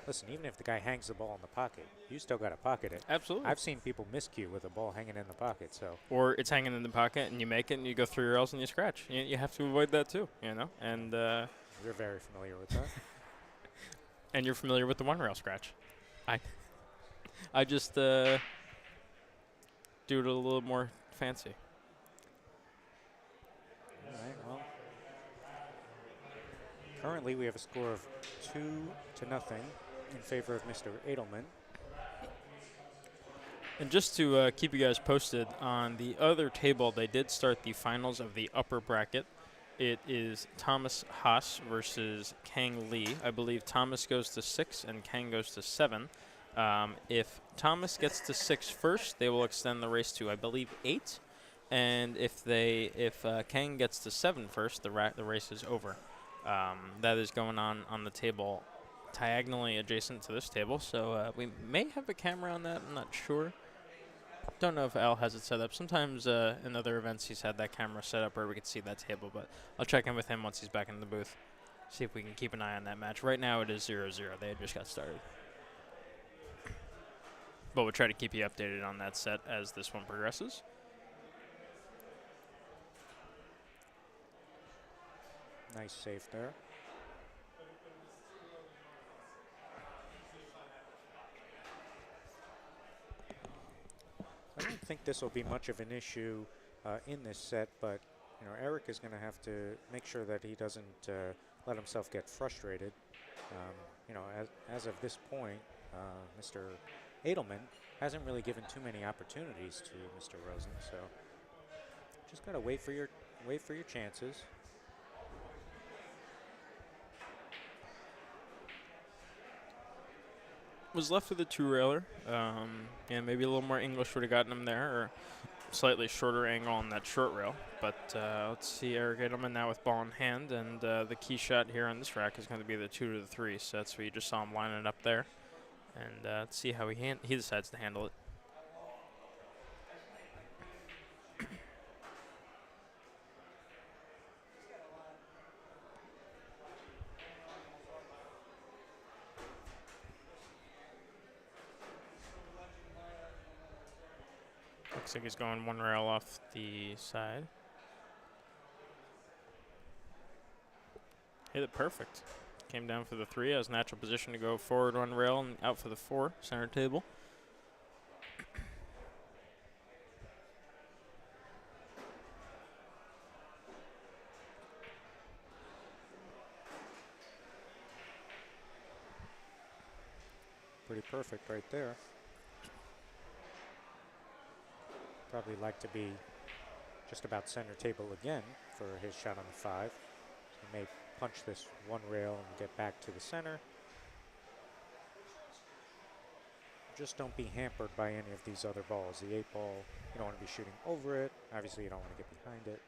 listen, even if the guy hangs the ball in the pocket, you still got to pocket it. Absolutely. I've seen people miscue with a ball hanging in the pocket. So. Or it's hanging in the pocket and you make it and you go 3 rails and you scratch. You have to avoid that too, you know. And you're very familiar with that. And you're familiar with the 1 rail scratch. I just do it a little more fancy. All right. Well, currently we have a score of 2-0 in favor of Mr. Adelman. And just to keep you guys posted on the other table, they did start the finals of the upper bracket. It is Thomas Haas versus Kang Lee. I believe Thomas goes to 6 and Kang goes to 7. If Thomas gets to 6 first, they will extend the race to, I believe, 8. And if Kang gets to 7 first, the race is over. That is going on the table diagonally adjacent to this table, so we may have a camera on that. I'm not sure. Don't know if Al has it set up. Sometimes in other events he's had that camera set up where we can see that table, but I'll check in with him once he's back in the booth, see if we can keep an eye on that match. Right now it is 0-0. They just got started. But we'll try to keep you updated on that set as this one progresses. Nice save there. I don't think this will be much of an issue in this set, but you know, Eric is going to have to make sure that he doesn't let himself get frustrated. You know, as of this point, Mr. Adelman hasn't really given too many opportunities to Mr. Rosen, so just got to wait for your chances. Was left with a 2-railer. Yeah, maybe a little more English would have gotten him there, or slightly shorter angle on that short rail. But let's see Eric Adelman now with ball in hand, and the key shot here on this rack is going to be the 2 to the 3. So that's where you just saw him lining it up there, and let's see how he decides to handle it. Looks like he's going 1 rail off the side. Hit it perfect. Came down for the 3, has natural position to go forward 1 rail and out for the 4, center table. perfect right there. Probably like to be just about center table again for his shot on the 5. He may punch this one rail and get back to the center. Just don't be hampered by any of these other balls. The 8 ball, you don't want to be shooting over it. Obviously, you don't want to get behind it.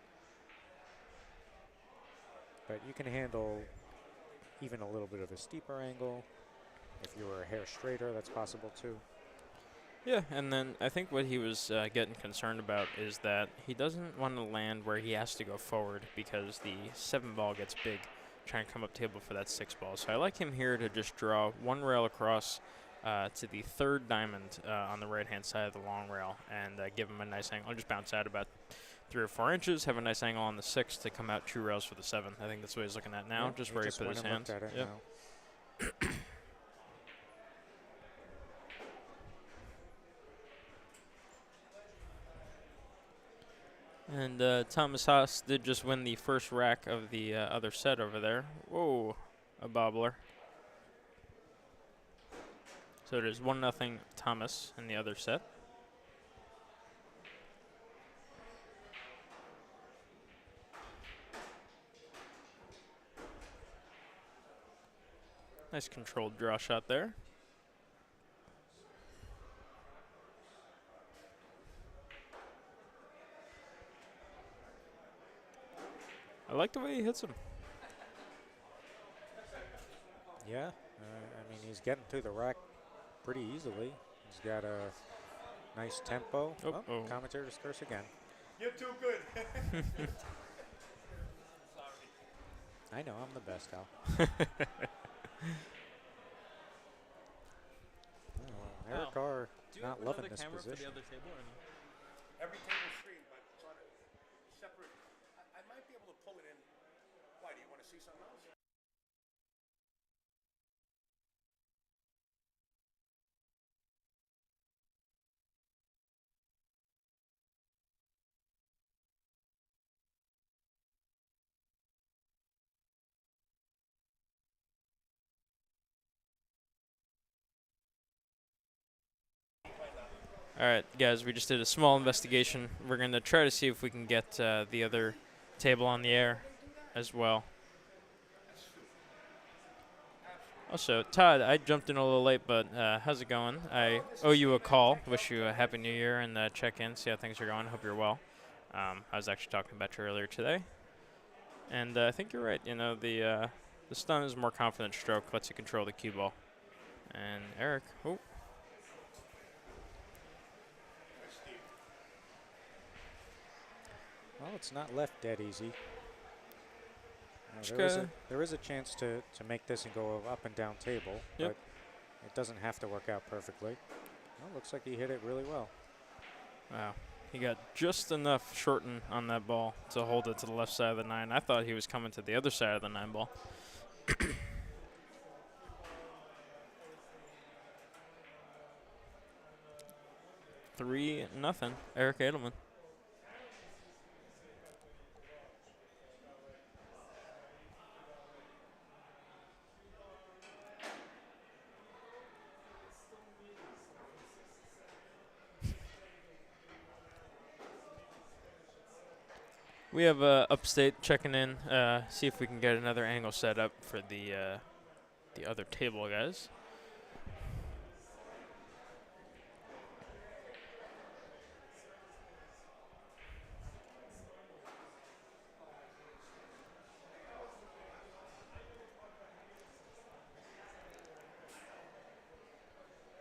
But you can handle even a little bit of a steeper angle. If you were a hair straighter, that's possible too. Yeah, and then I think what he was getting concerned about is that he doesn't want to land where he has to go forward because the 7 ball gets big trying to come up table for that 6 ball. So I like him here to just draw one rail across to the 3rd diamond on the right-hand side of the long rail and give him a nice angle. I'll just bounce out about 3 or 4 inches, have a nice angle on the 6 to come out 2 rails for the 7. I think that's what he's looking at now, just where he put his hands. Yep. And Thomas Haas did just win the first rack of the other set over there. Whoa, a bobbler. So it is 1-0 Thomas in the other set. Nice controlled draw shot there. I like the way he hits him. Yeah, I mean, he's getting to the rack pretty easily. He's got a nice tempo. Oh, commentators curse again. You're too good. I know, I'm the best, Al. Eric Carr not loving this position. Every table screen, but it's on a separate. I might be able to pull it in. Why, do you want to see something else? All right, guys, we just did a small investigation. We're going to try to see if we can get the other table on the air as well. Also, Todd, I jumped in a little late, but how's it going? I owe you a call. Wish you a Happy New Year and check in, see how things are going. Hope you're well. I was actually talking about you earlier today. And I think you're right. You know, the stun is a more confident stroke, lets you control the cue ball. And Eric, oh. Well, it's not left dead easy. There is a chance to make this and go up and down table, but it doesn't have to work out perfectly. Well, looks like he hit it really well. Wow. He got just enough shorten on that ball to hold it to the left side of the 9. I thought he was coming to the other side of the 9 ball. 3-0, Eric Adelman. We have Upstate checking in, see if we can get another angle set up for the other table, guys.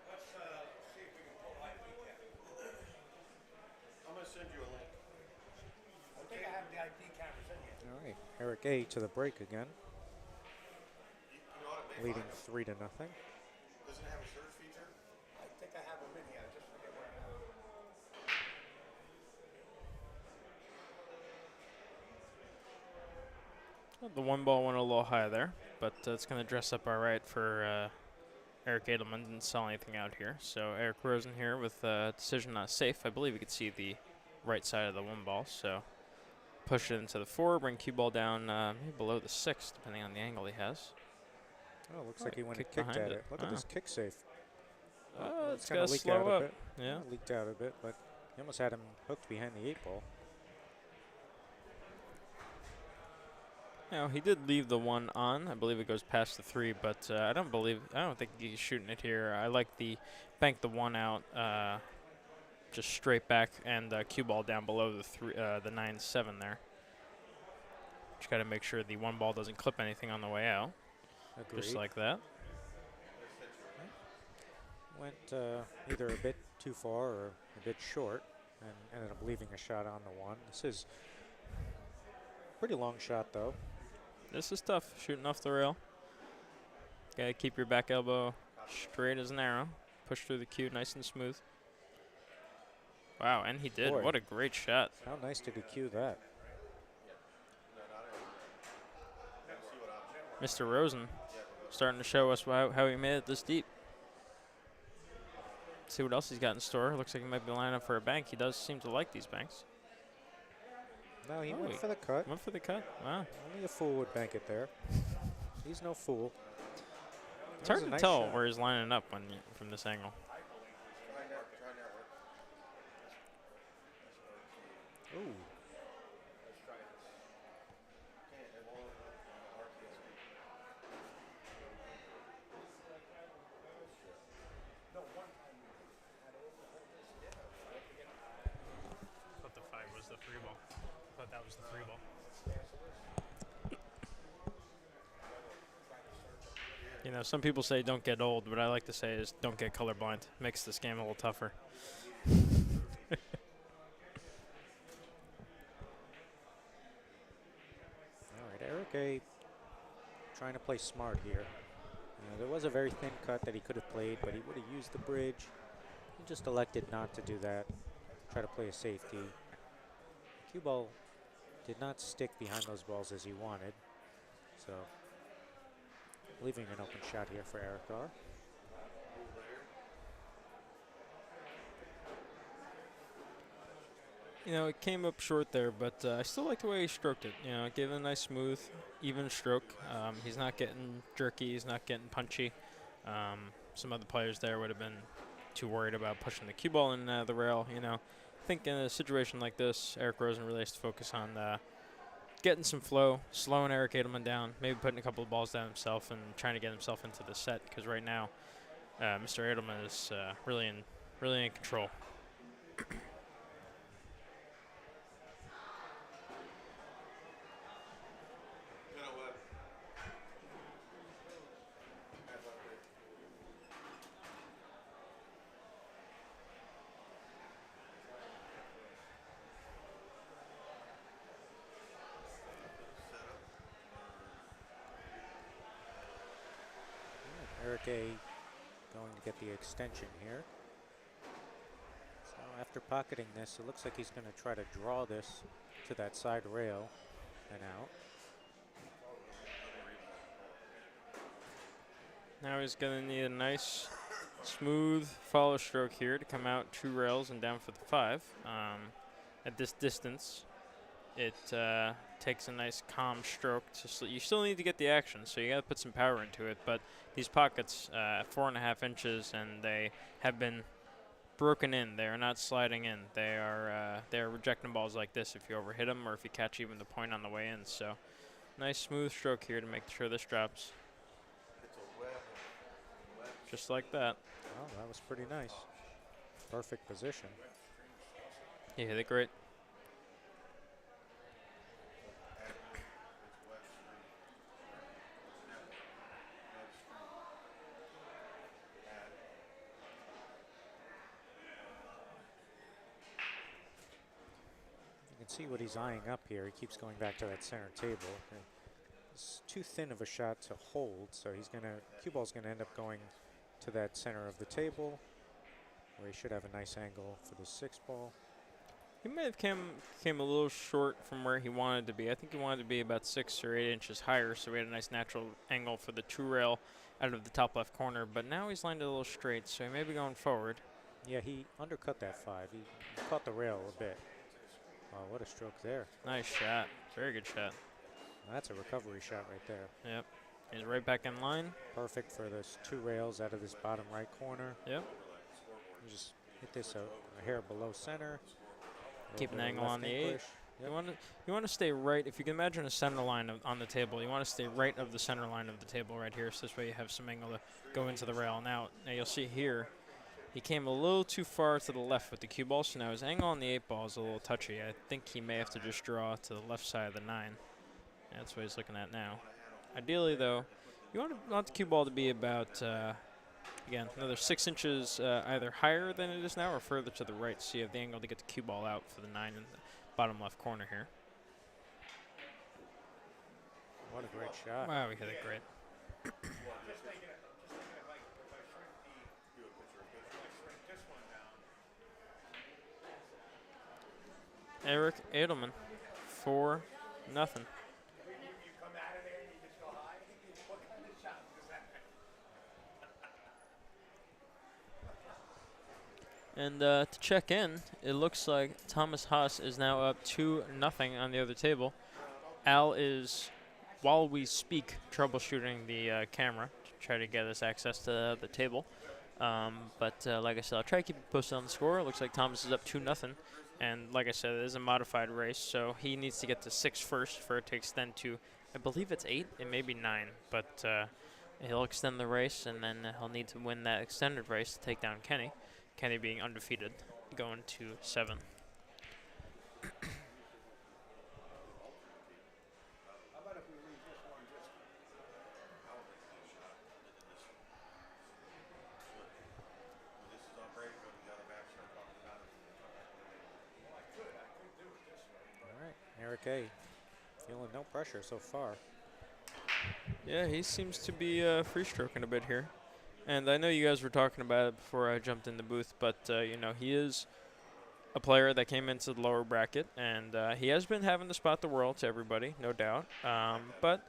Let's see if we can pull IP cap. I'm going to send you a link. I think I have the IP cameras in here. All right, Eric A to the break again, leading 3-0. Doesn't it have a search feature? I think I have them in here. I just forget where I have them. Well, the 1 ball went a little high there, but it's going to dress up all right for Eric Adelman. Didn't sell anything out here. So Eric Rosen here with decision not safe. I believe you could see the right side of the 1 ball. So push it into the 4, bring cue ball down maybe below the 6, depending on the angle he has. Oh, looks like he went and kicked at it. Look at this kick save. It's kind got of to leaked slow out a up. bit. Yeah. Leaked out a bit, but he almost had him hooked behind the 8-ball. Now he did leave the 1 on. I believe it goes past the 3, but I don't think he's shooting it here. I like the bank the 1 out, just straight back and cue ball down below the 9-7 there. Just got to make sure the 1 ball doesn't clip anything on the way out. Agreed. Just like that. Went either a bit too far or a bit short, and ended up leaving a shot on the 1. This is a pretty long shot, though. This is tough, shooting off the rail. Got to keep your back elbow straight as an arrow. Push through the cue nice and smooth. Wow, and he did. Boy. What a great shot. How nice did he cue that? Mr. Rosen starting to show us how he made it this deep. See what else he's got in store. Looks like he might be lining up for a bank. He does seem to like these banks. No, he went for the cut. Went for the cut. Wow. Only a fool would bank it there. He's no fool. It's hard to tell where he's lining up from this angle. Ooh. Thought the 5 was the 3 ball. Thought that was the 3 ball. You know, some people say don't get old. What I like to say is don't get colorblind. Makes this game a little tougher. All right, Eric A. trying to play smart here. There was a very thin cut that he could have played, but he would have used the bridge. He just elected not to do that. Try to play a safety. Cue ball did not stick behind those balls as he wanted. So, leaving an open shot here for Eric R. You know, it came up short there, but I still like the way he stroked it. You know, it gave it a nice, smooth, even stroke. He's not getting jerky. He's not getting punchy. Some other players there would have been too worried about pushing the cue ball in the rail. You know, I think in a situation like this, Eric Rosen really has to focus on getting some flow, slowing Eric Adelman down, maybe putting a couple of balls down himself and trying to get himself into the set. Because right now, Mr. Adelman is really in control. Eric A. going to get the extension here. So after pocketing this, it looks like he's going to try to draw this to that side rail and out. Now he's going to need a nice, smooth follow stroke here to come out 2 rails and down for the 5. At this distance, it takes a nice calm stroke. You still need to get the action, so you got to put some power into it. But these pockets, 4.5 inches, and they have been broken in. They are not sliding in. They are rejecting balls like this if you overhit them or if you catch even the point on the way in. So nice smooth stroke here to make sure this drops. Just like that. Oh, that was pretty nice. Perfect position. You hit it great. You can see what he's eyeing up here. He keeps going back to that center table. It's too thin of a shot to hold, so cue ball's gonna end up going to that center of the table, where he should have a nice angle for the 6 ball. He may have came a little short from where he wanted to be. I think he wanted to be about 6 or 8 inches higher, so we had a nice natural angle for the 2 rail out of the top left corner. But now he's lined it a little straight, so he may be going forward. Yeah, he undercut that 5. He caught the rail a bit. Wow, what a stroke there. Nice shot. Very good shot. That's a recovery shot right there. Yep. He's right back in line. Perfect for those 2 rails out of this bottom right corner. Yep. You just hit this a hair below center. Keep an Little angle left on the ankle 8. push. You want to stay right. If you can imagine a center line on the table, you want to stay right of the center line of the table right here. So this way you have some angle to go into the rail. Now you'll see here, he came a little too far to the left with the cue ball. So now his angle on the 8 ball is a little touchy. I think he may have to just draw to the left side of the 9. That's what he's looking at now. Ideally, though, you want the cue ball to be about, again, another 6 inches either higher than it is now or further to the right. So you have the angle to get the cue ball out for the 9 in the bottom left corner here. What a great shot. Wow, we hit it great. Eric Adelman, 4-0. And to check in, it looks like Thomas Haas is now up 2-0 on the other table. Al is, while we speak, troubleshooting the camera to try to get us access to the table. But like I said, I'll try to keep you posted on the score. It looks like Thomas is up 2-0. And like I said, it is a modified race, so he needs to get to 6 first for it to extend to, I believe it's 8, it may be 9. But he'll extend the race, and then he'll need to win that extended race to take down Kenny. Kenny being undefeated, going to 7. Eric A. feeling no pressure so far. Yeah, he seems to be free stroking a bit here. And I know you guys were talking about it before I jumped in the booth, but, you know, he is a player that came into the lower bracket, and he has been having to spot the world to everybody, no doubt. But,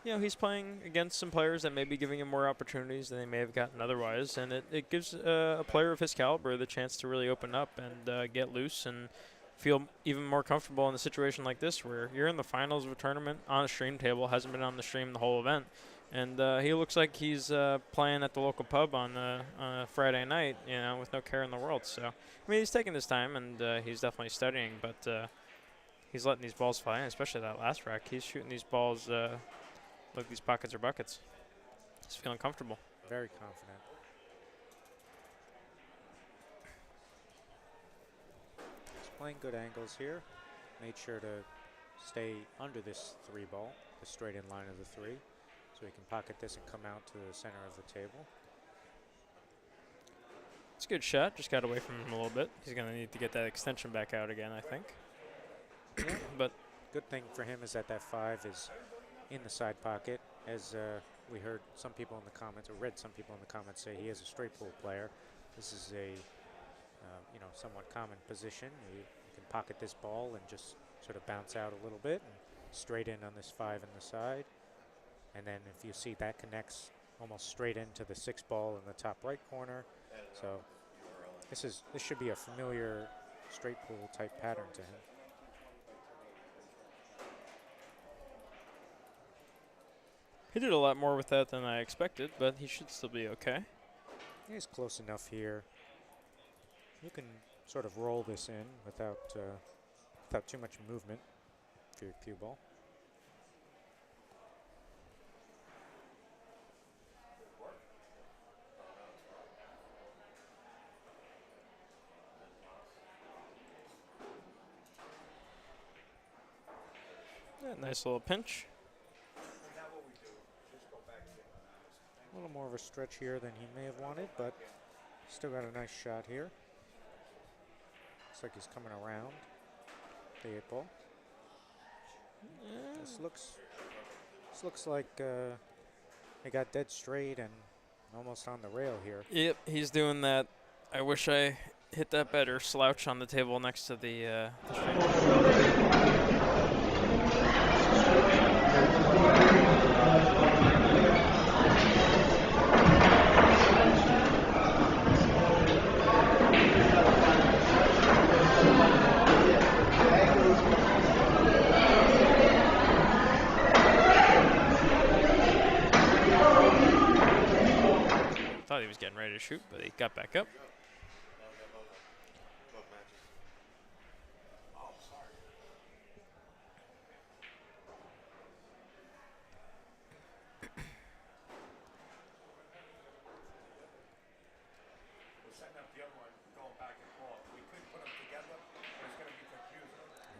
you know, he's playing against some players that may be giving him more opportunities than they may have gotten otherwise, and it gives a player of his caliber the chance to really open up and get loose and feel even more comfortable in a situation like this where you're in the finals of a tournament on a stream table, hasn't been on the stream the whole event. And he looks like he's playing at the local pub on a Friday night, you know, with no care in the world. So, I mean, he's taking his time, and he's definitely studying, but he's letting these balls fly in, especially that last rack. He's shooting these balls like these pockets are buckets. He's feeling comfortable. Very confident. He's playing good angles here. Made sure to stay under this 3 ball, the straight in line of the 3. So he can pocket this and come out to the center of the table. It's a good shot. Just got away from him a little bit. He's going to need to get that extension back out again, I think. Yeah. But good thing for him is that 5 is in the side pocket. As we heard some people in the comments, or read some people in the comments say he is a straight pull player. This is a you know, somewhat common position. You can pocket this ball and just sort of bounce out a little bit and straight in on this 5 in the side. And then if you see that connects almost straight into the 6 ball in the top right corner. So this should be a familiar straight pull type pattern to him. he did a lot more with that than I expected, but he should still be okay. He's close enough here. You can sort of roll this in without too much movement for your cue ball. Yeah, nice little pinch. A little more of a stretch here than he may have wanted, but still got a nice shot here. Looks like he's coming around the 8 ball. This looks like he got dead straight and almost on the rail here. Yep, he's doing that. I wish I hit that better. Slouch on the table next to the thought he was getting ready to shoot, but he got back up.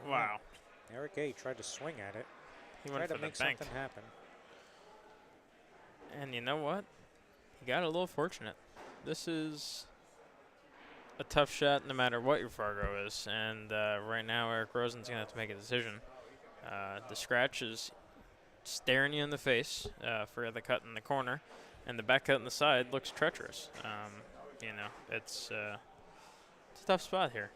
Wow. Eric A. tried to swing at it. He tried went to for the make bank. something happen. And you know what? He got a little fortunate. This is a tough shot no matter what your Fargo is. And right now, Eric Rosen's going to have to make a decision. The scratch is staring you in the face for the cut in the corner. And the back cut in the side looks treacherous. You know, it's a tough spot here.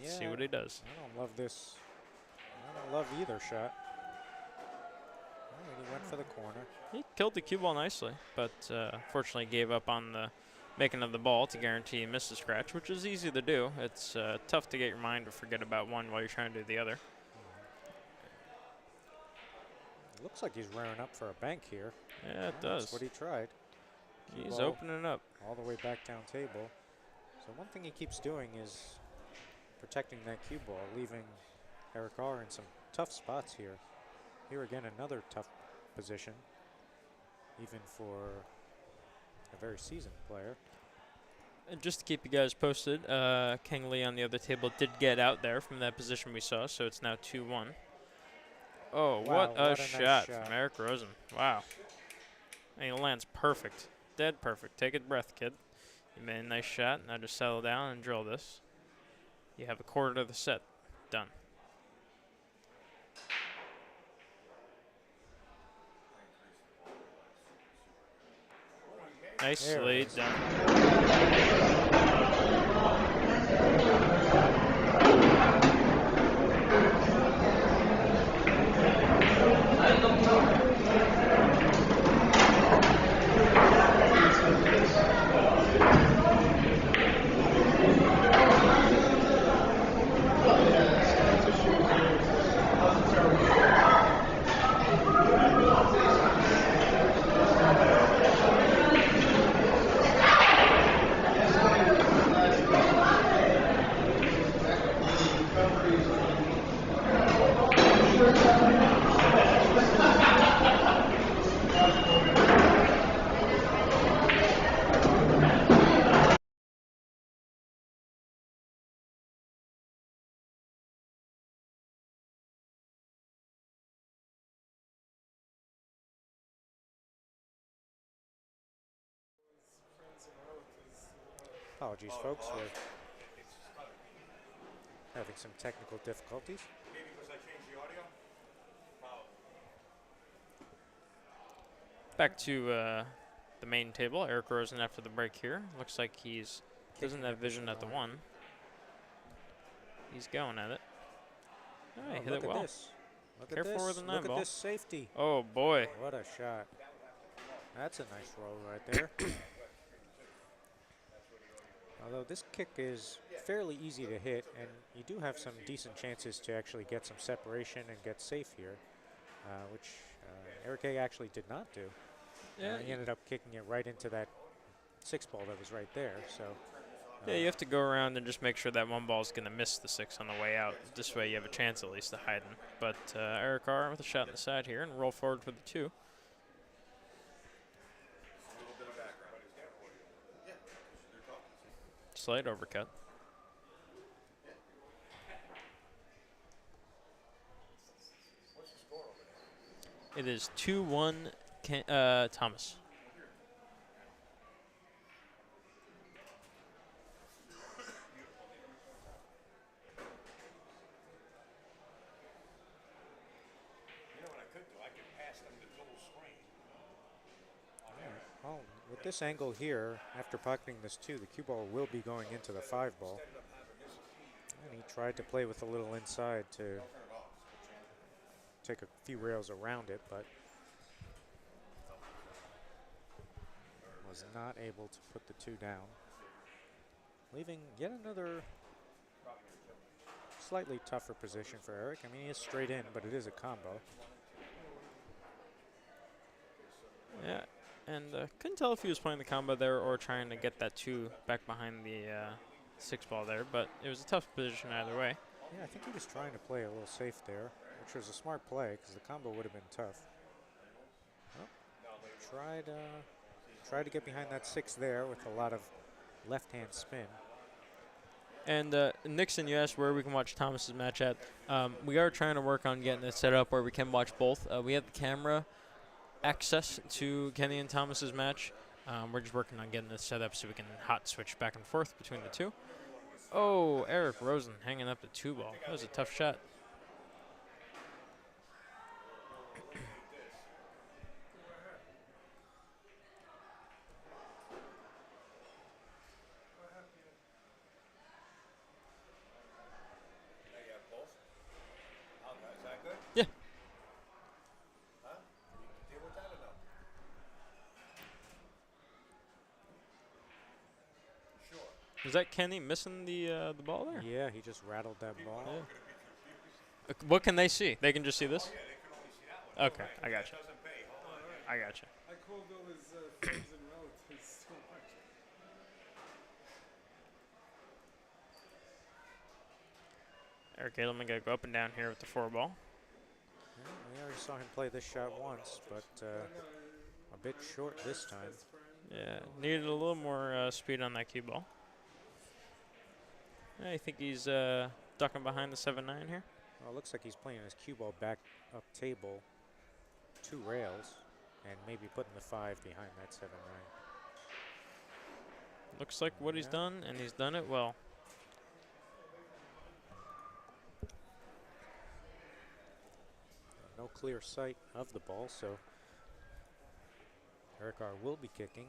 Yeah, See what he does. I don't love this. I don't love either shot. He went for the corner. He killed the cue ball nicely, but fortunately gave up on the making of the ball to guarantee he missed the scratch, which is easy to do. It's tough to get your mind to forget about one while you're trying to do the other. Looks like he's rearing up for a bank here. Yeah, it does. That's what he tried. Cue He's ball opening up. all the way back down table. So one thing he keeps doing is protecting that cue ball, leaving Eric R. in some tough spots here. Here again, another tough position, even for a very seasoned player. And just to keep you guys posted, King Lee on the other table did get out there from that position we saw, so it's now 2-1. Oh, Wow, what a nice shot shot. from Eric Rosen. Wow. And he lands perfect. Dead perfect. Take a breath, kid. You made a nice shot. Now just settle down and drill this. You have a quarter of the set. Done. Nicely done. Apologies, folks. We're having some technical difficulties. Maybe because I changed the audio? Back to the main table. Eric Rosen after the break here. Looks like he's doesn't have vision at the one. He's going at it. Oh, he hit look it at well. this. Look at Careful this. with the nine Look ball. at this safety. Oh boy. What a shot. That's a nice roll right there. Although this kick is fairly easy to hit, and you do have some decent chances to actually get some separation and get safe here, which Eric A. actually did not do. Yeah, he ended up kicking it right into that 6 ball that was right there. So yeah, you have to go around and just make sure that one ball is going to miss the 6 on the way out. This way you have a chance at least to hide him. But Eric R. with a shot on the side here and roll forward for the 2. Slight overcut. It is 2-1 Thomas. Well, with this angle here, after pocketing this 2, the cue ball will be going into the 5 ball. And he tried to play with a little inside to take a few rails around it, but was not able to put the 2 down. Leaving yet another slightly tougher position for Eric. I mean, he is straight in, but it is a combo. Yeah, and couldn't tell if he was playing the combo there or trying to get that 2 back behind the 6 ball there, but it was a tough position either way. Yeah, I think he was trying to play a little safe there, which was a smart play because the combo would have been tough. Well, tried to get behind that 6 there with a lot of left-hand spin. And Nixon, you asked where we can watch Thomas's match at. We are trying to work on getting it set up where we can watch both. We have the camera access to Kenny and Thomas's match. We're just working on getting this set up so we can hot switch back and forth between the two. Oh, Eric Rosen hanging up the 2-ball. That was a tough shot. Yeah. Was that Kenny missing the ball there? Yeah, he just rattled that ball. Yeah. What can they see? They can just see this? Okay, I got you. I got you. I called all his friends and relatives so much. Eric Adelman got to go up and down here with the 4-ball. Yeah, we already saw him play this shot once, but a bit short this time. Yeah, needed a little more speed on that cue ball. I think he's ducking behind the 7-9 here. Well, it looks like he's playing his cue ball back up table, 2 rails, and maybe putting the 5 behind that 7-9. Looks like what he's done, and he's done it well. No clear sight of the ball, so Eric R will be kicking.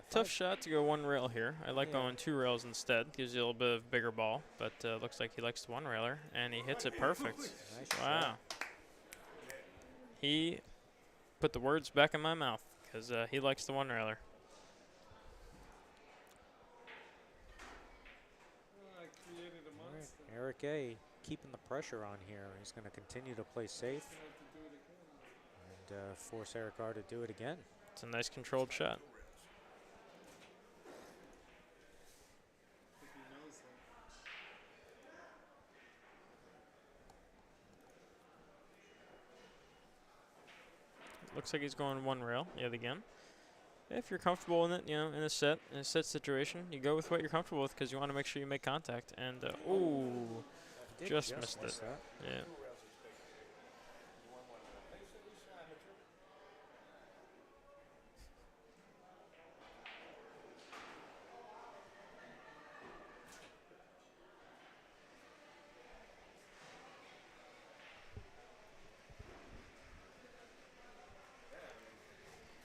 Tough shot to go 1 rail here. I like going 2 rails instead. Gives you a little bit of bigger ball, but looks like he likes the 1 railer, and he hits it perfect. Nice wow. shot. He put the words back in my mouth because he likes the 1 railer. Eric A keeping the pressure on here. He's going to continue to play safe and force Eric R to do it again. It's a nice controlled shot. Looks like he's going 1 rail yet again. If you're comfortable in it, you know, in a set situation, you go with what you're comfortable with because you want to make sure you make contact. And ooh, just missed it. Yeah.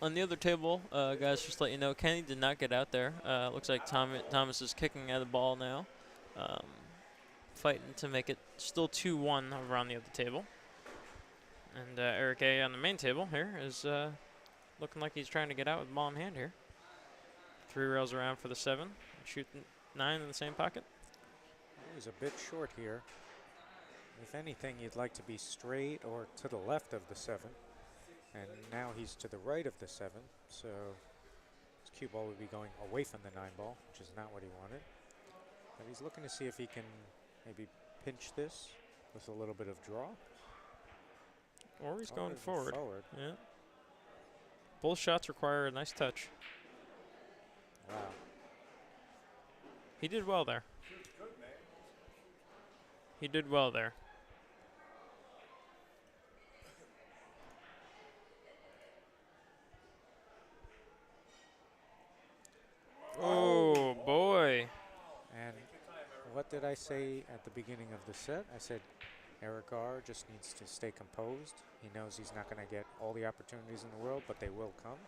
On the other table, guys, just to let you know, Kenny did not get out there. Looks like Thomas is kicking at the ball now. Fighting to make it still 2-1 over on the other table. And Eric A on the main table here is looking like he's trying to get out with the ball in hand here. 3 rails around for the 7. Shooting 9 in the same pocket. He's a bit short here. If anything, you'd like to be straight or to the left of the 7. And now he's to the right of the 7, so his cue ball would be going away from the 9 ball, which is not what he wanted. But he's looking to see if he can maybe pinch this with a little bit of draw. Or he's going forward. Yeah. Both shots require a nice touch. Wow. He did well there. He did well there. Oh, boy. And what did I say at the beginning of the set? I said Eric R just needs to stay composed. He knows he's not going to get all the opportunities in the world, but they will come.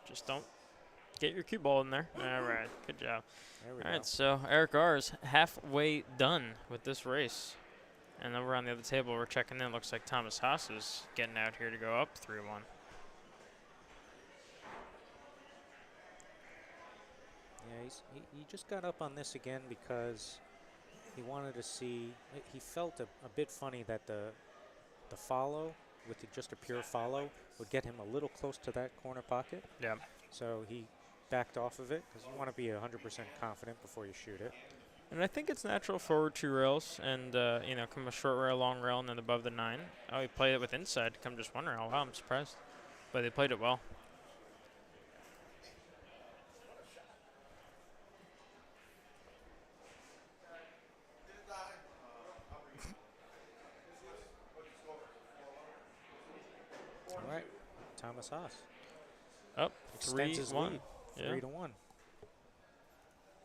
Just don't get your cue ball in there. All right, good job. There we All go. right, so Eric R is halfway done with this race. And over on the other table, we're checking in. Looks like Thomas Haas is getting out here to go up 3-1. Yeah, he just got up on this again because he wanted to see. He felt a bit funny that the follow with just a pure follow would get him a little close to that corner pocket. Yeah. So he backed off of it because you want to be 100% confident before you shoot it. And I think it's natural forward 2 rails and, you know, come a short rail, long rail, and then above the 9. Oh, he played it with inside to come just 1 rail. Wow, I'm surprised. But they played it well. Thomas Haas. Up Extends his 3-1. lead, Yeah. 3-1.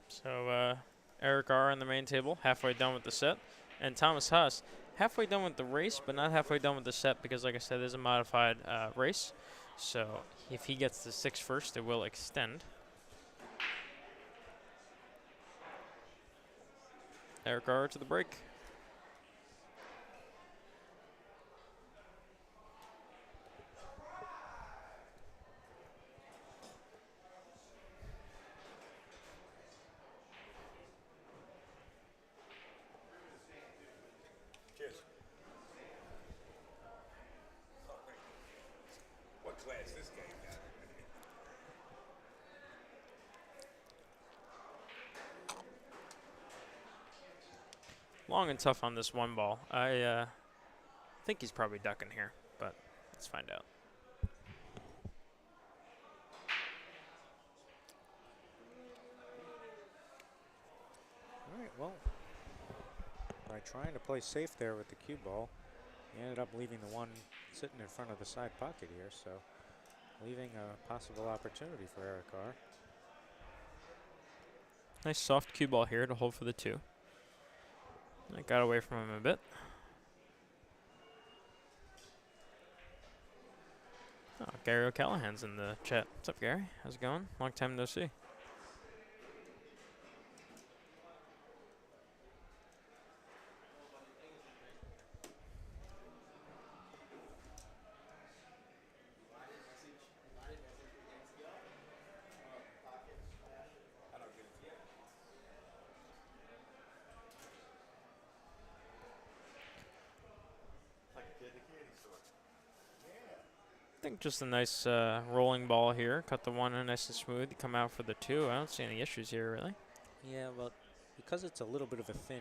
So Eric R. on the main table, halfway done with the set. And Thomas Haas, halfway done with the race, but not halfway done with the set because, like I said, there's a modified race. So if he gets the 6 first, it will extend. Eric R. to the break. Cheers. What class this game got? Long and tough on this one ball. I think he's probably ducking here, but let's find out. All right, well, by trying to play safe there with the cue ball, he ended up leaving the one sitting in front of the side pocket here, so leaving a possible opportunity for Eric R. Nice soft cue ball here to hold for the 2. I got away from him a bit. Oh, Gary O'Callahan's in the chat. What's up, Gary? How's it going? Long time no see. I think just a nice rolling ball here. Cut the 1 in nice and smooth. You come out for the 2. I don't see any issues here, really. Yeah, well, because it's a little bit of a thin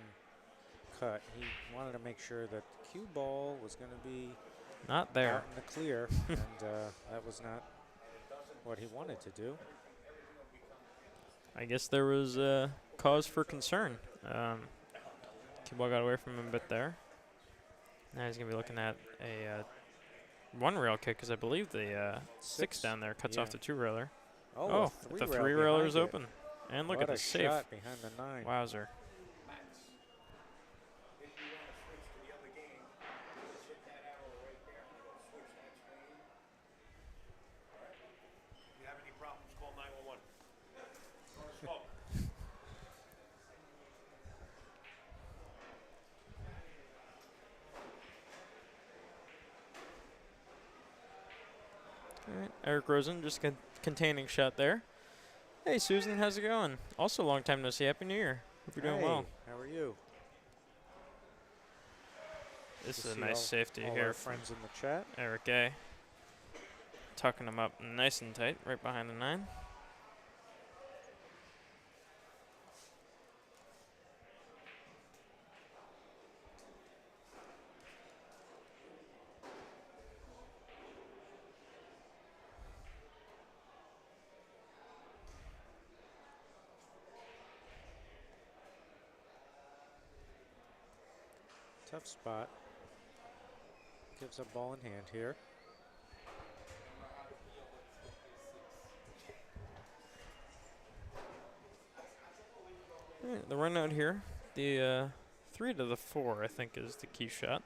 cut, he wanted to make sure that the cue ball was going to be not there out in the clear, and that was not what he wanted to do. I guess there was cause for concern. Cue ball got away from him a bit there. Now he's going to be looking at a 1 rail kick, because I believe the 6 down there cuts off the 2 railer. Oh, the 3 railer's open. And look what at the a safe. shot behind the 9. Wowzer. If you have any problems, call 911. Smoke. All right, Eric Rosen just containing shot there. Hey, Susan, how's it going? Also, long time no see. Happy New Year. Hope you're doing well. How are you? This To is a see nice all- safety all here. our friends in the chat. Eric A. Tucking him up nice and tight, right behind the 9. Tough spot. Gives up ball in hand here. All right, the run out here. The 3 to the 4, I think, is the key shot.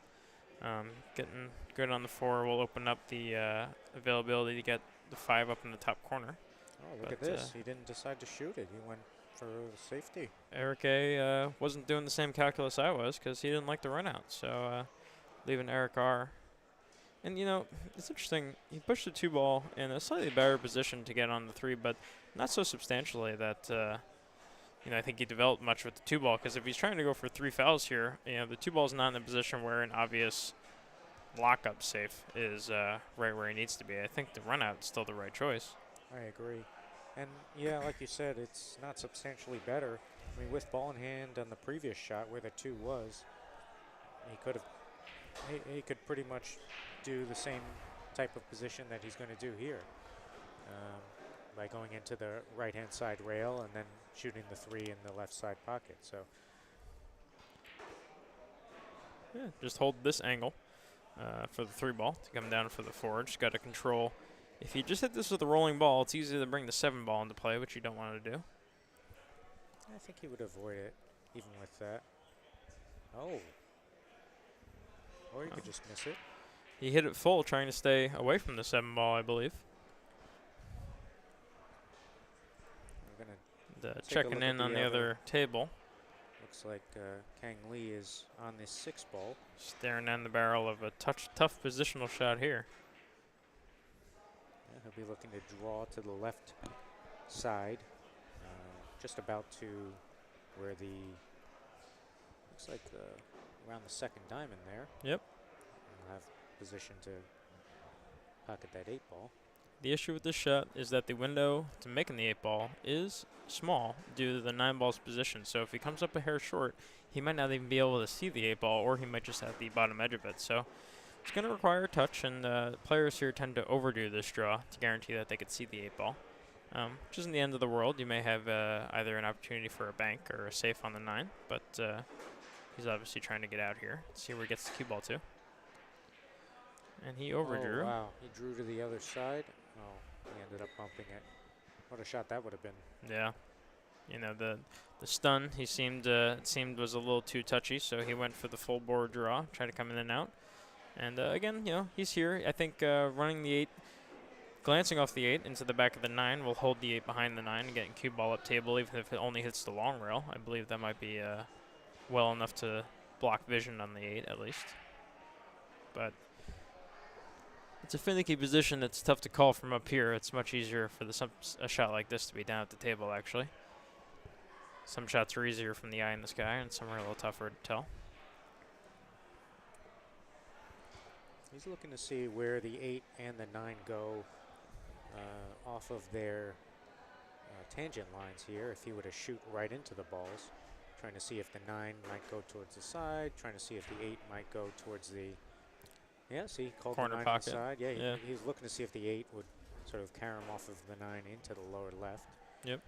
Getting good on the 4 will open up the availability to get the 5 up in the top corner. Oh, look at this. He didn't decide to shoot it. He went for safety. Eric A. Wasn't doing the same calculus I was because he didn't like the run out. So leaving Eric R. And, you know, it's interesting. He pushed the 2 ball in a slightly better position to get on the 3, but not so substantially that, you know, I think he developed much with the 2 ball. Because if he's trying to go for 3 fouls here, you know, the 2 ball's not in a position where an obvious lockup safe is right where he needs to be. I think the run out is still the right choice. I agree. And, yeah, like you said, it's not substantially better. I mean, with ball in hand on the previous shot where the 2 was, he could have, he could pretty much do the same type of position that he's going to do here by going into the right-hand side rail and then shooting the 3 in the left side pocket. So, yeah, just hold this angle for the 3 ball to come down for the 4. Just got to control If you just hit this with a rolling ball, it's easy to bring the 7 ball into play, which you don't want to do. I think he would avoid it, even with that. Oh. Or you could just miss it. He hit it full, trying to stay away from the 7 ball, I believe. We're gonna take a checking look in at on the other table. Looks like Kang Lee is on this 6 ball. Staring down the barrel of a tough positional shot here. Yeah, he'll be looking to draw to the left side, just about to where the, looks like around the 2nd diamond there. Yep. He'll have position to pocket that 8 ball. The issue with this shot is that the window to making the 8 ball is small due to the 9 ball's position. So if he comes up a hair short, he might not even be able to see the 8 ball, or he might just have the bottom edge of it. So it's going to require a touch, and players here tend to overdo this draw to guarantee that they could see the 8 ball. Which isn't the end of the world. You may have either an opportunity for a bank or a safe on the 9, but he's obviously trying to get out here. See where he gets the cue ball to. And he overdrew. Oh, wow. He drew to the other side. Oh, he ended up bumping it. What a shot that would have been. Yeah. You know, the stun, he seemed it seemed was a little too touchy, so he went for the full board draw, tried to come in and out. And again, you know, he's here. I think running the 8, glancing off the 8 into the back of the 9 will hold the 8 behind the 9 and getting cue ball up table, even if it only hits the long rail. I believe that might be well enough to block vision on the 8 at least. But it's a finicky position that's tough to call from up here. It's much easier for a shot like this to be down at the table, actually. Some shots are easier from the eye in the sky, and some are a little tougher to tell. He's looking to see where the 8 and the 9 go off of their tangent lines here. If he were to shoot right into the balls, trying to see if the 9 might go towards the side, trying to see if the 8 might go towards the, yeah, see, called corner the 9 pocket. side. Yeah, Yeah. He was looking to see if the 8 would sort of carry him off of the 9 into the lower left. Yep.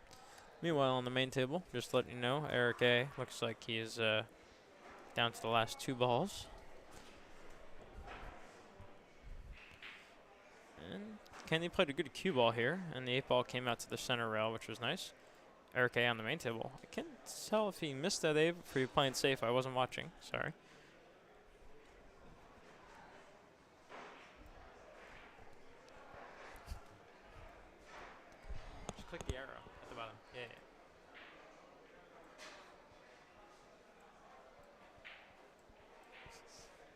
Meanwhile, on the main table, just letting you know, Eric A. looks like he is down to the last 2 balls. And Kenny played a good cue ball here, and the 8 ball came out to the center rail, which was nice. Eric A. on the main table. I can't tell if he missed that 8 for you playing safe. I wasn't watching. Sorry. Just click the arrow at the bottom. Yeah.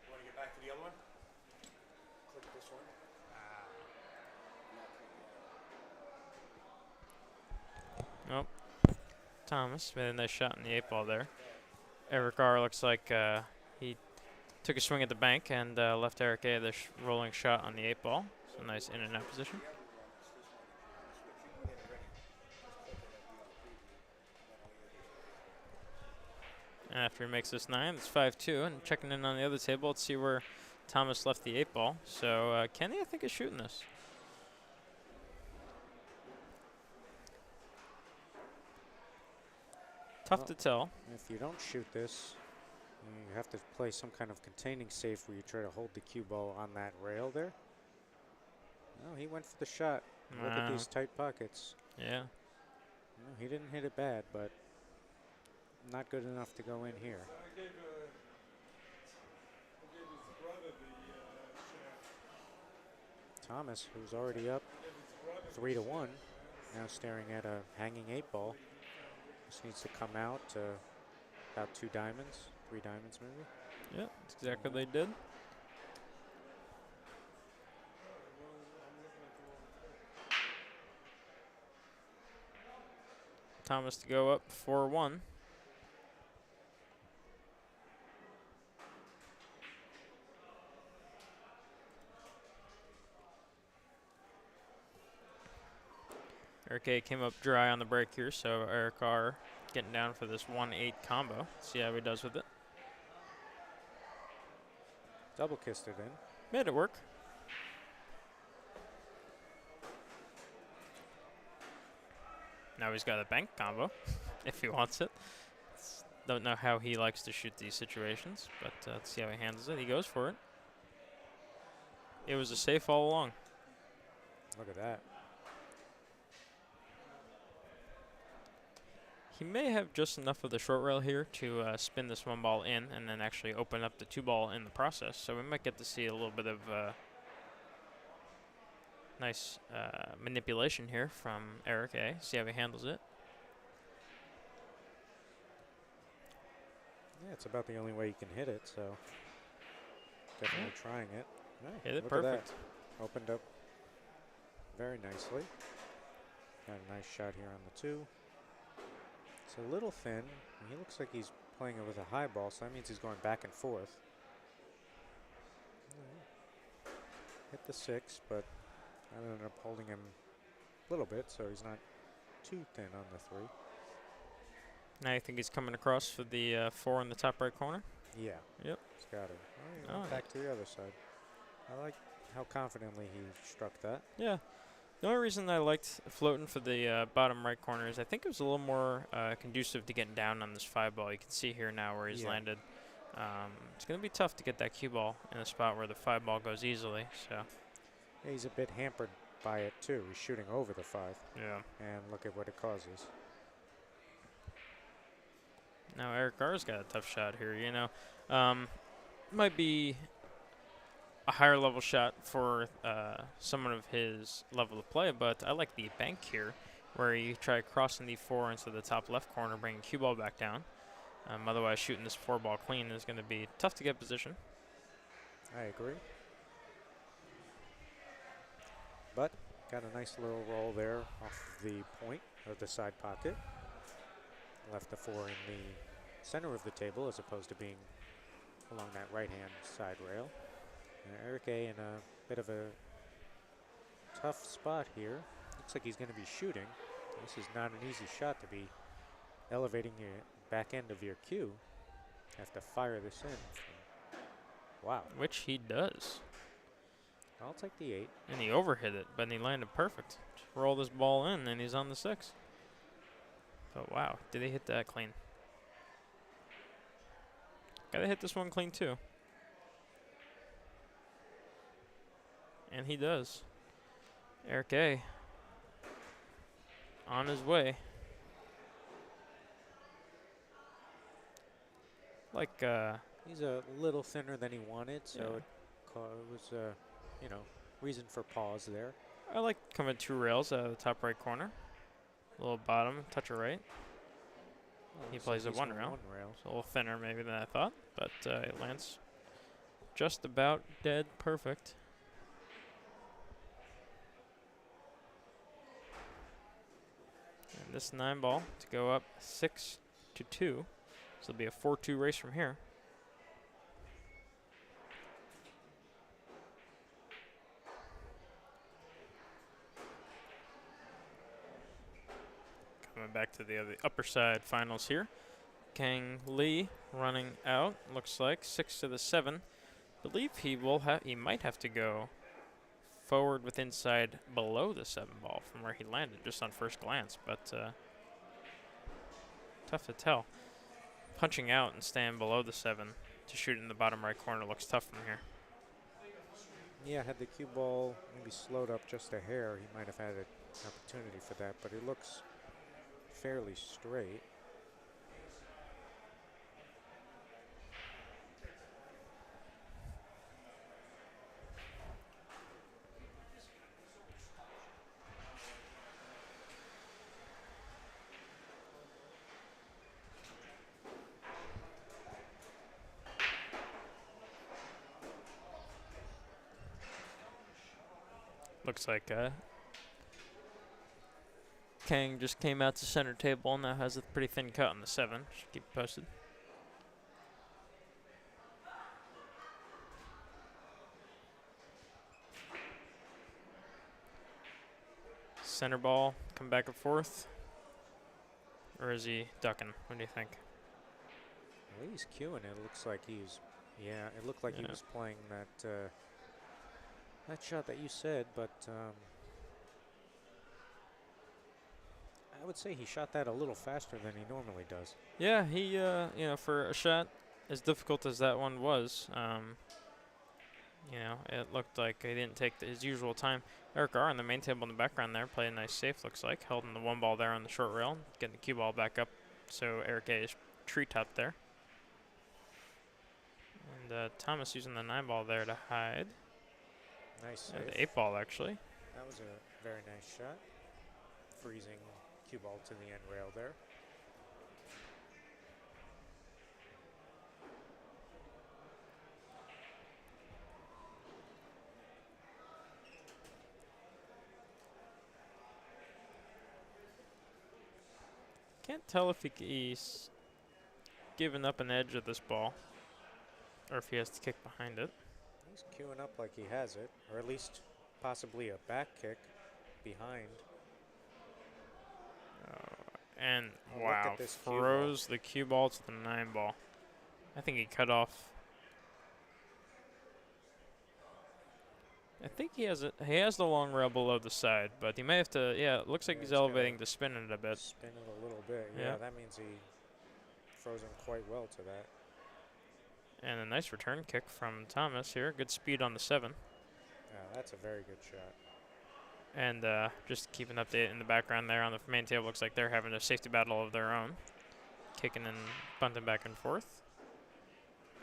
You want to get back to the other one? Click this one. Nope. Thomas made a nice shot in the 8 ball there. Vergara looks like he took a swing at the bank and left Eric A. the rolling shot on the 8 ball. So nice in and out position. And after he makes this 9, it's 5-2. And checking in on the other table, let's see where Thomas left the 8 ball. So Kenny, I think, is shooting this. Tough to tell. If you don't shoot this, you have to play some kind of containing safe where you try to hold the cue ball on that rail there. No, he went for the shot. Look at these tight pockets. Yeah. No, he didn't hit it bad, but not good enough to go in here. I gave his brother the Thomas, who's already up 3-1, now staring at a hanging 8 ball. Just needs to come out to about 2 diamonds, 3 diamonds maybe. Yeah, that's exactly what they did. Thomas to go up 4-1. Eric A came up dry on the break here, so Eric R getting down for this 1-8 combo. See how he does with it. Double kissed it in. Made it work. Now he's got a bank combo, if he wants it. Don't know how he likes to shoot these situations, but let's see how he handles it. He goes for it. It was a safe all along. Look at that. He may have just enough of the short rail here to spin this one ball in and then actually open up the two ball in the process. So we might get to see a little bit of nice manipulation here from Eric A. See how he handles it. Yeah, it's about the only way you can hit it, so definitely trying it. Right, Hit it look at that. perfect. Opened up very nicely. Got a nice shot here on the 2. It's a little thin. And he looks like he's playing it with a high ball, so that means he's going back and forth. Hit the 6, but I ended up holding him a little bit, so he's not too thin on the 3. Now you think he's coming across for the 4 in the top right corner? Yeah. Yep. He's got it. Oh, he went Oh, back to the other side. I like how confidently he struck that. Yeah. The only reason I liked floating for the bottom right corner is I think it was a little more conducive to getting down on this 5 ball. You can see here now where he's landed. It's going to be tough to get that cue ball in a spot where the 5 ball goes easily. So Yeah, he's a bit hampered by it too. He's shooting over the 5. yeah. And look at what it causes. Now Eric Gar's got a tough shot here. You know, might be a higher level shot for someone of his level of play, but I like the bank here, where you try crossing the 4 into the top left corner, bringing cue ball back down. Otherwise, shooting this 4 ball clean is going to be tough to get position. I agree. But got a nice little roll there off the point of the side pocket. Left the 4 in the center of the table as opposed to being along that right-hand side rail. Eric A. in a bit of a tough spot here. Looks like he's going to be shooting. This is not an easy shot to be elevating your back end of your cue. Have to fire this in. Wow. Which he does. I'll take the 8. And he overhit it, but he landed perfect. Just roll this ball in, and he's on the 6. But wow, did he hit that clean? Gotta hit this one clean too. And he does. Eric A. on his way. Like, he's a little thinner than he wanted, so Yeah. it was a, you know, reason for pause there. I like coming 2 rails out of the top right corner. A little bottom, touch of right. He So plays a he's 1 on rail. 1 rail. It's a little thinner maybe than I thought, but it lands just about dead perfect. And this 9 ball to go up 6-2. So it'll be a 4-2 race from here. Coming back to the upper side finals here. Kang Lee running out. Looks like 6 to the 7. Believe he might have to go forward with inside below the 7 ball from where he landed just on first glance, but tough to tell. Punching out and staying below the 7 to shoot in the bottom right corner looks tough from here. Yeah, had the cue ball maybe slowed up just a hair, he might have had an opportunity for that, but it looks fairly straight. Looks like Kang just came out to center table and now has a pretty thin cut on the 7. Should keep it posted. Center ball, come back and forth. Or is he ducking? What do you think? Well, he's cueing it. It looks like he's, yeah, it looked like he was playing that that shot that you said, but I would say he shot that a little faster than he normally does. Yeah, he, you know, for a shot as difficult as that one was, You know, it looked like he didn't take his usual time. Vergara on the main table in the background there, playing nice safe, looks like. Holding the one ball there on the short rail, getting the cue ball back up. So Eric A is treetop there. And Thomas using the 9 ball there to hide. Nice And save. the 8 ball, actually. That was a very nice shot. Freezing cue ball to the end rail there. Can't tell if he's giving up an edge of this ball or if he has to kick behind it. He's queuing up like he has it, or at least possibly a back kick behind. And Oh, look wow, at this cue ball. throws the cue ball to the 9 ball. I think he cut off. I think he has the long rail below the side, but he may have to. Yeah, it looks like he's he's gotta elevating to spin it a bit. Spin it a little bit. Yeah. Yeah, that means he froze him quite well to that. And a nice return kick from Thomas here. Good speed on the 7. Yeah, that's a very good shot. And just to keep an update in the background there on the main table, looks like they're having a safety battle of their own. Kicking and bunting back and forth.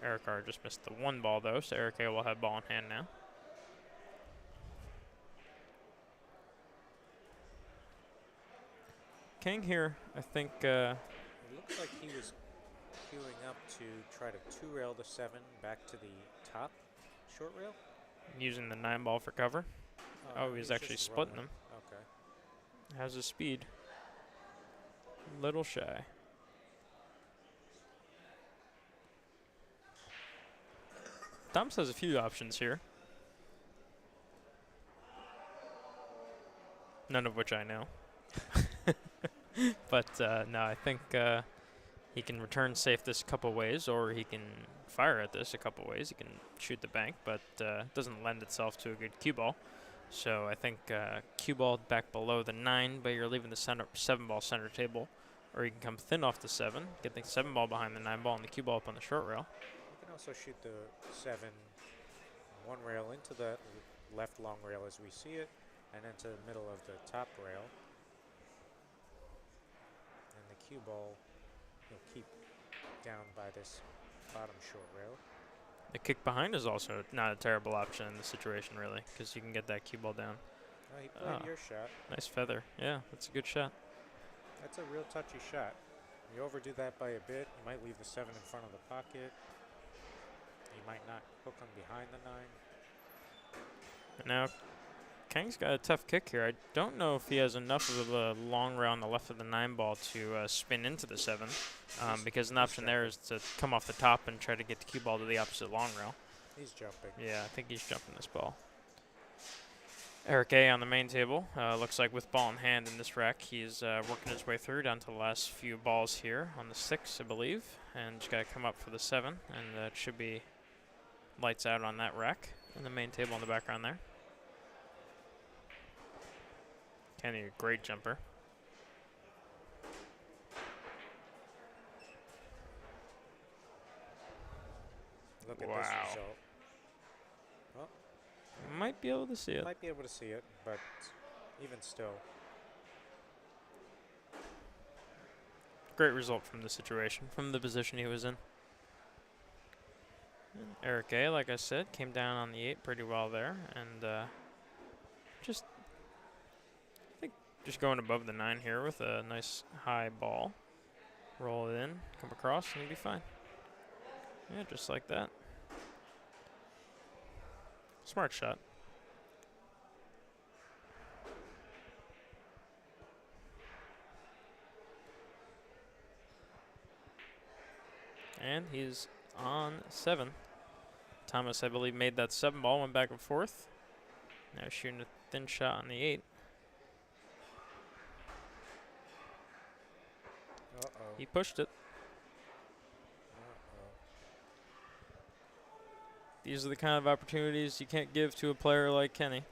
Eric R just missed the 1 ball though, so Eric A will have ball in hand now. King here, I think. It looks like he was queuing up to try to 2-rail the 7 back to the top short rail. Using the 9 ball for cover. Oh, he's actually just splitting rolling. them. Okay. How's his speed? Little shy. Thomas has a few options here. None of which I know. But no, I think he can return safe this a couple ways, or he can fire at this a couple ways. He can shoot the bank, but it doesn't lend itself to a good cue ball. So I think cue ball back below the 9, but you're leaving the 7 ball center table. Or you can come thin off the 7, get the 7 ball behind the 9 ball and the cue ball up on the short rail. You can also shoot the 7 1 rail into the left long rail as we see it, and into the middle of the top rail. And the cue ball will keep down by this bottom short rail. The kick behind is also not a terrible option in this situation, really, because you can get that cue ball down. Oh, he played your shot. Nice feather. Yeah, that's a good shot. That's a real touchy shot. You overdo that by a bit, you might leave the 7 in front of the pocket. You might not hook him behind the 9. And now, Kang's got a tough kick here. I don't know if he has enough of a long rail on the left of the 9 ball to spin into the 7, because an option there is to come off the top and try to get the cue ball to the opposite long rail. He's jumping. Yeah, I think he's jumping this ball. Eric A on the main table. Looks like with ball in hand in this rack, he's working his way through down to the last few balls here on the 6, I believe. And just got to come up for the 7, and it should be lights out on that rack. And the main table in the background there. Kenny, a great jumper. Look at this result. Well, might be able to see it. Might be able to see it, but even still. Great result from the situation, from the position he was in. And Eric A, like I said, came down on the 8 pretty well there, and just going above the 9 here with a nice high ball. Roll it in, come across, and he'll be fine. Yeah, just like that. Smart shot. And he's on 7. Thomas, I believe, made that 7 ball, went back and forth. Now shooting a thin shot on the 8. He pushed it. These are the kind of opportunities you can't give to a player like Kenny.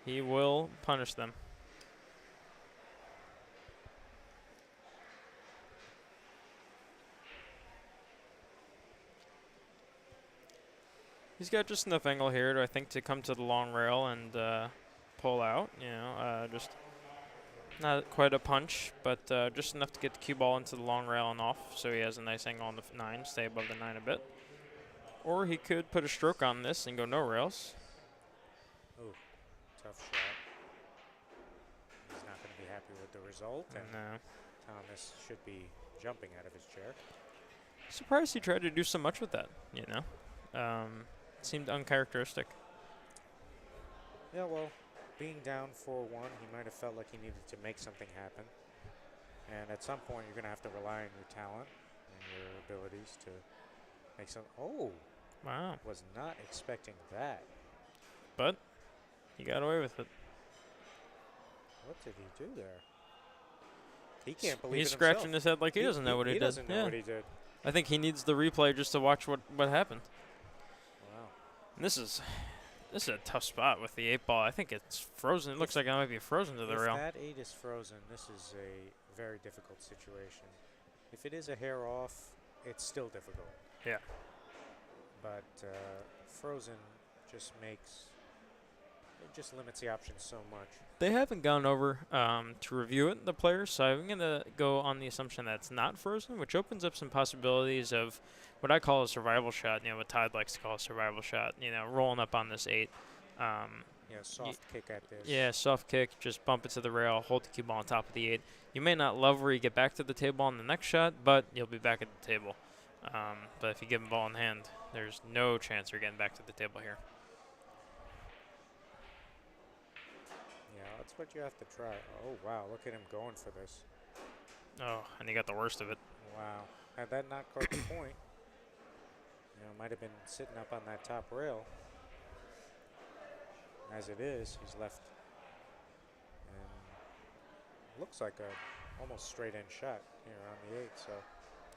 He will punish them. He's got just enough angle here, I think, to come to the long rail and pull out. You know, just not quite a punch, but just enough to get the cue ball into the long rail and off, so he has a nice angle on the 9, stay above the 9 a bit. Or he could put a stroke on this and go no rails. Ooh, tough shot. He's not going to be happy with the result, and Thomas should be jumping out of his chair. Surprised he tried to do so much with that, you know. Seemed uncharacteristic. Yeah, well, being down 4-1, he might have felt like he needed to make something happen. And at some point, you're going to have to rely on your talent and your abilities to make some. Oh, wow! Was not expecting that. But he got away with it. What did he do there? He can't believe He's it scratching himself. his head like he doesn't know what he did. He doesn't know what he did. I think he needs the replay just to watch what happened. Wow. And this is a tough spot with the 8 ball. I think it's frozen. It looks like it might be frozen to the rail. If that 8 is frozen, this is a very difficult situation. If it is a hair off, it's still difficult. Yeah. But frozen just limits the options so much. They haven't gone over to review it, the players, so I'm going to go on the assumption that it's not frozen, which opens up some possibilities of what I call a survival shot, you know, what Tide likes to call a survival shot, you know, rolling up on this 8. Soft kick at this. Yeah, soft kick, just bump it to the rail, hold the cue ball on top of the 8. You may not love where you get back to the table on the next shot, but you'll be back at the table. But if you give him ball in hand, there's no chance you're getting back to the table here. Yeah, that's what you have to try. Oh, wow, look at him going for this. Oh, and he got the worst of it. Wow. Had that not caught the point, might have been sitting up on that top rail. As it is, he's left. And looks like a almost straight in shot here on the 8. So.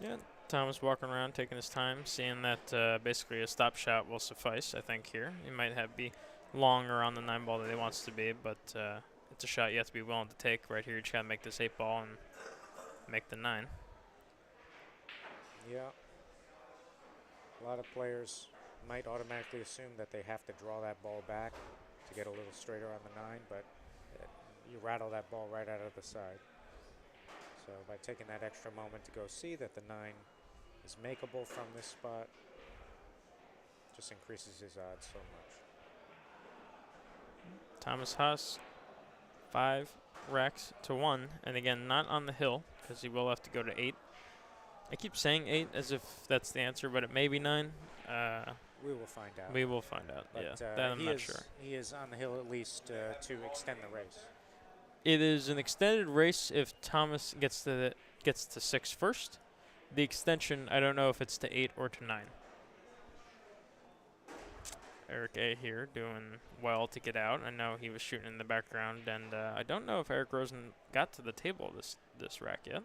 Yeah, Thomas walking around, taking his time, seeing that basically a stop shot will suffice, I think, here. He might be longer on the 9 ball than he wants to be, but it's a shot you have to be willing to take. Right here, you just got to make this 8 ball and make the 9. Yeah. A lot of players might automatically assume that they have to draw that ball back to get a little straighter on the 9, but you rattle that ball right out of the side. So by taking that extra moment to go see that the 9 is makeable from this spot, just increases his odds so much. Thomas Haas, 5, Raxx to 1, and again, not on the hill because he will have to go to 8. I keep saying 8 as if that's the answer, but it may be 9. We will find out. We will find out, but, yeah. That I'm not sure. He is on the hill at least to extend the race. It is an extended race if Thomas gets to 6 first. The extension, I don't know if it's to 8 or to 9. Eric A here doing well to get out. I know he was shooting in the background, and I don't know if Eric Rosen got to the table this rack yet.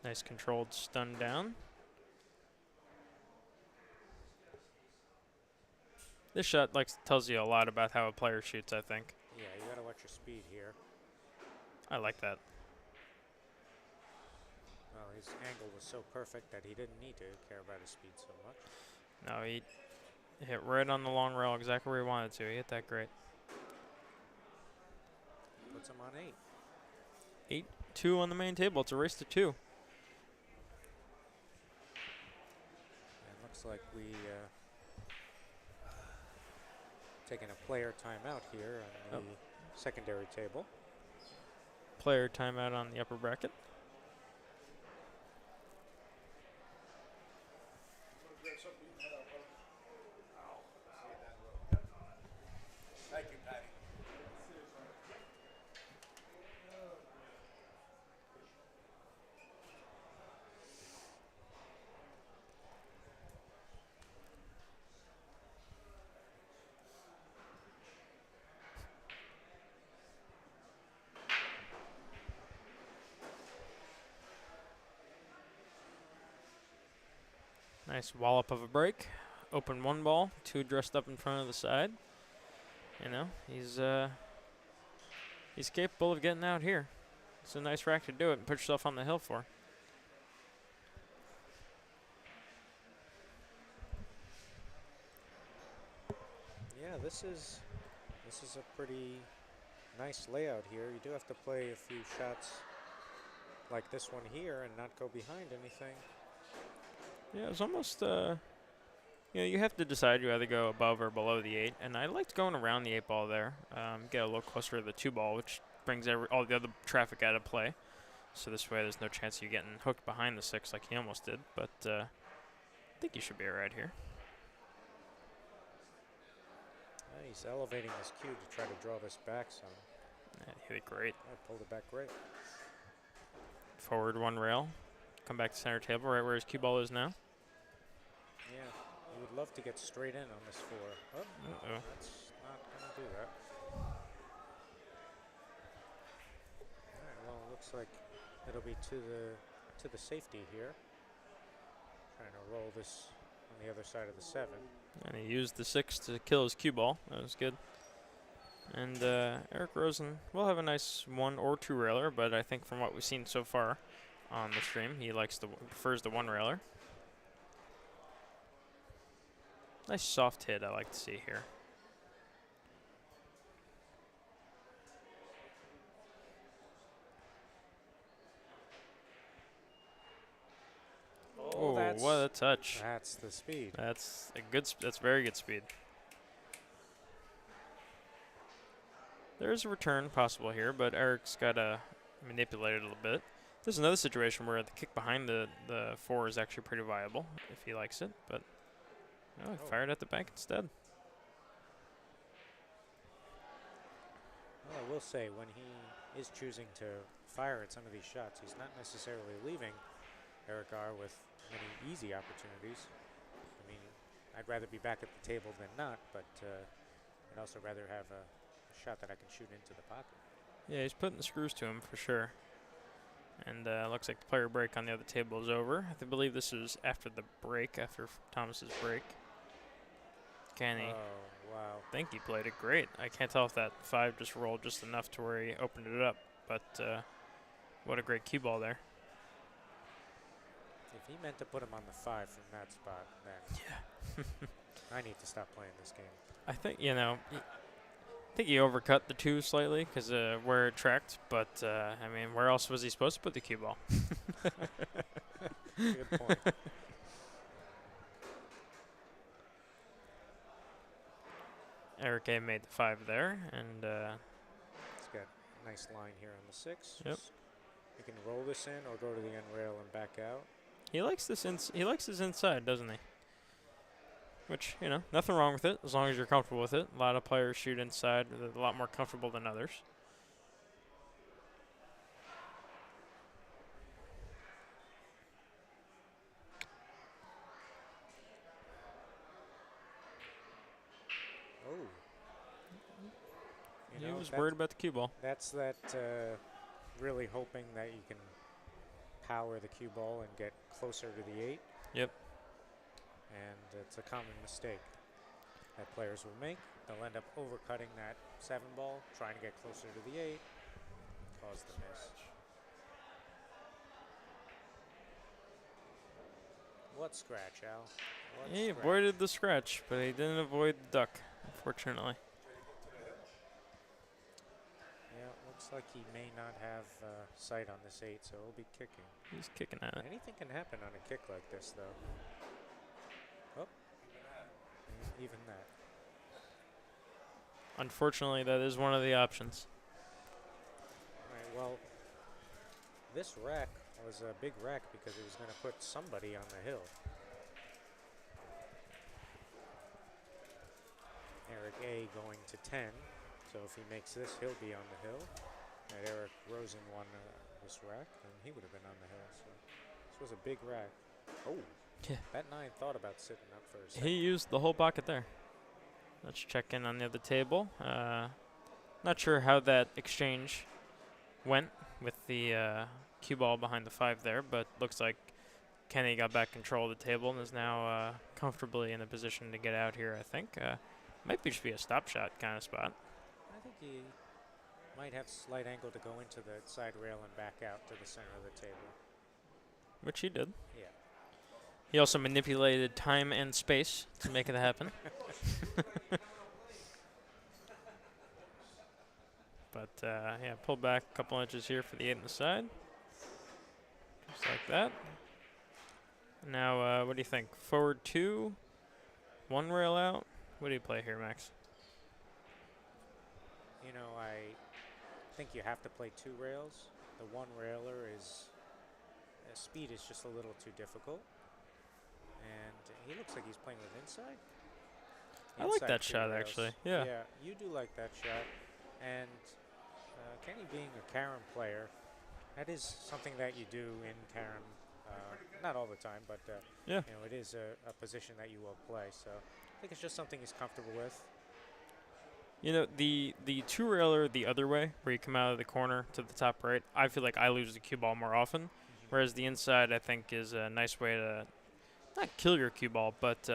Nice controlled stun down. This shot tells you a lot about how a player shoots, I think. Yeah, you gotta watch your speed here. I like that. Well, his angle was so perfect that he didn't need to care about his speed so much. No, he hit right on the long rail, exactly where he wanted to. He hit that great. Puts him on 8. 8-2 on the main table. It's a race to 2. And looks like we taking a player timeout here on the secondary table. Player timeout on the upper bracket. Thank you, Patty. Nice wallop of a break. Open 1 ball, 2 dressed up in front of the side. You know, he's capable of getting out here. It's a nice rack to do it and put yourself on the hill for. Yeah, this is a pretty nice layout here. You do have to play a few shots like this one here and not go behind anything. Yeah, it's almost, you have to decide you either go above or below the 8. And I liked going around the 8 ball there, get a little closer to the 2 ball, which brings all the other traffic out of play. So this way there's no chance of you getting hooked behind the 6 like he almost did. But I think he should be all right here. He's elevating his cue to try to draw this back some. Yeah, he hit it great. I pulled it back great. Forward 1 rail. Come back to center table right where his cue ball is now. Yeah, he would love to get straight in on this 4. Oh, Uh-oh. That's not going to do that. All right, well, it looks like it'll be to the safety here. Trying to roll this on the other side of the 7. And he used the 6 to kill his cue ball. That was good. And Eric Rosen will have a nice 1 or 2 railer, but I think from what we've seen so far on the stream, he prefers the 1 railer. Nice soft hit I like to see here. Oh, what a touch! That's the speed. That's a good. That's very good speed. There's a return possible here, but Eric's got to manipulate it a little bit. There's another situation where the kick behind the 4 is actually pretty viable if he likes it, but no, he fired at the bank instead. Well, I will say, when he is choosing to fire at some of these shots, he's not necessarily leaving Vergara with many easy opportunities. I mean, I'd rather be back at the table than not, but I'd also rather have a shot that I can shoot into the pocket. Yeah, he's putting the screws to him for sure. And looks like the player break on the other table is over. I believe this is after the break, after Thomas's break. Can he? Oh, wow. I think he played it great. I can't tell if that 5 just rolled just enough to where he opened it up, but what a great cue ball there. If he meant to put him on the 5 from that spot, then yeah. I need to stop playing this game. I think, I think he overcut the 2 slightly because where it tracked, but I mean, where else was he supposed to put the cue ball? Good point. Eric A made the 5 there, and He's got a nice line here on the 6. Yep. You can roll this in or go to the end rail and back out. he likes this. He likes his inside, doesn't he? Which, nothing wrong with it as long as you're comfortable with it. A lot of players shoot inside; they're a lot more comfortable than others. Oh. He was worried about the cue ball. That's that really hoping that you can power the cue ball and get closer to the 8. Yep. And it's a common mistake that players will make. They'll end up overcutting that 7 ball, trying to get closer to the 8, cause the miss. What scratch, Al? What He scratch? avoided the scratch, but he didn't avoid the duck, unfortunately. Yeah, looks like he may not have sight on this 8, so he'll be kicking. He's kicking at it. Anything can happen on a kick like this, though. Oh, even that. Unfortunately, that is one of the options. All right, well, this rack was a big rack because it was going to put somebody on the hill. Eric A going to 10, so if he makes this, he'll be on the hill. And Eric Rosen won this rack, and he would have been on the hill. So this was a big rack. Oh, yeah. That 9 thought about sitting up for a second. He used the whole pocket there. Let's check in on the other table. Not sure how that exchange went with the cue ball behind the 5 there, but looks like Kenny got back control of the table and is now comfortably in a position to get out here, I think. Might just be a stop shot kind of spot. I think he might have slight angle to go into the side rail and back out to the center of the table. Which he did. Yeah. He also manipulated time and space to make it happen. But, yeah, pulled back a couple inches here for the 8 on the side. Just like that. Now, what do you think? Forward 2, 1 rail out? What do you play here, Max? You know, I think you have to play 2 rails. The 1 railer is, speed is just a little too difficult. And he looks like he's playing with inside. I like that 2 shot, rails. actually. Yeah. Yeah, you do like that shot. And Kenny being a carom player, that is something that you do in carom. Not all the time, but yeah. You know, it is a position that you will play. So I think it's just something he's comfortable with. You know, the 2 railer the other way, where you come out of the corner to the top right, I feel like I lose the cue ball more often. Whereas the inside, I think, is a nice way to not kill your cue ball, but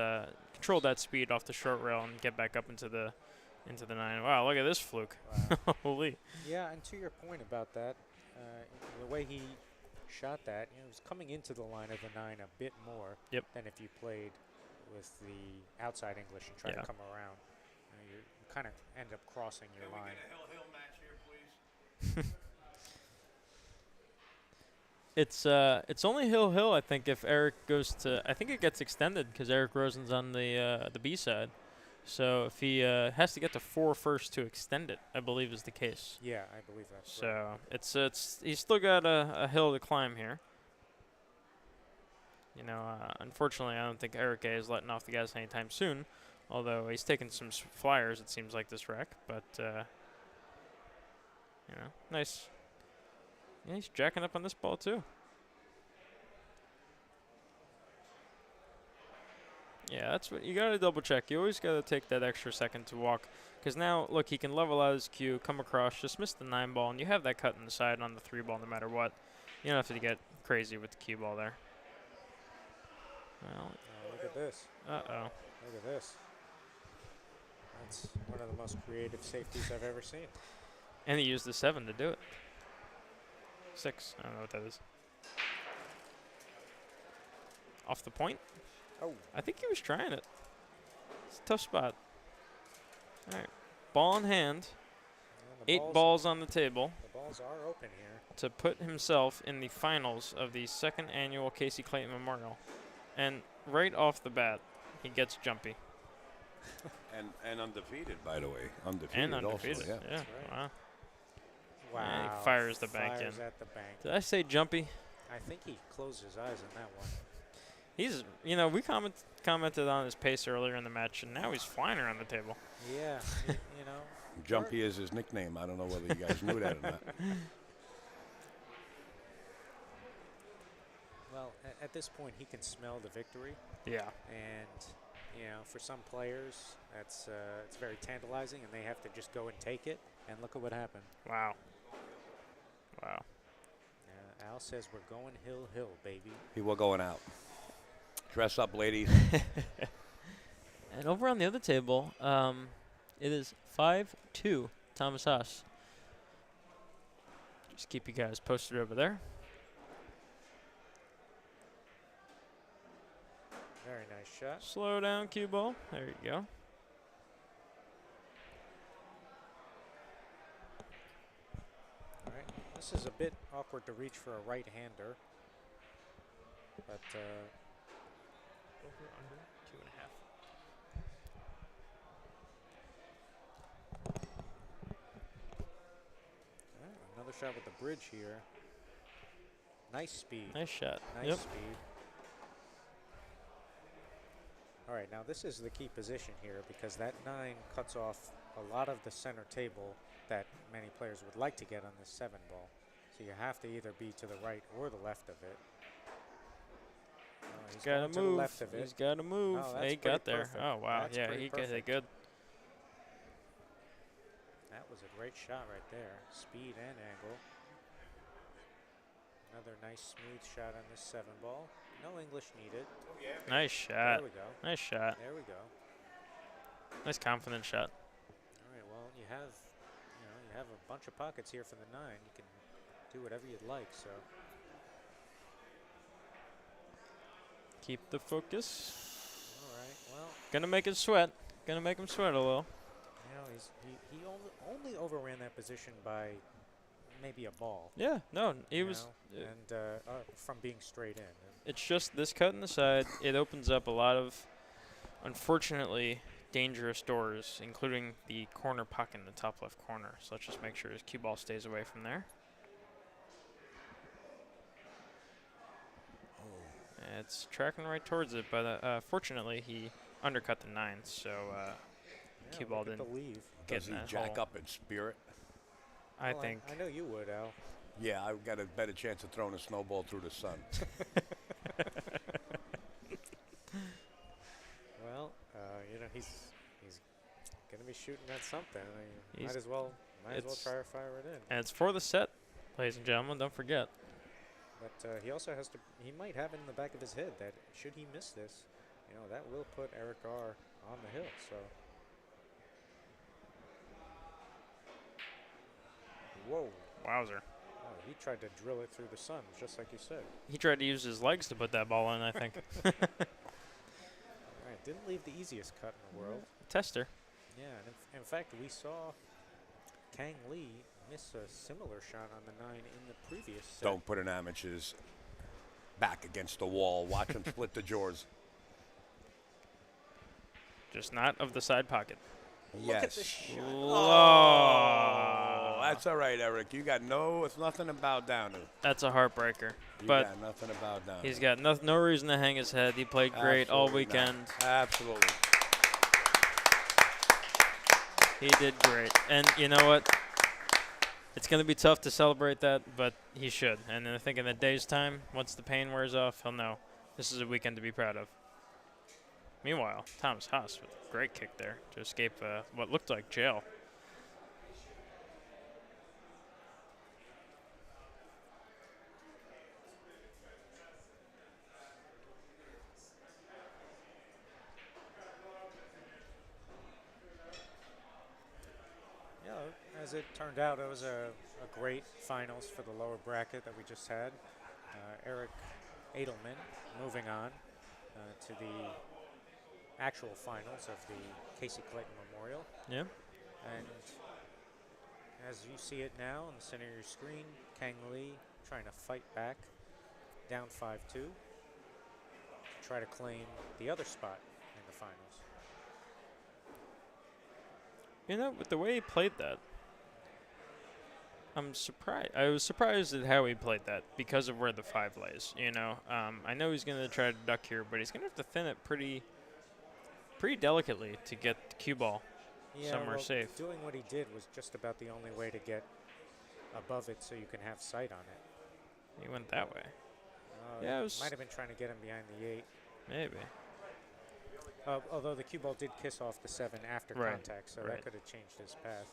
control that speed off the short rail and get back up into the 9. Wow, look at this fluke. Wow. Holy. Yeah, and to your point about that, the way he shot that, you know, he was coming into the line of the 9 a bit more than if you played with the outside English and tried to come around. You kind of end up crossing your line. Can we get a hill match here, please? It's only hill, I think, if Eric goes to... I think it gets extended because Eric Rosen's on the B side. So if he has to get to 4 first to extend it, I believe is the case. Yeah, I believe that's so right. So it's he's still got a hill to climb here. You know, unfortunately, I don't think Eric A is letting off the gas anytime soon. Although he's taking some flyers, it seems like, this wreck. But, you know, nice. Yeah, he's jacking up on this ball, too. Yeah, that's what you got to double check. You always got to take that extra second to walk. Because now, look, he can level out his cue, come across, just miss the 9 ball, and you have that cut in the side on the 3 ball no matter what. You don't have to get crazy with the cue ball there. Well, look at this. Uh-oh. Look at this. That's one of the most creative safeties I've ever seen. And he used the 7 to do it. 6. I don't know what that is. Off the point. Oh. I think he was trying it. It's a tough spot. All right. Ball in hand. 8 balls on the table. The balls are open here. To put himself in the finals of the 2nd annual Casey Clayton Memorial. And right off the bat, he gets jumpy. And undefeated, by the way. Undefeated. And undefeated. Also, Yeah. Right. Wow. Wow. Yeah, he fires the bank Fires in. at the bank. Did I say jumpy? I think he closed his eyes on that one. He's, you know, we commented on his pace earlier in the match, and now he's flying around the table. Yeah, you know. Jumpy is his nickname. I don't know whether you guys knew that or not. Well, at this point, he can smell the victory. Yeah. And, you know, for some players, that's it's very tantalizing, and they have to just go and take it. And look at what happened. Wow. Wow. Al says we're going hill, baby. People going out. Dress up, ladies. And over on the other table, it is 5-2, Thomas Haas. Just keep you guys posted over there. Very nice shot. Slow down, cue ball. There you go. All right. This is a bit awkward to reach for a right-hander. But, over, under, 2.5. Another shot with the bridge here. Nice speed. Nice shot. Nice speed. All right, now this is the key position here because that 9 cuts off a lot of the center table that many players would like to get on this 7 ball. So you have to either be to the right or the left of it. He's got to move. To the left of it. He's got to move. Oh, He got there. Perfect. Oh, wow. That's yeah, he got it good. That was a great shot right there. Speed and angle. Another nice smooth shot on this 7 ball. No English needed. Oh, yeah. Nice shot. There we go. Nice shot. There we go. Nice confident shot. All right, well, you have you have a bunch of pockets here for the 9. You can do whatever you'd like. So Keep the focus. all right. Well, Gonna make it sweat. Gonna make him sweat a little. you know, he only overran that position by maybe a ball. Yeah, no, he you was. know, and from being straight in. It's just this cut in the side. It opens up a lot of, unfortunately, dangerous doors, including the corner pocket in the top left corner. So let's just make sure his cue ball stays away from there. It's tracking right towards it, but fortunately he undercut the 9, so cue ball didn't get Does in he that jack hole. up in spirit? I Well, think. I know you would, Al. Yeah, I've got a better chance of throwing a snowball through the sun. Well, you know, he's gonna be shooting at something. I mean, He's- might as well it's- try to fire it in. And it's for the set, ladies and gentlemen. Don't forget. But he also has to. He might have it in the back of his head that should he miss this, you know, that will put Eric R. on the hill. So. Whoa. Wowzer. Oh, he tried to drill it through the sun, just like you said. He tried to use his legs to put that ball in, I think. All right, didn't leave the easiest cut in the world. Tester. Yeah, and in fact, we saw Kang Lee miss a similar shot on the 9 in the previous set. Don't put an amateur's back against the wall. Watch him split the jaws. Just not of the side pocket. Yes. Oh, That's all right, Eric. You got it's nothing to bow down to. That's a heartbreaker. You But got nothing to bow down he's to. got no reason to hang his head. He played great all Absolutely not. weekend. Absolutely. He did great. And you know what? It's going to be tough to celebrate that, but he should. And then I think in a day's time, once the pain wears off, he'll know this is a weekend to be proud of. Meanwhile, Thomas Haas with a great kick there to escape what looked like jail. Yeah, as it turned out, it was a great finals for the lower bracket that we just had. Eric Adelman moving on to the actual finals of the Casey Clayton Memorial. Yeah. And as you see it now on the center of your screen, Kang Lee trying to fight back, down 5-2, to try to claim the other spot in the finals. You know, with the way he played that, I'm surprised. I was surprised at how he played that because of where the 5 lays. You know, I know he's going to try to duck here, but he's going to have to thin it pretty delicately to get the cue ball somewhere safe. Doing what he did was just about the only way to get above it so you can have sight on it. He went that way. Yeah, it was might have been trying to get him behind the 8. maybe. Although the cue ball did kiss off the 7 after Right, contact, so right. that could have changed his path.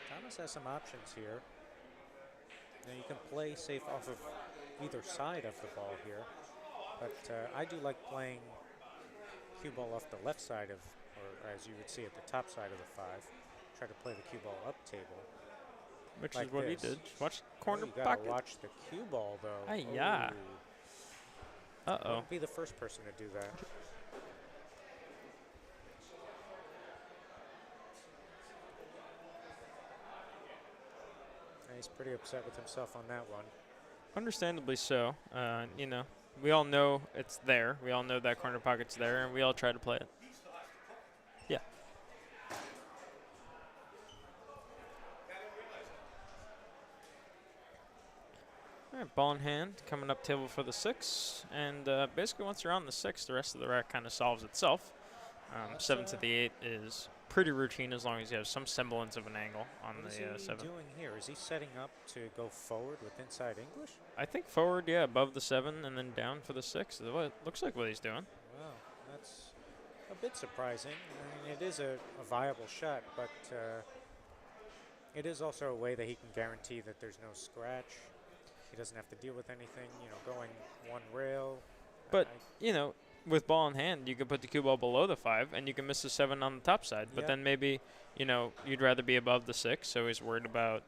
Thomas has some options here. Now you can play safe off of either side of the ball here, but I do like playing cue ball off the left side of, or as you would see at the top side of the 5. Try to play the cue ball up table. Which like is what this. he did. Watch corner You gotta pocket. watch the cue ball though. Ay-ya. Uh-oh. Wouldn't be the first person to do that. And he's pretty upset with himself on that one. Understandably so. You know, we all know it's there. We all know that corner pocket's there, and we all try to play it. Yeah. All right, ball in hand, coming up table for the 6. And basically once you're on the 6, the rest of the rack kind of solves itself. 7 to the 8 is pretty routine as long as you have some semblance of an angle on What is the he 7. doing here? Is he setting up to go forward with inside English? I think forward, yeah, above the 7 and then down for the 6. It looks like what he's doing. Wow, that's a bit surprising. I mean, it is a viable shot, but it is also a way that he can guarantee that there's no scratch. He doesn't have to deal with anything, you know, going one rail. But, you know, with ball in hand, you can put the cue ball below the 5, and you can miss the 7 on the top side. But Yep. then maybe, you'd rather be above the 6, so he's worried about,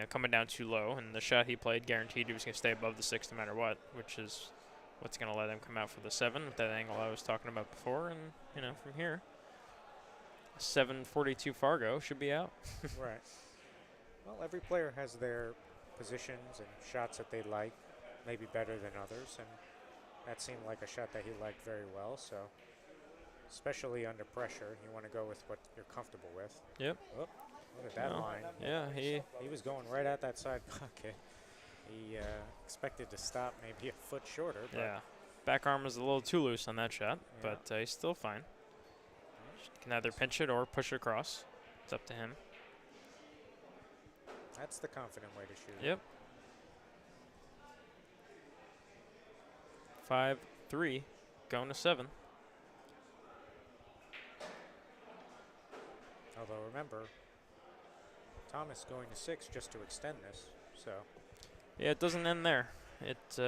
coming down too low. And the shot he played guaranteed he was going to stay above the 6 no matter what, which is what's going to let him come out for the 7 with that angle I was talking about before. And, from here, 742 Fargo should be out. Right. Well, every player has their positions and shots that they like, maybe better than others, and that seemed like a shot that he liked very well. So, especially under pressure, you want to go with what you're comfortable with. Yep. Oh, look at that No. line. Yeah, he was going right at that side pocket. He expected to stop maybe a foot shorter. But Yeah. Back arm was a little too loose on that shot, Yeah. but he's still fine. Can either pinch it or push it across. It's up to him. that's the confident way to shoot. Yep. 5-3, going to 7. Although remember, Thomas going to 6 just to extend this. So Yeah, it doesn't end there. It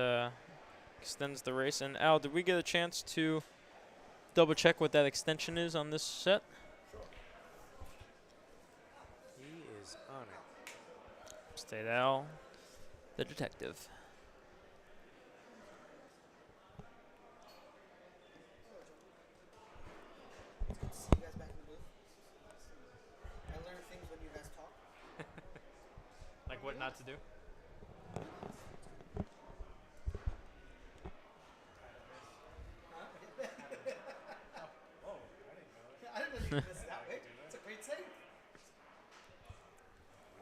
extends the race. And Al, did we get a chance to double check what that extension is on this set? he is on it. State Al, the detective. See you guys back in the booth. I learn things when you guys talk. Like what not to do? I didn't know you could miss it that way. It's a great save.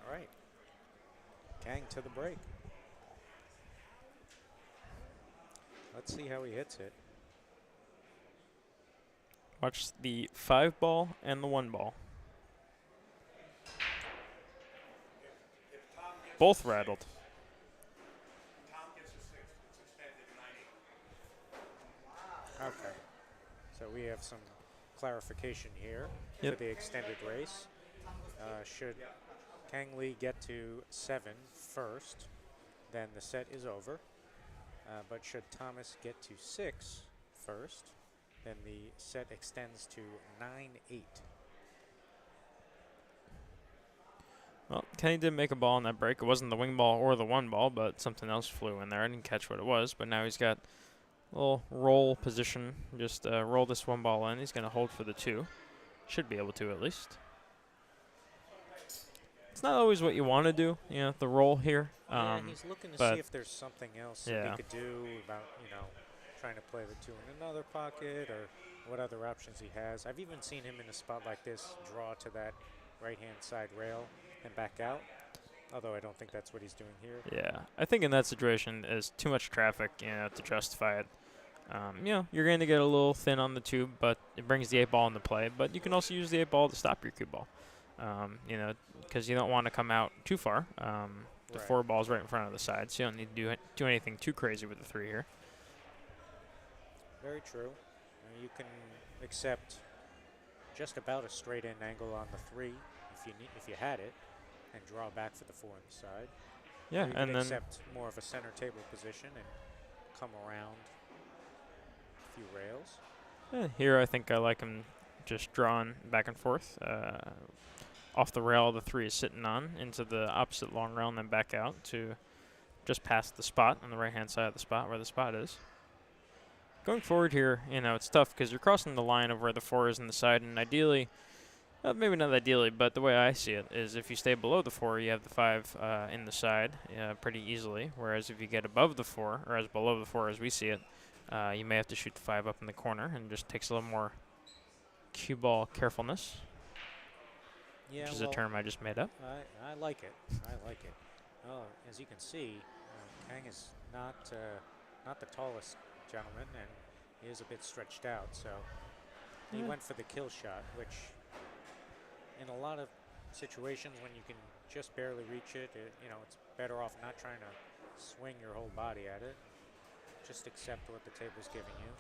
All right. Kang to the break. Let's see how he hits it. Watch the 5 ball and the 1 ball. Both rattled. Tom gets a 6. It's extended 9-8. Okay. So we have some clarification here Yep. for the extended race. Should Kang Lee get to 7 first, then the set is over. But should Thomas get to 6 first, then the set extends to 9-8. Well, Kenny did make a ball on that break. It wasn't the wing ball or the 1 ball, but something else flew in there. I didn't catch what it was, but now he's got a little roll position. Just roll this 1 ball in. He's going to hold for the 2. Should be able to at least. It's not always what you want to do, the roll here. Yeah, he's looking to but see if there's something else that yeah. he could do about, trying to play the 2 in another pocket or what other options he has. I've even seen him in a spot like this draw to that right-hand side rail and back out, although I don't think that's what he's doing here. Yeah, I think in that situation, there's too much traffic, to justify it. You're going to get a little thin on the tube, but it brings the 8 ball into play. But you can also use the 8 ball to stop your cue ball, because you don't want to come out too far. The Right. 4 ball's right in front of the side, so you don't need to do anything too crazy with the 3 here. Very true. You can accept just about a straight in angle on the 3 if you had it, and draw back for the 4 on the side. Yeah, or you and can then accept more of a center table position and come around a few rails. Here I think I like him just drawing back and forth. Off the rail the 3 is sitting on into the opposite long rail and then back out to just past the spot on the right-hand side of the spot where the spot is. Going forward here, it's tough because you're crossing the line of where the 4 is in the side, and ideally, maybe not ideally, but the way I see it is if you stay below the 4, you have the 5 in the side pretty easily, whereas if you get above the 4, or as below the 4 as we see it, you may have to shoot the 5 up in the corner, and it just takes a little more cue ball carefulness. Yeah, Which is a term I just made up. I like it. I like it. Oh, as you can see, Kang is not the tallest gentleman, and he is a bit stretched out. So he went for the kill shot, which in a lot of situations when you can just barely reach it, it's better off not trying to swing your whole body at it. Just accept what the table's giving you.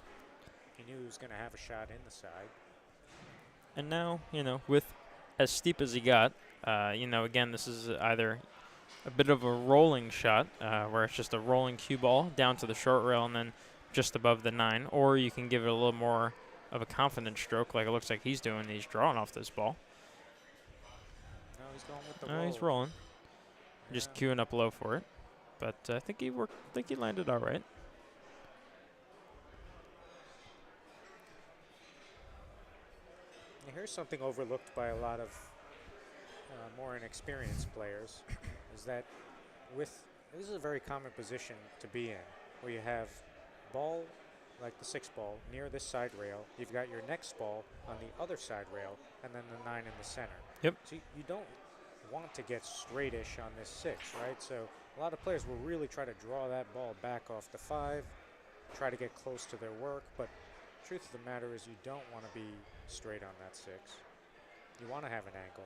He knew he was going to have a shot in the side. And now, with as steep as he got, again, this is either a bit of a rolling shot where it's just a rolling cue ball down to the short rail and then just above the 9, or you can give it a little more of a confident stroke like it looks like he's doing. He's drawing off this ball. No, he's going with the No, roll. he's rolling. Yeah. Just queuing up low for it. But I think he worked. I think he landed all right. Here's something overlooked by a lot of more inexperienced players, is that this is a very common position to be in, where you have ball, like the 6 ball, near this side rail. You've got your next ball on the other side rail, and then the 9 in the center. Yep. So you don't want to get straightish on this 6, right? So a lot of players will really try to draw that ball back off the 5, try to get close to their work, but truth of the matter is you don't want to be straight on that 6. You want to have an angle.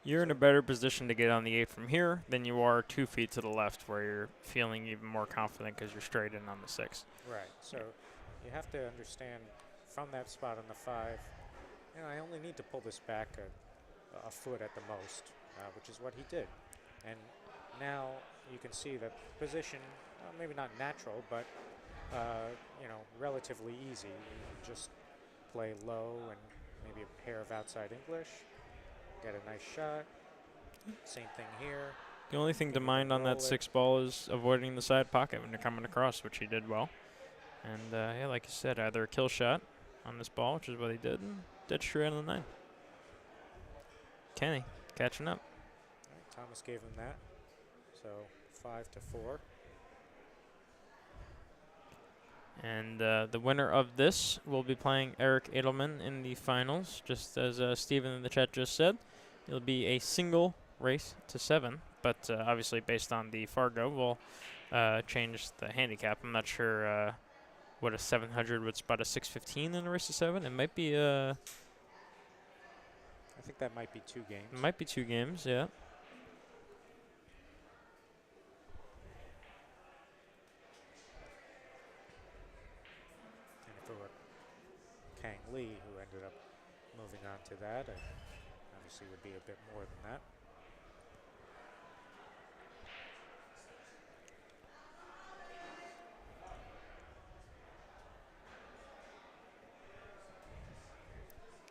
You're in a better position to get on the 8 from here than you are 2 feet to the left, where you're feeling even more confident because you're straight in on the 6. Right. So you have to understand from that spot on the 5, I only need to pull this back a foot at the most, which is what he did. And now you can see that position, maybe not natural, but relatively easy. You can just play low and maybe a pair of outside English, get a nice shot. Same thing here. The only thing to mind on that 6 ball is avoiding the side pocket when you're coming across, which he did well. And yeah, like you said, either a kill shot on this ball, which is what he did, and dead straight on the 9. Kenny catching up. All right, Thomas gave him that. So 5-4. And the winner of this will be playing Eric Adelman in the finals, just as Steven in the chat just said. It'll be a single race to 7, but obviously based on the Fargo, we'll change the handicap. I'm not sure what a 700 would spot a 615 in a race to 7. It might be I think that might be 2 games. It might be 2 games, yeah. Kang Lee, who ended up moving on to that, obviously would be a bit more than that.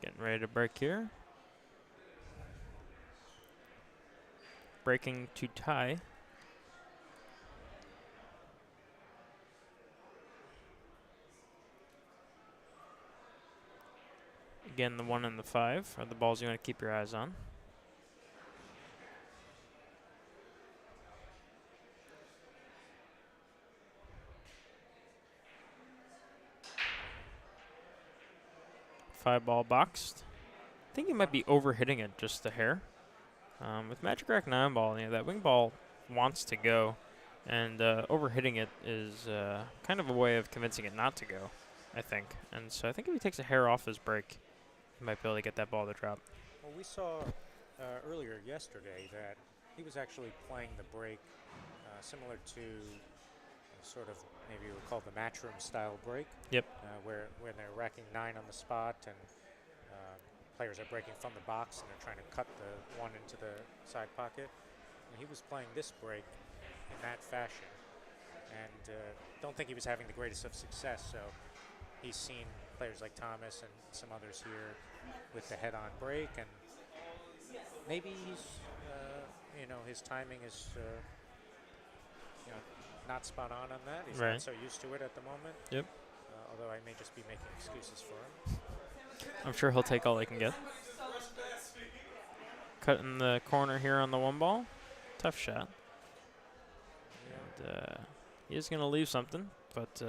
Getting ready to break here. Breaking to tie. Again, the 1 and the 5 are the balls you want to keep your eyes on. Five ball boxed. I think he might be overhitting it just a hair. With Magic Rack 9 ball, that wing ball wants to go, and overhitting it is kind of a way of convincing it not to go, I think. And so I think if he takes a hair off his break, he might be able to get that ball to drop. Well, we saw earlier yesterday that he was actually playing the break similar to sort of maybe we would call the matchroom style break. Yep. Where when they're racking 9 on the spot and players are breaking from the box and they're trying to cut the 1 into the side pocket. And he was playing this break in that fashion, and don't think he was having the greatest of success. So he's seen players like Thomas and some others here with the head-on break, and maybe he's, his timing is, not spot on that. He's right. not so used to it at the moment. Yep. Although I may just be making excuses for him. I'm sure he'll take all he can get. Cut in the corner here on the 1 ball. Tough shot. And he is going to leave something, but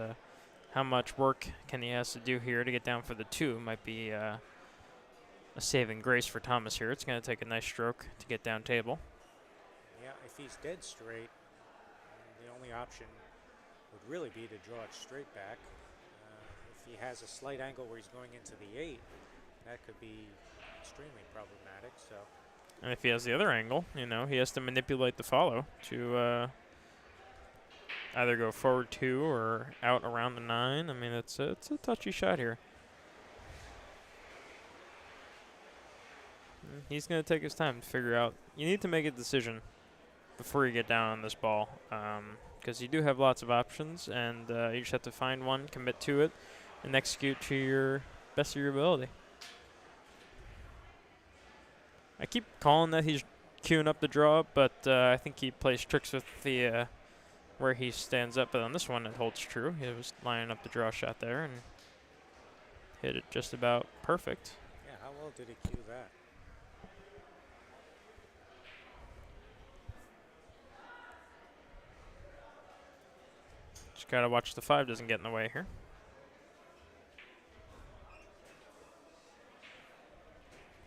how much work Kenny has to do here to get down for the 2 might be a saving grace for Thomas here. It's going to take a nice stroke to get down table. Yeah, if he's dead straight, the only option would really be to draw it straight back. If he has a slight angle where he's going into the 8, that could be extremely problematic. So, and if he has the other angle, he has to manipulate the follow to either go forward 2 or out around the 9. I mean, it's a touchy shot here. He's going to take his time to figure out. You need to make a decision before you get down on this ball, because you do have lots of options, and you just have to find one, commit to it, and execute to your best of your ability. I keep calling that he's queuing up the draw, but I think he plays tricks with the where he stands up. But on this one, it holds true. He was lining up the draw shot there and hit it just about perfect. Yeah, how well did he cue that? Just gotta watch the 5 doesn't get in the way here.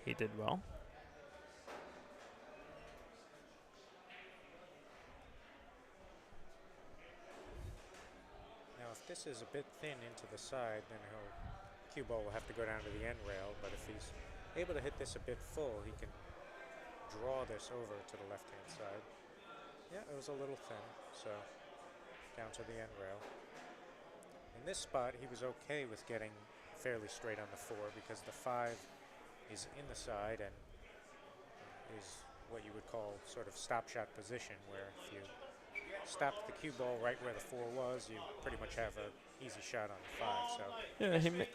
He did well. Now, if this is a bit thin into the side, then cue ball will have to go down to the end rail. But if he's able to hit this a bit full, he can draw this over to the left-hand side. Yeah, it was a little thin, so down to the end rail. In this spot, he was okay with getting fairly straight on the 4 because the 5 is in the side and is what you would call sort of stop shot position, where if you stop the cue ball right where the 4 was, you pretty much have an easy shot on the 5. So yeah,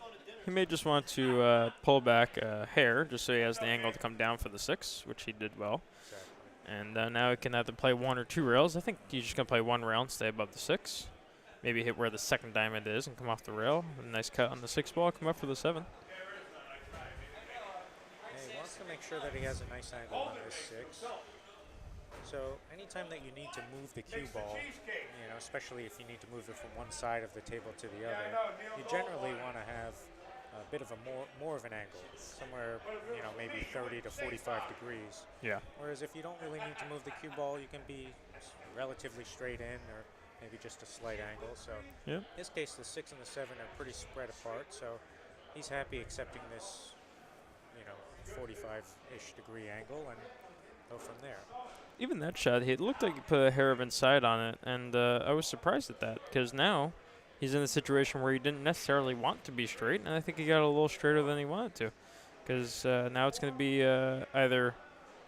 he may just want to pull back a hair just so he has the angle to come down for the 6, which he did well. exactly. And now he can either play 1 or 2 rails. I think he's just going to play 1 rail and stay above the 6. Maybe hit where the second diamond is and come off the rail. A nice cut on the 6 ball, come up for the 7. He wants to make sure that he has a nice angle on this 6. So anytime that you need to move the cue ball, especially if you need to move it from one side of the table to the other, you generally want to have a bit of a more of an angle, somewhere maybe 30 to 45 degrees. Yeah. Whereas if you don't really need to move the cue ball, you can be relatively straight in, or maybe just a slight angle. So yeah. in this case, the 6 and the 7 are pretty spread apart. So he's happy accepting this, 45-ish degree angle and go from there. Even that shot, it looked like he put a hair of inside on it, and I was surprised at that because now he's in a situation where he didn't necessarily want to be straight, and I think he got a little straighter than he wanted to, because now it's going to be either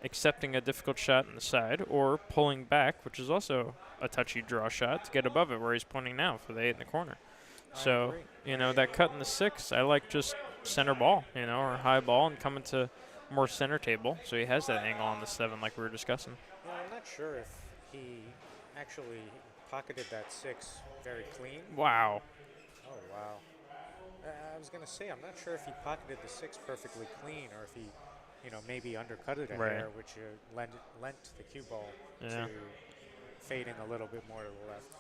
accepting a difficult shot on the side or pulling back, which is also a touchy draw shot to get above it where he's pointing now for the 8 in the corner. So, that cut in the 6, I like just center ball, or high ball and come into more center table, so he has that angle on the 7 like we were discussing. I'm not sure if he actually pocketed that 6 very clean. Wow. Oh, wow. I was going to say, I'm not sure if he pocketed the 6 perfectly clean or if he, maybe undercutted a hair, which lent the cue ball to fading a little bit more to the left.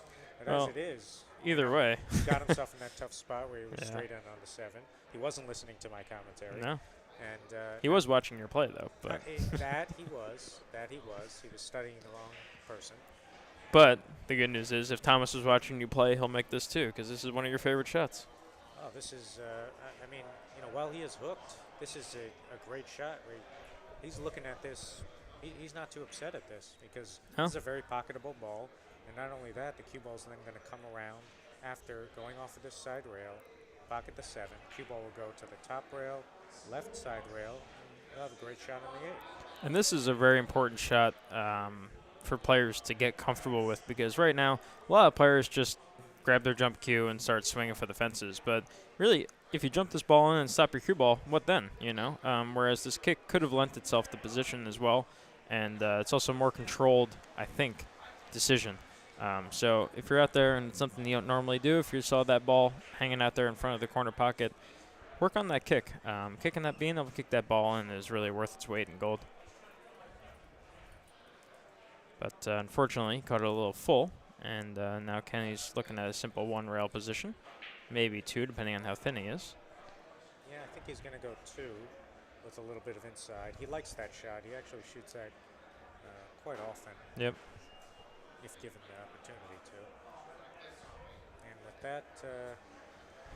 But as it is, either way, he got himself in that tough spot where he was straight in on the 7. He wasn't listening to my commentary. No. And he was watching your play, though. But that he was. He was studying the wrong person. But the good news is, if Thomas was watching you play, he'll make this too, because this is one of your favorite shots. Oh, this is. While he is hooked, this is a great shot. Where he's looking at this. He's not too upset at this because this is a very pocketable ball, and not only that, the cue ball is then going to come around after going off of this side rail, pocket the 7. Cue ball will go to the top rail, left side rail, and you'll have a great shot on the 8. And this is a very important shot for players to get comfortable with, because right now a lot of players just grab their jump cue and start swinging for the fences. But really, if you jump this ball in and stop your cue ball, what then? Whereas this kick could have lent itself to position as well, and it's also more controlled, I think, decision. So if you're out there and it's something you don't normally do, if you saw that ball hanging out there in front of the corner pocket, work on that kick. Kicking that, being able to kick that ball in is really worth its weight in gold. But unfortunately, caught it a little full, and now Kenny's looking at a simple 1 rail position, maybe 2, depending on how thin he is. Yeah, I think he's going to go 2 with a little bit of inside. He likes that shot. He actually shoots that quite often. Yep. If given the opportunity to. And with that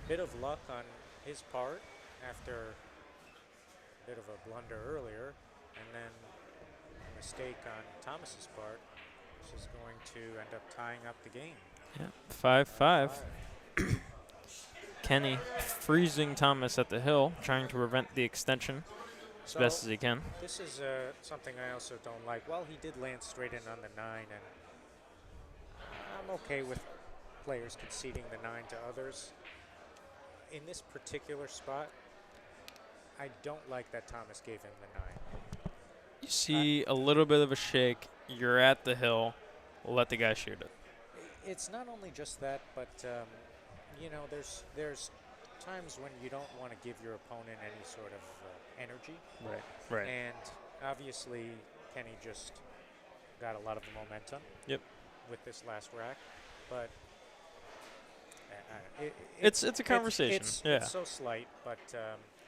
bit of luck on his part after a bit of a blunder earlier, and then a mistake on Thomas's part, this is going to end up tying up the game. Yeah, 5-5. Kenny freezing Thomas at the hill, trying to prevent the extension as best as he can. This is something I also don't like. Well, he did land straight in on the 9, and I'm okay with players conceding the 9 to others. In this particular spot, I don't like that Thomas gave him the 9. You see a little bit of a shake. You're at the hill. Let the guy shoot it. It's not only just that, but you know, there's times when you don't want to give your opponent any sort of energy. Right. Right. And obviously, Kenny just got a lot of momentum. Yep. With this last rack, but it's a conversation. It's so slight, but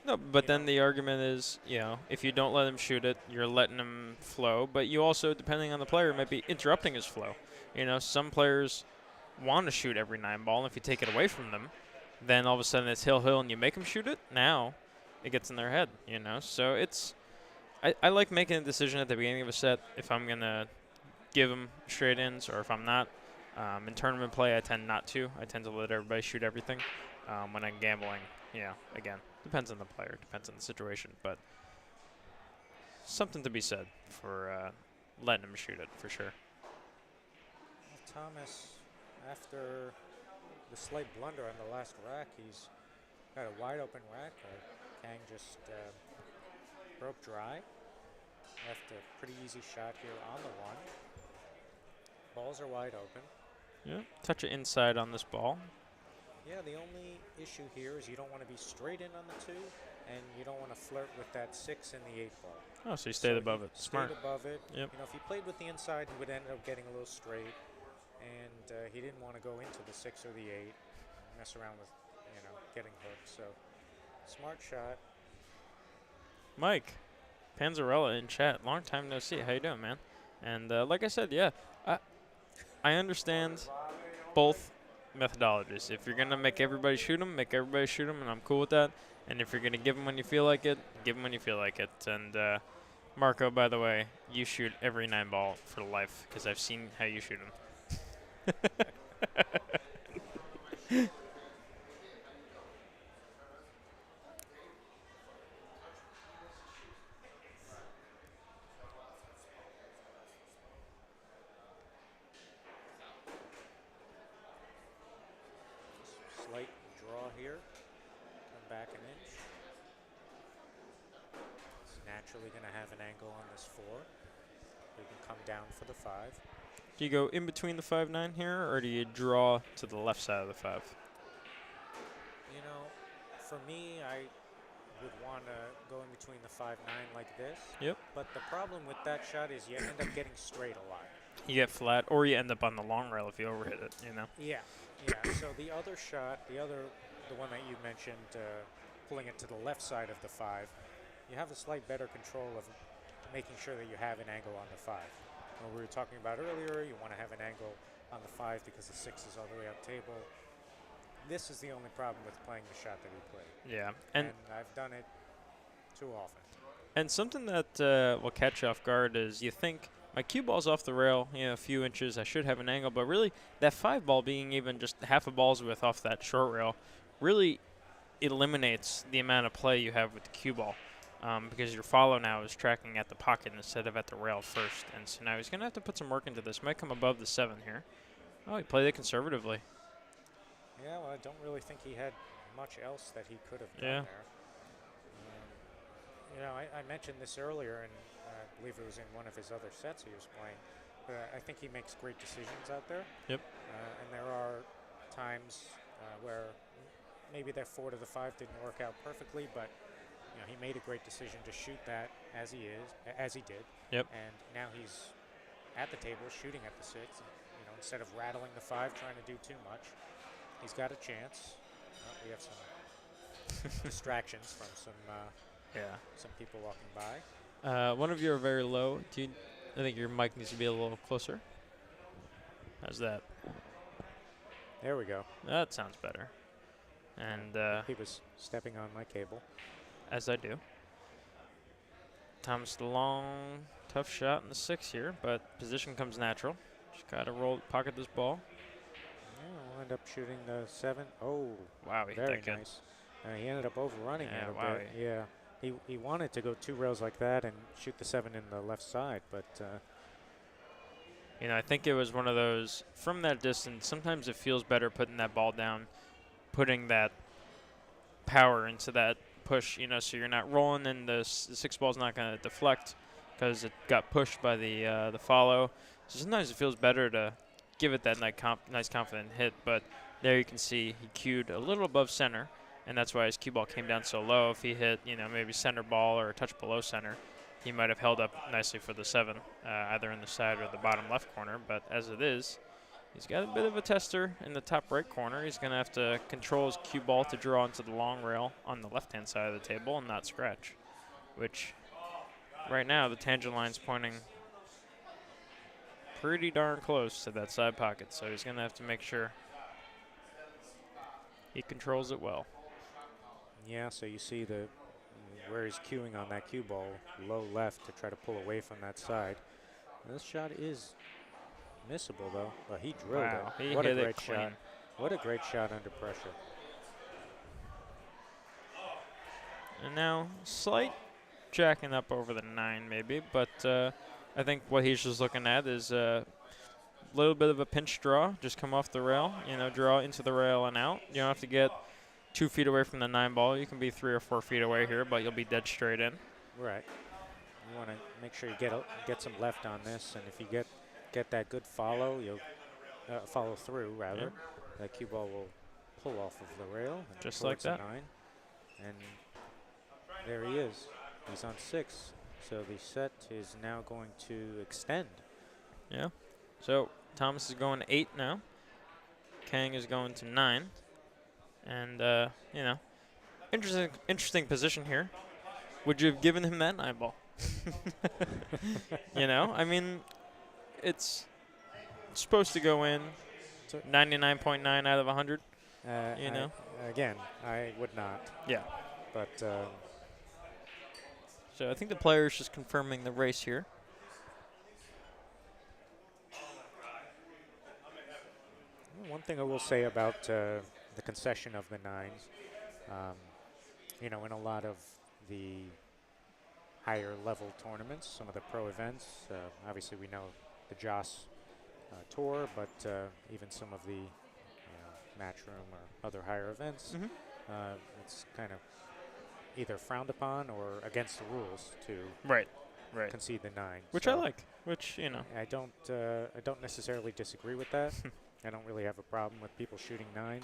no. But then the argument is, you know, if you don't let him shoot it, you're letting him flow. But you also, depending on the player, might be interrupting his flow. You know, some players want to shoot every 9 ball, and if you take it away from them, then all of a sudden it's hill, and you make them shoot it. Now, it gets in their head. You know, so it's. I like making a decision at the beginning of a set if I'm gonna give them straight ins or if I'm not. In tournament play, I tend not to. I tend to let everybody shoot everything. When I'm gambling, again, depends on the player, depends on the situation, but something to be said for letting him shoot it for sure. Well, Thomas, after the slight blunder on the last rack, he's got a wide open rack. Kang just broke dry. Left a pretty easy shot here on the 1. Balls are wide open. Yeah, touch it inside on this ball. Yeah, the only issue here is you don't want to be straight in on the 2, and you don't want to flirt with that 6 and the 8 ball. Oh, so you stayed above it. Smart. Stayed above it. Yep. You know, if he played with the inside, he would end up getting a little straight, and he didn't want to go into the 6 or the 8, mess around with, getting hooked. So, smart shot. Mike, Panzarella in chat. Long time no see. How you doing, man? And like I said, yeah, I understand both methodologies. If you're going to make everybody shoot them, make everybody shoot them, and I'm cool with that. And if you're going to give them when you feel like it, give them when you feel like it. And Marco, by the way, you shoot every 9 ball for life because I've seen how you shoot them. Slight draw here. Come back an inch. It's naturally going to have an angle on this 4. We can come down for the 5. Do you go in between the 5-9 here, or do you draw to the left side of the 5? You know, for me, I would want to go in between the 5-9 like this. Yep. But the problem with that shot is you end up getting straight a lot. You get flat, or you end up on the long rail if you overhit it, Yeah. So the other shot, the one that you mentioned, pulling it to the left side of the 5, you have a slight better control of making sure that you have an angle on the 5. What we were talking about earlier, you want to have an angle on the 5 because the 6 is all the way up table. This is the only problem with playing the shot that we played. Yeah. And I've done it too often. And something that will catch you off guard is you think, my cue ball's off the rail, a few inches, I should have an angle, but really that 5 ball being even just half a ball's width off that short rail really eliminates the amount of play you have with the cue ball. Because your follow now is tracking at the pocket instead of at the rail first. And so now he's going to have to put some work into this. Might come above the 7 here. Oh, he played it conservatively. Yeah, well, I don't really think he had much else that he could have done there. I mentioned this earlier, and I believe it was in one of his other sets he was playing. But I think he makes great decisions out there. Yep. And there are times where maybe that 4 to the 5 didn't work out perfectly, but he made a great decision to shoot that as he did. Yep. And now he's at the table shooting at the 6. Instead of rattling the 5, trying to do too much, he's got a chance. We have some distractions from some people walking by. One of you are very low. I think your mic needs to be a little closer. How's that? There we go. That sounds better. And he was stepping on my cable. As I do. Thomas the long, tough shot in the 6 here, but position comes natural. Just got to pocket this ball. Yeah, we'll end up shooting the 7. Oh, wow, he very hit that nice. He ended up overrunning it a wow, bit. Yeah, he wanted to go 2 rails like that and shoot the 7 in the left side, but I think it was one of those from that distance. Sometimes it feels better putting that ball down, putting that power into that push. So you're not rolling, and the 6 ball's not going to deflect because it got pushed by the follow. So sometimes it feels better to give it that nice confident hit. But there you can see he cued a little above center, and that's why his cue ball came down so low. If he hit, maybe center ball or a touch below center, he might have held up nicely for the 7, either in the side or the bottom left corner. But as it is, he's got a bit of a tester in the top right corner. He's going to have to control his cue ball to draw into the long rail on the left-hand side of the table and not scratch, which right now the tangent line's pointing pretty darn close to that side pocket. So he's going to have to make sure he controls it well. Yeah, so you see where he's cueing on that cue ball, low left to try to pull away from that side. This shot is missable, though. But he drilled it. He What hit a it great clean. shot. What a great shot under pressure. And now slight jacking up over the 9 maybe, but I think what he's just looking at is a little bit of a pinch draw. Just come off the rail, draw into the rail and out. You don't have to get 2 feet away from the 9 ball. You can be 3 or 4 feet away here, but you'll be dead straight in. Right. You want to make sure you get some left on this, and if you get that good follow, you'll follow through rather. Yep. That cue ball will pull off of the rail, and Just like towards that. the 9. And there he is. He's on 6. So the set is now going to extend. Yeah. So Thomas is going to 8 now. Kang is going to 9. And, interesting position here. Would you have given him that 9 ball? I mean, it's supposed to go in 99.9 out of 100. Again, I would not. Yeah. But so I think the player is just confirming the race here. one thing I will say about the concession of the 9s, in a lot of the higher level tournaments, some of the pro events, obviously we know the JOS Tour, but even some of the Matchroom or other higher events, it's kind of either frowned upon or against the rules to concede the 9. Which so I like. Which I don't necessarily disagree with that. I don't really have a problem with people shooting 9s.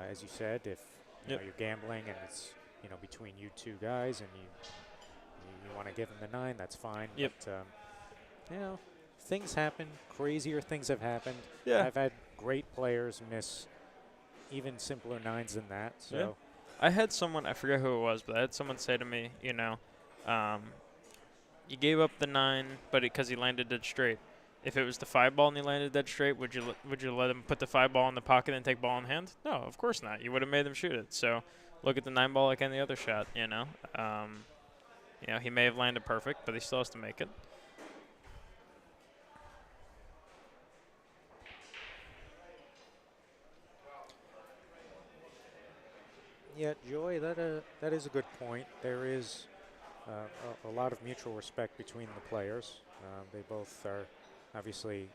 As you said, if you're gambling and it's between you two guys and you want to give them the 9, that's fine. Yep. But things happen. Crazier things have happened. Yeah. I've had great players miss even simpler 9s than that. So. Yeah. I had someone, I forget who it was, but I had someone say to me, you gave up the 9, but because he landed dead straight. If it was the 5 ball and he landed dead straight, would you let him put the 5 ball in the pocket and take ball in hand? No, of course not. You would have made him shoot it. So look at the 9 ball like any other shot. He may have landed perfect, but he still has to make it. Yeah, Joy, that is a good point. There is a lot of mutual respect between the players. They both are obviously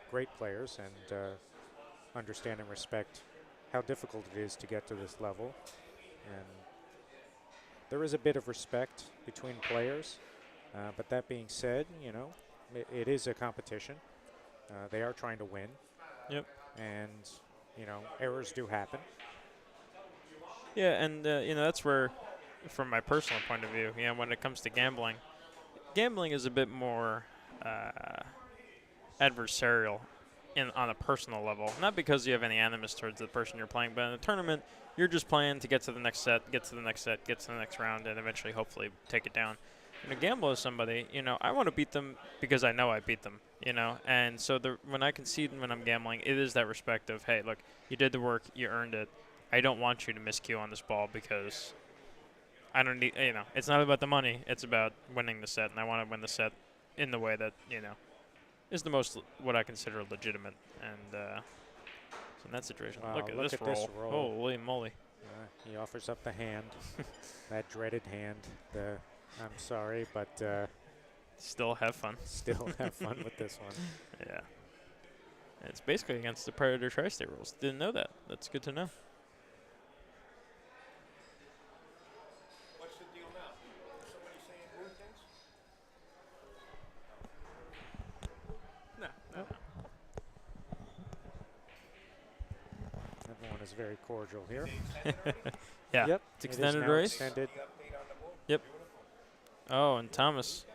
great players and understand and respect how difficult it is to get to this level. And there is a bit of respect between players. But that being said, it is a competition. They are trying to win. Yep. And, errors do happen. Yeah, and that's where, from my personal point of view, when it comes to gambling is a bit more adversarial on a personal level. Not because you have any animus towards the person you're playing, but in a tournament, you're just playing to get to the next set, get to the next set, get to the next round, and eventually, hopefully, take it down. When I gamble with somebody, I want to beat them because I know I beat them, And so when I concede when I'm gambling, it is that respect of, hey, look, you did the work, you earned it. I don't want you to miscue on this ball because I don't need, it's not about the money. It's about winning the set, and I want to win the set in the way that, is the most what I consider legitimate. And so in that situation, Wow, look at this roll. Holy moly. He offers up the hand, that dreaded hand. I'm sorry, but Still have fun. Still have fun with this one. Yeah. It's basically against the Predator Tri-State rules. Didn't know that. That's good to know. What's the deal now? Somebody saying weird things? No. Everyone is very cordial here. Yeah. Yep. It's it is extended now race. Extended. Yep. Oh, and Thomas.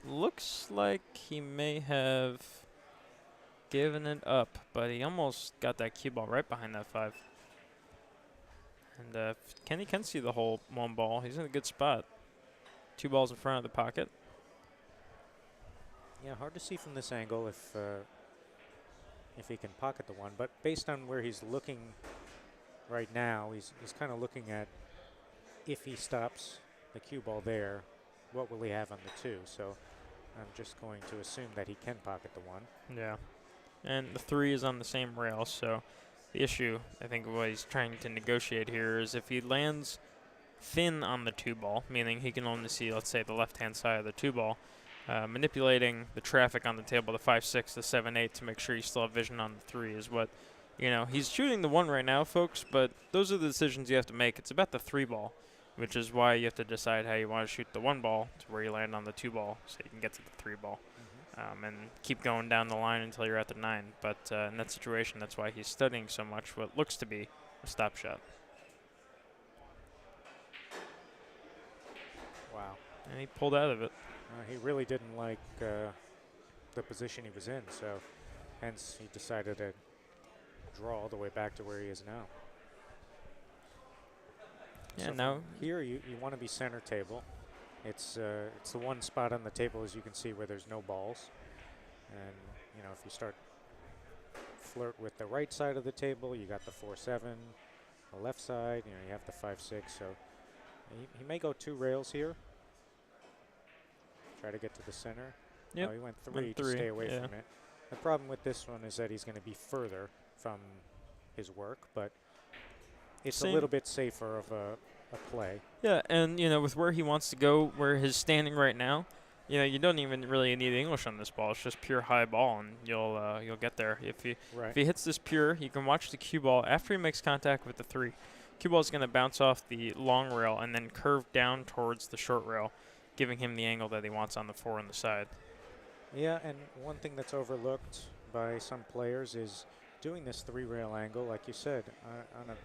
Looks like he may have given it up, but he almost got that cue ball right behind that 5. And Kenny can see the whole 1 ball. He's in a good spot. 2 balls in front of the pocket. Yeah, hard to see from this angle if he can pocket the 1, but based on where he's looking right now, he's kind of looking at if he stops the cue ball there, what will he have on the 2? So I'm just going to assume that he can pocket the 1. Yeah. And the 3 is on the same rail, so the issue, I think what he's trying to negotiate here is if he lands thin on the 2 ball, meaning he can only see, let's say, the left-hand side of the 2 ball, manipulating the traffic on the table, the 5-6, the 7-8, to make sure you still have vision on the 3 is what, he's shooting the 1 right now, folks, but those are the decisions you have to make. It's about the 3 ball, which is why you have to decide how you want to shoot the 1 ball to where you land on the 2 ball so you can get to the 3 ball. And keep going down the line until you're at the 9. But in that situation, that's why he's studying so much what looks to be a stop shot. Wow. And he pulled out of it. He really didn't like the position he was in, so hence he decided to draw all the way back to where he is now. Yeah, so now here you want to be center table. It's the one spot on the table, as you can see, where there's no balls. And, if you start flirt with the right side of the table, you got the 4-7. The left side, you have the 5-6. So he may go 2 rails here. Try to get to the center. Yep. Oh, he went 3 to stay away from it. The problem with this one is that he's going to be further from his work, but it's a little bit safer of a play. Yeah, and with where he wants to go, where he's standing right now, you don't even really need English on this ball. It's just pure high ball, and you'll get there. If he hits this pure, you can watch the cue ball after he makes contact with the 3. Cue ball is going to bounce off the long rail and then curve down towards the short rail, giving him the angle that he wants on the 4 on the side. Yeah, and one thing that's overlooked by some players is doing this 3-rail angle, like you said, on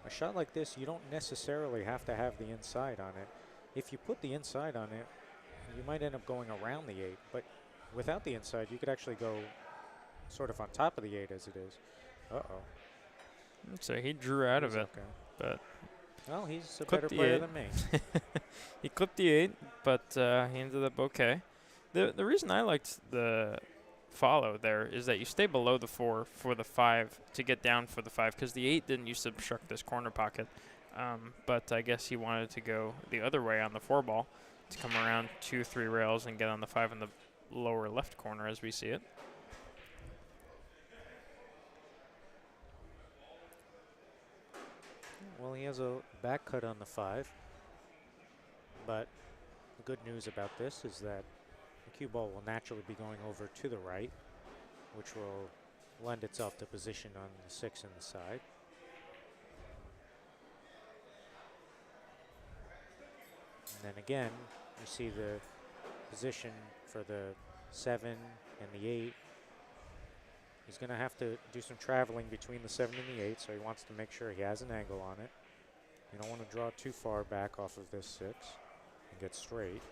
a shot like this, you don't necessarily have to have the inside on it. If you put the inside on it, you might end up going around the 8, but without the inside, you could actually go sort of on top of the 8 as it is. Uh-oh. So he drew out of it, okay. But well, he's a better player than me. He clipped the 8, but he ended up okay. The reason I liked the follow there is that you stay below the 4 for the 5 to get down for the 5, because the 8 didn't used to obstruct this corner pocket. But I guess he wanted to go the other way on the 4 ball to come around 2-3 rails and get on the 5 in the lower left corner as we see it. Well, he has a back cut on the 5, but the good news about this is that the cue ball will naturally be going over to the right, which will lend itself to position on the 6 in the side. And then again, you see the position for the 7 and the 8. He's going to have to do some traveling between the 7 and the 8, so he wants to make sure he has an angle on it. You don't want to draw too far back off of this 6 and get straight.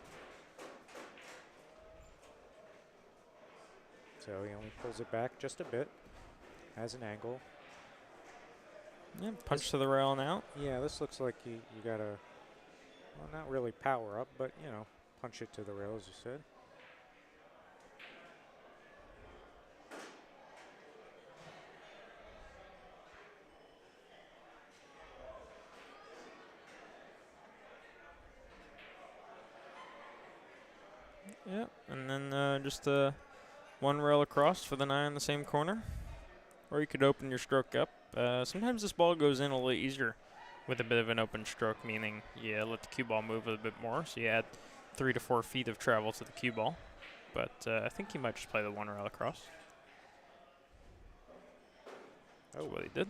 So he only pulls it back just a bit, has an angle. Yeah, punch to the rail and out. Yeah, this looks like you got to, well, not really power up, but, punch it to the rail, as you said. Yeah, and then just one rail across for the 9 in the same corner. Or you could open your stroke up. Sometimes this ball goes in a little easier with a bit of an open stroke, meaning you let the cue ball move a bit more. So you add 3 to 4 feet of travel to the cue ball. But I think he might just play the 1 rail across. That's what he did.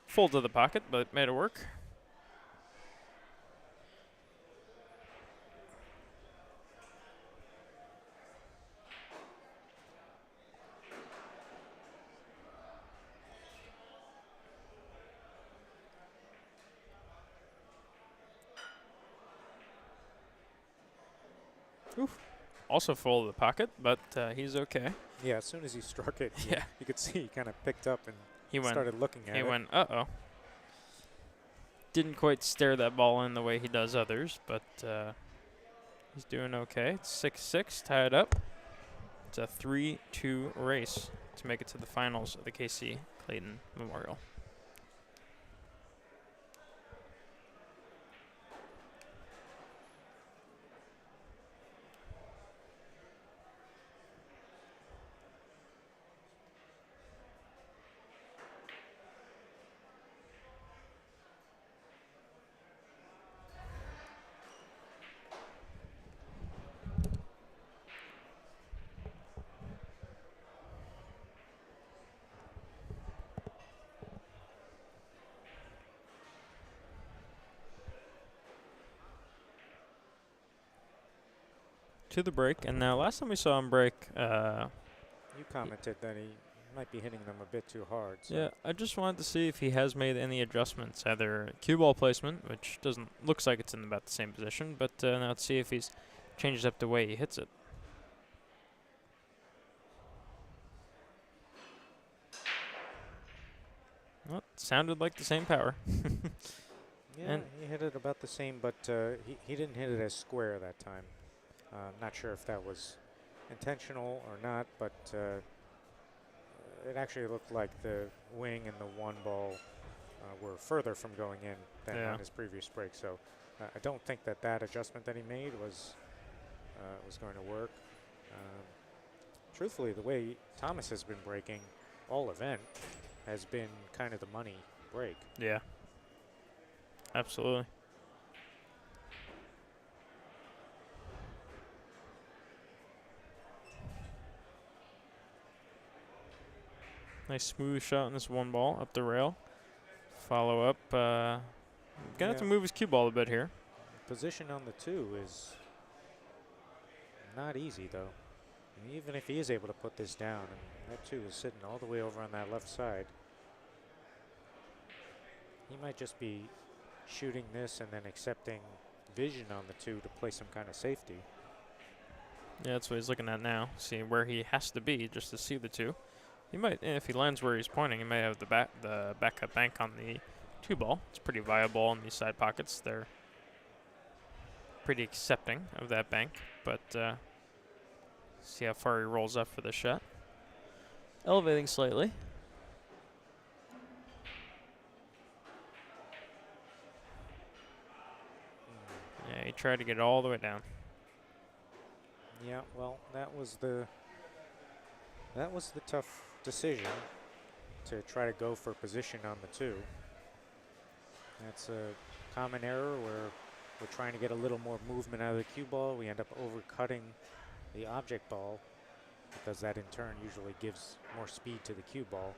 Full to the pocket, but made it work. Oof. Also full of the pocket, but he's okay. Yeah, as soon as he struck it, Yeah. you could see he kind of picked up and He started looking at it. He went, uh-oh. Didn't quite stare that ball in the way he does others, but he's doing okay. It's 6-6, tied up. It's a 3-2 race to make it to the finals of the KC Clayton Memorial. To the break, and now last time we saw him break, You commented that he might be hitting them a bit too hard. So. yeah, I just wanted to see if he has made any adjustments, either cue ball placement, which looks like it's in about the same position, but now let's see if he's changes up the way he hits it. Well, it sounded like the same power. Yeah, he hit it about the same, but he didn't hit it as square that time. Not sure if that was intentional or not, but it actually looked like the wing and the 1 ball were further from going in than on his previous break. So I don't think that adjustment that he made was going to work. Truthfully, the way Thomas has been breaking all event has been kind of the money break. Yeah. Absolutely. Nice smooth shot on this 1 ball up the rail. Follow up. Gonna have to move his cue ball a bit here. Position on the 2 is not easy, though. And even if he is able to put this down, and that 2 is sitting all the way over on that left side, he might just be shooting this and then accepting vision on the 2 to play some kind of safety. Yeah, that's what he's looking at now. See where he has to be just to see the 2. He might, if he lands where he's pointing, he may have the backup bank on the 2 ball. It's pretty viable in these side pockets. They're pretty accepting of that bank, but see how far he rolls up for the shot. Elevating slightly. Yeah, he tried to get it all the way down. Yeah, well, that was the tough decision to try to go for position on the 2. That's a common error where we're trying to get a little more movement out of the cue ball. We end up overcutting the object ball because that in turn usually gives more speed to the cue ball,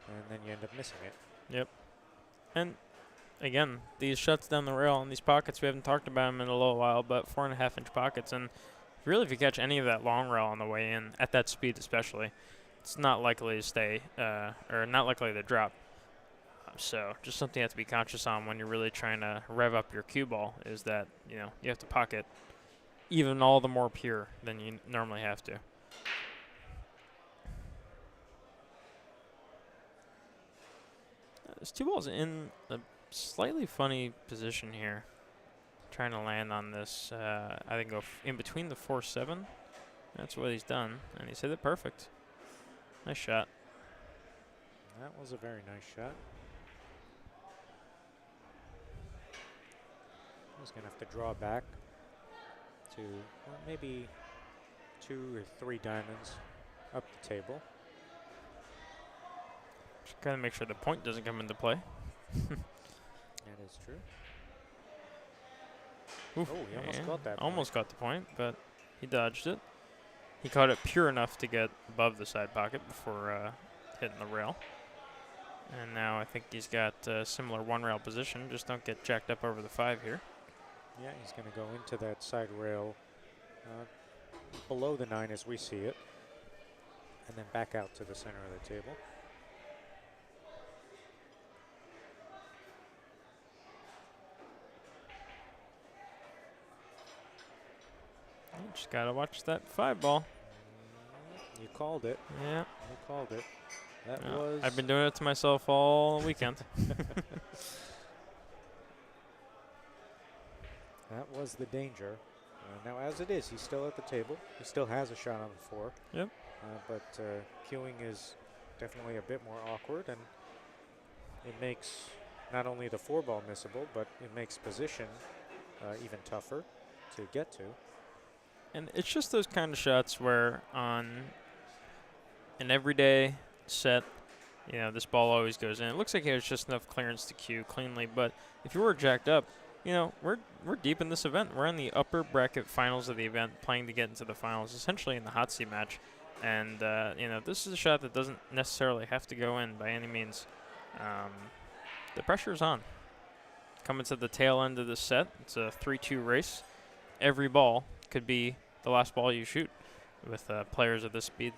and then you end up missing it. Yep. And again, these shots down the rail in these pockets, we haven't talked about them in a little while, but 4.5-inch pockets. And really, if you catch any of that long rail on the way in, at that speed especially, it's not likely to stay, or not likely to drop. So just something you have to be conscious on when you're really trying to rev up your cue ball is that, you have to pocket even all the more pure than you normally have to. This 2 ball's in a slightly funny position here. Trying to land on this, I think go in between the 4-7. That's what he's done, and he's hit it perfect. Nice shot. That was a very nice shot. He's going to have to draw back to maybe 2 or 3 diamonds up the table. Just got to make sure the point doesn't come into play. That is true. Oof, Oh, he almost and got that almost got the point, but he dodged it. He caught it pure enough to get above the side pocket before hitting the rail. And now I think he's got a similar one-rail position. Just don't get jacked up over the 5 here. Yeah, he's going to go into that side rail below the 9 as we see it, and then back out to the center of the table. You just got to watch that 5 ball. You called it. Yeah. You called it. That Yeah. was... I've been doing it to myself all weekend. That was the danger. Now, as it is, he's still at the table. He still has a shot on the 4. Yep. But queuing is definitely a bit more awkward, and it makes not only the 4 ball missable, but it makes position even tougher to get to. And it's just those kind of shots where on an everyday set, you know, this ball always goes in. It looks like he has just enough clearance to cue cleanly, but if you were jacked up, you know, we're deep in this event. We're in the upper bracket finals of the event, playing to get into the finals, essentially in the hot seat match. And, you know, this is a shot that doesn't necessarily have to go in by any means. The pressure's on. Coming to the tail end of the set, it's a 3-2 race. Every ball could be the last ball you shoot with players of this speed.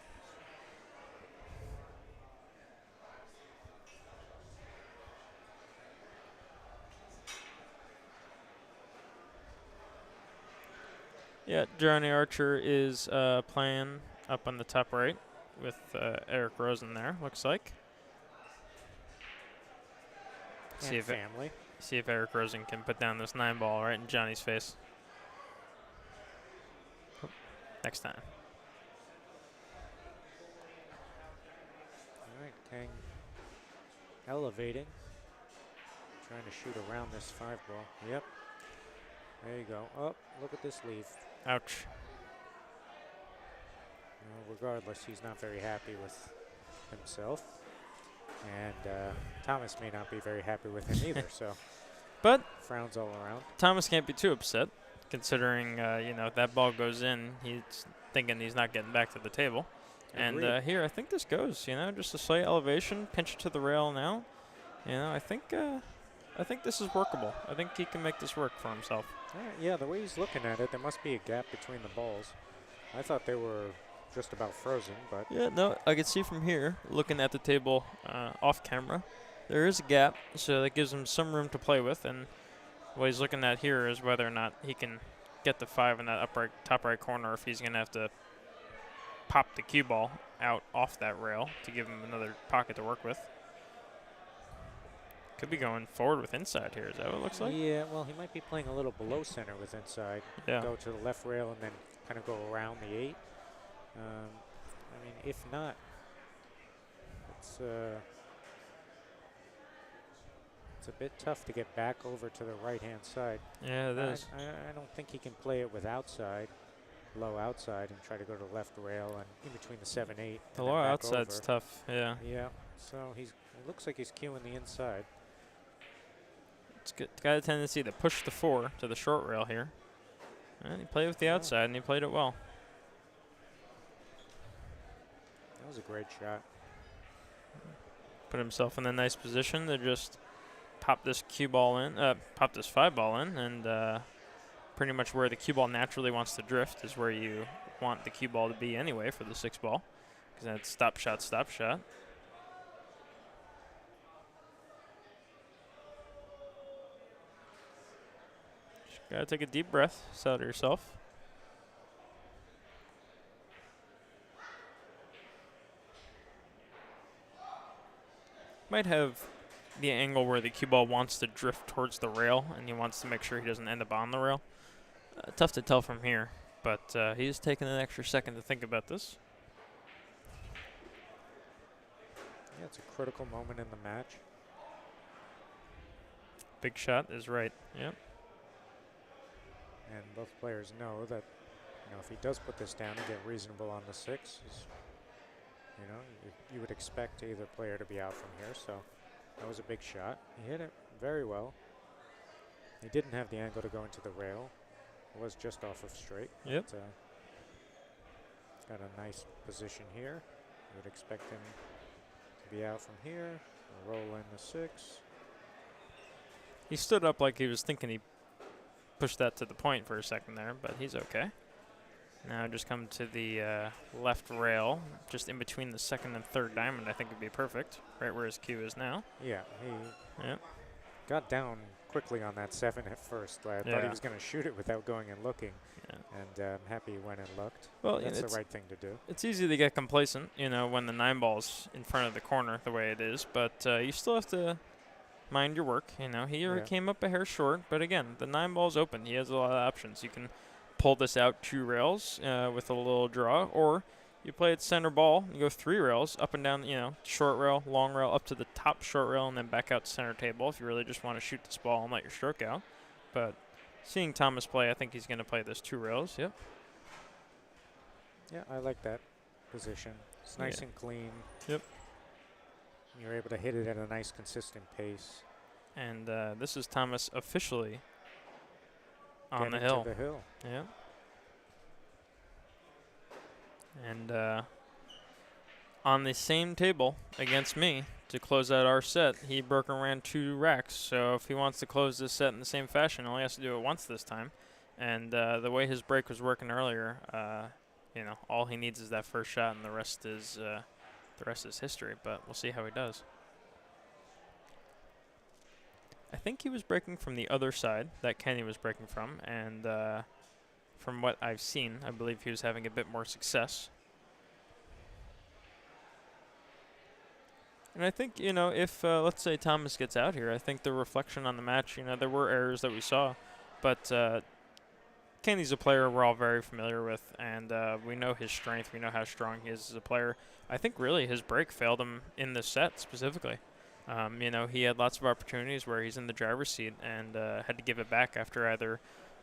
Yeah, Johnny Archer is playing up on the top right with Eric Rosen there, looks like. And family. See if Eric Rosen can put down this 9 ball right in Johnny's face. Next time. All right, Kang elevating. Trying to shoot around this 5 ball. Yep. There you go. Oh, look at this leave. Ouch. Well, regardless, he's not very happy with himself. And Thomas may not be very happy with him either, so. But frowns all around. Thomas can't be too upset, considering, you know, if that ball goes in, he's thinking he's not getting back to the table. Agreed. And here, I think this goes, you know, just a slight elevation, pinch it to the rail now. You know, I think this is workable. I think he can make this work for himself. Yeah, the way he's looking at it, there must be a gap between the balls. I thought they were just about frozen, but... Yeah, no, I can see from here, looking at the table off camera, there is a gap, so that gives him some room to play with. And what he's looking at here is whether or not he can get the 5 in that upright, top right corner, or if he's going to have to pop the cue ball out off that rail to give him another pocket to work with. Could be going forward with inside here. Is that what it looks like? Yeah, well, he might be playing a little below center with inside. Yeah. Go to the left rail and then kind of go around the 8. I mean, if not, it's a bit tough to get back over to the right-hand side. Yeah, it is. I don't think he can play it with outside, low outside, and try to go to the left rail and in between the 7-8. The low outside's tough, yeah. Yeah, so it looks like he's cueing the inside. It's got a tendency to push the 4 to the short rail here. And he played with the outside, and he played it well. That was a great shot. Put himself in a nice position to just pop this cue ball in, pop this 5 ball in, and pretty much where the cue ball naturally wants to drift is where you want the cue ball to be anyway for the 6 ball, because that's stop shot, stop shot. Just gotta take a deep breath, settle yourself. Might have the angle where the cue ball wants to drift towards the rail, and he wants to make sure he doesn't end up on the rail. Tough to tell from here, but he's taking an extra second to think about this. Yeah, it's a critical moment in the match. Big shot is right. Yep. And both players know that, if he does put this down and get reasonable on the 6, you would expect either player to be out from here. So that was a big shot. He hit it very well. He didn't have the angle to go into the rail. was just off of straight. Yep. But, got a nice position here. Would expect him to be out from here. Roll in the 6. He stood up like he was thinking he pushed that to the point for a second there, but he's okay. Now just come to the left rail, just in between the second and third diamond. I think would be perfect, right where his cue is now. Yeah, he Yep. got down quickly on that 7 at first. I thought he was going to shoot it without going and looking. Yeah. And I'm happy he went and looked. Well, that's it's the right thing to do. It's easy to get complacent, you know, when the 9 ball's in front of the corner the way it is, but you still have to mind your work. You know, he came up a hair short, but again, the 9 ball's open. He has a lot of options. You can pull this out 2 rails with a little draw, or you play it center ball, you go 3 rails up and down, you know, short rail, long rail, up to the top short rail, and then back out to center table if you really just want to shoot this ball and let your stroke out. But seeing Thomas play, I think he's going to play this 2 rails. Yep. Yeah, I like that position. It's nice and clean. Yep. You're able to hit it at a nice, consistent pace. And this is Thomas officially on the Getting hill. to the hill. Yeah. And on the same table against me to close out our set, he broke and ran 2 Raxx. So if he wants to close this set in the same fashion, he only has to do it once this time. And the way his break was working earlier, you know, all he needs is that first shot, and the rest is history. But we'll see how he does. I think he was breaking from the other side that Kenny was breaking from, and from what I've seen, I believe he was having a bit more success. And I think, you know, if, let's say, Thomas gets out here, I think the reflection on the match, you know, there were errors that we saw, but Kenny's a player we're all very familiar with, and we know his strength. We know how strong he is as a player. I think, really, his break failed him in this set specifically. You know, he had lots of opportunities where he's in the driver's seat and had to give it back after either,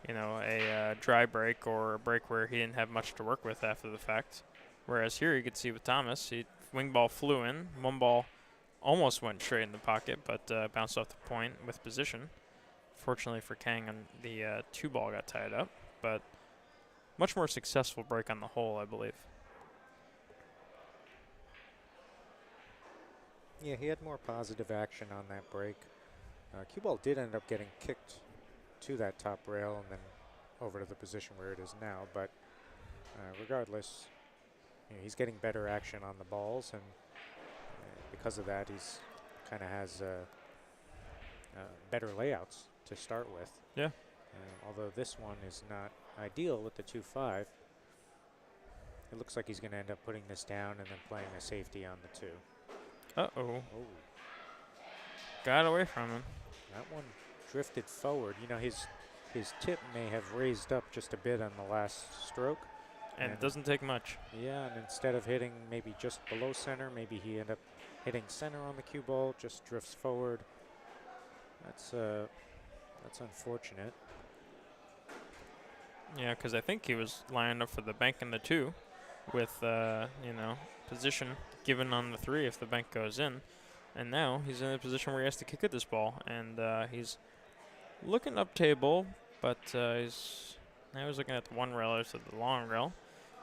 you know, a dry break or a break where he didn't have much to work with after the fact. Whereas here you could see with Thomas, wing ball flew in. 1 ball almost went straight in the pocket, but bounced off the point with position. Fortunately for Kang, the 2 ball got tied up, but much more successful break on the whole, I believe. Yeah, he had more positive action on that break. Cue ball did end up getting kicked to that top rail and then over to the position where it is now, but regardless, you know, he's getting better action on the balls, and because of that, he's kind of has better layouts to start with. Yeah. Although this one is not ideal with the 2-5, it looks like he's going to end up putting this down and then playing a safety on the 2. Uh-oh. Got away from him. That one drifted forward. You know, his tip may have raised up just a bit on the last stroke. And it doesn't take much. Yeah, and instead of hitting maybe just below center, maybe he ended up hitting center on the cue ball, just drifts forward. That's unfortunate. Yeah, because I think he was lining up for the bank in the 2 with, you know, position given on the 3 if the bank goes in. And now he's in a position where he has to kick at this ball. And he's looking up table, but now he's looking at the 1 rail instead of the long rail.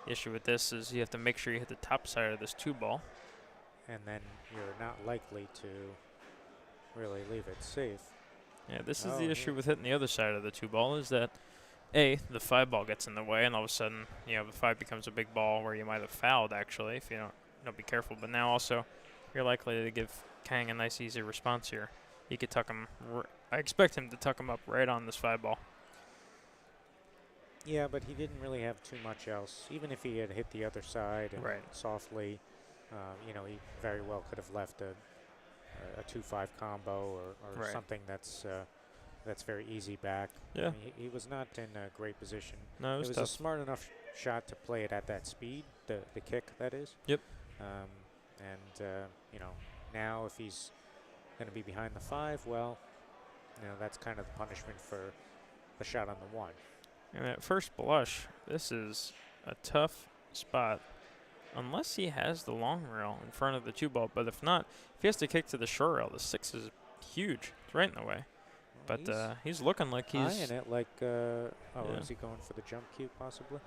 The issue with this is you have to make sure you hit the top side of this 2 ball. And then you're not likely to really leave it safe. Yeah, this is the issue with hitting the other side of the 2 ball is that, A, the 5 ball gets in the way, and all of a sudden, you know, the 5 becomes a big ball where you might have fouled, actually, if you don't be careful. But now also, you're likely to give Kang a nice, easy response here. He could tuck him. I expect him to tuck him up right on this 5 ball. Yeah, but he didn't really have too much else. Even if he had hit the other side and softly, you know, he very well could have left a 2-5 combo or something that's very easy back. Yeah. I mean, he was not in a great position. No, it was tough. a smart enough shot to play it at that speed, the kick, that is. Yep. You know, now if he's going to be behind the 5, well, you know, that's kind of the punishment for the shot on the 1. And at first blush, this is a tough spot unless he has the long rail in front of the 2 ball. But if not, if he has to kick to the short rail, the 6 is huge. It's right in the way. But he's looking like he's eyeing it like, yeah. is he going for the jump cue possibly?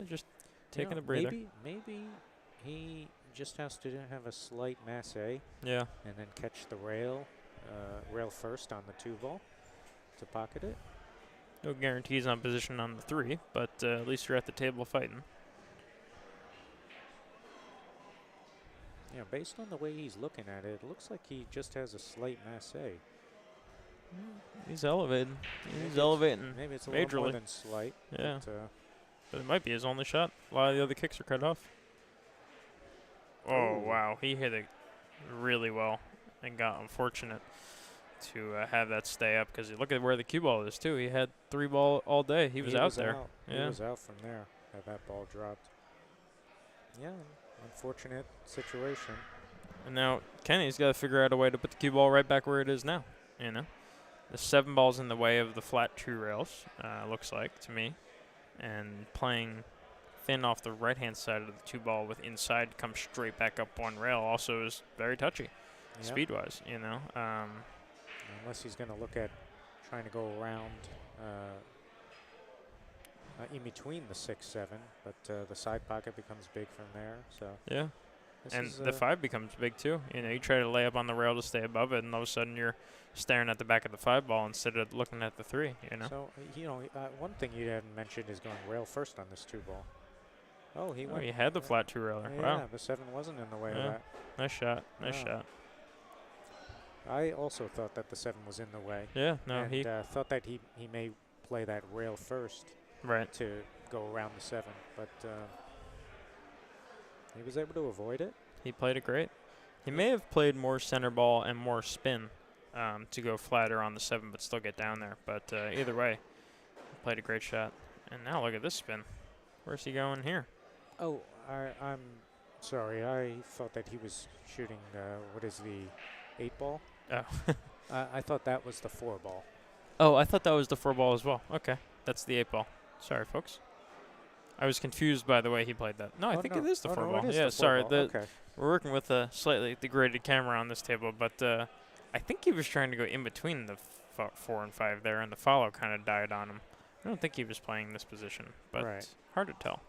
Just taking a breather. Maybe he just has to have a slight masse. Yeah. And then catch the rail first on the 2-ball to pocket it. No guarantees on position on the 3, but at least you're at the table fighting. Yeah, based on the way he's looking at it, it looks like he just has a slight masse. He's elevated. He's Maybe elevating. Maybe it's a majorly. little more than slight. Yeah. But it might be his only shot. A lot of the other kicks are cut off. Oh, wow. He hit it really well and got unfortunate to have that stay up because look at where the cue ball is, too. He had 3 ball all day. He was out there. Yeah. He was out from there. That ball dropped. Yeah, unfortunate situation. And now Kenny's got to figure out a way to put the cue ball right back where it is now, you know. The 7 ball's in the way of the flat 2 rails, looks like to me. And playing thin off the right-hand side of the 2 ball with inside come straight back up 1 rail also is very touchy, speed-wise, you know. Unless he's going to look at trying to go around in between the 6-7, but the side pocket becomes big from there. So yeah. And the 5 becomes big too. You know, you try to lay up on the rail to stay above it, and all of a sudden you're staring at the back of the 5 ball instead of looking at the 3. You know. So one thing you haven't mentioned is going rail first on this 2 ball. Oh, he went. He had the flat 2 railer. Yeah, Wow. the 7 wasn't in the way of that. Nice shot. Nice shot. I also thought that the 7 was in the way. Yeah. No, and he thought that he may play that rail first. Right. To go around the 7, but he was able to avoid it. He played it great. He may have played more center ball and more spin to go flatter on the 7, but still get down there. But either way, he played a great shot. And now look at this spin. Where's he going here? Oh, I'm sorry. I thought that he was shooting, what is the 8 ball? Oh. I thought that was the 4 ball. Oh, I thought that was the 4 ball as well. Okay. That's the 8 ball. Sorry, folks. I was confused by the way he played that. No, I think it is the 4 ball. It is yeah, the 4 sorry. ball. Okay. We're working with a slightly degraded camera on this table, but I think he was trying to go in between the 4 and 5 there, and the follow kind of died on him. I don't think he was playing this position, but hard to tell.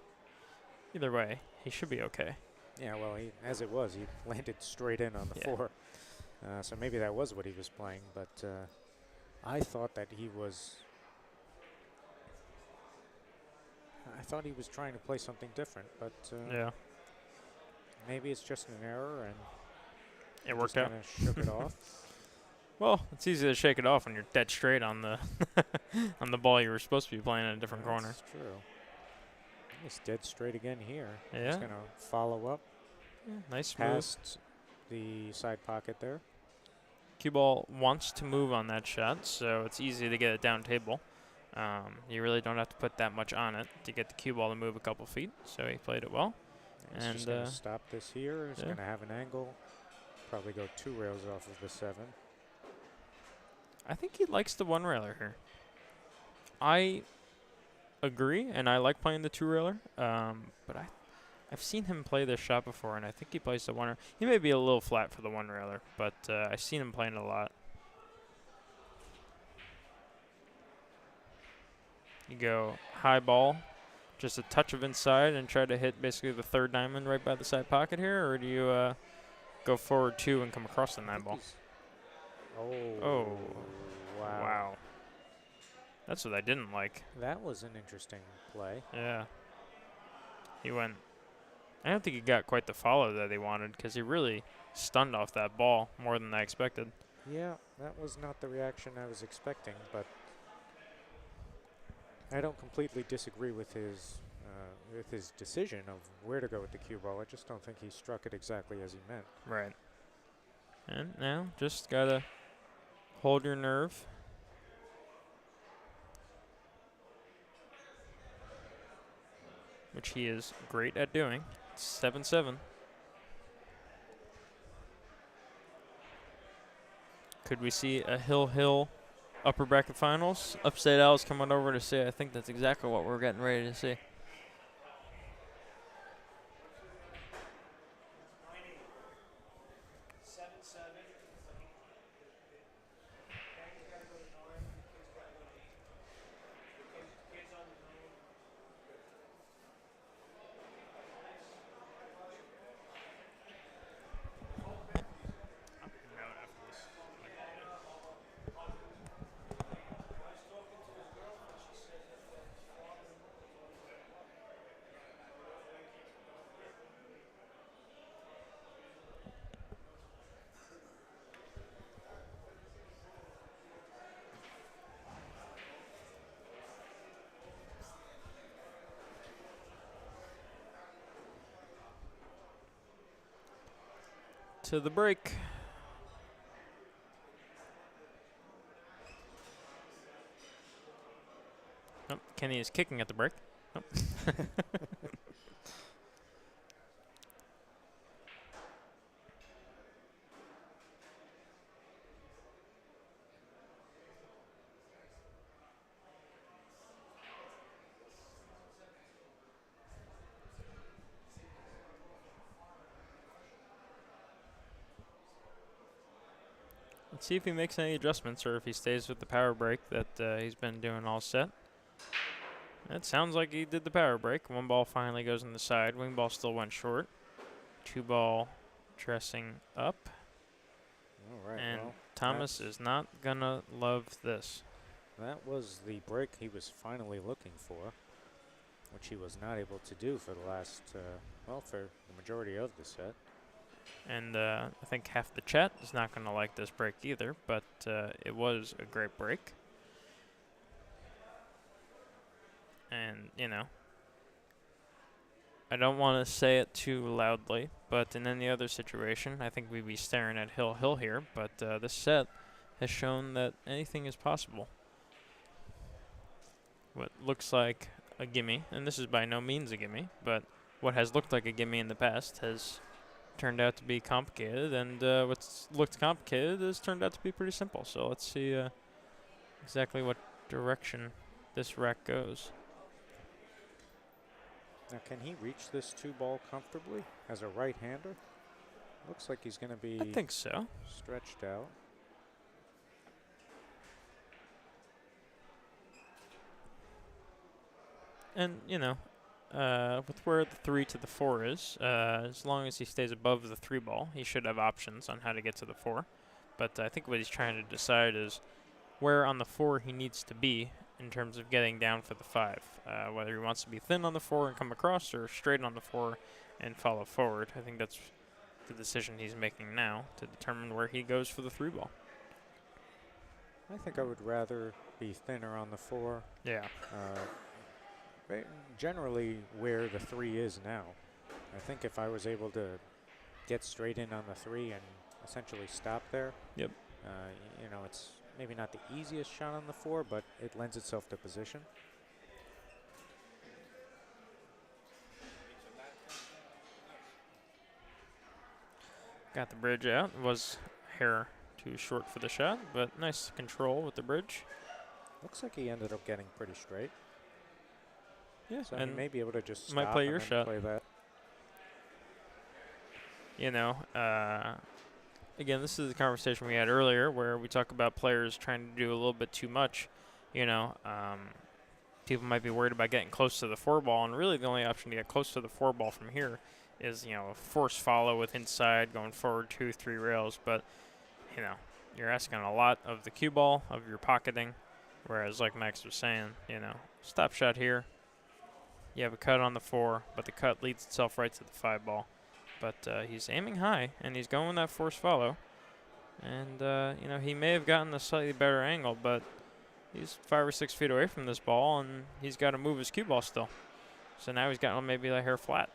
Either way, he should be okay. Yeah, well, as it was, he landed straight in on the 4. So maybe that was what he was playing, but I thought that he was... I thought he was trying to play something different, but maybe it's just an error and it worked out. Shook it off. Well, it's easy to shake it off when you're dead straight on the on the ball you were supposed to be playing in a different corner. That's true. He's dead straight again here. Yeah. He's going to follow up. Yeah, nice past the side pocket there. Cue ball wants to move on that shot, so it's easy to get it down table. You really don't have to put that much on it to get the cue ball to move a couple feet, so he played it well. He's just going to stop this here. He's going to have an angle. Probably go 2 rails off of the 7. I think he likes the 1 railer here. I agree, and I like playing the 2 railer, but I've seen him play this shot before, and I think he plays the 1 railer. He may be a little flat for the 1 railer, but I've seen him playing it a lot. You go high ball, just a touch of inside, and try to hit basically the 3rd diamond right by the side pocket here, or do you go forward 2 and come across the 9 ball? Oh. Wow. That's what I didn't like. That was an interesting play. Yeah. He went... I don't think he got quite the follow that he wanted because he really stunned off that ball more than I expected. Yeah, that was not the reaction I was expecting, but I don't completely disagree with his decision of where to go with the cue ball. I just don't think he struck it exactly as he meant. Right. And now just got to hold your nerve. Which he is great at doing. 7-7. Could we see a Hill upper bracket finals? Upstate Owls coming over to see. I think that's exactly what we're getting ready to see. to the break. Oh, Kenny is kicking at the break. Oh. Let's see if he makes any adjustments or if he stays with the power break that he's been doing all set. It sounds like he did the power break. One ball finally goes on the side. Wing ball still went short. Two ball dressing up. All right. And well, Thomas is not going to love this. that was the break he was finally looking for, which he was not able to do for the last, well, for the majority of the set. And I think half the chat is not going to like this break either, but it was a great break. And, you know, I don't want to say it too loudly, but in any other situation, I think we'd be staring at hill here. But this set has shown that anything is possible. What looks like a gimme, and this is by no means a gimme, but what has looked like a gimme in the past has turned out to be complicated, and what's looked complicated has turned out to be pretty simple. So let's see exactly what direction this rack goes. Now, can he reach this 2-ball comfortably as a right-hander? Looks like he's going to be I think so. stretched out. And, you know, with where the 3 to the 4 is, as long as he stays above the 3 ball, he should have options on how to get to the 4. But I think what he's trying to decide is where on the 4 he needs to be in terms of getting down for the 5. Whether he wants to be thin on the 4 and come across or straight on the 4 and follow forward. I think that's the decision he's making now to determine where he goes for the 3 ball. I think I would rather be thinner on the 4. Yeah. Generally where the 3 is now. I think if I was able to get straight in on the 3 and essentially stop there. Yep. You know, it's maybe not the easiest shot on the 4, but it lends itself to position. Got the bridge out. Was hair too short for the shot, but nice control with the bridge. Looks like he ended up getting pretty straight. Yeah, So he and may be able to just might stop play and your then shot. play that. You know, again, this is the conversation we had earlier where we talk about players trying to do a little bit too much. You know, people might be worried about getting close to the 4 ball, and really the only option to get close to the 4 ball from here is, you know, a force follow with inside going forward 2-3 rails. But, you know, you're asking a lot of the cue ball, of your pocketing, whereas like Max was saying, you know, stop shot here. You have a cut on the 4, but the cut leads itself right to the 5 ball. But he's aiming high, and he's going that force follow. And, you know, he may have gotten a slightly better angle, but he's 5 or 6 feet away from this ball, and he's got to move his cue ball still. So now he's got maybe a hair flat,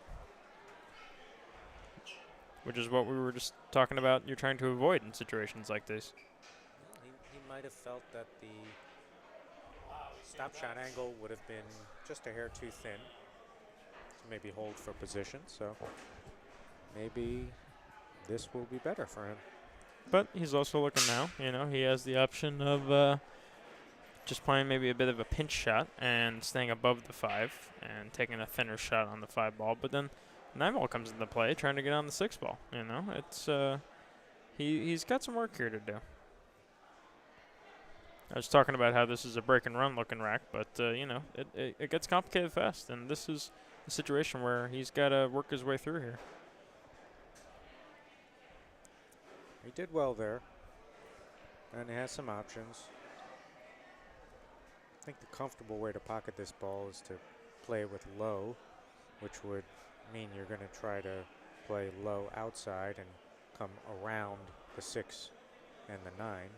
which is what we were just talking about you're trying to avoid in situations like this. He might have felt that the stop shot angle would have been just a hair too thin to maybe hold for position. So maybe this will be better for him. But he's also looking now, you know, he has the option of just playing maybe a bit of a pinch shot and staying above the 5 and taking a thinner shot on the 5 ball. But then 9 ball comes into play, trying to get on the 6 ball. You know, it's he's got some work here to do. I was talking about how this is a break and run looking rack, but you know, it gets complicated fast, and this is a situation where he's got to work his way through here. He did well there, and he has some options. I think the comfortable way to pocket this ball is to play with low, which would mean you're going to try to play low outside and come around the 6 and the 9.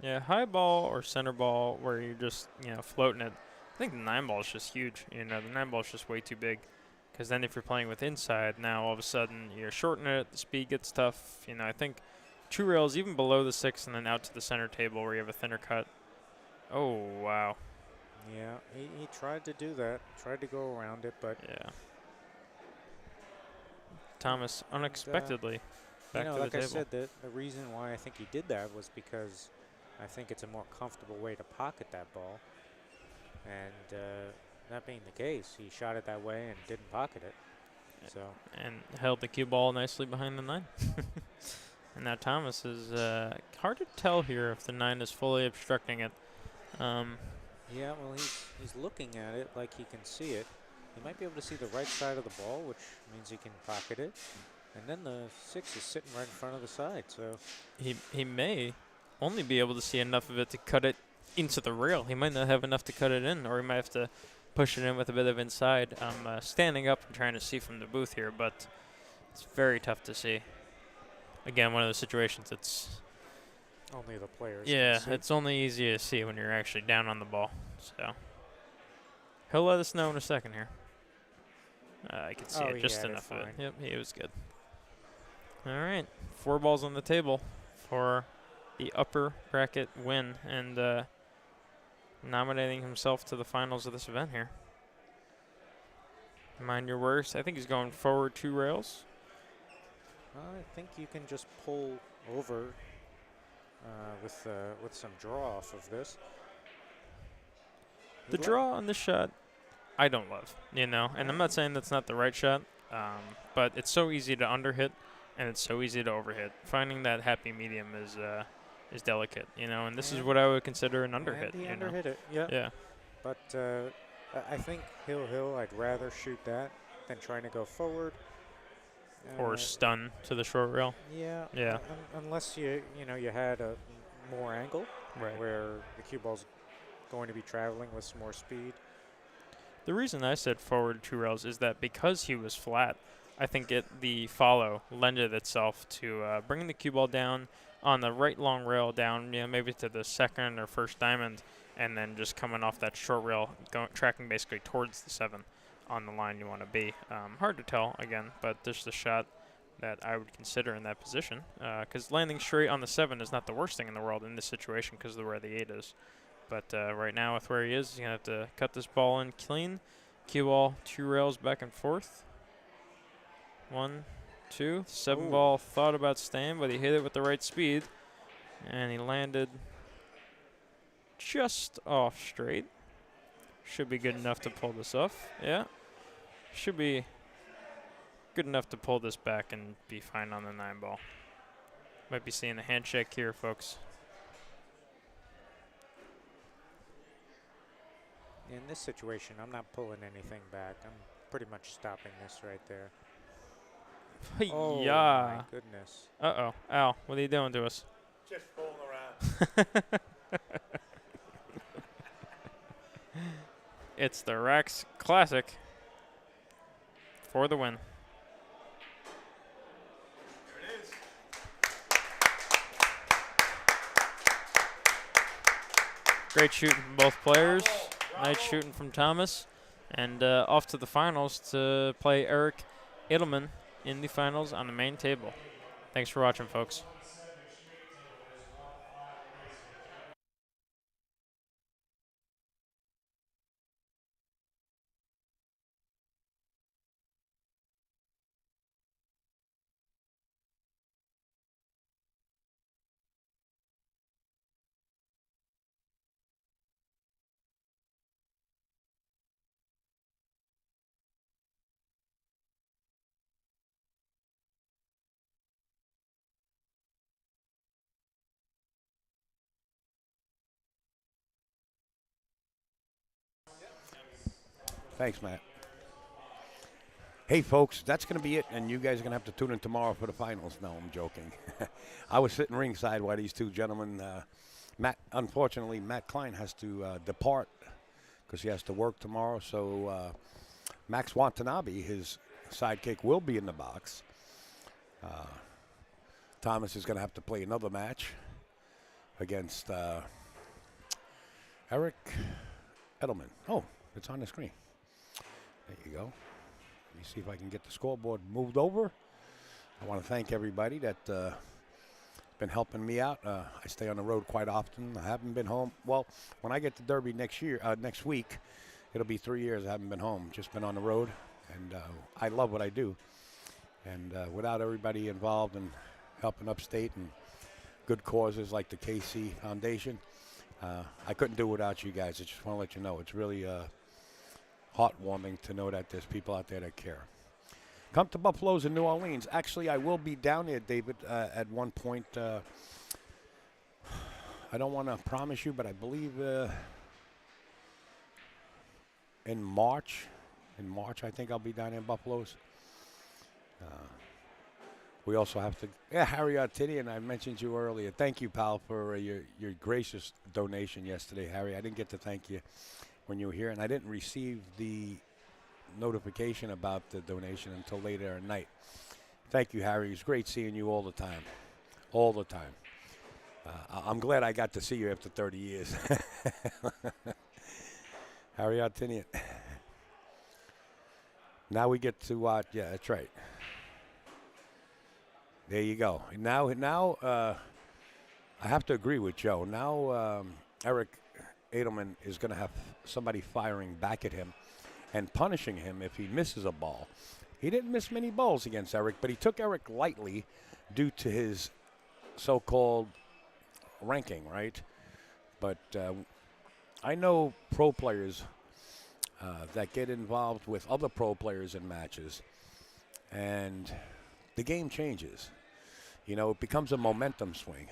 Yeah, high ball or center ball where you're just, you know, floating it. I think the 9 ball is just huge. You know, the 9 ball is just way too big Because then if you're playing with inside, now all of a sudden you're shortening it, the speed gets tough. You know, I think 2 rails even below the 6 and then out to the center table where you have a thinner cut. Oh, wow. Yeah, he tried to do that, tried to go around it, but yeah. Thomas unexpectedly back you know, to like the I table. said, the reason why I think he did that was because I think it's a more comfortable way to pocket that ball. And that being the case, he shot it that way and didn't pocket it. So And held the cue ball nicely behind the 9. And now Thomas is hard to tell here if the 9 is fully obstructing it. yeah, well, he's looking at it like he can see it. He might be able to see the right side of the ball, which means he can pocket it. And then the 6 is sitting right in front of the side, so he may only be able to see enough of it to cut it into the rail. He might not have enough to cut it in, or he might have to push it in with a bit of inside. I'm standing up and trying to see from the booth here, but it's very tough to see. Again, one of those situations it's only the players yeah, can see. it's only easy to see when you're actually down on the ball. So he'll let us know in a second here. I can see it just enough of it. Yep, he was good. All right, 4 balls on the table for the upper bracket win and nominating himself to the finals of this event here. Mind your words. I think he's going forward 2 rails. I think you can just pull over with some draw off of this. The draw on this shot, I don't love, you know, and I'm not saying that's not the right shot, but it's so easy to underhit and it's so easy to overhit. Finding that happy medium is delicate, you know, and this is what I would consider an underhit. And he you know? underhit it, yeah. Yeah. But I think hill, I'd rather shoot that than trying to go forward. Or stun to the short rail. Yeah. Yeah. Unless you had a more angle, right, where the cue ball's going to be traveling with some more speed. The reason I said forward 2 rails is that because he was flat, I think the follow lended itself to bringing the cue ball down on the right long rail down, you know, maybe to the second or first diamond, and then just coming off that short rail, tracking basically towards the 7 on the line you want to be. Hard to tell, again, but there's the shot that I would consider in that position, because landing straight on the 7 is not the worst thing in the world in this situation because of where the 8 is. But right now with where he is, he's going to have to cut this ball in clean. Cue ball, 2 rails back and forth. 1, 2. 7 ball thought about staying, but he hit it with the right speed. And he landed just off straight. Should be good enough to pull this off. Yeah. Should be good enough to pull this back and be fine on the 9 ball. Might be seeing a handshake here, folks. In this situation, I'm not pulling anything back. I'm pretty much stopping this right there. Oh, yeah. my goodness. Uh-oh. Al, what are you doing to us? Just fooling around. It's the Raxx Classic for the win. There it is. Great shooting from both players. Nice shooting from Thomas. And off to the finals to play Eric Adelman in the finals on the main table. Thanks for watching, folks. Thanks, Matt. Hey, folks, that's going to be it, and you guys are going to have to tune in tomorrow for the finals. No, I'm joking. I was sitting ringside while these 2 gentlemen, unfortunately, Matt Klein has to depart because he has to work tomorrow. So Max Watanabe, his sidekick, will be in the box. Thomas is going to have to play another match against Eric Adelman. Oh, it's on the screen. There you go. Let me see if I can get the scoreboard moved over. I want to thank everybody that been helping me out. I stay on the road quite often. I haven't been home. Well, when I get to Derby next week, it'll be 3 years I haven't been home. Just been on the road, and I love what I do. And without everybody involved in helping upstate and good causes like the KC Foundation, I couldn't do it without you guys. I just want to let you know it's really heartwarming to know that there's people out there that care. Come to Buffalo's in New Orleans. Actually, I will be down there, David, at one point. I don't want to promise you, but I believe in March. In March, I think I'll be down in Buffalo's. We also have to, Harry Artinian, I mentioned you earlier. Thank you, pal, for your gracious donation yesterday, Harry. I didn't get to thank you when you were here, and I didn't receive the notification about the donation until later at night. Thank you, Harry. It's great seeing you all the time. All the time. I'm glad I got to see you after 30 years. Harry Artinian. Now we get to watch. Yeah, that's right. There you go. Now, I have to agree with Joe. Now, Eric Adelman is going to have somebody firing back at him and punishing him if he misses a ball. He didn't miss many balls against Eric, but he took Eric lightly due to his so-called ranking, right? But I know pro players that get involved with other pro players in matches, and the game changes. You know, it becomes a momentum swing.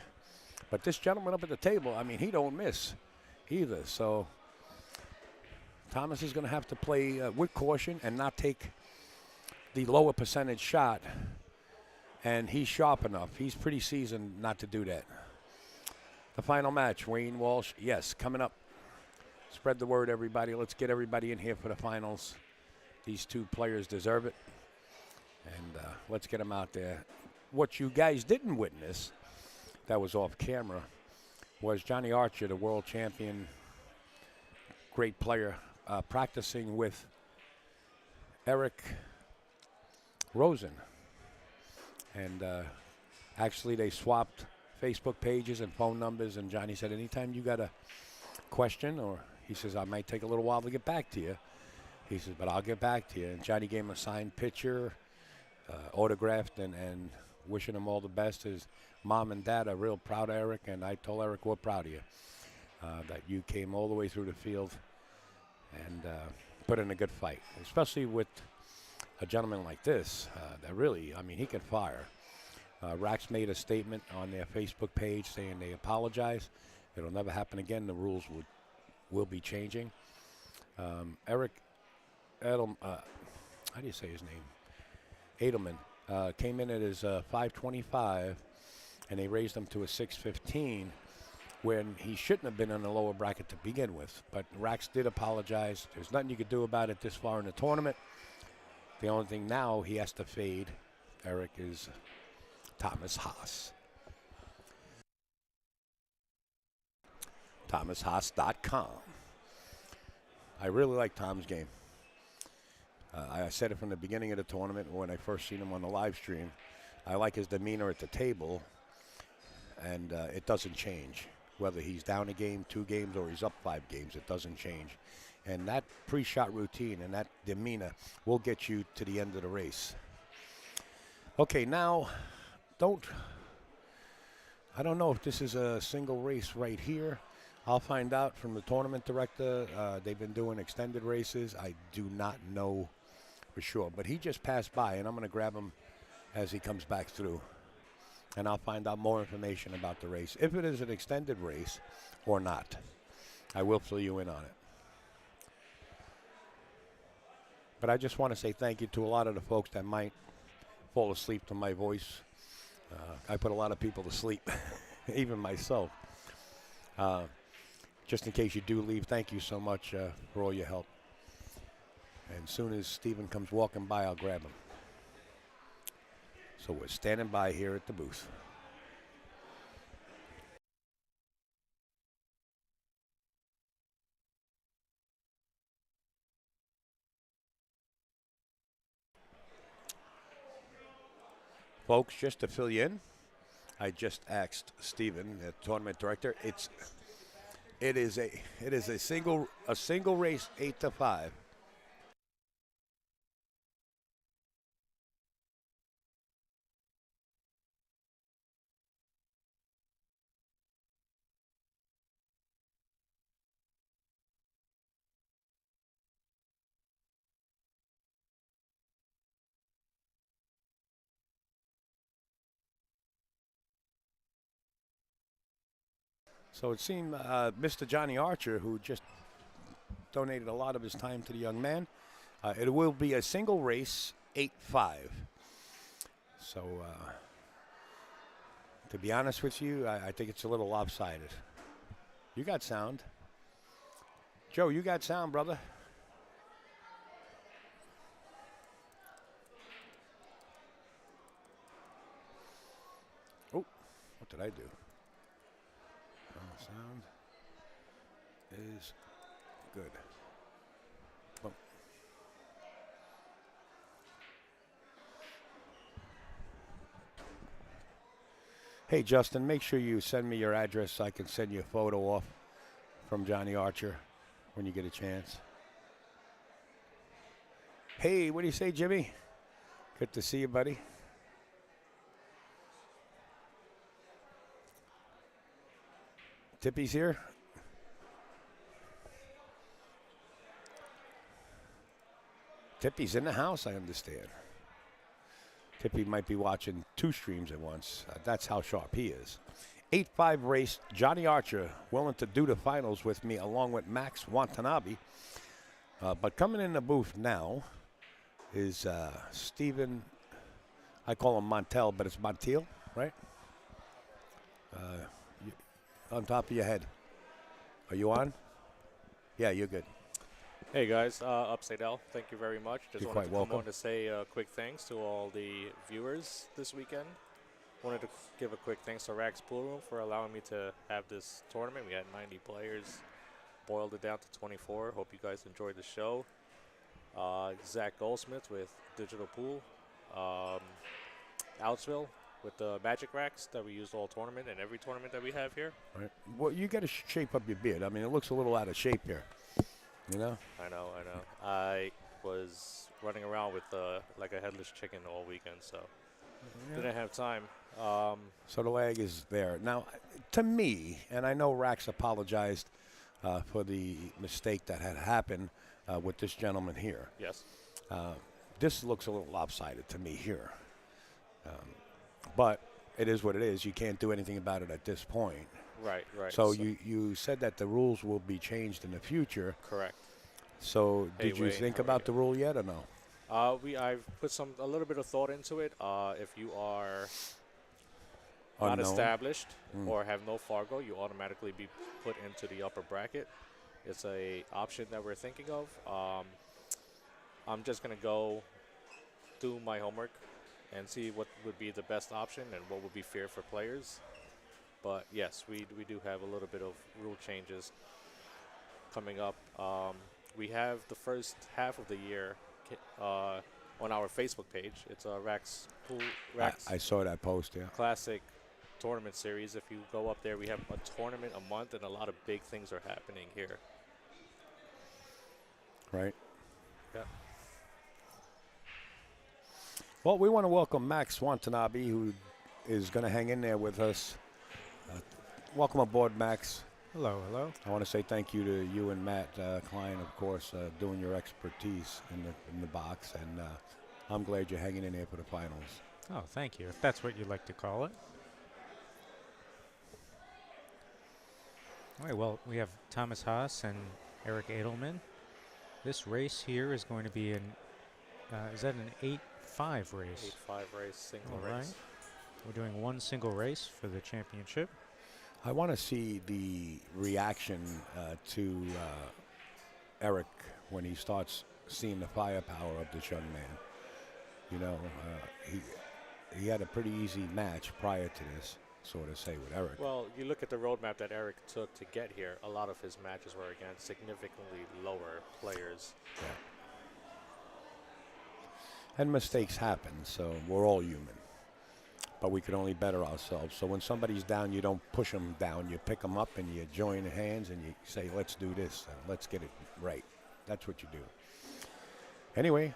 But this gentleman up at the table, I mean, he don't miss either. So Thomas is going to have to play with caution and not take the lower percentage shot. And he's sharp enough. He's pretty seasoned not to do that. The final match, Wayne Walsh. Yes, coming up. Spread the word, everybody. Let's get everybody in here for the finals. These two players deserve it. And let's get them out there. What you guys didn't witness, that was off camera, was Johnny Archer, the world champion, great player, practicing with Eric Rosen. And actually they swapped Facebook pages and phone numbers, and Johnny said, anytime you got a question, or he says, I might take a little while to get back to you. He says, but I'll get back to you. And Johnny gave him a signed picture, autographed, and wishing him all the best. His mom and dad are real proud of Eric, and I told Eric, we're proud of you, that you came all the way through the field and put in a good fight, especially with a gentleman like this that really, I mean, he can fire. Raxx made a statement on their Facebook page saying they apologize. It'll never happen again. The rules will be changing. Eric Edelman, how do you say his name? Adelman came in at his 525, and they raised him to a 615 when he shouldn't have been in the lower bracket to begin with. But Raxx did apologize. There's nothing you could do about it this far in the tournament. The only thing now he has to fade, Eric, is Thomas Haas. ThomasHaas.com. I really like Tom's game. I said it from the beginning of the tournament when I first seen him on the live stream. I like his demeanor at the table, and it doesn't change. Whether he's down a game, 2 games, or he's up 5 games, it doesn't change. And that pre-shot routine and that demeanor will get you to the end of the race. Okay, now, I don't know if this is a single race right here. I'll find out from the tournament director. They've been doing extended races. I do not know for sure, but he just passed by, and I'm going to grab him as he comes back through, and I'll find out more information about the race, if it is an extended race or not. I will fill you in on it. But I just want to say thank you to a lot of the folks that might fall asleep to my voice. I put a lot of people to sleep, even myself. Just in case you do leave, thank you so much for all your help. And as soon as Steven comes walking by, I'll grab him. So we're standing by here at the booth. Folks, just to fill you in, I just asked Steven, the tournament director. It is a single race 8 to 5. So it seemed Mr. Johnny Archer, who just donated a lot of his time to the young man, it will be a single race 8-5. So to be honest with you, I think it's a little lopsided. You got sound. Joe, you got sound, brother. Oh, what did I do? Sound is good. Boom. Hey, Justin, make sure you send me your address so I can send you a photo off from Johnny Archer when you get a chance. Hey, what do you say, Jimmy? Good to see you, buddy. Tippy's here. Tippy's in the house, I understand. Tippy might be watching 2 streams at once. That's how sharp he is. 8-5 race, Johnny Archer willing to do the finals with me along with Max Watanabe. But coming in the booth now is Steven. I call him Montel, but it's Montiel, right? On top of your head. Are you on? Yeah, you're good. Hey guys, Upside L, thank you very much. Just You're wanted quite to come welcome. on to say a quick thanks to all the viewers this weekend. Wanted to give a quick thanks to Raxx Pool Room for allowing me to have this tournament. We had 90 players, boiled it down to 24. Hope you guys enjoyed the show. Zach Goldsmith with Digital Pool. Outsville with the Magic Racks that we use all tournament and every tournament that we have here. Right. Well, you got to shape up your beard. I mean, it looks a little out of shape here. You know? I know. I was running around with like a headless chicken all weekend, so didn't have time. So the leg is there. Now, to me, and I know Raxx apologized for the mistake that had happened with this gentleman here. Yes. This looks a little lopsided to me here. But it is what it is. You can't do anything about it at this point. Right. So you said that the rules will be changed in the future. Correct. So Hey, did you Wayne, think how are about you? the rule yet or no? I've put a little bit of thought into it. If you are not Unknown. established or have no Fargo, you automatically be put into the upper bracket. It's a option that we're thinking of. I'm just gonna go do my homework and see what would be the best option and what would be fair for players. But yes, we do have a little bit of rule changes coming up. We have the first half of the year on our Facebook page. It's a Raxx I saw that post, yeah. Classic tournament series. If you go up there, we have a tournament a month, and a lot of big things are happening here. Right. Yeah. Well, we want to welcome Max Watanabe, who is going to hang in there with us. Welcome aboard, Max. Hello. I want to say thank you to you and Matt Klein, of course, doing your expertise in the box, and I'm glad you're hanging in there for the finals. Oh, thank you. If that's what you like to call it. All right, well, we have Thomas Haas and Eric Adelman. This race here is going to be is that an 8-5 race? 8-5 race, single All right. race. We're doing one single race for the championship. I want to see the reaction to Eric when he starts seeing the firepower of this young man. You know, he had a pretty easy match prior to this, sort of say, with Eric. Well, you look at the roadmap that Eric took to get here, a lot of his matches were against significantly lower players. Yeah. And mistakes happen, so we're all human. but we could only better ourselves. So when somebody's down, you don't push them down. You pick them up and you join hands and you say, let's do this and let's get it right. That's what you do. Anyway,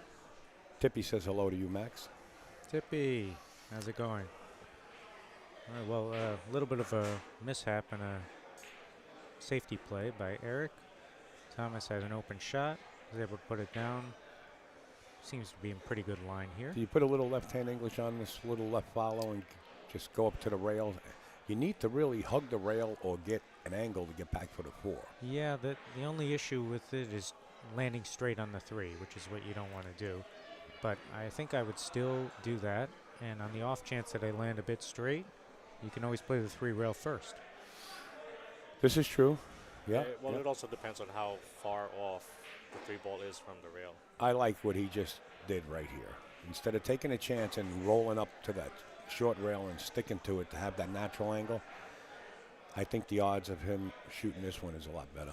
Tippy says hello to you, Max. Tippy, how's it going? All right, well, a little bit of a mishap and a safety play by Eric. Thomas had an open shot, was able to put it down. Seems to be in pretty good line here. Do you put a little left-hand English on this little left follow and just go up to the rail? You need to really hug the rail or get an angle to get back for the 4. Yeah, the only issue with it is landing straight on the 3, which is what you don't want to do. But I think I would still do that. And on the off chance that I land a bit straight, you can always play the 3 rail first. This is true. Yeah. Well, it also depends on how far off the 3 ball is from the rail. I like what he just did right here. Instead of taking a chance and rolling up to that short rail and sticking to it to have that natural angle, I think the odds of him shooting this one is a lot better.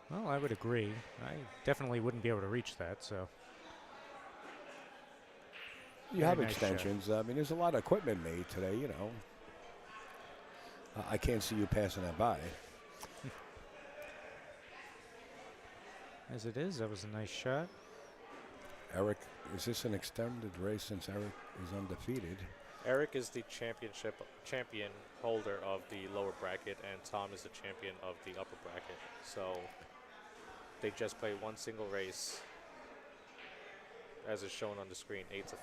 Well, I would agree. I definitely wouldn't be able to reach that, so. You have extensions. I mean, there's a lot of equipment made today, you know. I can't see you passing that by. As it is, that was a nice shot. Eric, is this an extended race since Eric is undefeated? Eric is the champion holder of the lower bracket, and Tom is the champion of the upper bracket. So they just play one single race, as is shown on the screen, 8-5.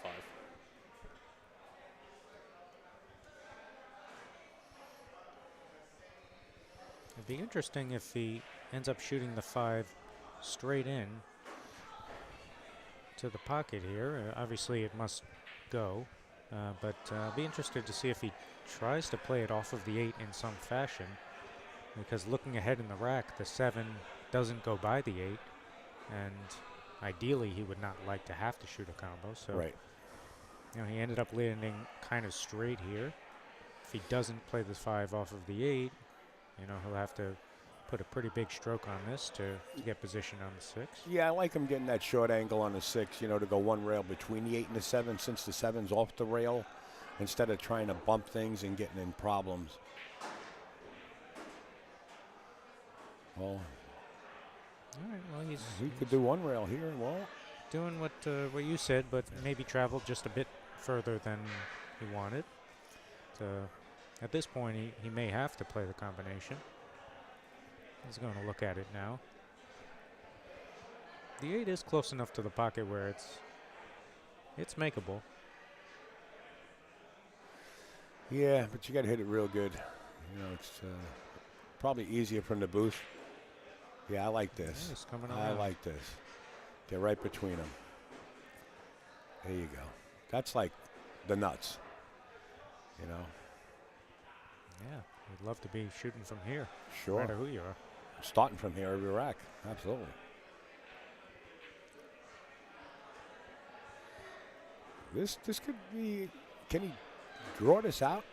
It'd be interesting if he ends up shooting the 5 straight in to the pocket here. Obviously it must go, but I'll be interested to see if he tries to play it off of the 8 in some fashion, because looking ahead in the rack, the 7 doesn't go by the 8, and ideally he would not like to have to shoot a combo. So right. You know, he ended up landing kind of straight here. If he doesn't play the 5 off of the 8, you know, he'll have to put a pretty big stroke on this to get position on the 6. Yeah, I like him getting that short angle on the 6, you know, to go one rail between the 8 and the 7, since the 7's off the rail, instead of trying to bump things and getting in problems. Well, all right, well, he could do one rail here. Well, doing what you said, but maybe traveled just a bit further than he wanted. So at this point, he may have to play the combination. He's going to look at it now. The 8 is close enough to the pocket where it's makeable. yeah, but you got to hit it real good. You know, it's probably easier from the booth. Yeah, I like this. Yeah, he's coming I around. like this. Get right between them. There you go. That's like the nuts. You know. Yeah, we'd love to be shooting from here. Sure. No matter who you are. Starting from here every rack. Absolutely. This could be. Can he draw this out?